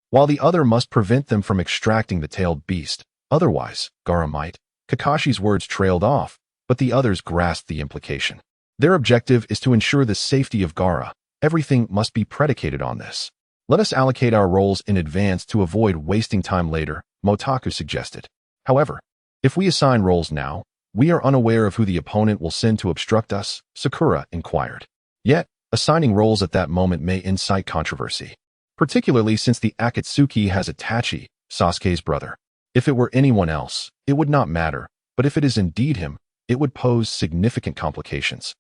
while the other must prevent them from extracting the tailed beast. Otherwise, Gaara might. Kakashi's words trailed off, but the others grasped the implication. Their objective is to ensure the safety of Gaara. Everything must be predicated on this. Let us allocate our roles in advance to avoid wasting time later, Motaku suggested. However, if we assign roles now, we are unaware of who the opponent will send to obstruct us, Sakura inquired. Yet, assigning roles at that moment may incite controversy, particularly since the Akatsuki has Itachi, Sasuke's brother. If it were anyone else, it would not matter, but if it is indeed him, it would pose significant complications.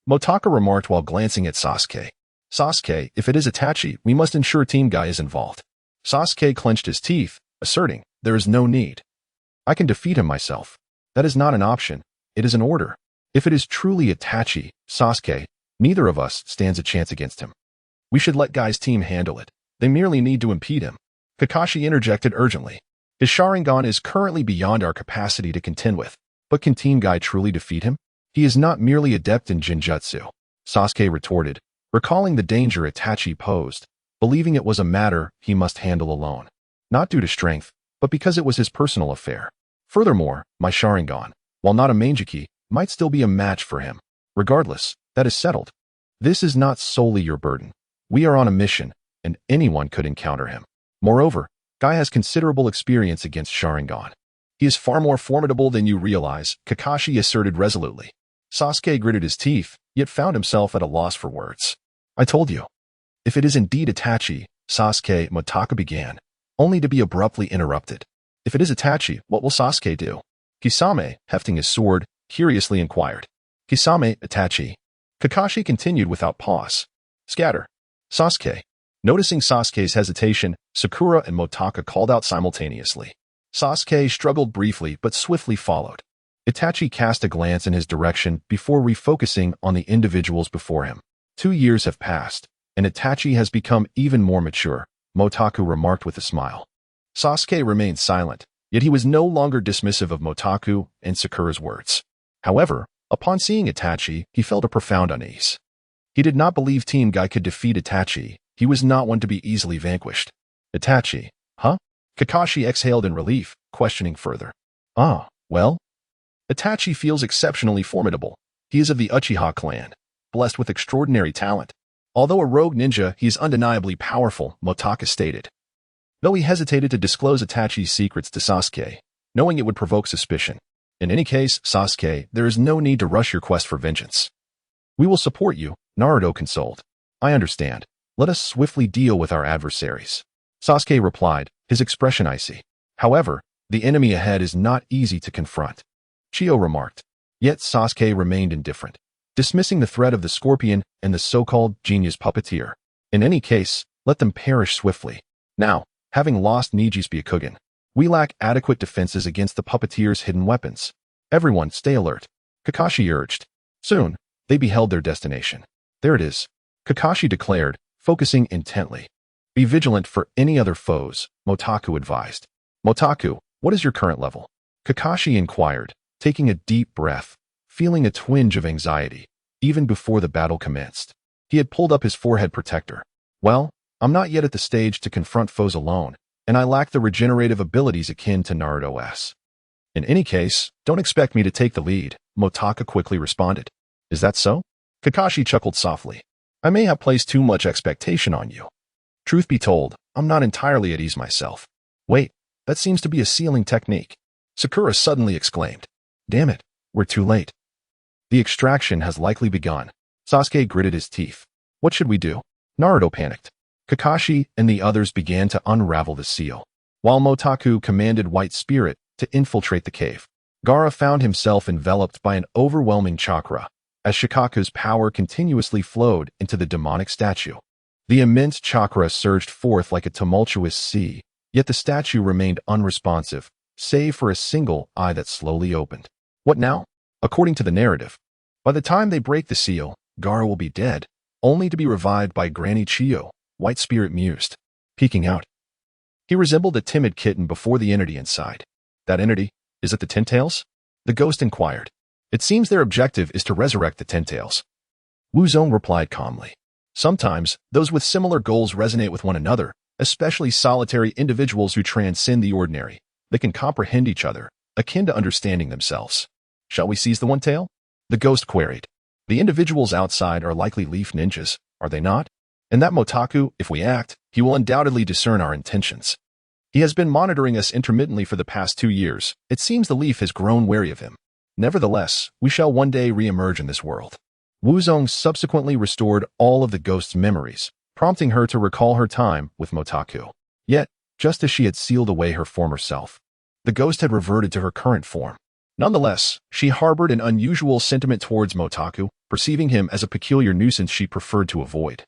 Motaku remarked while glancing at Sasuke. Sasuke, if it is Itachi, we must ensure Team Guy is involved. Sasuke clenched his teeth, asserting, there is no need. I can defeat him myself. That is not an option, it is an order. If it is truly Itachi, Sasuke, neither of us stands a chance against him. We should let Guy's team handle it. They merely need to impede him. Kakashi interjected urgently. His Sharingan is currently beyond our capacity to contend with, but can Team Guy truly defeat him? He is not merely adept in Jinjutsu, Sasuke retorted, recalling the danger Itachi posed, believing it was a matter he must handle alone. Not due to strength, but because it was his personal affair. Furthermore, my Sharingan, while not a Mangeki, might still be a match for him. Regardless, that is settled. This is not solely your burden. We are on a mission, and anyone could encounter him. Moreover, Guy has considerable experience against Sharingan. He is far more formidable than you realize, Kakashi asserted resolutely. Sasuke gritted his teeth, yet found himself at a loss for words. I told you. If it is indeed Itachi, Sasuke, Motaku began, only to be abruptly interrupted. If it is Itachi, what will Sasuke do? Kisame, hefting his sword, curiously inquired. Kisame, Itachi. Kakashi continued without pause. Scatter. Sasuke. Noticing Sasuke's hesitation, Sakura and Motaku called out simultaneously. Sasuke struggled briefly but swiftly followed. Itachi cast a glance in his direction before refocusing on the individuals before him. 2 years have passed, and Itachi has become even more mature, Motaku remarked with a smile. Sasuke remained silent, yet he was no longer dismissive of Motaku and Sakura's words. However, upon seeing Itachi, he felt a profound unease. He did not believe Team Guy could defeat Itachi. He was not one to be easily vanquished. Itachi, huh? Kakashi exhaled in relief, questioning further. Ah, well? Itachi feels exceptionally formidable. He is of the Uchiha clan, blessed with extraordinary talent. Although a rogue ninja, he is undeniably powerful, Motaku stated. Though he hesitated to disclose Itachi's secrets to Sasuke, knowing it would provoke suspicion. In any case, Sasuke, there is no need to rush your quest for vengeance. We will support you, Naruto consoled. I understand. Let us swiftly deal with our adversaries. Sasuke replied, his expression icy. However, the enemy ahead is not easy to confront. Chio remarked. Yet Sasuke remained indifferent, dismissing the threat of the scorpion and the so-called genius puppeteer. In any case, let them perish swiftly. Now, having lost Niji's Byakugan, we lack adequate defenses against the puppeteer's hidden weapons. Everyone, stay alert, Kakashi urged. Soon, they beheld their destination. There it is, Kakashi declared, focusing intently. Be vigilant for any other foes, Motaku advised. Motaku, what is your current level? Kakashi inquired, taking a deep breath, feeling a twinge of anxiety, even before the battle commenced. He had pulled up his forehead protector. Well, I'm not yet at the stage to confront foes alone, and I lack the regenerative abilities akin to Naruto's. In any case, don't expect me to take the lead, Motaku quickly responded. Is that so? Kakashi chuckled softly. I may have placed too much expectation on you. Truth be told, I'm not entirely at ease myself. Wait, that seems to be a sealing technique. Sakura suddenly exclaimed. Damn it, we're too late. The extraction has likely begun. Sasuke gritted his teeth. What should we do? Naruto panicked. Kakashi and the others began to unravel the seal, while Motaku commanded White Spirit to infiltrate the cave. Gaara found himself enveloped by an overwhelming chakra, as Shikaku's power continuously flowed into the demonic statue. The immense chakra surged forth like a tumultuous sea, yet the statue remained unresponsive, save for a single eye that slowly opened. What now? According to the narrative, by the time they break the seal, Gaara will be dead, only to be revived by Granny Chiyo, White Spirit mused, peeking out. He resembled a timid kitten before the entity inside. That entity, is it the Ten Tails? The ghost inquired. It seems their objective is to resurrect the Ten Tails. Wuzong replied calmly. Sometimes, those with similar goals resonate with one another, especially solitary individuals who transcend the ordinary. They can comprehend each other, akin to understanding themselves. Shall we seize the One Tail? The ghost queried. The individuals outside are likely leaf ninjas, are they not? And that Motaku, if we act, he will undoubtedly discern our intentions. He has been monitoring us intermittently for the past 2 years. It seems the leaf has grown wary of him. Nevertheless, we shall one day re-emerge in this world. Wuzong subsequently restored all of the ghost's memories, prompting her to recall her time with Motaku. Yet, just as she had sealed away her former self, the ghost had reverted to her current form. Nonetheless, she harbored an unusual sentiment towards Motaku, perceiving him as a peculiar nuisance she preferred to avoid.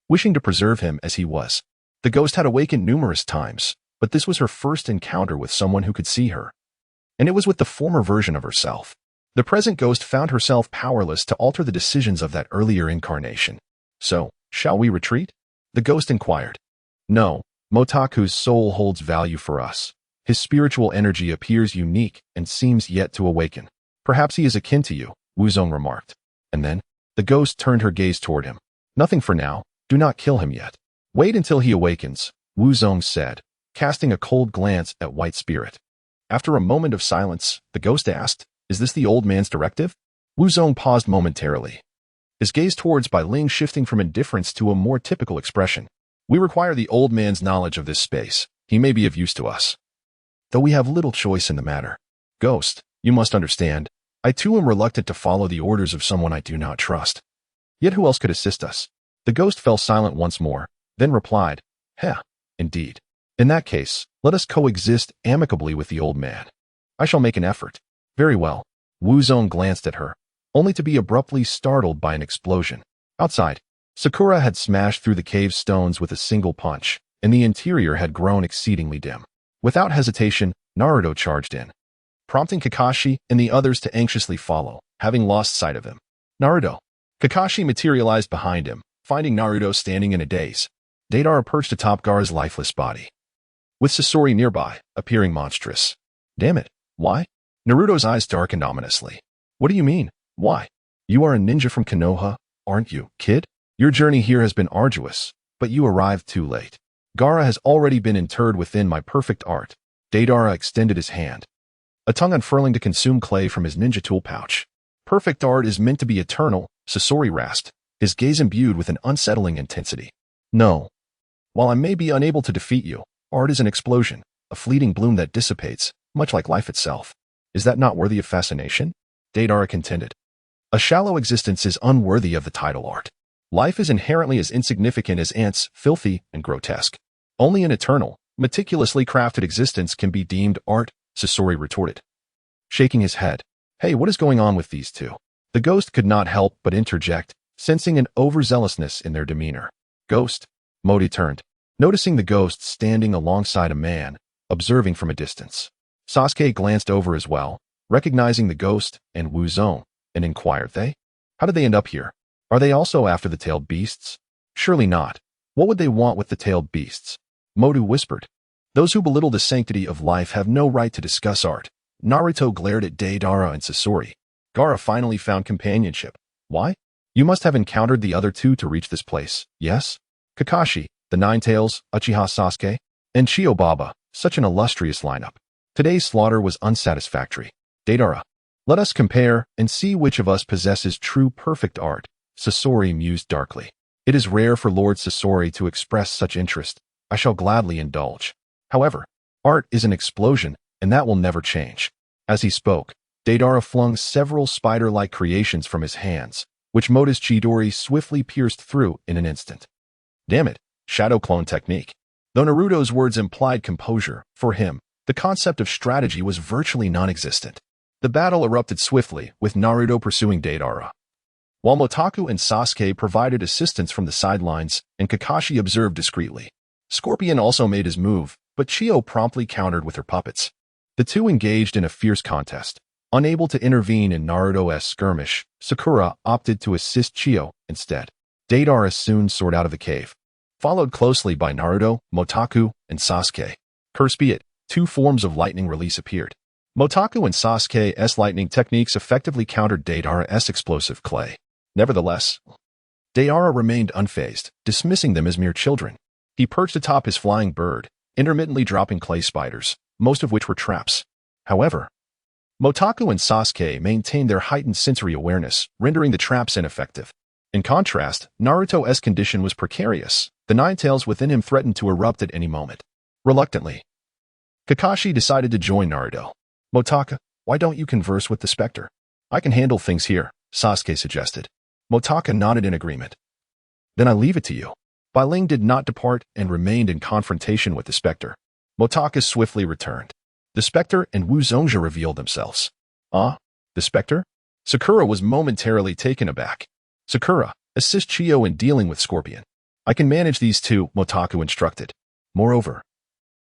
Wishing to preserve him as he was, the ghost had awakened numerous times, but this was her first encounter with someone who could see her. And it was with the former version of herself. The present ghost found herself powerless to alter the decisions of that earlier incarnation. So, shall we retreat? The ghost inquired. No, Motaku's soul holds value for us. His spiritual energy appears unique and seems yet to awaken. Perhaps he is akin to you, Wuzong remarked. And then, the ghost turned her gaze toward him. Nothing for now, do not kill him yet. Wait until he awakens, Wuzong said, casting a cold glance at White Spirit. After a moment of silence, the ghost asked, is this the old man's directive? Wuzong paused momentarily, his gaze towards Bai Ling shifting from indifference to a more typical expression. We require the old man's knowledge of this space. He may be of use to us, though we have little choice in the matter. Ghost, you must understand, I too am reluctant to follow the orders of someone I do not trust. Yet who else could assist us? The ghost fell silent once more, then replied, indeed. In that case, let us coexist amicably with the old man. I shall make an effort. Very well. Wuzong glanced at her, only to be abruptly startled by an explosion. Outside, Sakura had smashed through the cave's stones with a single punch, and the interior had grown exceedingly dim. Without hesitation, Naruto charged in, prompting Kakashi and the others to anxiously follow, having lost sight of him. Naruto. Kakashi materialized behind him, finding Naruto standing in a daze. Deidara perched atop Gaara's lifeless body, with Sasori nearby, appearing monstrous. Damn it, why? Naruto's eyes darkened ominously. What do you mean, why? You are a ninja from Konoha, aren't you, kid? Your journey here has been arduous, but you arrived too late. Gaara has already been interred within my perfect art. Deidara extended his hand, a tongue unfurling to consume clay from his ninja tool pouch. Perfect art is meant to be eternal, Sasori rasped, his gaze imbued with an unsettling intensity. No. While I may be unable to defeat you, art is an explosion, a fleeting bloom that dissipates, much like life itself. Is that not worthy of fascination? Deidara contended. A shallow existence is unworthy of the title art. Life is inherently as insignificant as ants, filthy and grotesque. Only an eternal, meticulously crafted existence can be deemed art, Sasori retorted, shaking his head. Hey, what is going on with these two? The ghost could not help but interject, sensing an overzealousness in their demeanor. Ghost? Modi turned. noticing the ghost standing alongside a man, observing from a distance. Sasuke glanced over as well, recognizing the ghost and Wuzong, and inquired, How did they end up here? Are they also after the tailed beasts? Surely not. What would they want with the tailed beasts? Motu whispered. Those who belittle the sanctity of life have no right to discuss art. Naruto glared at Deidara and Sasori. Gaara finally found companionship. Why? You must have encountered the other two to reach this place, yes? Kakashi, the Ninetales, Uchiha Sasuke, and Chiobaba, such an illustrious lineup. Today's slaughter was unsatisfactory. Deidara, let us compare and see which of us possesses true perfect art, Sasori mused darkly. It is rare for Lord Sasori to express such interest. I shall gladly indulge. However, art is an explosion, and that will never change. As he spoke, Deidara flung several spider-like creations from his hands, which Mota's Chidori swiftly pierced through in an instant. Damn it, shadow clone technique. Though Naruto's words implied composure, for him, the concept of strategy was virtually non-existent. The battle erupted swiftly, with Naruto pursuing Deidara, while Motaku and Sasuke provided assistance from the sidelines and Kakashi observed discreetly. Scorpion also made his move, but Chio promptly countered with her puppets. The two engaged in a fierce contest. Unable to intervene in Naruto's skirmish, Sakura opted to assist Chio instead. Deidara soon soared out of the cave, followed closely by Naruto, Motaku, and Sasuke. Curse be it, two forms of lightning release appeared. Motaku and Sasuke's lightning techniques effectively countered Deidara's explosive clay. Nevertheless, Deidara remained unfazed, dismissing them as mere children. He perched atop his flying bird, intermittently dropping clay spiders, most of which were traps. However, Motaku and Sasuke maintained their heightened sensory awareness, rendering the traps ineffective. In contrast, Naruto's condition was precarious. The Ninetales within him threatened to erupt at any moment. Reluctantly, Kakashi decided to join Naruto. Motaku, why don't you converse with the specter? I can handle things here, Sasuke suggested. Motaku nodded in agreement. Then I leave it to you. Bai Ling did not depart and remained in confrontation with the specter. Motaku swiftly returned. The specter and Wu Zongja revealed themselves. The specter? Sakura was momentarily taken aback. Sakura, assist Chio in dealing with Scorpion. I can manage these two, Motaku instructed. Moreover,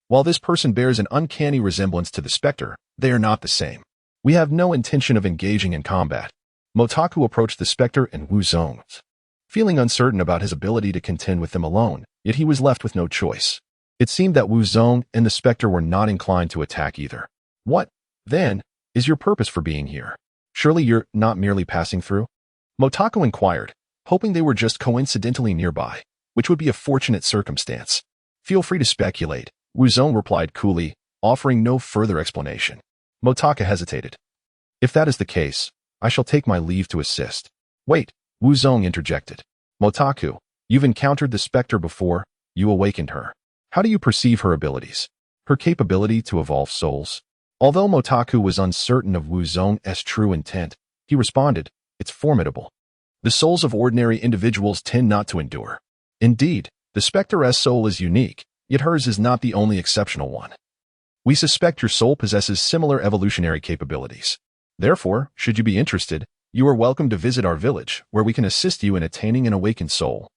while this person bears an uncanny resemblance to the specter, they are not the same. We have no intention of engaging in combat. Motaku approached the specter and Wu Zongja, feeling uncertain about his ability to contend with them alone, yet he was left with no choice. It seemed that Wu Zong and the specter were not inclined to attack either. What, then, is your purpose for being here? Surely you're not merely passing through? Motaku inquired, hoping they were just coincidentally nearby, which would be a fortunate circumstance. Feel free to speculate, Wu Zong replied coolly, offering no further explanation. Motaku hesitated. If that is the case, I shall take my leave to assist. Wait, Wu Zong interjected. Motaku, you've encountered the specter before, you awakened her. How do you perceive her abilities? Her capability to evolve souls? Although Motaku was uncertain of Wu Zong's true intent, he responded, it's formidable. The souls of ordinary individuals tend not to endure. Indeed, the specter's soul is unique, yet hers is not the only exceptional one. We suspect your soul possesses similar evolutionary capabilities. Therefore, should you be interested, you are welcome to visit our village, where we can assist you in attaining an awakened soul.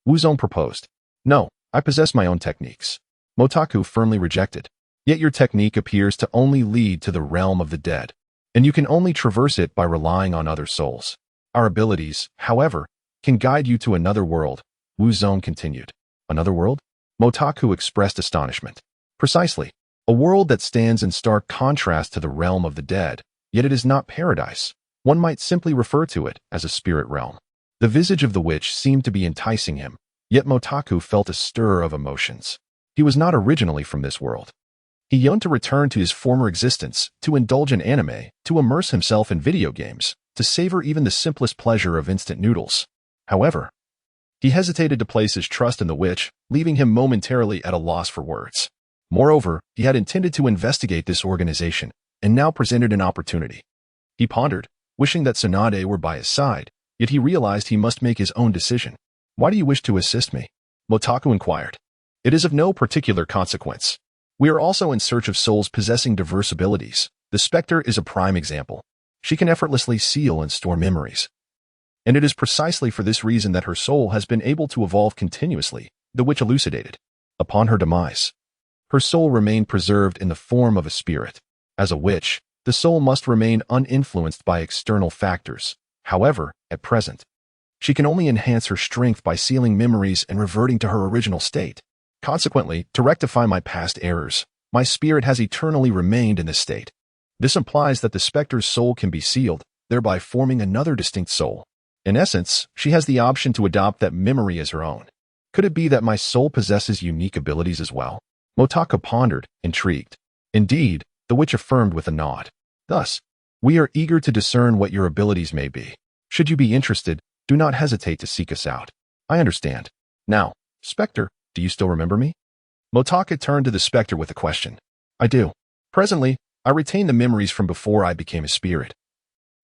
Wu Zong proposed. No, I possess my own techniques. Motaku firmly rejected. Yet your technique appears to only lead to the realm of the dead, and you can only traverse it by relying on other souls. Our abilities, however, can guide you to another world, Wu Zong continued. Another world? Motaku expressed astonishment. Precisely. A world that stands in stark contrast to the realm of the dead, yet it is not paradise. One might simply refer to it as a spirit realm. The visage of the witch seemed to be enticing him, yet Motaku felt a stir of emotions. He was not originally from this world. He yearned to return to his former existence, to indulge in anime, to immerse himself in video games, to savor even the simplest pleasure of instant noodles. However, he hesitated to place his trust in the witch, leaving him momentarily at a loss for words. Moreover, he had intended to investigate this organization, and now presented an opportunity. He pondered, wishing that Tsunade were by his side, yet he realized he must make his own decision. Why do you wish to assist me? Motaku inquired. It is of no particular consequence. We are also in search of souls possessing diverse abilities. The specter is a prime example. She can effortlessly seal and store memories. And it is precisely for this reason that her soul has been able to evolve continuously, the witch elucidated. Upon her demise, her soul remained preserved in the form of a spirit. As a witch, the soul must remain uninfluenced by external factors. However, at present, she can only enhance her strength by sealing memories and reverting to her original state. Consequently, to rectify my past errors, my spirit has eternally remained in this state. This implies that the specter's soul can be sealed, thereby forming another distinct soul. In essence, she has the option to adopt that memory as her own. Could it be that my soul possesses unique abilities as well? Motaku pondered, intrigued. Indeed, the witch affirmed with a nod. Thus, we are eager to discern what your abilities may be. Should you be interested, do not hesitate to seek us out. I understand. Now, Spectre, do you still remember me? Motaku turned to the Spectre with a question. I do. Presently, I retain the memories from before I became a spirit,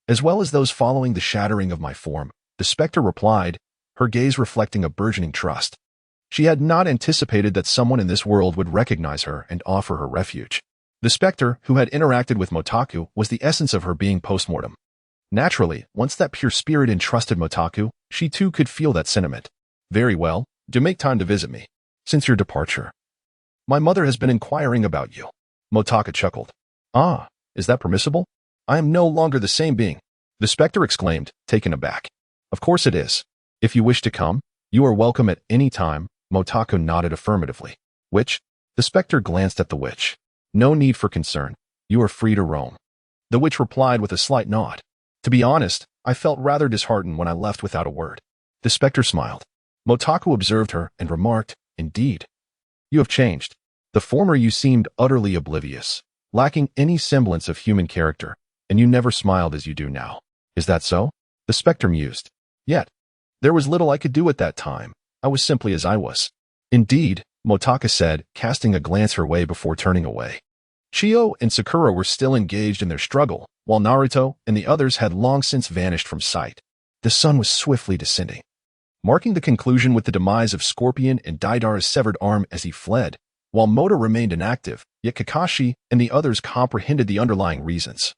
as well as those following the shattering of my form. The Spectre replied, her gaze reflecting a burgeoning trust. She had not anticipated that someone in this world would recognize her and offer her refuge. The Spectre, who had interacted with Motaku, was the essence of her being postmortem. Naturally, once that pure spirit entrusted Motaku, she too could feel that sentiment. Very well, do make time to visit me. Since your departure, my mother has been inquiring about you. Motaku chuckled. Ah, is that permissible? I am no longer the same being. The Spectre exclaimed, taken aback. Of course it is. If you wish to come, you are welcome at any time. Motaku nodded affirmatively. Witch? The Spectre glanced at the witch. No need for concern. You are free to roam. The witch replied with a slight nod. To be honest, I felt rather disheartened when I left without a word. The Spectre smiled. Motaku observed her and remarked, Indeed. You have changed. The former you seemed utterly oblivious, lacking any semblance of human character, and you never smiled as you do now. Is that so? The Spectre mused. Yet, there was little I could do at that time. I was simply as I was. Indeed, Motaku said, casting a glance her way before turning away. Chiyo and Sakura were still engaged in their struggle, while Naruto and the others had long since vanished from sight. The sun was swiftly descending, marking the conclusion with the demise of Scorpion and Deidara's severed arm as he fled, while Mota remained inactive, yet Kakashi and the others comprehended the underlying reasons,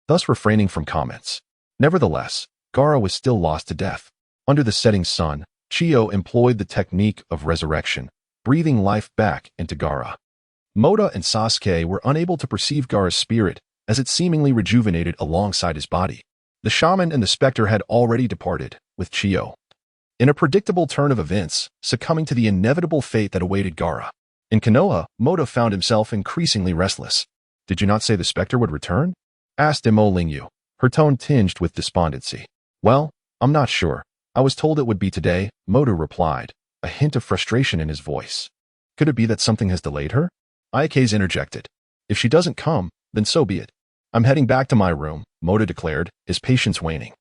thus refraining from comments. Nevertheless, Gaara was still lost to death. Under the setting sun, Chiyo employed the technique of resurrection, breathing life back into Gaara. Mota and Sasuke were unable to perceive Gaara's spirit, as it seemingly rejuvenated alongside his body. The shaman and the Spectre had already departed, with Chiyo, in a predictable turn of events, succumbing to the inevitable fate that awaited Gaara. In Konoha, Mota found himself increasingly restless. Did you not say the Spectre would return? Asked Imo Lingyu, her tone tinged with despondency. Well, I'm not sure. I was told it would be today, Mota replied, a hint of frustration in his voice. Could it be that something has delayed her? Ike's interjected. If she doesn't come, then so be it. I'm heading back to my room, Mota declared, his patience waning.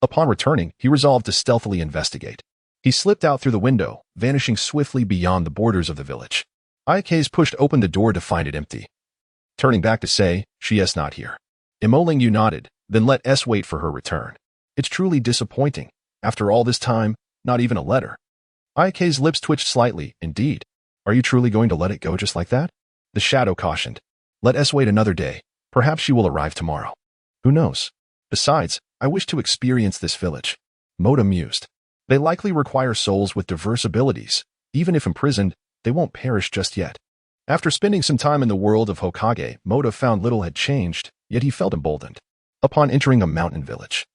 Upon returning, he resolved to stealthily investigate. He slipped out through the window, vanishing swiftly beyond the borders of the village. Ike's pushed open the door to find it empty. Turning back to say, she is not here. Imo Lingyu nodded, then let S wait for her return. It's truly disappointing. After all this time, not even a letter. Ike's lips twitched slightly. Indeed. Are you truly going to let it go just like that? The shadow cautioned. Let S wait another day. Perhaps she will arrive tomorrow. Who knows? Besides, I wish to experience this village. Mota mused. They likely require souls with diverse abilities. Even if imprisoned, they won't perish just yet. After spending some time in the world of Hokage, Mota found little had changed, yet he felt emboldened. Upon entering a mountain village,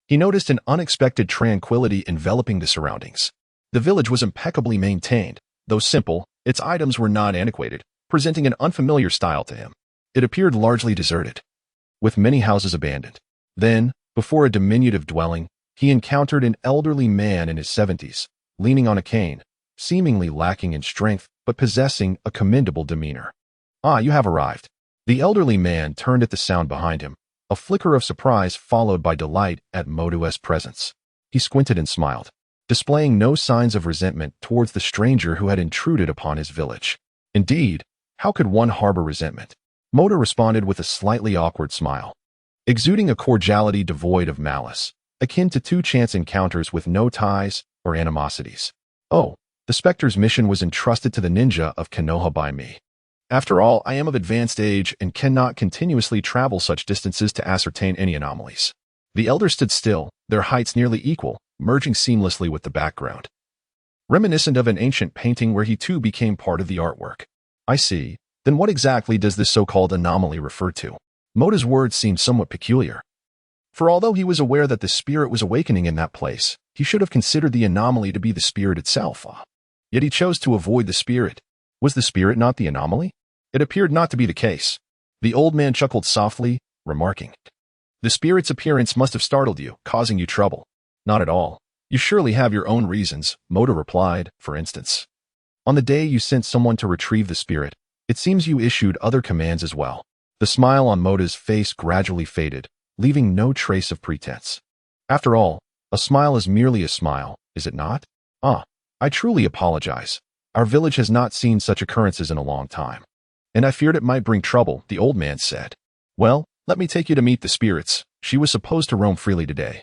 he noticed an unexpected tranquility enveloping the surroundings. The village was impeccably maintained. Though simple, its items were not antiquated, presenting an unfamiliar style to him. It appeared largely deserted, with many houses abandoned. Then, before a diminutive dwelling, he encountered an elderly man in his 70s, leaning on a cane, seemingly lacking in strength, but possessing a commendable demeanor. Ah, you have arrived. The elderly man turned at the sound behind him, a flicker of surprise followed by delight at Motu's presence. He squinted and smiled, displaying no signs of resentment towards the stranger who had intruded upon his village. Indeed, how could one harbor resentment? Mota responded with a slightly awkward smile, exuding a cordiality devoid of malice, akin to two chance encounters with no ties or animosities. Oh, the Spectre's mission was entrusted to the ninja of Konoha by me. After all, I am of advanced age and cannot continuously travel such distances to ascertain any anomalies. The elder stood still, their heights nearly equal, merging seamlessly with the background. reminiscent of an ancient painting where he too became part of the artwork. I see. Then what exactly does this so-called anomaly refer to? Mota's words seemed somewhat peculiar. For although he was aware that the spirit was awakening in that place, he should have considered the anomaly to be the spirit itself. Yet he chose to avoid the spirit. Was the spirit not the anomaly? It appeared not to be the case. The old man chuckled softly, remarking, "The spirit's appearance must have startled you, causing you trouble." "Not at all. You surely have your own reasons," Mota replied. "For instance, on the day you sent someone to retrieve the spirit, it seems you issued other commands as well." The smile on Mota's face gradually faded, leaving no trace of pretense. "After all, a smile is merely a smile, is it not?" I truly apologize. Our village has not seen such occurrences in a long time. And I feared it might bring trouble," the old man said. "Well, let me take you to meet the spirits. She was supposed to roam freely today.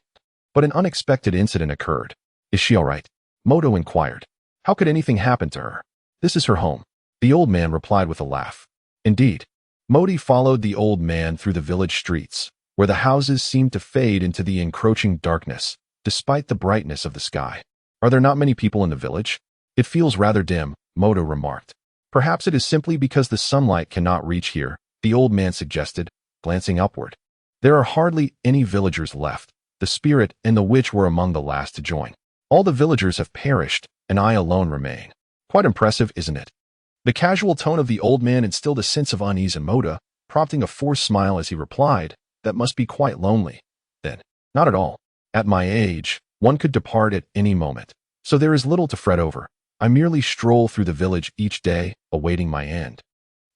But an unexpected incident occurred." "Is she all right?" Moto inquired. "How could anything happen to her? This is her home," the old man replied with a laugh. Indeed. Moti followed the old man through the village streets, where the houses seemed to fade into the encroaching darkness, despite the brightness of the sky. "Are there not many people in the village? It feels rather dim," Moto remarked. "Perhaps it is simply because the sunlight cannot reach here," the old man suggested, glancing upward. "There are hardly any villagers left. The spirit and the witch were among the last to join. All the villagers have perished, and I alone remain. Quite impressive, isn't it?" The casual tone of the old man instilled a sense of unease in Mota, prompting a forced smile as he replied, "That must be quite lonely." Then, "Not at all. At my age, one could depart at any moment, so there is little to fret over. I merely stroll through the village each day, awaiting my end."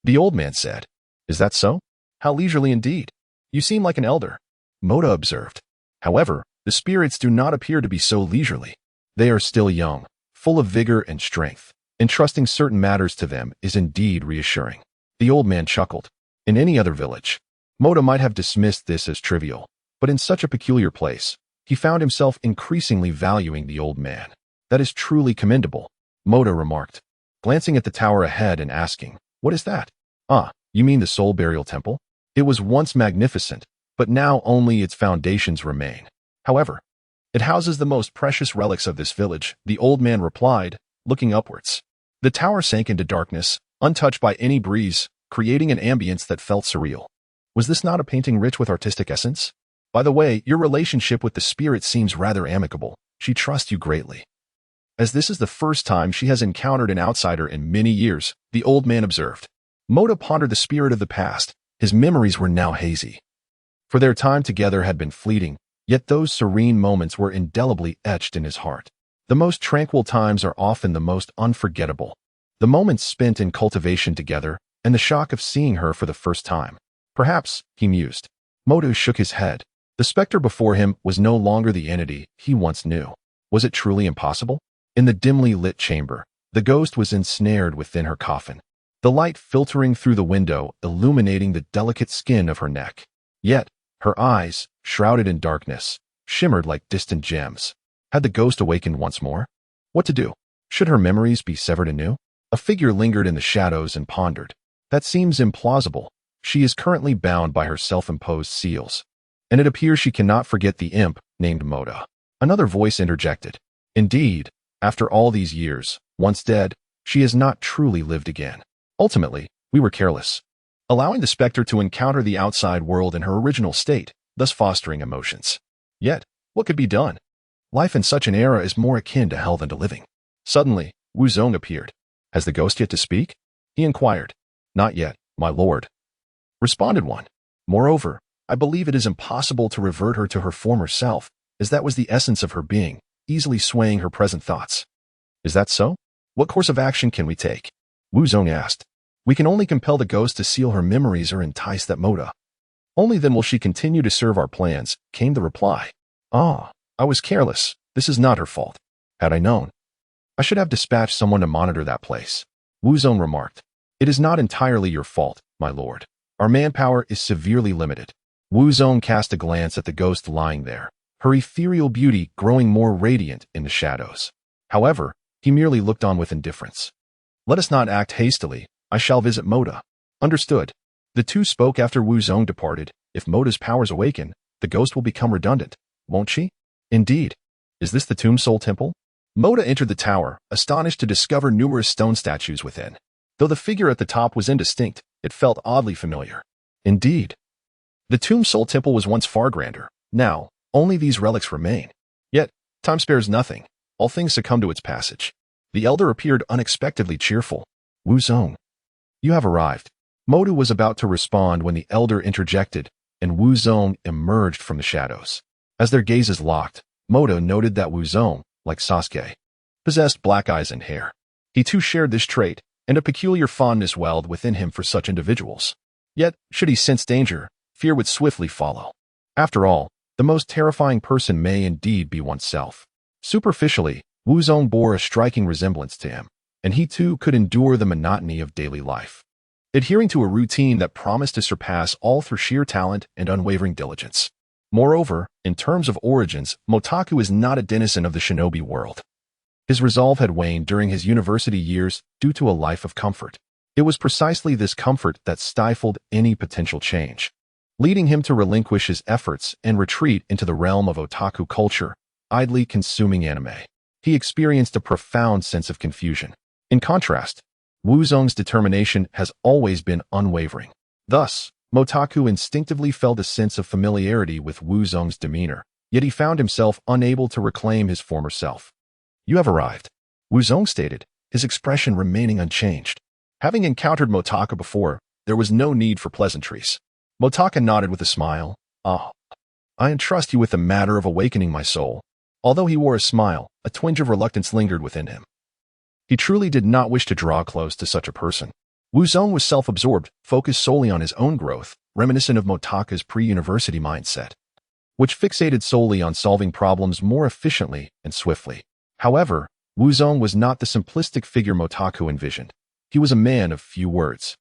The old man said, "Is that so? How leisurely indeed. You seem like an elder," Mota observed. "However, the spirits do not appear to be so leisurely. They are still young, full of vigor and strength. Entrusting certain matters to them is indeed reassuring." The old man chuckled. In any other village, Mota might have dismissed this as trivial, but in such a peculiar place, he found himself increasingly valuing the old man. "That is truly commendable," Mota remarked, glancing at the tower ahead and asking, "What is that?" You mean the soul burial temple? It was once magnificent, but now only its foundations remain. However, it houses the most precious relics of this village," the old man replied, looking upwards. The tower sank into darkness, untouched by any breeze, creating an ambience that felt surreal. "Was this not a painting rich with artistic essence? By the way, your relationship with the spirit seems rather amicable. She trusts you greatly." As this is the first time she has encountered an outsider in many years, the old man observed. Mota pondered the spirit of the past. His memories were now hazy. For their time together had been fleeting, yet those serene moments were indelibly etched in his heart. The most tranquil times are often the most unforgettable. The moments spent in cultivation together, and the shock of seeing her for the first time. Perhaps, he mused. Mota shook his head. The specter before him was no longer the entity he once knew. Was it truly impossible? In the dimly lit chamber, the ghost was ensnared within her coffin, the light filtering through the window, illuminating the delicate skin of her neck. Yet, her eyes, shrouded in darkness, shimmered like distant gems. Had the ghost awakened once more? What to do? Should her memories be severed anew? A figure lingered in the shadows and pondered. That seems implausible. She is currently bound by her self-imposed seals, and it appears she cannot forget the imp named Mota. Another voice interjected. Indeed, after all these years, once dead, she has not truly lived again. Ultimately, we were careless, allowing the specter to encounter the outside world in her original state, thus fostering emotions. Yet, what could be done? Life in such an era is more akin to hell than to living. Suddenly, Wu Zong appeared. "Has the ghost yet to speak?" he inquired. "Not yet, my lord," responded one. "Moreover, I believe it is impossible to revert her to her former self, as that was the essence of her being, easily swaying her present thoughts." "Is that so? What course of action can we take?" Wu Zong asked. "We can only compel the ghost to seal her memories or entice that Mota. Only then will she continue to serve our plans," came the reply. I was careless. This is not her fault. Had I known, I should have dispatched someone to monitor that place," Wu Zong remarked. "It is not entirely your fault, my lord. Our manpower is severely limited." Wu Zong cast a glance at the ghost lying there, her ethereal beauty growing more radiant in the shadows. However, he merely looked on with indifference. "Let us not act hastily. I shall visit Mota." "Understood." The two spoke after Wu Zong departed. If Mota's powers awaken, the ghost will become redundant, won't she? "Indeed. Is this the Tomb Soul Temple?" Mota entered the tower, astonished to discover numerous stone statues within. Though the figure at the top was indistinct, it felt oddly familiar. Indeed. The Tomb Soul Temple was once far grander. Now, only these relics remain. Yet, time spares nothing. All things succumb to its passage. The elder appeared unexpectedly cheerful. Wu Zong, you have arrived. Mota was about to respond when the elder interjected, and Wu Zong emerged from the shadows. As their gazes locked, Mota noted that Wu Zong, like Sasuke, possessed black eyes and hair. He too shared this trait, and a peculiar fondness welled within him for such individuals. Yet, should he sense danger, fear would swiftly follow. After all, the most terrifying person may indeed be oneself. Superficially, Wu Zong bore a striking resemblance to him, and he too could endure the monotony of daily life, adhering to a routine that promised to surpass all through sheer talent and unwavering diligence. Moreover, in terms of origins, Motaku is not a denizen of the shinobi world. His resolve had waned during his university years due to a life of comfort. It was precisely this comfort that stifled any potential change, leading him to relinquish his efforts and retreat into the realm of otaku culture, idly consuming anime. He experienced a profound sense of confusion. In contrast, Wu Zong's determination has always been unwavering. Thus, Motaku instinctively felt a sense of familiarity with Wu Zong's demeanor, yet he found himself unable to reclaim his former self. You have arrived, Wu Zong stated, his expression remaining unchanged. Having encountered Motaku before, there was no need for pleasantries. Motaku nodded with a smile. Ah, I entrust you with the matter of awakening my soul. Although he wore a smile, a twinge of reluctance lingered within him. He truly did not wish to draw close to such a person. Wu Zong was self-absorbed, focused solely on his own growth, reminiscent of Motaku's pre-university mindset, which fixated solely on solving problems more efficiently and swiftly. However, Wu Zong was not the simplistic figure Motaku envisioned. He was a man of few words,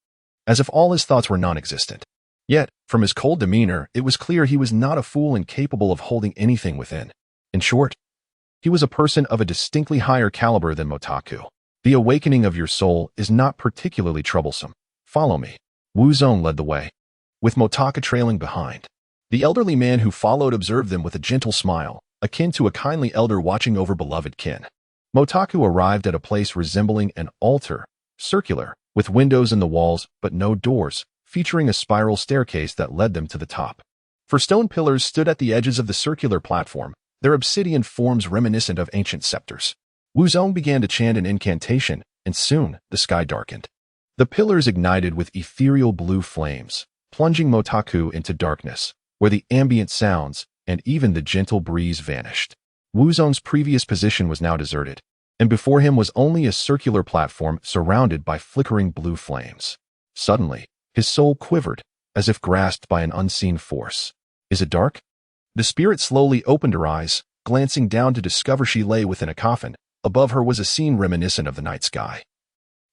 as if all his thoughts were non-existent. Yet, from his cold demeanor, it was clear he was not a fool and capable of holding anything within. In short, he was a person of a distinctly higher caliber than Motaku. The awakening of your soul is not particularly troublesome. Follow me. Wu Zong led the way, with Motaku trailing behind. The elderly man who followed observed them with a gentle smile, akin to a kindly elder watching over beloved kin. Motaku arrived at a place resembling an altar, circular, with windows in the walls but no doors, featuring a spiral staircase that led them to the top. For stone pillars stood at the edges of the circular platform, their obsidian forms reminiscent of ancient scepters. Wu Zong began to chant an incantation, and soon the sky darkened. The pillars ignited with ethereal blue flames, plunging Motaku into darkness, where the ambient sounds and even the gentle breeze vanished. Wu Zong's previous position was now deserted, and before him was only a circular platform surrounded by flickering blue flames. Suddenly, his soul quivered, as if grasped by an unseen force. Is it dark? The spirit slowly opened her eyes, glancing down to discover she lay within a coffin. Above her was a scene reminiscent of the night sky.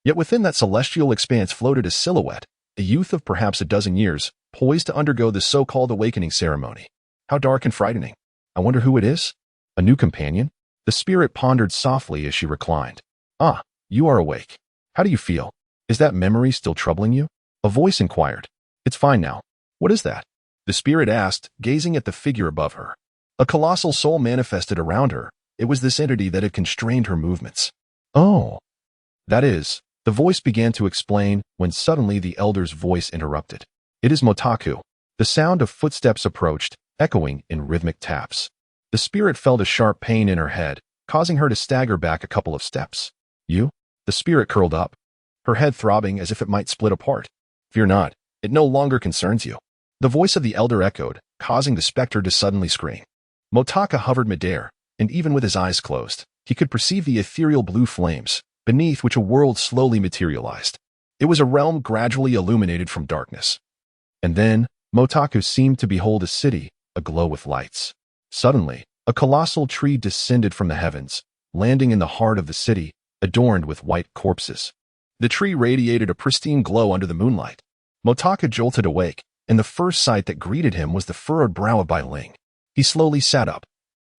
Yet within that celestial expanse floated a silhouette, a youth of perhaps a dozen years, poised to undergo the so-called awakening ceremony. How dark and frightening. I wonder who it is? A new companion? The spirit pondered softly as she reclined. Ah, you are awake. How do you feel? Is that memory still troubling you? A voice inquired. It's fine now. What is that? The spirit asked, gazing at the figure above her. A colossal soul manifested around her. It was this entity that had constrained her movements. Oh. That is, the voice began to explain when suddenly the elder's voice interrupted. It is Motaku. The sound of footsteps approached, echoing in rhythmic taps. The spirit felt a sharp pain in her head, causing her to stagger back a couple of steps. You? The spirit curled up, her head throbbing as if it might split apart. Fear not, it no longer concerns you. The voice of the elder echoed, causing the specter to suddenly scream. Motaku hovered midair, and even with his eyes closed, he could perceive the ethereal blue flames, beneath which a world slowly materialized. It was a realm gradually illuminated from darkness. And then, Motaku seemed to behold a city, aglow with lights. Suddenly, a colossal tree descended from the heavens, landing in the heart of the city, adorned with white corpses. The tree radiated a pristine glow under the moonlight. Motaku jolted awake, and the first sight that greeted him was the furrowed brow of Bai Ling. He slowly sat up,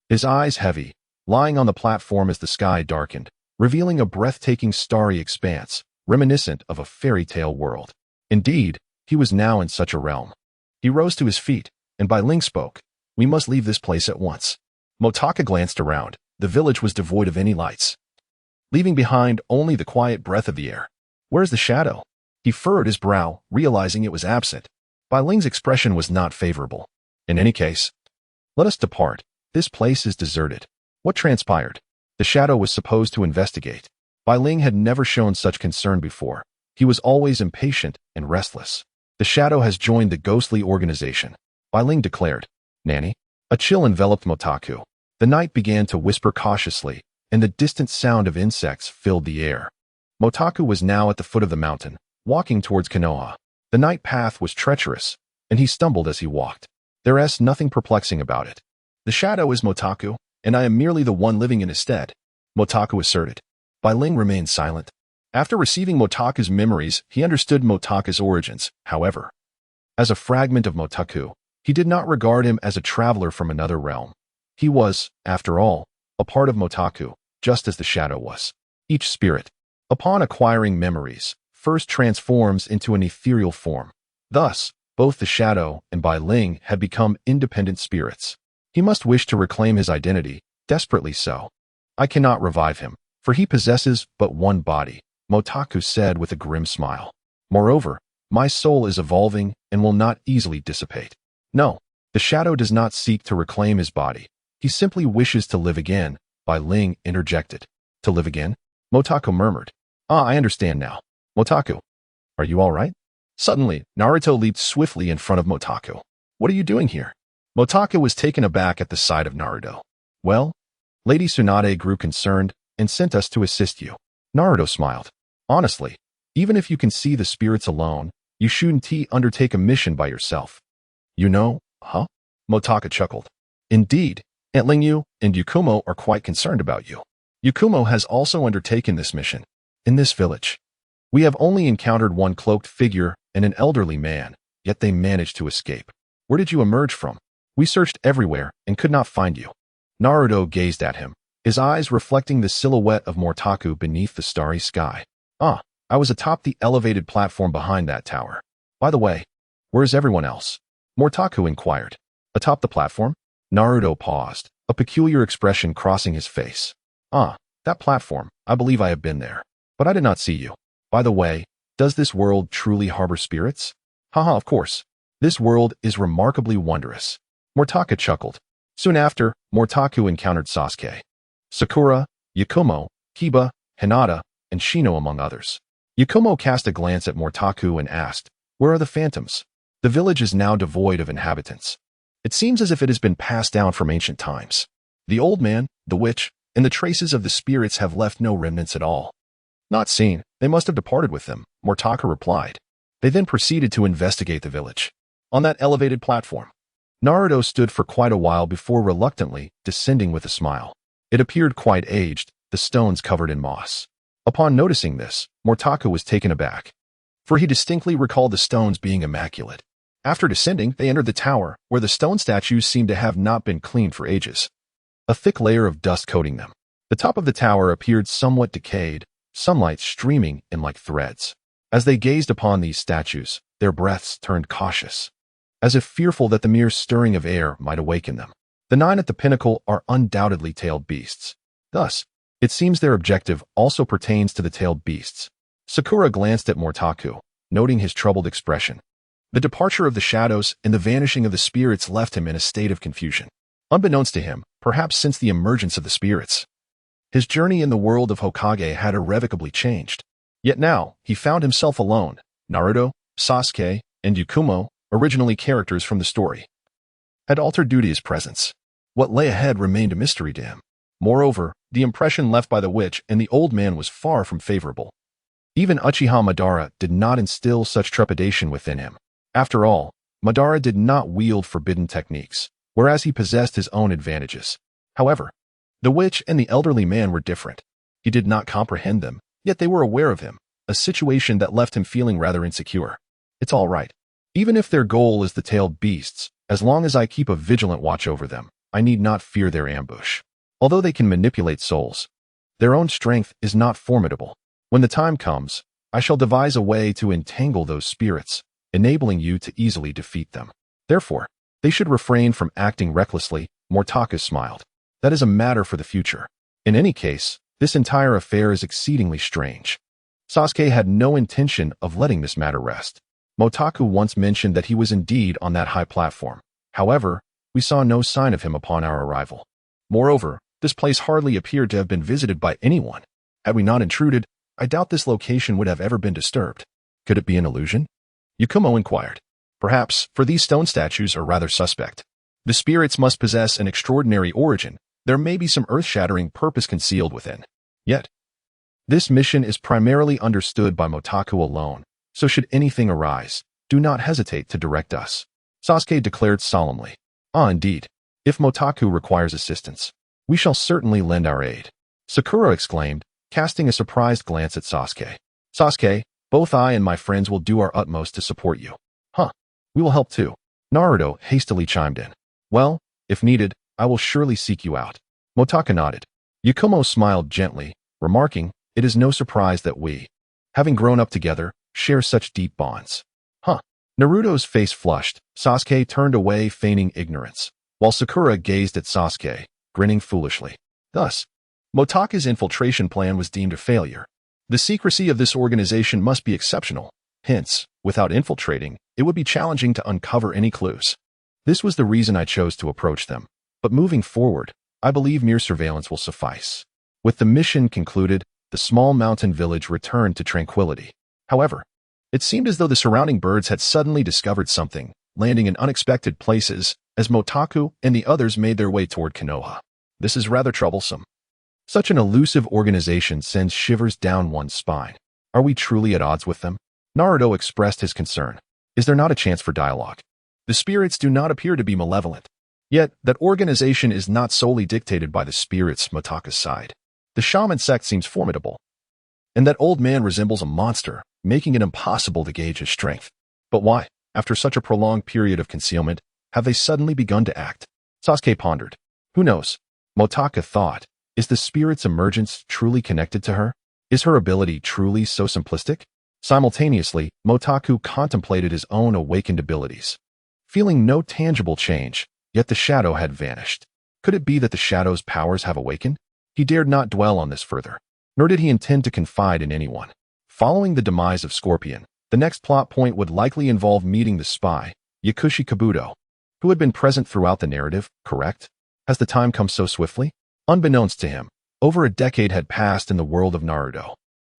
his eyes heavy, lying on the platform as the sky darkened, revealing a breathtaking starry expanse, reminiscent of a fairy tale world. Indeed, he was now in such a realm. He rose to his feet, and Bai Ling spoke. We must leave this place at once. Motaku glanced around, the village was devoid of any lights, leaving behind only the quiet breath of the air. Where's the shadow? He furrowed his brow, realizing it was absent. Bai Ling's expression was not favorable. In any case, let us depart. This place is deserted. What transpired? The shadow was supposed to investigate. Bai Ling had never shown such concern before. He was always impatient and restless. The shadow has joined the ghostly organization, Bai Ling declared. Nanny? A chill enveloped Motaku. The night began to whisper cautiously, and the distant sound of insects filled the air. Motaku was now at the foot of the mountain, walking towards Konoha. The night path was treacherous, and he stumbled as he walked. There is nothing perplexing about it. The shadow is Motaku, and I am merely the one living in his stead, Motaku asserted. Bai Ling remained silent. After receiving Motaku's memories, he understood Motaku's origins, however. As a fragment of Motaku, he did not regard him as a traveler from another realm. He was, after all, a part of Motaku, just as the shadow was. Each spirit, upon acquiring memories, first transforms into an ethereal form. Thus, both the shadow and Bai Ling had become independent spirits. He must wish to reclaim his identity, desperately so. I cannot revive him, for he possesses but one body, Motaku said with a grim smile. Moreover, my soul is evolving and will not easily dissipate. No, the shadow does not seek to reclaim his body. He simply wishes to live again, Bai Ling interjected. To live again? Motaku murmured. Ah, I understand now. Motaku, are you all right? Suddenly, Naruto leaped swiftly in front of Motaku. What are you doing here? Motaku was taken aback at the sight of Naruto. Well, Lady Tsunade grew concerned and sent us to assist you. Naruto smiled. Honestly, even if you can see the spirits alone, you shouldn't undertake a mission by yourself. You know, huh? Motaku chuckled. Indeed, Aunt Lingyu and Yukumo are quite concerned about you. Yukumo has also undertaken this mission. In this village, we have only encountered one cloaked figure and an elderly man, yet they managed to escape. Where did you emerge from? We searched everywhere and could not find you. Naruto gazed at him, his eyes reflecting the silhouette of Motaku beneath the starry sky. Ah, I was atop the elevated platform behind that tower. By the way, where's everyone else? Motaku inquired. Atop the platform? Naruto paused, a peculiar expression crossing his face. Ah, that platform, I believe I have been there. But I did not see you. By the way, does this world truly harbor spirits? Haha, of course. This world is remarkably wondrous. Motaku chuckled. Soon after, Motaku encountered Sasuke, Sakura, Yakumo, Kiba, Hinata, and Shino among others. Yakumo cast a glance at Motaku and asked, Where are the phantoms? The village is now devoid of inhabitants. It seems as if it has been passed down from ancient times. The old man, the witch, and the traces of the spirits have left no remnants at all. Not seen, they must have departed with them, Motaku replied. They then proceeded to investigate the village. On that elevated platform, Naruto stood for quite a while before reluctantly descending with a smile. It appeared quite aged, the stones covered in moss. Upon noticing this, Motaku was taken aback, for he distinctly recalled the stones being immaculate. After descending, they entered the tower, where the stone statues seemed to have not been cleaned for ages, a thick layer of dust coating them. The top of the tower appeared somewhat decayed, sunlight streaming in like threads. As they gazed upon these statues, their breaths turned cautious, as if fearful that the mere stirring of air might awaken them. The 9 at the pinnacle are undoubtedly tailed beasts. Thus, it seems their objective also pertains to the tailed beasts. Sakura glanced at Motaku, noting his troubled expression. The departure of the shadows and the vanishing of the spirits left him in a state of confusion. Unbeknownst to him, perhaps since the emergence of the spirits, his journey in the world of Hokage had irrevocably changed. Yet now, he found himself alone. Naruto, Sasuke, and Yukumo, originally characters from the story, had altered due to his presence. What lay ahead remained a mystery to him. Moreover, the impression left by the witch and the old man was far from favorable. Even Uchiha Madara did not instill such trepidation within him. After all, Madara did not wield forbidden techniques, whereas he possessed his own advantages. However, the witch and the elderly man were different. He did not comprehend them, yet they were aware of him, a situation that left him feeling rather insecure. It's all right. Even if their goal is the tailed beasts, as long as I keep a vigilant watch over them, I need not fear their ambush. Although they can manipulate souls, their own strength is not formidable. When the time comes, I shall devise a way to entangle those spirits, enabling you to easily defeat them. Therefore, they should refrain from acting recklessly. Motaku smiled. That is a matter for the future. In any case, this entire affair is exceedingly strange. Sasuke had no intention of letting this matter rest. Motaku once mentioned that he was indeed on that high platform. However, we saw no sign of him upon our arrival. Moreover, this place hardly appeared to have been visited by anyone. Had we not intruded, I doubt this location would have ever been disturbed. Could it be an illusion? Yakumo inquired. Perhaps, for these stone statues are rather suspect. The spirits must possess an extraordinary origin. There may be some earth-shattering purpose concealed within. Yet, this mission is primarily understood by Motaku alone, so should anything arise, do not hesitate to direct us. Sasuke declared solemnly. Ah, indeed. If Motaku requires assistance, we shall certainly lend our aid. Sakura exclaimed, casting a surprised glance at Sasuke. Sasuke, both I and my friends will do our utmost to support you. Huh. We will help too. Naruto hastily chimed in. Well, if needed, I will surely seek you out. Motaku nodded. Yakumo smiled gently, remarking, it is no surprise that we, having grown up together, share such deep bonds. Huh. Naruto's face flushed. Sasuke turned away, feigning ignorance, while Sakura gazed at Sasuke, grinning foolishly. Thus, Motaku's infiltration plan was deemed a failure. The secrecy of this organization must be exceptional. Hence, without infiltrating, it would be challenging to uncover any clues. This was the reason I chose to approach them. But moving forward, I believe mere surveillance will suffice. With the mission concluded, the small mountain village returned to tranquility. However, it seemed as though the surrounding birds had suddenly discovered something, landing in unexpected places as Motaku and the others made their way toward Konoha. This is rather troublesome. Such an elusive organization sends shivers down one's spine. Are we truly at odds with them? Naruto expressed his concern. Is there not a chance for dialogue? The spirits do not appear to be malevolent. Yet, that organization is not solely dictated by the spirits Motaku's side. The shaman sect seems formidable. And that old man resembles a monster, making it impossible to gauge his strength. But why, after such a prolonged period of concealment, have they suddenly begun to act? Sasuke pondered. Who knows? Motaku thought. Is the spirit's emergence truly connected to her? Is her ability truly so simplistic? Simultaneously, Motaku contemplated his own awakened abilities. Feeling no tangible change, yet the shadow had vanished. Could it be that the shadow's powers have awakened? He dared not dwell on this further, nor did he intend to confide in anyone. Following the demise of Scorpion, the next plot point would likely involve meeting the spy, Yakushi Kabuto, who had been present throughout the narrative, correct? Has the time come so swiftly? Unbeknownst to him, over a decade had passed in the world of Naruto.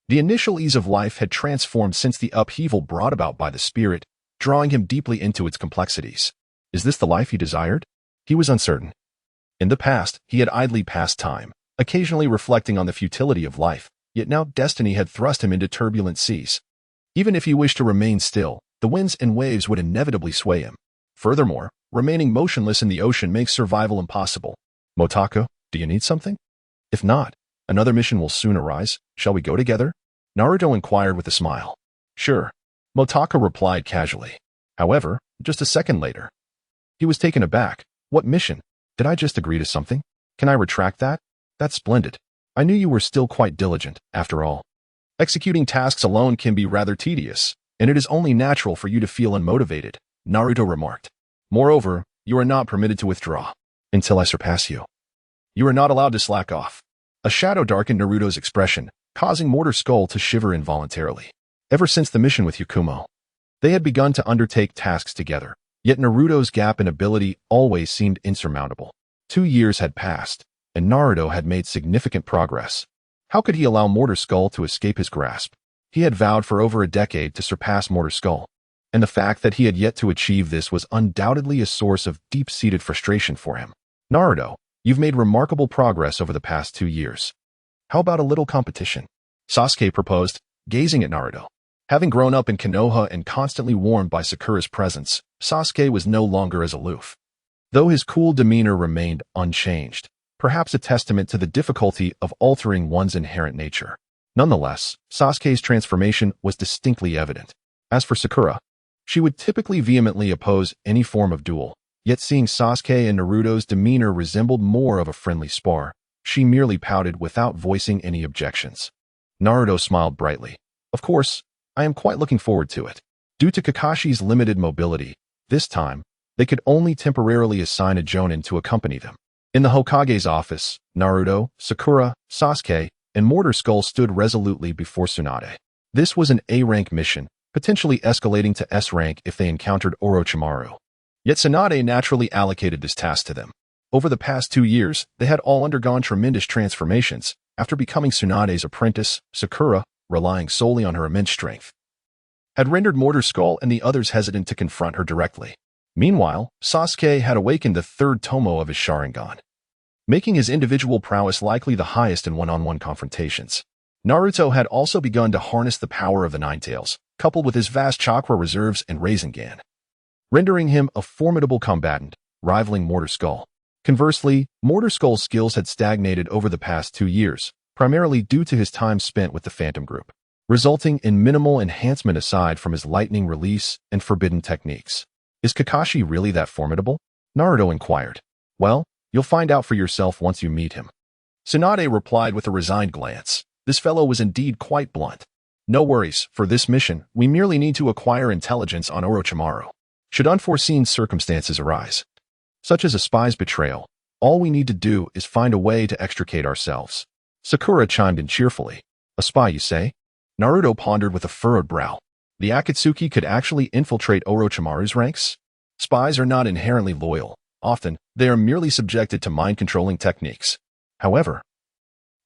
The initial ease of life had transformed since the upheaval brought about by the spirit, drawing him deeply into its complexities. Is this the life he desired? He was uncertain. In the past, he had idly passed time, occasionally reflecting on the futility of life, yet now destiny had thrust him into turbulent seas. Even if he wished to remain still, the winds and waves would inevitably sway him. Furthermore, remaining motionless in the ocean makes survival impossible. Motaku, do you need something? If not, another mission will soon arise. Shall we go together? Naruto inquired with a smile. Sure. Motaku replied casually. However, just a second later, he was taken aback. What mission? Did I just agree to something? Can I retract that? That's splendid. I knew you were still quite diligent, after all. Executing tasks alone can be rather tedious, and it is only natural for you to feel unmotivated, Naruto remarked. Moreover, you are not permitted to withdraw until I surpass you. You are not allowed to slack off. A shadow darkened Naruto's expression, causing Motakusoul to shiver involuntarily. Ever since the mission with Yakumo, they had begun to undertake tasks together, yet Naruto's gap in ability always seemed insurmountable. 2 years had passed, and Naruto had made significant progress. How could he allow Motakusoul to escape his grasp? He had vowed for over a decade to surpass Motakusoul, and the fact that he had yet to achieve this was undoubtedly a source of deep-seated frustration for him. Naruto, you've made remarkable progress over the past 2 years. How about a little competition? Sasuke proposed, gazing at Naruto. Having grown up in Konoha and constantly warmed by Sakura's presence, Sasuke was no longer as aloof. Though his cool demeanor remained unchanged, perhaps a testament to the difficulty of altering one's inherent nature. Nonetheless, Sasuke's transformation was distinctly evident. As for Sakura, she would typically vehemently oppose any form of duel. Yet seeing Sasuke and Naruto's demeanor resembled more of a friendly spar, she merely pouted without voicing any objections. Naruto smiled brightly. Of course, I am quite looking forward to it. Due to Kakashi's limited mobility, this time, they could only temporarily assign a jonin to accompany them. In the Hokage's office, Naruto, Sakura, Sasuke, and Motakusoul stood resolutely before Tsunade. This was an A-rank mission, potentially escalating to S-rank if they encountered Orochimaru. Yet Tsunade naturally allocated this task to them. Over the past 2 years, they had all undergone tremendous transformations. After becoming Tsunade's apprentice, Sakura, relying solely on her immense strength, had rendered Motakusoul and the others hesitant to confront her directly. Meanwhile, Sasuke had awakened the third tomo of his Sharingan, making his individual prowess likely the highest in one-on-one confrontations. Naruto had also begun to harness the power of the Nine Tails, coupled with his vast chakra reserves and Rasengan, rendering him a formidable combatant, rivaling Motakusoul. Conversely, Motakusoul's skills had stagnated over the past 2 years, primarily due to his time spent with the Phantom Group, resulting in minimal enhancement aside from his lightning release and forbidden techniques. Is Kakashi really that formidable? Naruto inquired. Well, you'll find out for yourself once you meet him. Tsunade replied with a resigned glance. This fellow was indeed quite blunt. No worries, for this mission, we merely need to acquire intelligence on Orochimaru. Should unforeseen circumstances arise, such as a spy's betrayal, all we need to do is find a way to extricate ourselves. Sakura chimed in cheerfully. A spy, you say? Naruto pondered with a furrowed brow. The Akatsuki could actually infiltrate Orochimaru's ranks? Spies are not inherently loyal. Often, they are merely subjected to mind-controlling techniques. However,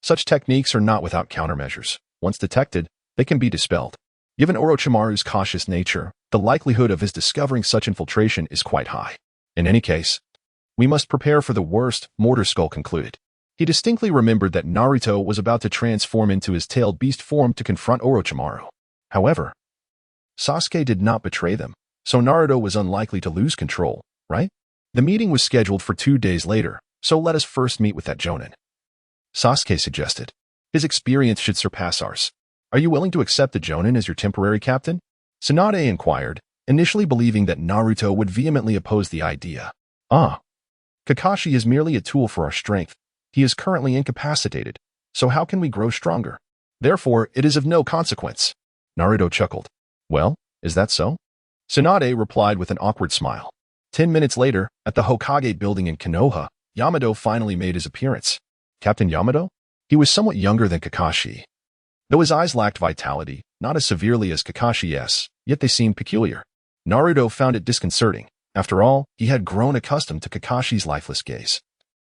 such techniques are not without countermeasures. Once detected, they can be dispelled. Given Orochimaru's cautious nature, the likelihood of his discovering such infiltration is quite high. In any case, we must prepare for the worst, Motakusoul concluded. He distinctly remembered that Naruto was about to transform into his tailed beast form to confront Orochimaru. However, Sasuke did not betray them, so Naruto was unlikely to lose control, right? The meeting was scheduled for 2 days later, so let us first meet with that Jonin, Sasuke suggested. His experience should surpass ours. Are you willing to accept the Jonin as your temporary captain? Tsunade inquired, initially believing that Naruto would vehemently oppose the idea. Kakashi is merely a tool for our strength. He is currently incapacitated, so how can we grow stronger? Therefore, it is of no consequence. Naruto chuckled. Well, is that so? Tsunade replied with an awkward smile. 10 minutes later, at the Hokage building in Konoha, Yamato finally made his appearance. Captain Yamato? He was somewhat younger than Kakashi. Though his eyes lacked vitality, not as severely as Kakashi's, yet they seemed peculiar. Naruto found it disconcerting. After all, he had grown accustomed to Kakashi's lifeless gaze.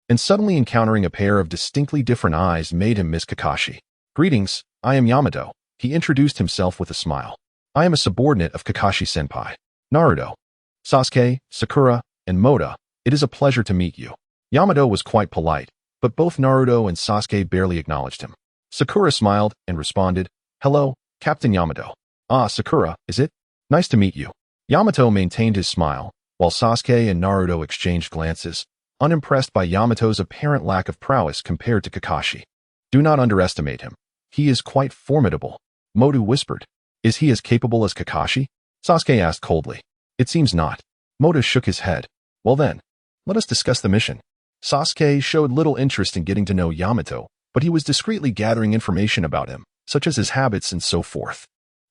And suddenly encountering a pair of distinctly different eyes made him miss Kakashi. Greetings, I am Yamato. He introduced himself with a smile. I am a subordinate of Kakashi-senpai. Naruto, Sasuke, Sakura, and Mota, it is a pleasure to meet you. Yamato was quite polite, but both Naruto and Sasuke barely acknowledged him. Sakura smiled and responded, Hello, Captain Yamato. Ah, Sakura, is it? Nice to meet you. Yamato maintained his smile, while Sasuke and Naruto exchanged glances, unimpressed by Yamato's apparent lack of prowess compared to Kakashi. Do not underestimate him. He is quite formidable. Motu whispered. Is he as capable as Kakashi? Sasuke asked coldly. It seems not. Mota shook his head. Well then, let us discuss the mission. Sasuke showed little interest in getting to know Yamato, but he was discreetly gathering information about him, such as his habits and so forth.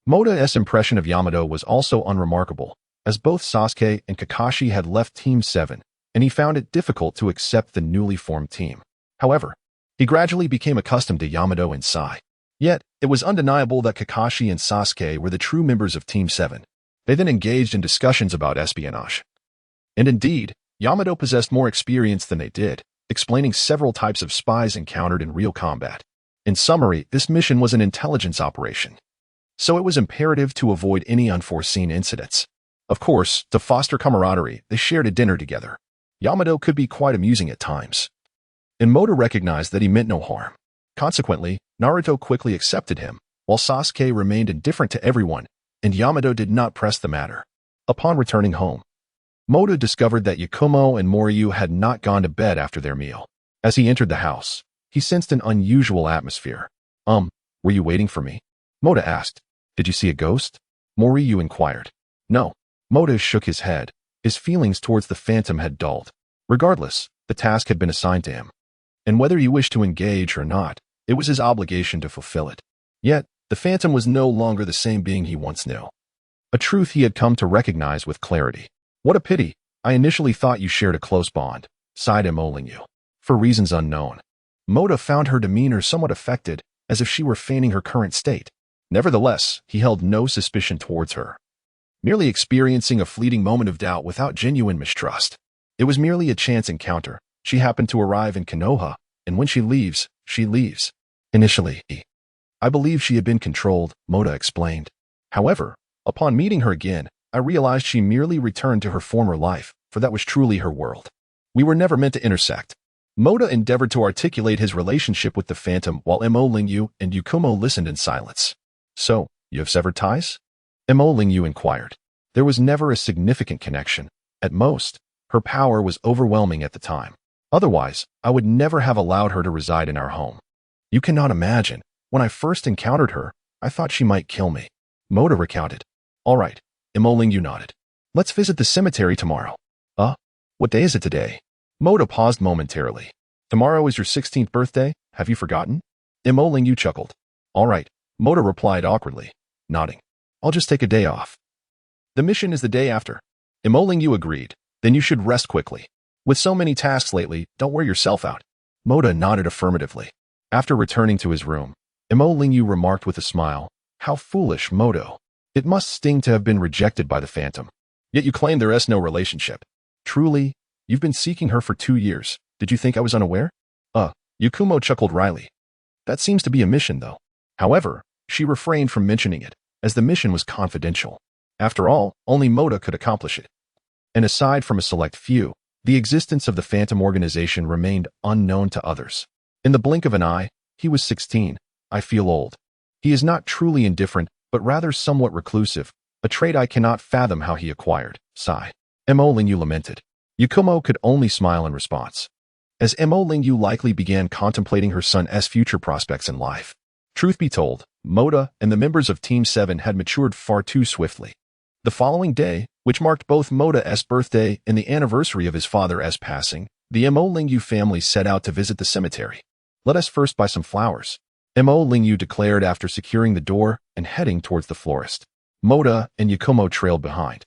Mota's impression of Yamato was also unremarkable, as both Sasuke and Kakashi had left Team 7, and he found it difficult to accept the newly formed team. However, he gradually became accustomed to Yamato and Sai. Yet, it was undeniable that Kakashi and Sasuke were the true members of Team 7. They then engaged in discussions about espionage. And indeed, Yamato possessed more experience than they did, explaining several types of spies encountered in real combat. In summary, this mission was an intelligence operation, so it was imperative to avoid any unforeseen incidents. Of course, to foster camaraderie, they shared a dinner together. Yamato could be quite amusing at times, and Mota recognized that he meant no harm. Consequently, Naruto quickly accepted him, while Sasuke remained indifferent to everyone, and Yamato did not press the matter. Upon returning home, Mota discovered that Yakumo and Moryu had not gone to bed after their meal. As he entered the house, he sensed an unusual atmosphere. Were you waiting for me? Mota asked. Did you see a ghost? Moryu inquired. No. Mota shook his head. His feelings towards the Phantom had dulled. Regardless, the task had been assigned to him. And whether he wished to engage or not, it was his obligation to fulfill it. Yet, the Phantom was no longer the same being he once knew. A truth he had come to recognize with clarity. What a pity. I initially thought you shared a close bond, sighed Emolingu. for reasons unknown. Mota found her demeanor somewhat affected, as if she were feigning her current state. Nevertheless, he held no suspicion towards her, merely experiencing a fleeting moment of doubt without genuine mistrust. It was merely a chance encounter. She happened to arrive in Konoha, and when she leaves, she leaves. Initially, I believed she had been controlled, Mota explained. However, upon meeting her again, I realized she merely returned to her former life, for that was truly her world. We were never meant to intersect. Mota endeavored to articulate his relationship with the Phantom while Mo Lingyu and Yukumo listened in silence. So, you have severed ties? Mo Lingyu inquired. There was never a significant connection. At most, her power was overwhelming at the time. Otherwise, I would never have allowed her to reside in our home. You cannot imagine. When I first encountered her, I thought she might kill me. Mota recounted. All right, Mo Lingyu nodded. Let's visit the cemetery tomorrow. What day is it today? Mota paused momentarily. Tomorrow is your 16th birthday, have you forgotten? Mo Lingyu chuckled. All right, Mota replied awkwardly, nodding. I'll just take a day off. The mission is the day after. Mo Lingyu agreed. Then you should rest quickly. With so many tasks lately, don't wear yourself out. Mota nodded affirmatively. After returning to his room, Mo Lingyu remarked with a smile, how foolish, Moto. It must sting to have been rejected by the Phantom. Yet you claim there is no relationship. Truly, you've been seeking her for 2 years. Did you think I was unaware? Yukumo chuckled wryly. That seems to be a mission, though. However, she refrained from mentioning it, as the mission was confidential. After all, only Mota could accomplish it. And aside from a select few, the existence of the Phantom organization remained unknown to others. In the blink of an eye, he was 16. I feel old. He is not truly indifferent, but rather somewhat reclusive, a trait I cannot fathom how he acquired. Sigh. Mo Lingyu lamented. Yukumo could only smile in response, as Mo Lingyu likely began contemplating her son's future prospects in life. Truth be told, Mota and the members of Team 7 had matured far too swiftly. The following day, which marked both Mota's birthday and the anniversary of his father's passing, the Mo Lingyu family set out to visit the cemetery. Let us first buy some flowers, Mo Lingyu declared after securing the door and heading towards the florist. Mota and Yukumo trailed behind.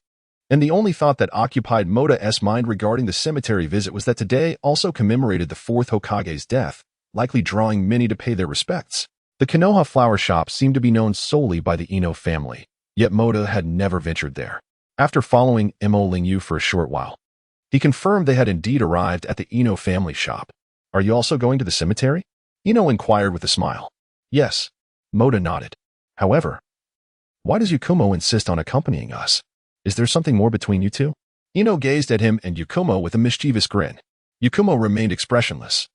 And the only thought that occupied Mota's mind regarding the cemetery visit was that today also commemorated the 4th Hokage's death, likely drawing many to pay their respects. The Konoha flower shop seemed to be known solely by the Ino family, yet Mota had never ventured there. After following Mo Lingyu for a short while, he confirmed they had indeed arrived at the Ino family shop. Are you also going to the cemetery? Ino inquired with a smile. Yes, Mota nodded. However, why does Yukumo insist on accompanying us? Is there something more between you two? Ino gazed at him and Yukumo with a mischievous grin. Yukumo remained expressionless.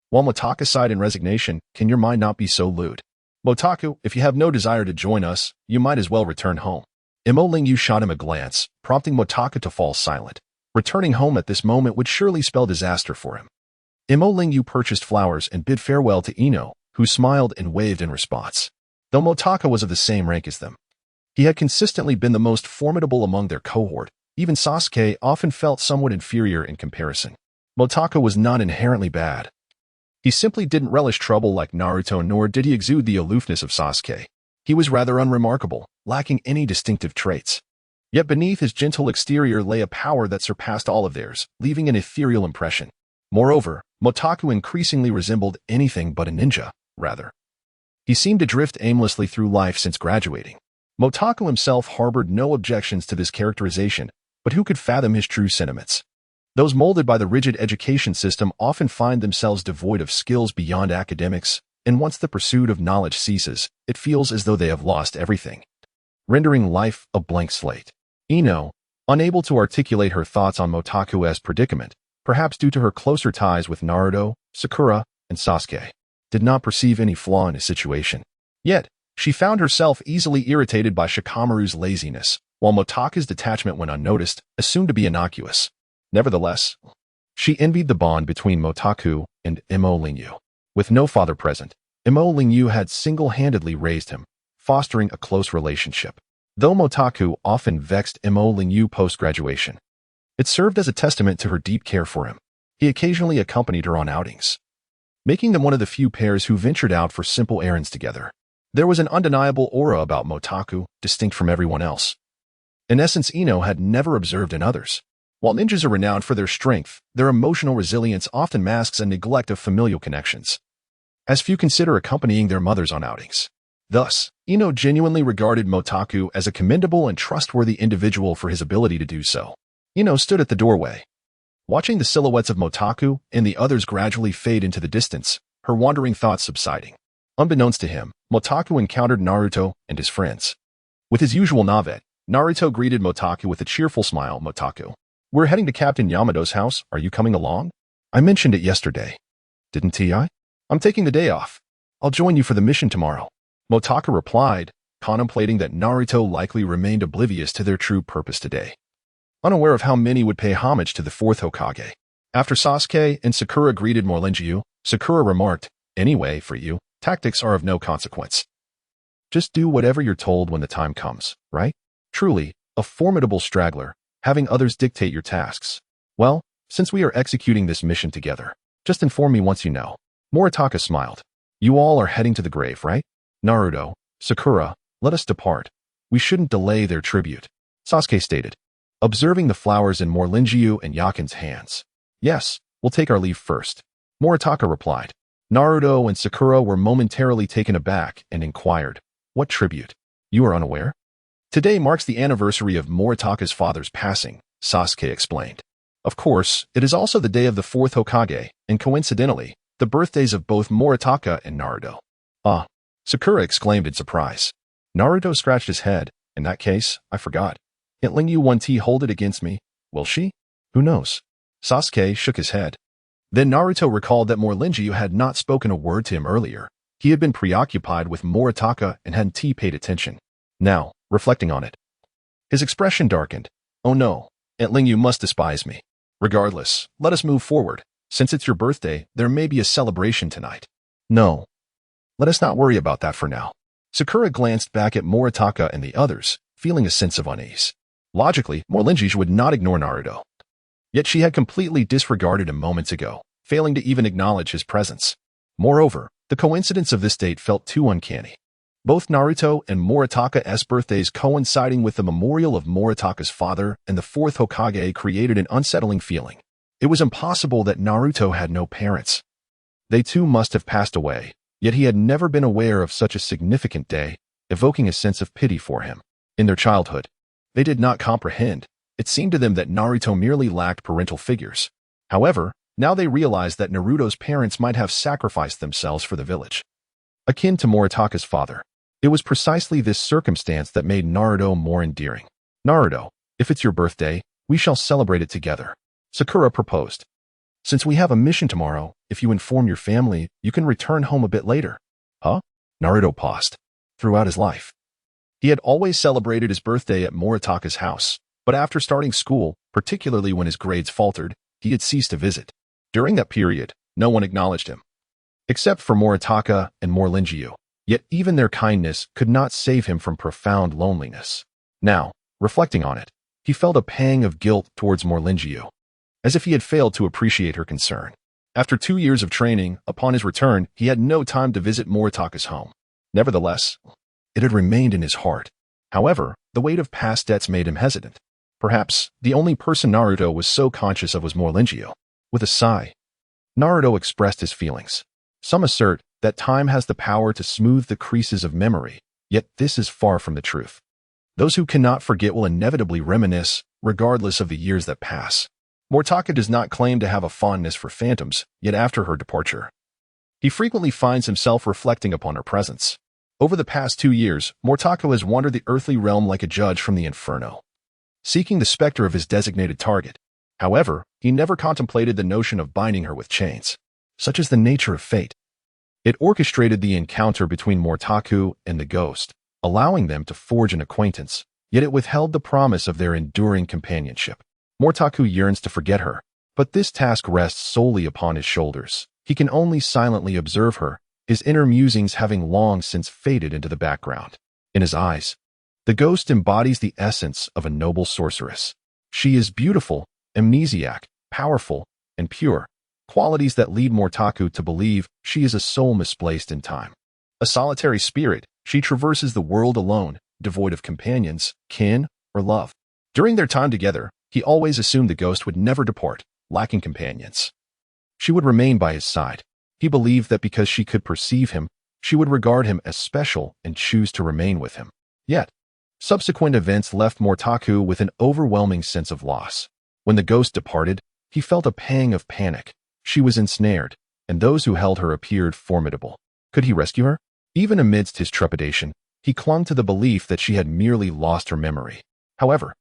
While Motaku sighed in resignation, can your mind not be so lewd? Motaku, if you have no desire to join us, you might as well return home. Mo Lingyu shot him a glance, prompting Motaku to fall silent. Returning home at this moment would surely spell disaster for him. Mo Lingyu purchased flowers and bid farewell to Ino, who smiled and waved in response. Though Motaku was of the same rank as them, he had consistently been the most formidable among their cohort. Even Sasuke often felt somewhat inferior in comparison. Motaku was not inherently bad. He simply didn't relish trouble like Naruto, nor did he exude the aloofness of Sasuke. He was rather unremarkable, lacking any distinctive traits. Yet beneath his gentle exterior lay a power that surpassed all of theirs, leaving an ethereal impression. Moreover, Motaku increasingly resembled anything but a ninja, rather. He seemed to drift aimlessly through life since graduating. Motaku himself harbored no objections to this characterization, but who could fathom his true sentiments? Those molded by the rigid education system often find themselves devoid of skills beyond academics, and once the pursuit of knowledge ceases, it feels as though they have lost everything, rendering life a blank slate. Ino, unable to articulate her thoughts on Motaku's predicament, perhaps due to her closer ties with Naruto, Sakura, and Sasuke, did not perceive any flaw in his situation. Yet, she found herself easily irritated by Shikamaru's laziness, while Motaku's detachment went unnoticed, assumed to be innocuous. Nevertheless, she envied the bond between Motaku and Mo Lingyu. With no father present, Mo Lingyu had single-handedly raised him, fostering a close relationship. Though Motaku often vexed Mo Lingyu post-graduation, it served as a testament to her deep care for him. He occasionally accompanied her on outings, making them one of the few pairs who ventured out for simple errands together. There was an undeniable aura about Motaku, distinct from everyone else. In essence, Ino had never observed in others. While ninjas are renowned for their strength, their emotional resilience often masks a neglect of familial connections, as few consider accompanying their mothers on outings. Thus, Ino genuinely regarded Motaku as a commendable and trustworthy individual for his ability to do so. Ino stood at the doorway, watching the silhouettes of Motaku and the others gradually fade into the distance, her wandering thoughts subsiding. Unbeknownst to him, Motaku encountered Naruto and his friends. With his usual navet, Naruto greeted Motaku with a cheerful smile. Motaku, we're heading to Captain Yamado's house. Are you coming along? I mentioned it yesterday. Didn't I? I'm taking the day off. I'll join you for the mission tomorrow. Motaku replied, contemplating that Naruto likely remained oblivious to their true purpose today, unaware of how many would pay homage to the fourth Hokage. After Sasuke and Sakura greeted Morlingyu, Sakura remarked, anyway, for you, tactics are of no consequence. Just do whatever you're told when the time comes, right? Truly, a formidable straggler, having others dictate your tasks. Well, since we are executing this mission together, just inform me once you know. Moritaka smiled. You all are heading to the grave, right? Naruto, Sakura, let us depart. We shouldn't delay their tribute, Sasuke stated, observing the flowers in Morlingyu and Yakin's hands. Yes, we'll take our leave first, Moritaka replied. Naruto and Sakura were momentarily taken aback and inquired, what tribute? You are unaware? Today marks the anniversary of Moritaka's father's passing, Sasuke explained. Of course, it is also the day of the fourth Hokage, and coincidentally, the birthdays of both Moritaka and Naruto. Ah, Sakura exclaimed in surprise. Naruto scratched his head. In that case, I forgot. Can't Lingyu 1T hold it against me? Will she? Who knows? Sasuke shook his head. Then Naruto recalled that Morlingyu had not spoken a word to him earlier. He had been preoccupied with Moritaka and hadn't paid attention. Now, reflecting on it, his expression darkened. Oh no, Aunt Lingyu must despise me. Regardless, let us move forward. Since it's your birthday, there may be a celebration tonight. No. Let us not worry about that for now. Sakura glanced back at Moritaka and the others, feeling a sense of unease. Logically, Morlingyu would not ignore Naruto. Yet she had completely disregarded him moments ago, failing to even acknowledge his presence. Moreover, the coincidence of this date felt too uncanny. Both Naruto and Moritaka's birthdays coinciding with the memorial of Moritaka's father and the fourth Hokage created an unsettling feeling. It was impossible that Naruto had no parents. They too must have passed away, yet he had never been aware of such a significant day, evoking a sense of pity for him. In their childhood, they did not comprehend. It seemed to them that Naruto merely lacked parental figures. However, now they realized that Naruto's parents might have sacrificed themselves for the village. Akin to Moritaka's father, it was precisely this circumstance that made Naruto more endearing. Naruto, if it's your birthday, we shall celebrate it together, Sakura proposed. Since we have a mission tomorrow, if you inform your family, you can return home a bit later. Huh? Naruto paused. Throughout his life, he had always celebrated his birthday at Moritaka's house, but after starting school, particularly when his grades faltered, he had ceased to visit. During that period, no one acknowledged him, except for Moritaka and Morlingyu. Yet even their kindness could not save him from profound loneliness. Now, reflecting on it, he felt a pang of guilt towards Morlingyu, as if he had failed to appreciate her concern. After 2 years of training, upon his return, he had no time to visit Moritaka's home. Nevertheless, it had remained in his heart. However, the weight of past debts made him hesitant. Perhaps the only person Naruto was so conscious of was Morlingyu. With a sigh, Naruto expressed his feelings. Some assert that time has the power to smooth the creases of memory, yet this is far from the truth. Those who cannot forget will inevitably reminisce, regardless of the years that pass. Moritaka does not claim to have a fondness for phantoms, yet after her departure, he frequently finds himself reflecting upon her presence. Over the past 2 years, Motaku has wandered the earthly realm like a judge from the inferno, seeking the specter of his designated target. However, he never contemplated the notion of binding her with chains. Such is the nature of fate. It orchestrated the encounter between Motaku and the ghost, allowing them to forge an acquaintance, yet it withheld the promise of their enduring companionship. Motaku yearns to forget her, but this task rests solely upon his shoulders. He can only silently observe her, his inner musings having long since faded into the background. In his eyes, the ghost embodies the essence of a noble sorceress. She is beautiful, amnesiac, powerful, and pure, qualities that lead Motaku to believe she is a soul misplaced in time. A solitary spirit, she traverses the world alone, devoid of companions, kin, or love. During their time together, He always assumed the ghost would never depart, lacking companions. She would remain by his side. He believed that because she could perceive him, she would regard him as special and choose to remain with him. Yet, subsequent events left Motaku with an overwhelming sense of loss. When the ghost departed, he felt a pang of panic. She was ensnared, and those who held her appeared formidable. Could he rescue her? Even amidst his trepidation, he clung to the belief that she had merely lost her memory. However,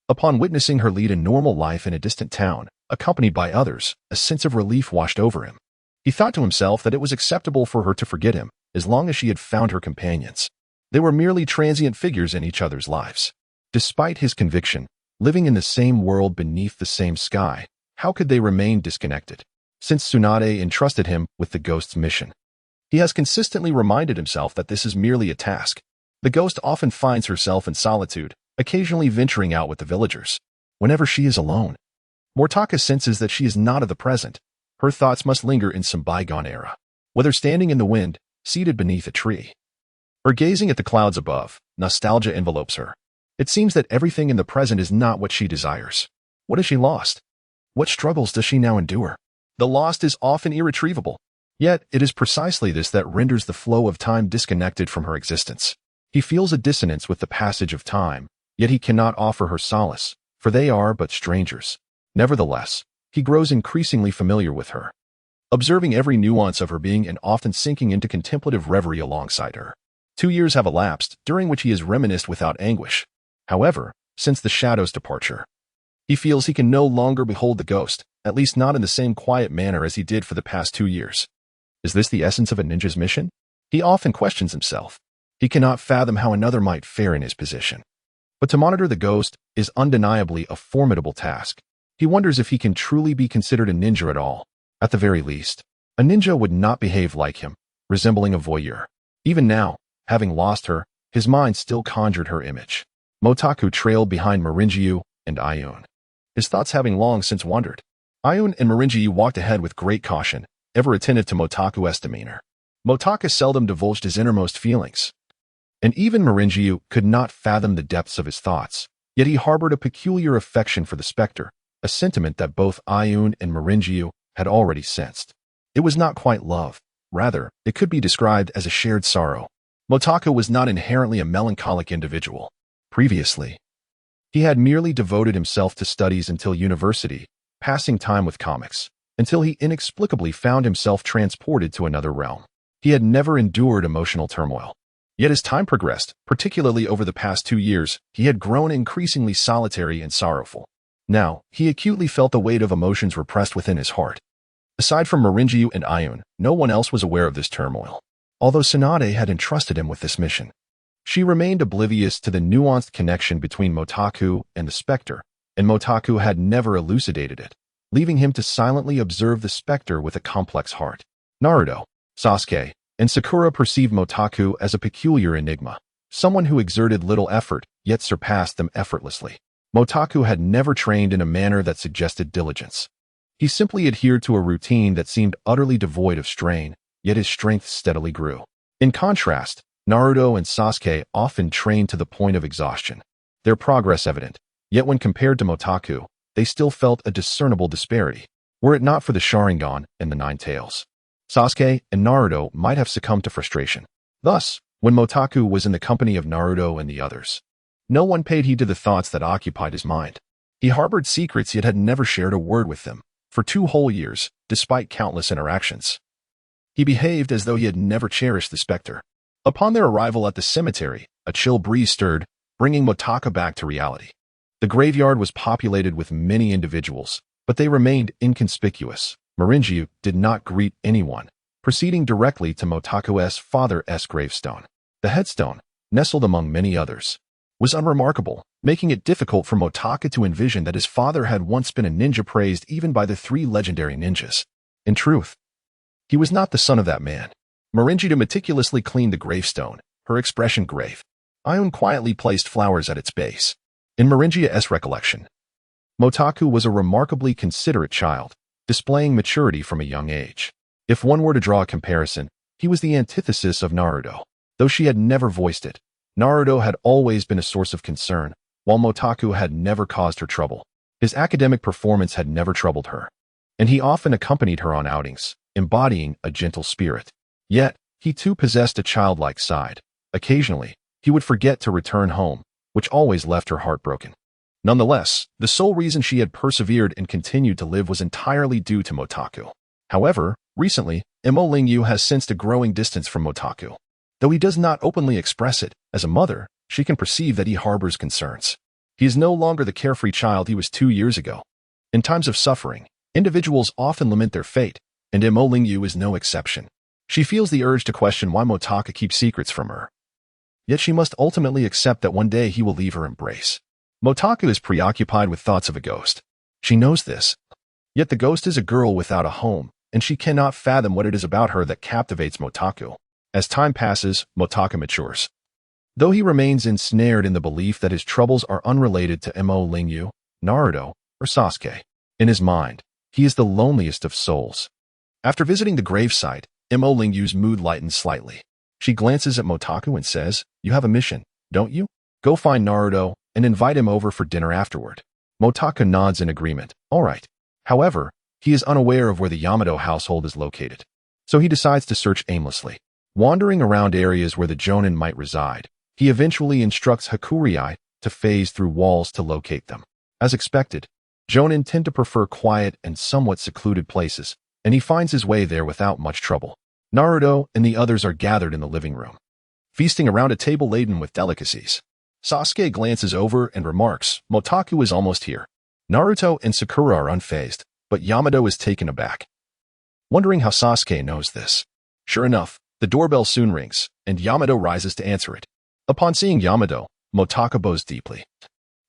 upon witnessing her lead a normal life in a distant town, accompanied by others, a sense of relief washed over him. He thought to himself that it was acceptable for her to forget him, as long as she had found her companions. They were merely transient figures in each other's lives. Despite his conviction, living in the same world beneath the same sky, how could they remain disconnected? Since Tsunade entrusted him with the ghost's mission, he has consistently reminded himself that this is merely a task. The ghost often finds herself in solitude, occasionally venturing out with the villagers. Whenever she is alone, Mortaka senses that she is not of the present. Her thoughts must linger in some bygone era. Whether standing in the wind, seated beneath a tree, or gazing at the clouds above, nostalgia envelopes her. It seems that everything in the present is not what she desires. What has she lost? What struggles does she now endure? The lost is often irretrievable. Yet, it is precisely this that renders the flow of time disconnected from her existence. He feels a dissonance with the passage of time, yet he cannot offer her solace, for they are but strangers. Nevertheless, he grows increasingly familiar with her, observing every nuance of her being and often sinking into contemplative reverie alongside her. 2 years have elapsed, during which he has reminisced without anguish. However, since the shadow's departure, he feels he can no longer behold the ghost, at least not in the same quiet manner as he did for the past 2 years. Is this the essence of a ninja's mission? He often questions himself. He cannot fathom how another might fare in his position. But to monitor the ghost is undeniably a formidable task. He wonders if he can truly be considered a ninja at all. At the very least, a ninja would not behave like him, resembling a voyeur. Even now, having lost her, his mind still conjured her image. Motaku trailed behind Maringiu and Ayun, his thoughts having long since wandered. Ayun and Maringiu walked ahead with great caution, ever attentive to Motaku's demeanor. Motaku seldom divulged his innermost feelings, and even Maringiu could not fathom the depths of his thoughts, yet he harbored a peculiar affection for the specter, a sentiment that both Ayun and Maringiu had already sensed. It was not quite love. Rather, it could be described as a shared sorrow. Motaku was not inherently a melancholic individual. Previously, he had merely devoted himself to studies until university, passing time with comics, until he inexplicably found himself transported to another realm. He had never endured emotional turmoil. Yet as time progressed, particularly over the past 2 years, he had grown increasingly solitary and sorrowful. Now, he acutely felt the weight of emotions repressed within his heart. Aside from Maringiu and Ayun, no one else was aware of this turmoil. Although Tsunade had entrusted him with this mission, she remained oblivious to the nuanced connection between Motaku and the specter, and Motaku had never elucidated it, leaving him to silently observe the specter with a complex heart. Naruto, Sasuke, and Sakura perceived Motaku as a peculiar enigma, someone who exerted little effort, yet surpassed them effortlessly. Motaku had never trained in a manner that suggested diligence. He simply adhered to a routine that seemed utterly devoid of strain, yet his strength steadily grew. In contrast, Naruto and Sasuke often trained to the point of exhaustion, their progress evident, yet when compared to Motaku, they still felt a discernible disparity. Were it not for the Sharingan and the Nine Tails, Sasuke and Naruto might have succumbed to frustration. Thus, when Motaku was in the company of Naruto and the others, no one paid heed to the thoughts that occupied his mind. He harbored secrets yet had never shared a word with them. For 2 whole years, despite countless interactions, he behaved as though he had never cherished the specter. Upon their arrival at the cemetery, a chill breeze stirred, bringing Motaku back to reality. The graveyard was populated with many individuals, but they remained inconspicuous. Maringiu did not greet anyone, proceeding directly to Motaku's father's gravestone. The headstone, nestled among many others, was unremarkable, making it difficult for Motaku to envision that his father had once been a ninja praised even by the 3 legendary ninjas. In truth, he was not the son of that man. Maringiu meticulously cleaned the gravestone, her expression grave. Ayun quietly placed flowers at its base. In Maringiu's recollection, Motaku was a remarkably considerate child, displaying maturity from a young age. If one were to draw a comparison, he was the antithesis of Naruto. Though she had never voiced it, Naruto had always been a source of concern, while Motaku had never caused her trouble. His academic performance had never troubled her, and he often accompanied her on outings, embodying a gentle spirit. Yet, he too possessed a childlike side. Occasionally, he would forget to return home, which always left her heartbroken. Nonetheless, the sole reason she had persevered and continued to live was entirely due to Motaku. However, recently, Mo Lingyu has sensed a growing distance from Motaku. Though he does not openly express it, as a mother, she can perceive that he harbors concerns. He is no longer the carefree child he was 2 years ago. In times of suffering, individuals often lament their fate, and Mo Lingyu is no exception. She feels the urge to question why Motaku keeps secrets from her. Yet she must ultimately accept that one day he will leave her embrace. Motaku is preoccupied with thoughts of a ghost. She knows this. Yet the ghost is a girl without a home, and she cannot fathom what it is about her that captivates Motaku. As time passes, Motaku matures. Though he remains ensnared in the belief that his troubles are unrelated to Mo Lingyu, Naruto, or Sasuke, in his mind, he is the loneliest of souls. After visiting the gravesite, Mo Lingyu's mood lightens slightly. She glances at Motaku and says, "You have a mission, don't you? Go find Naruto and invite him over for dinner afterward." Motaku nods in agreement. All right. However, he is unaware of where the Yamato household is located, so he decides to search aimlessly. Wandering around areas where the Jonin might reside, he eventually instructs Hakurei to phase through walls to locate them. As expected, Jonin tend to prefer quiet and somewhat secluded places, and he finds his way there without much trouble. Naruto and the others are gathered in the living room, feasting around a table laden with delicacies. Sasuke glances over and remarks, "Motaku is almost here." Naruto and Sakura are unfazed, but Yamato is taken aback, wondering how Sasuke knows this. Sure enough, the doorbell soon rings, and Yamato rises to answer it. Upon seeing Yamato, Motaku bows deeply,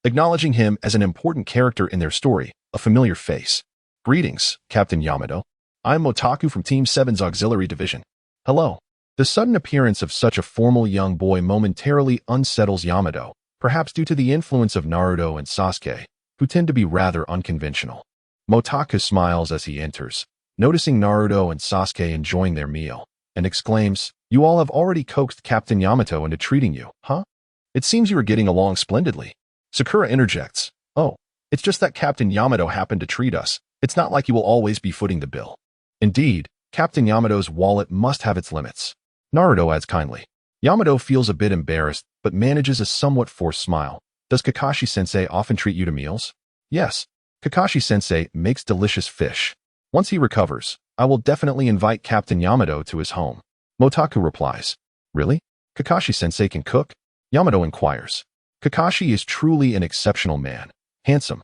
acknowledging him as an important character in their story, a familiar face. "Greetings, Captain Yamato. I'm Motaku from Team 7's Auxiliary Division." "Hello." The sudden appearance of such a formal young boy momentarily unsettles Yamato, perhaps due to the influence of Naruto and Sasuke, who tend to be rather unconventional. Motaku smiles as he enters, noticing Naruto and Sasuke enjoying their meal, and exclaims, "You all have already coaxed Captain Yamato into treating you, huh? It seems you are getting along splendidly." Sakura interjects, "Oh, it's just that Captain Yamato happened to treat us. It's not like he will always be footing the bill." Indeed, Captain Yamato's wallet must have its limits. Naruto adds kindly. Yamato feels a bit embarrassed, but manages a somewhat forced smile. "Does Kakashi-sensei often treat you to meals?" "Yes. Kakashi-sensei makes delicious fish. Once he recovers, I will definitely invite Captain Yamato to his home." Motaku replies. "Really? Kakashi-sensei can cook?" Yamato inquires. Kakashi is truly an exceptional man, handsome,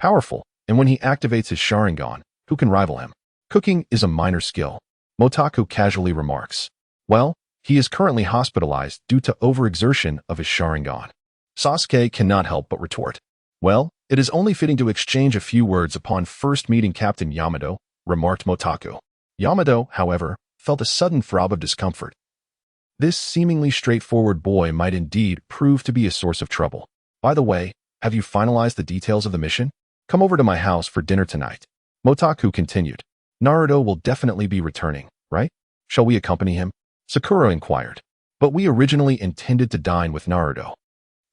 powerful, and when he activates his Sharingan, who can rival him? Cooking is a minor skill. Motaku casually remarks. Well, he is currently hospitalized due to overexertion of his Sharingan. Sasuke cannot help but retort. "Well, it is only fitting to exchange a few words upon first meeting Captain Yamato," remarked Motaku. Yamato, however, felt a sudden throb of discomfort. This seemingly straightforward boy might indeed prove to be a source of trouble. "By the way, have you finalized the details of the mission? Come over to my house for dinner tonight." Motaku continued. "Naruto will definitely be returning, right? Shall we accompany him?" Sakura inquired. "But we originally intended to dine with Naruto."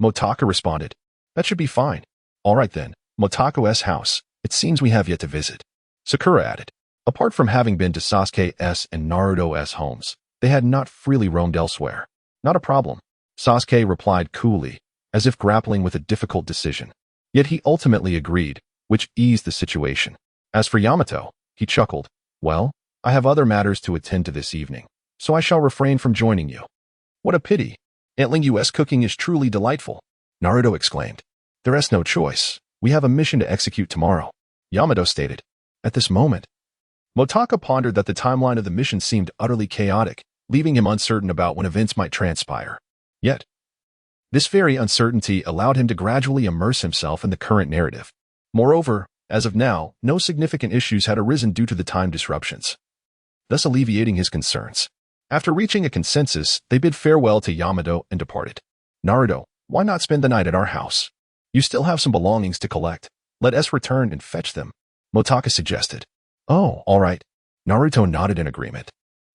Motaku responded. "That should be fine." "All right then, Motaku's house. It seems we have yet to visit." Sakura added. Apart from having been to Sasuke's and Naruto's homes, they had not freely roamed elsewhere. "Not a problem," Sasuke replied coolly, as if grappling with a difficult decision. Yet he ultimately agreed, which eased the situation. As for Yamato, he chuckled. "Well, I have other matters to attend to this evening, so I shall refrain from joining you." "What a pity. Aunt Lingu's cooking is truly delightful," Naruto exclaimed. "There is no choice. We have a mission to execute tomorrow," Yamato stated. At this moment, Motaku pondered that the timeline of the mission seemed utterly chaotic, leaving him uncertain about when events might transpire. Yet, this very uncertainty allowed him to gradually immerse himself in the current narrative. Moreover, as of now, no significant issues had arisen due to the time disruptions, thus alleviating his concerns. After reaching a consensus, they bid farewell to Yamato and departed. "Naruto, why not spend the night at our house? You still have some belongings to collect. Let us return and fetch them," Motaku suggested. "Oh, all right." Naruto nodded in agreement.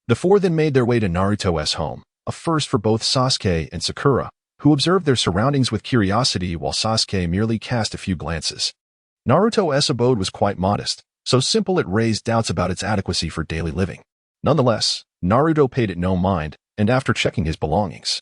The four then made their way to Naruto's home, a first for both Sasuke and Sakura, who observed their surroundings with curiosity while Sasuke merely cast a few glances. Naruto's abode was quite modest, so simple it raised doubts about its adequacy for daily living. Nonetheless, Naruto paid it no mind, and after checking his belongings,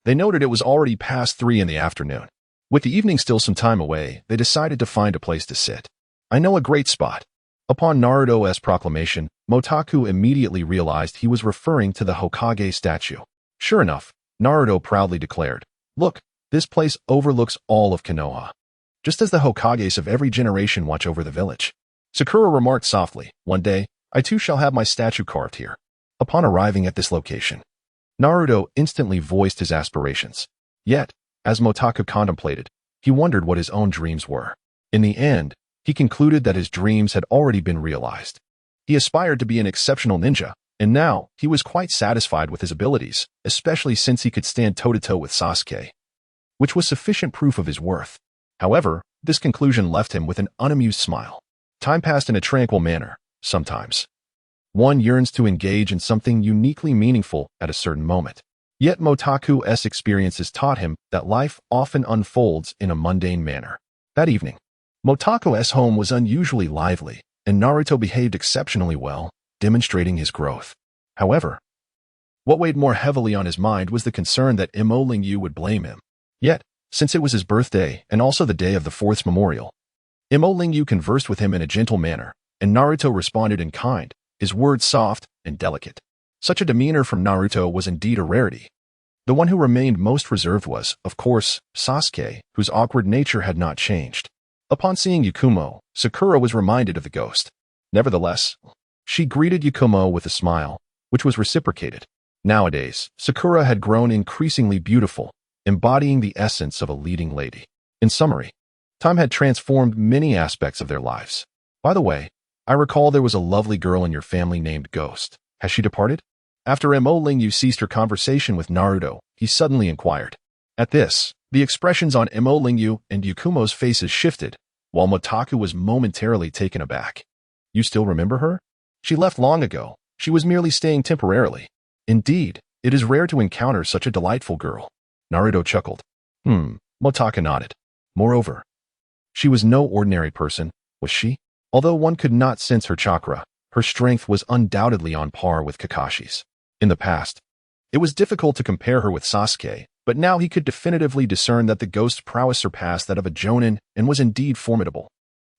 they noted it was already past 3 in the afternoon. With the evening still some time away, they decided to find a place to sit. I know a great spot. Upon Naruto's proclamation, Motaku immediately realized he was referring to the Hokage statue. Sure enough, Naruto proudly declared, "Look, this place overlooks all of Konoha. Just as the Hokages of every generation watch over the village." Sakura remarked softly, "One day, I too shall have my statue carved here." Upon arriving at this location, Naruto instantly voiced his aspirations. Yet, as Motaku contemplated, he wondered what his own dreams were. In the end, he concluded that his dreams had already been realized. He aspired to be an exceptional ninja, and now he was quite satisfied with his abilities, especially since he could stand toe-to-toe with Sasuke, which was sufficient proof of his worth. However, this conclusion left him with an unamused smile. Time passed in a tranquil manner. Sometimes one yearns to engage in something uniquely meaningful at a certain moment. Yet Motaku's experiences taught him that life often unfolds in a mundane manner. That evening, Motaku's home was unusually lively, and Naruto behaved exceptionally well, demonstrating his growth. However, what weighed more heavily on his mind was the concern that Imo Lingyu would blame him. Yet, since it was his birthday and also the day of the 4th memorial, Imo Lingyu conversed with him in a gentle manner, and Naruto responded in kind, his words soft and delicate. Such a demeanor from Naruto was indeed a rarity. The one who remained most reserved was, of course, Sasuke, whose awkward nature had not changed. Upon seeing Yakumo, Sakura was reminded of the ghost. Nevertheless, she greeted Yakumo with a smile, which was reciprocated. Nowadays, Sakura had grown increasingly beautiful, embodying the essence of a leading lady. In summary, time had transformed many aspects of their lives. By the way, I recall there was a lovely girl in your family named Ghost. Has she departed? After Imo Lingyu ceased her conversation with Naruto, he suddenly inquired. At this, the expressions on Imo Lingyu and Yakumo's faces shifted, while Motaku was momentarily taken aback. You still remember her? She left long ago. She was merely staying temporarily. Indeed, it is rare to encounter such a delightful girl. Naruto chuckled. Motaku nodded. Moreover, she was no ordinary person, was she? Although one could not sense her chakra, her strength was undoubtedly on par with Kakashi's. In the past, it was difficult to compare her with Sasuke, but now he could definitively discern that the ghost's prowess surpassed that of a jonin and was indeed formidable.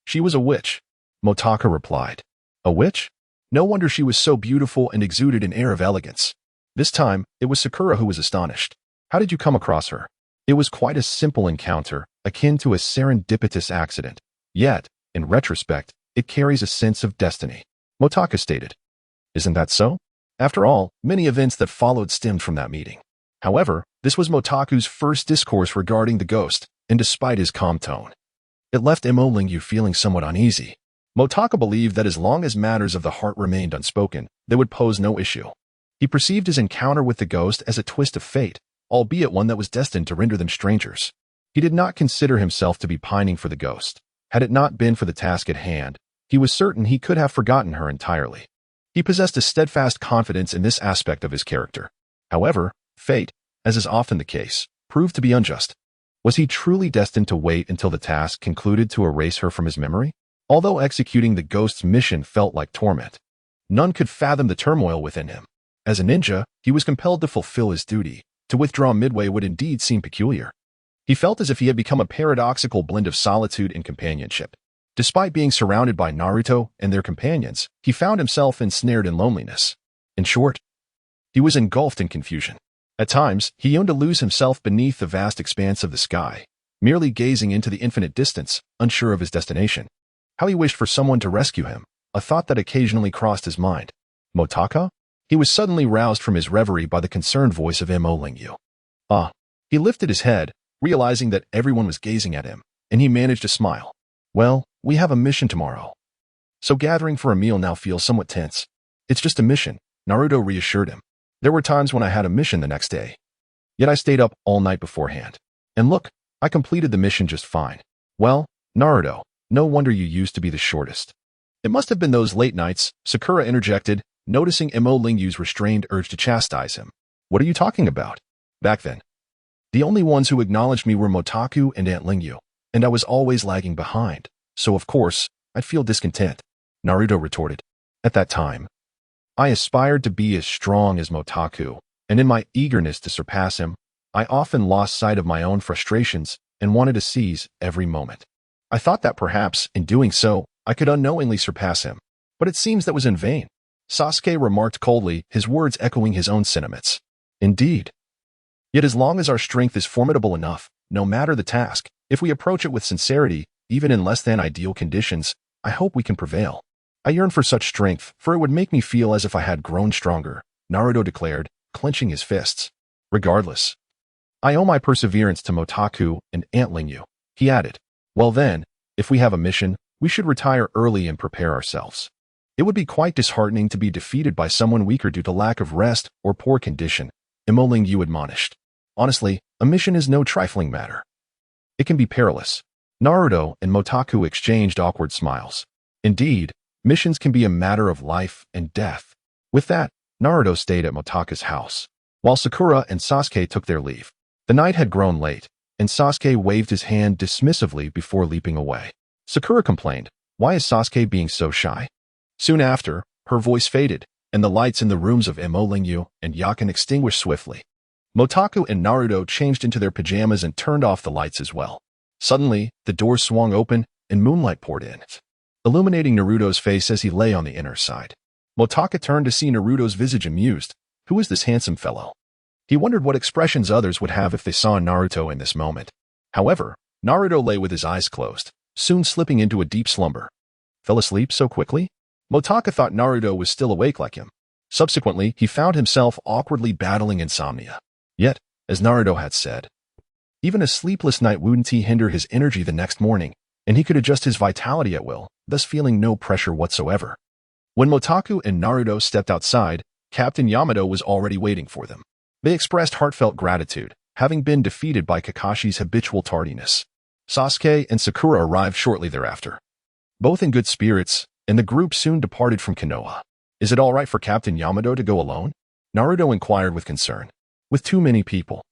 She was a witch, Motaku replied. A witch? No wonder she was so beautiful and exuded an air of elegance. This time, it was Sakura who was astonished. How did you come across her? It was quite a simple encounter, akin to a serendipitous accident. Yet, in retrospect, it carries a sense of destiny, Motaku stated. Isn't that so? After all, many events that followed stemmed from that meeting. However, this was Motaku's first discourse regarding the ghost, and despite his calm tone, it left Imo Lingyu feeling somewhat uneasy. Motaku believed that as long as matters of the heart remained unspoken, they would pose no issue. He perceived his encounter with the ghost as a twist of fate, albeit one that was destined to render them strangers. He did not consider himself to be pining for the ghost. Had it not been for the task at hand, he was certain he could have forgotten her entirely. He possessed a steadfast confidence in this aspect of his character. However, fate, as is often the case, proved to be unjust. Was he truly destined to wait until the task concluded to erase her from his memory? Although executing the ghost's mission felt like torment, none could fathom the turmoil within him. As a ninja, he was compelled to fulfill his duty. To withdraw midway would indeed seem peculiar. He felt as if he had become a paradoxical blend of solitude and companionship. Despite being surrounded by Naruto and their companions, he found himself ensnared in loneliness. In short, he was engulfed in confusion. At times, he yearned to lose himself beneath the vast expanse of the sky, merely gazing into the infinite distance, unsure of his destination. How he wished for someone to rescue him, a thought that occasionally crossed his mind. Motaku? He was suddenly roused from his reverie by the concerned voice of Imo Lingyu. He lifted his head, realizing that everyone was gazing at him, and he managed to smile. Well, we have a mission tomorrow, so gathering for a meal now feels somewhat tense. It's just a mission, Naruto reassured him. There were times when I had a mission the next day, yet I stayed up all night beforehand. And look, I completed the mission just fine. Well, Naruto, no wonder you used to be the shortest. It must have been those late nights, Sakura interjected, noticing Imo Lingyu's restrained urge to chastise him. What are you talking about? Back then, the only ones who acknowledged me were Motaku and Aunt Lingyu, and I was always lagging behind. so of course, I'd feel discontent, Naruto retorted. At that time, I aspired to be as strong as Motaku, and in my eagerness to surpass him, I often lost sight of my own frustrations and wanted to seize every moment. I thought that perhaps, in doing so, I could unknowingly surpass him, but it seems that was in vain. Sasuke remarked coldly, his words echoing his own sentiments. Indeed. Yet as long as our strength is formidable enough, no matter the task, if we approach it with sincerity, even in less than ideal conditions, I hope we can prevail. I yearn for such strength, for it would make me feel as if I had grown stronger, Naruto declared, clenching his fists. Regardless, I owe my perseverance to Motaku and Antlingu, he added. Well then, if we have a mission, we should retire early and prepare ourselves. It would be quite disheartening to be defeated by someone weaker due to lack of rest or poor condition, Imolingyu admonished. Honestly, a mission is no trifling matter. It can be perilous. Naruto and Motaku exchanged awkward smiles. Indeed, missions can be a matter of life and death. With that, Naruto stayed at Motaku's house, while Sakura and Sasuke took their leave. The night had grown late, and Sasuke waved his hand dismissively before leaping away. Sakura complained, "Why is Sasuke being so shy?" Soon after, her voice faded, and the lights in the rooms of Imolingyu and Yakin extinguished swiftly. Motaku and Naruto changed into their pajamas and turned off the lights as well. Suddenly, the door swung open, and moonlight poured in, illuminating Naruto's face as he lay on the inner side. Motaku turned to see Naruto's visage amused. Who is this handsome fellow? He wondered what expressions others would have if they saw Naruto in this moment. However, Naruto lay with his eyes closed, soon slipping into a deep slumber. Fell asleep so quickly? Motaku thought Naruto was still awake like him. Subsequently, he found himself awkwardly battling insomnia. Yet, as Naruto had said, even a sleepless night wouldn't hinder his energy the next morning, and he could adjust his vitality at will, thus feeling no pressure whatsoever. When Motaku and Naruto stepped outside, Captain Yamato was already waiting for them. They expressed heartfelt gratitude, having been defeated by Kakashi's habitual tardiness. Sasuke and Sakura arrived shortly thereafter, both in good spirits, and the group soon departed from Konoha. Is it all right for Captain Yamato to go alone? Naruto inquired with concern. With too many people,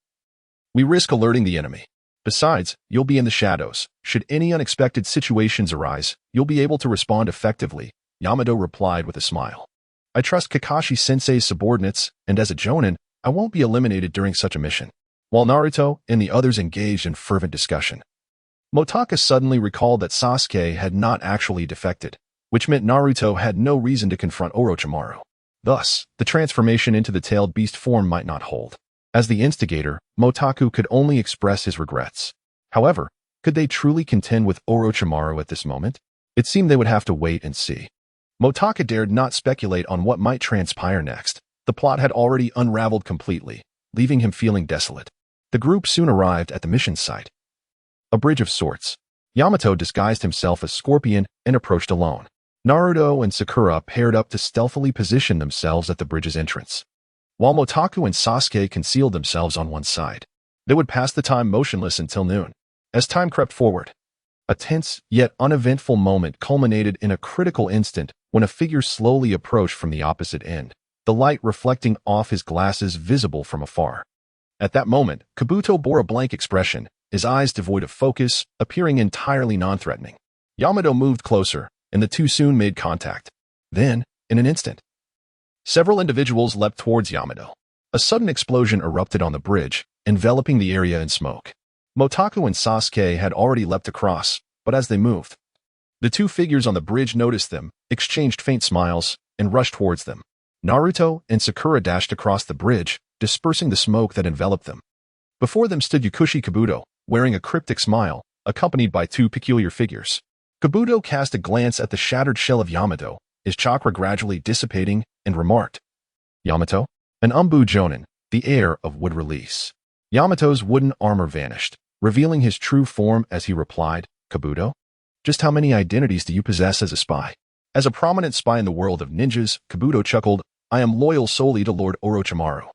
we risk alerting the enemy. Besides, you'll be in the shadows. Should any unexpected situations arise, you'll be able to respond effectively, Yamato replied with a smile. I trust Kakashi-sensei's subordinates, and as a Jonin, I won't be eliminated during such a mission. While Naruto and the others engaged in fervent discussion, Motaku suddenly recalled that Sasuke had not actually defected, which meant Naruto had no reason to confront Orochimaru. Thus, the transformation into the tailed beast form might not hold. As the instigator, Motaku could only express his regrets. However, could they truly contend with Orochimaru at this moment? It seemed they would have to wait and see. Motaku dared not speculate on what might transpire next. The plot had already unraveled completely, leaving him feeling desolate. The group soon arrived at the mission site. A bridge of sorts. Yamato disguised himself as Scorpion and approached alone. Naruto and Sakura paired up to stealthily position themselves at the bridge's entrance, while Motaku and Sasuke concealed themselves on one side. They would pass the time motionless until noon. As time crept forward, a tense yet uneventful moment culminated in a critical instant when a figure slowly approached from the opposite end, the light reflecting off his glasses visible from afar. At that moment, Kabuto bore a blank expression, his eyes devoid of focus, appearing entirely non-threatening. Yamato moved closer, and the two soon made contact. Then, in an instant, several individuals leapt towards Yamato. A sudden explosion erupted on the bridge, enveloping the area in smoke. Motaku and Sasuke had already leapt across, but as they moved, the two figures on the bridge noticed them, exchanged faint smiles, and rushed towards them. Naruto and Sakura dashed across the bridge, dispersing the smoke that enveloped them. Before them stood Yakushi Kabuto, wearing a cryptic smile, accompanied by two peculiar figures. Kabuto cast a glance at the shattered shell of Yamato, his chakra gradually dissipating, and remarked, Yamato? An Umbu Jonin, the heir of wood release. Yamato's wooden armor vanished, revealing his true form as he replied, Kabuto? Just how many identities do you possess as a spy? As a prominent spy in the world of ninjas, Kabuto chuckled, I am loyal solely to Lord Orochimaru.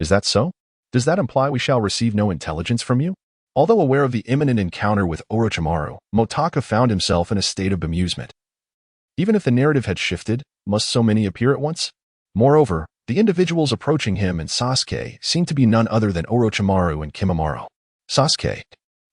Is that so? Does that imply we shall receive no intelligence from you? Although aware of the imminent encounter with Orochimaru, Motaku found himself in a state of bemusement. Even if the narrative had shifted, must so many appear at once? Moreover, the individuals approaching him and Sasuke seemed to be none other than Orochimaru and Kimimaro. Sasuke,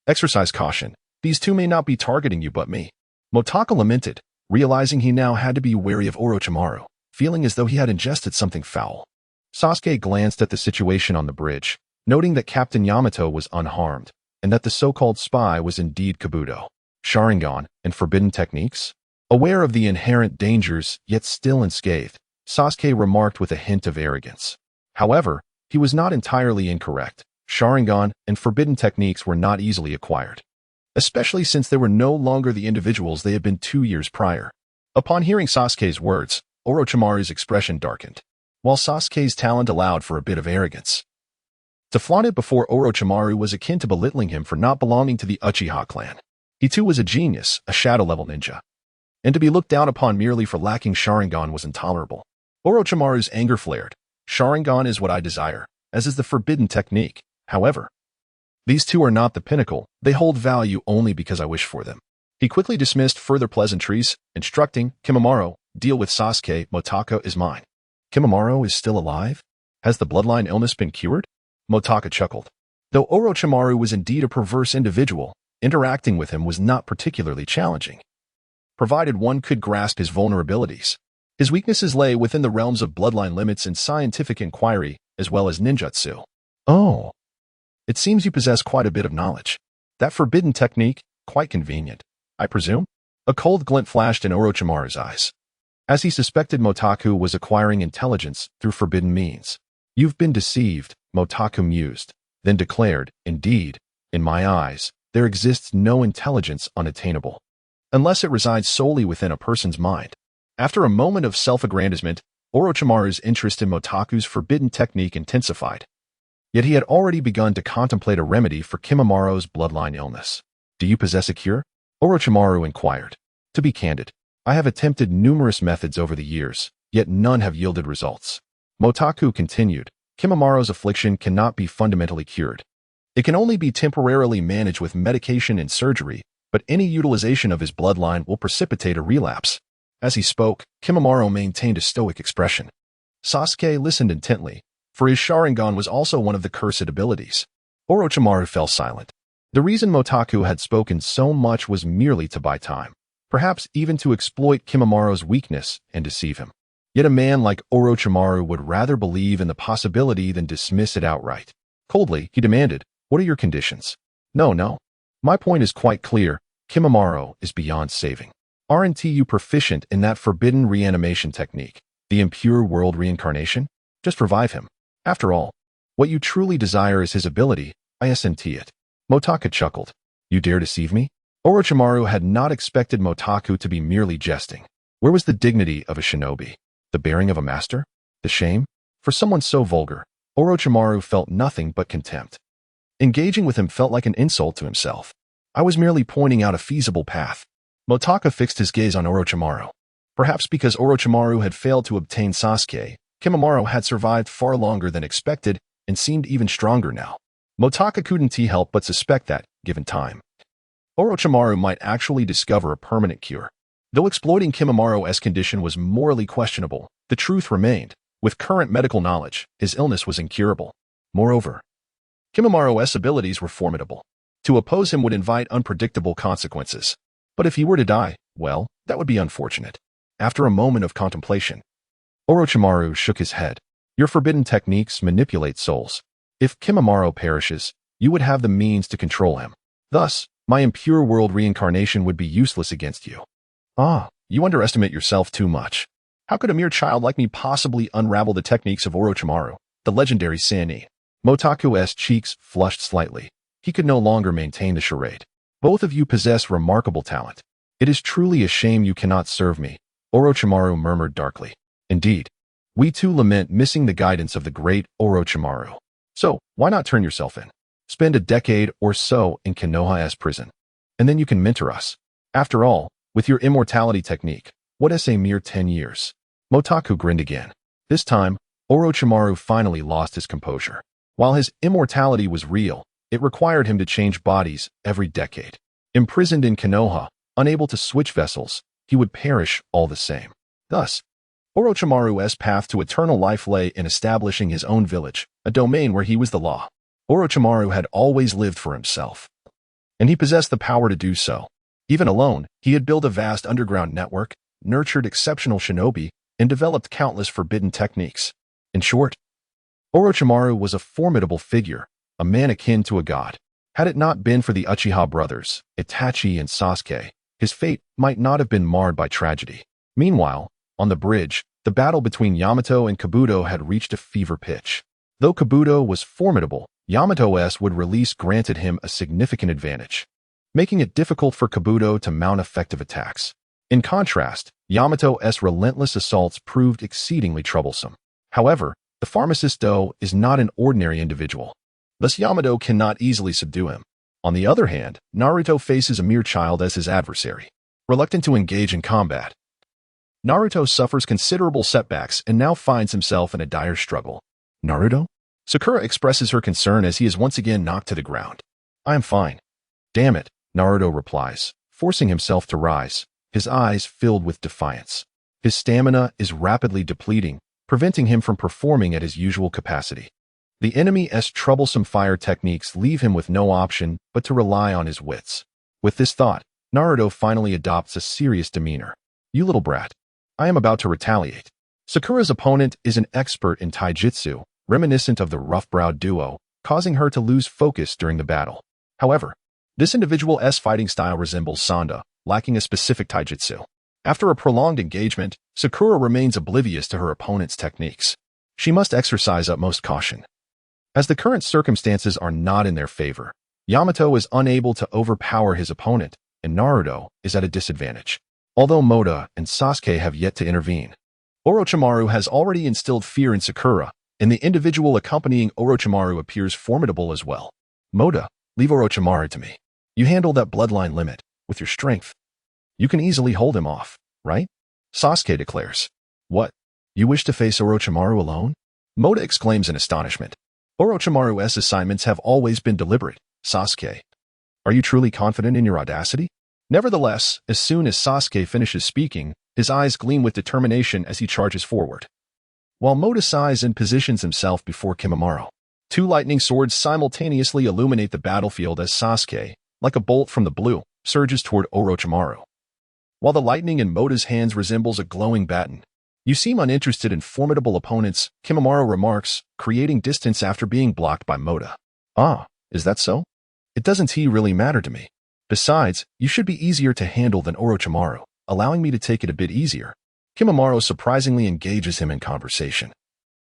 exercise caution. These two may not be targeting you but me. Motaka lamented, realizing he now had to be wary of Orochimaru, feeling as though he had ingested something foul. Sasuke glanced at the situation on the bridge, noting that Captain Yamato was unharmed, and that the so-called spy was indeed Kabuto. Sharingan and forbidden techniques? Aware of the inherent dangers, yet still unscathed, Sasuke remarked with a hint of arrogance. However, he was not entirely incorrect. Sharingan and forbidden techniques were not easily acquired, especially since they were no longer the individuals they had been 2 years prior. Upon hearing Sasuke's words, Orochimaru's expression darkened, while Sasuke's talent allowed for a bit of arrogance. To flaunt it before Orochimaru was akin to belittling him for not belonging to the Uchiha clan. He too was a genius, a shadow-level ninja. And to be looked down upon merely for lacking Sharingan was intolerable. Orochimaru's anger flared. Sharingan is what I desire, as is the forbidden technique. However, these two are not the pinnacle, they hold value only because I wish for them. He quickly dismissed further pleasantries, instructing Kimimaro, deal with Sasuke, Motaka is mine. Kimimaro is still alive? Has the bloodline illness been cured? Motaka chuckled. Though Orochimaru was indeed a perverse individual, interacting with him was not particularly challenging, provided one could grasp his vulnerabilities. His weaknesses lay within the realms of bloodline limits and scientific inquiry, as well as ninjutsu. Oh. It seems you possess quite a bit of knowledge. That forbidden technique, quite convenient, I presume? A cold glint flashed in Orochimaru's eyes, as he suspected Motaku was acquiring intelligence through forbidden means. You've been deceived, Motaku mused, then declared, indeed, in my eyes, there exists no intelligence unattainable, unless it resides solely within a person's mind. After a moment of self-aggrandizement, Orochimaru's interest in Motaku's forbidden technique intensified. Yet he had already begun to contemplate a remedy for Kimimara's bloodline illness. Do you possess a cure? Orochimaru inquired. To be candid, I have attempted numerous methods over the years, yet none have yielded results. Motaku continued, Kimimara's affliction cannot be fundamentally cured. It can only be temporarily managed with medication and surgery, but any utilization of his bloodline will precipitate a relapse. As he spoke, Kimimaro maintained a stoic expression. Sasuke listened intently, for his Sharingan was also one of the cursed abilities. Orochimaru fell silent. The reason Motaku had spoken so much was merely to buy time, perhaps even to exploit Kimimaro's weakness and deceive him. Yet a man like Orochimaru would rather believe in the possibility than dismiss it outright. Coldly, he demanded, what are your conditions? No. My point is quite clear. Kimimaro is beyond saving. Aren't you proficient in that forbidden reanimation technique, the Impure World Reincarnation? Just revive him. After all, what you truly desire is his ability, isn't it? Motaka chuckled. You dare deceive me? Orochimaru had not expected Motaku to be merely jesting. Where was the dignity of a shinobi? The bearing of a master? The shame? For someone so vulgar, Orochimaru felt nothing but contempt. Engaging with him felt like an insult to himself. I was merely pointing out a feasible path. Motaka fixed his gaze on Orochimaru. Perhaps because Orochimaru had failed to obtain Sasuke, Kimimaro had survived far longer than expected and seemed even stronger now. Motaka couldn't help but suspect that, given time, Orochimaru might actually discover a permanent cure. Though exploiting Kimimaro's condition was morally questionable, the truth remained. With current medical knowledge, his illness was incurable. Moreover, Kimimaro's abilities were formidable. To oppose him would invite unpredictable consequences. But if he were to die, well, that would be unfortunate. After a moment of contemplation, Orochimaru shook his head. Your forbidden techniques manipulate souls. If Kimimaro perishes, you would have the means to control him. Thus, my Impure World Reincarnation would be useless against you. You underestimate yourself too much. How could a mere child like me possibly unravel the techniques of Orochimaru, the legendary Sannin? Motaku's cheeks flushed slightly. He could no longer maintain the charade. Both of you possess remarkable talent. It is truly a shame you cannot serve me, Orochimaru murmured darkly. Indeed, we too lament missing the guidance of the great Orochimaru. So, why not turn yourself in? Spend a decade or so in Konoha's prison, and then you can mentor us. After all, with your immortality technique, what is a mere 10 years? Motaku grinned again. This time, Orochimaru finally lost his composure. While his immortality was real, it required him to change bodies every decade. Imprisoned in Konoha, unable to switch vessels, he would perish all the same. Thus, Orochimaru's path to eternal life lay in establishing his own village, a domain where he was the law. Orochimaru had always lived for himself, and he possessed the power to do so. Even alone, he had built a vast underground network, nurtured exceptional shinobi, and developed countless forbidden techniques. In short, Orochimaru was a formidable figure, a man akin to a god. Had it not been for the Uchiha brothers, Itachi and Sasuke, his fate might not have been marred by tragedy. Meanwhile, on the bridge, the battle between Yamato and Kabuto had reached a fever pitch. Though Kabuto was formidable, Yamato's release granted him a significant advantage, making it difficult for Kabuto to mount effective attacks. In contrast, Yamato's relentless assaults proved exceedingly troublesome. However, the pharmacist Do is not an ordinary individual. Thus Yamato cannot easily subdue him. On the other hand, Naruto faces a mere child as his adversary. Reluctant to engage in combat, Naruto suffers considerable setbacks and now finds himself in a dire struggle. Naruto? Sakura expresses her concern as he is once again knocked to the ground. I am fine. Damn it, Naruto replies, forcing himself to rise, his eyes filled with defiance. His stamina is rapidly depleting, preventing him from performing at his usual capacity. The enemy's troublesome fire techniques leave him with no option but to rely on his wits. With this thought, Naruto finally adopts a serious demeanor. You little brat. I am about to retaliate. Sakura's opponent is an expert in taijutsu, reminiscent of the rough-browed duo, causing her to lose focus during the battle. However, this individual's fighting style resembles Sanda, lacking a specific taijutsu. After a prolonged engagement, Sakura remains oblivious to her opponent's techniques. She must exercise utmost caution. As the current circumstances are not in their favor, Yamato is unable to overpower his opponent, and Naruto is at a disadvantage. Although Moda and Sasuke have yet to intervene, Orochimaru has already instilled fear in Sakura, and the individual accompanying Orochimaru appears formidable as well. Moda, leave Orochimaru to me. You handle that bloodline limit with your strength. You can easily hold him off, right? Sasuke declares. What? You wish to face Orochimaru alone? Moda exclaims in astonishment. Orochimaru's assignments have always been deliberate, Sasuke. Are you truly confident in your audacity? Nevertheless, as soon as Sasuke finishes speaking, his eyes gleam with determination as he charges forward. While Moda sighs and positions himself before Kimimaro, two lightning swords simultaneously illuminate the battlefield as Sasuke, like a bolt from the blue, surges toward Orochimaru. While the lightning in Moda's hands resembles a glowing baton, you seem uninterested in formidable opponents, Kimimaro remarks, creating distance after being blocked by Moda. Ah, is that so? It doesn't really matter to me. Besides, you should be easier to handle than Orochimaru, allowing me to take it a bit easier. Kimimaro surprisingly engages him in conversation,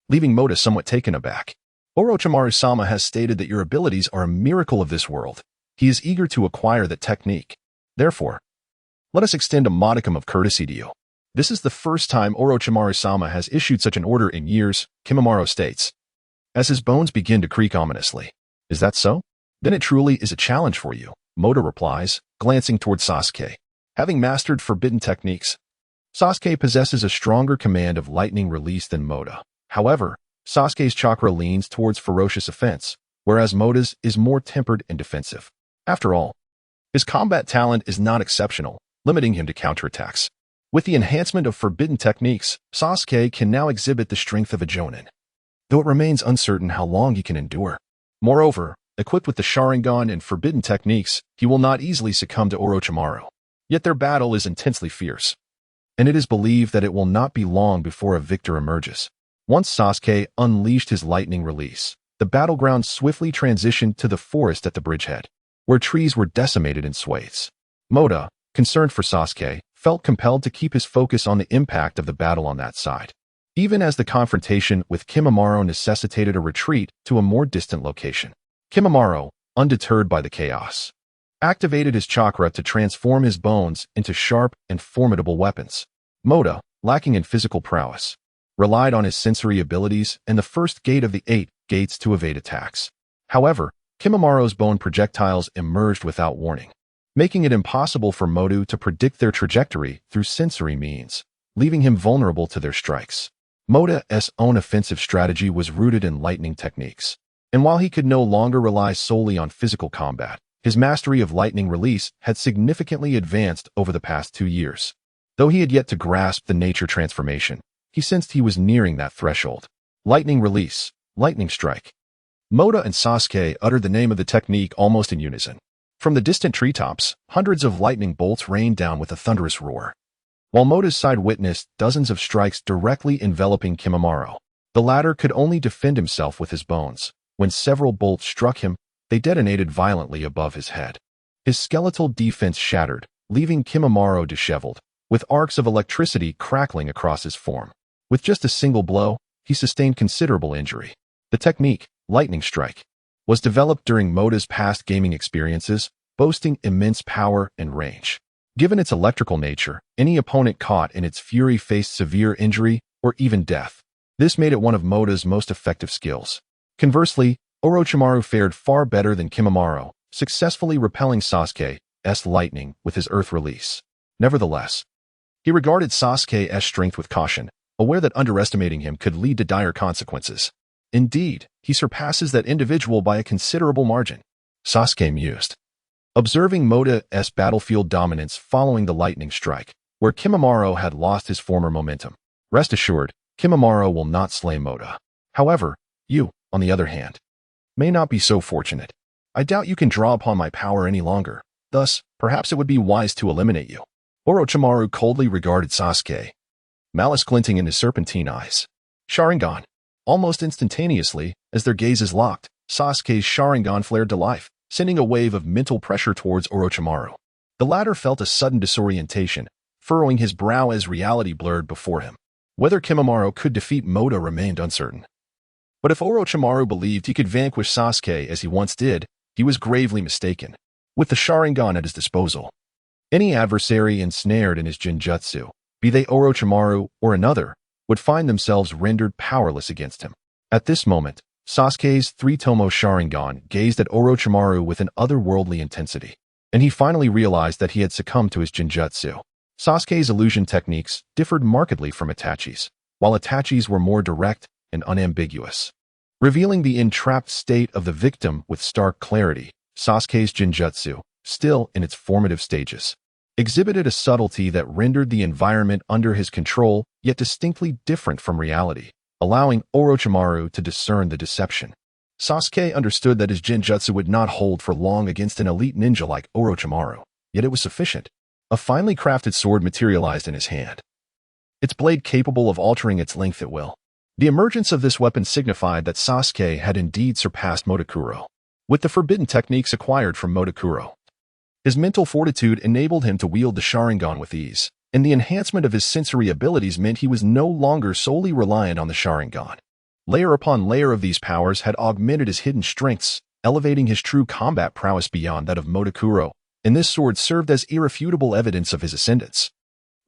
leaving Moda somewhat taken aback. Orochimaru-sama has stated that your abilities are a miracle of this world. He is eager to acquire that technique. Therefore, let us extend a modicum of courtesy to you. This is the first time Orochimaru-sama has issued such an order in years, Kimimaro states, as his bones begin to creak ominously. Is that so? Then it truly is a challenge for you, Moda replies, glancing toward Sasuke. Having mastered forbidden techniques, Sasuke possesses a stronger command of lightning release than Moda. However, Sasuke's chakra leans towards ferocious offense, whereas Moda's is more tempered and defensive. After all, his combat talent is not exceptional, limiting him to counterattacks. With the enhancement of forbidden techniques, Sasuke can now exhibit the strength of a Jonin, though it remains uncertain how long he can endure. Moreover, equipped with the Sharingan and forbidden techniques, he will not easily succumb to Orochimaru. Yet their battle is intensely fierce, and it is believed that it will not be long before a victor emerges. Once Sasuke unleashed his lightning release, the battleground swiftly transitioned to the forest at the bridgehead, where trees were decimated in swathes. Moda, concerned for Sasuke, felt compelled to keep his focus on the impact of the battle on that side, even as the confrontation with Kimimaro necessitated a retreat to a more distant location. Kimimaro, undeterred by the chaos, activated his chakra to transform his bones into sharp and formidable weapons. Moda, lacking in physical prowess, relied on his sensory abilities and the first gate of the 8 gates to evade attacks. However, Kimimaro's bone projectiles emerged without warning, making it impossible for Modu to predict their trajectory through sensory means, leaving him vulnerable to their strikes. Moda's own offensive strategy was rooted in lightning techniques, and while he could no longer rely solely on physical combat, his mastery of lightning release had significantly advanced over the past 2 years. Though he had yet to grasp the nature transformation, he sensed he was nearing that threshold. Lightning release, lightning strike. Moda and Sasuke uttered the name of the technique almost in unison. From the distant treetops, hundreds of lightning bolts rained down with a thunderous roar, while Mota's side witnessed dozens of strikes directly enveloping Kimimaro. The latter could only defend himself with his bones. When several bolts struck him, they detonated violently above his head. His skeletal defense shattered, leaving Kimimaro disheveled, with arcs of electricity crackling across his form. With just a single blow, he sustained considerable injury. The technique, Lightning Strike, was developed during Mota's past gaming experiences, boasting immense power and range. Given its electrical nature, any opponent caught in its fury faced severe injury or even death. This made it one of Mota's most effective skills. Conversely, Orochimaru fared far better than Kimimaro, successfully repelling Sasuke's lightning with his earth release. Nevertheless, he regarded Sasuke's strength with caution, aware that underestimating him could lead to dire consequences. Indeed, he surpasses that individual by a considerable margin. Sasuke mused, observing Mota's battlefield dominance following the lightning strike, where Kimimaro had lost his former momentum. Rest assured, Kimimaro will not slay Mota. However, you, on the other hand, may not be so fortunate. I doubt you can draw upon my power any longer. Thus, perhaps it would be wise to eliminate you. Orochimaru coldly regarded Sasuke, malice glinting in his serpentine eyes. Sharingan. Almost instantaneously, as their gazes locked, Sasuke's Sharingan flared to life, sending a wave of mental pressure towards Orochimaru. The latter felt a sudden disorientation, furrowing his brow as reality blurred before him. Whether Kimimaro could defeat Mota remained uncertain. But if Orochimaru believed he could vanquish Sasuke as he once did, he was gravely mistaken. With the Sharingan at his disposal, any adversary ensnared in his Genjutsu, be they Orochimaru or another, would find themselves rendered powerless against him. At this moment, Sasuke's three-tomo Sharingan gazed at Orochimaru with an otherworldly intensity, and he finally realized that he had succumbed to his Genjutsu. Sasuke's illusion techniques differed markedly from Itachi's, while Itachi's were more direct and unambiguous. Revealing the entrapped state of the victim with stark clarity, Sasuke's Genjutsu, still in its formative stages, exhibited a subtlety that rendered the environment under his control yet distinctly different from reality, allowing Orochimaru to discern the deception. Sasuke understood that his Genjutsu would not hold for long against an elite ninja like Orochimaru, yet it was sufficient. A finely crafted sword materialized in his hand, its blade capable of altering its length at will. The emergence of this weapon signified that Sasuke had indeed surpassed Motakuro. With the forbidden techniques acquired from Motakuro, his mental fortitude enabled him to wield the Sharingan with ease, and the enhancement of his sensory abilities meant he was no longer solely reliant on the Sharingan. Layer upon layer of these powers had augmented his hidden strengths, elevating his true combat prowess beyond that of Motakuro, and this sword served as irrefutable evidence of his ascendance.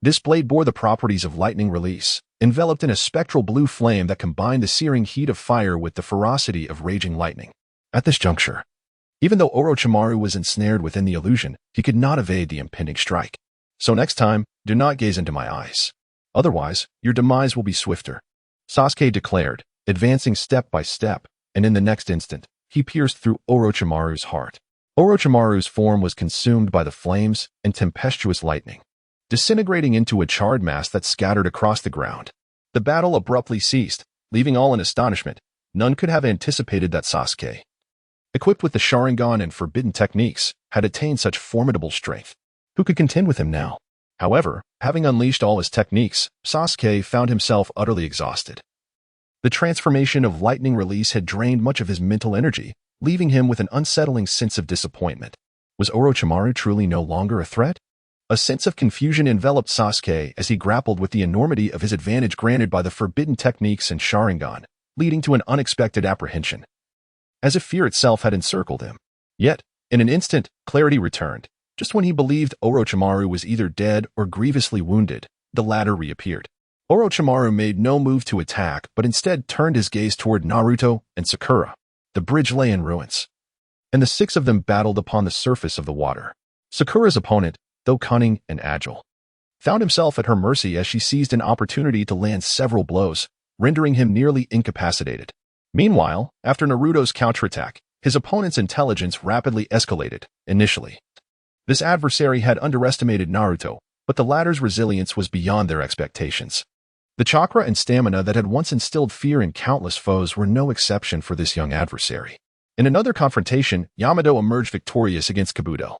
This blade bore the properties of lightning release, enveloped in a spectral blue flame that combined the searing heat of fire with the ferocity of raging lightning. At this juncture, even though Orochimaru was ensnared within the illusion, he could not evade the impending strike. So next time, do not gaze into my eyes. Otherwise, your demise will be swifter, Sasuke declared, advancing step by step, and in the next instant, he pierced through Orochimaru's heart. Orochimaru's form was consumed by the flames and tempestuous lightning, disintegrating into a charred mass that scattered across the ground. The battle abruptly ceased, leaving all in astonishment. None could have anticipated that Sasuke, equipped with the Sharingan and forbidden techniques, had attained such formidable strength. Who could contend with him now? However, having unleashed all his techniques, Sasuke found himself utterly exhausted. The transformation of lightning release had drained much of his mental energy, leaving him with an unsettling sense of disappointment. Was Orochimaru truly no longer a threat? A sense of confusion enveloped Sasuke as he grappled with the enormity of his advantage granted by the forbidden techniques and Sharingan, leading to an unexpected apprehension, as if fear itself had encircled him. Yet, in an instant, clarity returned. Just when he believed Orochimaru was either dead or grievously wounded, the latter reappeared. Orochimaru made no move to attack, but instead turned his gaze toward Naruto and Sakura. The bridge lay in ruins, and the six of them battled upon the surface of the water. Sakura's opponent, though cunning and agile, found himself at her mercy as she seized an opportunity to land several blows, rendering him nearly incapacitated. Meanwhile, after Naruto's counterattack, his opponent's intelligence rapidly escalated. Initially, this adversary had underestimated Naruto, but the latter's resilience was beyond their expectations. The chakra and stamina that had once instilled fear in countless foes were no exception for this young adversary. In another confrontation, Yamato emerged victorious against Kabuto.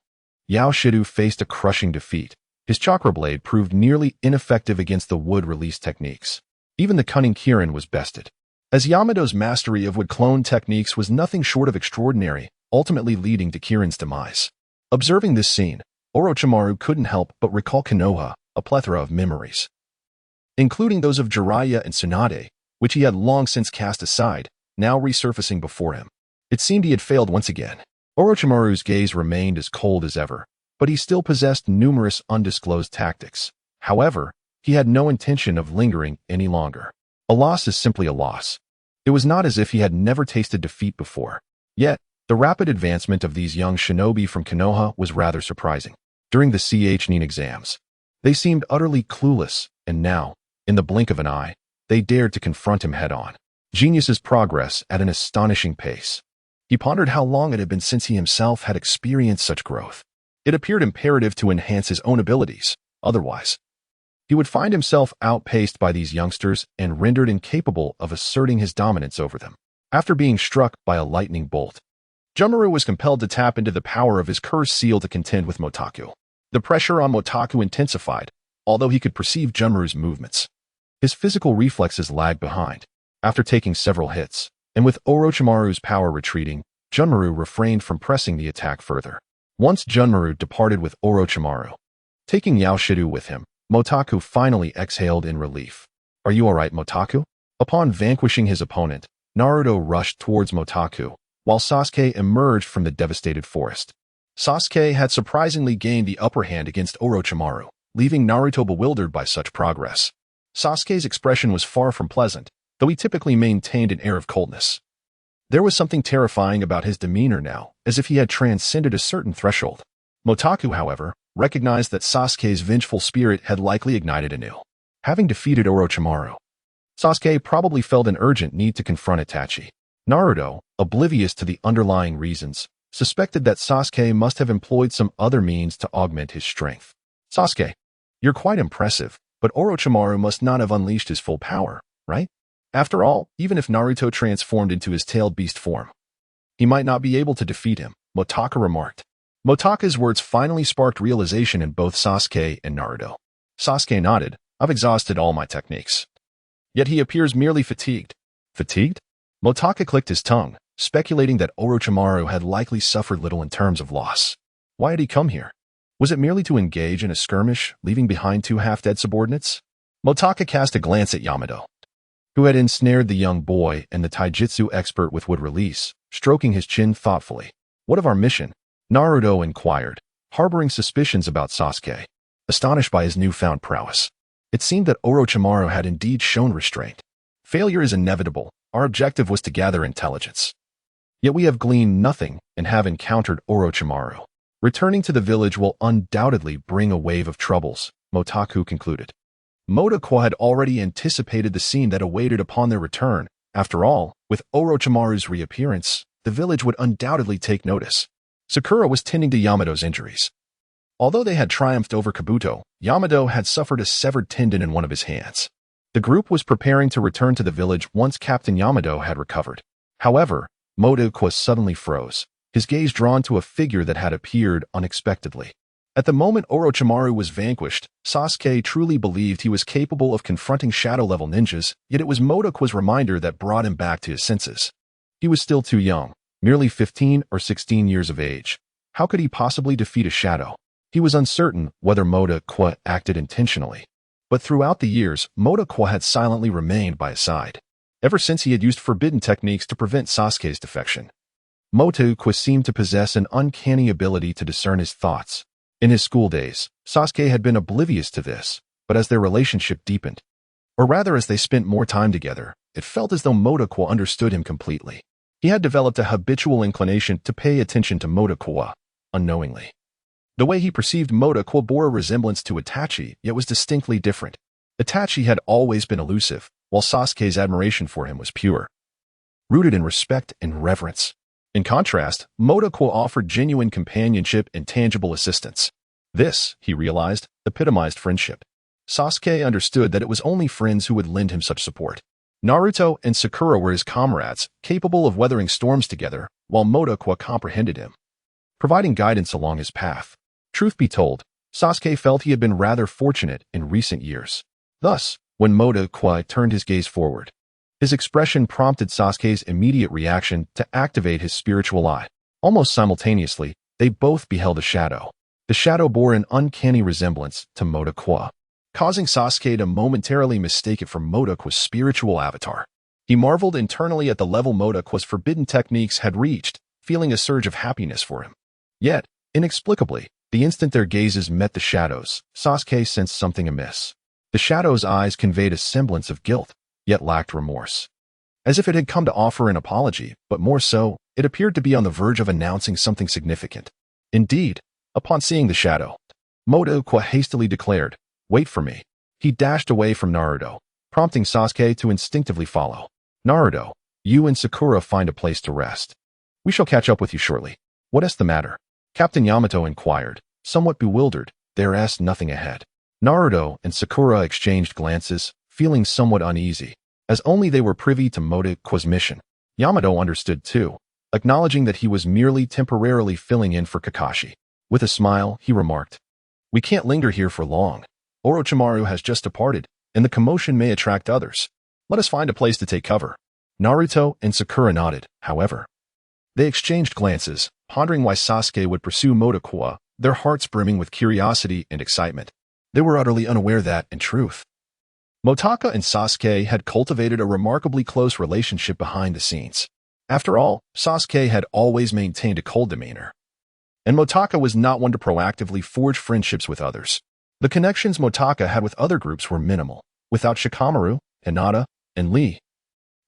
Yao Shidu faced a crushing defeat. His chakra blade proved nearly ineffective against the wood release techniques. Even the cunning Kirin was bested. As Yamato's mastery of wood clone techniques was nothing short of extraordinary, ultimately leading to Kirin's demise. Observing this scene, Orochimaru couldn't help but recall Konoha, a plethora of memories, including those of Jiraiya and Tsunade, which he had long since cast aside, now resurfacing before him. It seemed he had failed once again. Orochimaru's gaze remained as cold as ever, but he still possessed numerous undisclosed tactics. However, he had no intention of lingering any longer. A loss is simply a loss. It was not as if he had never tasted defeat before. Yet, the rapid advancement of these young shinobi from Konoha was rather surprising. During the CH-NIN exams, they seemed utterly clueless, and now, in the blink of an eye, they dared to confront him head-on. Genius's progress at an astonishing pace. He pondered how long it had been since he himself had experienced such growth. It appeared imperative to enhance his own abilities, otherwise he would find himself outpaced by these youngsters and rendered incapable of asserting his dominance over them. After being struck by a lightning bolt, Jumuru was compelled to tap into the power of his curse seal to contend with Motaku. The pressure on Motaku intensified, although he could perceive Jumuru's movements. His physical reflexes lagged behind. After taking several hits, and with Orochimaru's power retreating, Jumuru refrained from pressing the attack further. Once Jumuru departed with Orochimaru, taking Yao Shidu with him, Motaku finally exhaled in relief. "Are you alright, Motaku?" Upon vanquishing his opponent, Naruto rushed towards Motaku, while Sasuke emerged from the devastated forest. Sasuke had surprisingly gained the upper hand against Orochimaru, leaving Naruto bewildered by such progress. Sasuke's expression was far from pleasant, though he typically maintained an air of coldness. There was something terrifying about his demeanor now, as if he had transcended a certain threshold. Motaku, however, recognized that Sasuke's vengeful spirit had likely ignited anew. Having defeated Orochimaru, Sasuke probably felt an urgent need to confront Itachi. Naruto, oblivious to the underlying reasons, suspected that Sasuke must have employed some other means to augment his strength. "Sasuke, you're quite impressive, but Orochimaru must not have unleashed his full power, right? After all, even if Naruto transformed into his tailed beast form, he might not be able to defeat him," Motaku remarked. Motaku's words finally sparked realization in both Sasuke and Naruto. Sasuke nodded. "I've exhausted all my techniques." Yet he appears merely fatigued. Fatigued? Motaku clicked his tongue, speculating that Orochimaru had likely suffered little in terms of loss. Why had he come here? Was it merely to engage in a skirmish, leaving behind two half-dead subordinates? Motaku cast a glance at Yamato, who had ensnared the young boy and the taijutsu expert with wood release, stroking his chin thoughtfully. "What of our mission?" Naruto inquired, harboring suspicions about Sasuke, astonished by his newfound prowess. It seemed that Orochimaru had indeed shown restraint. "Failure is inevitable. Our objective was to gather intelligence. Yet we have gleaned nothing and have encountered Orochimaru. Returning to the village will undoubtedly bring a wave of troubles," Motaku concluded. Motaku had already anticipated the scene that awaited upon their return. After all, with Orochimaru's reappearance, the village would undoubtedly take notice. Sakura was tending to Yamato's injuries. Although they had triumphed over Kabuto, Yamato had suffered a severed tendon in one of his hands. The group was preparing to return to the village once Captain Yamato had recovered. However, Motaku suddenly froze, his gaze drawn to a figure that had appeared unexpectedly. At the moment Orochimaru was vanquished, Sasuke truly believed he was capable of confronting shadow-level ninjas, yet it was Motaku's reminder that brought him back to his senses. He was still too young, merely 15 or 16 years of age. How could he possibly defeat a shadow? He was uncertain whether Motaku acted intentionally. But throughout the years, Motaku had silently remained by his side, ever since he had used forbidden techniques to prevent Sasuke's defection. Motaku seemed to possess an uncanny ability to discern his thoughts. In his school days, Sasuke had been oblivious to this, but as their relationship deepened, or rather as they spent more time together, it felt as though Motaku understood him completely. He had developed a habitual inclination to pay attention to Motaku, unknowingly. The way he perceived Motaku bore a resemblance to Itachi, yet was distinctly different. Itachi had always been elusive, while Sasuke's admiration for him was pure, rooted in respect and reverence. In contrast, Motaku offered genuine companionship and tangible assistance. This, he realized, epitomized friendship. Sasuke understood that it was only friends who would lend him such support. Naruto and Sakura were his comrades, capable of weathering storms together, while Motaku comprehended him, providing guidance along his path. Truth be told, Sasuke felt he had been rather fortunate in recent years. Thus, when Motaku turned his gaze forward, his expression prompted Sasuke's immediate reaction to activate his spiritual eye. Almost simultaneously, they both beheld a shadow. The shadow bore an uncanny resemblance to Motaku, causing Sasuke to momentarily mistake it for Motaku's spiritual avatar. He marveled internally at the level Motaku's forbidden techniques had reached, feeling a surge of happiness for him. Yet, inexplicably, the instant their gazes met the shadows, Sasuke sensed something amiss. The shadow's eyes conveyed a semblance of guilt, yet lacked remorse. As if it had come to offer an apology, but more so, it appeared to be on the verge of announcing something significant. Indeed, upon seeing the shadow, Motaku hastily declared, "Wait for me." He dashed away from Naruto, prompting Sasuke to instinctively follow. "Naruto, you and Sakura find a place to rest. We shall catch up with you shortly." "What is the matter?" Captain Yamato inquired, somewhat bewildered. There is nothing ahead. Naruto and Sakura exchanged glances, feeling somewhat uneasy, as only they were privy to Motaku's mission. Yamato understood too, acknowledging that he was merely temporarily filling in for Kakashi. With a smile, he remarked, "We can't linger here for long. Orochimaru has just departed, and the commotion may attract others. Let us find a place to take cover." Naruto and Sakura nodded, however. They exchanged glances, pondering why Sasuke would pursue Motaku, their hearts brimming with curiosity and excitement. They were utterly unaware that, in truth, Motaku and Sasuke had cultivated a remarkably close relationship behind the scenes. After all, Sasuke had always maintained a cold demeanor, and Motaku was not one to proactively forge friendships with others. The connections Motaku had with other groups were minimal. Without Shikamaru, Hinata, and Lee,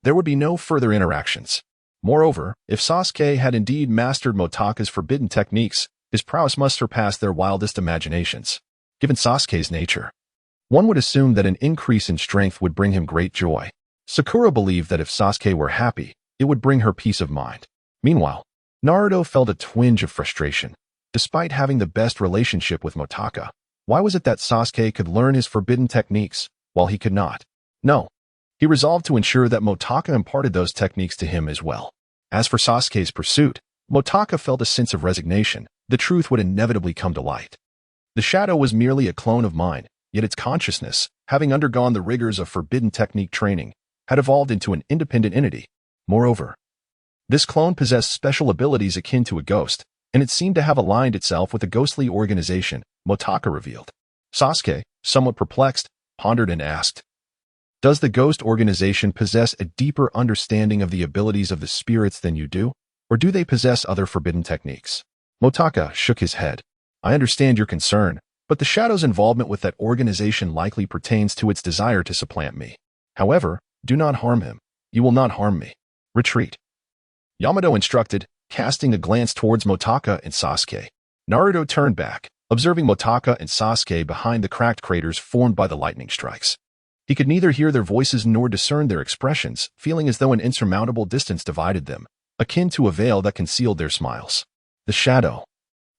there would be no further interactions. Moreover, if Sasuke had indeed mastered Motaku's forbidden techniques, his prowess must surpass their wildest imaginations. Given Sasuke's nature, one would assume that an increase in strength would bring him great joy. Sakura believed that if Sasuke were happy, it would bring her peace of mind. Meanwhile, Naruto felt a twinge of frustration. Despite having the best relationship with Motaku, why was it that Sasuke could learn his forbidden techniques, while he could not? No. He resolved to ensure that Motaku imparted those techniques to him as well. As for Sasuke's pursuit, Motaku felt a sense of resignation. The truth would inevitably come to light. The shadow was merely a clone of mine, yet its consciousness, having undergone the rigors of forbidden technique training, had evolved into an independent entity. Moreover, this clone possessed special abilities akin to a ghost, and it seemed to have aligned itself with a ghostly organization, Motaku revealed. Sasuke, somewhat perplexed, pondered and asked, "Does the ghost organization possess a deeper understanding of the abilities of the spirits than you do, or do they possess other forbidden techniques?" Motaku shook his head. "I understand your concern, but the shadow's involvement with that organization likely pertains to its desire to supplant me. However, do not harm him. You will not harm me. Retreat." Yamato instructed, casting a glance towards Motaku and Sasuke. Naruto turned back, observing Motaku and Sasuke behind the cracked craters formed by the lightning strikes. He could neither hear their voices nor discern their expressions, feeling as though an insurmountable distance divided them, akin to a veil that concealed their smiles. The shadow,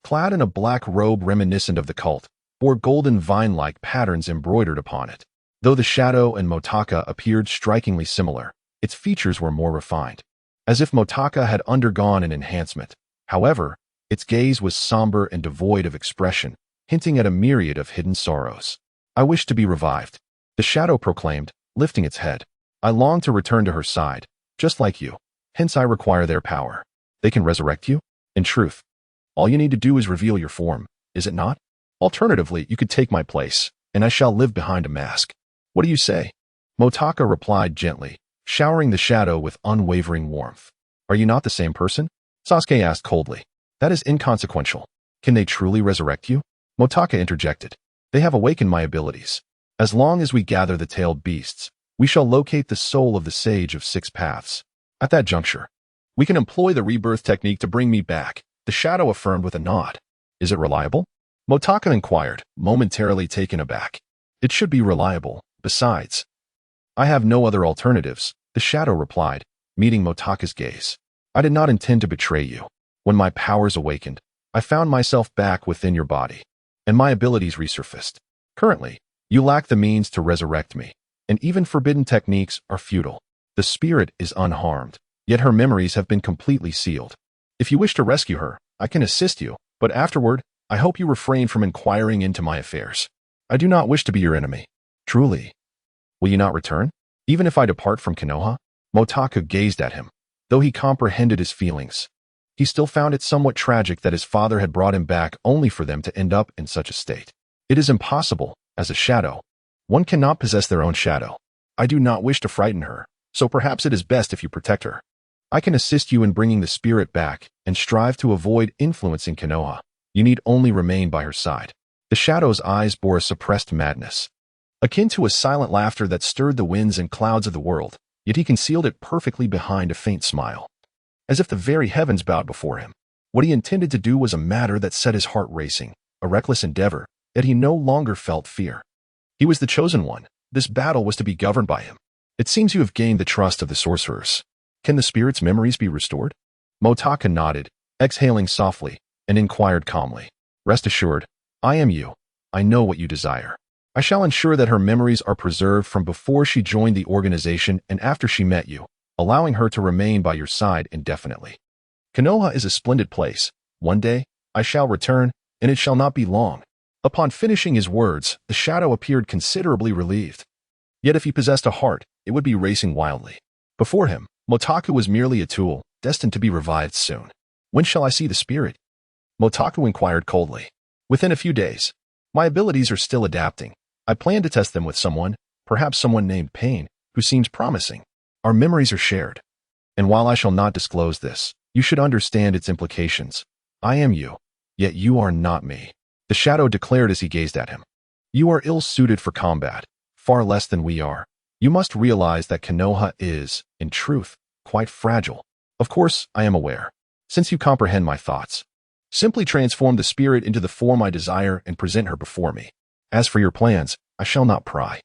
clad in a black robe reminiscent of the cult, bore golden vine-like patterns embroidered upon it. Though the shadow and Motaku appeared strikingly similar, its features were more refined, as if Motaku had undergone an enhancement. However, its gaze was somber and devoid of expression, hinting at a myriad of hidden sorrows. "I wish to be revived," the shadow proclaimed, lifting its head. "I long to return to her side, just like you. Hence I require their power. They can resurrect you? In truth, all you need to do is reveal your form, is it not? Alternatively, you could take my place, and I shall live behind a mask. What do you say?" Motaku replied gently, showering the shadow with unwavering warmth. "Are you not the same person?" Sasuke asked coldly. "That is inconsequential. Can they truly resurrect you?" Motaku interjected. "They have awakened my abilities. As long as we gather the tailed beasts, we shall locate the soul of the Sage of Six Paths. At that juncture, we can employ the rebirth technique to bring me back," the shadow affirmed with a nod. "Is it reliable?" Motaku inquired, momentarily taken aback. "It should be reliable. Besides, I have no other alternatives," the shadow replied, meeting Motaku's gaze. "I did not intend to betray you. When my powers awakened, I found myself back within your body, and my abilities resurfaced. Currently, you lack the means to resurrect me, and even forbidden techniques are futile. The spirit is unharmed, yet her memories have been completely sealed. If you wish to rescue her, I can assist you, but afterward, I hope you refrain from inquiring into my affairs. I do not wish to be your enemy. Truly. Will you not return? Even if I depart from Konoha? Motaku gazed at him. Though he comprehended his feelings, he still found it somewhat tragic that his father had brought him back only for them to end up in such a state. It is impossible, as a shadow. One cannot possess their own shadow. I do not wish to frighten her, so perhaps it is best if you protect her. I can assist you in bringing the spirit back and strive to avoid influencing Konoha. You need only remain by her side. The shadow's eyes bore a suppressed madness, akin to a silent laughter that stirred the winds and clouds of the world, yet he concealed it perfectly behind a faint smile, as if the very heavens bowed before him. What he intended to do was a matter that set his heart racing, a reckless endeavor, yet he no longer felt fear. He was the chosen one. This battle was to be governed by him. It seems you have gained the trust of the sorcerers. Can the spirit's memories be restored? Motaku nodded, exhaling softly, and inquired calmly. Rest assured, I am you. I know what you desire. I shall ensure that her memories are preserved from before she joined the organization and after she met you, allowing her to remain by your side indefinitely. Konoha is a splendid place. One day, I shall return, and it shall not be long. Upon finishing his words, the shadow appeared considerably relieved. Yet if he possessed a heart, it would be racing wildly. Before him, Motaku was merely a tool, destined to be revived soon. When shall I see the spirit? Motaku inquired coldly. Within a few days. My abilities are still adapting. I plan to test them with someone, perhaps someone named Pain, who seems promising. Our memories are shared. And while I shall not disclose this, you should understand its implications. I am you, yet you are not me. The shadow declared as he gazed at him. You are ill-suited for combat, far less than we are. You must realize that Konoha is, in truth, quite fragile. Of course, I am aware. Since you comprehend my thoughts, simply transform the spirit into the form I desire and present her before me. As for your plans, I shall not pry.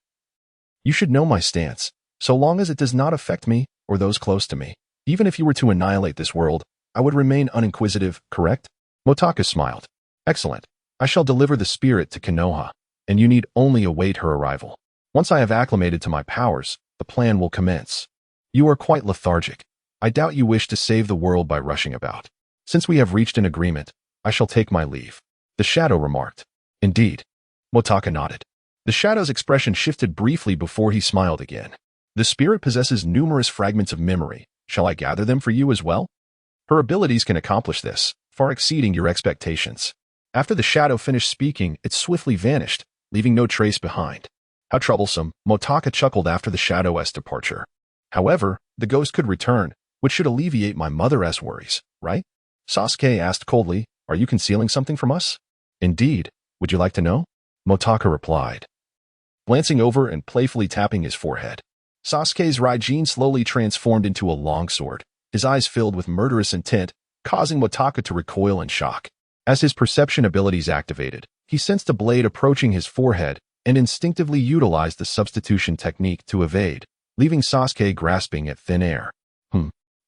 You should know my stance. So long as it does not affect me or those close to me, even if you were to annihilate this world, I would remain uninquisitive, correct? Motaku smiled. Excellent. I shall deliver the spirit to Konoha, and you need only await her arrival. Once I have acclimated to my powers, the plan will commence. You are quite lethargic. I doubt you wish to save the world by rushing about. Since we have reached an agreement, I shall take my leave. The shadow remarked. Indeed. Motaku nodded. The shadow's expression shifted briefly before he smiled again. The spirit possesses numerous fragments of memory. Shall I gather them for you as well? Her abilities can accomplish this, far exceeding your expectations. After the shadow finished speaking, it swiftly vanished, leaving no trace behind. How troublesome, Motaku chuckled after the shadow's departure. However, the ghost could return, which should alleviate my mother's worries, right? Sasuke asked coldly, are you concealing something from us? Indeed. Would you like to know? Motaku replied, glancing over and playfully tapping his forehead. Sasuke's Raijin slowly transformed into a longsword, his eyes filled with murderous intent, causing Motaku to recoil in shock. As his perception abilities activated, he sensed a blade approaching his forehead and instinctively utilized the substitution technique to evade, leaving Sasuke grasping at thin air.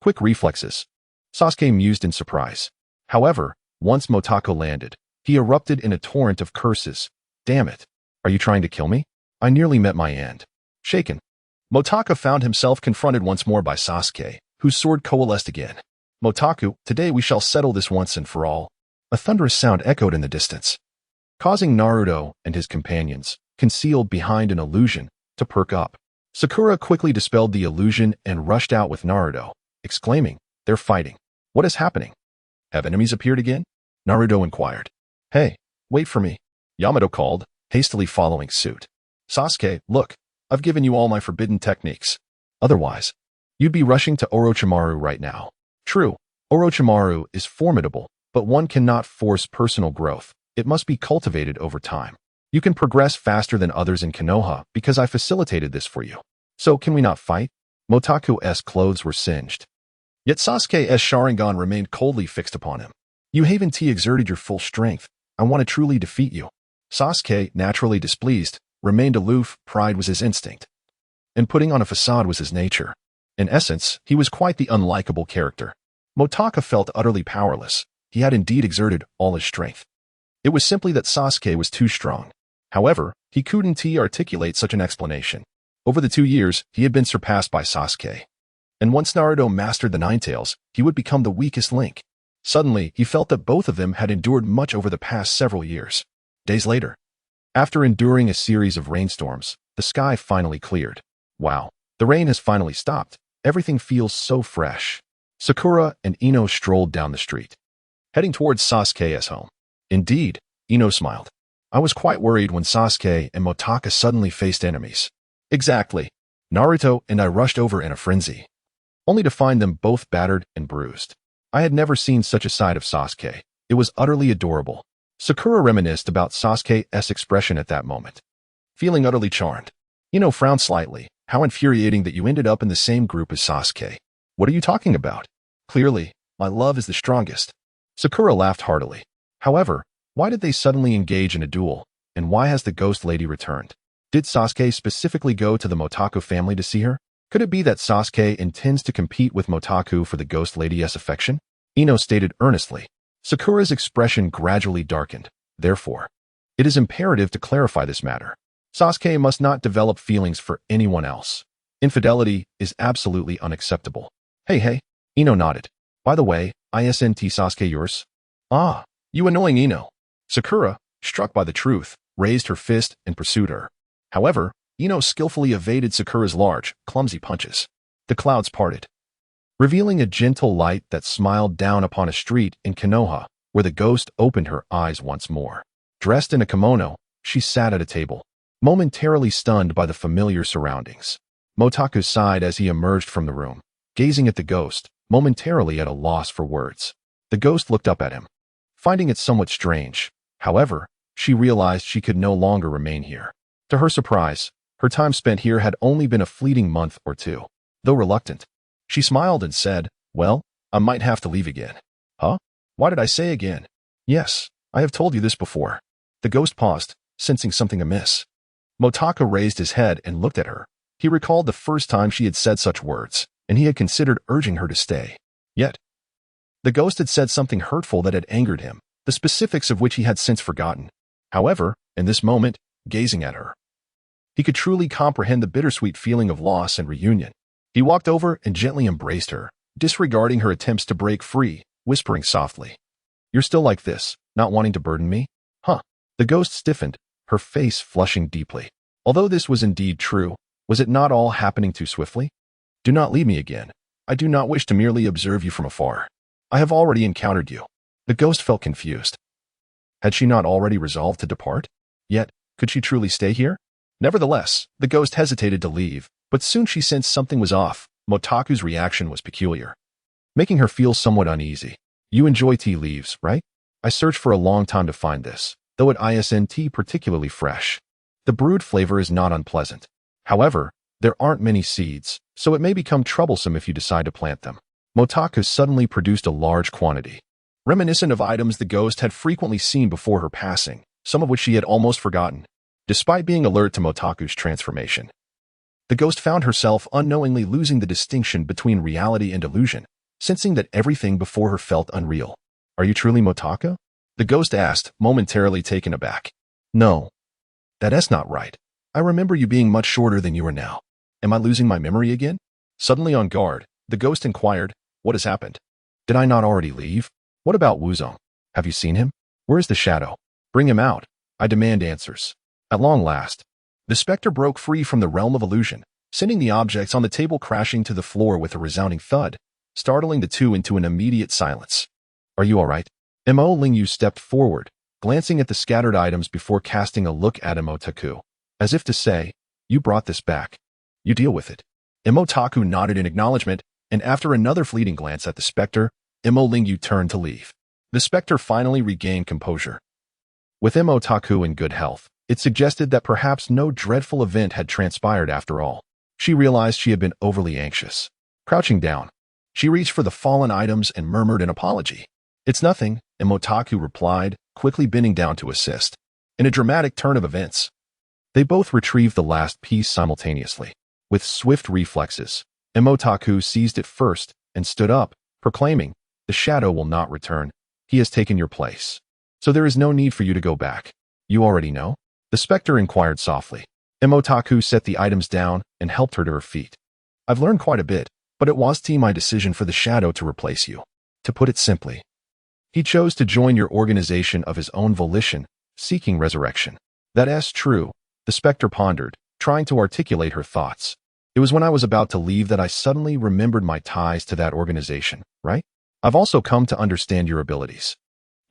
Quick reflexes. Sasuke mused in surprise. However, once Motaku landed, he erupted in a torrent of curses. Damn it. Are you trying to kill me? I nearly met my end. Shaken, Motaku found himself confronted once more by Sasuke, whose sword coalesced again. Motaku, today we shall settle this once and for all. A thunderous sound echoed in the distance, causing Naruto and his companions, concealed behind an illusion, to perk up. Sakura quickly dispelled the illusion and rushed out with Naruto, exclaiming, they're fighting. What is happening? Have enemies appeared again? Naruto inquired. Hey, wait for me. Yamato called, hastily following suit. Sasuke, look, I've given you all my forbidden techniques. Otherwise, you'd be rushing to Orochimaru right now. True, Orochimaru is formidable, but one cannot force personal growth. It must be cultivated over time. You can progress faster than others in Konoha because I facilitated this for you. So can we not fight? Motaku's clothes were singed. Yet Sasuke's Sharingan remained coldly fixed upon him. You haven't exerted your full strength. I want to truly defeat you. Sasuke, naturally displeased, remained aloof. Pride was his instinct, and putting on a facade was his nature. In essence, he was quite the unlikable character. Motaku felt utterly powerless. He had indeed exerted all his strength. It was simply that Sasuke was too strong. However, he couldn't articulate such an explanation. Over the 2 years, he had been surpassed by Sasuke. And once Naruto mastered the Nine Tails, he would become the weakest link. Suddenly, he felt that both of them had endured much over the past several years. Days later, after enduring a series of rainstorms, the sky finally cleared. Wow, the rain has finally stopped. Everything feels so fresh. Sakura and Ino strolled down the street, heading towards Sasuke's home. Indeed, Ino smiled. I was quite worried when Sasuke and Motakus suddenly faced enemies. Exactly. Naruto and I rushed over in a frenzy, only to find them both battered and bruised. I had never seen such a side of Sasuke. It was utterly adorable. Sakura reminisced about Sasuke's expression at that moment, feeling utterly charmed. Ino frowned slightly. How infuriating that you ended up in the same group as Sasuke. What are you talking about? Clearly, my love is the strongest. Sakura laughed heartily. However, why did they suddenly engage in a duel, and why has the ghost lady returned? Did Sasuke specifically go to the Motaku family to see her? Could it be that Sasuke intends to compete with Motaku for the ghost lady's affection? Ino stated earnestly. Sakura's expression gradually darkened. Therefore, it is imperative to clarify this matter. Sasuke must not develop feelings for anyone else. Infidelity is absolutely unacceptable. Hey, Ino nodded. By the way, isn't Sasuke yours? Ah, you annoying Ino. Sakura, struck by the truth, raised her fist and pursued her. However, Ino skillfully evaded Sakura's large, clumsy punches. The clouds parted, revealing a gentle light that smiled down upon a street in Konoha, where the ghost opened her eyes once more. Dressed in a kimono, she sat at a table, momentarily stunned by the familiar surroundings. Motaku sighed as he emerged from the room, gazing at the ghost, momentarily at a loss for words. The ghost looked up at him, finding it somewhat strange. However, she realized she could no longer remain here. To her surprise, her time spent here had only been a fleeting month or two. Though reluctant, she smiled and said, well, I might have to leave again. Huh? Why did I say again? Yes, I have told you this before. The ghost paused, sensing something amiss. Motaku raised his head and looked at her. He recalled the first time she had said such words, and he had considered urging her to stay. Yet, the ghost had said something hurtful that had angered him, the specifics of which he had since forgotten. However, in this moment, gazing at her, he could truly comprehend the bittersweet feeling of loss and reunion. He walked over and gently embraced her, disregarding her attempts to break free, whispering softly, You're still like this, not wanting to burden me? Huh. The ghost stiffened, her face flushing deeply. Although this was indeed true, was it not all happening too swiftly? Do not leave me again. I do not wish to merely observe you from afar. I have already encountered you. The ghost felt confused. Had she not already resolved to depart? Yet, could she truly stay here? Nevertheless, the ghost hesitated to leave, but soon she sensed something was off. Motaku's reaction was peculiar, making her feel somewhat uneasy. You enjoy tea leaves, right? I searched for a long time to find this, though it isn't particularly fresh. The brewed flavor is not unpleasant. However, there aren't many seeds, so it may become troublesome if you decide to plant them. Motaku suddenly produced a large quantity, reminiscent of items the ghost had frequently seen before her passing, some of which she had almost forgotten. Despite being alert to Motaku's transformation, the ghost found herself unknowingly losing the distinction between reality and illusion, sensing that everything before her felt unreal. Are you truly Motaku? The ghost asked, momentarily taken aback. No. That's not right. I remember you being much shorter than you are now. Am I losing my memory again? Suddenly on guard, the ghost inquired, What has happened? Did I not already leave? What about Wuzong? Have you seen him? Where is the shadow? Bring him out. I demand answers. At long last, the specter broke free from the realm of illusion, sending the objects on the table crashing to the floor with a resounding thud, startling the two into an immediate silence. Are you all right? Mo Lingyu stepped forward, glancing at the scattered items before casting a look at Motaku, as if to say, You brought this back. You deal with it. Motaku nodded in acknowledgement, and after another fleeting glance at the specter, Mo Lingyu turned to leave. The specter finally regained composure. With Motaku in good health, it suggested that perhaps no dreadful event had transpired after all. She realized she had been overly anxious. Crouching down, she reached for the fallen items and murmured an apology. It's nothing, Motaku replied, quickly bending down to assist. In a dramatic turn of events, they both retrieved the last piece simultaneously. With swift reflexes, Motaku seized it first and stood up, proclaiming, The shadow will not return. He has taken your place. So there is no need for you to go back. You already know? The specter inquired softly. Motaku set the items down and helped her to her feet. I've learned quite a bit, but it was my decision for the shadow to replace you. To put it simply, he chose to join your organization of his own volition, seeking resurrection. That's true, the specter pondered, trying to articulate her thoughts. It was when I was about to leave that I suddenly remembered my ties to that organization, right? I've also come to understand your abilities.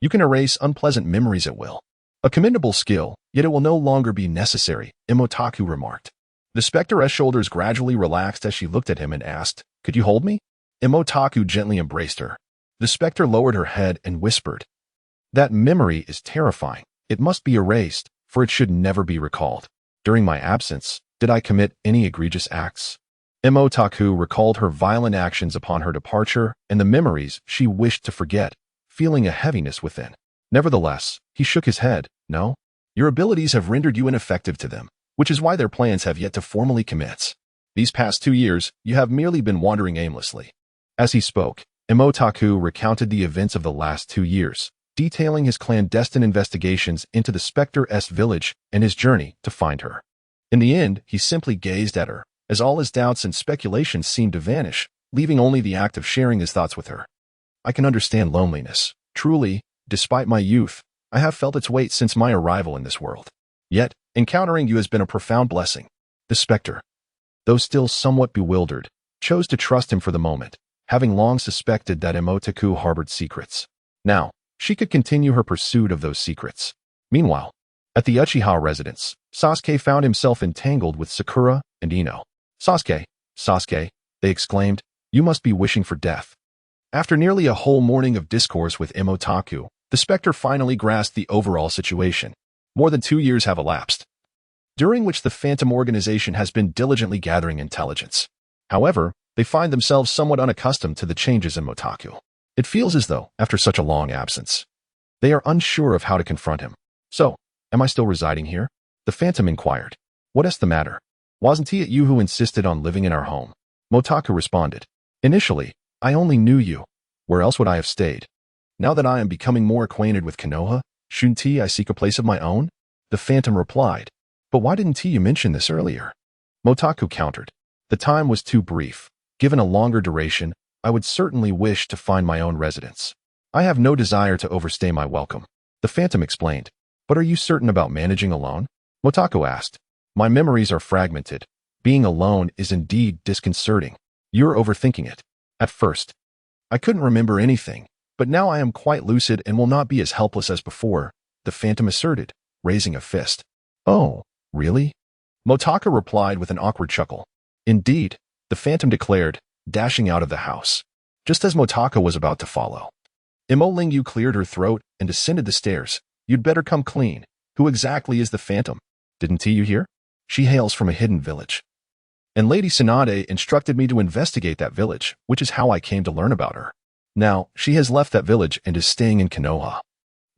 You can erase unpleasant memories at will. A commendable skill, yet it will no longer be necessary, Motaku remarked. The specter's shoulders gradually relaxed as she looked at him and asked, "Could you hold me?" Motaku gently embraced her. The specter lowered her head and whispered, "That memory is terrifying. It must be erased, for it should never be recalled. During my absence, did I commit any egregious acts?" Motaku recalled her violent actions upon her departure and the memories she wished to forget, feeling a heaviness within. Nevertheless, he shook his head. "No, your abilities have rendered you ineffective to them, which is why their plans have yet to formally commence. These past 2 years, you have merely been wandering aimlessly." As he spoke, Motaku recounted the events of the last 2 years, detailing his clandestine investigations into the Spectre-S village and his journey to find her. In the end, he simply gazed at her, as all his doubts and speculations seemed to vanish, leaving only the act of sharing his thoughts with her. "I can understand loneliness. Truly, despite my youth, I have felt its weight since my arrival in this world. Yet, encountering you has been a profound blessing." The spectre, though still somewhat bewildered, chose to trust him for the moment, having long suspected that Motaku harbored secrets. Now, she could continue her pursuit of those secrets. Meanwhile, at the Uchiha residence, Sasuke found himself entangled with Sakura and Ino. Sasuke, they exclaimed, "you must be wishing for death." After nearly a whole morning of discourse with Motaku, the spectre finally grasped the overall situation. More than 2 years have elapsed, during which the Phantom Organization has been diligently gathering intelligence. However, they find themselves somewhat unaccustomed to the changes in Motaku. It feels as though, after such a long absence, they are unsure of how to confront him. "So, am I still residing here?" the Phantom inquired. "What's the matter? Wasn't it you who insisted on living in our home?" Motaku responded. "Initially, I only knew you. Where else would I have stayed? Now that I am becoming more acquainted with Konoha, shouldn't I seek a place of my own?" The Phantom replied. "But why didn't you mention this earlier?" Motaku countered. "The time was too brief. Given a longer duration, I would certainly wish to find my own residence. I have no desire to overstay my welcome." The Phantom explained. "But are you certain about managing alone?" Motaku asked. "My memories are fragmented. Being alone is indeed disconcerting. You're overthinking it. At first, I couldn't remember anything, but now I am quite lucid and will not be as helpless as before," the Phantom asserted, raising a fist. "Oh, really?" Motaku replied with an awkward chuckle. "Indeed," the Phantom declared, dashing out of the house. Just as Motaku was about to follow, Lingyu cleared her throat and descended the stairs. "You'd better come clean. Who exactly is the Phantom? Didn't you hear? She hails from a hidden village. And Lady Tsunade instructed me to investigate that village, which is how I came to learn about her. Now, she has left that village and is staying in Konoha."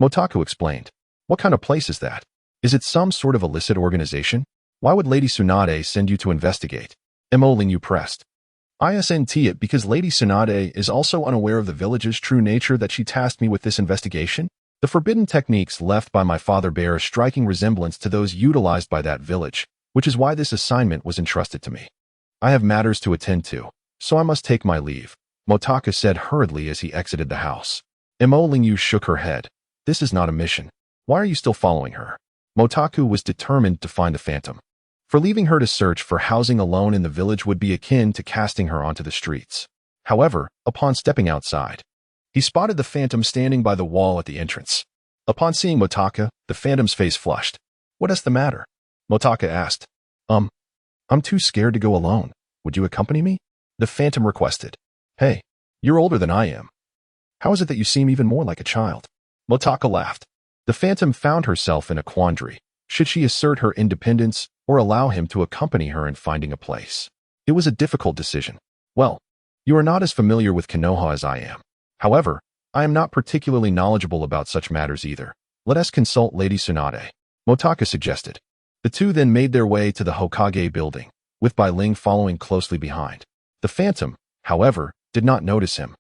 Motaku explained. "What kind of place is that? Is it some sort of illicit organization? Why would Lady Tsunade send you to investigate?" Lingyu pressed. "Isn't it because Lady Tsunade is also unaware of the village's true nature that she tasked me with this investigation? The forbidden techniques left by my father bear a striking resemblance to those utilized by that village, which is why this assignment was entrusted to me. I have matters to attend to, so I must take my leave," Motaku said hurriedly as he exited the house. Lingyu shook her head. "This is not a mission. Why are you still following her?" Motaku was determined to find the Phantom. For leaving her to search for housing alone in the village would be akin to casting her onto the streets. However, upon stepping outside, he spotted the Phantom standing by the wall at the entrance. Upon seeing Motaku, the Phantom's face flushed. "What's the matter?" Motaku asked. I'm too scared to go alone. Would you accompany me?" the Phantom requested. "Hey, you're older than I am. How is it that you seem even more like a child?" Motaku laughed. The Phantom found herself in a quandary. Should she assert her independence or allow him to accompany her in finding a place? It was a difficult decision. "Well, you are not as familiar with Konoha as I am. However, I am not particularly knowledgeable about such matters either. Let us consult Lady Tsunade," Motaku suggested. The two then made their way to the Hokage building, with Bai Ling following closely behind. The Phantom, however, did not notice him,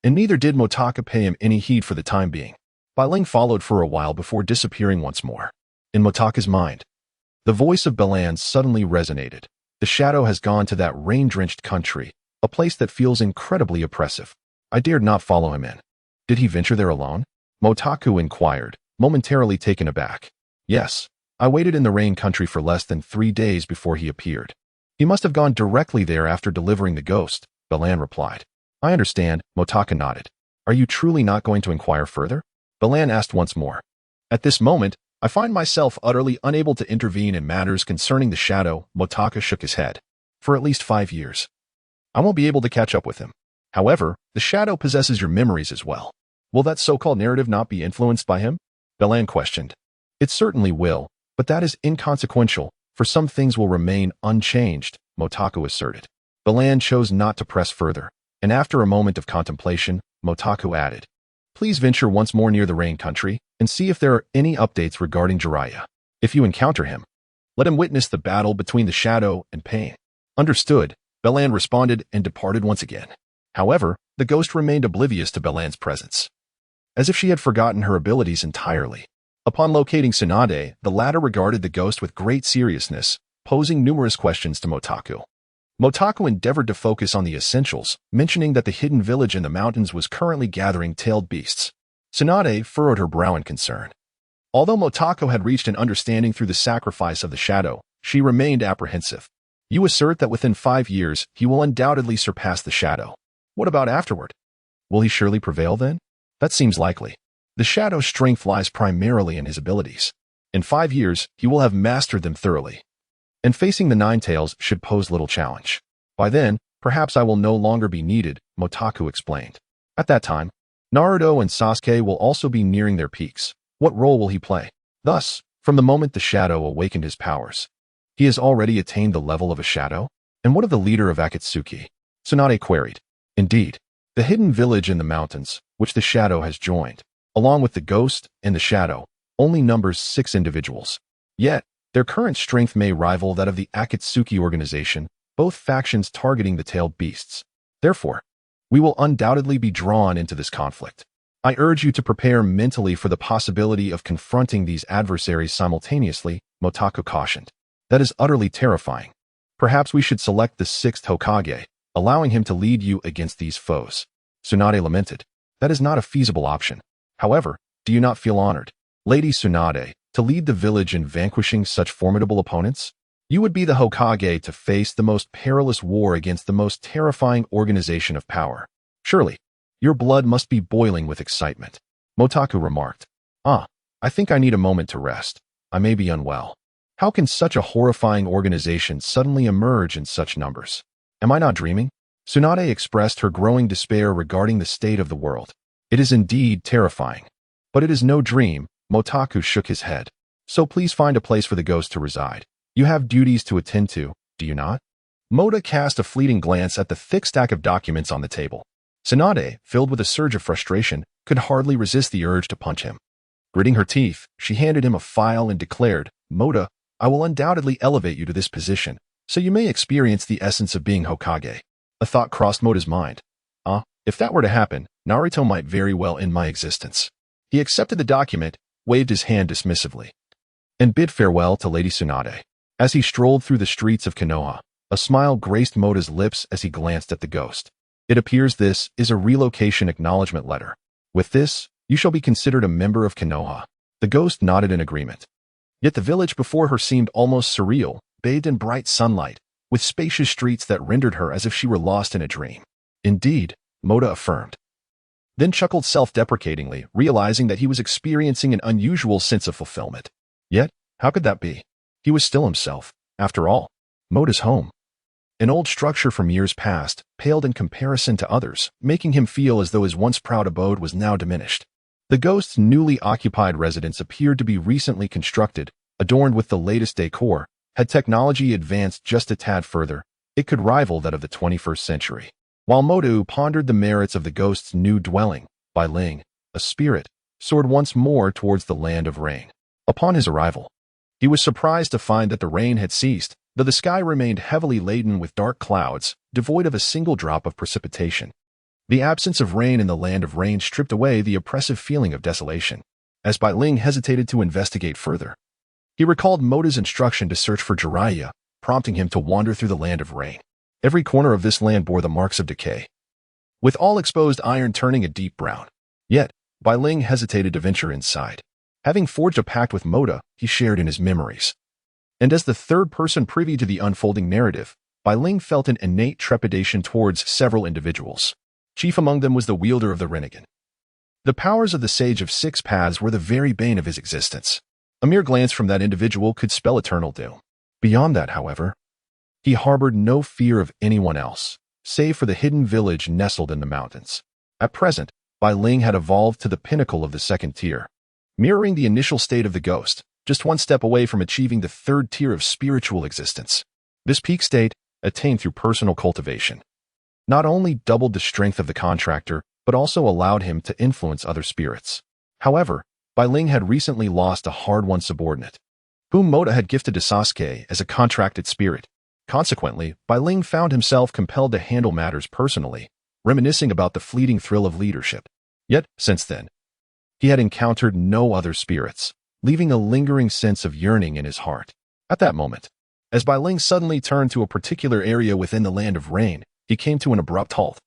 and neither did Motaku pay him any heed for the time being. Bai Ling followed for a while before disappearing once more. In Motaku's mind, The voice of Belan suddenly resonated. The shadow has gone to that rain-drenched country, a place that feels incredibly oppressive. I dared not follow him in. Did he venture there alone? Motaku inquired, momentarily taken aback. Yes, I waited in the rain country for less than 3 days before he appeared. He must have gone directly there after delivering the ghost, Belan replied. I understand, Motaku nodded. Are you truly not going to inquire further? Belan asked once more. At this moment, I find myself utterly unable to intervene in matters concerning the shadow. Motaku shook his head. For at least 5 years. I won't be able to catch up with him. However, the shadow possesses your memories as well. Will that so-called narrative not be influenced by him? Belan questioned. It certainly will, but that is inconsequential, for some things will remain unchanged, Motaku asserted. Belan chose not to press further, and after a moment of contemplation, Motaku added, Please venture once more near the rain country, and see if there are any updates regarding Jiraiya. If you encounter him, let him witness the battle between the shadow and pain. Understood, Belan responded and departed once again. However, the ghost remained oblivious to Belan's presence, as if she had forgotten her abilities entirely. Upon locating Tsunade, the latter regarded the ghost with great seriousness, posing numerous questions to Motaku. Motaku endeavored to focus on the essentials, mentioning that the hidden village in the mountains was currently gathering tailed beasts. Tsunade furrowed her brow in concern. Although Motaku had reached an understanding through the sacrifice of the shadow, she remained apprehensive. You assert that within 5 years, he will undoubtedly surpass the shadow. What about afterward? Will he surely prevail then? That seems likely. The shadow's strength lies primarily in his abilities. In 5 years, he will have mastered them thoroughly. And facing the Nine Tails should pose little challenge. By then, perhaps I will no longer be needed, Motaku explained. At that time, Naruto and Sasuke will also be nearing their peaks. What role will he play? Thus, from the moment the shadow awakened his powers, he has already attained the level of a shadow? And what of the leader of Akatsuki? Tsunade queried. Indeed, the hidden village in the mountains, which the shadow has joined, along with the ghost and the shadow, only numbers 6 individuals. Yet, their current strength may rival that of the Akatsuki organization, both factions targeting the tailed beasts. Therefore, we will undoubtedly be drawn into this conflict. I urge you to prepare mentally for the possibility of confronting these adversaries simultaneously, Motaku cautioned. That is utterly terrifying. Perhaps we should select the 6th Hokage, allowing him to lead you against these foes. Tsunade lamented. That is not a feasible option. However, do you not feel honored, Lady Tsunade, to lead the village in vanquishing such formidable opponents? You would be the Hokage to face the most perilous war against the most terrifying organization of power. Surely, your blood must be boiling with excitement. Motaku remarked. I think I need a moment to rest. I may be unwell. How can such a horrifying organization suddenly emerge in such numbers? Am I not dreaming? Tsunade expressed her growing despair regarding the state of the world. It is indeed terrifying. But it is no dream, Motaku shook his head. So please find a place for the ghost to reside. You have duties to attend to, do you not? Mota cast a fleeting glance at the thick stack of documents on the table. Tsunade, filled with a surge of frustration, could hardly resist the urge to punch him. Gritting her teeth, she handed him a file and declared, Mota, I will undoubtedly elevate you to this position, so you may experience the essence of being Hokage. A thought crossed Mota's mind. If that were to happen, Naruto might very well end my existence. He accepted the document, waved his hand dismissively, and bid farewell to Lady Tsunade. As he strolled through the streets of Konoha, a smile graced Mota's lips as he glanced at the ghost. It appears this is a relocation acknowledgement letter. With this, you shall be considered a member of Konoha. The ghost nodded in agreement. Yet the village before her seemed almost surreal, bathed in bright sunlight, with spacious streets that rendered her as if she were lost in a dream. Indeed, Mota affirmed. Then chuckled self-deprecatingly, realizing that he was experiencing an unusual sense of fulfillment. Yet, how could that be? He was still himself. After all, Mota's home. An old structure from years past, paled in comparison to others, making him feel as though his once proud abode was now diminished. The ghost's newly occupied residence appeared to be recently constructed, adorned with the latest decor. Had technology advanced just a tad further, it could rival that of the 21st century. While Motu pondered the merits of the ghost's new dwelling, Bai Ling, a spirit, soared once more towards the land of rain. Upon his arrival, he was surprised to find that the rain had ceased, though the sky remained heavily laden with dark clouds, devoid of a single drop of precipitation. The absence of rain in the land of rain stripped away the oppressive feeling of desolation. As Bai Ling hesitated to investigate further, He recalled Mota's instruction to search for Jiraiya, prompting him to wander through the land of rain. Every corner of this land bore the marks of decay, with all exposed iron turning a deep brown. Yet, Bai Ling hesitated to venture inside. Having forged a pact with Mota, he shared in his memories. And as the third person privy to the unfolding narrative, Bai Ling felt an innate trepidation towards several individuals. Chief among them was the wielder of the Rinnegan. The powers of the Sage of Six Paths were the very bane of his existence. A mere glance from that individual could spell eternal doom. Beyond that, however, he harbored no fear of anyone else, save for the hidden village nestled in the mountains. At present, Bai Ling had evolved to the pinnacle of the second tier, mirroring the initial state of the ghost, just one step away from achieving the third tier of spiritual existence. This peak state, attained through personal cultivation, not only doubled the strength of the contractor, but also allowed him to influence other spirits. However, Bai Ling had recently lost a hard-won subordinate, whom Mota had gifted to Sasuke as a contracted spirit. Consequently, Bai Ling found himself compelled to handle matters personally, reminiscing about the fleeting thrill of leadership. Yet, since then, he had encountered no other spirits, leaving a lingering sense of yearning in his heart. At that moment, as Bai Ling suddenly turned to a particular area within the land of rain, he came to an abrupt halt.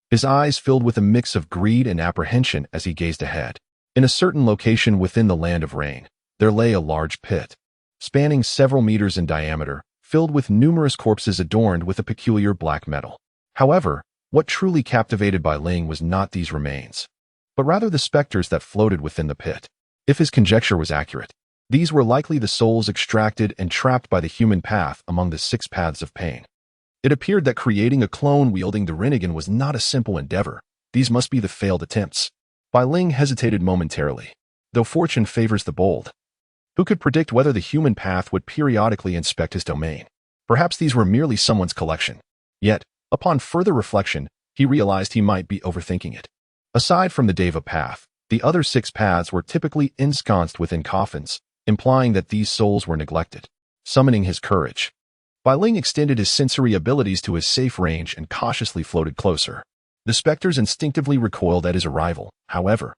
His eyes filled with a mix of greed and apprehension as he gazed ahead. In a certain location within the land of rain, there lay a large pit, spanning several meters in diameter, filled with numerous corpses adorned with a peculiar black metal. However, what truly captivated Bai Ling was not these remains, but rather the specters that floated within the pit. If his conjecture was accurate, these were likely the souls extracted and trapped by the human path among the six paths of pain. It appeared that creating a clone wielding the Rinnegan was not a simple endeavor. These must be the failed attempts. Bai Ling hesitated momentarily. Though fortune favors the bold, who could predict whether the human path would periodically inspect his domain? Perhaps these were merely someone's collection. Yet, upon further reflection, he realized he might be overthinking it. Aside from the Deva path, the other six paths were typically ensconced within coffins, implying that these souls were neglected. Summoning his courage, Bai Ling extended his sensory abilities to his safe range and cautiously floated closer. The specters instinctively recoiled at his arrival. However,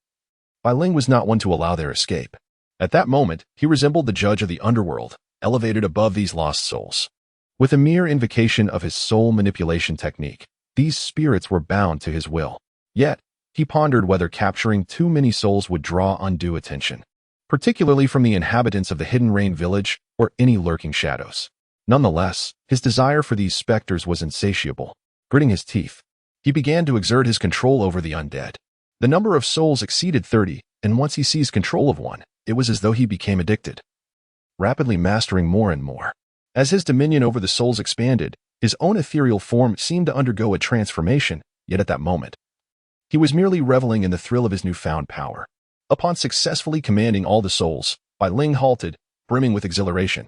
Bai Ling was not one to allow their escape. At that moment, he resembled the judge of the underworld, elevated above these lost souls. With a mere invocation of his soul manipulation technique, these spirits were bound to his will. Yet, he pondered whether capturing too many souls would draw undue attention, particularly from the inhabitants of the Hidden Rain village or any lurking shadows. Nonetheless, his desire for these specters was insatiable. Gritting his teeth, he began to exert his control over the undead. The number of souls exceeded 30, and once he seized control of one, it was as though he became addicted, rapidly mastering more and more. As his dominion over the souls expanded, his own ethereal form seemed to undergo a transformation, yet at that moment, he was merely reveling in the thrill of his newfound power. Upon successfully commanding all the souls, Bai Ling halted, brimming with exhilaration.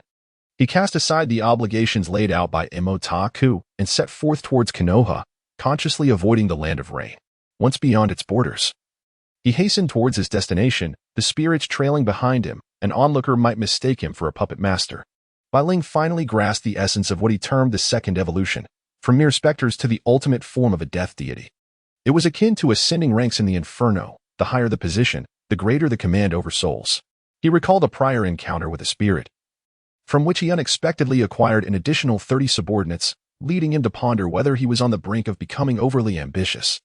He cast aside the obligations laid out by Motaku and set forth towards Konoha, consciously avoiding the land of rain. Once beyond its borders, he hastened towards his destination, the spirits trailing behind him. An onlooker might mistake him for a puppet master. Bai Ling finally grasped the essence of what he termed the second evolution, from mere specters to the ultimate form of a death deity. It was akin to ascending ranks in the inferno. The higher the position, the greater the command over souls. He recalled a prior encounter with a spirit, from which he unexpectedly acquired an additional 30 subordinates, leading him to ponder whether he was on the brink of becoming overly ambitious.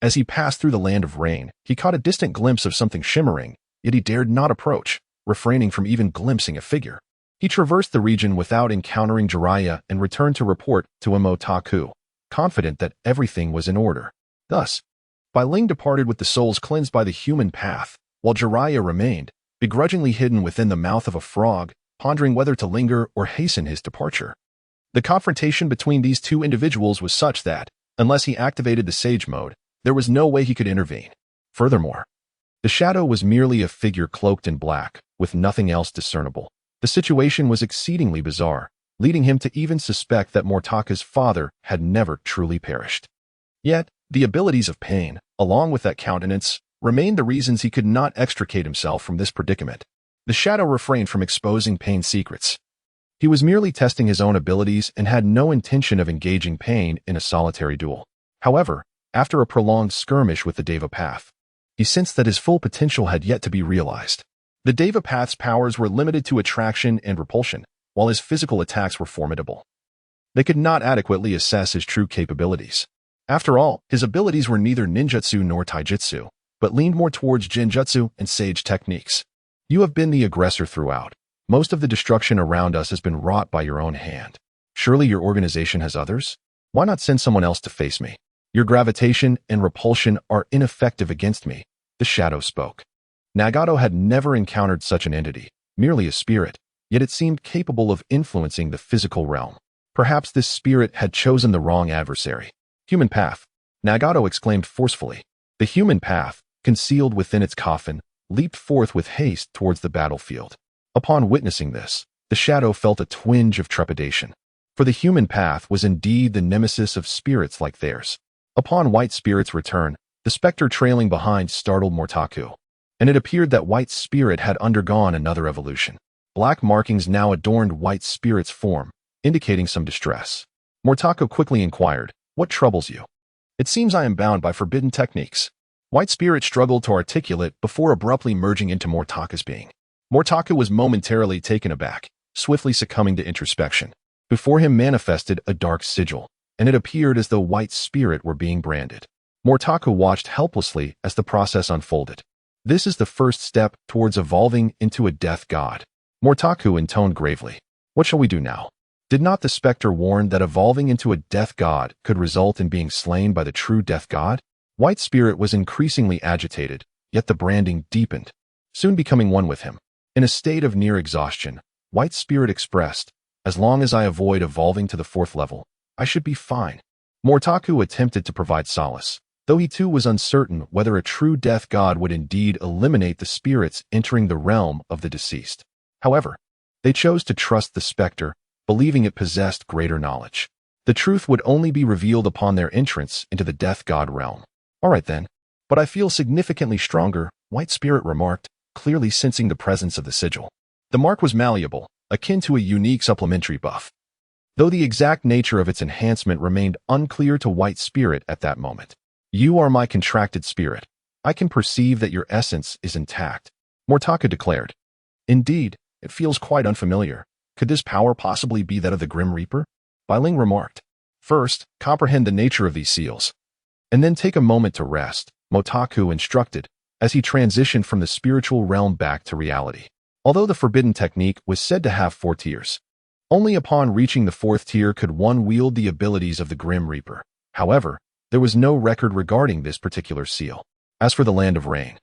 As he passed through the land of rain, he caught a distant glimpse of something shimmering, yet he dared not approach, refraining from even glimpsing a figure. He traversed the region without encountering Jiraiya and returned to report to Motaku, confident that everything was in order. Thus, Bai Ling departed with the souls cleansed by the human path, while Jiraiya remained, begrudgingly hidden within the mouth of a frog, pondering whether to linger or hasten his departure. The confrontation between these two individuals was such that, unless he activated the Sage mode, there was no way he could intervene. Furthermore, the shadow was merely a figure cloaked in black, with nothing else discernible. The situation was exceedingly bizarre, leading him to even suspect that Mortaka's father had never truly perished. Yet, the abilities of pain, along with that countenance, remained the reasons he could not extricate himself from this predicament. The shadow refrained from exposing Pain's secrets. He was merely testing his own abilities and had no intention of engaging Pain in a solitary duel. However, after a prolonged skirmish with the Deva path, he sensed that his full potential had yet to be realized. The Deva Path's powers were limited to attraction and repulsion, while his physical attacks were formidable. They could not adequately assess his true capabilities. After all, his abilities were neither ninjutsu nor taijutsu, but leaned more towards genjutsu and sage techniques. You have been the aggressor throughout. Most of the destruction around us has been wrought by your own hand. Surely your organization has others? Why not send someone else to face me? Your gravitation and repulsion are ineffective against me, the shadow spoke. Nagato had never encountered such an entity, merely a spirit, yet it seemed capable of influencing the physical realm. Perhaps this spirit had chosen the wrong adversary. Human path, Nagato exclaimed forcefully. The human path, concealed within its coffin, leaped forth with haste towards the battlefield. Upon witnessing this, the shadow felt a twinge of trepidation. For the human path was indeed the nemesis of spirits like theirs. Upon White Spirit's return, the specter trailing behind startled Motaku, and it appeared that White Spirit had undergone another evolution. Black markings now adorned White Spirit's form, indicating some distress. Motaku quickly inquired, "What troubles you?" "It seems I am bound by forbidden techniques." White Spirit struggled to articulate before abruptly merging into Motaku's being. Motaku was momentarily taken aback, swiftly succumbing to introspection. Before him manifested a dark sigil, and it appeared as though White Spirit were being branded. Motaku watched helplessly as the process unfolded. This is the first step towards evolving into a death god. Motaku intoned gravely. What shall we do now? Did not the specter warn that evolving into a death god could result in being slain by the true death god? White Spirit was increasingly agitated, yet the branding deepened, soon becoming one with him. In a state of near exhaustion, White Spirit expressed, "As long as I avoid evolving to the 4th level, I should be fine." Motaku attempted to provide solace, though he too was uncertain whether a true death god would indeed eliminate the spirits entering the realm of the deceased. However, they chose to trust the specter, believing it possessed greater knowledge. The truth would only be revealed upon their entrance into the death god realm. "All right then, but I feel significantly stronger," White Spirit remarked, clearly sensing the presence of the sigil. The mark was malleable, akin to a unique supplementary buff, though the exact nature of its enhancement remained unclear to White Spirit at that moment. "You are my contracted spirit. I can perceive that your essence is intact," Motaku declared. "Indeed, it feels quite unfamiliar. Could this power possibly be that of the Grim Reaper?" Bailing remarked. "First, comprehend the nature of these seals, and then take a moment to rest," Motaku instructed, as he transitioned from the spiritual realm back to reality. Although the forbidden technique was said to have 4 tiers, only upon reaching the 4th tier could one wield the abilities of the Grim Reaper. However, there was no record regarding this particular seal. As for the Land of Rain,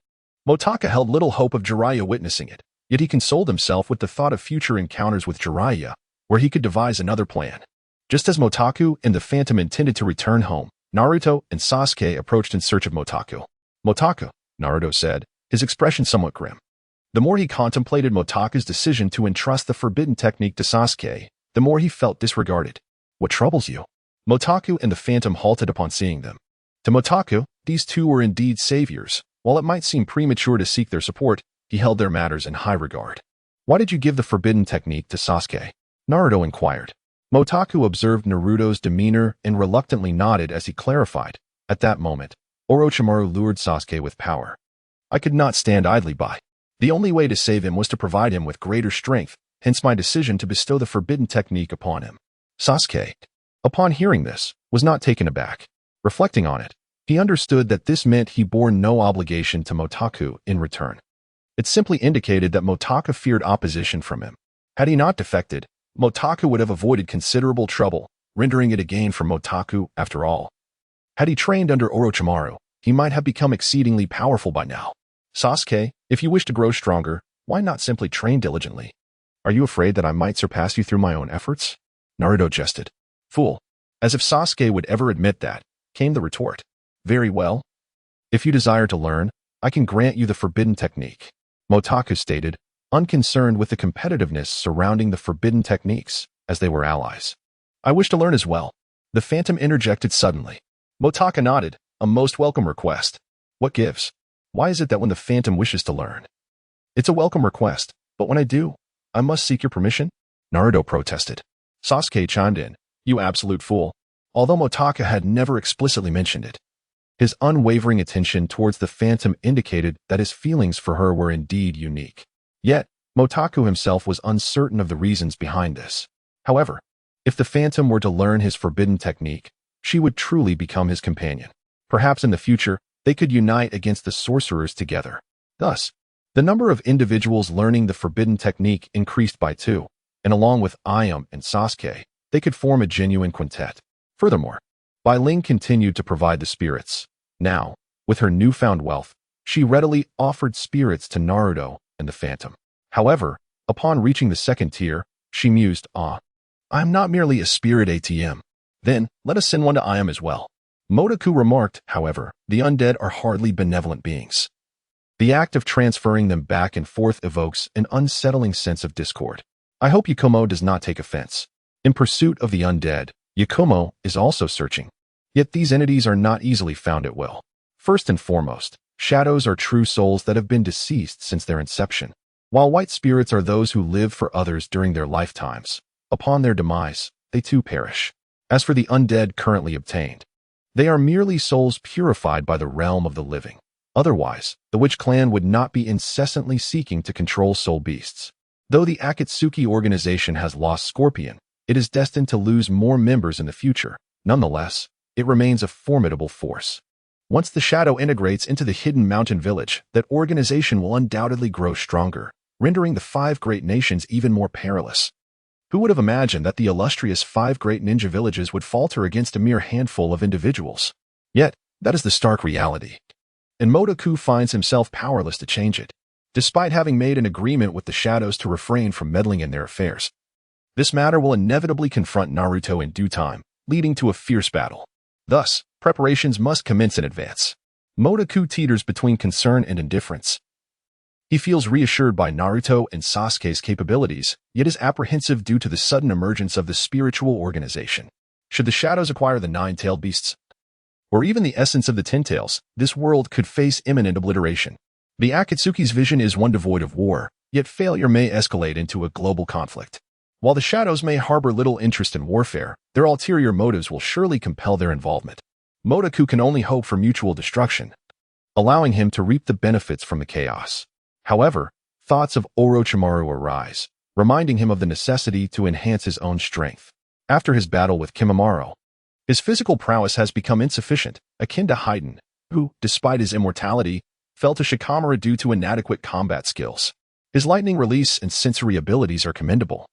Motaku held little hope of Jiraiya witnessing it, yet he consoled himself with the thought of future encounters with Jiraiya, where he could devise another plan. Just as Motaku and the Phantom intended to return home, Naruto and Sasuke approached in search of Motaku. "Motaku," Naruto said, his expression somewhat grim. The more he contemplated Motaku's decision to entrust the forbidden technique to Sasuke, the more he felt disregarded. "What troubles you?" Motaku and the Phantom halted upon seeing them. To Motaku, these two were indeed saviors. While it might seem premature to seek their support, he held their matters in high regard. "Why did you give the forbidden technique to Sasuke?" Naruto inquired. Motaku observed Naruto's demeanor and reluctantly nodded as he clarified. At that moment, Orochimaru lured Sasuke with power. "I could not stand idly by. The only way to save him was to provide him with greater strength, hence my decision to bestow the forbidden technique upon him." Sasuke, upon hearing this, was not taken aback. Reflecting on it, he understood that this meant he bore no obligation to Motaku in return. It simply indicated that Motaku feared opposition from him. Had he not defected, Motaku would have avoided considerable trouble, rendering it a gain for Motaku after all. Had he trained under Orochimaru, he might have become exceedingly powerful by now. "Sasuke, if you wish to grow stronger, why not simply train diligently? Are you afraid that I might surpass you through my own efforts?" Naruto jested. "Fool." As if Sasuke would ever admit that, came the retort. "Very well. If you desire to learn, I can grant you the forbidden technique," Motaku stated, unconcerned with the competitiveness surrounding the forbidden techniques, as they were allies. "I wish to learn as well." The Phantom interjected suddenly. Motaku nodded, a most welcome request. What gives? Why is it that when the Phantom wishes to learn? "It's a welcome request, but when I do, I must seek your permission?" Naruto protested. Sasuke chimed in. "You absolute fool." Although Motaku had never explicitly mentioned it, his unwavering attention towards the Phantom indicated that his feelings for her were indeed unique. Yet, Motaku himself was uncertain of the reasons behind this. However, if the Phantom were to learn his forbidden technique, she would truly become his companion. Perhaps in the future, they could unite against the sorcerers together. Thus, the number of individuals learning the forbidden technique increased by 2, and along with Ayame and Sasuke, they could form a genuine quintet. Furthermore, Bai Ling continued to provide the spirits. Now, with her newfound wealth, she readily offered spirits to Naruto and the Phantom. However, upon reaching the second tier, she mused, I'm not merely a spirit ATM. Then, let us send one to Ayame as well. Motaku remarked, however, the undead are hardly benevolent beings. The act of transferring them back and forth evokes an unsettling sense of discord. I hope Yakumo does not take offense. In pursuit of the undead, Yakumo is also searching. Yet these entities are not easily found at will. First and foremost, shadows are true souls that have been deceased since their inception, while white spirits are those who live for others during their lifetimes. Upon their demise, they too perish. As for the undead currently obtained, they are merely souls purified by the realm of the living. Otherwise, the Witch Clan would not be incessantly seeking to control soul beasts. Though the Akatsuki organization has lost Scorpion, it is destined to lose more members in the future. Nonetheless, it remains a formidable force. Once the shadow integrates into the hidden mountain village, that organization will undoubtedly grow stronger, rendering the 5 great nations even more perilous. Who would have imagined that the illustrious 5 great ninja villages would falter against a mere handful of individuals? Yet, that is the stark reality. And Motaku finds himself powerless to change it, despite having made an agreement with the shadows to refrain from meddling in their affairs. This matter will inevitably confront Naruto in due time, leading to a fierce battle. Thus, preparations must commence in advance. Motaku teeters between concern and indifference. He feels reassured by Naruto and Sasuke's capabilities, yet is apprehensive due to the sudden emergence of the spiritual organization. Should the shadows acquire the 9-tailed beasts, or even the essence of the 10 tails, this world could face imminent obliteration. The Akatsuki's vision is one devoid of war, yet failure may escalate into a global conflict. While the shadows may harbor little interest in warfare, their ulterior motives will surely compel their involvement. Motaku can only hope for mutual destruction, allowing him to reap the benefits from the chaos. However, thoughts of Orochimaru arise, reminding him of the necessity to enhance his own strength. After his battle with Kimimaro, his physical prowess has become insufficient, akin to Haiden, who, despite his immortality, fell to Shikamaru due to inadequate combat skills. His lightning release and sensory abilities are commendable.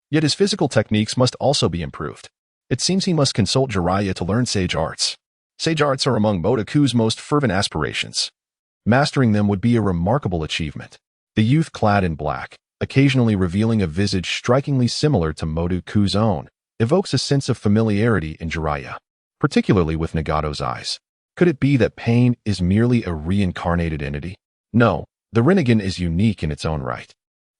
Yet his physical techniques must also be improved. It seems he must consult Jiraiya to learn sage arts. Sage arts are among Motaku's most fervent aspirations. Mastering them would be a remarkable achievement. The youth clad in black, occasionally revealing a visage strikingly similar to Motaku's own, evokes a sense of familiarity in Jiraiya, particularly with Nagato's eyes. Could it be that pain is merely a reincarnated entity? No, the Rinnegan is unique in its own right.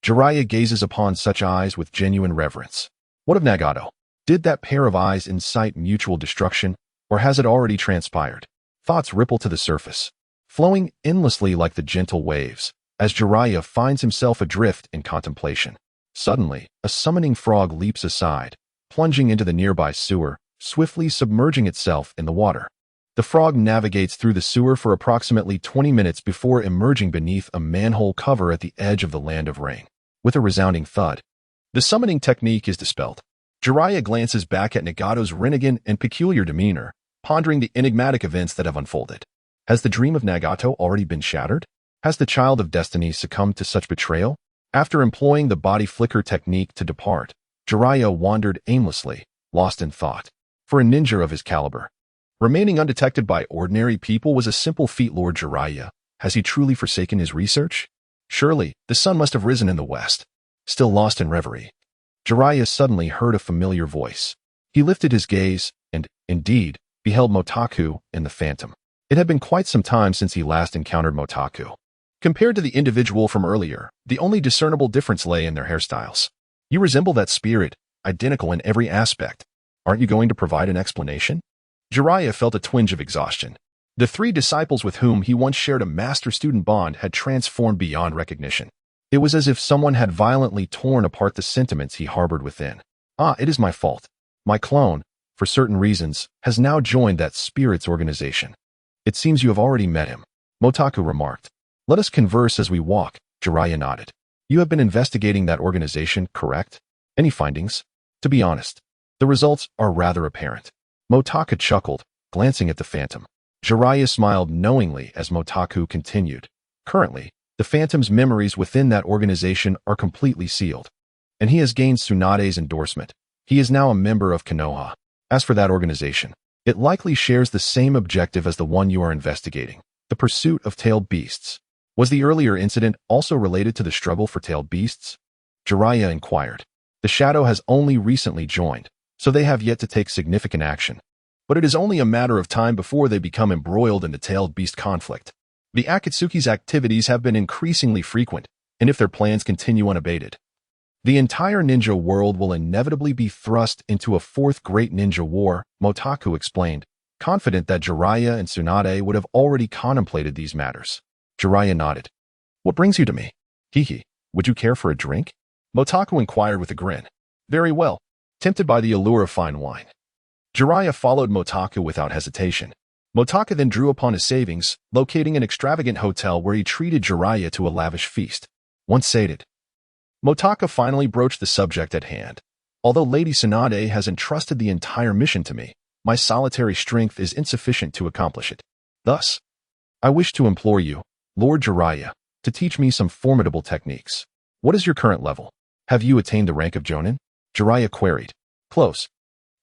Jiraiya gazes upon such eyes with genuine reverence. What of Nagato? Did that pair of eyes incite mutual destruction, or has it already transpired? Thoughts ripple to the surface, flowing endlessly like the gentle waves, as Jiraiya finds himself adrift in contemplation. Suddenly, a summoning frog leaps aside, plunging into the nearby sewer, swiftly submerging itself in the water. The frog navigates through the sewer for approximately 20 minutes before emerging beneath a manhole cover at the edge of the Land of Rain. With a resounding thud, the summoning technique is dispelled. Jiraiya glances back at Nagato's Rinnegan and peculiar demeanor, pondering the enigmatic events that have unfolded. Has the dream of Nagato already been shattered? Has the child of destiny succumbed to such betrayal? After employing the body flicker technique to depart, Jiraiya wandered aimlessly, lost in thought. For a ninja of his caliber, remaining undetected by ordinary people was a simple feat. Lord Jiraiya, has he truly forsaken his research? Surely, the sun must have risen in the west. Still lost in reverie, Jiraiya suddenly heard a familiar voice. He lifted his gaze, and, indeed, beheld Motaku and the Phantom. It had been quite some time since he last encountered Motaku. Compared to the individual from earlier, the only discernible difference lay in their hairstyles. You resemble that spirit, identical in every aspect. Aren't you going to provide an explanation? Jiraiya felt a twinge of exhaustion. The 3 disciples with whom he once shared a master-student bond had transformed beyond recognition. It was as if someone had violently torn apart the sentiments he harbored within. It is my fault. My clone, for certain reasons, has now joined that spirit's organization. It seems you have already met him, Motaku remarked. Let us converse as we walk. Jiraiya nodded. You have been investigating that organization, correct? Any findings? To be honest, the results are rather apparent. Motaka chuckled, glancing at the Phantom. Jiraiya smiled knowingly as Motaku continued. Currently, the Phantom's memories within that organization are completely sealed, and he has gained Tsunade's endorsement. He is now a member of Konoha. As for that organization, it likely shares the same objective as the one you are investigating, the pursuit of tailed beasts. Was the earlier incident also related to the struggle for tailed beasts? Jiraiya inquired. The Shadow has only recently joined, so they have yet to take significant action. But it is only a matter of time before they become embroiled in the tailed beast conflict. The Akatsuki's activities have been increasingly frequent, and if their plans continue unabated, the entire ninja world will inevitably be thrust into a fourth great ninja war, Motaku explained, confident that Jiraiya and Tsunade would have already contemplated these matters. Jiraiya nodded. What brings you to me? Hihi, would you care for a drink? Motaku inquired with a grin. Very well, tempted by the allure of fine wine. Jiraiya followed Motaku without hesitation. Motaku then drew upon his savings, locating an extravagant hotel where he treated Jiraiya to a lavish feast. Once sated, Motaku finally broached the subject at hand. Although Lady Tsunade has entrusted the entire mission to me, my solitary strength is insufficient to accomplish it. Thus, I wish to implore you, Lord Jiraiya, to teach me some formidable techniques. What is your current level? Have you attained the rank of Jonin? Jiraiya queried. Close.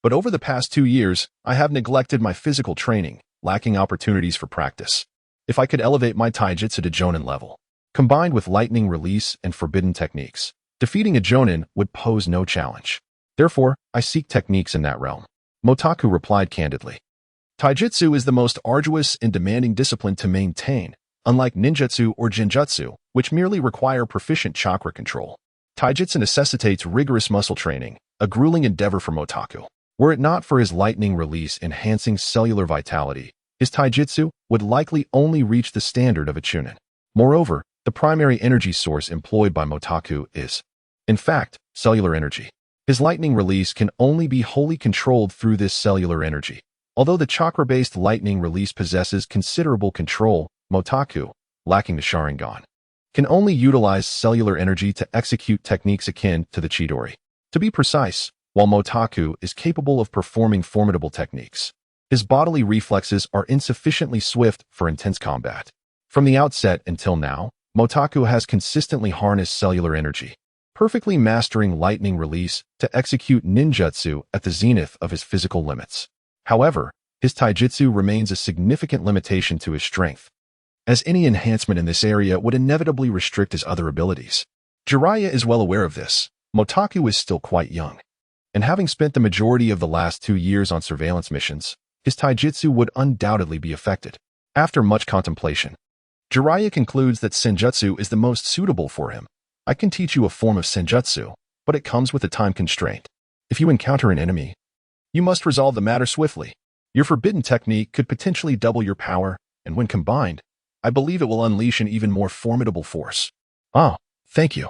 But over the past 2 years, I have neglected my physical training, lacking opportunities for practice. If I could elevate my taijutsu to Jonin level, combined with lightning release and forbidden techniques, defeating a Jonin would pose no challenge. Therefore, I seek techniques in that realm. Motaku replied candidly. Taijutsu is the most arduous and demanding discipline to maintain, unlike ninjutsu or genjutsu, which merely require proficient chakra control. Taijutsu necessitates rigorous muscle training, a grueling endeavor for Motaku. Were it not for his lightning release enhancing cellular vitality, his taijutsu would likely only reach the standard of a chunin. Moreover, the primary energy source employed by Motaku is, in fact, cellular energy. His lightning release can only be wholly controlled through this cellular energy. Although the chakra-based lightning release possesses considerable control, Motaku, lacking the Sharingan, can only utilize cellular energy to execute techniques akin to the Chidori. To be precise, while Motaku is capable of performing formidable techniques, his bodily reflexes are insufficiently swift for intense combat. From the outset until now, Motaku has consistently harnessed cellular energy, perfectly mastering lightning release to execute ninjutsu at the zenith of his physical limits. However, his taijutsu remains a significant limitation to his strength, as any enhancement in this area would inevitably restrict his other abilities. Jiraiya is well aware of this. Motaku is still quite young, and having spent the majority of the last 2 years on surveillance missions, his taijutsu would undoubtedly be affected. After much contemplation, Jiraiya concludes that senjutsu is the most suitable for him. I can teach you a form of senjutsu, but it comes with a time constraint. If you encounter an enemy, you must resolve the matter swiftly. Your forbidden technique could potentially double your power, and when combined, I believe it will unleash an even more formidable force. Oh, thank you,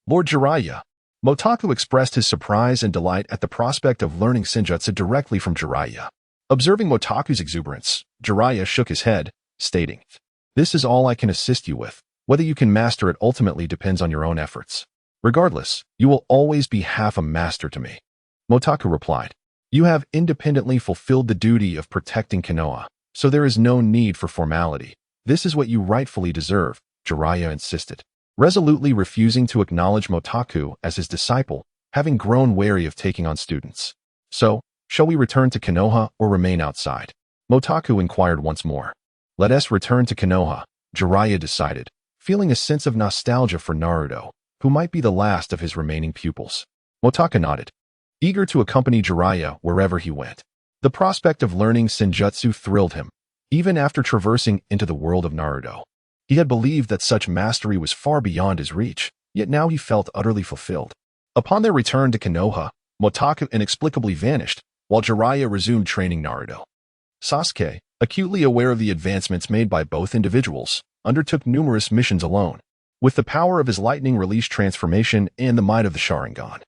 Lord Jiraiya. Motaku expressed his surprise and delight at the prospect of learning senjutsu directly from Jiraiya. Observing Motaku's exuberance, Jiraiya shook his head, stating, This is all I can assist you with. Whether you can master it ultimately depends on your own efforts. Regardless, you will always be half a master to me. Motaku replied, You have independently fulfilled the duty of protecting Konoha, so there is no need for formality. This is what you rightfully deserve, Jiraiya insisted, resolutely refusing to acknowledge Motaku as his disciple, having grown wary of taking on students. So, shall we return to Konoha or remain outside? Motaku inquired once more. Let us return to Konoha, Jiraiya decided, feeling a sense of nostalgia for Naruto, who might be the last of his remaining pupils. Motaku nodded, eager to accompany Jiraiya wherever he went. The prospect of learning senjutsu thrilled him, even after traversing into the world of Naruto. He had believed that such mastery was far beyond his reach, yet now he felt utterly fulfilled. Upon their return to Konoha, Motaku inexplicably vanished, while Jiraiya resumed training Naruto. Sasuke, acutely aware of the advancements made by both individuals, undertook numerous missions alone, with the power of his lightning release transformation and the might of the Sharingan.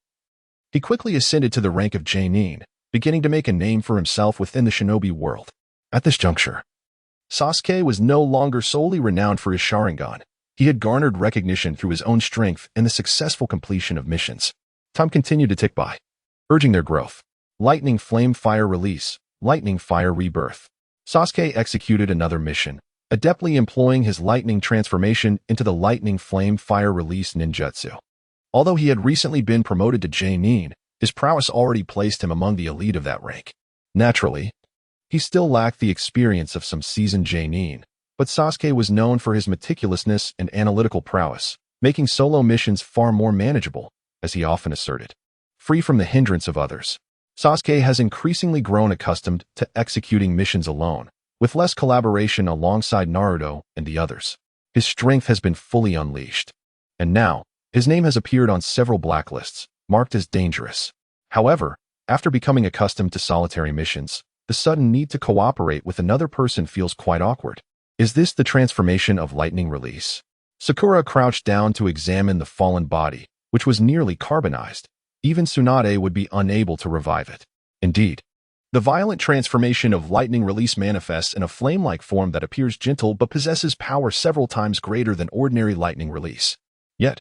He quickly ascended to the rank of Jonin, beginning to make a name for himself within the shinobi world. At this juncture, Sasuke was no longer solely renowned for his Sharingan. He had garnered recognition through his own strength and the successful completion of missions. Time continued to tick by, urging their growth. Lightning Flame Fire Release, Lightning Fire Rebirth. Sasuke executed another mission, adeptly employing his lightning transformation into the Lightning Flame Fire Release ninjutsu. Although he had recently been promoted to Jonin, his prowess already placed him among the elite of that rank. Naturally, he still lacked the experience of some seasoned Jonin, but Sasuke was known for his meticulousness and analytical prowess, making solo missions far more manageable, as he often asserted. Free from the hindrance of others, Sasuke has increasingly grown accustomed to executing missions alone, with less collaboration alongside Naruto and the others. His strength has been fully unleashed. And now, his name has appeared on several blacklists, marked as dangerous. However, after becoming accustomed to solitary missions, the sudden need to cooperate with another person feels quite awkward. Is this the transformation of lightning release? Sakura crouched down to examine the fallen body, which was nearly carbonized. Even Tsunade would be unable to revive it. Indeed, the violent transformation of lightning release manifests in a flame-like form that appears gentle but possesses power several times greater than ordinary lightning release. Yet,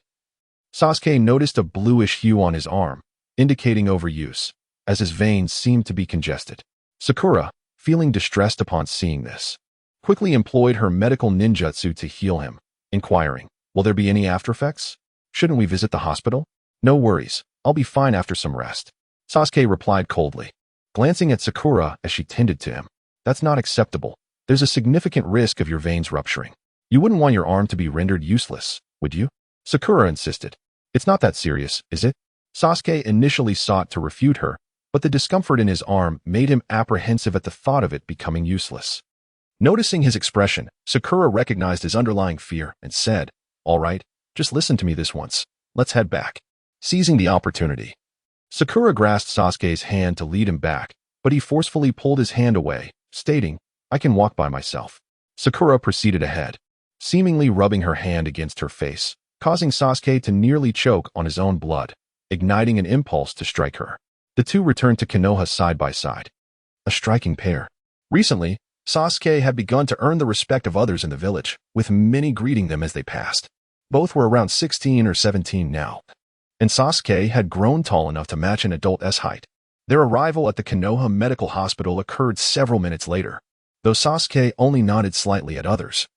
Sasuke noticed a bluish hue on his arm, indicating overuse, as his veins seemed to be congested. Sakura, feeling distressed upon seeing this, quickly employed her medical ninjutsu to heal him, inquiring, "Will there be any aftereffects? Shouldn't we visit the hospital?" "No worries, I'll be fine after some rest," Sasuke replied coldly, glancing at Sakura as she tended to him. "That's not acceptable. There's a significant risk of your veins rupturing. You wouldn't want your arm to be rendered useless, would you?" Sakura insisted. "It's not that serious, is it?" Sasuke initially sought to refute her, but the discomfort in his arm made him apprehensive at the thought of it becoming useless. Noticing his expression, Sakura recognized his underlying fear and said, "All right, just listen to me this once. Let's head back." Seizing the opportunity, Sakura grasped Sasuke's hand to lead him back, but he forcefully pulled his hand away, stating, "I can walk by myself." Sakura proceeded ahead, seemingly rubbing her hand against her face, causing Sasuke to nearly choke on his own blood, igniting an impulse to strike her. The two returned to Konoha side by side. A striking pair. Recently, Sasuke had begun to earn the respect of others in the village, with many greeting them as they passed. Both were around 16 or 17 now, and Sasuke had grown tall enough to match an adult's height. Their arrival at the Konoha Medical Hospital occurred several minutes later, though Sasuke only nodded slightly at others.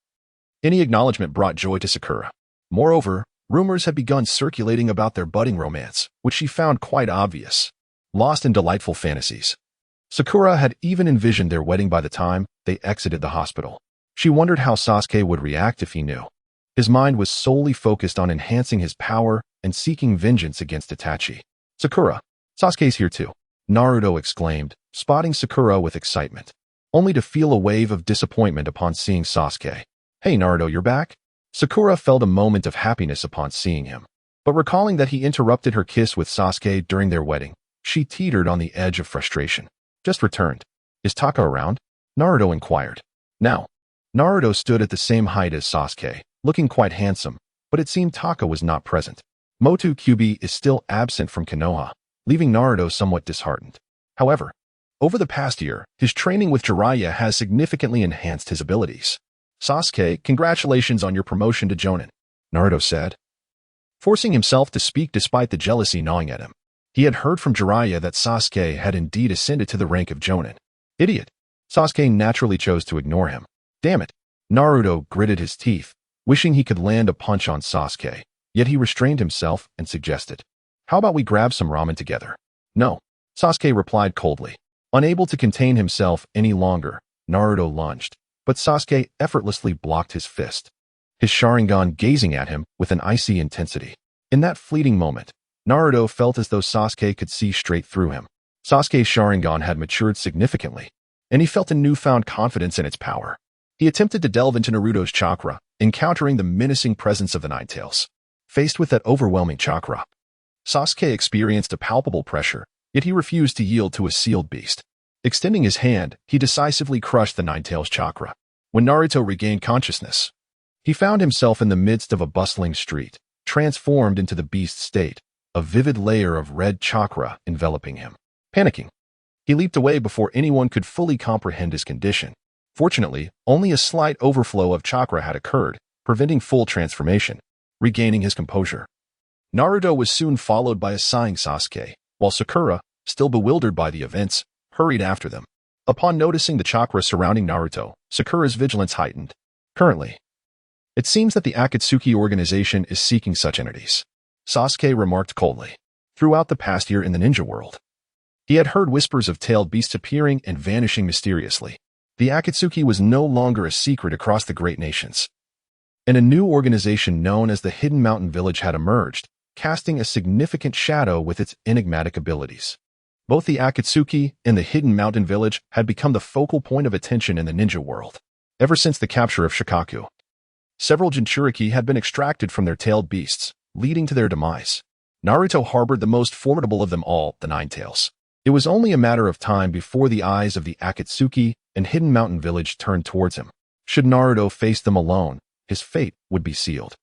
Any acknowledgement brought joy to Sakura. Moreover, rumors had begun circulating about their budding romance, which she found quite obvious. Lost in delightful fantasies, Sakura had even envisioned their wedding by the time they exited the hospital. She wondered how Sasuke would react if he knew. His mind was solely focused on enhancing his power and seeking vengeance against Itachi. "Sakura, Sasuke's here too," Naruto exclaimed, spotting Sakura with excitement, only to feel a wave of disappointment upon seeing Sasuke. "Hey Naruto, you're back?" Sakura felt a moment of happiness upon seeing him, but recalling that he interrupted her kiss with Sasuke during their wedding, she teetered on the edge of frustration. "Just returned. Is Taka around?" Naruto inquired. Now, Naruto stood at the same height as Sasuke, looking quite handsome, but it seemed Taka was not present. Motakusoul is still absent from Konoha, leaving Naruto somewhat disheartened. However, over the past year, his training with Jiraiya has significantly enhanced his abilities. "Sasuke, congratulations on your promotion to Jonin," Naruto said, forcing himself to speak despite the jealousy gnawing at him. He had heard from Jiraiya that Sasuke had indeed ascended to the rank of Jonin. Idiot. Sasuke naturally chose to ignore him. Damn it. Naruto gritted his teeth, wishing he could land a punch on Sasuke, yet he restrained himself and suggested, "How about we grab some ramen together?" "No," Sasuke replied coldly. Unable to contain himself any longer, Naruto lunged, but Sasuke effortlessly blocked his fist, his Sharingan gazing at him with an icy intensity. In that fleeting moment, Naruto felt as though Sasuke could see straight through him. Sasuke's Sharingan had matured significantly, and he felt a newfound confidence in its power. He attempted to delve into Naruto's chakra, encountering the menacing presence of the Nine Tails. Faced with that overwhelming chakra, Sasuke experienced a palpable pressure, yet he refused to yield to a sealed beast. Extending his hand, he decisively crushed the Nine Tails chakra. When Naruto regained consciousness, he found himself in the midst of a bustling street, transformed into the beast state, a vivid layer of red chakra enveloping him. Panicking, he leaped away before anyone could fully comprehend his condition. Fortunately, only a slight overflow of chakra had occurred, preventing full transformation. Regaining his composure, Naruto was soon followed by a sighing Sasuke, while Sakura, still bewildered by the events, hurried after them. Upon noticing the chakra surrounding Naruto, Sakura's vigilance heightened. Currently, it seems that the Akatsuki organization is seeking such entities, Sasuke remarked coldly. Throughout the past year in the ninja world, he had heard whispers of tailed beasts appearing and vanishing mysteriously. The Akatsuki was no longer a secret across the great nations, and a new organization known as the Hidden Mountain Village had emerged, casting a significant shadow with its enigmatic abilities. Both the Akatsuki and the Hidden Mountain Village had become the focal point of attention in the ninja world. Ever since the capture of Shikaku, several Jinchuriki had been extracted from their tailed beasts, leading to their demise. Naruto harbored the most formidable of them all, the Nine Tails. It was only a matter of time before the eyes of the Akatsuki and Hidden Mountain Village turned towards him. Should Naruto face them alone, his fate would be sealed.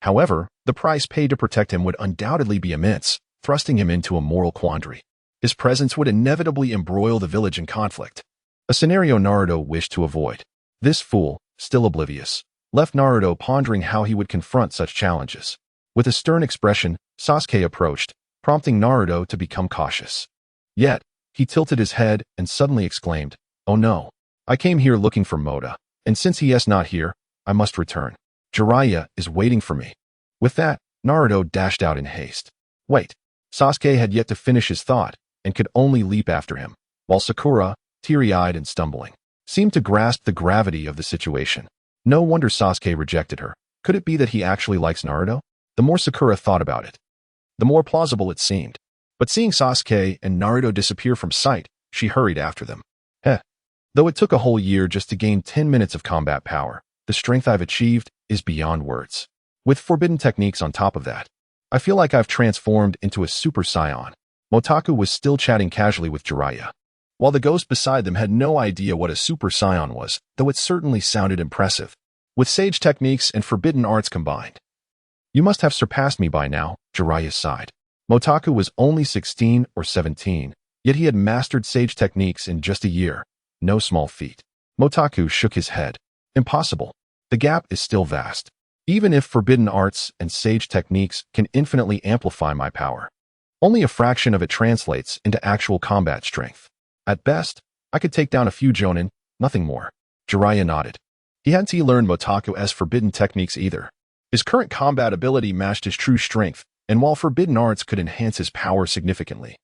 However, the price paid to protect him would undoubtedly be immense, thrusting him into a moral quandary. His presence would inevitably embroil the village in conflict, a scenario Naruto wished to avoid. This fool, still oblivious, left Naruto pondering how he would confront such challenges. With a stern expression, Sasuke approached, prompting Naruto to become cautious. Yet, he tilted his head and suddenly exclaimed, "Oh no! I came here looking for Mota, and since he is not here, I must return. Jiraiya is waiting for me." With that, Naruto dashed out in haste. Wait! Sasuke had yet to finish his thought, and could only leap after him, while Sakura, teary-eyed and stumbling, seemed to grasp the gravity of the situation. No wonder Sasuke rejected her. Could it be that he actually likes Naruto? The more Sakura thought about it, the more plausible it seemed. But seeing Sasuke and Naruto disappear from sight, she hurried after them. Though it took a whole year just to gain 10 minutes of combat power, the strength I've achieved is beyond words. With forbidden techniques on top of that, I feel like I've transformed into a Super Saiyan. Motaku was still chatting casually with Jiraiya, while the ghost beside them had no idea what a Super Saiyan was, though it certainly sounded impressive. With sage techniques and forbidden arts combined, you must have surpassed me by now, Jiraiya sighed. Motaku was only 16 or 17, yet he had mastered sage techniques in just a year. No small feat. Motaku shook his head. Impossible. The gap is still vast. Even if forbidden arts and sage techniques can infinitely amplify my power, only a fraction of it translates into actual combat strength. At best, I could take down a few jonin, nothing more. Jiraiya nodded. He hadn't learned Motaku's forbidden techniques either. His current combat ability matched his true strength, and while forbidden arts could enhance his power significantly,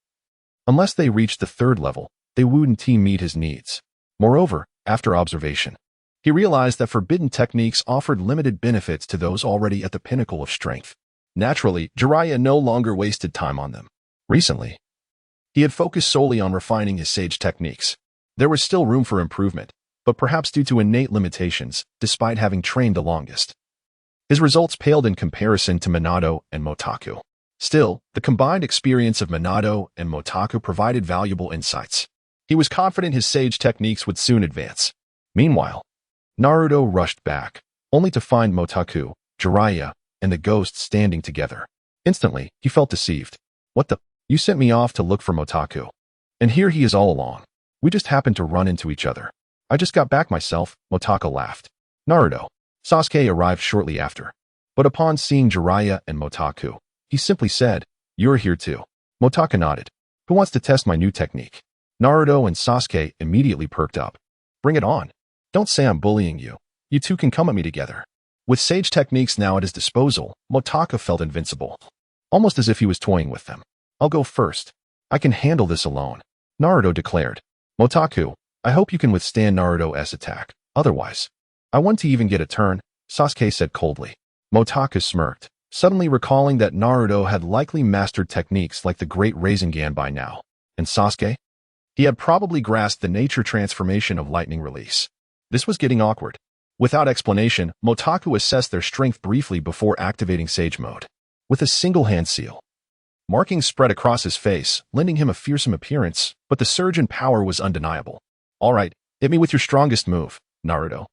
unless they reached the third level, they wouldn't meet his needs. Moreover, after observation, he realized that forbidden techniques offered limited benefits to those already at the pinnacle of strength. Naturally, Jiraiya no longer wasted time on them. Recently, he had focused solely on refining his sage techniques. There was still room for improvement, but perhaps due to innate limitations, despite having trained the longest, his results paled in comparison to Minato and Motaku. Still, the combined experience of Minato and Motaku provided valuable insights. He was confident his sage techniques would soon advance. Meanwhile, Naruto rushed back, only to find Motaku, Jiraiya, and the ghost standing together. Instantly, he felt deceived. What the? You sent me off to look for Motaku. And here he is all along. We just happened to run into each other. I just got back myself, Motaku laughed. Naruto. Sasuke arrived shortly after. But upon seeing Jiraiya and Motaku, he simply said, "You're here too." Motaku nodded. "Who wants to test my new technique?" Naruto and Sasuke immediately perked up. "Bring it on. Don't say I'm bullying you. You two can come at me together." With sage techniques now at his disposal, Motaku felt invincible, almost as if he was toying with them. "I'll go first. I can handle this alone," Naruto declared. "Motaku, I hope you can withstand Naruto's attack. Otherwise, I want to even get a turn," Sasuke said coldly. Motaku smirked, suddenly recalling that Naruto had likely mastered techniques like the Great Rasengan by now. And Sasuke? He had probably grasped the nature transformation of lightning release. This was getting awkward. Without explanation, Motaku assessed their strength briefly before activating Sage Mode. With a single hand seal, markings spread across his face, lending him a fearsome appearance, but the surge in power was undeniable. "All right, hit me with your strongest move, Naruto."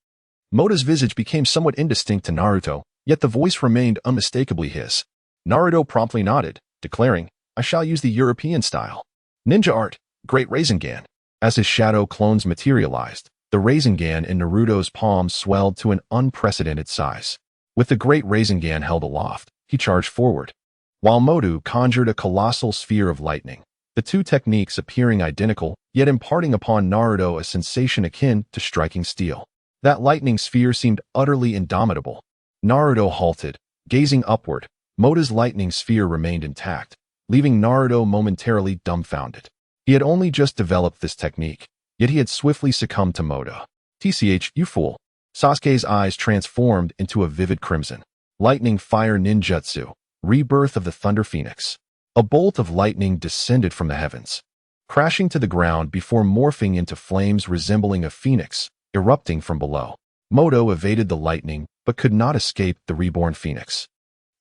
Mota's visage became somewhat indistinct to Naruto, yet the voice remained unmistakably his. Naruto promptly nodded, declaring, "I shall use the European style. Ninja art, Great Rasengan." As his shadow clones materialized, the Rasengan in Naruto's palms swelled to an unprecedented size. With the great Rasengan held aloft, he charged forward, while Motu conjured a colossal sphere of lightning, the two techniques appearing identical, yet imparting upon Naruto a sensation akin to striking steel. That lightning sphere seemed utterly indomitable. Naruto halted, gazing upward. Mota's lightning sphere remained intact, leaving Naruto momentarily dumbfounded. He had only just developed this technique, yet he had swiftly succumbed to Mota. "Tch, you fool." Sasuke's eyes transformed into a vivid crimson. Lightning fire ninjutsu, rebirth of the Thunder Phoenix. A bolt of lightning descended from the heavens, crashing to the ground before morphing into flames resembling a phoenix, erupting from below. Moto evaded the lightning, but could not escape the reborn phoenix,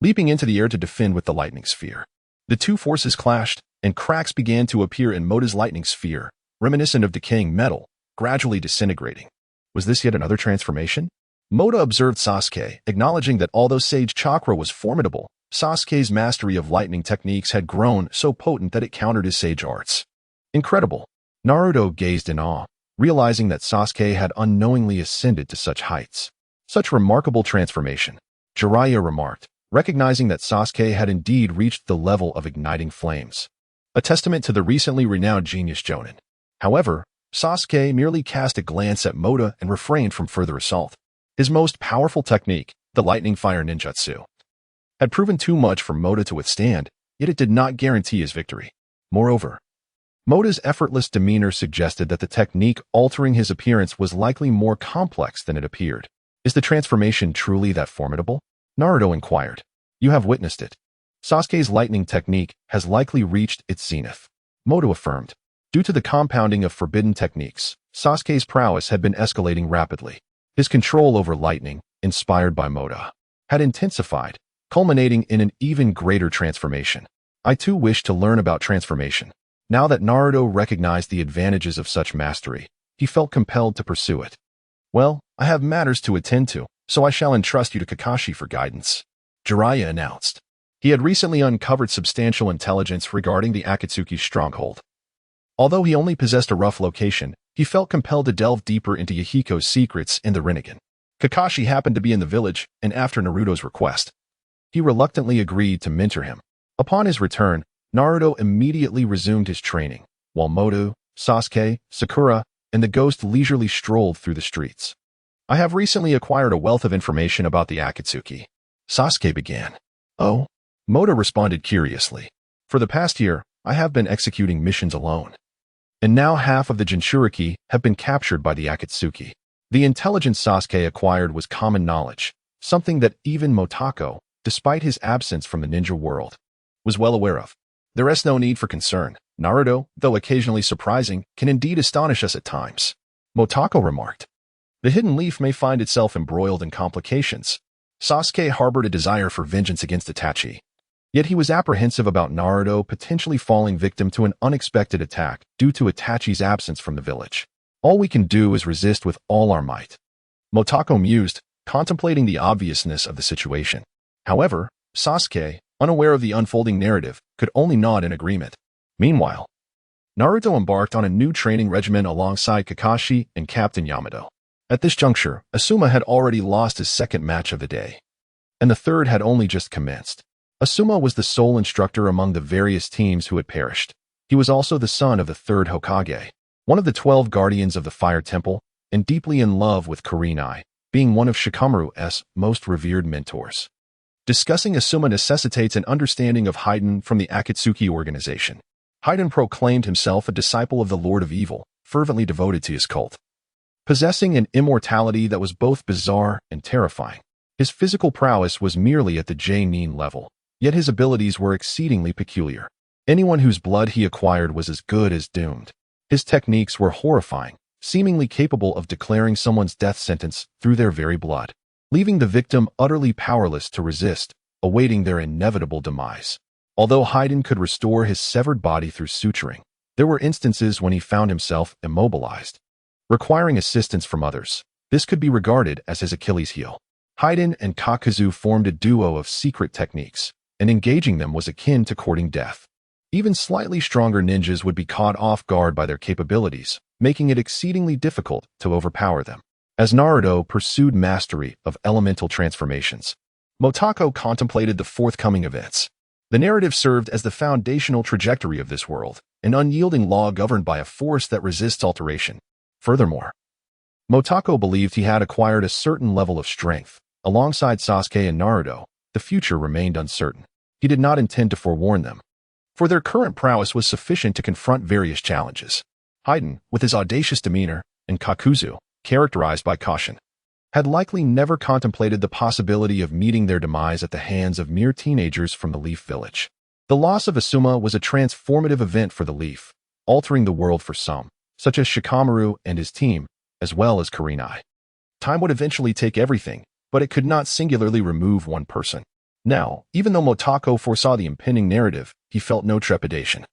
leaping into the air to defend with the lightning sphere. The two forces clashed, and cracks began to appear in Mota's lightning sphere, reminiscent of decaying metal, gradually disintegrating. Was this yet another transformation? Mota observed Sasuke, acknowledging that although Sage Chakra was formidable, Sasuke's mastery of lightning techniques had grown so potent that it countered his sage arts. Incredible. Naruto gazed in awe, realizing that Sasuke had unknowingly ascended to such heights. Such remarkable transformation, Jiraiya remarked, recognizing that Sasuke had indeed reached the level of igniting flames, a testament to the recently renowned genius Jonin. However, Sasuke merely cast a glance at Mota and refrained from further assault. His most powerful technique, the lightning fire ninjutsu, had proven too much for Mota to withstand, yet it did not guarantee his victory. Moreover, Mota's effortless demeanor suggested that the technique altering his appearance was likely more complex than it appeared. Is the transformation truly that formidable? Naruto inquired. You have witnessed it. Sasuke's lightning technique has likely reached its zenith, Mota affirmed. Due to the compounding of forbidden techniques, Sasuke's prowess had been escalating rapidly. His control over lightning, inspired by Mota, had intensified, culminating in an even greater transformation. I too wish to learn about transformation. Now that Naruto recognized the advantages of such mastery, he felt compelled to pursue it. Well, I have matters to attend to, so I shall entrust you to Kakashi for guidance, Jiraiya announced. He had recently uncovered substantial intelligence regarding the Akatsuki stronghold. Although he only possessed a rough location, he felt compelled to delve deeper into Yahiko's secrets in the Rinnegan. Kakashi happened to be in the village, and after Naruto's request, he reluctantly agreed to mentor him. Upon his return, Naruto immediately resumed his training, while Moto, Sasuke, Sakura, and the ghost leisurely strolled through the streets. I have recently acquired a wealth of information about the Akatsuki, Sasuke began. Oh? Moto responded curiously. For the past year, I have been executing missions alone. And now half of the Jinchuriki have been captured by the Akatsuki. The intelligence Sasuke acquired was common knowledge, something that even Motaku, despite his absence from the ninja world, was well aware of. There is no need for concern. Naruto, though occasionally surprising, can indeed astonish us at times, Motaku remarked. The hidden leaf may find itself embroiled in complications. Sasuke harbored a desire for vengeance against Itachi. Yet he was apprehensive about Naruto potentially falling victim to an unexpected attack due to Itachi's absence from the village. All we can do is resist with all our might, Motaku mused, contemplating the obviousness of the situation. However, Sasuke, unaware of the unfolding narrative, could only nod in agreement. Meanwhile, Naruto embarked on a new training regimen alongside Kakashi and Captain Yamato. At this juncture, Asuma had already lost his second match of the day, and the third had only just commenced. Asuma was the sole instructor among the various teams who had perished. He was also the son of the third Hokage, one of the 12 guardians of the Fire Temple, and deeply in love with Kurenai, being one of Shikamaru's most revered mentors. Discussing Asuma necessitates an understanding of Haiden from the Akatsuki organization. Haiden proclaimed himself a disciple of the Lord of Evil, fervently devoted to his cult, possessing an immortality that was both bizarre and terrifying. His physical prowess was merely at the J-Nin level, yet his abilities were exceedingly peculiar. Anyone whose blood he acquired was as good as doomed. His techniques were horrifying, seemingly capable of declaring someone's death sentence through their very blood, leaving the victim utterly powerless to resist, awaiting their inevitable demise. Although Haiden could restore his severed body through suturing, there were instances when he found himself immobilized, requiring assistance from others. This could be regarded as his Achilles heel. Haiden and Kakuzu formed a duo of secret techniques, and engaging them was akin to courting death. Even slightly stronger ninjas would be caught off guard by their capabilities, making it exceedingly difficult to overpower them. As Naruto pursued mastery of elemental transformations, Motako contemplated the forthcoming events. The narrative served as the foundational trajectory of this world, an unyielding law governed by a force that resists alteration. Furthermore, Motako believed he had acquired a certain level of strength. Alongside Sasuke and Naruto, the future remained uncertain. He did not intend to forewarn them, for their current prowess was sufficient to confront various challenges. Haiden, with his audacious demeanor, and Kakuzu, characterized by caution, had likely never contemplated the possibility of meeting their demise at the hands of mere teenagers from the Leaf Village. The loss of Asuma was a transformative event for the Leaf, altering the world for some, such as Shikamaru and his team, as well as Kurenai. Time would eventually take everything, but it could not singularly remove one person. Now, even though Motako foresaw the impending narrative, he felt no trepidation.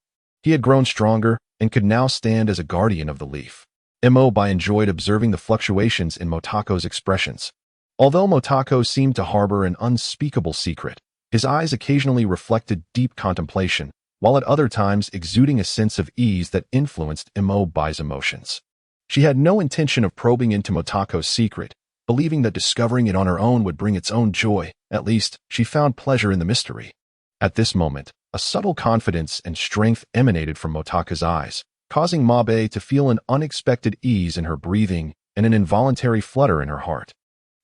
He had grown stronger and could now stand as a guardian of the Leaf. Mo enjoyed observing the fluctuations in Motako's expressions. Although Motako seemed to harbor an unspeakable secret, his eyes occasionally reflected deep contemplation, while at other times exuding a sense of ease that influenced Mo's emotions. She had no intention of probing into Motako's secret, believing that discovering it on her own would bring its own joy. At least, she found pleasure in the mystery. At this moment, a subtle confidence and strength emanated from Motaku's eyes, causing Mabe to feel an unexpected ease in her breathing and an involuntary flutter in her heart.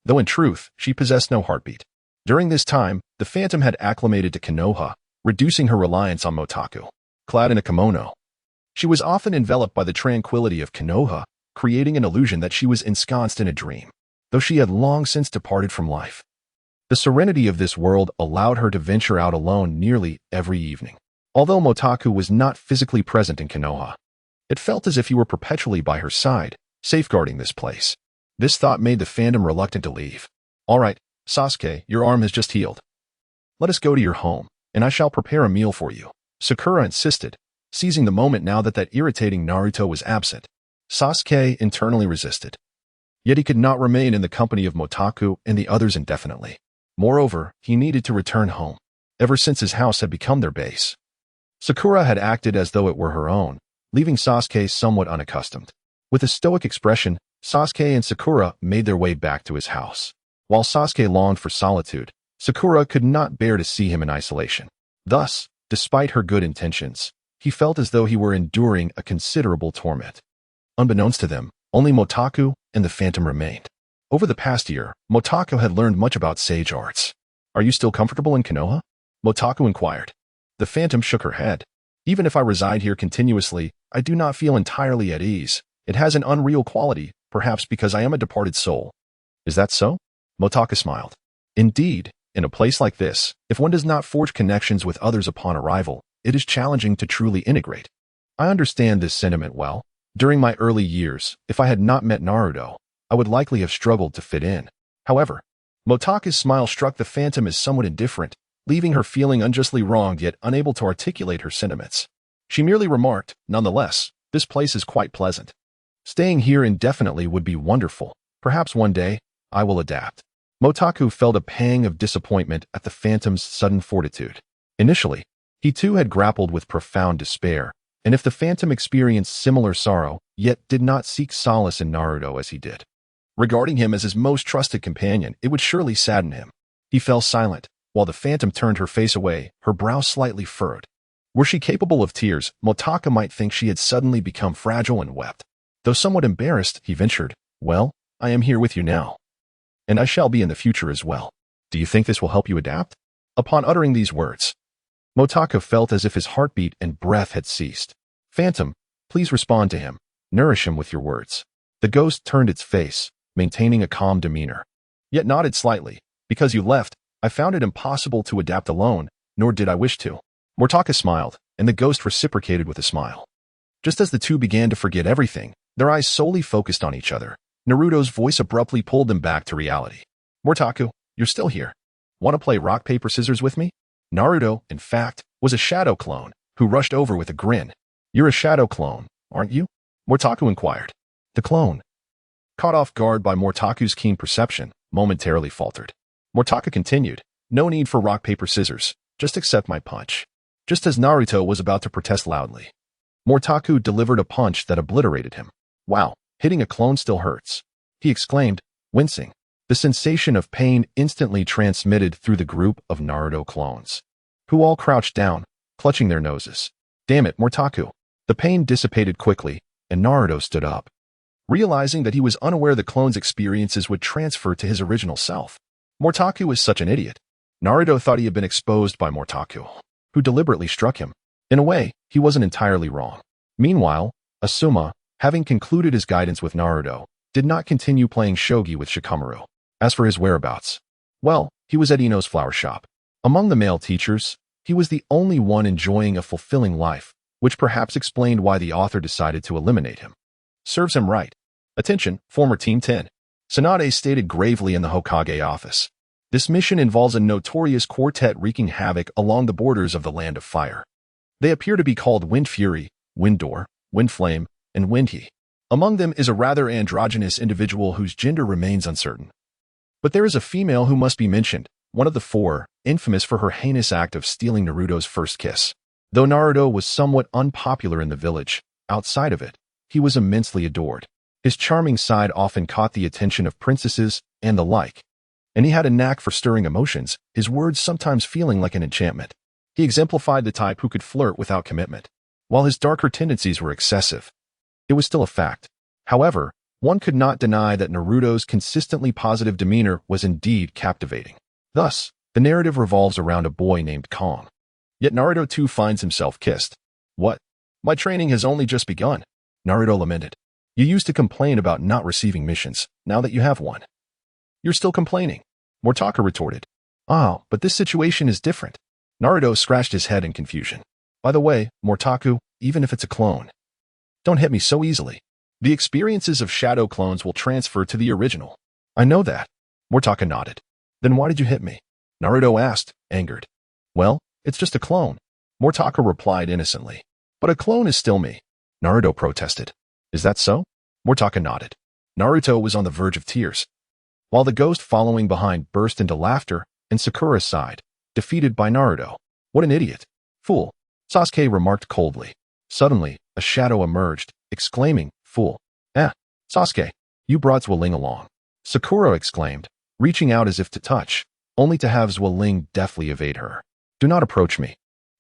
Though in truth, she possessed no heartbeat. During this time, the Phantom had acclimated to Konoha, reducing her reliance on Motaku. Clad in a kimono, she was often enveloped by the tranquility of Konoha, creating an illusion that she was ensconced in a dream, though she had long since departed from life. The serenity of this world allowed her to venture out alone nearly every evening. Although Motaku was not physically present in Konoha, it felt as if he were perpetually by her side, safeguarding this place. This thought made the Phantom reluctant to leave. "All right, Sasuke, your arm has just healed. Let us go to your home, and I shall prepare a meal for you," Sakura insisted, seizing the moment now that irritating Naruto was absent. Sasuke internally resisted. Yet he could not remain in the company of Motaku and the others indefinitely. Moreover, he needed to return home, ever since his house had become their base. Sakura had acted as though it were her own, leaving Sasuke somewhat unaccustomed. With a stoic expression, Sasuke and Sakura made their way back to his house. While Sasuke longed for solitude, Sakura could not bear to see him in isolation. Thus, despite her good intentions, he felt as though he were enduring a considerable torment. Unbeknownst to them, only Motaku and the Phantom remained. Over the past year, Motaku had learned much about sage arts. "Are you still comfortable in Konoha?" Motaku inquired. The Phantom shook her head. "Even if I reside here continuously, I do not feel entirely at ease. It has an unreal quality, perhaps because I am a departed soul." "Is that so?" Motaku smiled. "Indeed, in a place like this, if one does not forge connections with others upon arrival, it is challenging to truly integrate. I understand this sentiment well. During my early years, if I had not met Naruto, I would likely have struggled to fit in." However, Motaku's smile struck the Phantom as somewhat indifferent, leaving her feeling unjustly wronged yet unable to articulate her sentiments. She merely remarked, "Nonetheless, this place is quite pleasant. Staying here indefinitely would be wonderful. Perhaps one day, I will adapt." Motaku felt a pang of disappointment at the Phantom's sudden fortitude. Initially, he too had grappled with profound despair, and if the Phantom experienced similar sorrow, yet did not seek solace in Naruto as he did, regarding him as his most trusted companion, it would surely sadden him. He fell silent, while the Phantom turned her face away, her brow slightly furrowed. Were she capable of tears, Motaku might think she had suddenly become fragile and wept. Though somewhat embarrassed, he ventured, "Well, I am here with you now, and I shall be in the future as well. Do you think this will help you adapt?" Upon uttering these words, Motaku felt as if his heartbeat and breath had ceased. "Phantom, please respond to him. Nourish him with your words." The ghost turned its face, maintaining a calm demeanor, yet nodded slightly. "Because you left, I found it impossible to adapt alone, nor did I wish to." Motaku smiled, and the ghost reciprocated with a smile. Just as the two began to forget everything, their eyes solely focused on each other, Naruto's voice abruptly pulled them back to reality. "Motaku, you're still here. Want to play rock, paper, scissors with me?" Naruto, in fact, was a shadow clone, who rushed over with a grin. "You're a shadow clone, aren't you?" Motaku inquired. The clone, caught off guard by Motaku's keen perception, momentarily faltered. Motaku continued, "No need for rock, paper, scissors. Just accept my punch." Just as Naruto was about to protest loudly, Motaku delivered a punch that obliterated him. "Wow, hitting a clone still hurts," he exclaimed, wincing. The sensation of pain instantly transmitted through the group of Naruto clones, who all crouched down, clutching their noses. Damn it, Motaku. The pain dissipated quickly, and Naruto stood up, realizing that he was unaware the clone's experiences would transfer to his original self. Motaku is such an idiot. Naruto thought he had been exposed by Motaku, who deliberately struck him. In a way, he wasn't entirely wrong. Meanwhile, Asuma, having concluded his guidance with Naruto, did not continue playing shogi with Shikamaru. As for his whereabouts, well, he was at Ino's flower shop. Among the male teachers, he was the only one enjoying a fulfilling life, which perhaps explained why the author decided to eliminate him. Serves him right. Attention, former Team 10. Tsunade stated gravely in the Hokage office. This mission involves a notorious quartet wreaking havoc along the borders of the Land of Fire. They appear to be called Wind Fury, Wind Door, Wind Flame, and Wind He. Among them is a rather androgynous individual whose gender remains uncertain. But there is a female who must be mentioned, one of the four, infamous for her heinous act of stealing Naruto's first kiss. Though Naruto was somewhat unpopular in the village, outside of it, he was immensely adored. His charming side often caught the attention of princesses and the like, and he had a knack for stirring emotions, his words sometimes feeling like an enchantment. He exemplified the type who could flirt without commitment. While his darker tendencies were excessive, it was still a fact. However, one could not deny that Naruto's consistently positive demeanor was indeed captivating. Thus, the narrative revolves around a boy named Kong. Yet Naruto too finds himself kissed. What? My training has only just begun, Naruto lamented. You used to complain about not receiving missions, now that you have one. You're still complaining, Motaku retorted. Oh, but this situation is different. Naruto scratched his head in confusion. By the way, Motaku, even if it's a clone, don't hit me so easily. The experiences of shadow clones will transfer to the original. I know that. Motaku nodded. Then why did you hit me? Naruto asked, angered. Well, it's just a clone, Motaku replied innocently. But a clone is still me, Naruto protested. Is that so? Motaku nodded. Naruto was on the verge of tears, while the ghost following behind burst into laughter, and Sakura sighed, defeated by Naruto. What an idiot. Fool, Sasuke remarked coldly. Suddenly, a shadow emerged, exclaiming, Fool. Sasuke, you brought Zhueling along. Sakura exclaimed, reaching out as if to touch, only to have Zhueling deftly evade her. Do not approach me.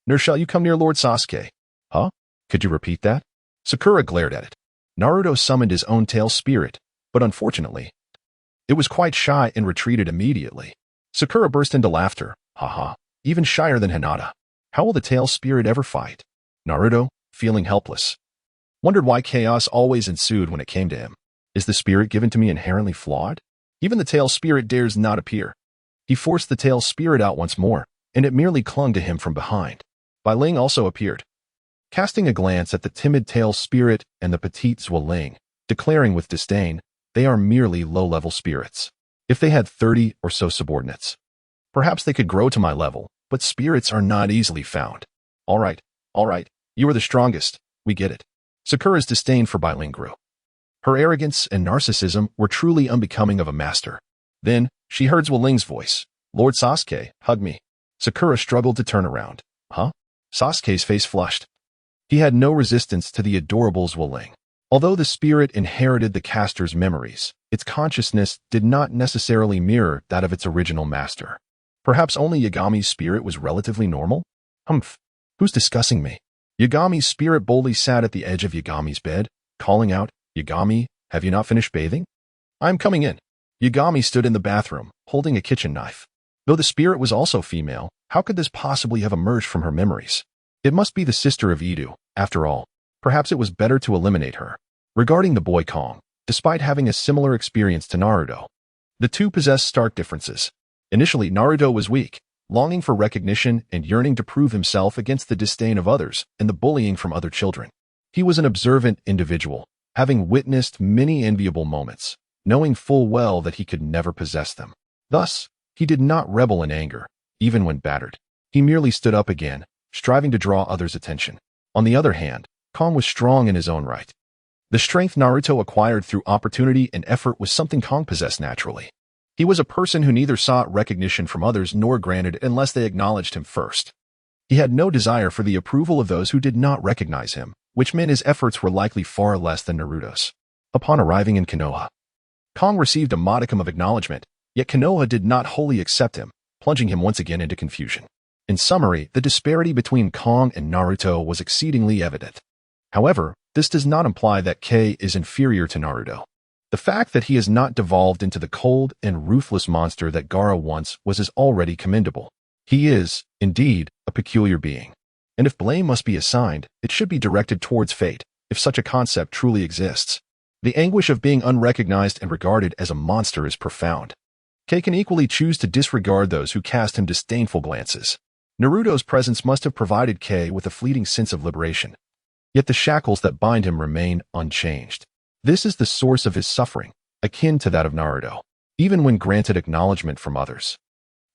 Nor shall you come near Lord Sasuke. Huh? Could you repeat that? Sakura glared at it. Naruto summoned his own tail spirit, but unfortunately, it was quite shy and retreated immediately. Sakura burst into laughter. Haha, even shyer than Hinata. How will the tail spirit ever fight? Naruto, feeling helpless, wondered why chaos always ensued when it came to him. Is the spirit given to me inherently flawed? Even the tail spirit dares not appear. He forced the tail spirit out once more, and it merely clung to him from behind. Bai Ling also appeared, casting a glance at the timid tail spirit and the petite Zhueling, declaring with disdain, they are merely low-level spirits. If they had 30 or so subordinates, perhaps they could grow to my level, but spirits are not easily found. All right, you are the strongest, we get it. Sakura's disdain for Bai Ling grew. Her arrogance and narcissism were truly unbecoming of a master. Then, she heard Zhueling's voice. Lord Sasuke, hug me. Sakura struggled to turn around. Huh? Sasuke's face flushed. He had no resistance to the adorable Zhueling. Although the spirit inherited the caster's memories, its consciousness did not necessarily mirror that of its original master. Perhaps only Yagami's spirit was relatively normal? Humph. Who's discussing me? Yagami's spirit boldly sat at the edge of Yagami's bed, calling out, Yagami, have you not finished bathing? I'm coming in. Yagami stood in the bathroom, holding a kitchen knife. Though the spirit was also female, how could this possibly have emerged from her memories? It must be the sister of Idu, after all. Perhaps it was better to eliminate her. Regarding the boy Kong, despite having a similar experience to Naruto, the two possessed stark differences. Initially, Naruto was weak, longing for recognition and yearning to prove himself against the disdain of others and the bullying from other children. He was an observant individual, having witnessed many enviable moments, knowing full well that he could never possess them. Thus, he did not rebel in anger, even when battered. He merely stood up again, striving to draw others' attention. On the other hand, Kong was strong in his own right. The strength Naruto acquired through opportunity and effort was something Kong possessed naturally. He was a person who neither sought recognition from others nor granted unless they acknowledged him first. He had no desire for the approval of those who did not recognize him, which meant his efforts were likely far less than Naruto's. Upon arriving in Konoha, Kong received a modicum of acknowledgement, Yet Konoha did not wholly accept him, plunging him once again into confusion. In summary, the disparity between Kong and Naruto was exceedingly evident. However, this does not imply that Kei is inferior to Naruto. The fact that he has not devolved into the cold and ruthless monster that Gaara once was is already commendable. He is, indeed, a peculiar being. And if blame must be assigned, it should be directed towards fate, if such a concept truly exists. The anguish of being unrecognized and regarded as a monster is profound. Kei can equally choose to disregard those who cast him disdainful glances. Naruto's presence must have provided Kei with a fleeting sense of liberation. Yet the shackles that bind him remain unchanged. This is the source of his suffering, akin to that of Naruto, even when granted acknowledgement from others.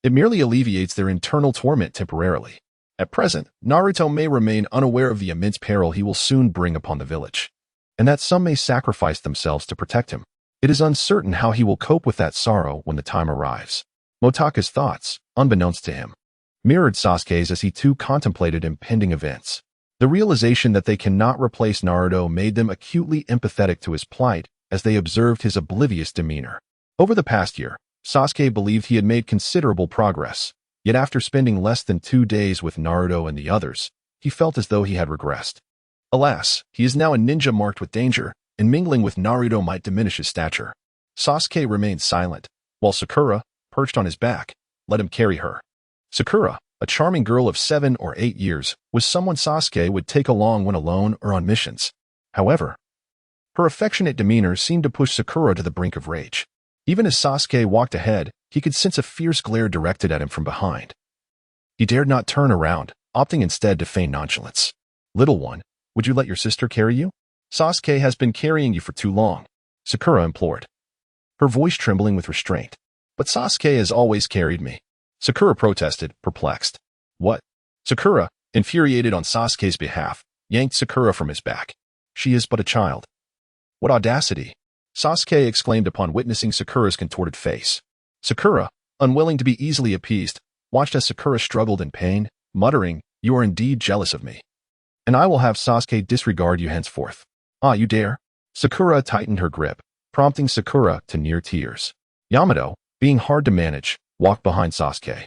It merely alleviates their internal torment temporarily. At present, Naruto may remain unaware of the immense peril he will soon bring upon the village, and that some may sacrifice themselves to protect him. It is uncertain how he will cope with that sorrow when the time arrives. Motaku's thoughts, unbeknownst to him, mirrored Sasuke's as he too contemplated impending events. The realization that they cannot replace Naruto made them acutely empathetic to his plight as they observed his oblivious demeanor. Over the past year, Sasuke believed he had made considerable progress, yet after spending less than 2 days with Naruto and the others, he felt as though he had regressed. Alas, he is now a ninja marked with danger, and mingling with Naruto might diminish his stature. Sasuke remained silent, while Sakura, perched on his back, let him carry her. Sakura, a charming girl of 7 or 8 years, was someone Sasuke would take along when alone or on missions. However, her affectionate demeanor seemed to push Sakura to the brink of rage. Even as Sasuke walked ahead, he could sense a fierce glare directed at him from behind. He dared not turn around, opting instead to feign nonchalance. "Little one, would you let your sister carry you? Sasuke has been carrying you for too long," Sakura implored, her voice trembling with restraint. "But Sasuke has always carried me," Sakura protested, perplexed. "What?" Sakura, infuriated on Sasuke's behalf, yanked Sakura from his back. "She is but a child." "What audacity!" Sasuke exclaimed upon witnessing Sakura's contorted face. Sakura, unwilling to be easily appeased, watched as Sakura struggled in pain, muttering, "You are indeed jealous of me. And I will have Sasuke disregard you henceforth. Ah, you dare?" Sakura tightened her grip, prompting Sakura to near tears. Yamato, being hard to manage, walked behind Sasuke,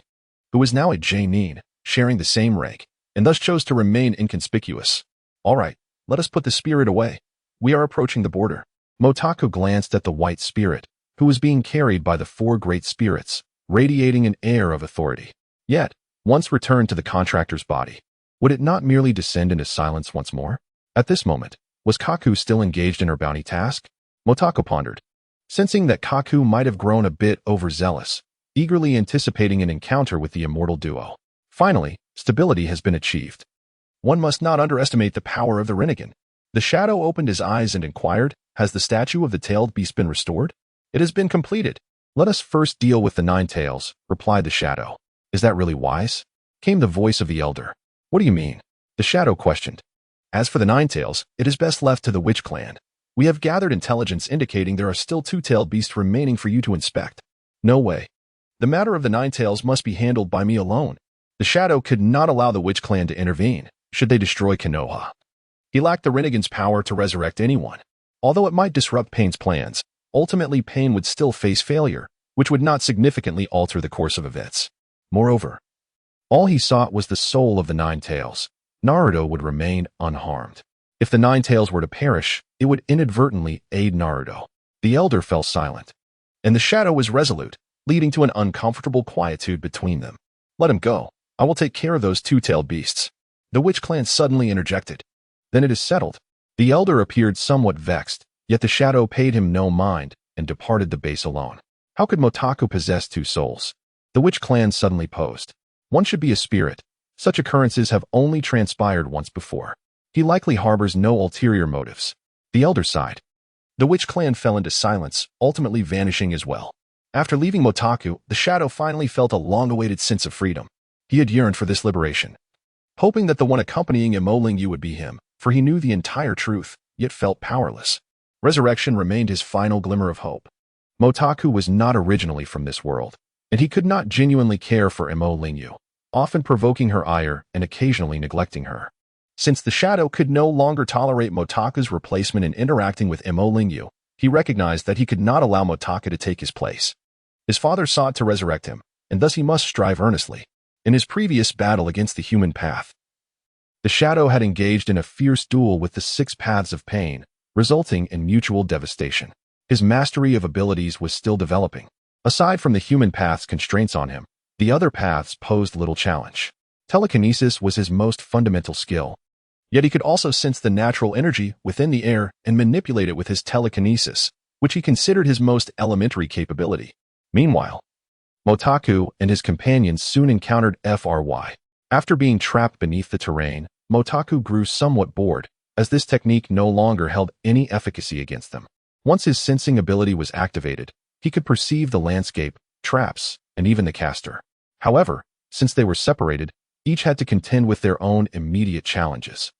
who was now a Jonin, sharing the same rank, and thus chose to remain inconspicuous. "All right, let us put the spirit away. We are approaching the border." Motaku glanced at the white spirit, who was being carried by the 4 great spirits, radiating an air of authority. Yet, once returned to the contractor's body, would it not merely descend into silence once more? At this moment, was Kaku still engaged in her bounty task? Motaku pondered, sensing that Kaku might have grown a bit overzealous, eagerly anticipating an encounter with the immortal duo. Finally, stability has been achieved. One must not underestimate the power of the Rinnegan. The shadow opened his eyes and inquired, "Has the statue of the tailed beast been restored?" "It has been completed." "Let us first deal with the 9 tails," replied the shadow. "Is that really wise?" came the voice of the elder. "What do you mean?" the shadow questioned. "As for the 9 tails, it is best left to the witch clan. We have gathered intelligence indicating there are still 2-tailed beasts remaining for you to inspect." "No way. The matter of the 9 tails must be handled by me alone." The shadow could not allow the witch clan to intervene, should they destroy Konoha. He lacked the Rinnegan's power to resurrect anyone. Although it might disrupt Pain's plans, ultimately Pain would still face failure, which would not significantly alter the course of events. Moreover, all he sought was the soul of the 9 tails. Naruto would remain unharmed. If the 9 tails were to perish, it would inadvertently aid Naruto. The elder fell silent, and the shadow was resolute, leading to an uncomfortable quietude between them. "Let him go. I will take care of those 2-tailed beasts." The witch clan suddenly interjected. "Then it is settled." The elder appeared somewhat vexed, yet the shadow paid him no mind and departed the base alone. How could Motaku possess 2 souls? The witch clan suddenly posed. One should be a spirit. Such occurrences have only transpired once before. He likely harbors no ulterior motives. The elder sighed. The witch clan fell into silence, ultimately vanishing as well. After leaving Motaku, the shadow finally felt a long-awaited sense of freedom. He had yearned for this liberation, hoping that the one accompanying Imolingu would be him, for he knew the entire truth, yet felt powerless. Resurrection remained his final glimmer of hope. Motaku was not originally from this world, and he could not genuinely care for Imolingu, often provoking her ire and occasionally neglecting her. Since the shadow could no longer tolerate Motaku's replacement in interacting with Imolingu, he recognized that he could not allow Motaku to take his place. His father sought to resurrect him, and thus he must strive earnestly. In his previous battle against the human path, the shadow had engaged in a fierce duel with the 6 paths of pain, resulting in mutual devastation. His mastery of abilities was still developing. Aside from the human path's constraints on him, the other paths posed little challenge. Telekinesis was his most fundamental skill. Yet he could also sense the natural energy within the air and manipulate it with his telekinesis, which he considered his most elementary capability. Meanwhile, Motaku and his companions soon encountered FRY. After being trapped beneath the terrain, Motaku grew somewhat bored, as this technique no longer held any efficacy against them. Once his sensing ability was activated, he could perceive the landscape, traps, and even the caster. However, since they were separated, each had to contend with their own immediate challenges.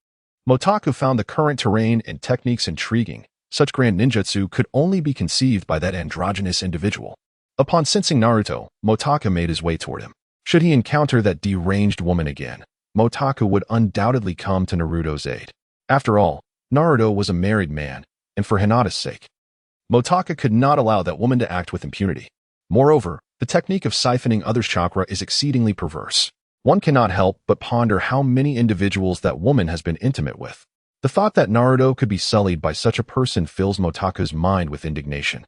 Motaku found the current terrain and techniques intriguing. Such grand ninjutsu could only be conceived by that androgynous individual. Upon sensing Naruto, Motaku made his way toward him. Should he encounter that deranged woman again, Motaku would undoubtedly come to Naruto's aid. After all, Naruto was a married man, and for Hinata's sake, Motaku could not allow that woman to act with impunity. Moreover, the technique of siphoning others' chakra is exceedingly perverse. One cannot help but ponder how many individuals that woman has been intimate with. The thought that Naruto could be sullied by such a person fills Motaku's mind with indignation,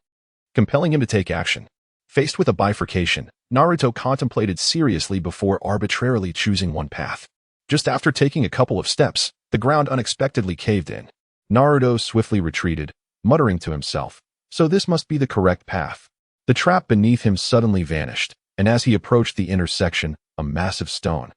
compelling him to take action. Faced with a bifurcation, Naruto contemplated seriously before arbitrarily choosing one path. Just after taking a couple of steps, the ground unexpectedly caved in. Naruto swiftly retreated, muttering to himself, "So this must be the correct path." The trap beneath him suddenly vanished, and as he approached the intersection, a massive stone,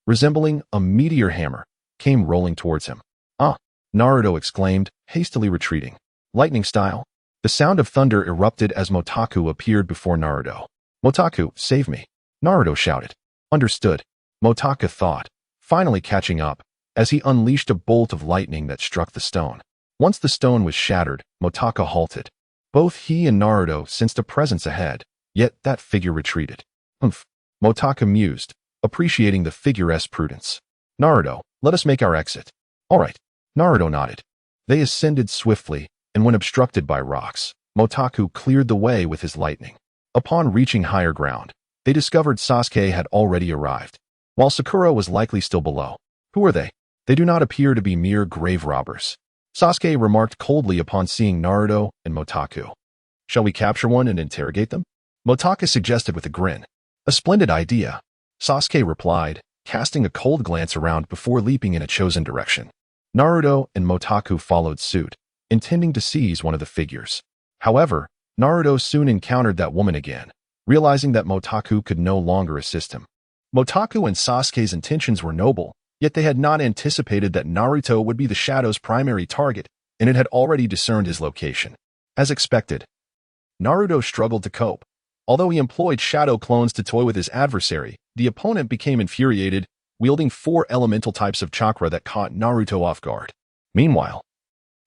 resembling a meteor hammer, came rolling towards him. "Ah!" Naruto exclaimed, hastily retreating. Lightning style. The sound of thunder erupted as Motaku appeared before Naruto. "Motaku, save me!" Naruto shouted. "Understood," Motaku thought, finally catching up, as he unleashed a bolt of lightning that struck the stone. Once the stone was shattered, Motaku halted. Both he and Naruto sensed a presence ahead, yet that figure retreated. "Humph," Motaku mused, appreciating the figure's prudence. "Naruto, let us make our exit." "All right." Naruto nodded. They ascended swiftly, and when obstructed by rocks, Motaku cleared the way with his lightning. Upon reaching higher ground, they discovered Sasuke had already arrived, while Sakura was likely still below. "Who are they? They do not appear to be mere grave robbers," Sasuke remarked coldly upon seeing Naruto and Motaku. "Shall we capture one and interrogate them?" Motaku suggested with a grin. "A splendid idea," Sasuke replied, casting a cold glance around before leaping in a chosen direction. Naruto and Motaku followed suit, intending to seize one of the figures. However, Naruto soon encountered that woman again, realizing that Motaku could no longer assist him. Motaku and Sasuke's intentions were noble, yet they had not anticipated that Naruto would be the Shadow's primary target, and it had already discerned his location. As expected, Naruto struggled to cope. Although he employed shadow clones to toy with his adversary, the opponent became infuriated, wielding 4 elemental types of chakra that caught Naruto off guard. Meanwhile,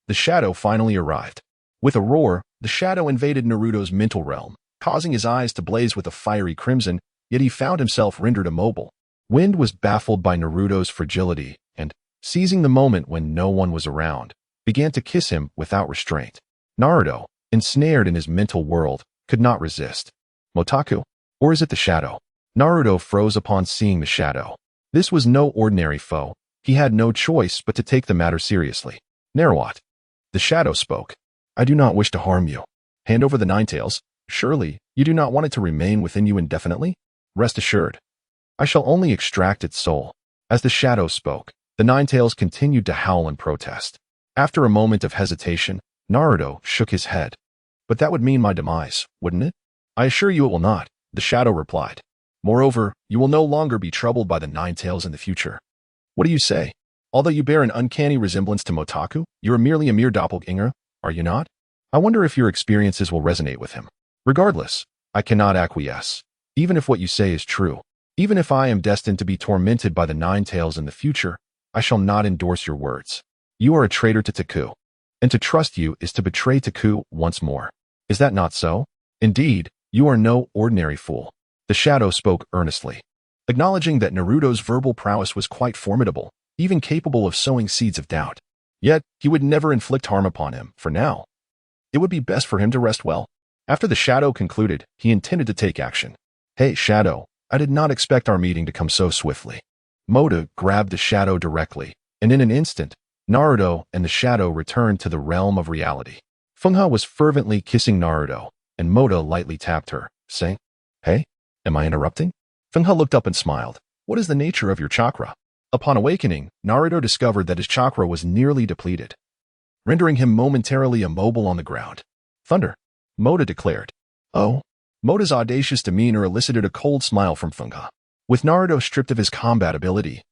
the shadow finally arrived. With a roar, the shadow invaded Naruto's mental realm, causing his eyes to blaze with a fiery crimson, yet he found himself rendered immobile. Wind was baffled by Naruto's fragility and, seizing the moment when no one was around, began to kiss him without restraint. Naruto, ensnared in his mental world, could not resist. "Motaku? Or is it the shadow?" Naruto froze upon seeing the shadow. This was no ordinary foe. He had no choice but to take the matter seriously. "Naruto," the shadow spoke, "I do not wish to harm you. Hand over the Nine Tails. Surely, you do not want it to remain within you indefinitely? Rest assured, I shall only extract its soul." As the shadow spoke, the Nine Tails continued to howl in protest. After a moment of hesitation, Naruto shook his head. "But that would mean my demise, wouldn't it?" "I assure you it will not," the shadow replied. "Moreover, you will no longer be troubled by the Nine Tails in the future." "What do you say? Although you bear an uncanny resemblance to Motaku, you are merely a mere doppelganger, are you not? I wonder if your experiences will resonate with him. Regardless, I cannot acquiesce, even if what you say is true. Even if I am destined to be tormented by the Nine Tails in the future, I shall not endorse your words. You are a traitor to Taku, and to trust you is to betray Taku once more. Is that not so? Indeed, you are no ordinary fool." The shadow spoke earnestly, acknowledging that Naruto's verbal prowess was quite formidable, even capable of sowing seeds of doubt. Yet, he would never inflict harm upon him, for now. It would be best for him to rest well. After the shadow concluded, he intended to take action. Hey, shadow, I did not expect our meeting to come so swiftly. Mota grabbed the shadow directly, and in an instant, Naruto and the shadow returned to the realm of reality. Fenghe was fervently kissing Naruto, and Mota lightly tapped her, saying, Hey, am I interrupting? Fenghe looked up and smiled. What is the nature of your chakra? Upon awakening, Naruto discovered that his chakra was nearly depleted, rendering him momentarily immobile on the ground. Thunder, Mota declared. Oh. Mota's audacious demeanor elicited a cold smile from Fenghe. With Naruto stripped of his combat ability,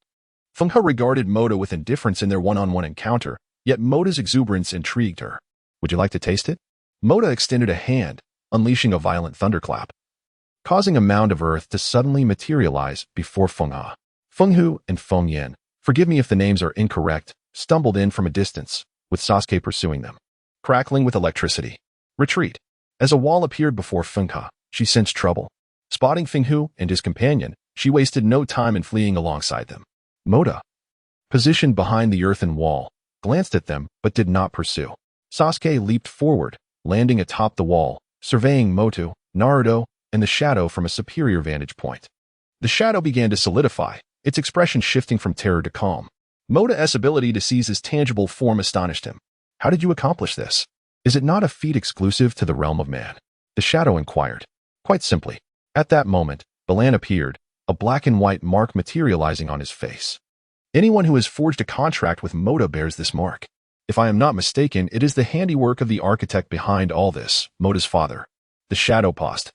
Fenghe regarded Mota with indifference in their one-on-one encounter, yet Mota's exuberance intrigued her. Would you like to taste it? Mota extended a hand, unleashing a violent thunderclap, causing a mound of earth to suddenly materialize before Fenghe. Fenghu and Fengyan, forgive me if the names are incorrect, stumbled in from a distance, with Sasuke pursuing them. Crackling with electricity. Retreat. As a wall appeared before Fenghe, she sensed trouble. Spotting Fenghu and his companion, she wasted no time in fleeing alongside them. Mota, positioned behind the earthen wall, glanced at them but did not pursue. Sasuke leaped forward, landing atop the wall, surveying Motu, Naruto, and the shadow from a superior vantage point. The shadow began to solidify, its expression shifting from terror to calm. Mota's ability to seize his tangible form astonished him. How did you accomplish this? Is it not a feat exclusive to the realm of man? The shadow inquired. Quite simply. At that moment, Balan appeared, a black and white mark materializing on his face. Anyone who has forged a contract with Mota bears this mark. If I am not mistaken, it is the handiwork of the architect behind all this, Mota's father. The shadow paused,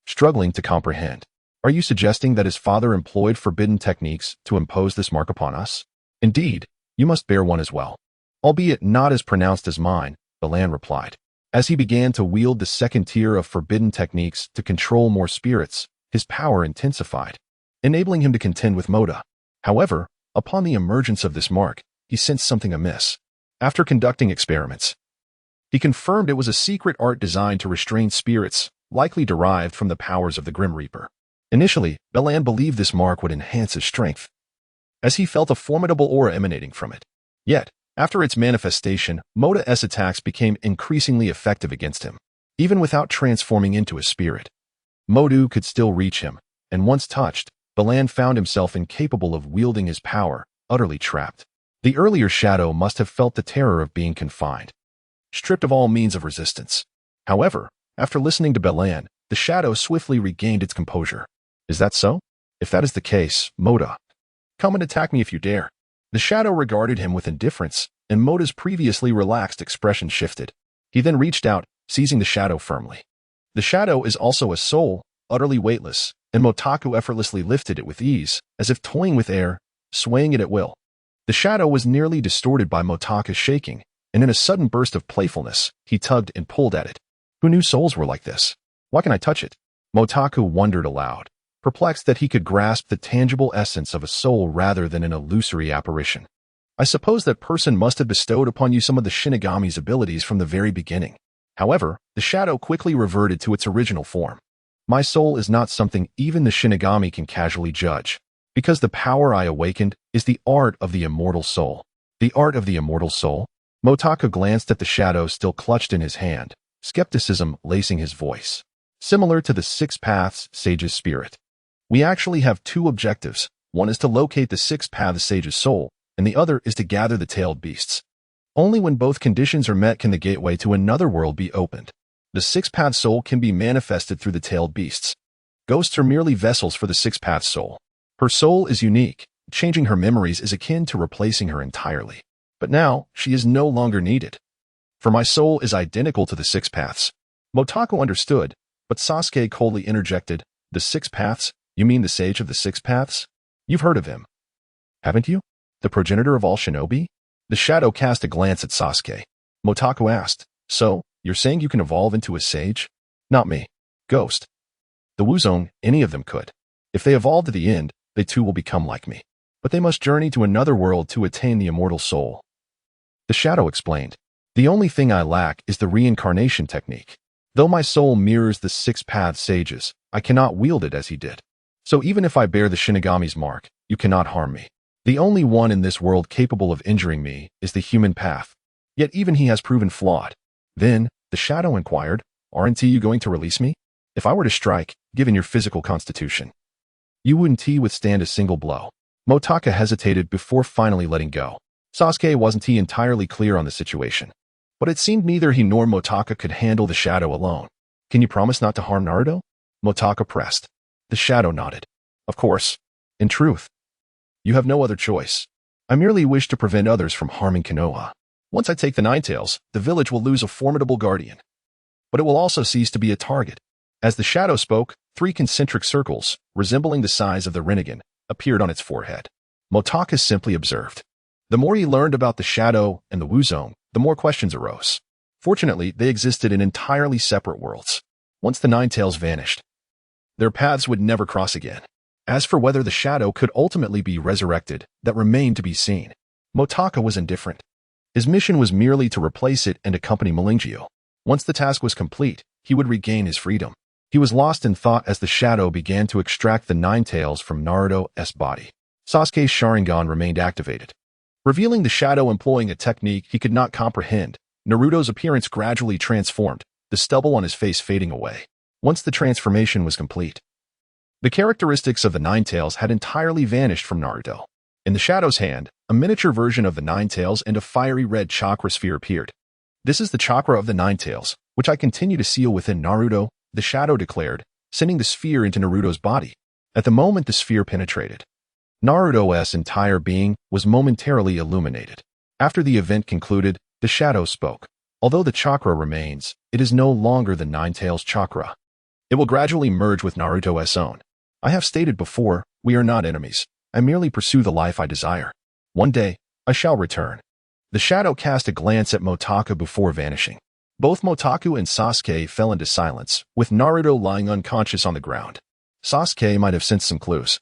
struggling to comprehend. Are you suggesting that his father employed forbidden techniques to impose this mark upon us? Indeed, you must bear one as well. Albeit not as pronounced as mine, Balan replied. As he began to wield the second tier of forbidden techniques to control more spirits, his power intensified, enabling him to contend with Mota. However, upon the emergence of this mark, he sensed something amiss. After conducting experiments, he confirmed it was a secret art designed to restrain spirits, likely derived from the powers of the Grim Reaper. Initially, Balan believed this mark would enhance his strength, as he felt a formidable aura emanating from it. Yet, after its manifestation, Mota's attacks became increasingly effective against him. Even without transforming into a spirit, Motu could still reach him, and once touched, Balan found himself incapable of wielding his power, utterly trapped. The earlier shadow must have felt the terror of being confined, stripped of all means of resistance. However, after listening to Balan, the shadow swiftly regained its composure. Is that so? If that is the case, Mota, come and attack me if you dare. The shadow regarded him with indifference, and Mota's previously relaxed expression shifted. He then reached out, seizing the shadow firmly. The shadow is also a soul, utterly weightless, and Motaku effortlessly lifted it with ease, as if toying with air, swaying it at will. The shadow was nearly distorted by Motaku's shaking, and in a sudden burst of playfulness, he tugged and pulled at it. Who knew souls were like this? Why can I touch it? Motaku wondered aloud, perplexed that he could grasp the tangible essence of a soul rather than an illusory apparition. I suppose that person must have bestowed upon you some of the Shinigami's abilities from the very beginning. However, the shadow quickly reverted to its original form. My soul is not something even the Shinigami can casually judge, because the power I awakened is the art of the immortal soul. The art of the immortal soul? Motaku glanced at the shadow still clutched in his hand, skepticism lacing his voice. Similar to the Six Paths Sage's spirit. We actually have two objectives. One is to locate the Six Paths Sage's soul, and the other is to gather the tailed beasts. Only when both conditions are met can the gateway to another world be opened. The Six Paths soul can be manifested through the tailed beasts. Ghosts are merely vessels for the Six Paths soul. Her soul is unique. Changing her memories is akin to replacing her entirely. But now, she is no longer needed. For my soul is identical to the Six Paths. Motaku understood, but Sasuke coldly interjected, the Six Paths? You mean the Sage of the Six Paths? You've heard of him, haven't you? The progenitor of all shinobi? The shadow cast a glance at Sasuke. Motaku asked, so, you're saying you can evolve into a sage? Not me. Ghost. The Wuzong, any of them could. If they evolve to the end, they too will become like me. But they must journey to another world to attain the immortal soul. The shadow explained, the only thing I lack is the reincarnation technique. Though my soul mirrors the Six Paths sages, I cannot wield it as he did. So even if I bear the Shinigami's mark, you cannot harm me. The only one in this world capable of injuring me is the human path. Yet even he has proven flawed. Then, the shadow inquired, Aren't you going to release me? If I were to strike, given your physical constitution, you wouldn't withstand a single blow. Motaka hesitated before finally letting go. Sasuke wasn't entirely clear on the situation, but it seemed neither he nor Motaka could handle the shadow alone. Can you promise not to harm Naruto? Motaka pressed. The shadow nodded. Of course. In truth, you have no other choice. I merely wish to prevent others from harming Konoha. Once I take the Nine Tails, the village will lose a formidable guardian. But it will also cease to be a target. As the shadow spoke, 3 concentric circles, resembling the size of the Rinnegan, appeared on its forehead. Motakus simply observed. The more he learned about the shadow and the Wuzong, the more questions arose. Fortunately, they existed in entirely separate worlds. Once the Nine Tails vanished, their paths would never cross again. As for whether the shadow could ultimately be resurrected, that remained to be seen. Motaka was indifferent. His mission was merely to replace it and accompany Melingio. Once the task was complete, he would regain his freedom. He was lost in thought as the shadow began to extract the Nine Tails from Naruto's body. Sasuke's Sharingan remained activated. Revealing the shadow employing a technique he could not comprehend, Naruto's appearance gradually transformed, the stubble on his face fading away. Once the transformation was complete, the characteristics of the Nine Tails had entirely vanished from Naruto. In the shadow's hand, a miniature version of the Nine Tails and a fiery red chakra sphere appeared. This is the chakra of the Nine Tails, which I continue to seal within Naruto, the shadow declared, sending the sphere into Naruto's body. At the moment the sphere penetrated, Naruto's entire being was momentarily illuminated. After the event concluded, the shadow spoke. Although the chakra remains, it is no longer the Nine Tails chakra. It will gradually merge with Naruto's own. I have stated before, we are not enemies. I merely pursue the life I desire. One day, I shall return. The shadow cast a glance at Motaka before vanishing. Both Motaku and Sasuke fell into silence, with Naruto lying unconscious on the ground. Sasuke might have sensed some clues,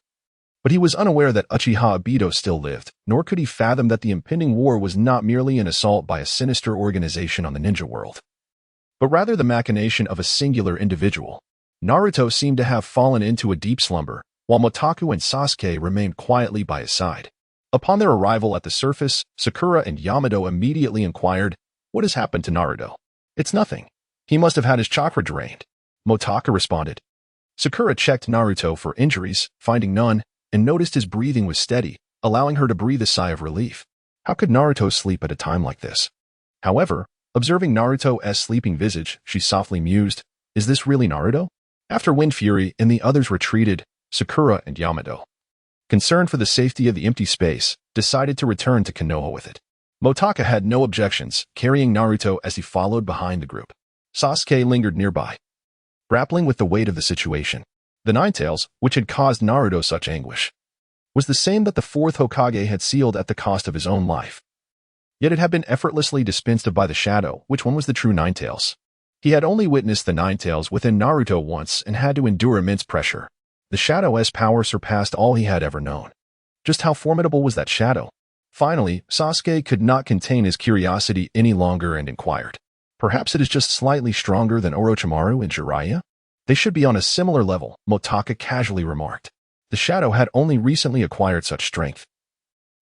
but he was unaware that Uchiha Obito still lived, nor could he fathom that the impending war was not merely an assault by a sinister organization on the ninja world, but rather the machination of a singular individual. Naruto seemed to have fallen into a deep slumber, while Motaku and Sasuke remained quietly by his side. Upon their arrival at the surface, Sakura and Yamato immediately inquired, "What has happened to Naruto?" "It's nothing. He must have had his chakra drained," Motaka responded. Sakura checked Naruto for injuries, finding none, and noticed his breathing was steady, allowing her to breathe a sigh of relief. How could Naruto sleep at a time like this? However, observing Naruto's sleeping visage, she softly mused, "Is this really Naruto?" After Wind Fury and the others retreated, Sakura and Yamato, concerned for the safety of the empty space, decided to return to Konoha with it. Motaka had no objections, carrying Naruto as he followed behind the group. Sasuke lingered nearby, grappling with the weight of the situation. The Nine Tails, which had caused Naruto such anguish, was the same that the fourth Hokage had sealed at the cost of his own life. Yet it had been effortlessly dispensed of by the shadow. Which one was the true Nine Tails? He had only witnessed the Nine Tails within Naruto once and had to endure immense pressure. The shadow's power surpassed all he had ever known. Just how formidable was that shadow? Finally, Sasuke could not contain his curiosity any longer and inquired, "Perhaps it is just slightly stronger than Orochimaru and Jiraiya?" "They should be on a similar level," Motaka casually remarked. The shadow had only recently acquired such strength.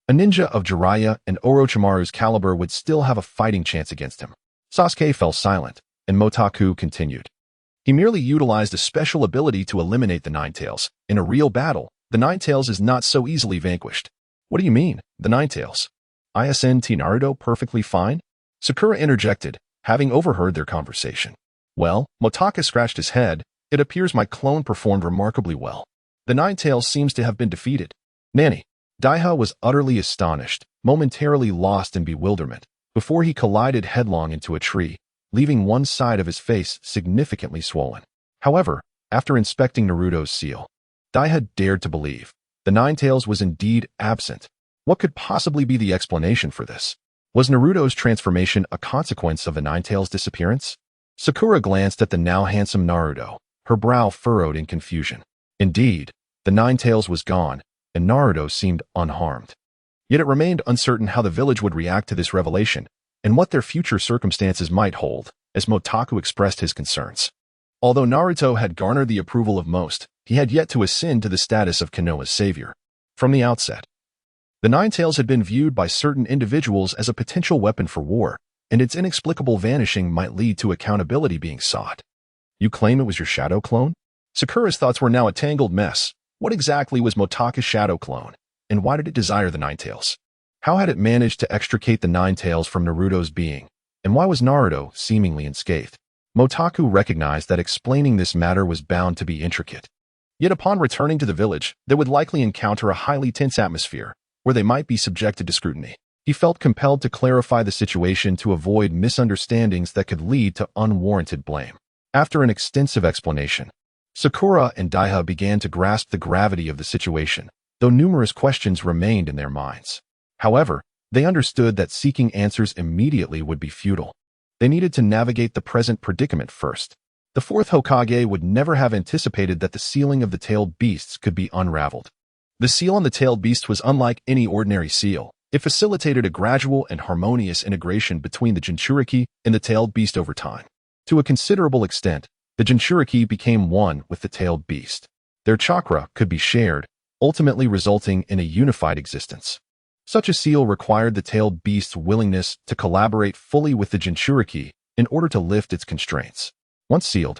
A ninja of Jiraiya and Orochimaru's caliber would still have a fighting chance against him. Sasuke fell silent, and Motaku continued. He merely utilized a special ability to eliminate the Nine Tails. In a real battle, the Nine Tails is not so easily vanquished. "What do you mean, the Nine Tails? Isn't Naruto perfectly fine?" Sakura interjected, having overheard their conversation. "Well," Motaka scratched his head, "it appears my clone performed remarkably well. The Nine Tails seems to have been defeated." "Nanny." Daiha was utterly astonished, momentarily lost in bewilderment, before he collided headlong into a tree, leaving one side of his face significantly swollen. However, after inspecting Naruto's seal, Daiha dared to believe the Nine Tails was indeed absent. What could possibly be the explanation for this? Was Naruto's transformation a consequence of the Nine Tails' disappearance? Sakura glanced at the now handsome Naruto, her brow furrowed in confusion. Indeed, the Nine Tails was gone, and Naruto seemed unharmed. Yet it remained uncertain how the village would react to this revelation, and what their future circumstances might hold, as Motaku expressed his concerns. Although Naruto had garnered the approval of most, he had yet to ascend to the status of Konoha's savior. From the outset, the Nine Tails had been viewed by certain individuals as a potential weapon for war, and its inexplicable vanishing might lead to accountability being sought. You claim it was your shadow clone? Sakura's thoughts were now a tangled mess. What exactly was Motaku's shadow clone, and why did it desire the Nine Tails? How had it managed to extricate the Nine Tails from Naruto's being, and why was Naruto seemingly unscathed? Motaku recognized that explaining this matter was bound to be intricate. Yet upon returning to the village, they would likely encounter a highly tense atmosphere, where they might be subjected to scrutiny. He felt compelled to clarify the situation to avoid misunderstandings that could lead to unwarranted blame. After an extensive explanation, Sakura and Daiha began to grasp the gravity of the situation, though numerous questions remained in their minds. However, they understood that seeking answers immediately would be futile. They needed to navigate the present predicament first. The fourth Hokage would never have anticipated that the sealing of the tailed beasts could be unraveled. The seal on the tailed beast was unlike any ordinary seal. It facilitated a gradual and harmonious integration between the Jinchuriki and the tailed beast over time. To a considerable extent, the Jinchuriki became one with the tailed beast. Their chakra could be shared, ultimately resulting in a unified existence. Such a seal required the tailed beast's willingness to collaborate fully with the Jinchuriki in order to lift its constraints. Once sealed,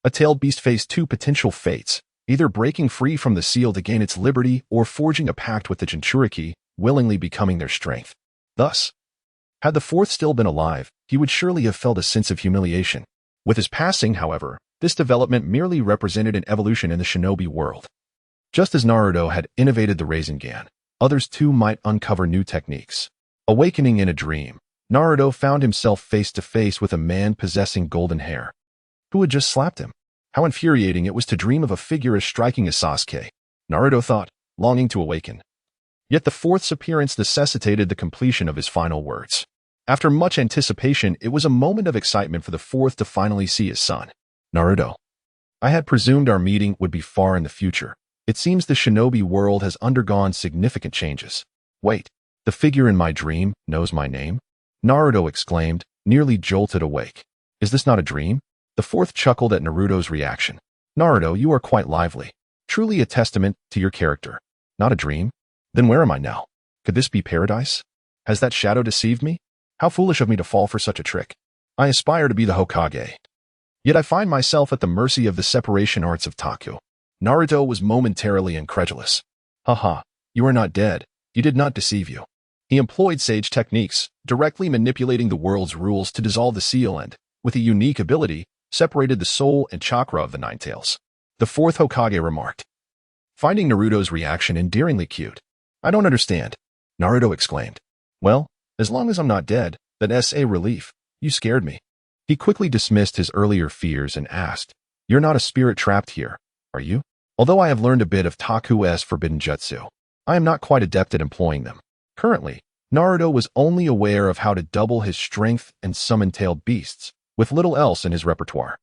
a tailed beast faced two potential fates, either breaking free from the seal to gain its liberty or forging a pact with the Jinchuriki, willingly becoming their strength. Thus, had the fourth still been alive, he would surely have felt a sense of humiliation. With his passing, however, this development merely represented an evolution in the shinobi world. Just as Naruto had innovated the Rasengan, others too might uncover new techniques. Awakening in a dream, Naruto found himself face to face with a man possessing golden hair. Who had just slapped him? How infuriating it was to dream of a figure as striking as Sasuke, Naruto thought, longing to awaken. Yet the fourth's appearance necessitated the completion of his final words. After much anticipation, it was a moment of excitement for the fourth to finally see his son. Naruto. I had presumed our meeting would be far in the future. It seems the shinobi world has undergone significant changes. Wait, the figure in my dream knows my name? Naruto exclaimed, nearly jolted awake. Is this not a dream? The fourth chuckled at Naruto's reaction. Naruto, you are quite lively. Truly a testament to your character. Not a dream? Then where am I now? Could this be paradise? Has that shadow deceived me? How foolish of me to fall for such a trick. I aspire to be the Hokage. Yet I find myself at the mercy of the separation arts of Taku. Naruto was momentarily incredulous. Haha, you are not dead. You did not deceive you. He employed sage techniques, directly manipulating the world's rules to dissolve the seal and, with a unique ability, separated the soul and chakra of the Nine Tails. The fourth Hokage remarked, finding Naruto's reaction endearingly cute. I don't understand, Naruto exclaimed. Well, as long as I'm not dead, that's a relief. You scared me. He quickly dismissed his earlier fears and asked, you're not a spirit trapped here, are you? Although I have learned a bit of Taku's forbidden jutsu, I am not quite adept at employing them. Currently, Naruto was only aware of how to double his strength and summon tailed beasts, with little else in his repertoire.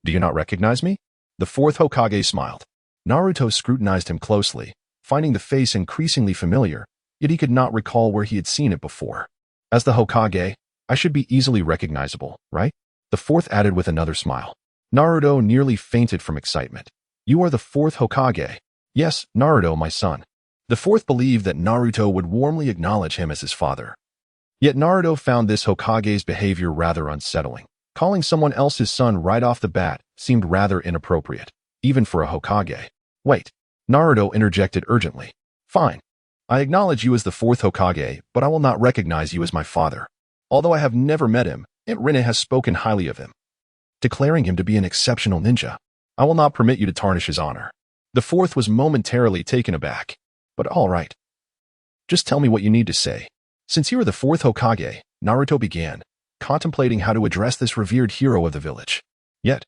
Do you not recognize me? The fourth Hokage smiled. Naruto scrutinized him closely, finding the face increasingly familiar, yet he could not recall where he had seen it before. As the Hokage, I should be easily recognizable, right? The fourth added with another smile. Naruto nearly fainted from excitement. You are the fourth Hokage. Yes, Naruto, my son. The fourth believed that Naruto would warmly acknowledge him as his father. Yet Naruto found this Hokage's behavior rather unsettling. Calling someone else his son right off the bat seemed rather inappropriate, even for a Hokage. Wait, Naruto interjected urgently. Fine. I acknowledge you as the fourth Hokage, but I will not recognize you as my father. Although I have never met him, Aunt Rinne has spoken highly of him, declaring him to be an exceptional ninja. I will not permit you to tarnish his honor. The fourth was momentarily taken aback. But all right. Just tell me what you need to say. Since you are the fourth Hokage, Naruto began, contemplating how to address this revered hero of the village. Yet,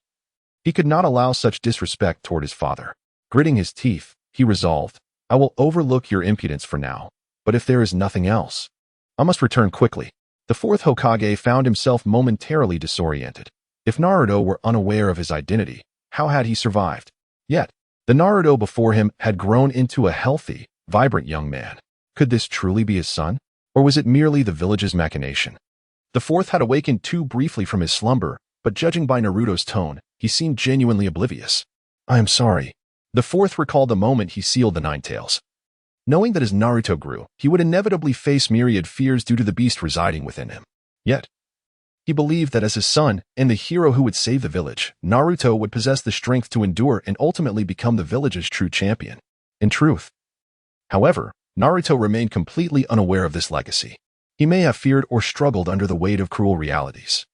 he could not allow such disrespect toward his father. Gritting his teeth, he resolved, I will overlook your impudence for now, but if there is nothing else, I must return quickly. The fourth Hokage found himself momentarily disoriented. If Naruto were unaware of his identity, how had he survived? Yet, the Naruto before him had grown into a healthy, vibrant young man. Could this truly be his son? Or was it merely the village's machination? The fourth had awakened too briefly from his slumber, but judging by Naruto's tone, he seemed genuinely oblivious. I am sorry. The fourth recalled the moment he sealed the Nine Tails. Knowing that as Naruto grew, he would inevitably face myriad fears due to the beast residing within him. Yet, He believed that as his son and the hero who would save the village, Naruto would possess the strength to endure and ultimately become the village's true champion. In truth, however, Naruto remained completely unaware of this legacy. He may have feared or struggled under the weight of cruel realities,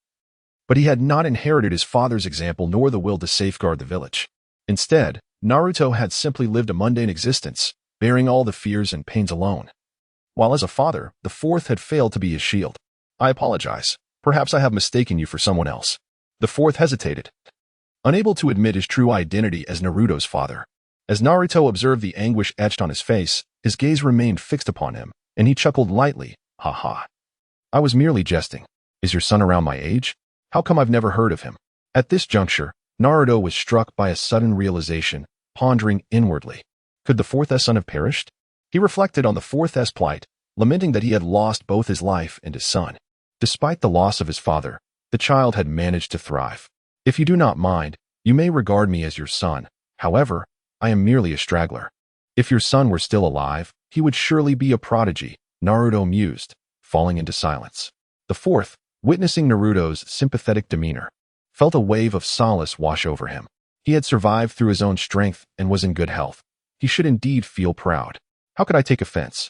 but he had not inherited his father's example nor the will to safeguard the village. Instead, Naruto had simply lived a mundane existence, bearing all the fears and pains alone. While as a father, the fourth had failed to be his shield. I apologize. Perhaps I have mistaken you for someone else. The fourth hesitated, unable to admit his true identity as Naruto's father. As Naruto observed the anguish etched on his face, his gaze remained fixed upon him, and he chuckled lightly, "Ha ha. I was merely jesting. Is your son around my age? How come I've never heard of him?" At this juncture, Naruto was struck by a sudden realization, pondering inwardly. Could the fourth son have perished? He reflected on the fourth plight, lamenting that he had lost both his life and his son. Despite the loss of his father, the child had managed to thrive. If you do not mind, you may regard me as your son. However, I am merely a straggler. If your son were still alive, he would surely be a prodigy, Naruto mused, falling into silence. The fourth, witnessing Naruto's sympathetic demeanor, felt a wave of solace wash over him. He had survived through his own strength and was in good health. He should indeed feel proud. How could I take offense?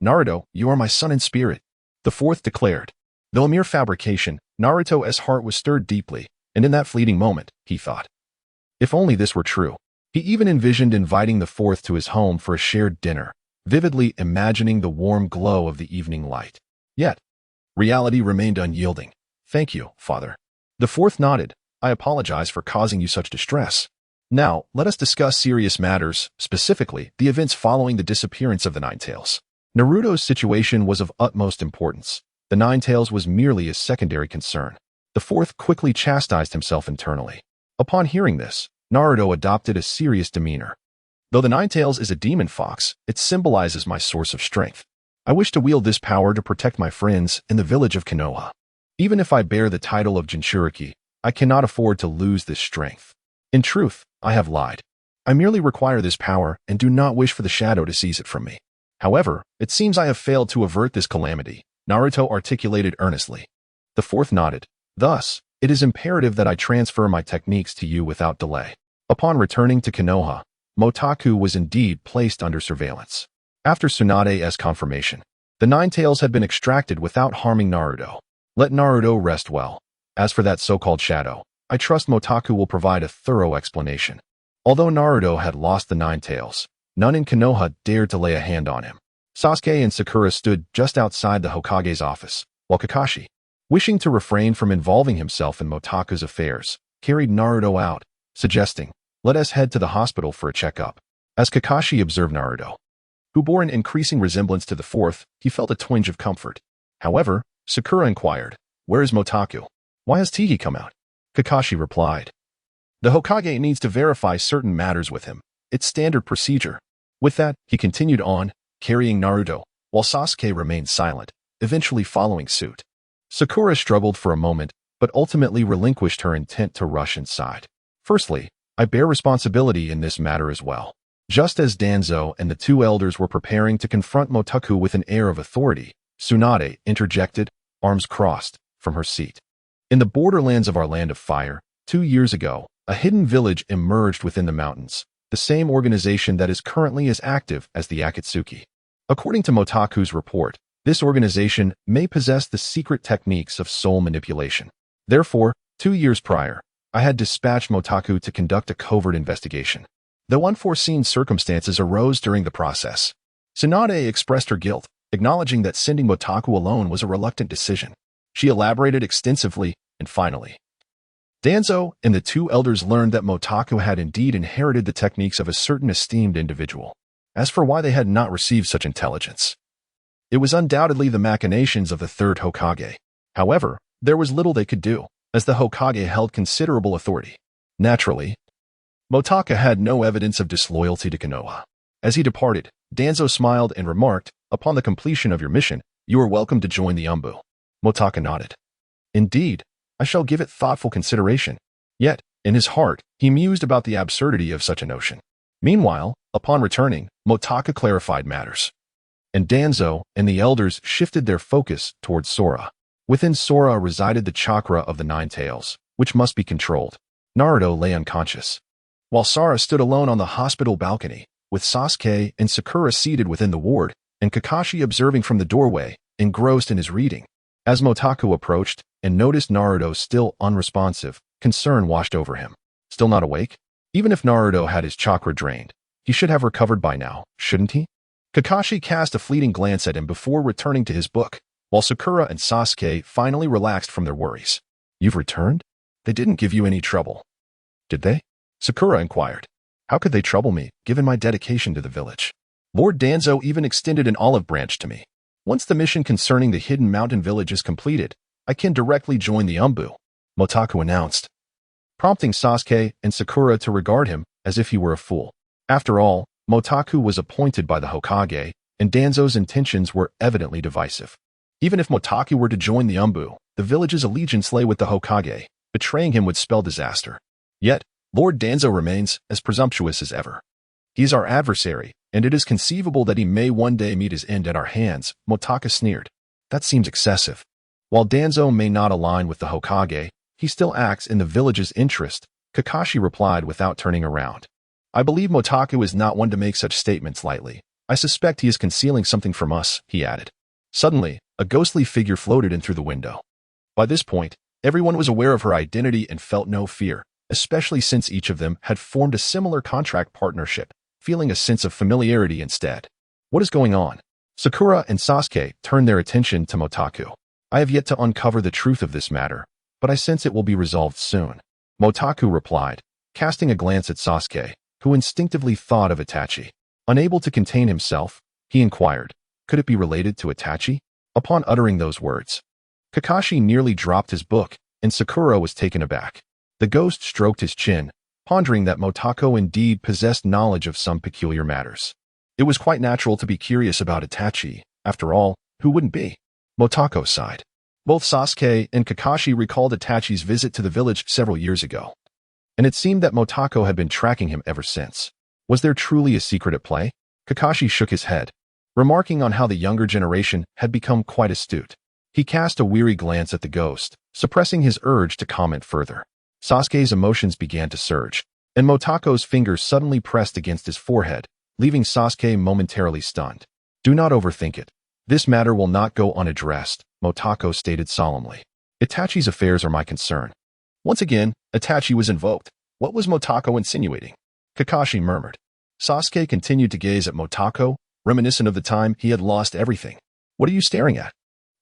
Naruto, you are my son in spirit, the fourth declared. Though a mere fabrication, Naruto's heart was stirred deeply, and in that fleeting moment, he thought, if only this were true. He even envisioned inviting the fourth to his home for a shared dinner, vividly imagining the warm glow of the evening light. Yet, reality remained unyielding. Thank you, father. The fourth nodded. I apologize for causing you such distress. Now, let us discuss serious matters, specifically the events following the disappearance of the Ninetales. Naruto's situation was of utmost importance. The Ninetales was merely a secondary concern. The fourth quickly chastised himself internally. Upon hearing this, Naruto adopted a serious demeanor. Though the Ninetales is a demon fox, it symbolizes my source of strength. I wish to wield this power to protect my friends in the village of Konoha. Even if I bear the title of Jinchuriki, I cannot afford to lose this strength. In truth, I have lied. I merely require this power and do not wish for the shadow to seize it from me. However, it seems I have failed to avert this calamity, Naruto articulated earnestly. The fourth nodded. Thus, it is imperative that I transfer my techniques to you without delay. Upon returning to Konoha, Motaku was indeed placed under surveillance. After Tsunade's confirmation, the Ninetales had been extracted without harming Naruto. Let Naruto rest well. As for that so-called shadow, I trust Motaku will provide a thorough explanation. Although Naruto had lost the Ninetales, none in Konoha dared to lay a hand on him. Sasuke and Sakura stood just outside the Hokage's office, while Kakashi, wishing to refrain from involving himself in Motaku's affairs, carried Naruto out, suggesting, let us head to the hospital for a checkup. As Kakashi observed Naruto, who bore an increasing resemblance to the fourth, he felt a twinge of comfort. However, Sakura inquired, where is Motaku? Why has Tigi come out? Kakashi replied, the Hokage needs to verify certain matters with him. It's standard procedure. With that, he continued on, carrying Naruto, while Sasuke remained silent, eventually following suit. Sakura struggled for a moment, but ultimately relinquished her intent to rush inside. Firstly, I bear responsibility in this matter as well. Just as Danzo and the two elders were preparing to confront Motaku with an air of authority, Tsunade interjected, arms crossed, from her seat. In the borderlands of our land of fire, 2 years ago, a hidden village emerged within the mountains, the same organization that is currently as active as the Akatsuki. According to Motaku's report, this organization may possess the secret techniques of soul manipulation. Therefore, 2 years prior, I had dispatched Motaku to conduct a covert investigation. Though unforeseen circumstances arose during the process, Tsunade expressed her guilt, acknowledging that sending Motaku alone was a reluctant decision. She elaborated extensively, and finally, Danzo and the two elders learned that Motaku had indeed inherited the techniques of a certain esteemed individual. As for why they had not received such intelligence, it was undoubtedly the machinations of the third Hokage. However, there was little they could do, as the Hokage held considerable authority. Naturally, Motaku had no evidence of disloyalty to Konoha. As he departed, Danzo smiled and remarked, upon the completion of your mission, you are welcome to join the Umbu. Motaku nodded. Indeed, I shall give it thoughtful consideration. Yet, in his heart, he mused about the absurdity of such a notion. Meanwhile, upon returning, Motaku clarified matters, and Danzo and the elders shifted their focus towards Sora. Within Sora resided the chakra of the Nine Tails, which must be controlled. Naruto lay unconscious, while Sora stood alone on the hospital balcony, with Sasuke and Sakura seated within the ward, and Kakashi observing from the doorway, engrossed in his reading. As Motaku approached and noticed Naruto still unresponsive, concern washed over him. Still not awake? Even if Naruto had his chakra drained, he should have recovered by now, shouldn't he? Kakashi cast a fleeting glance at him before returning to his book, while Sakura and Sasuke finally relaxed from their worries. You've returned? They didn't give you any trouble, did they? Sakura inquired. How could they trouble me, given my dedication to the village? Lord Danzo even extended an olive branch to me. Once the mission concerning the hidden mountain village is completed, I can directly join the Umbu, Motaku announced, prompting Sasuke and Sakura to regard him as if he were a fool. After all, Motaku was appointed by the Hokage, and Danzo's intentions were evidently divisive. Even if Motaku were to join the Umbu, the village's allegiance lay with the Hokage. Betraying him would spell disaster. Yet, Lord Danzo remains as presumptuous as ever. He is our adversary, and it is conceivable that he may one day meet his end at our hands, Motaku sneered. That seems excessive. While Danzo may not align with the Hokage, he still acts in the village's interest, Kakashi replied without turning around. I believe Motaku is not one to make such statements lightly. I suspect he is concealing something from us, he added. Suddenly, a ghostly figure floated in through the window. By this point, everyone was aware of her identity and felt no fear, especially since each of them had formed a similar contract partnership, feeling a sense of familiarity instead. What is going on? Sakura and Sasuke turned their attention to Motaku. I have yet to uncover the truth of this matter, but I sense it will be resolved soon, Motaku replied, casting a glance at Sasuke, who instinctively thought of Itachi. Unable to contain himself, he inquired, could it be related to Itachi? Upon uttering those words, Kakashi nearly dropped his book, and Sakura was taken aback. The ghost stroked his chin, pondering that Motaku indeed possessed knowledge of some peculiar matters. It was quite natural to be curious about Itachi. After all, who wouldn't be? Motaku sighed. Both Sasuke and Kakashi recalled Itachi's visit to the village several years ago, and it seemed that Motaku had been tracking him ever since. Was there truly a secret at play? Kakashi shook his head, remarking on how the younger generation had become quite astute. He cast a weary glance at the ghost, suppressing his urge to comment further. Sasuke's emotions began to surge, and Motaku's fingers suddenly pressed against his forehead, leaving Sasuke momentarily stunned. Do not overthink it. This matter will not go unaddressed, Motaku stated solemnly. Itachi's affairs are my concern. Once again, Itachi was invoked. What was Motaku insinuating? Kakashi murmured. Sasuke continued to gaze at Motaku, reminiscent of the time he had lost everything. What are you staring at?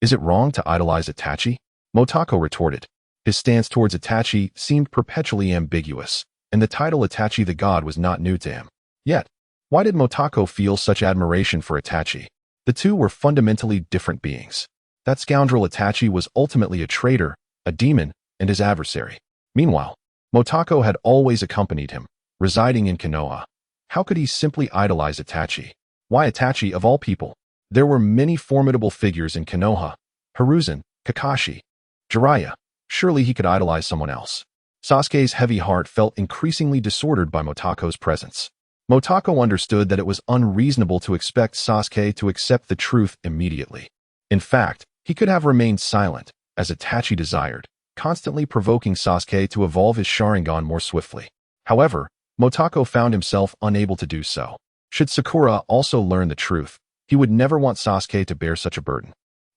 Is it wrong to idolize Itachi? Motaku retorted. His stance towards Itachi seemed perpetually ambiguous, and the title Itachi the God was not new to him. Yet, why did Motaku feel such admiration for Itachi? The two were fundamentally different beings. That scoundrel Itachi was ultimately a traitor, a demon, and his adversary. Meanwhile, Motaku had always accompanied him, residing in Konoha. How could he simply idolize Itachi? Why Itachi of all people? There were many formidable figures in Konoha. Hiruzen, Kakashi, Jiraiya. Surely he could idolize someone else. Sasuke's heavy heart felt increasingly disordered by Motaku's presence. Motaku understood that it was unreasonable to expect Sasuke to accept the truth immediately. In fact, he could have remained silent, as Itachi desired, constantly provoking Sasuke to evolve his Sharingan more swiftly. However, Motaku found himself unable to do so. Should Sakura also learn the truth, he would never want Sasuke to bear such a burden.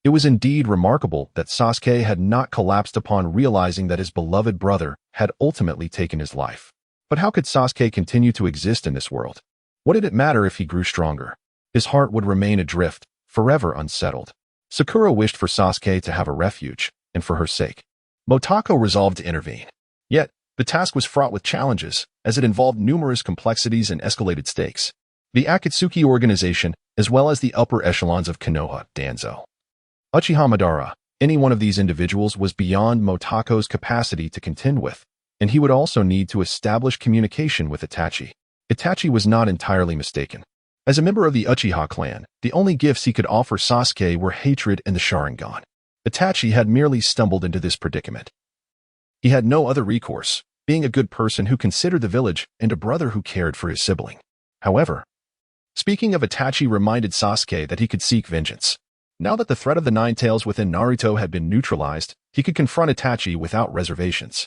It was indeed remarkable that Sasuke had not collapsed upon realizing that his beloved brother had ultimately taken his life. But how could Sasuke continue to exist in this world? What did it matter if he grew stronger? His heart would remain adrift, forever unsettled. Sakura wished for Sasuke to have a refuge, and for her sake, Motaku resolved to intervene. Yet, the task was fraught with challenges, as it involved numerous complexities and escalated stakes. The Akatsuki organization, as well as the upper echelons of Konoha, Danzo, Uchiha Madara, any one of these individuals was beyond Motaku's capacity to contend with, and he would also need to establish communication with Itachi. Itachi was not entirely mistaken. As a member of the Uchiha clan, the only gifts he could offer Sasuke were hatred and the Sharingan. Itachi had merely stumbled into this predicament. He had no other recourse, being a good person who considered the village and a brother who cared for his sibling. However, speaking of Itachi reminded Sasuke that he could seek vengeance. Now that the threat of the Nine Tails within Naruto had been neutralized, he could confront Itachi without reservations.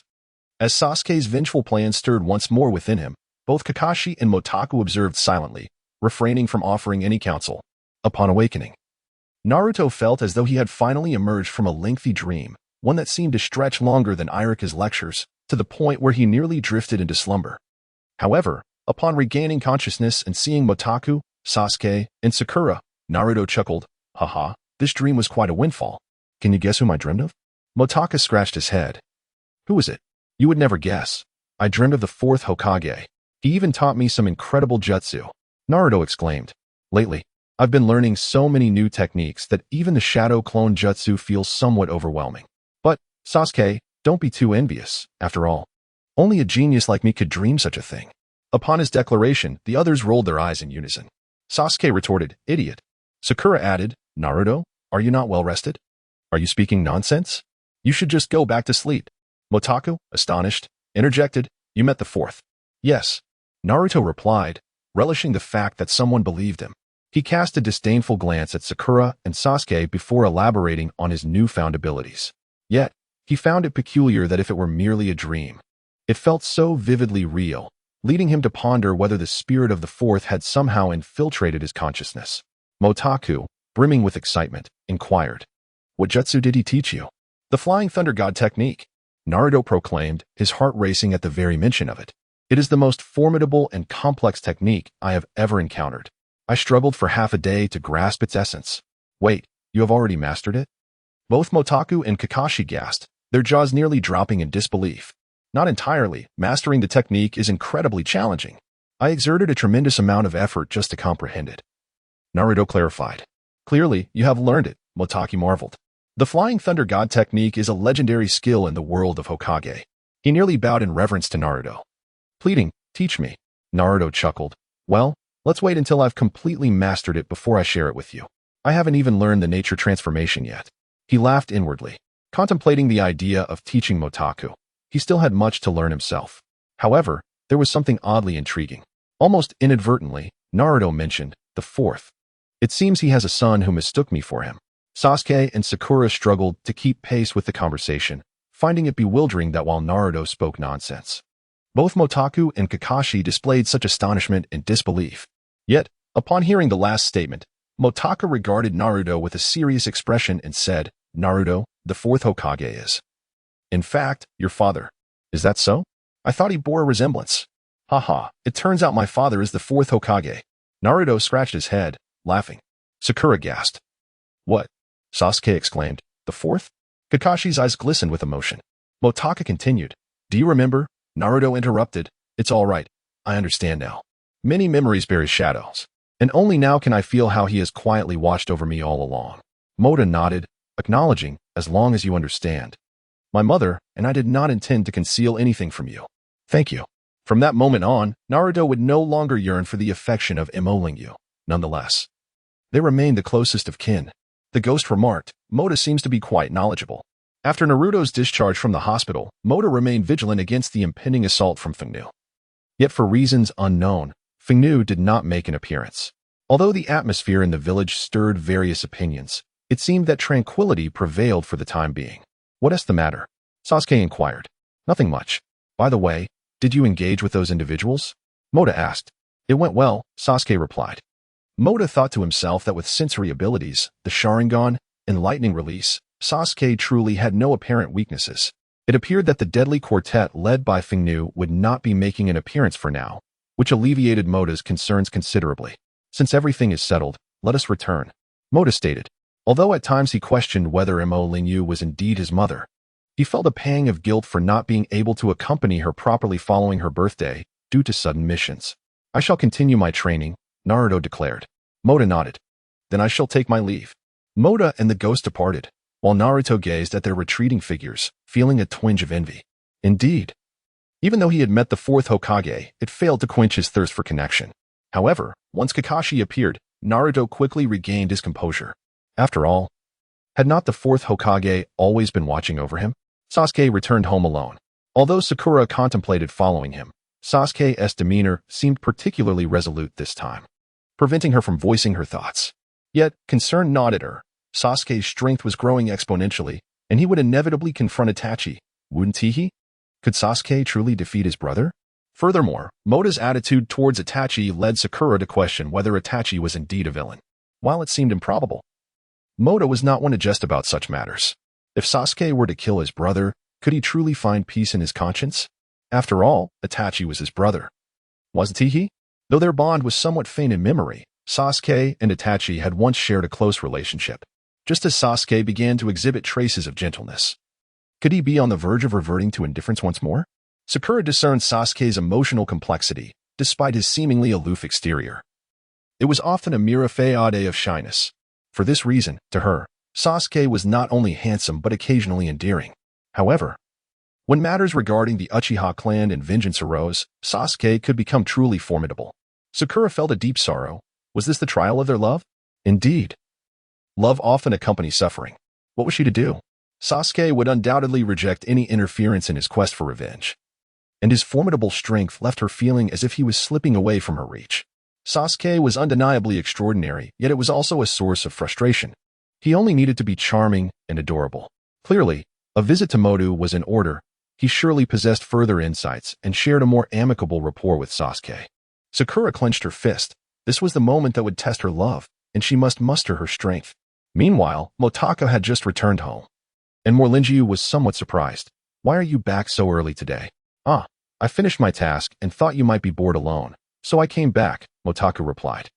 As Sasuke's vengeful plan stirred once more within him, both Kakashi and Motaku observed silently, refraining from offering any counsel. Upon awakening, Naruto felt as though he had finally emerged from a lengthy dream, one that seemed to stretch longer than Irika's lectures, to the point where he nearly drifted into slumber. However, upon regaining consciousness and seeing Motaku, Sasuke, and Sakura, Naruto chuckled, "Haha, this dream was quite a windfall. Can you guess whom I dreamed of?" Motaku scratched his head. "Who is it?" "You would never guess. I dreamed of the fourth Hokage. He even taught me some incredible jutsu," Naruto exclaimed. "Lately, I've been learning so many new techniques that even the shadow clone jutsu feels somewhat overwhelming. But, Sasuke, don't be too envious. After all, only a genius like me could dream such a thing." Upon his declaration, the others rolled their eyes in unison. Sasuke retorted, "Idiot." Sakura added, "Naruto, are you not well rested? Are you speaking nonsense? You should just go back to sleep." Motaku, astonished, interjected, "You met the fourth." "Yes," Naruto replied, relishing the fact that someone believed him. He cast a disdainful glance at Sakura and Sasuke before elaborating on his newfound abilities. Yet, he found it peculiar that if it were merely a dream, it felt so vividly real, leading him to ponder whether the spirit of the fourth had somehow infiltrated his consciousness. Motaku, brimming with excitement, inquired, "What jutsu did he teach you?" "The Flying Thunder God technique," Naruto proclaimed, his heart racing at the very mention of it. "It is the most formidable and complex technique I have ever encountered. I struggled for half a day to grasp its essence." "Wait, you have already mastered it?" Both Motaku and Kakashi gasped, their jaws nearly dropping in disbelief. "Not entirely. Mastering the technique is incredibly challenging. I exerted a tremendous amount of effort just to comprehend it," Naruto clarified. "Clearly, you have learned it," Motaku marveled. "The Flying Thunder God technique is a legendary skill in the world of Hokage." He nearly bowed in reverence to Naruto. Pleading, "Teach me." Naruto chuckled. "Well, let's wait until I've completely mastered it before I share it with you. I haven't even learned the nature transformation yet." He laughed inwardly, contemplating the idea of teaching Motaku. He still had much to learn himself. However, there was something oddly intriguing. Almost inadvertently, Naruto mentioned the fourth. "It seems he has a son who mistook me for him." Sasuke and Sakura struggled to keep pace with the conversation, finding it bewildering that while Naruto spoke nonsense, both Motaku and Kakashi displayed such astonishment and disbelief. Yet, upon hearing the last statement, Motaku regarded Naruto with a serious expression and said, "Naruto, the fourth Hokage is, in fact, your father. Is that so? I thought he bore a resemblance." "Haha, it turns out my father is the fourth Hokage." Naruto scratched his head, laughing. Sakura gasped. "What?" Sasuke exclaimed. "The fourth?" Kakashi's eyes glistened with emotion. Motaku continued. "Do you remember?" Naruto interrupted. "It's all right. I understand now. Many memories bear his shadows, and only now can I feel how he has quietly watched over me all along." Mota nodded, acknowledging, "As long as you understand. My mother and I did not intend to conceal anything from you." "Thank you." From that moment on, Naruto would no longer yearn for the affection of Imolingu. Nonetheless, they remained the closest of kin. The ghost remarked, "Mota seems to be quite knowledgeable." After Naruto's discharge from the hospital, Mota remained vigilant against the impending assault from Fengnu. Yet for reasons unknown, Fengnu did not make an appearance. Although the atmosphere in the village stirred various opinions, it seemed that tranquility prevailed for the time being. "What is the matter?" Sasuke inquired. "Nothing much. By the way, did you engage with those individuals?" Mota asked. "It went well," Sasuke replied. Mota thought to himself that with sensory abilities, the Sharingan, and lightning release, Sasuke truly had no apparent weaknesses. It appeared that the deadly quartet led by Fengnu would not be making an appearance for now, which alleviated Mota's concerns considerably. "Since everything is settled, let us return," Mota stated. Although at times he questioned whether Imolingu was indeed his mother, he felt a pang of guilt for not being able to accompany her properly following her birthday due to sudden missions. "I shall continue my training," Naruto declared. Mota nodded. "Then I shall take my leave." Mota and the ghost departed, while Naruto gazed at their retreating figures, feeling a twinge of envy. Indeed, even though he had met the fourth Hokage, it failed to quench his thirst for connection. However, once Kakashi appeared, Naruto quickly regained his composure. After all, had not the fourth Hokage always been watching over him? Sasuke returned home alone. Although Sakura contemplated following him, Sasuke's demeanor seemed particularly resolute this time, preventing her from voicing her thoughts. Yet, concern gnawed at her, Sasuke's strength was growing exponentially, and he would inevitably confront Itachi, wouldn't he? Could Sasuke truly defeat his brother? Furthermore, Mota's attitude towards Itachi led Sakura to question whether Itachi was indeed a villain. While it seemed improbable, Mota was not one to jest about such matters. If Sasuke were to kill his brother, could he truly find peace in his conscience? After all, Itachi was his brother. Wasn't he? Though their bond was somewhat faint in memory, Sasuke and Itachi had once shared a close relationship, just as Sasuke began to exhibit traces of gentleness. Could he be on the verge of reverting to indifference once more? Sakura discerned Sasuke's emotional complexity, despite his seemingly aloof exterior. It was often a mere facade of shyness. For this reason, to her, Sasuke was not only handsome but occasionally endearing. However, when matters regarding the Uchiha clan and vengeance arose, Sasuke could become truly formidable. Sakura felt a deep sorrow. Was this the trial of their love? Indeed. Love often accompanies suffering. What was she to do? Sasuke would undoubtedly reject any interference in his quest for revenge, and his formidable strength left her feeling as if he was slipping away from her reach. Sasuke was undeniably extraordinary, yet it was also a source of frustration. He only needed to be charming and adorable. Clearly, a visit to Motu was in order. He surely possessed further insights and shared a more amicable rapport with Sasuke. Sakura clenched her fist. This was the moment that would test her love, and she must muster her strength. Meanwhile, Motaku had just returned home, and Morlingiu was somewhat surprised. Why are you back so early today? I finished my task and thought you might be bored alone, so I came back, Motaku replied.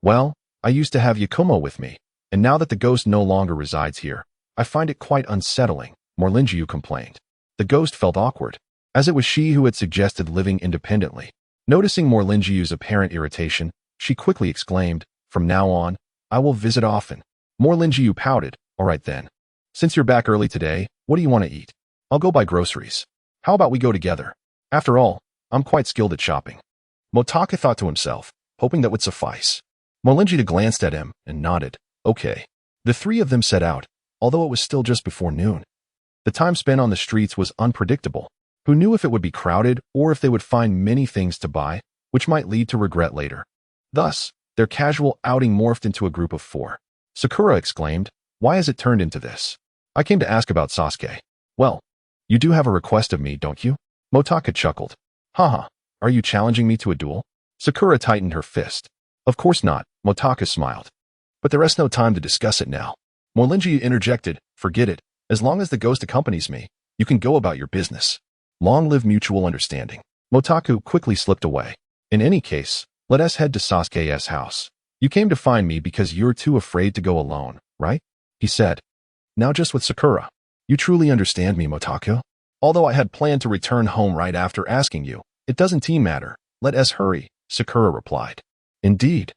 Well, I used to have Yakumo with me, and now that the ghost no longer resides here, I find it quite unsettling, Morlingiu complained. The ghost felt awkward, as it was she who had suggested living independently. Noticing Morlingiu's apparent irritation, she quickly exclaimed, from now on, I will visit often. Morlingiu pouted, all right then. Since you're back early today, what do you want to eat? I'll go buy groceries. How about we go together? After all, I'm quite skilled at shopping. Motaku thought to himself, hoping that would suffice. Morlingiu glanced at him and nodded. Okay. The three of them set out, although it was still just before noon. The time spent on the streets was unpredictable. Who knew if it would be crowded or if they would find many things to buy, which might lead to regret later. Thus, their casual outing morphed into a group of 4. Sakura exclaimed, why has it turned into this? I came to ask about Sasuke. Well, you do have a request of me, don't you? Motaku chuckled. Haha, are you challenging me to a duel? Sakura tightened her fist. Of course not, Motaku smiled. But there is no time to discuss it now. Morlingiu interjected, forget it. As long as the ghost accompanies me, you can go about your business. Long live mutual understanding. Motaku quickly slipped away. In any case, let us head to Sasuke's house. You came to find me because you're too afraid to go alone, right? He said. Now just with Sakura. You truly understand me, Motaku? Although I had planned to return home right after asking you, it doesn't matter. Let us hurry, Sakura replied. Indeed.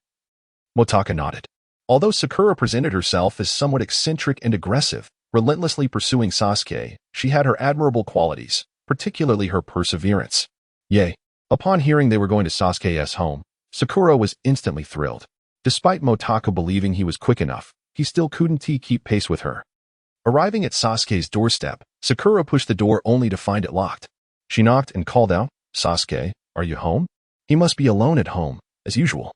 Motaku nodded. Although Sakura presented herself as somewhat eccentric and aggressive, relentlessly pursuing Sasuke, she had her admirable qualities, particularly her perseverance. Yea, upon hearing they were going to Sasuke's home, Sakura was instantly thrilled. Despite Motaku believing he was quick enough, he still couldn't keep pace with her. Arriving at Sasuke's doorstep, Sakura pushed the door only to find it locked. She knocked and called out, Sasuke, are you home? He must be alone at home, as usual.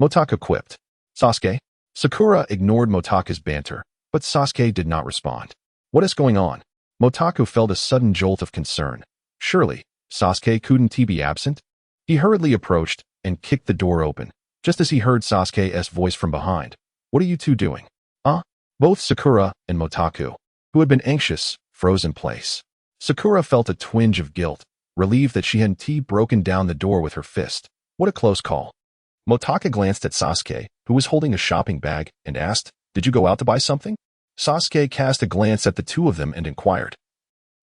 Motaku quipped. Sasuke? Sakura ignored Motaku's banter, but Sasuke did not respond. What is going on? Motaku felt a sudden jolt of concern. Surely, Sasuke couldn't be absent? He hurriedly approached and kicked the door open, just as he heard Sasuke's voice from behind. What are you two doing? Both Sakura and Motaku, who had been anxious, froze in place. Sakura felt a twinge of guilt, relieved that she hadn't broken down the door with her fist. What a close call. Motaku glanced at Sasuke, who was holding a shopping bag, and asked, did you go out to buy something? Sasuke cast a glance at the two of them and inquired.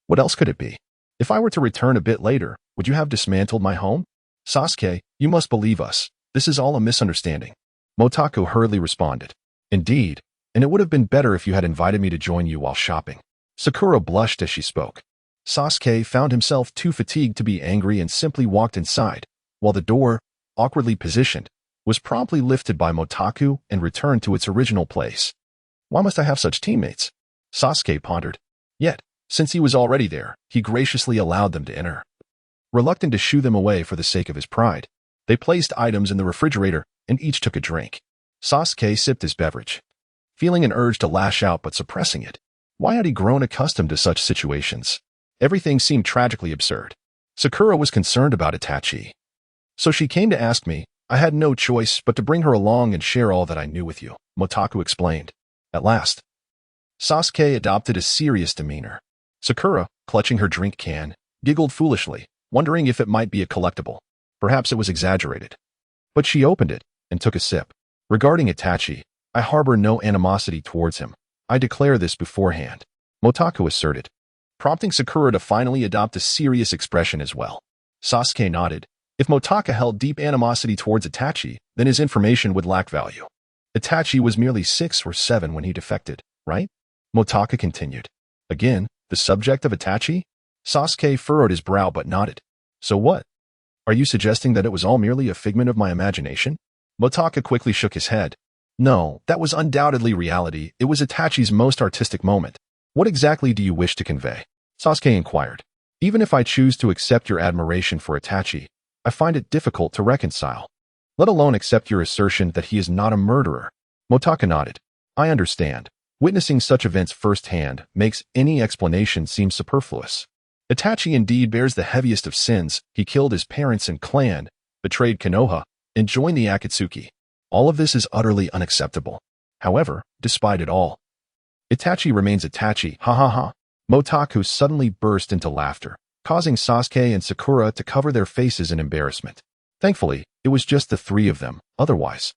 What else could it be? If I were to return a bit later, would you have dismantled my home? Sasuke, you must believe us. This is all a misunderstanding. Motaku hurriedly responded. Indeed, and it would have been better if you had invited me to join you while shopping. Sakura blushed as she spoke. Sasuke found himself too fatigued to be angry and simply walked inside, while the door, awkwardly positioned, was promptly lifted by Motaku and returned to its original place. Why must I have such teammates? Sasuke pondered. Yet, since he was already there, he graciously allowed them to enter. Reluctant to shoo them away for the sake of his pride, they placed items in the refrigerator and each took a drink. Sasuke sipped his beverage. feeling an urge to lash out but suppressing it. Why had he grown accustomed to such situations? Everything seemed tragically absurd. Sakura was concerned about Itachi. So she came to ask me. I had no choice but to bring her along and share all that I knew with you, Motaku explained. At last, Sasuke adopted a serious demeanor. Sakura, clutching her drink can, giggled foolishly, wondering if it might be a collectible. Perhaps it was exaggerated. But she opened it and took a sip. Regarding Itachi, I harbor no animosity towards him. I declare this beforehand, Motaku asserted, prompting Sakura to finally adopt a serious expression as well. Sasuke nodded. If Motaku held deep animosity towards Itachi, then his information would lack value. Itachi was merely 6 or 7 when he defected, right? Motaku continued. Again, the subject of Itachi? Sasuke furrowed his brow but nodded. So what? Are you suggesting that it was all merely a figment of my imagination? Motaku quickly shook his head. No, that was undoubtedly reality. It was Itachi's most artistic moment. What exactly do you wish to convey? Sasuke inquired. Even if I choose to accept your admiration for Itachi, I find it difficult to reconcile, let alone accept your assertion that he is not a murderer. Motaku nodded. I understand. Witnessing such events firsthand makes any explanation seem superfluous. Itachi indeed bears the heaviest of sins. He killed his parents and clan, betrayed Konoha, and joined the Akatsuki. All of this is utterly unacceptable. However, despite it all, Itachi remains Itachi, ha ha ha. Motaku suddenly burst into laughter, causing Sasuke and Sakura to cover their faces in embarrassment. Thankfully, it was just the 3 of them. Otherwise,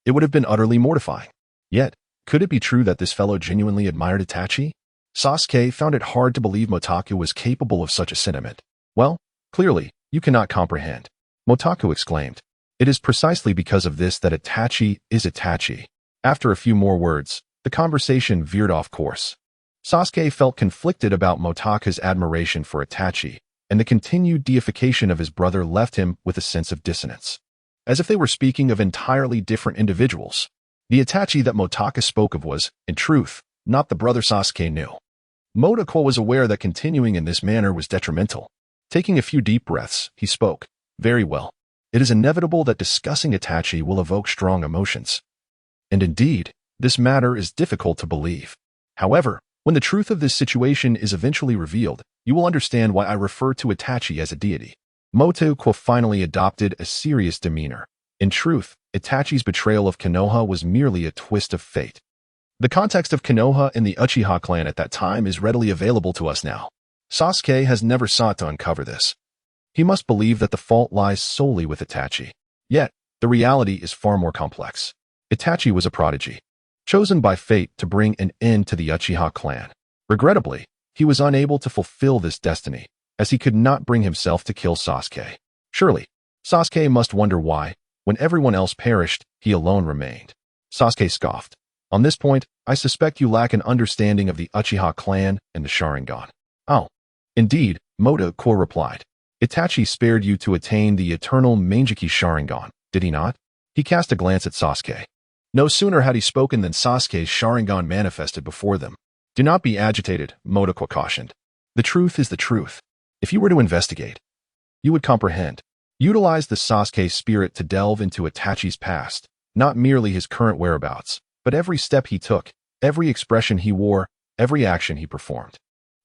it would have been utterly mortifying. Yet, could it be true that this fellow genuinely admired Itachi? Sasuke found it hard to believe Motaku was capable of such a sentiment. Well, clearly, you cannot comprehend. Motaku exclaimed. It is precisely because of this that Itachi is Itachi. After a few more words, the conversation veered off course. Sasuke felt conflicted about Motaku's admiration for Itachi, and the continued deification of his brother left him with a sense of dissonance. As if they were speaking of entirely different individuals. The Itachi that Motaku spoke of was, in truth, not the brother Sasuke knew. Motaku was aware that continuing in this manner was detrimental. Taking a few deep breaths, he spoke. Very well. It is inevitable that discussing Itachi will evoke strong emotions. And indeed, this matter is difficult to believe. However, when the truth of this situation is eventually revealed, you will understand why I refer to Itachi as a deity. Motaku finally adopted a serious demeanor. In truth, Itachi's betrayal of Konoha was merely a twist of fate. The context of Konoha and the Uchiha clan at that time is readily available to us now. Sasuke has never sought to uncover this. He must believe that the fault lies solely with Itachi. Yet, the reality is far more complex. Itachi was a prodigy, chosen by fate to bring an end to the Uchiha clan. Regrettably, he was unable to fulfill this destiny, as he could not bring himself to kill Sasuke. Surely, Sasuke must wonder why, when everyone else perished, he alone remained. Sasuke scoffed. On this point, I suspect you lack an understanding of the Uchiha clan and the Sharingan. Oh, indeed, Motaku replied. Itachi spared you to attain the eternal Mangeki Sharingan, did he not? He cast a glance at Sasuke. No sooner had he spoken than Sasuke's Sharingan manifested before them. Do not be agitated, Motaku cautioned. The truth is the truth. If you were to investigate, you would comprehend. Utilize the Sasuke spirit to delve into Itachi's past, not merely his current whereabouts, but every step he took, every expression he wore, every action he performed.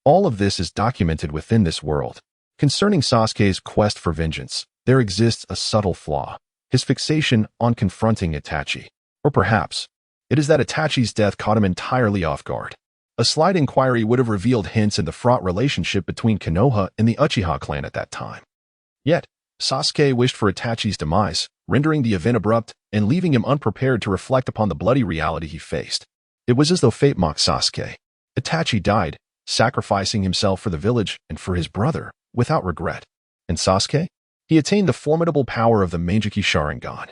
All of this is documented within this world. Concerning Sasuke's quest for vengeance, there exists a subtle flaw, his fixation on confronting Itachi. Or perhaps, it is that Itachi's death caught him entirely off guard. A slight inquiry would have revealed hints in the fraught relationship between Konoha and the Uchiha clan at that time. Yet, Sasuke wished for Itachi's demise, rendering the event abrupt and leaving him unprepared to reflect upon the bloody reality he faced. It was as though fate mocked Sasuke. Itachi died, sacrificing himself for the village and for his brother, without regret. And Sasuke? He attained the formidable power of the Mangeki Sharingan.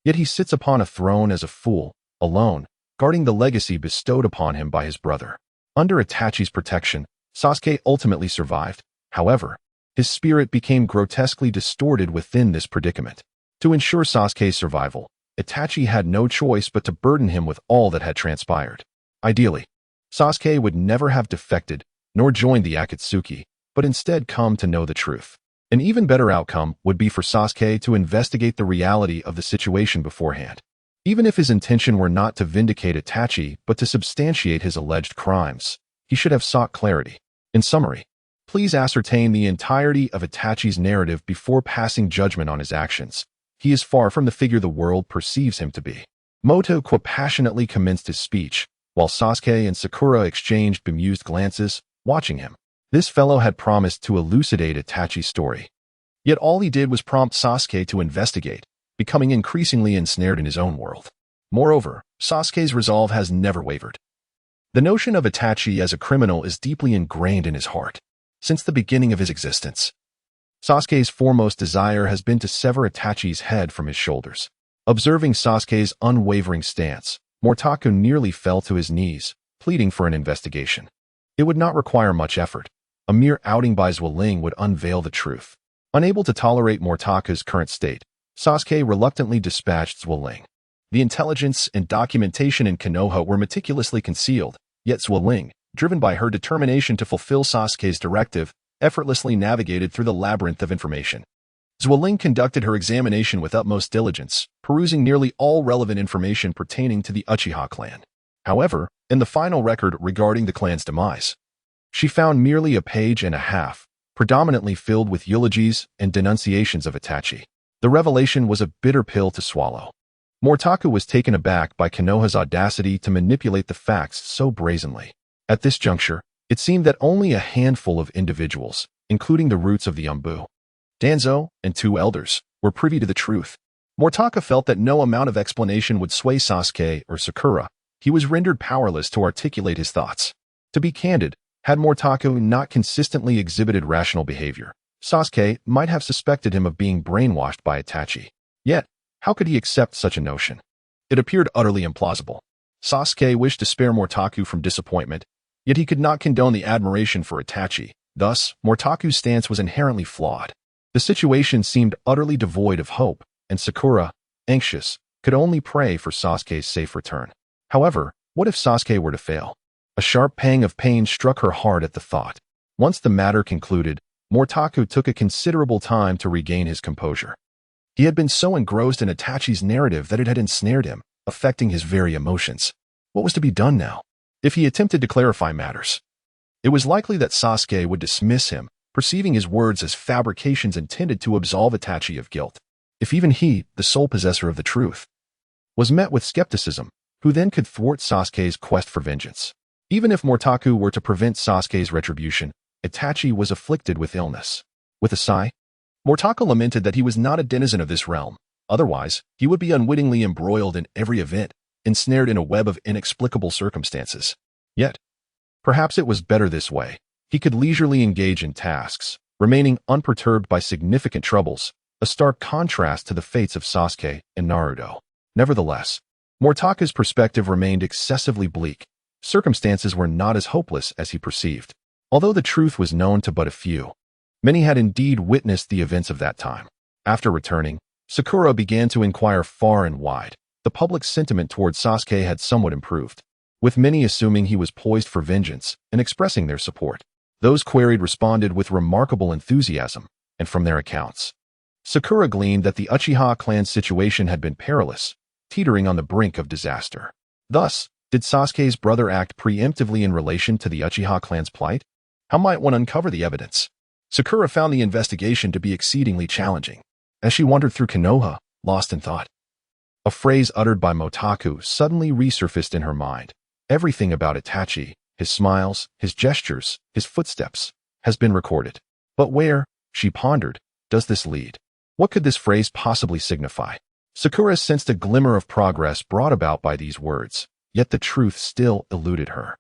Yet he sits upon a throne as a fool, alone, guarding the legacy bestowed upon him by his brother. Under Itachi's protection, Sasuke ultimately survived. However, his spirit became grotesquely distorted within this predicament. To ensure Sasuke's survival, Itachi had no choice but to burden him with all that had transpired. Ideally, Sasuke would never have defected, nor joined the Akatsuki, but instead come to know the truth. An even better outcome would be for Sasuke to investigate the reality of the situation beforehand. Even if his intention were not to vindicate Itachi but to substantiate his alleged crimes, he should have sought clarity. In summary, please ascertain the entirety of Itachi's narrative before passing judgment on his actions. He is far from the figure the world perceives him to be. Motaku passionately commenced his speech, while Sasuke and Sakura exchanged bemused glances, watching him. This fellow had promised to elucidate Itachi's story. Yet all he did was prompt Sasuke to investigate, becoming increasingly ensnared in his own world. Moreover, Sasuke's resolve has never wavered. The notion of Itachi as a criminal is deeply ingrained in his heart. Since the beginning of his existence, Sasuke's foremost desire has been to sever Itachi's head from his shoulders. Observing Sasuke's unwavering stance, Motaku nearly fell to his knees, pleading for an investigation. It would not require much effort. A mere outing by Zueling would unveil the truth. Unable to tolerate Motaku's current state, Sasuke reluctantly dispatched Zueling. The intelligence and documentation in Konoha were meticulously concealed, yet Zueling, driven by her determination to fulfill Sasuke's directive, effortlessly navigated through the labyrinth of information. Zueling conducted her examination with utmost diligence, perusing nearly all relevant information pertaining to the Uchiha clan. However, in the final record regarding the clan's demise, she found merely a page and a half, predominantly filled with eulogies and denunciations of Itachi. The revelation was a bitter pill to swallow. Motaku was taken aback by Konoha's audacity to manipulate the facts so brazenly. At this juncture, it seemed that only a handful of individuals, including the roots of the Umbu, Danzo, and 2 elders, were privy to the truth. Motaku felt that no amount of explanation would sway Sasuke or Sakura. He was rendered powerless to articulate his thoughts. To be candid, had Motaku not consistently exhibited rational behavior, Sasuke might have suspected him of being brainwashed by Itachi. Yet, how could he accept such a notion? It appeared utterly implausible. Sasuke wished to spare Motaku from disappointment, yet he could not condone the admiration for Itachi. Thus, Motaku's stance was inherently flawed. The situation seemed utterly devoid of hope, and Sakura, anxious, could only pray for Sasuke's safe return. However, what if Sasuke were to fail? A sharp pang of pain struck her heart at the thought. Once the matter concluded, Motaku took a considerable time to regain his composure. He had been so engrossed in Itachi's narrative that it had ensnared him, affecting his very emotions. What was to be done now? If he attempted to clarify matters, it was likely that Sasuke would dismiss him, perceiving his words as fabrications intended to absolve Itachi of guilt. If even he, the sole possessor of the truth, was met with skepticism, who then could thwart Sasuke's quest for vengeance? Even if Motaku were to prevent Sasuke's retribution, Itachi was afflicted with illness. With a sigh, Motaku lamented that he was not a denizen of this realm. Otherwise, he would be unwittingly embroiled in every event, ensnared in a web of inexplicable circumstances. Yet, perhaps it was better this way. He could leisurely engage in tasks, remaining unperturbed by significant troubles, a stark contrast to the fates of Sasuke and Naruto. Nevertheless, Motaku's perspective remained excessively bleak. Circumstances were not as hopeless as he perceived. Although the truth was known to but a few, many had indeed witnessed the events of that time. After returning, Sakura began to inquire far and wide. The public sentiment towards Sasuke had somewhat improved, with many assuming he was poised for vengeance and expressing their support. Those queried responded with remarkable enthusiasm, and from their accounts, Sakura gleaned that the Uchiha clan's situation had been perilous, teetering on the brink of disaster. Thus, did Sasuke's brother act preemptively in relation to the Uchiha clan's plight? How might one uncover the evidence? Sakura found the investigation to be exceedingly challenging. As she wandered through Konoha, lost in thought, a phrase uttered by Motaku suddenly resurfaced in her mind. Everything about Itachi, his smiles, his gestures, his footsteps, has been recorded. But where, she pondered, does this lead? What could this phrase possibly signify? Sakura sensed a glimmer of progress brought about by these words, yet the truth still eluded her.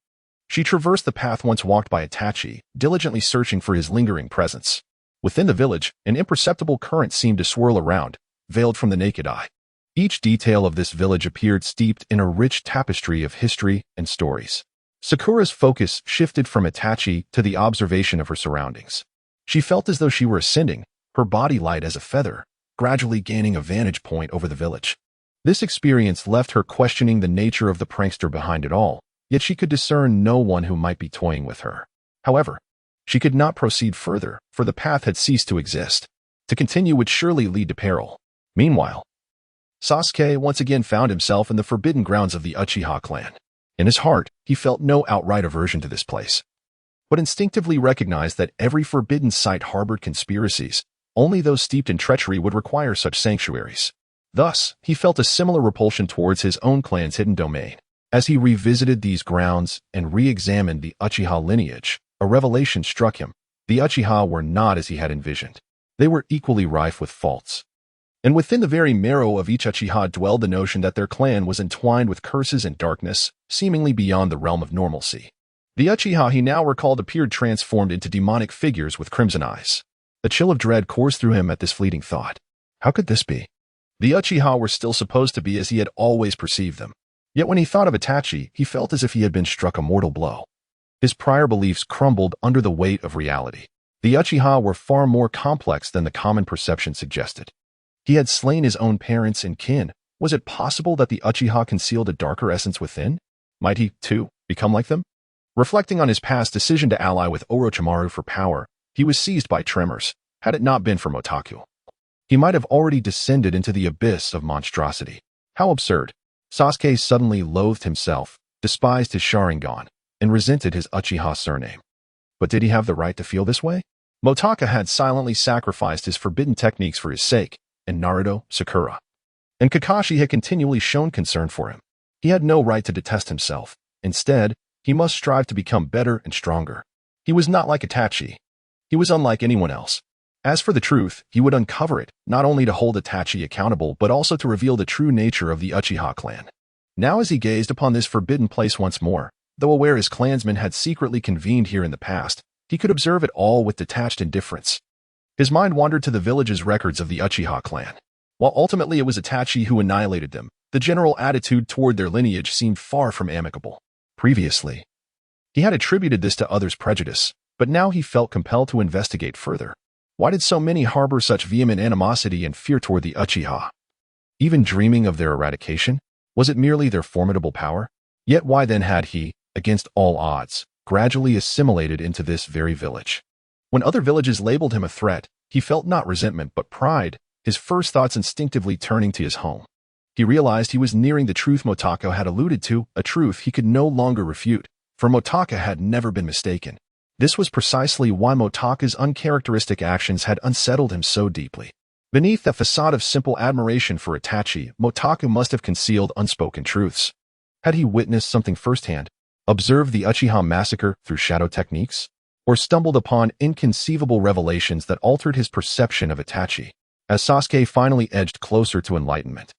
She traversed the path once walked by Itachi, diligently searching for his lingering presence. Within the village, an imperceptible current seemed to swirl around, veiled from the naked eye. Each detail of this village appeared steeped in a rich tapestry of history and stories. Sakura's focus shifted from Itachi to the observation of her surroundings. She felt as though she were ascending, her body light as a feather, gradually gaining a vantage point over the village. This experience left her questioning the nature of the prankster behind it all, yet she could discern no one who might be toying with her. However, she could not proceed further, for the path had ceased to exist. To continue would surely lead to peril. Meanwhile, Sasuke once again found himself in the forbidden grounds of the Uchiha clan. In his heart, he felt no outright aversion to this place, but instinctively recognized that every forbidden site harbored conspiracies. Only those steeped in treachery would require such sanctuaries. Thus, he felt a similar repulsion towards his own clan's hidden domain. As he revisited these grounds and re-examined the Uchiha lineage, a revelation struck him. The Uchiha were not as he had envisioned. They were equally rife with faults. And within the very marrow of each Uchiha dwelled the notion that their clan was entwined with curses and darkness, seemingly beyond the realm of normalcy. The Uchiha he now recalled appeared transformed into demonic figures with crimson eyes. A chill of dread coursed through him at this fleeting thought. How could this be? The Uchiha were still supposed to be as he had always perceived them. Yet when he thought of Itachi, he felt as if he had been struck a mortal blow. His prior beliefs crumbled under the weight of reality. The Uchiha were far more complex than the common perception suggested. He had slain his own parents and kin. Was it possible that the Uchiha concealed a darker essence within? Might he, too, become like them? Reflecting on his past decision to ally with Orochimaru for power, he was seized by tremors. Had it not been for Motaku, he might have already descended into the abyss of monstrosity. How absurd. Sasuke suddenly loathed himself, despised his Sharingan, and resented his Uchiha surname. But did he have the right to feel this way? Motaku had silently sacrificed his forbidden techniques for his sake, and Naruto, Sakura, and Kakashi had continually shown concern for him. He had no right to detest himself. Instead, he must strive to become better and stronger. He was not like Itachi. He was unlike anyone else. As for the truth, he would uncover it, not only to hold Itachi accountable but also to reveal the true nature of the Uchiha clan. Now as he gazed upon this forbidden place once more, though aware his clansmen had secretly convened here in the past, he could observe it all with detached indifference. His mind wandered to the village's records of the Uchiha clan. While ultimately it was Itachi who annihilated them, the general attitude toward their lineage seemed far from amicable. Previously, he had attributed this to others' prejudice, but now he felt compelled to investigate further. Why did so many harbor such vehement animosity and fear toward the Uchiha? Even dreaming of their eradication? Was it merely their formidable power? Yet why then had he, against all odds, gradually assimilated into this very village? When other villages labeled him a threat, he felt not resentment but pride, his first thoughts instinctively turning to his home. He realized he was nearing the truth Motaku had alluded to, a truth he could no longer refute, for Motaku had never been mistaken. This was precisely why Motaku's uncharacteristic actions had unsettled him so deeply. Beneath that facade of simple admiration for Itachi, Motaku must have concealed unspoken truths. Had he witnessed something firsthand, observed the Uchiha massacre through shadow techniques, or stumbled upon inconceivable revelations that altered his perception of Itachi? As Sasuke finally edged closer to enlightenment,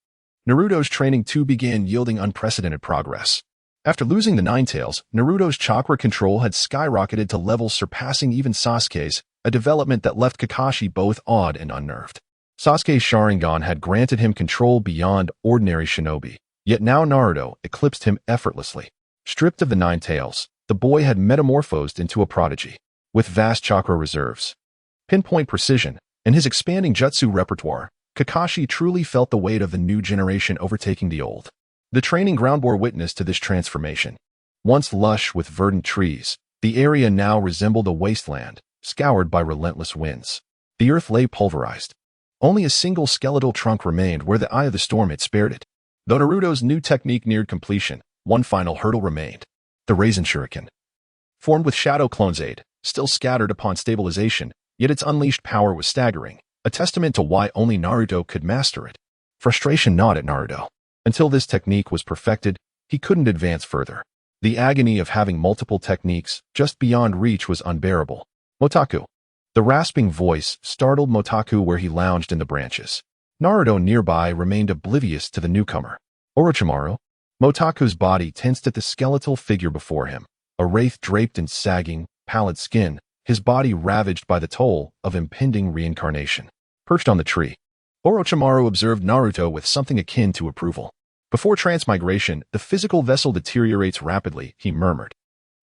Naruto's training too began yielding unprecedented progress. After losing the Nine Tails, Naruto's chakra control had skyrocketed to levels surpassing even Sasuke's, a development that left Kakashi both awed and unnerved. Sasuke's Sharingan had granted him control beyond ordinary shinobi, yet now Naruto eclipsed him effortlessly. Stripped of the Nine Tails, the boy had metamorphosed into a prodigy. With vast chakra reserves, pinpoint precision, and his expanding jutsu repertoire, Kakashi truly felt the weight of the new generation overtaking the old. The training ground bore witness to this transformation. Once lush with verdant trees, the area now resembled a wasteland, scoured by relentless winds. The earth lay pulverized. Only a single skeletal trunk remained where the eye of the storm had spared it. Though Naruto's new technique neared completion, one final hurdle remained. The Raisin Shuriken. Formed with Shadow Clone's aid, still scattered upon stabilization, yet its unleashed power was staggering, a testament to why only Naruto could master it. Frustration gnawed at Naruto. Until this technique was perfected, he couldn't advance further. The agony of having multiple techniques just beyond reach was unbearable. Motaku. The rasping voice startled Motaku where he lounged in the branches. Naruto nearby remained oblivious to the newcomer. Orochimaru. Motaku's body tensed at the skeletal figure before him, a wraith draped in sagging, pallid skin, his body ravaged by the toll of impending reincarnation. Perched on the tree, Orochimaru observed Naruto with something akin to approval. Before transmigration, the physical vessel deteriorates rapidly, he murmured.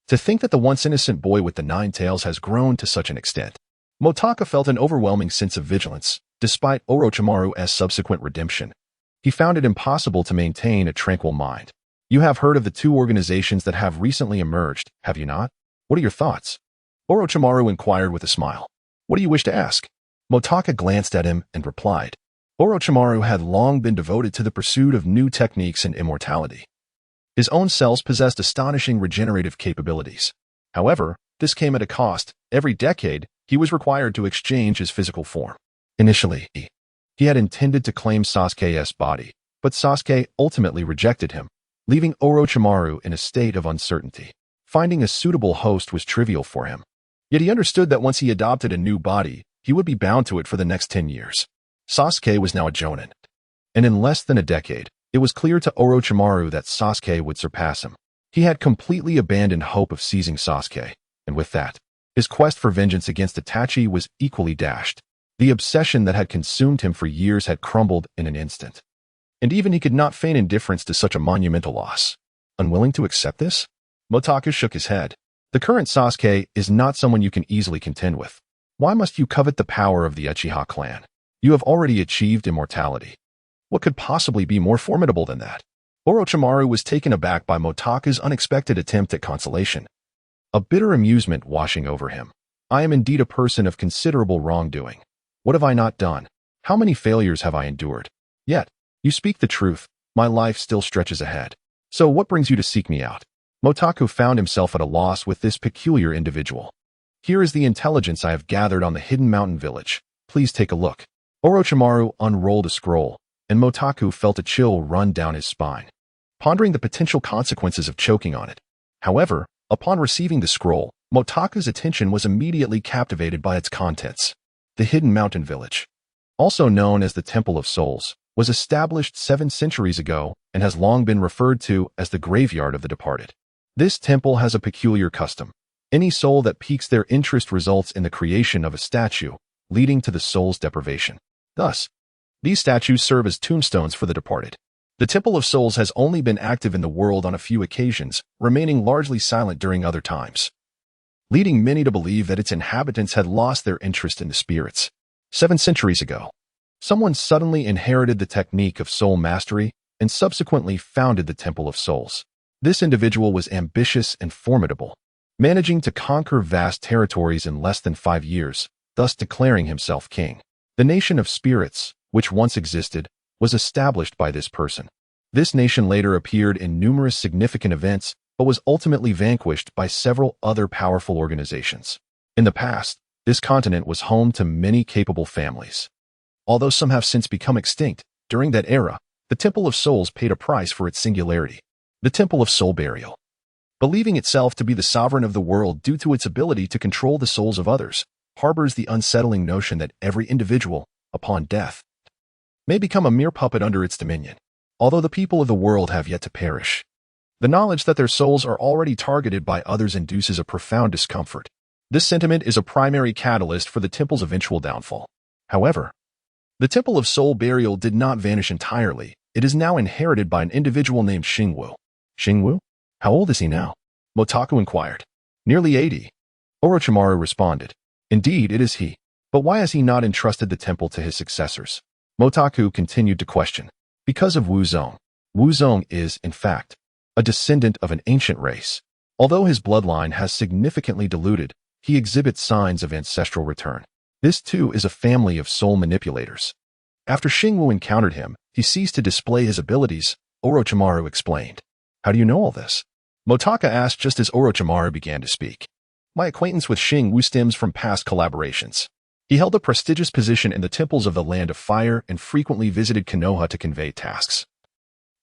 To think that the once innocent boy with the nine tails has grown to such an extent. Motaku felt an overwhelming sense of vigilance, despite Orochimaru's subsequent redemption. He found it impossible to maintain a tranquil mind. You have heard of the two organizations that have recently emerged, have you not? What are your thoughts? Orochimaru inquired with a smile. What do you wish to ask? Motaku glanced at him and replied. Orochimaru had long been devoted to the pursuit of new techniques and immortality. His own cells possessed astonishing regenerative capabilities. However, this came at a cost. Every decade, he was required to exchange his physical form. Initially, he had intended to claim Sasuke's body, but Sasuke ultimately rejected him, leaving Orochimaru in a state of uncertainty. Finding a suitable host was trivial for him. Yet he understood that once he adopted a new body, he would be bound to it for the next 10 years. Sasuke was now a Jonin, and in less than a decade, it was clear to Orochimaru that Sasuke would surpass him. He had completely abandoned hope of seizing Sasuke, and with that, his quest for vengeance against Itachi was equally dashed. The obsession that had consumed him for years had crumbled in an instant. And even he could not feign indifference to such a monumental loss. Unwilling to accept this? Motakus shook his head. The current Sasuke is not someone you can easily contend with. Why must you covet the power of the Uchiha clan? You have already achieved immortality. What could possibly be more formidable than that? Orochimaru was taken aback by Motaku's unexpected attempt at consolation. A bitter amusement washing over him. I am indeed a person of considerable wrongdoing. What have I not done? How many failures have I endured? Yet, you speak the truth, my life still stretches ahead. So what brings you to seek me out? Motaku found himself at a loss with this peculiar individual. Here is the intelligence I have gathered on the hidden mountain village. Please take a look. Orochimaru unrolled a scroll, and Motaku felt a chill run down his spine, pondering the potential consequences of choking on it. However, upon receiving the scroll, Motaku's attention was immediately captivated by its contents. The hidden mountain village, also known as the Temple of Souls, was established 7 centuries ago and has long been referred to as the graveyard of the departed. This temple has a peculiar custom. Any soul that piques their interest results in the creation of a statue, leading to the soul's deprivation. Thus, these statues serve as tombstones for the departed. The Temple of Souls has only been active in the world on a few occasions, remaining largely silent during other times, leading many to believe that its inhabitants had lost their interest in the spirits. 7 centuries ago, someone suddenly inherited the technique of soul mastery and subsequently founded the Temple of Souls. This individual was ambitious and formidable, managing to conquer vast territories in less than 5 years, thus declaring himself king. The nation of spirits, which once existed, was established by this person. This nation later appeared in numerous significant events, but was ultimately vanquished by several other powerful organizations. In the past, this continent was home to many capable families. Although some have since become extinct, during that era, the Temple of Souls paid a price for its singularity. The Temple of Soul Burial. Believing itself to be the sovereign of the world due to its ability to control the souls of others, harbors the unsettling notion that every individual, upon death, may become a mere puppet under its dominion. Although the people of the world have yet to perish, the knowledge that their souls are already targeted by others induces a profound discomfort. This sentiment is a primary catalyst for the temple's eventual downfall. However, the Temple of Soul Burial did not vanish entirely. It is now inherited by an individual named Xingwu. Xingwu? How old is he now? Motaku inquired. Nearly 80. Orochimaru responded. Indeed, it is he. But why has he not entrusted the temple to his successors? Motaku continued to question. Because of Wu Zong. Wu Zong is, in fact, a descendant of an ancient race. Although his bloodline has significantly diluted, he exhibits signs of ancestral return. This too is a family of soul manipulators. After Xingwu encountered him, he ceased to display his abilities, Orochimaru explained. How do you know all this? Motaku asked just as Orochimaru began to speak. My acquaintance with Xingwu stems from past collaborations. He held a prestigious position in the temples of the Land of Fire and frequently visited Konoha to convey tasks,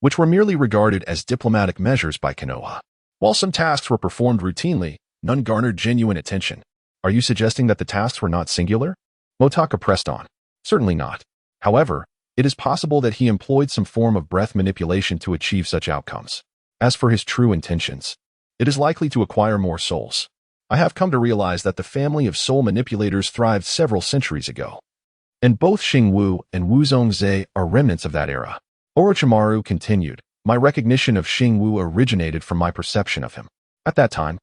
which were merely regarded as diplomatic measures by Konoha. While some tasks were performed routinely, none garnered genuine attention. Are you suggesting that the tasks were not singular? Motaku pressed on. Certainly not. However, it is possible that he employed some form of breath manipulation to achieve such outcomes. As for his true intentions, it is likely to acquire more souls. I have come to realize that the family of soul manipulators thrived several centuries ago, and both Xingwu and Wu Zongze are remnants of that era. Orochimaru continued, my recognition of Xingwu originated from my perception of him. At that time,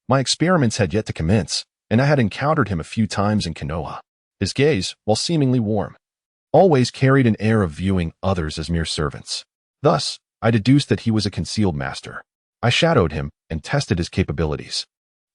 my experiments had yet to commence, and I had encountered him a few times in Konoha. His gaze, while seemingly warm, always carried an air of viewing others as mere servants. Thus, I deduced that he was a concealed master. I shadowed him and tested his capabilities,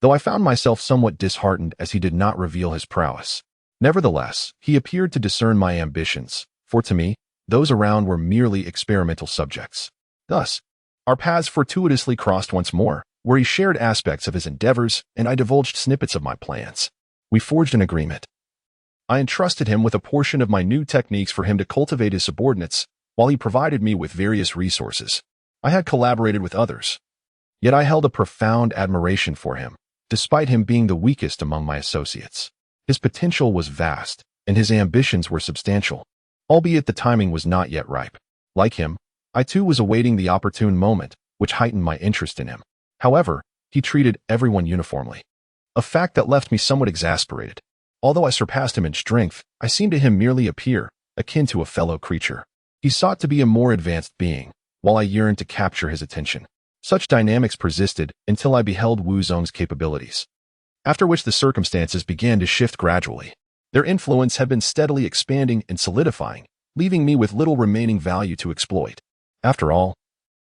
though I found myself somewhat disheartened as he did not reveal his prowess. Nevertheless, he appeared to discern my ambitions, for to me, those around were merely experimental subjects. Thus, our paths fortuitously crossed once more, where he shared aspects of his endeavors and I divulged snippets of my plans. We forged an agreement. I entrusted him with a portion of my new techniques for him to cultivate his subordinates, while he provided me with various resources. I had collaborated with others, yet I held a profound admiration for him, despite him being the weakest among my associates. His potential was vast, and his ambitions were substantial, albeit the timing was not yet ripe. Like him, I too was awaiting the opportune moment, which heightened my interest in him. However, he treated everyone uniformly, a fact that left me somewhat exasperated. Although I surpassed him in strength, I seemed to him merely a peer, akin to a fellow creature. He sought to be a more advanced being, while I yearned to capture his attention. Such dynamics persisted until I beheld Wu Zong's capabilities, after which the circumstances began to shift gradually. Their influence had been steadily expanding and solidifying, leaving me with little remaining value to exploit. After all,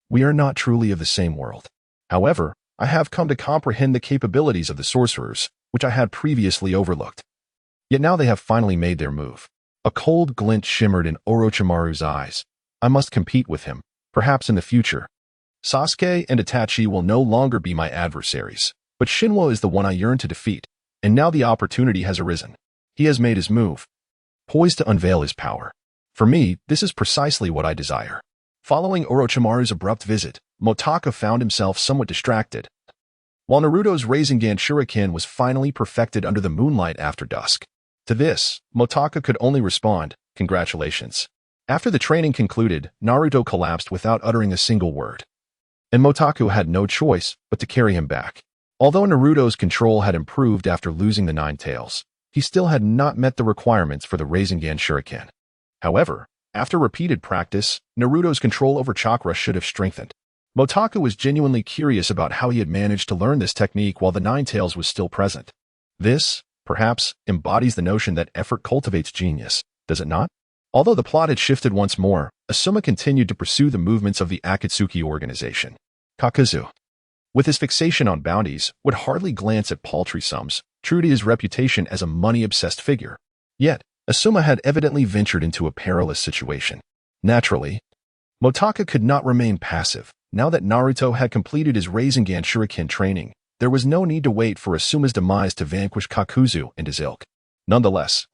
we are not truly of the same world. However, I have come to comprehend the capabilities of the sorcerers, which I had previously overlooked. Yet now they have finally made their move. A cold glint shimmered in Orochimaru's eyes. I must compete with him, perhaps in the future. Sasuke and Itachi will no longer be my adversaries, but Shinwo is the one I yearn to defeat, and now the opportunity has arisen. He has made his move, poised to unveil his power. For me, this is precisely what I desire. Following Orochimaru's abrupt visit, Motaku found himself somewhat distracted. While Naruto's Rasengan Shuriken was finally perfected under the moonlight after dusk. To this, Motaku could only respond, "Congratulations." After the training concluded, Naruto collapsed without uttering a single word, and Motaku had no choice but to carry him back. Although Naruto's control had improved after losing the Nine Tails, he still had not met the requirements for the Rasengan Shuriken. However, after repeated practice, Naruto's control over chakra should have strengthened. Motaku was genuinely curious about how he had managed to learn this technique while the Nine Tails was still present. This, perhaps, embodies the notion that effort cultivates genius, does it not? Although the plot had shifted once more, Asuma continued to pursue the movements of the Akatsuki organization. Kakuzu, with his fixation on bounties, would hardly glance at paltry sums, true to his reputation as a money-obsessed figure. Yet, Asuma had evidently ventured into a perilous situation. Naturally, Motaku could not remain passive. Now that Naruto had completed his Rasengan Shuriken training, there was no need to wait for Asuma's demise to vanquish Kakuzu and his ilk. Nonetheless,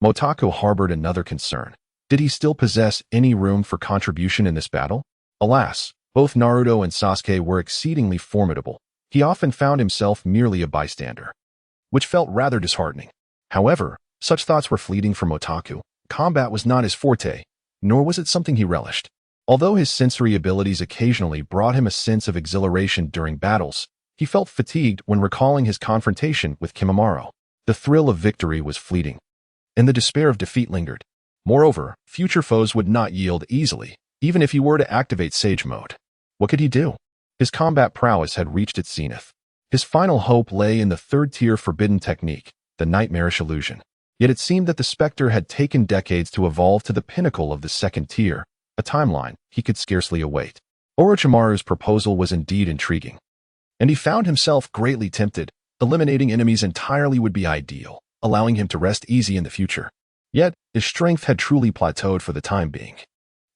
Motaku harbored another concern. Did he still possess any room for contribution in this battle? Alas, both Naruto and Sasuke were exceedingly formidable. He often found himself merely a bystander, which felt rather disheartening. However, such thoughts were fleeting for Motaku. Combat was not his forte, nor was it something he relished. Although his sensory abilities occasionally brought him a sense of exhilaration during battles, he felt fatigued when recalling his confrontation with Kimimaro. The thrill of victory was fleeting, and the despair of defeat lingered. Moreover, future foes would not yield easily, even if he were to activate Sage Mode. What could he do? His combat prowess had reached its zenith. His final hope lay in the third-tier forbidden technique, the Nightmarish Illusion. Yet it seemed that the Spectre had taken decades to evolve to the pinnacle of the second tier, a timeline he could scarcely await. Orochimaru's proposal was indeed intriguing, and he found himself greatly tempted. Eliminating enemies entirely would be ideal, allowing him to rest easy in the future. Yet, his strength had truly plateaued for the time being,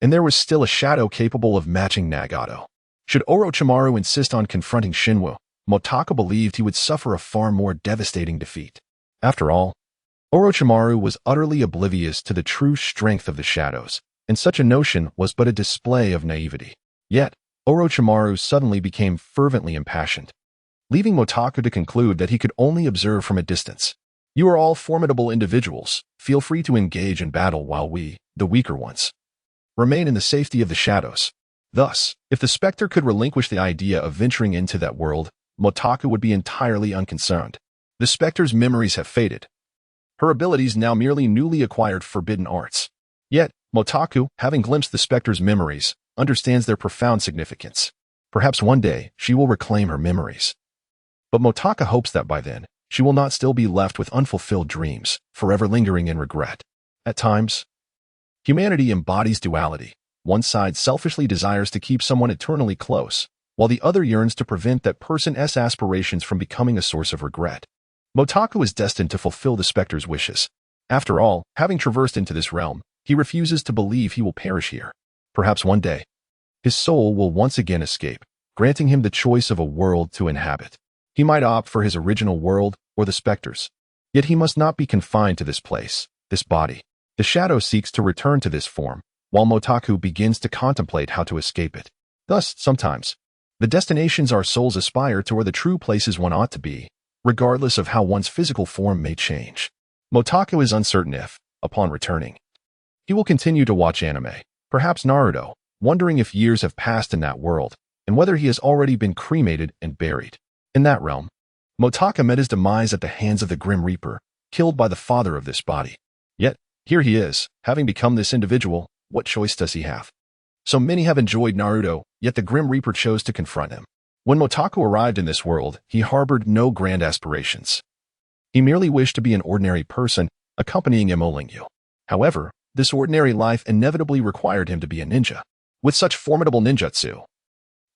and there was still a shadow capable of matching Nagato. Should Orochimaru insist on confronting Shinwo, Motaku believed he would suffer a far more devastating defeat. After all, Orochimaru was utterly oblivious to the true strength of the shadows, and such a notion was but a display of naivety. Yet, Orochimaru suddenly became fervently impassioned, leaving Motaku to conclude that he could only observe from a distance. "You are all formidable individuals. Feel free to engage in battle while we, the weaker ones, remain in the safety of the shadows." Thus, if the Spectre could relinquish the idea of venturing into that world, Motaku would be entirely unconcerned. The Spectre's memories have faded. Her abilities now merely newly acquired forbidden arts. Yet, Motaku, having glimpsed the Spectre's memories, understands their profound significance. Perhaps one day, she will reclaim her memories. But Motaku hopes that by then, she will not still be left with unfulfilled dreams, forever lingering in regret. At times, humanity embodies duality. One side selfishly desires to keep someone eternally close, while the other yearns to prevent that person's aspirations from becoming a source of regret. Motaku is destined to fulfill the Spectre's wishes. After all, having traversed into this realm, He refuses to believe he will perish here. Perhaps one day, his soul will once again escape, granting him the choice of a world to inhabit. He might opt for his original world or the specters. Yet he must not be confined to this place, this body. The shadow seeks to return to this form, while Motaku begins to contemplate how to escape it. Thus, sometimes, the destinations our souls aspire to are the true places one ought to be, regardless of how one's physical form may change. Motaku is uncertain if, upon returning, he will continue to watch anime, perhaps Naruto, wondering if years have passed in that world, and whether he has already been cremated and buried. In that realm, Motaku met his demise at the hands of the Grim Reaper, killed by the father of this body. Yet, here he is, having become this individual. What choice does he have? So many have enjoyed Naruto, yet the Grim Reaper chose to confront him. When Motaku arrived in this world, he harbored no grand aspirations. He merely wished to be an ordinary person, accompanying Emolingyu. However, this ordinary life inevitably required him to be a ninja. With such formidable ninjutsu,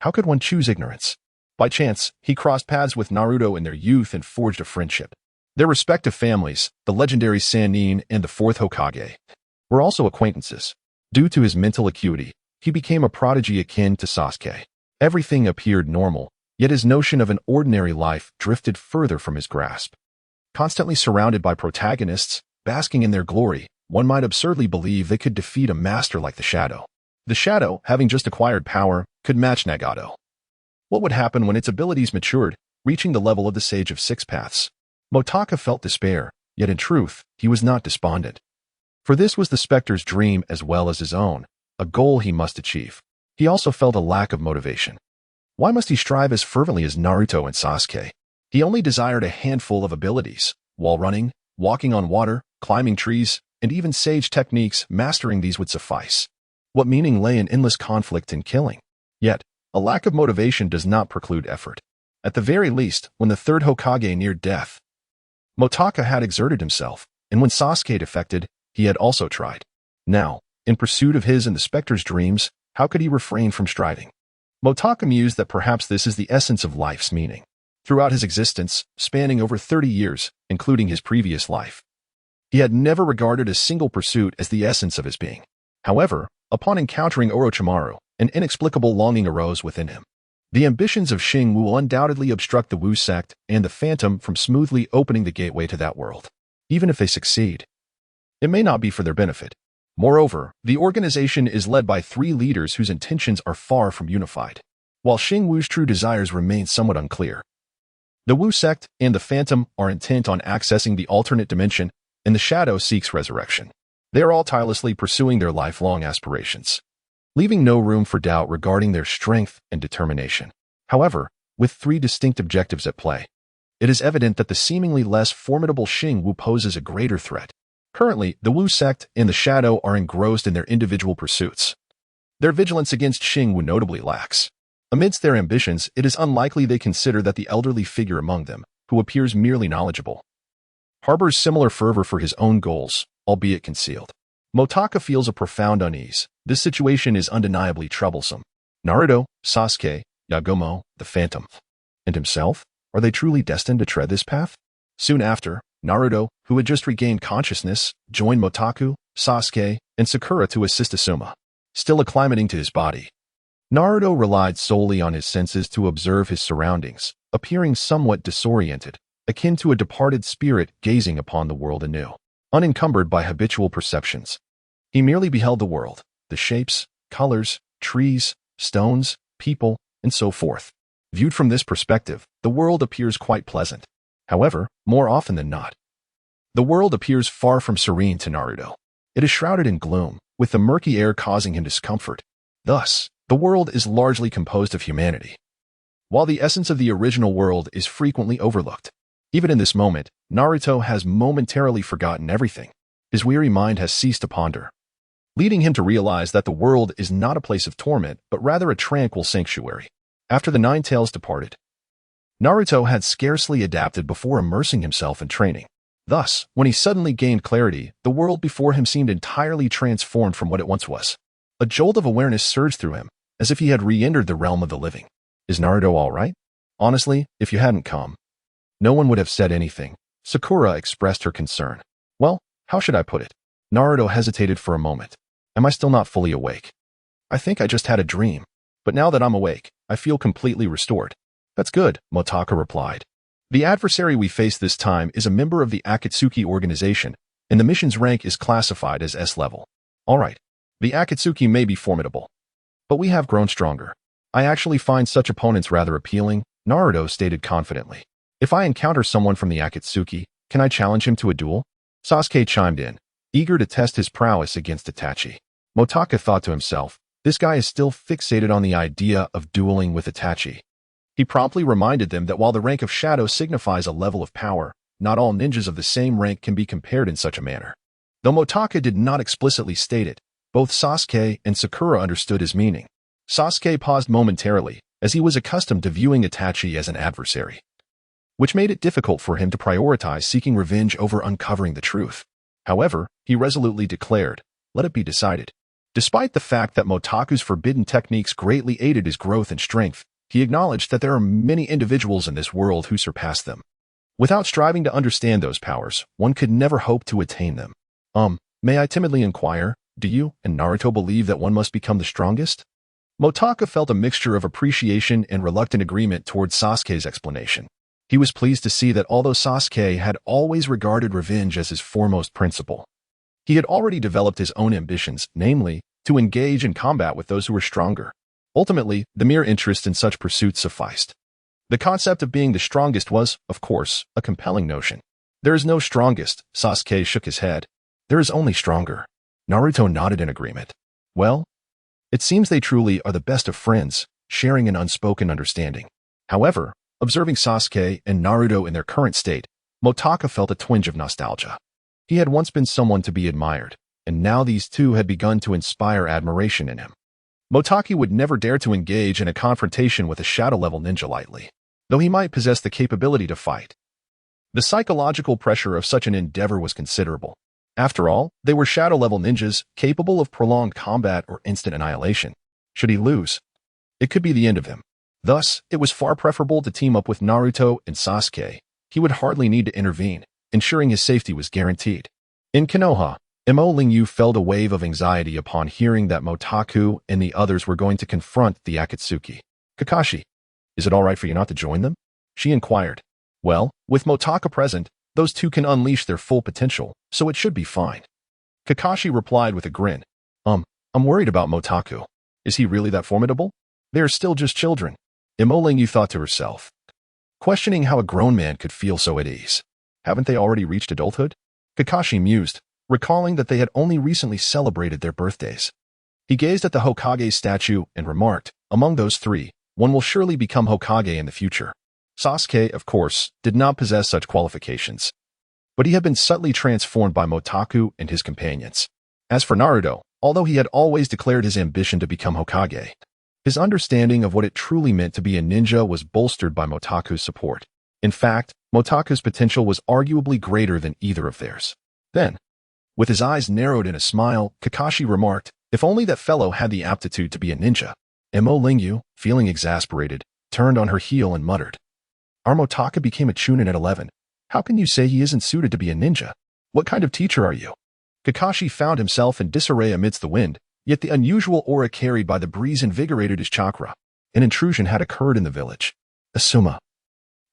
how could one choose ignorance? By chance, he crossed paths with Naruto in their youth and forged a friendship. Their respective families, the legendary Sannin and the fourth Hokage, were also acquaintances. Due to his mental acuity, he became a prodigy akin to Sasuke. Everything appeared normal, yet his notion of an ordinary life drifted further from his grasp. Constantly surrounded by protagonists, basking in their glory, one might absurdly believe they could defeat a master like the Shadow. The Shadow, having just acquired power, could match Nagato. What would happen when its abilities matured, reaching the level of the Sage of Six Paths? Motaku felt despair, yet in truth, he was not despondent. For this was the Spectre's dream as well as his own, a goal he must achieve. He also felt a lack of motivation. Why must he strive as fervently as Naruto and Sasuke? He only desired a handful of abilities: wall running, walking on water, climbing trees, and even sage techniques. Mastering these would suffice. What meaning lay in endless conflict and killing? Yet, a lack of motivation does not preclude effort. At the very least, when the third Hokage neared death, Motaku had exerted himself, and when Sasuke defected, he had also tried. Now, in pursuit of his and the Spectre's dreams, how could he refrain from striving? Motaku mused that perhaps this is the essence of life's meaning. Throughout his existence, spanning over 30 years, including his previous life, he had never regarded a single pursuit as the essence of his being. However, upon encountering Orochimaru, an inexplicable longing arose within him. The ambitions of Xing will undoubtedly obstruct the Wu sect and the Phantom from smoothly opening the gateway to that world. Even if they succeed, it may not be for their benefit. Moreover, the organization is led by 3 leaders whose intentions are far from unified, while Xing Wu's true desires remain somewhat unclear. The Wu sect and the Phantom are intent on accessing the alternate dimension, and the Shadow seeks resurrection. They are all tirelessly pursuing their lifelong aspirations, leaving no room for doubt regarding their strength and determination. However, with 3 distinct objectives at play, it is evident that the seemingly less formidable Xing Wu poses a greater threat. Currently, the Wu sect and the Shadow are engrossed in their individual pursuits. Their vigilance against Xing Wu notably lacks. Amidst their ambitions, it is unlikely they consider that the elderly figure among them, who appears merely knowledgeable, harbors similar fervor for his own goals, albeit concealed. Motaku feels a profound unease. This situation is undeniably troublesome. Naruto, Sasuke, Yagumo, the Phantom, and himself, are they truly destined to tread this path? Soon after, Naruto, who had just regained consciousness, joined Motaku, Sasuke, and Sakura to assist Asuma, still acclimating to his body. Naruto relied solely on his senses to observe his surroundings, appearing somewhat disoriented, akin to a departed spirit gazing upon the world anew. Unencumbered by habitual perceptions, he merely beheld the world, the shapes, colors, trees, stones, people, and so forth. Viewed from this perspective, the world appears quite pleasant. However, more often than not, the world appears far from serene to Naruto. It is shrouded in gloom, with the murky air causing him discomfort. Thus, the world is largely composed of humanity, while the essence of the original world is frequently overlooked. Even in this moment, Naruto has momentarily forgotten everything. His weary mind has ceased to ponder, leading him to realize that the world is not a place of torment, but rather a tranquil sanctuary. After the 9 Tails departed, Naruto had scarcely adapted before immersing himself in training. Thus, when he suddenly gained clarity, the world before him seemed entirely transformed from what it once was. A jolt of awareness surged through him, as if he had re-entered the realm of the living. Is Naruto all right? Honestly, if you hadn't come, no one would have said anything. Sakura expressed her concern. Well, how should I put it? Naruto hesitated for a moment. Am I still not fully awake? I think I just had a dream. But now that I'm awake, I feel completely restored. That's good, Motaku replied. The adversary we face this time is a member of the Akatsuki organization, and the mission's rank is classified as S level. Alright, the Akatsuki may be formidable, but we have grown stronger. I actually find such opponents rather appealing, Naruto stated confidently. If I encounter someone from the Akatsuki, can I challenge him to a duel? Sasuke chimed in, eager to test his prowess against Itachi. Motaku thought to himself, this guy is still fixated on the idea of dueling with Itachi. He promptly reminded them that while the rank of Shadow signifies a level of power, not all ninjas of the same rank can be compared in such a manner. Though Motaku did not explicitly state it, both Sasuke and Sakura understood his meaning. Sasuke paused momentarily, as he was accustomed to viewing Itachi as an adversary, which made it difficult for him to prioritize seeking revenge over uncovering the truth. However, he resolutely declared, let it be decided. Despite the fact that Motaku's forbidden techniques greatly aided his growth and strength, he acknowledged that there are many individuals in this world who surpass them. Without striving to understand those powers, one could never hope to attain them. May I timidly inquire, do you and Naruto believe that one must become the strongest? Motaku felt a mixture of appreciation and reluctant agreement towards Sasuke's explanation. He was pleased to see that although Sasuke had always regarded revenge as his foremost principle, he had already developed his own ambitions, namely, to engage in combat with those who were stronger. Ultimately, the mere interest in such pursuits sufficed. The concept of being the strongest was, of course, a compelling notion. There is no strongest, Sasuke shook his head. There is only stronger. Naruto nodded in agreement. Well, it seems they truly are the best of friends, sharing an unspoken understanding. However, observing Sasuke and Naruto in their current state, Motaku felt a twinge of nostalgia. He had once been someone to be admired, and now these two had begun to inspire admiration in him. Motaku would never dare to engage in a confrontation with a shadow-level ninja lightly, though he might possess the capability to fight. The psychological pressure of such an endeavor was considerable. After all, they were shadow-level ninjas capable of prolonged combat or instant annihilation. Should he lose, it could be the end of him. Thus, it was far preferable to team up with Naruto and Sasuke. He would hardly need to intervene, ensuring his safety was guaranteed. In Konoha, Mo Lingyu felt a wave of anxiety upon hearing that Motaku and the others were going to confront the Akatsuki. Kakashi, is it all right for you not to join them? She inquired. Well, with Motaku present, those two can unleash their full potential, so it should be fine. Kakashi replied with a grin. I'm worried about Motaku. Is he really that formidable? They are still just children. Mo Lingyu thought to herself, questioning how a grown man could feel so at ease. Haven't they already reached adulthood? Kakashi mused, recalling that they had only recently celebrated their birthdays. He gazed at the Hokage statue and remarked, among those three, one will surely become Hokage in the future. Sasuke, of course, did not possess such qualifications, but he had been subtly transformed by Motaku and his companions. As for Naruto, although he had always declared his ambition to become Hokage, his understanding of what it truly meant to be a ninja was bolstered by Motaku's support. In fact, Motaku's potential was arguably greater than either of theirs. Then, with his eyes narrowed in a smile, Kakashi remarked, if only that fellow had the aptitude to be a ninja. Mo Lingyu, feeling exasperated, turned on her heel and muttered, our Motaku became a chunin at 11. How can you say he isn't suited to be a ninja? What kind of teacher are you? Kakashi found himself in disarray amidst the wind, yet the unusual aura carried by the breeze invigorated his chakra. An intrusion had occurred in the village. Asuma,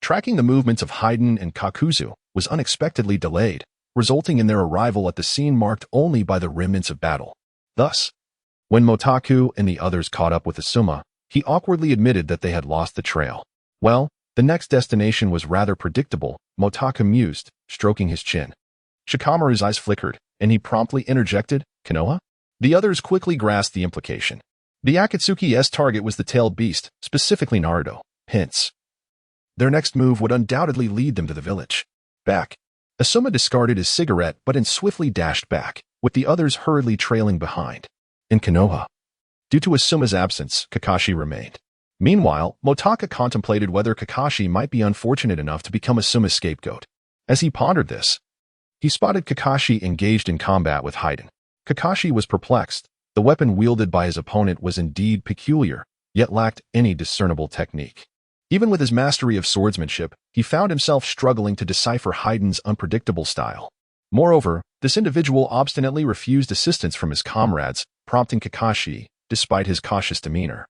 tracking the movements of Haiden and Kakuzu, was unexpectedly delayed, resulting in their arrival at the scene marked only by the remnants of battle. Thus, when Motaku and the others caught up with Asuma, he awkwardly admitted that they had lost the trail. Well, the next destination was rather predictable, Motaku mused, stroking his chin. Shikamaru's eyes flickered, and he promptly interjected, Konoha? The others quickly grasped the implication. The Akatsuki's target was the tailed beast, specifically Naruto. Hence, their next move would undoubtedly lead them to the village. Back. Asuma discarded his cigarette but swiftly dashed back, with the others hurriedly trailing behind. In Konoha, due to Asuma's absence, Kakashi remained. Meanwhile, Motaku contemplated whether Kakashi might be unfortunate enough to become Asuma's scapegoat. As he pondered this, he spotted Kakashi engaged in combat with Haiden. Kakashi was perplexed. The weapon wielded by his opponent was indeed peculiar, yet lacked any discernible technique. Even with his mastery of swordsmanship, he found himself struggling to decipher Haiden's unpredictable style. Moreover, This individual obstinately refused assistance from his comrades, prompting Kakashi, despite his cautious demeanor,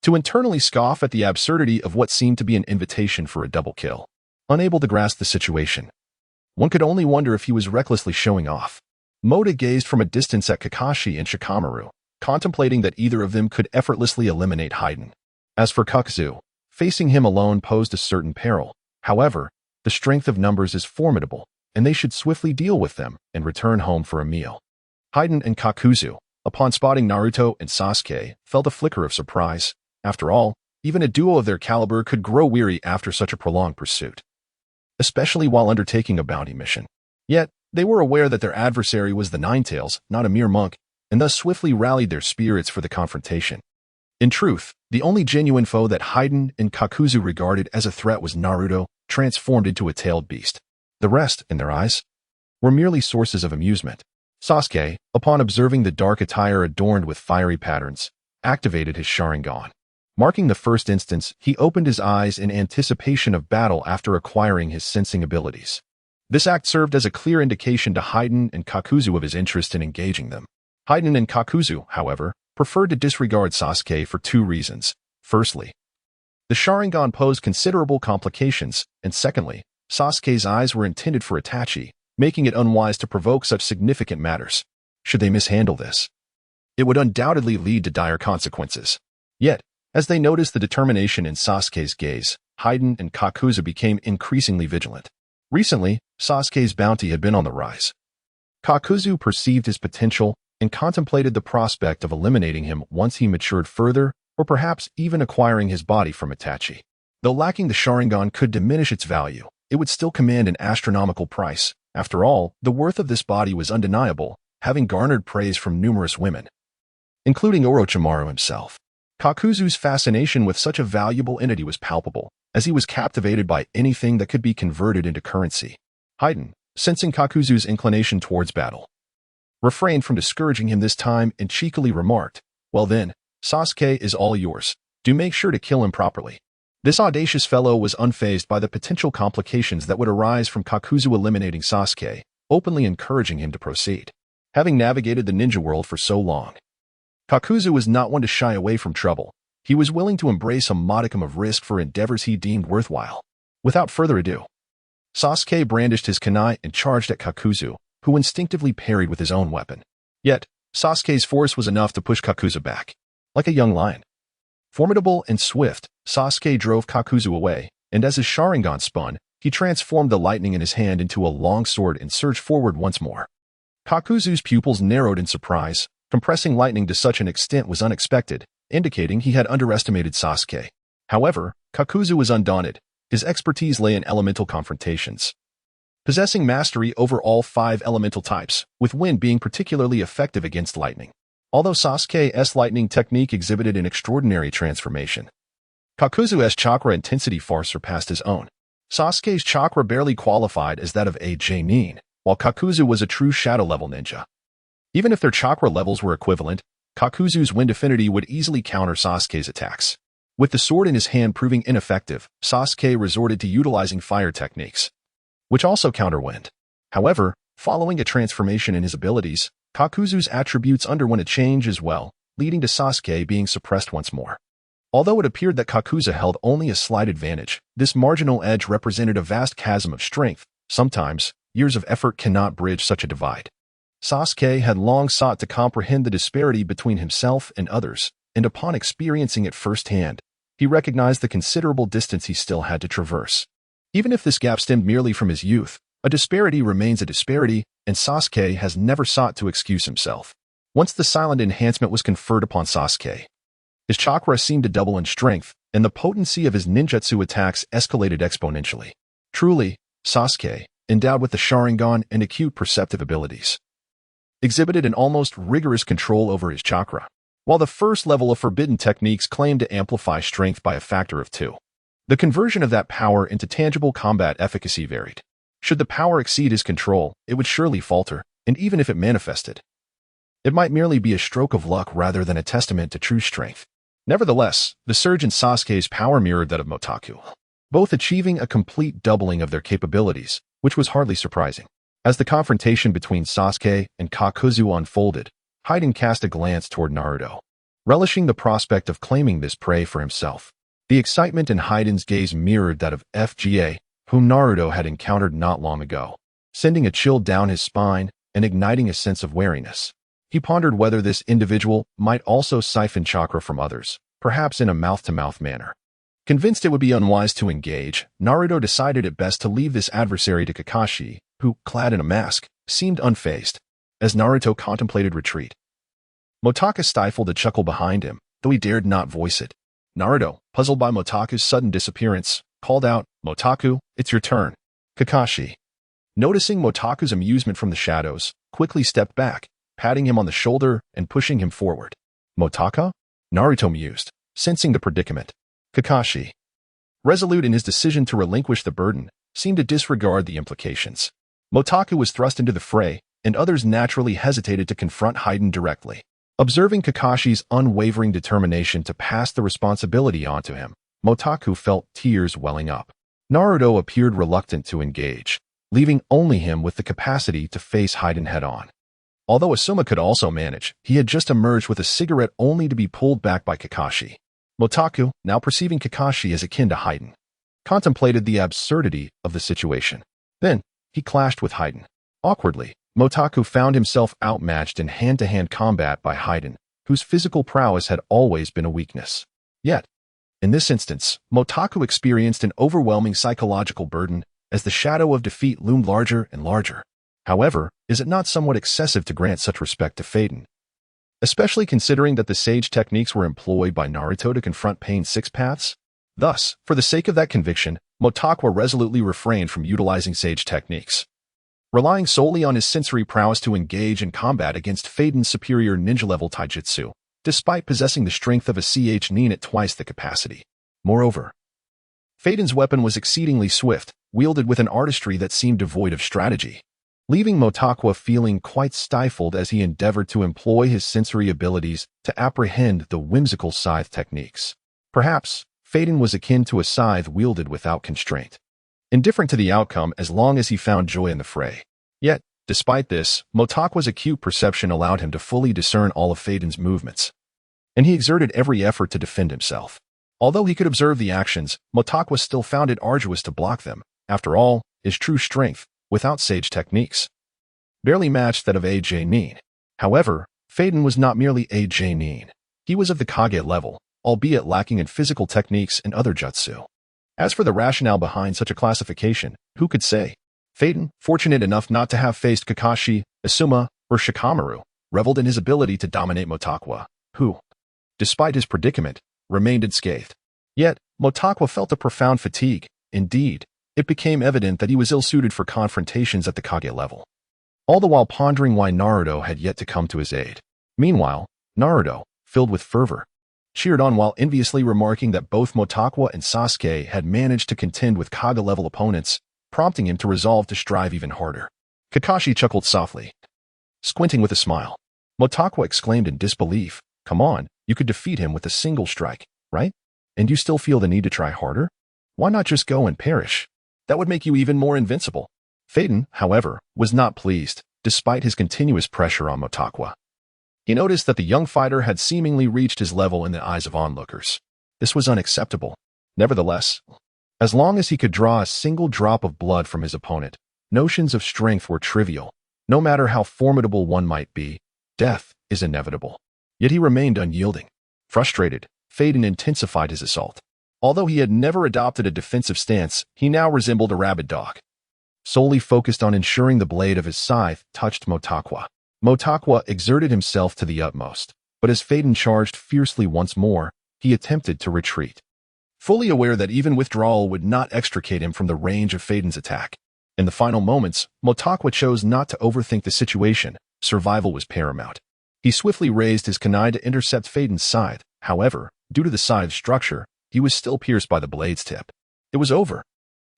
to internally scoff at the absurdity of what seemed to be an invitation for a double kill. Unable to grasp the situation, one could only wonder if he was recklessly showing off. Mota gazed from a distance at Kakashi and Shikamaru, contemplating that either of them could effortlessly eliminate Haiden. As for Kakuzu, facing him alone posed a certain peril. However, the strength of numbers is formidable, and they should swiftly deal with them and return home for a meal. Haiden and Kakuzu, upon spotting Naruto and Sasuke, felt a flicker of surprise. After all, even a duo of their caliber could grow weary after such a prolonged pursuit, especially while undertaking a bounty mission. Yet, they were aware that their adversary was the Ninetales, not a mere monk, and thus swiftly rallied their spirits for the confrontation. In truth, the only genuine foe that Haiden and Kakuzu regarded as a threat was Naruto, transformed into a tailed beast. The rest, in their eyes, were merely sources of amusement. Sasuke, upon observing the dark attire adorned with fiery patterns, activated his Sharingan. Marking the first instance, he opened his eyes in anticipation of battle after acquiring his sensing abilities. This act served as a clear indication to Haiden and Kakuzu of his interest in engaging them. Haiden and Kakuzu, however, preferred to disregard Sasuke for two reasons. Firstly, the Sharingan posed considerable complications, and secondly, Sasuke's eyes were intended for Itachi, making it unwise to provoke such significant matters. Should they mishandle this, it would undoubtedly lead to dire consequences. Yet, as they noticed the determination in Sasuke's gaze, Haiden and Kakuzu became increasingly vigilant. Recently, Sasuke's bounty had been on the rise. Kakuzu perceived his potential and contemplated the prospect of eliminating him once he matured further, or perhaps even acquiring his body from Itachi. Though lacking the Sharingan could diminish its value, it would still command an astronomical price. After all, the worth of this body was undeniable, having garnered praise from numerous women, including Orochimaru himself. Kakuzu's fascination with such a valuable entity was palpable, as he was captivated by anything that could be converted into currency. Haiden, sensing Kakuzu's inclination towards battle, refrained from discouraging him this time and cheekily remarked, "Well then, Sasuke is all yours. Do make sure to kill him properly." This audacious fellow was unfazed by the potential complications that would arise from Kakuzu eliminating Sasuke, openly encouraging him to proceed. Having navigated the ninja world for so long, Kakuzu was not one to shy away from trouble. He was willing to embrace a modicum of risk for endeavors he deemed worthwhile. Without further ado, Sasuke brandished his kunai and charged at Kakuzu, who instinctively parried with his own weapon. Yet, Sasuke's force was enough to push Kakuzu back. Like a young lion, formidable and swift, Sasuke drove Kakuzu away, and as his Sharingan spun, he transformed the lightning in his hand into a long sword and surged forward once more. Kakuzu's pupils narrowed in surprise. Compressing lightning to such an extent was unexpected, indicating he had underestimated Sasuke. However, Kakuzu was undaunted. His expertise lay in elemental confrontations, possessing mastery over all 5 elemental types, with wind being particularly effective against lightning. Although Sasuke's lightning technique exhibited an extraordinary transformation, Kakuzu's chakra intensity far surpassed his own. Sasuke's chakra barely qualified as that of a Jonin, while Kakuzu was a true shadow-level ninja. Even if their chakra levels were equivalent, Kakuzu's wind affinity would easily counter Sasuke's attacks. With the sword in his hand proving ineffective, Sasuke resorted to utilizing fire techniques, which also counter wind. However, following a transformation in his abilities, Kakuzu's attributes underwent a change as well, leading to Sasuke being suppressed once more. Although it appeared that Kakuzu held only a slight advantage, this marginal edge represented a vast chasm of strength. Sometimes, years of effort cannot bridge such a divide. Sasuke had long sought to comprehend the disparity between himself and others, and upon experiencing it firsthand, he recognized the considerable distance he still had to traverse. Even if this gap stemmed merely from his youth, a disparity remains a disparity, and Sasuke has never sought to excuse himself. Once the silent enhancement was conferred upon Sasuke, his chakra seemed to double in strength, and the potency of his ninjutsu attacks escalated exponentially. Truly, Sasuke, endowed with the Sharingan and acute perceptive abilities, exhibited an almost rigorous control over his chakra, while the first level of forbidden techniques claimed to amplify strength by a factor of 2. The conversion of that power into tangible combat efficacy varied. Should the power exceed his control, it would surely falter, and even if it manifested, it might merely be a stroke of luck rather than a testament to true strength. Nevertheless, the surge in Sasuke's power mirrored that of Motaku, both achieving a complete doubling of their capabilities, which was hardly surprising. As the confrontation between Sasuke and Kakuzu unfolded, Hayden cast a glance toward Naruto, relishing the prospect of claiming this prey for himself. The excitement in Hayden's gaze mirrored that of FGA, whom Naruto had encountered not long ago, sending a chill down his spine and igniting a sense of wariness. He pondered whether this individual might also siphon chakra from others, perhaps in a mouth-to-mouth manner. Convinced it would be unwise to engage, Naruto decided it best to leave this adversary to Kakashi, who, clad in a mask, seemed unfazed. As Naruto contemplated retreat, Motakus stifled a chuckle behind him, though he dared not voice it. Naruto, puzzled by Motaku's sudden disappearance, called out, "Motaku, it's your turn." Kakashi, noticing Motaku's amusement from the shadows, quickly stepped back, patting him on the shoulder and pushing him forward. "Motaka?" Naruto mused, sensing the predicament. Kakashi, resolute in his decision to relinquish the burden, seemed to disregard the implications. Motaku was thrust into the fray, and others naturally hesitated to confront Hayden directly. Observing Kakashi's unwavering determination to pass the responsibility onto him, Motaku felt tears welling up. Naruto appeared reluctant to engage, leaving only him with the capacity to face Hayden head-on. Although Asuma could also manage, he had just emerged with a cigarette only to be pulled back by Kakashi. Motaku, now perceiving Kakashi as akin to Hayden, contemplated the absurdity of the situation. Then, he clashed with Hayden. Awkwardly, Motaku found himself outmatched in hand-to-hand combat by Hayden, whose physical prowess had always been a weakness. Yet, in this instance, Motaku experienced an overwhelming psychological burden as the shadow of defeat loomed larger and larger. However, is it not somewhat excessive to grant such respect to Hayden? Especially considering that the sage techniques were employed by Naruto to confront Pain's six paths? Thus, for the sake of that conviction, Motaku resolutely refrained from utilizing sage techniques, relying solely on his sensory prowess to engage in combat against Hayden's superior ninja-level taijutsu, despite possessing the strength of a nin at twice the capacity. Moreover, Hayden's weapon was exceedingly swift, wielded with an artistry that seemed devoid of strategy, leaving Motaku feeling quite stifled as he endeavored to employ his sensory abilities to apprehend the whimsical scythe techniques. Perhaps, Hayden was akin to a scythe wielded without constraint, indifferent to the outcome as long as he found joy in the fray. Yet, despite this, Motaku's acute perception allowed him to fully discern all of Hayden's movements, and he exerted every effort to defend himself. Although he could observe the actions, Motaku still found it arduous to block them. After all, his true strength, without sage techniques, barely matched that of a nin. However, Hayden was not merely a nin. He was of the Kage level, albeit lacking in physical techniques and other jutsu. As for the rationale behind such a classification, who could say? Hayden, fortunate enough not to have faced Kakashi, Asuma, or Shikamaru, reveled in his ability to dominate Motaku, who, despite his predicament, remained unscathed. Yet, Motaku felt a profound fatigue. Indeed, it became evident that he was ill-suited for confrontations at the Kage level, all the while pondering why Naruto had yet to come to his aid. Meanwhile, Naruto, filled with fervor, cheered on while enviously remarking that both Motaku and Sasuke had managed to contend with Kage-level opponents, prompting him to resolve to strive even harder. Kakashi chuckled softly, squinting with a smile. Motaku exclaimed in disbelief, "Come on, you could defeat him with a single strike, right? And you still feel the need to try harder? Why not just go and perish? That would make you even more invincible." Hayden, however, was not pleased, despite his continuous pressure on Motaku. He noticed that the young fighter had seemingly reached his level in the eyes of onlookers. This was unacceptable. Nevertheless, as long as he could draw a single drop of blood from his opponent, notions of strength were trivial. No matter how formidable one might be, death is inevitable. Yet he remained unyielding. Frustrated, Hayden intensified his assault. Although he had never adopted a defensive stance, he now resembled a rabid dog, solely focused on ensuring the blade of his scythe touched Motaku. Motaku exerted himself to the utmost, but as Hayden charged fiercely once more, he attempted to retreat, fully aware that even withdrawal would not extricate him from the range of Hayden's attack. In the final moments, Motaku chose not to overthink the situation. Survival was paramount. He swiftly raised his kunai to intercept Hayden's scythe. However, due to the scythe's structure, he was still pierced by the blade's tip. It was over.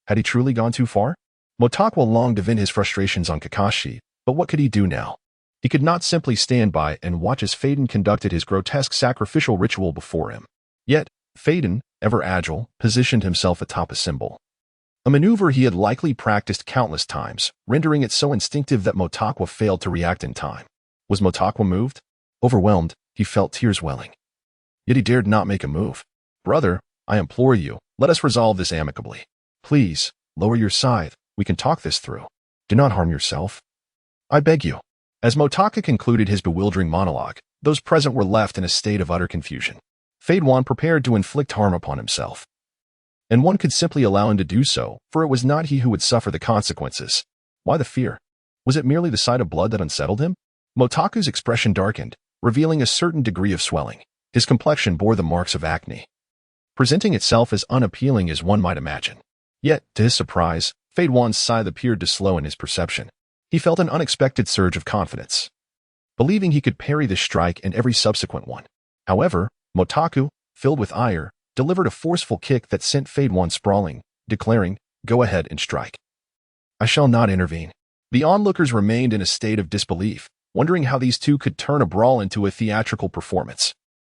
Had he truly gone too far? Motaku longed to vent his frustrations on Kakashi, but what could he do now? He could not simply stand by and watch as Hayden conducted his grotesque sacrificial ritual before him. Yet, Hayden, ever agile, positioned himself atop a symbol, a maneuver he had likely practiced countless times, rendering it so instinctive that Motaku failed to react in time. Was Motaku moved? Overwhelmed, he felt tears welling. Yet he dared not make a move. Brother, I implore you, let us resolve this amicably. Please, lower your scythe, we can talk this through. Do not harm yourself. I beg you. As Motaku concluded his bewildering monologue, those present were left in a state of utter confusion. Fade One prepared to inflict harm upon himself. And one could simply allow him to do so, for it was not he who would suffer the consequences. Why the fear? Was it merely the sight of blood that unsettled him? Motaku's expression darkened, revealing a certain degree of swelling. His complexion bore the marks of acne, presenting itself as unappealing as one might imagine. Yet, to his surprise, Fade One's scythe appeared to slow in his perception. He felt an unexpected surge of confidence, believing he could parry this strike and every subsequent one. However, Motaku, filled with ire, delivered a forceful kick that sent Fade One sprawling, declaring, "Go ahead and strike. I shall not intervene." The onlookers remained in a state of disbelief, wondering how these two could turn a brawl into a theatrical performance.